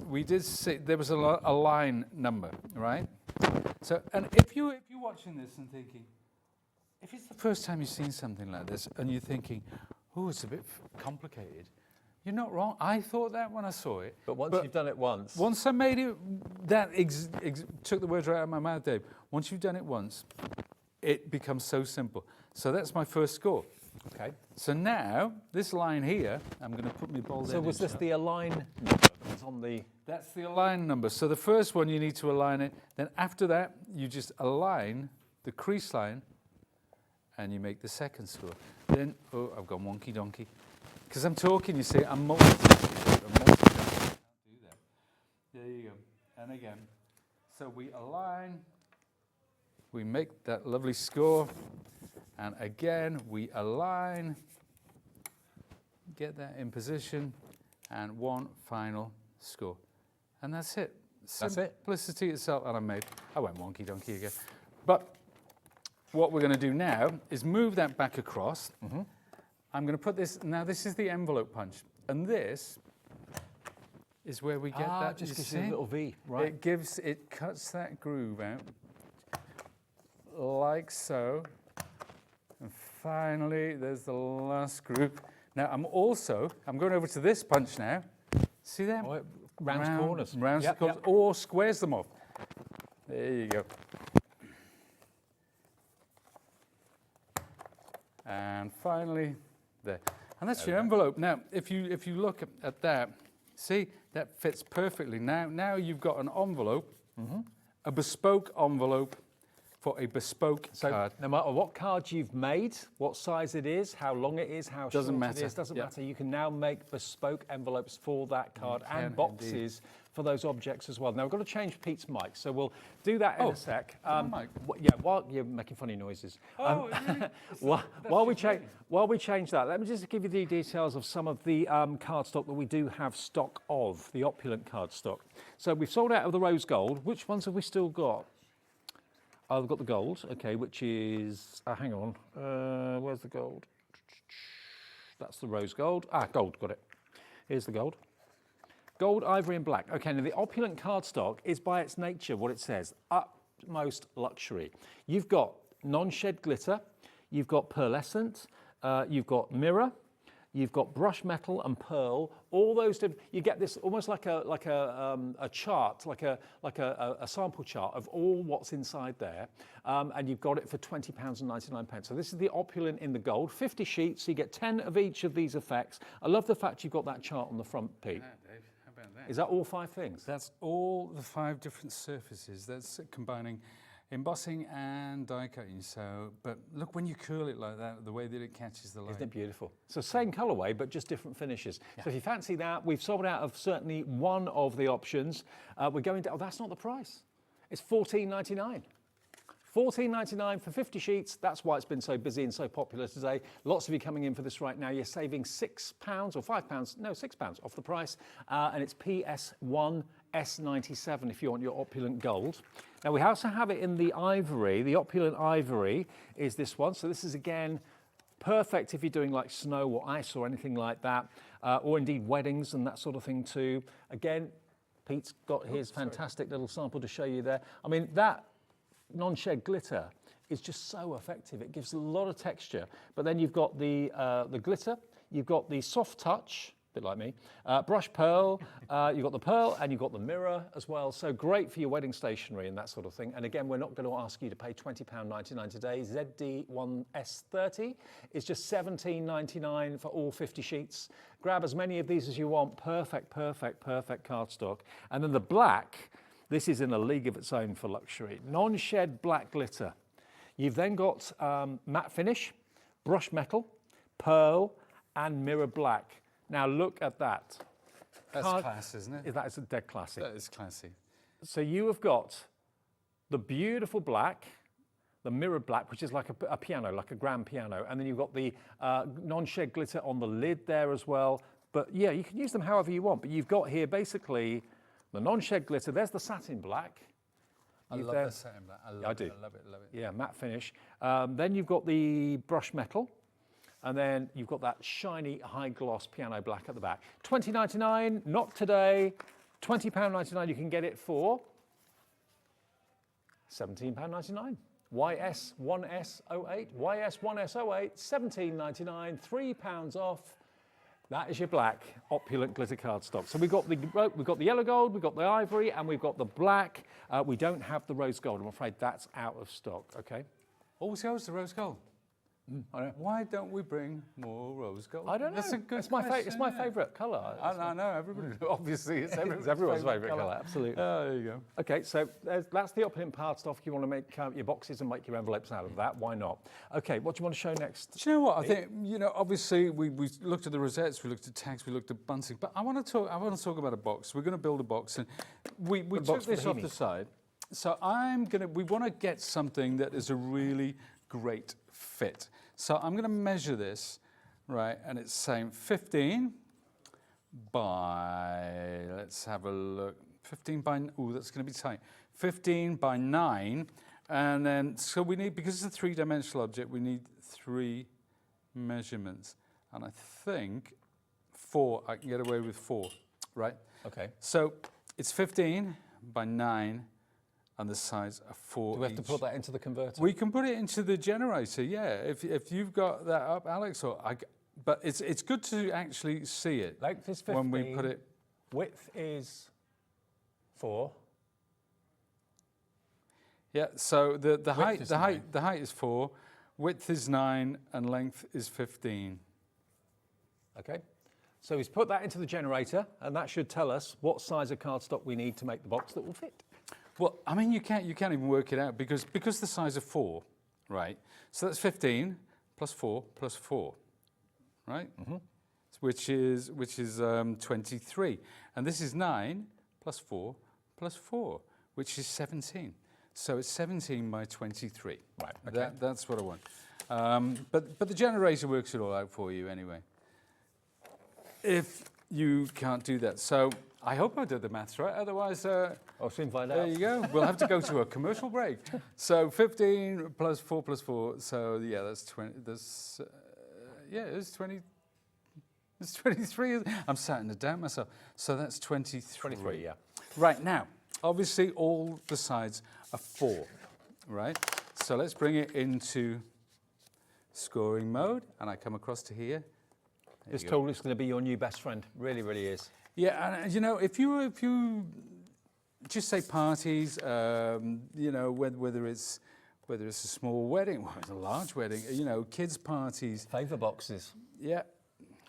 we did see, there was a line number, right? So, and if you're watching this and thinking, if it's the first time you've seen something like this, and you're thinking, oh, it's a bit complicated, you're not wrong. I thought that when I saw it. But once you've done it once. Once I made it, that took the words right out of my mouth, Dave. Once you've done it once, it becomes so simple. So that's my first score. Okay. So now, this line here, I'm going to put my bold So was this up. the align number that was on the... That's the align number. So the first one, you need to align it. Then after that, you just align the crease line, and you make the second score. Then, oh, I've gone wonky donkey. Because I'm talking, you see, I'm multitasking. Can't do that. There you go. And again. So we align, we make that lovely score, and again, we align, get that in position, and one final score. And that's it. That's it. Simplicity itself, and I went wonky donkey again. But what we're going to do now is move that back across. I'm going to put this, now this is the envelope punch, and this is where we get that. Just gives you a little V, right? It cuts that groove out, like so. And finally, there's the last groove. Now I'm going over to this punch now. See that? Oh, rounds corners. Rounds corners, or squares them off. There you go. And finally, there. And that's your envelope. Now, if you look at that, see, that fits perfectly. Now you've got an envelope, a bespoke envelope for a bespoke card. No matter what card you've made, what size it is, how long it is, how short it is, doesn't matter. You can now make bespoke envelopes for that card and boxes for those objects as well. Now, we've got to change Pete's mic, so we'll do that in a sec. While you're making funny noises. While we change that, let me just give you the details of some of the cardstock that we do have stock of, the opulent cardstock. So we've sold out of the rose gold. Which ones have we still got? Oh, we've got the gold, okay, which is, hang on, where's the gold? That's the rose gold. Gold, got it. Here's the gold. Gold, ivory and black. Okay, now the opulent cardstock is by its nature what it says, utmost luxury. You've got non-shed glitter, you've got pearlescent, you've got mirror, you've got brush metal and pearl. All those different. You get this almost like a chart, like a sample chart of all what's inside there, and you've got it for £20.99. So this is the opulent in the gold. 50 sheets. So you get 10 of each of these effects. I love the fact you've got that chart on the front, Pete. Yeah, Dave, how about that? Is that all 5 things? That's all the 5 different surfaces. That's combining embossing and die cutting. So, but look, when you curl it like that, the way that it catches the light. Isn't it beautiful? So same colourway, but just different finishes. So if you fancy that, we've sold out of certainly one of the options. We're going to, that's not the price. It's £14.99. £14.99 for 50 sheets. That's why it's been so busy and so popular today. Lots of you coming in for this right now. You're saving £6 or £5, no, £6 off the price. And it's PS1 S97 if you want your opulent gold. Now we also have it in the ivory. The opulent ivory is this one. So this is again perfect if you're doing like snow or ice or anything like that, or indeed weddings and that sort of thing too. Again, Pete's got his fantastic little sample to show you there. I mean, that non-shed glitter is just so effective. It gives a lot of texture. But then you've got the glitter, you've got the soft touch, a bit like me, brush pearl, you've got the pearl and you've got the mirror as well. So great for your wedding stationery and that sort of thing. And again, we're not going to ask you to pay £20.99 today. ZD1S30 is just £17.99 for all 50 sheets. Grab as many of these as you want. Perfect, perfect, perfect cardstock. And then the black, this is in a league of its own for luxury. Non-shed black glitter. You've then got matte finish, brush metal, pearl, and mirror black. Now look at that. That's class, isn't it? That is a dead classic. That is classy. So you have got the beautiful black, the mirror black, which is like a piano, like a grand piano, and then you've got the non-shed glitter on the lid there as well. But yeah, you can use them however you want, but you've got here basically the non-shed glitter. There's the satin black. I love the satin black. I love it. I love it. Love it. Yeah, matte finish. Then you've got the brush metal. And then you've got that shiny high gloss piano black at the back. $20.99, not today. £20.99, you can get it for £17.99. YS1S08, YS1S08, £17.99, £3 off. That is your black opulent glitter cardstock. So we've got the yellow gold, we've got the ivory, and we've got the black. We don't have the rose gold. I'm afraid that's out of stock. Okay. Always goes the rose gold. Why don't we bring more rose gold? I don't know. That's a good it's my favourite colour. I know, everybody. Obviously, it's everyone's favourite colour. Absolutely. There you go. Okay, so that's the opulent cardstock. If you want to make your boxes and make your envelopes out of that, why not? Okay, what do you want to show next? Do you know what? I think, obviously we looked at the rosettes, we looked at tags, we looked at bunting, but I want to talk about a box. We're going to build a box, and we took this off the side. So we want to get something that is a really great fit. So I'm going to measure this right? And it's saying 15 by, let's have a look, 15 by, ooh, that's going to be tight. 15 by 9, and then, so we need, because it's a three-dimensional object, we need 3 measurements. And I think 4, I can get away with 4, right? Okay. So it's 15 by 9, and the size of 4 Do we have to each. put that into the converter? We can put it into the generator, yeah. If you've got that up, Alex, or but it's good to actually see it. Length is 15. When we put it. Width is 4. Yeah. So the height is 4, width is 9, and length is 15. Okay. So he's put that into the generator, and that should tell us what size of cardstock we need to make the box that will fit. Well, I mean, you can't even work it out because the size of 4, right? So that's 15 plus 4 plus 4, right? Mm-hmm. Which is 23, and this is 9 plus 4 plus 4, which is 17. So it's 17 by 23. Right. Okay. That's what I want. But the generator works it all out for you anyway. If you can't do that, so I hope I did the maths right. Otherwise, I'll soon find out. There you go. We'll have to go to a commercial break. So 15 plus 4 plus 4. So yeah, that's 20. That's yeah, it's 20. It's 23. I'm starting to doubt myself. So that's 23. 23. Yeah. Right now, obviously, all the sides are 4. Right. So let's bring it into scoring mode, and I come across to here. This tool is going to be your new best friend. Really, really is. Yeah, and you know, if you just say parties, you know, whether it's a small wedding, or it's a large wedding, you know, kids' parties, favour boxes. Yeah.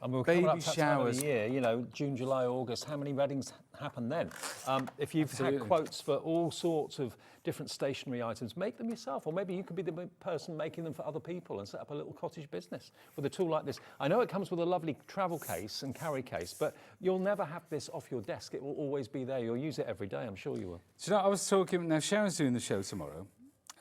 And we're baby coming up to that time of showers. the year, you know, June, July, August. How many weddings happen then? If you've Absolutely. had quotes for all sorts of different stationery items, make them yourself, or maybe you could be the person making them for other people and set up a little cottage business with a tool like this. I know it comes with a lovely travel case and carry case, but you'll never have this off your desk. It will always be there. You'll use it every day. I'm sure you will. Do you know, I was talking. Now Sharon's doing the show tomorrow,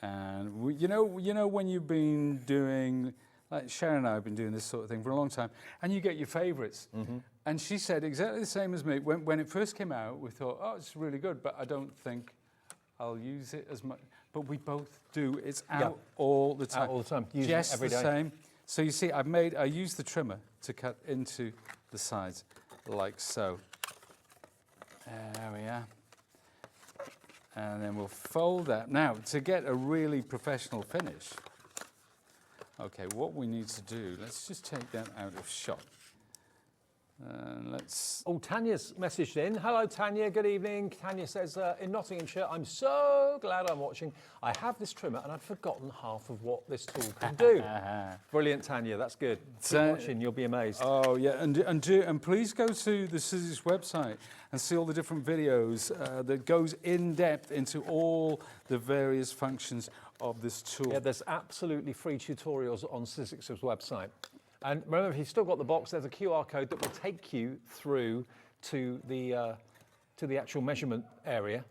and you know when you've been doing. Like Sharon and I have been doing this sort of thing for a long time, and you get your favourites. Mm-hmm. And she said exactly the same as me. When it first came out, we thought, oh, it's really good, but I don't think I'll use it as much. But we both do. It's out all the time. Out all the time. Use Just it every the day. same. So you see, I used the trimmer to cut into the sides, like so. There we are. And then we'll fold that. Now, to get a really professional finish, okay, what we need to do, let's just take that out of shot. Let's... Oh, Tanya's messaged in. Hello, Tanya. Good evening. Tanya says, in Nottinghamshire, I'm so glad I'm watching. I have this trimmer and I'd forgotten half of what this tool can do. Brilliant, Tanya. That's good. Keep watching. You'll be amazed. Oh, yeah. And please go to the Sizzix website and see all the different videos that goes in depth into all the various functions of this tool. Yeah, there's absolutely free tutorials on Sizzix's website. And remember, if you've still got the box, there's a QR code that will take you through to the actual measurement area.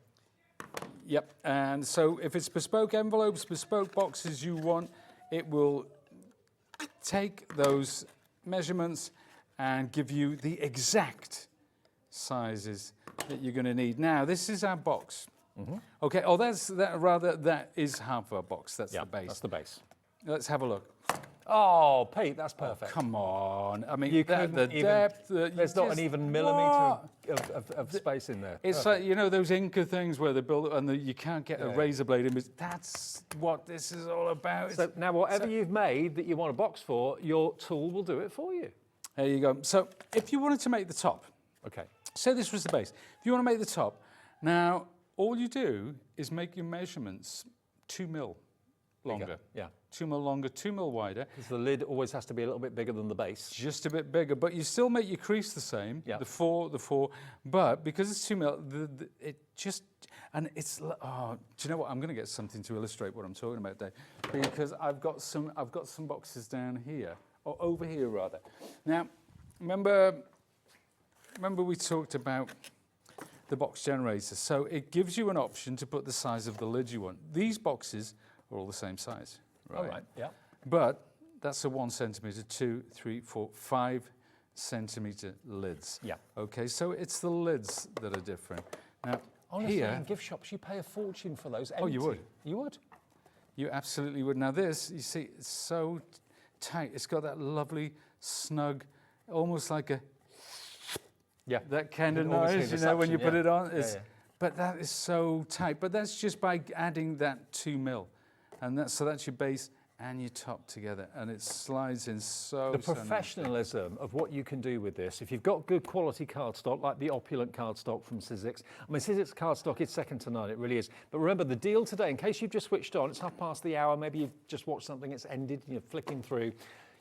Yep, and so if it's bespoke envelopes, bespoke boxes you want, it will take those measurements and give you the exact sizes that you're going to need. Now, this is our box. Mm-hmm. Okay, oh, that is half our box. That's the base. That's the base. Let's have a look. Oh, Pete, that's perfect. Oh, come on. I mean, you the depth. There's not an even millimetre of space in there. It's like, you know, those Inca things where they build it and you can't get a razor blade in. That's what this is all about. So now, whatever you've made that you want a box for, your tool will do it for you. There you go. So if you wanted to make the top, okay, say this was the base. If you want to make the top, now all you do is make your measurements 2 mil longer. Bigger. Yeah. 2 mil longer, 2 mil wider. Because the lid always has to be a little bit bigger than the base. Just a bit bigger, but you still make your crease the same, yeah. the four, but because it's 2 mil, it just, and it's, oh, do you know what? I'm going to get something to illustrate what I'm talking about, Dave, because I've got some boxes down here, or over here rather. Now, remember we talked about the box generator, so it gives you an option to put the size of the lid you want. These boxes are all the same size. Right. All right, yeah. But That's a 1 centimetre, 2, 3, 4, 5 centimetre lids. Yeah. Okay, so it's the lids that are different. Now, honestly, here, in gift shops, you pay a fortune for those. Oh, you empty. would. You would. You absolutely would. Now this, you see, it's so tight. It's got that lovely, snug, almost like a, that kind of noise, you know, when you put it on. But that is so tight. But that's just by adding that 2 mil. And so that's your base and your top together, and it slides in so professionalism of what you can do with this. If you've got good quality cardstock, like the opulent cardstock from Sizzix. I mean, Sizzix cardstock is second to none, it really is. But remember, the deal today, in case you've just switched on, it's hour, maybe you've just watched something, it's ended, and you're flicking through.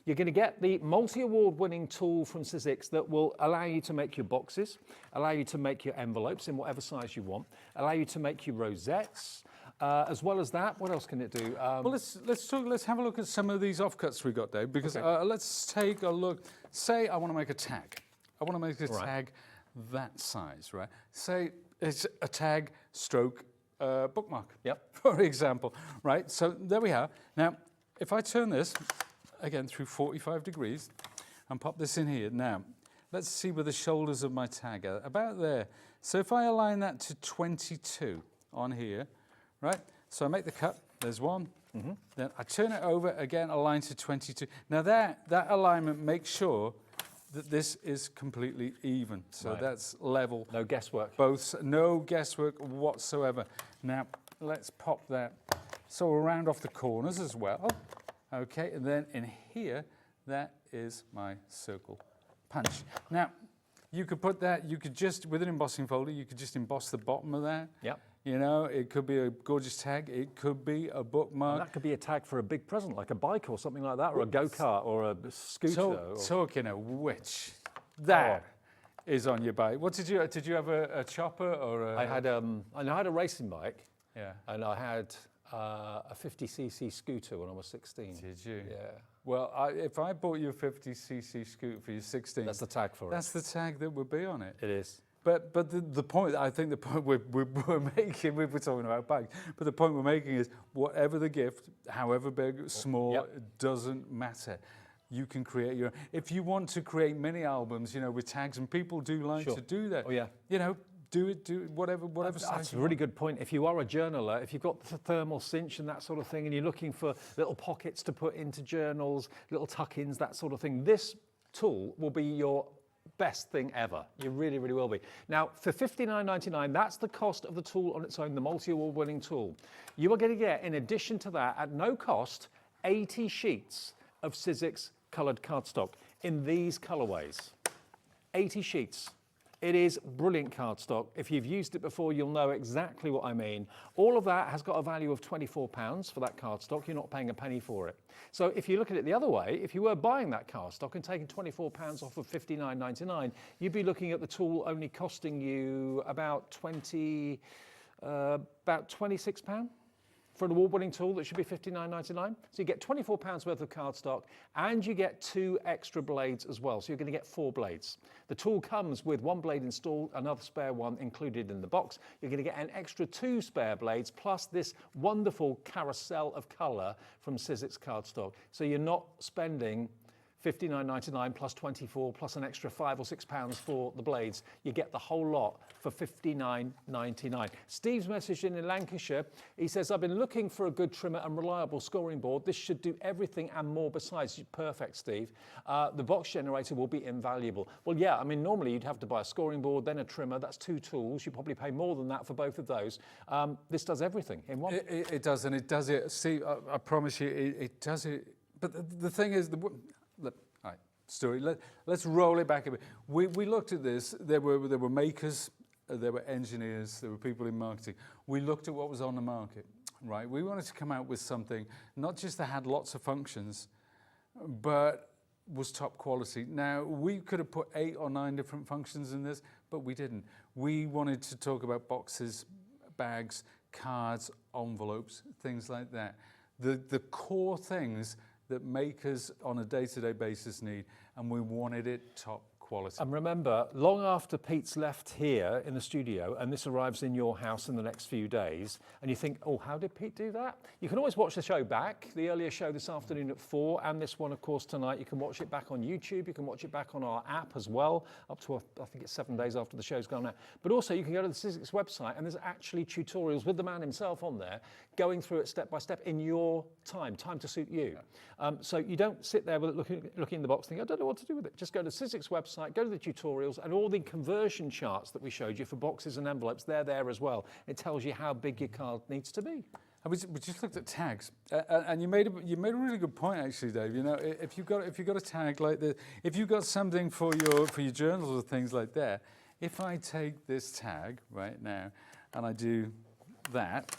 You're going to get the multi-award winning tool from Sizzix that will allow you to make your boxes, allow you to make your envelopes in whatever size you want, allow you to make your rosettes. As well as that, what else can it do? Well, let's have a look at some of these offcuts we got, Dave, because let's take a look. Say I want to make a tag. I want to make a tag that size, right? Say it's a tag stroke bookmark, for example, right? So there we are. Now, if I turn this, again, through 45 degrees and pop this in here. Now, let's see where the shoulders of my tag are, about there. So if I align that to 22 on here, right, so I make the cut, there's one, then I turn it over, again, align to 22. Now that alignment makes sure that this is completely even, so that's level. No guesswork. No guesswork whatsoever. Now, let's pop that, so we'll round off the corners as well. Okay, and then in here, that is my circle punch. Now, you could put that, you could just, with an embossing folder, you could just emboss the bottom of that. Yep. You know, it could be a gorgeous tag, it could be a bookmark. And that could be a tag for a big present, like a bike or something like that, or a go-kart or a scooter. Talking of which, that is on your bike. What did you have a chopper or a... I had a racing bike. Yeah. And I had a 50cc scooter when I was 16. Did you? Yeah. Well, if I bought you a 50cc scooter for your 16... That's the tag for it. That's the tag that would be on it. It is. But the point, I think the point we're making, we're talking about bikes, but the point we're making is whatever the gift, however big, small, it doesn't matter. You can create your, if you want to create mini albums, you know, with tags, and people do like to do that. Oh yeah. You know, do it whatever size. That's a really good point. If you are a journaler, if you've got the thermal cinch and that sort of thing, and you're looking for little pockets to put into journals, little tuck-ins, that sort of thing, this tool will be your best thing ever. You really, really will be. Now, for $59.99, that's the cost of the tool on its own, the multi-award winning tool. You are going to get, in addition to that, at no cost, 80 sheets of Sizzix coloured cardstock in these colourways. 80 sheets. It is brilliant cardstock. If you've used it before, you'll know exactly what I mean. All of that has got a value of £24 for that cardstock. You're not paying a penny for it. So if you look at it the other way, if you were buying that cardstock and taking £24 off of $59.99, you'd be looking at the tool only costing you about £26 for an award-winning tool that should be $59.99. So you get £24 worth of cardstock, and you get 2 extra blades as well. So you're going to get 4 blades. The tool comes with 1 blade installed, another spare one included in the box. You're going to get an extra 2 spare blades, plus this wonderful carousel of colour from Sizzix cardstock. So you're not spending $59.99 plus 24 plus an extra £5 or £6 for the blades. You get the whole lot for $59.99. Steve's messaged in Lancashire. He says, I've been looking for a good trimmer and reliable scoring board. This should do everything and more besides. Perfect, Steve. The box generator will be invaluable. Well, yeah, I mean, normally you'd have to buy a scoring board, then a trimmer. That's 2 tools. You probably pay more than that for both of those. This does everything in one. It does, and it does it. Steve, I promise you, it does it. But the thing is, all right, story. Let's roll it back a bit. We looked at this. There were makers, there were engineers, there were people in marketing. We looked at what was on the market, right? We wanted to come out with something not just that had lots of functions, but was top quality. Now, we could have put 8 or 9 different functions in this, but we didn't. We wanted to talk about boxes, bags, cards, envelopes, things like that. The core things that makers on a day-to-day basis need, and we wanted it top quality. And remember, long after Pete's left here in the studio, and this arrives in your house in the next few days, and you think, oh, how did Pete do that? You can always watch the show back, the earlier show this afternoon at 4, and this one, of course, tonight. You can watch it back on YouTube. You can watch it back on our app as well, up to, I think it's 7 days after the show's gone out. But also, you can go to the Sizzix website, and there's actually tutorials with the man himself on there, going through it step by step in your time to suit you. So you don't sit there with it looking in the box thinking, I don't know what to do with it. Just go to the Sizzix website, go to the tutorials, and all the conversion charts that we showed you for boxes and envelopes, they're there as well. It tells you how big your card needs to be. We just looked at tags, and you made a really good point actually, Dave. You know, if you've got a tag like this, if you've got something for your journals or things like that, if I take this tag right now and I do that,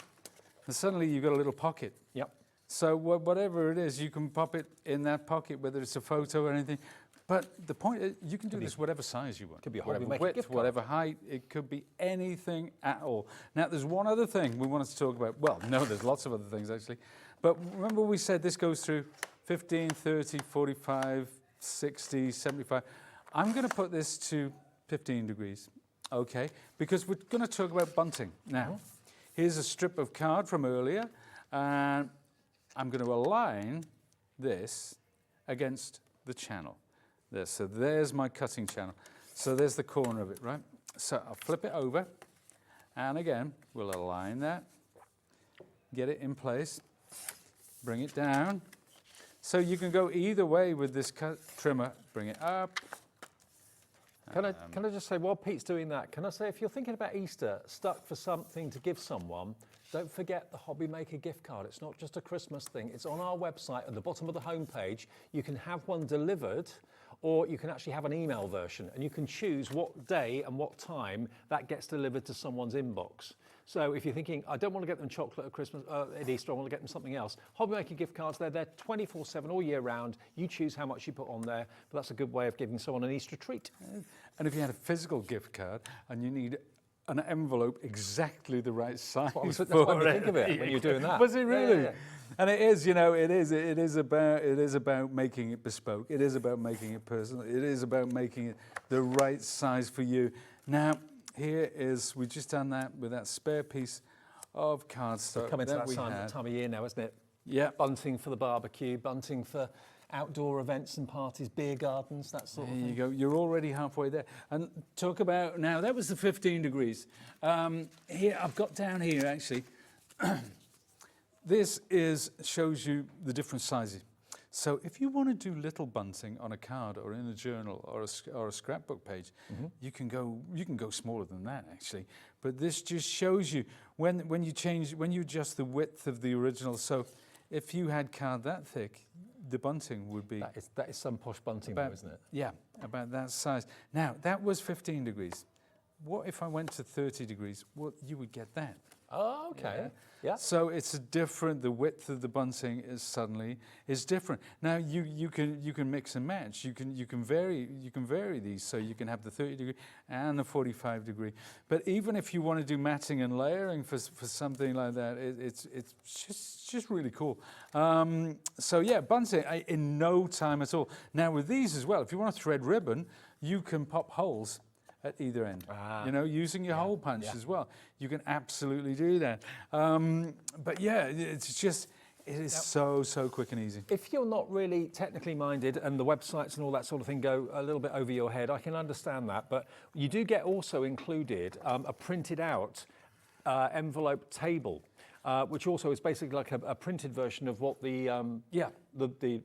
and suddenly you've got a little pocket. Yep. So whatever it is, you can pop it in that pocket, whether it's a photo or anything. But the point is, you can do this whatever size you want. Could be a whatever hobby width, gift card. whatever height. It could be anything at all. Now, there's one other thing we wanted to talk about. Well, no, there's lots of other things actually. But remember we said this goes through 15, 30, 45, 60, 75. I'm going to put this to 15 degrees, okay? Because we're going to talk about bunting now. Here's a strip of card from earlier, and I'm going to align this against the channel. There, so there's my cutting channel. So there's the corner of it, right? So I'll flip it over, and again, we'll align that, get it in place, bring it down. So you can go either way with this trimmer, bring it up. Can I just say, while Pete's doing that, can I say, if you're thinking about Easter, stuck for something to give someone, don't forget the Hobby Maker gift card. It's not just a Christmas thing. It's on our website at the bottom of the homepage. You can have one delivered, or you can actually have an email version, and you can choose what day and what time that gets delivered to someone's inbox. So if you're thinking, I don't want to get them chocolate at Christmas, at Easter, I want to get them something else. Hobby Maker gift cards, they're there 24/7 all year round. You choose how much you put on there, but that's a good way of giving someone an Easter treat. And if you had a physical gift card and you need an envelope exactly the right size, that's what you think of it when you're doing that. Was it really? Yeah. And it is, you know, it is about making it bespoke. It is about making it personal. It is about making it the right size for you. Now, here is, we've just done that with that spare piece of cardstock. We're coming to that that time of year now, isn't it? Yeah. Bunting for the barbecue, bunting for outdoor events and parties, beer gardens, that sort of thing. There you go. You're already halfway there. And talk about, now that was the 15 degrees. Here, I've got down here actually, this shows you the different sizes. So if you want to do little bunting on a card or in a journal or a scrapbook page, you can go smaller than that actually. But this just shows you when you adjust the width of the original. So if you had card that thick, the bunting would be... That is some posh bunting though, isn't it? Yeah, about that size. Now, that was 15 degrees. What if I went to 30 degrees? Well, you would get that. Oh, okay. Yeah. So it's the width of the bunting is different. Now you can mix and match. You can vary these, so you can have the 30 degree and the 45 degree. But even if you want to do matting and layering for something like that, it's just really cool. So yeah, bunting in no time at all. Now with these as well, if you want to thread ribbon, you can pop holes at either end, you know, using your hole punch as well. You can absolutely do that. But yeah, it is so quick and easy. If you're not really technically minded and the websites and all that sort of thing go a little bit over your head, I can understand that. But you do get also included a printed out envelope table. Which also is basically like a printed version of what on the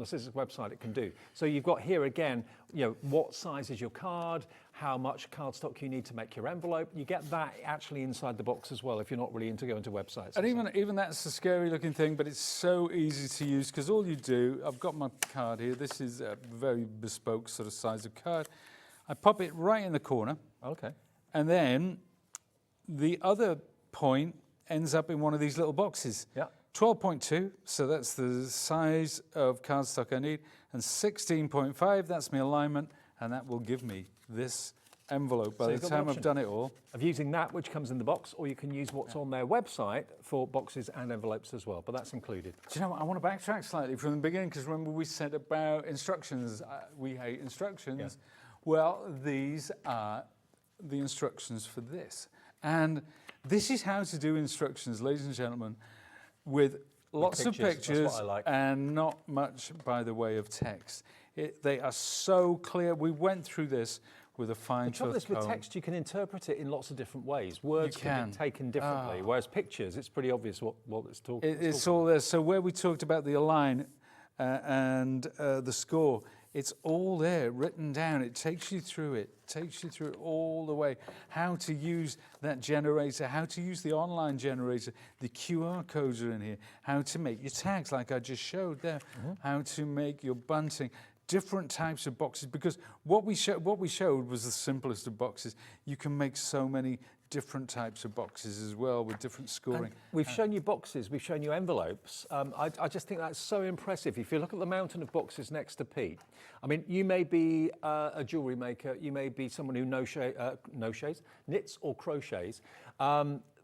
Sizzix website it can do. So you've got here again, you know, what size is your card, how much cardstock you need to make your envelope. You get that actually inside the box as well if you're not really into going to websites. And even that's a scary looking thing, but it's so easy to use because all you do, I've got my card here. This is a very bespoke sort of size of card. I pop it right in the corner. Okay. And then the other point ends up in one of these little boxes. Yeah. 12.2, so that's the size of cardstock I need, and 16.5, that's my alignment, and that will give me this envelope by the time I've done it all. Of using that, which comes in the box, or you can use what's on their website for boxes and envelopes as well, but that's included. Do you know what, I want to backtrack slightly from the beginning, because remember we said about instructions, we hate instructions. Yeah. Well, these are the instructions for this. And this is how to do instructions, ladies and gentlemen, with lots of pictures that's what I like. and not much by the way of text. They are so clear. We went through this with a fine-tooth comb. The trouble is with text, you can interpret it in lots of different ways. Words can be taken differently, whereas pictures, it's pretty obvious what it's talking about. It's all there. So where we talked about the align and the score, it's all there, written down. It takes you through it, all the way. How to use that generator, how to use the online generator. The QR codes are in here. How to make your tags, like I just showed there. How to make your bunting. Different types of boxes, because what we showed was the simplest of boxes. You can make so many different types of boxes as well with different scoring. And we've shown you boxes, we've shown you envelopes. I just think that's so impressive. If you look at the mountain of boxes next to Pete, I mean, you may be a jewellery maker, you may be someone who knits or crochets.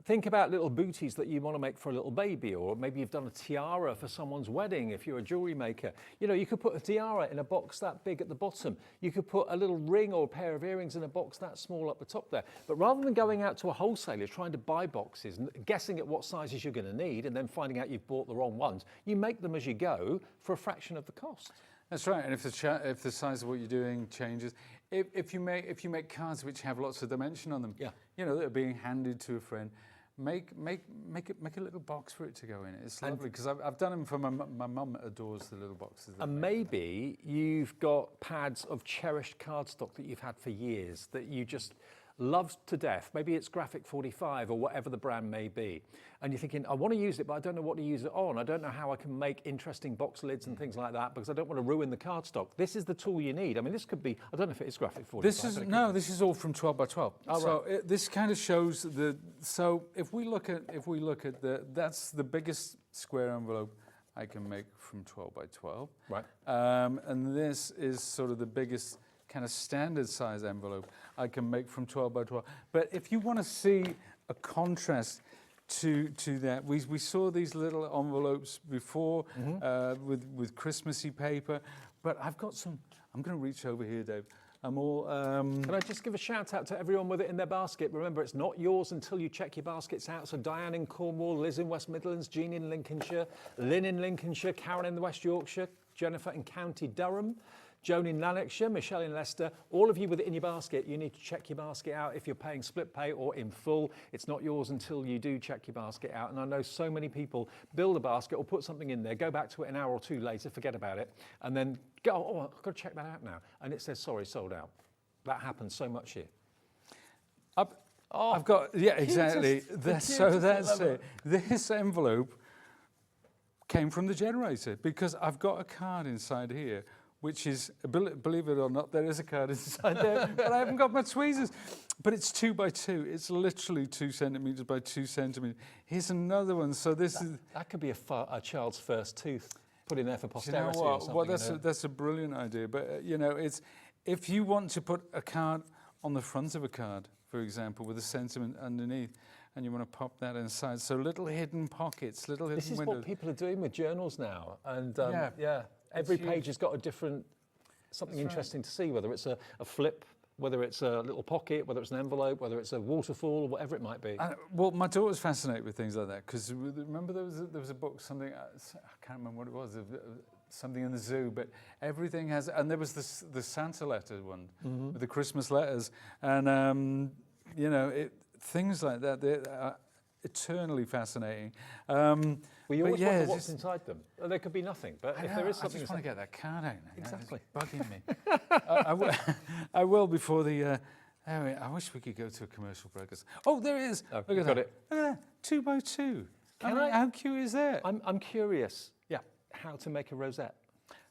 Think about little booties that you want to make for a little baby, or maybe you've done a tiara for someone's wedding if you're a jewellery maker. You know, you could put a tiara in a box that big at the bottom. You could put a little ring or a pair of earrings in a box that small up the top there. But rather than going out to a wholesaler trying to buy boxes and guessing at what sizes you're going to need and then finding out you've bought the wrong ones, you make them as you go for a fraction of the cost. That's right, and if the size of what you're doing changes, if you make cards which have lots of dimension on them, you know, that are being handed to a friend, make a little box for it to go in. It's lovely, because I've done them for my mum. Adores the little boxes. And maybe you've got pads of cherished cardstock that you've had for years that you just love to death. Maybe it's Graphic 45 or whatever the brand may be. And you're thinking, I want to use it, but I don't know what to use it on. I don't know how I can make interesting box lids and things like that because I don't want to ruin the cardstock. This is the tool you need. I mean, this could be, I don't know if it is Graphic 45. This is all from 12 by 12. Oh, so this kind of shows so if we look at that's the biggest square envelope I can make from 12 by 12. Right. And this is sort of the biggest kind of standard size envelope I can make from 12 by 12. But if you want to see a contrast to that, we saw these little envelopes before with Christmassy paper, but I've got some. I'm going to reach over here, Dave. I'm all. Can I just give a shout out to everyone with it in their basket? Remember, it's not yours until you check your baskets out. So Diane in Cornwall, Liz in West Midlands, Jean in Lincolnshire, Lynn in Lincolnshire, Karen in the West Yorkshire, Jennifer in County Durham, Joan in Lanarkshire, Michelle in Leicester. All of you with it in your basket, you need to check your basket out if you're paying split pay or in full. It's not yours until you do check your basket out. And I know so many people build a basket or put something in there, go back to it an hour or two later, forget about it, and then go, oh, I've got to check that out now. And it says, sorry, sold out. That happens so much here. I've got, exactly. So that's it. This envelope came from the generator because I've got a card inside here, which is, believe it or not, there is a card inside there, but I haven't got my tweezers. But it's 2 by 2. It's literally 2 centimetres by 2 centimetres. Here's another one. So that could be a child's first tooth put in there for posterity or something. Well, that's a brilliant idea. But you know, it's if you want to put a card on the front of a card, for example, with a sentiment underneath, and you want to pop that inside. So little hidden pockets, little hidden windows. This is what people are doing with journals now. And every page has got a different, something interesting to see, whether it's a flip, whether it's a little pocket, whether it's an envelope, whether it's a waterfall, or whatever it might be. Well, my daughter's fascinated with things like that, because remember there was a book, something, I can't remember what it was, something in the zoo, but everything has, and there was the Santa letter one, with the Christmas letters, and you know, things like that, they're eternally fascinating. Well, you always wonder what's inside them. There could be nothing, but if there is something... I just want to get that card out now. Exactly. It's bugging me. I will before the... I wish we could go to a commercial break. Oh, there it is. Oh, look at got that. it. Look at that. 2 by 2. How cute is that? I'm curious. Yeah. How to make a rosette.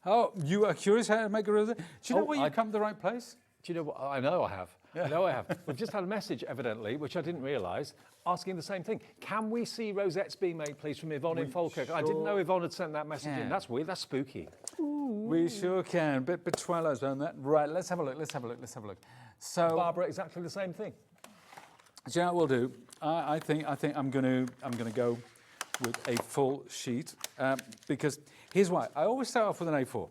Oh, you are curious how to make a rosette? Do you know what? You've come to the right place. Do you know what? I know I have. I know I have. We've just had a message, evidently, which I didn't realise, asking the same thing. Can we see rosettes being made, please, from Yvonne in Falkirk? I didn't know Yvonne had sent that message in. That's weird. That's spooky. Ooh. We sure can. Bit Twilight's on that. Right, let's have a look. Let's have a look. So, Barbara, exactly the same thing. Do you know what we'll do? I think I'm gonna go with a full sheet because here's why. I always start off with an A4.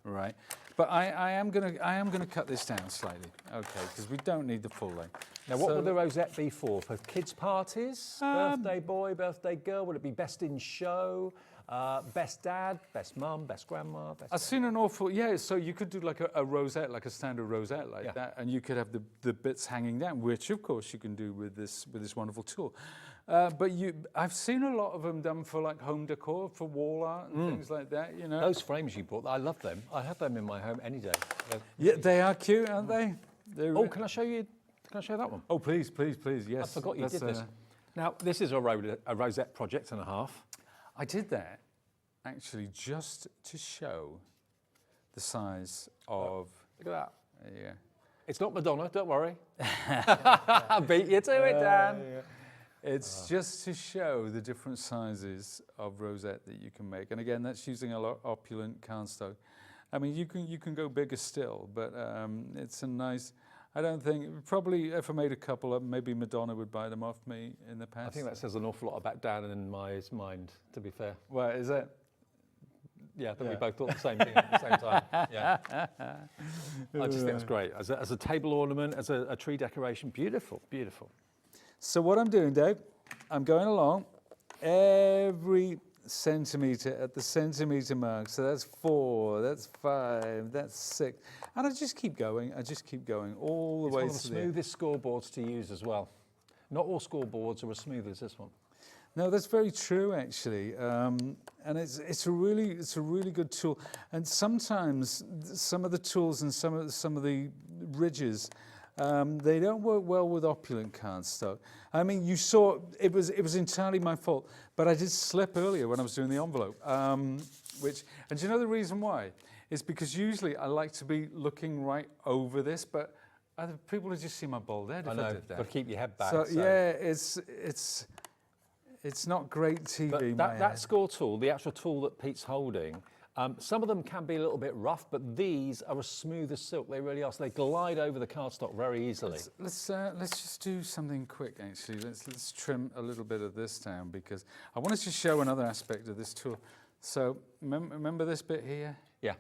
right? But I am gonna cut this down slightly, okay? Because we don't need the full length. Now, what would the rosette be for? For kids' parties? Birthday boy, birthday girl? Would it be best in show? Best dad, best mum, best grandma? I've seen an awful, yeah, so you could do like a rosette, like a standard rosette like that, and you could have the bits hanging down, which of course you can do with this wonderful tool. But I've seen a lot of them done for like home decor, for wall art and things like that, you know. Those frames you bought, I love them. I have them in my home any day. Yeah, they are cute, aren't they? Oh, can I show you that one? Oh, please, please, please, yes. I forgot you did this. Now, this is a rosette project and a half. I did that actually just to show the size of... Look at that. Yeah. It's not Madonna, don't worry. I beat you to it, Dan. It's just to show the different sizes of rosette that you can make. And again, that's using a lot opulent cardstock. I mean, you can go bigger still, but it's a nice... I don't think, probably if I made a couple, maybe Madonna would buy them off me in the past. I think that says an awful lot about Dan and in my mind, to be fair. Well, is it? Yeah, I think we both thought the same thing at the same time. Yeah. I just think it's great. As a table ornament, as a tree decoration, beautiful, beautiful. So what I'm doing, Dave, I'm going along every centimetre at the centimetre mark. So that's 4, that's 5, that's 6. And I just keep going, all the way to the... It's one of the smoothest scoreboards to use as well. Not all scoreboards are as smooth as this one. No, that's very true, actually, and it's a really good tool. And sometimes some of the tools and some of the ridges, they don't work well with opulent cardstock. I mean, you saw it was entirely my fault, but I did slip earlier when I was doing the envelope. And do you know the reason why? It's because usually I like to be looking right over this, but other people would just see my bald head if I did that. But keep your head back. So yeah, it's not great TV. But that score tool, the actual tool that Pete's holding, some of them can be a little bit rough, but these are as smooth as silk. They really are. So they glide over the cardstock very easily. Let's just do something quick. Actually, let's trim a little bit of this down because I wanted to show another aspect of this tool. So remember this bit here? Yeah.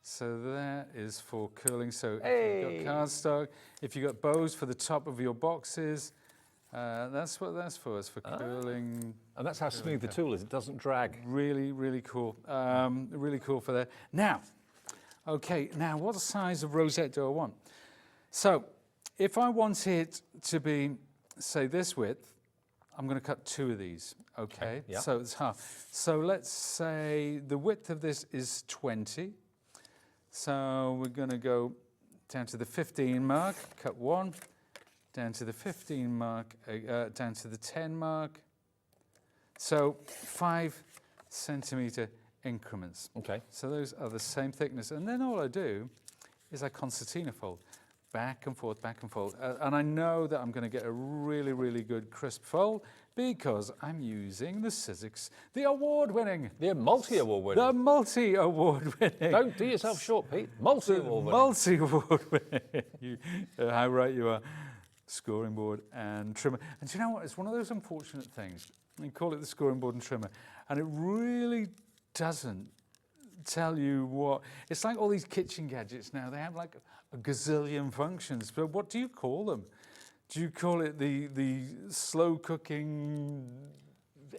So that is for curling. So if you've got cardstock, if you've got bows for the top of your boxes. That's what that's for. It's for curling. And that's how smooth the tool is. It doesn't drag. Really, really cool. Really cool for that. Now, okay, now what size of rosette do I want? So if I want it to be, say, this width, I'm going to cut 2 of these, okay? Yeah. So it's half. So let's say the width of this is 20. So we're going to go down to the 15 mark, cut 1. Down to the 15 mark, down to the 10 mark. So 5 centimetre increments. Okay. So those are the same thickness. And then all I do is I concertina fold back and forth, back and forth. And I know that I'm going to get a really, really good crisp fold because I'm using the Sizzix, the award-winning. The multi-award winning. The multi-award winning. Don't do yourself short, Pete. Multi-award winning. Multi-award winning. How right you are. Scoring board and trimmer. And do you know what? It's one of those unfortunate things. We call it the scoring board and trimmer. And it really doesn't tell you what... It's like all these kitchen gadgets now. They have like a gazillion functions. But what do you call them? Do you call it the slow cooking,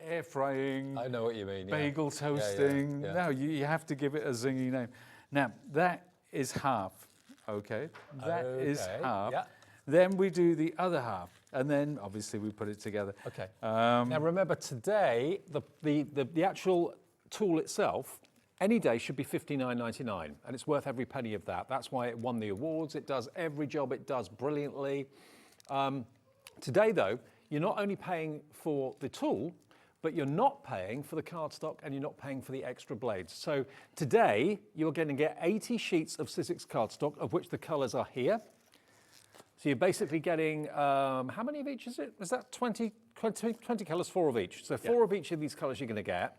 air frying... I know what you mean, bagel toasting? Yeah. No, you have to give it a zingy name. Now, that is half, okay? That is half. Yeah. Then we do the other half, and then obviously we put it together. Okay. Now remember, today the actual tool itself, any day should be $59.99, and it's worth every penny of that. That's why it won the awards. It does every job it does brilliantly. Today, though, you're not only paying for the tool, but you're not paying for the cardstock and you're not paying for the extra blades. So today, you're going to get 80 sheets of Sizzix cardstock, of which the colours are here. So you're basically getting, how many of each is it? Is that 20 colours, 4 of each. So 4 of each of these colours you're going to get.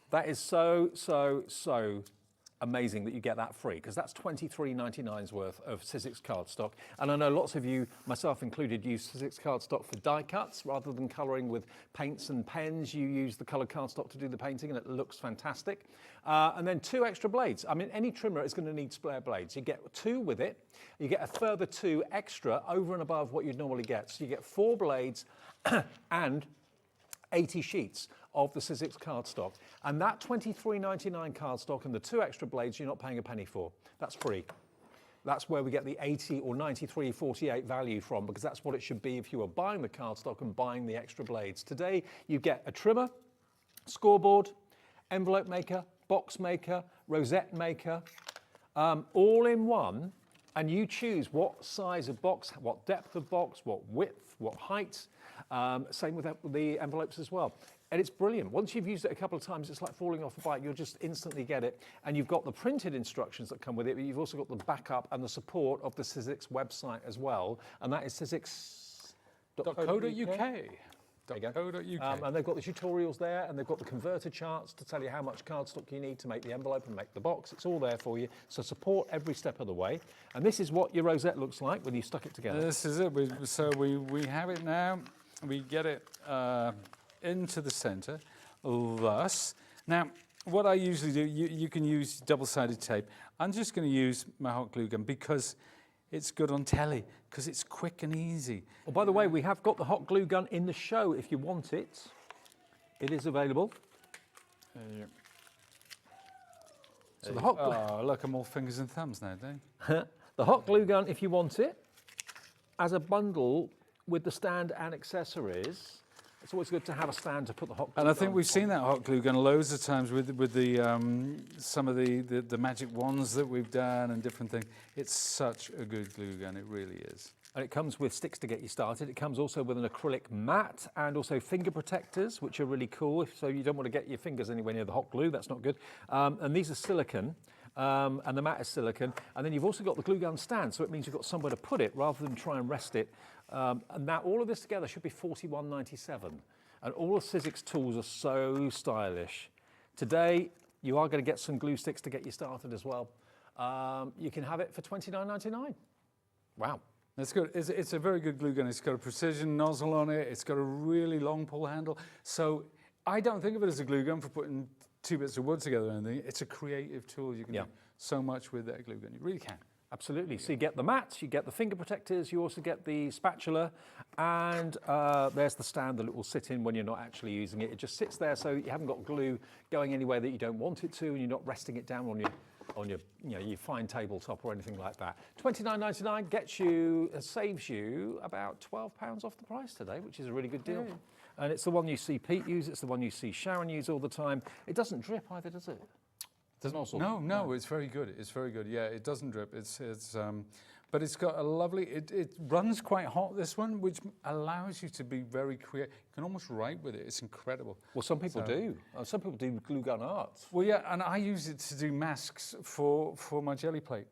That is so amazing that you get that free, because that's $23.99's worth of Sizzix cardstock. And I know lots of you, myself included, use Sizzix cardstock for die cuts rather than colouring with paints and pens. You use the coloured cardstock to do the painting, and it looks fantastic. And then 2 extra blades. I mean, any trimmer is going to need spare blades. You get 2 with it. You get a further 2 extra over and above what you'd normally get. So you get 4 blades and 80 sheets of the Sizzix cardstock. And that $23.99 cardstock and the 2 extra blades, you're not paying a penny for. That's free. That's where we get the 80 or 93.48 value from, because that's what it should be if you were buying the cardstock and buying the extra blades. Today, you get a trimmer, scoreboard, envelope maker, box maker, rosette maker, all in one, and you choose what size of box, what depth of box, what width, what height. Same with the envelopes as well. And it's brilliant. Once you've used it a couple of times, it's like falling off a bike. You'll just instantly get it. And you've got the printed instructions that come with it, but you've also got the backup and the support of the Sizzix website as well. And that is sizzix.co.uk. And they've got the tutorials there, and they've got the converter charts to tell you how much cardstock you need to make the envelope and make the box. It's all there for you. So support every step of the way. And this is what your rosette looks like when you stuck it together. This is it. We have it now. We get it into the centre, thus. Now, what I usually do, you can use double-sided tape. I'm just going to use my hot glue gun because it's good on telly, because it's quick and easy. Oh, by the way, we have got the hot glue gun in the show if you want it. It is available. So the hot glue. Oh, look, I'm all fingers and thumbs now, don't you? The hot glue gun, if you want it, as a bundle with the stand and accessories. It's always good to have a stand to put the hot glue gun. And I think we've seen that hot glue gun loads of times with the some of the magic wands that we've done and different things. It's such a good glue gun, it really is. And it comes with sticks to get you started. It comes also with an acrylic mat and also finger protectors, which are really cool. So you don't want to get your fingers anywhere near the hot glue, that's not good. And these are silicone. And the mat is silicone. And then you've also got the glue gun stand, so it means you've got somewhere to put it rather than try and rest it. And now all of this together should be $41.97. And all the Sizzix tools are so stylish. Today, you are going to get some glue sticks to get you started as well. You can have it for $29.99. Wow. That's good. It's a very good glue gun. It's got a precision nozzle on it. It's got a really long pull handle. So I don't think of it as a glue gun for putting 2 bits of wood together or anything. It's a creative tool. You can do so much with that glue gun. You really can. Absolutely. So you get the mats, you get the finger protectors, you also get the spatula, and there's the stand that it will sit in when you're not actually using it. It just sits there, so you haven't got glue going anywhere that you don't want it to, and you're not resting it down on your your fine tabletop or anything like that. $29.99 gets you, saves you about £12 off the price today, which is a really good deal. And it's the one you see Pete use, it's the one you see Sharon use all the time. It doesn't drip either, does it? No, it's very good. It's very good. Yeah, it doesn't drip. But it's got a lovely. It runs quite hot. This one, which allows you to be very creative. You can almost write with it. It's incredible. Well, some people do. Some people do glue gun art. Well, yeah, and I use it to do masks for my jelly plate.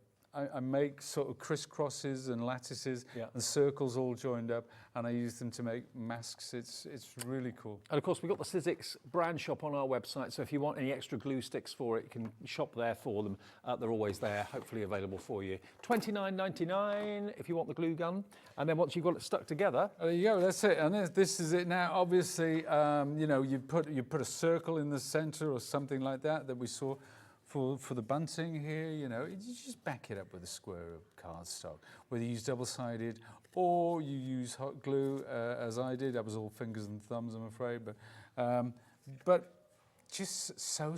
I make sort of crisscrosses and lattices and circles all joined up, and I use them to make masks. It's really cool. And of course, we've got the Sizzix brand shop on our website, so if you want any extra glue sticks for it, you can shop there for them. They're always there, hopefully available for you. $29.99 if you want the glue gun, and then once you've got it stuck together, there you go. That's it. And this is it now. Obviously, you put a circle in the centre or something like that we saw. For the bunting here, you just back it up with a square of cardstock. Whether you use double-sided or you use hot glue, as I did. That was all fingers and thumbs, I'm afraid, but just so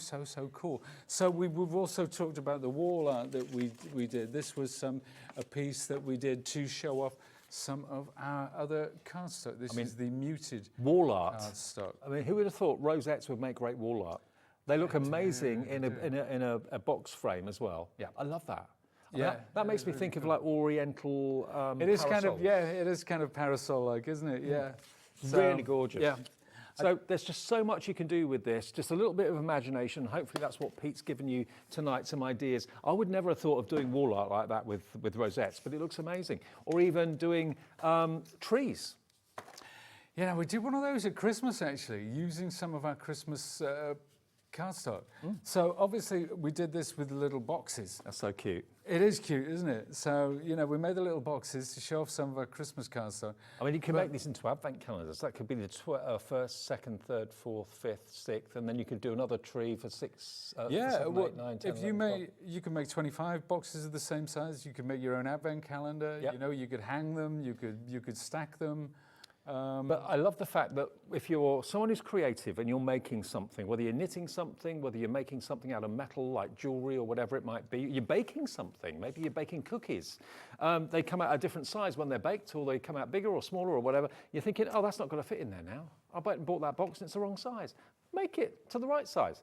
cool. So we've also talked about the wall art that we did. This was a piece that we did to show off some of our other cardstock. This is the muted wall art cardstock. I mean, who would have thought rosettes would make great wall art? They look amazing in a box frame as well. Yeah, I love that. Yeah, that makes me think of like Oriental. It is parasols. it is kind of parasol-like, isn't it? Yeah, really gorgeous. Yeah. So there's just so much you can do with this. Just a little bit of imagination. Hopefully that's what Pete's given you tonight, some ideas. I would never have thought of doing wall art like that with rosettes, but it looks amazing. Or even doing trees. Yeah, we did one of those at Christmas actually, using some of our Christmas cardstock. So obviously we did this with little boxes. That's so cute. It is cute, isn't it? So, you know, we made the little boxes to show off some of our Christmas cardstock. I mean, you can make these into advent calendars. That could be the first, second, third, fourth, fifth, sixth, and then you could do another tree for six, yeah, for 7, well, 8, 9, 10, if you 11, 12. you can make 25 boxes of the same size. You can make your own advent calendar. Yep. You know, you could hang them. You could stack them. But I love the fact that if you're someone who's creative and you're making something, whether you're knitting something, whether you're making something out of metal like jewellery or whatever it might be, you're baking something, maybe you're baking cookies. They come out a different size when they're baked, or they come out bigger or smaller or whatever. You're thinking, oh, that's not going to fit in there now. I bought that box and it's the wrong size. Make it to the right size.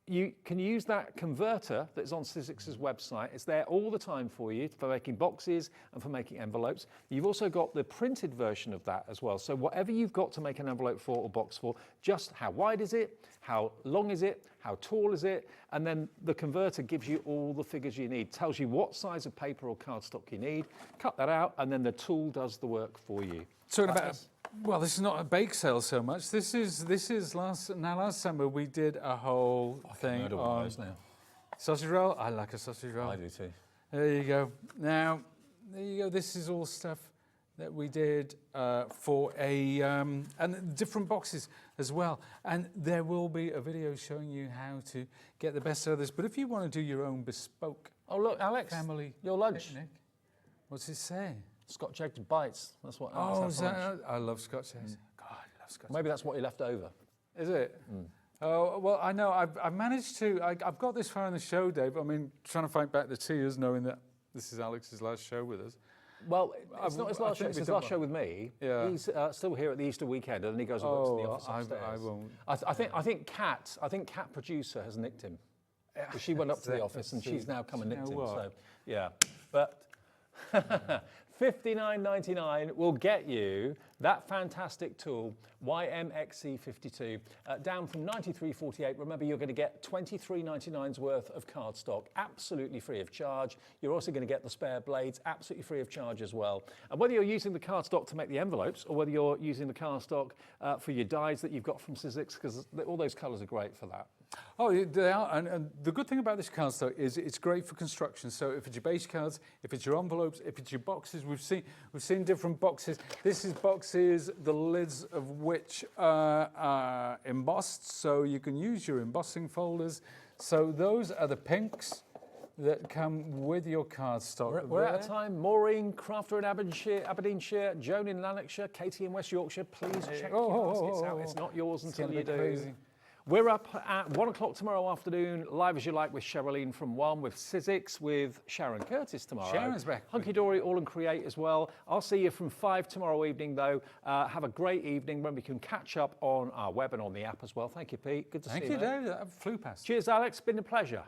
You can use that converter that's on Sizzix's website. It's there all the time for you for making boxes and for making envelopes. You've also got the printed version of that as well. So whatever you've got to make an envelope for or box for, just how wide is it, how long is it, how tall is it, and then the converter gives you all the figures you need, tells you what size of paper or cardstock you need, cut that out, and then the tool does the work for you. Talking about, well, this is not a bake sale so much. This is last summer we did a whole thing on sausage roll. I like a sausage roll. I do too. There you go. Now, there you go. This is all stuff that we did for and different boxes as well. And there will be a video showing you how to get the best out of this. But if you want to do your own bespoke, oh look, Alex, family your lunch. Picnic, what's it say? Scotch egg bites. That's what Alex had for lunch. I love Scotch eggs. God, I love Scotch. Maybe that's what you left over. Is it? Oh well, I know. I've managed to. I've got this far in the show, Dave. I mean, trying to fight back the tears, knowing that this is Alex's last show with us. Well, it's not his last show. It's his last show with me. Yeah. He's still here at the Easter weekend, and then he goes and works in the office upstairs. I won't. I think Cat producer has nicked him. She went up to the office, and she's now come and nicked him. So yeah, but. $59.99 will get you that fantastic tool, YMXC52, down from $93.48. Remember, you're going to get $23.99's worth of cardstock, absolutely free of charge. You're also going to get the spare blades, absolutely free of charge as well. And whether you're using the cardstock to make the envelopes, or whether you're using the cardstock for your dies that you've got from Sizzix, because all those colours are great for that. Oh, they are, and the good thing about this cardstock is it's great for construction. So if it's your base cards, if it's your envelopes, if it's your boxes, we've seen different boxes. This is boxes, the lids of which are embossed, so you can use your embossing folders. So those are the pinks that come with your cardstock. We're out of time. Maureen, Crafter in Aberdeenshire, Joan in Lanarkshire, Katie in West Yorkshire. Please check your baskets out. It's not yours until you do. Crazy. We're up at 1 o'clock tomorrow afternoon, live as you like with Sherilyn from 1, with Sizzix, with Sharon Curtis tomorrow. Sharon's back. Hunky Dory, All and Create as well. I'll see you from 5 tomorrow evening, though. Have a great evening when we can catch up on our web and on the app as well. Thank you, Pete. Good to see you. Thank you, Dave. That flew past. Cheers, Alex. Been a pleasure.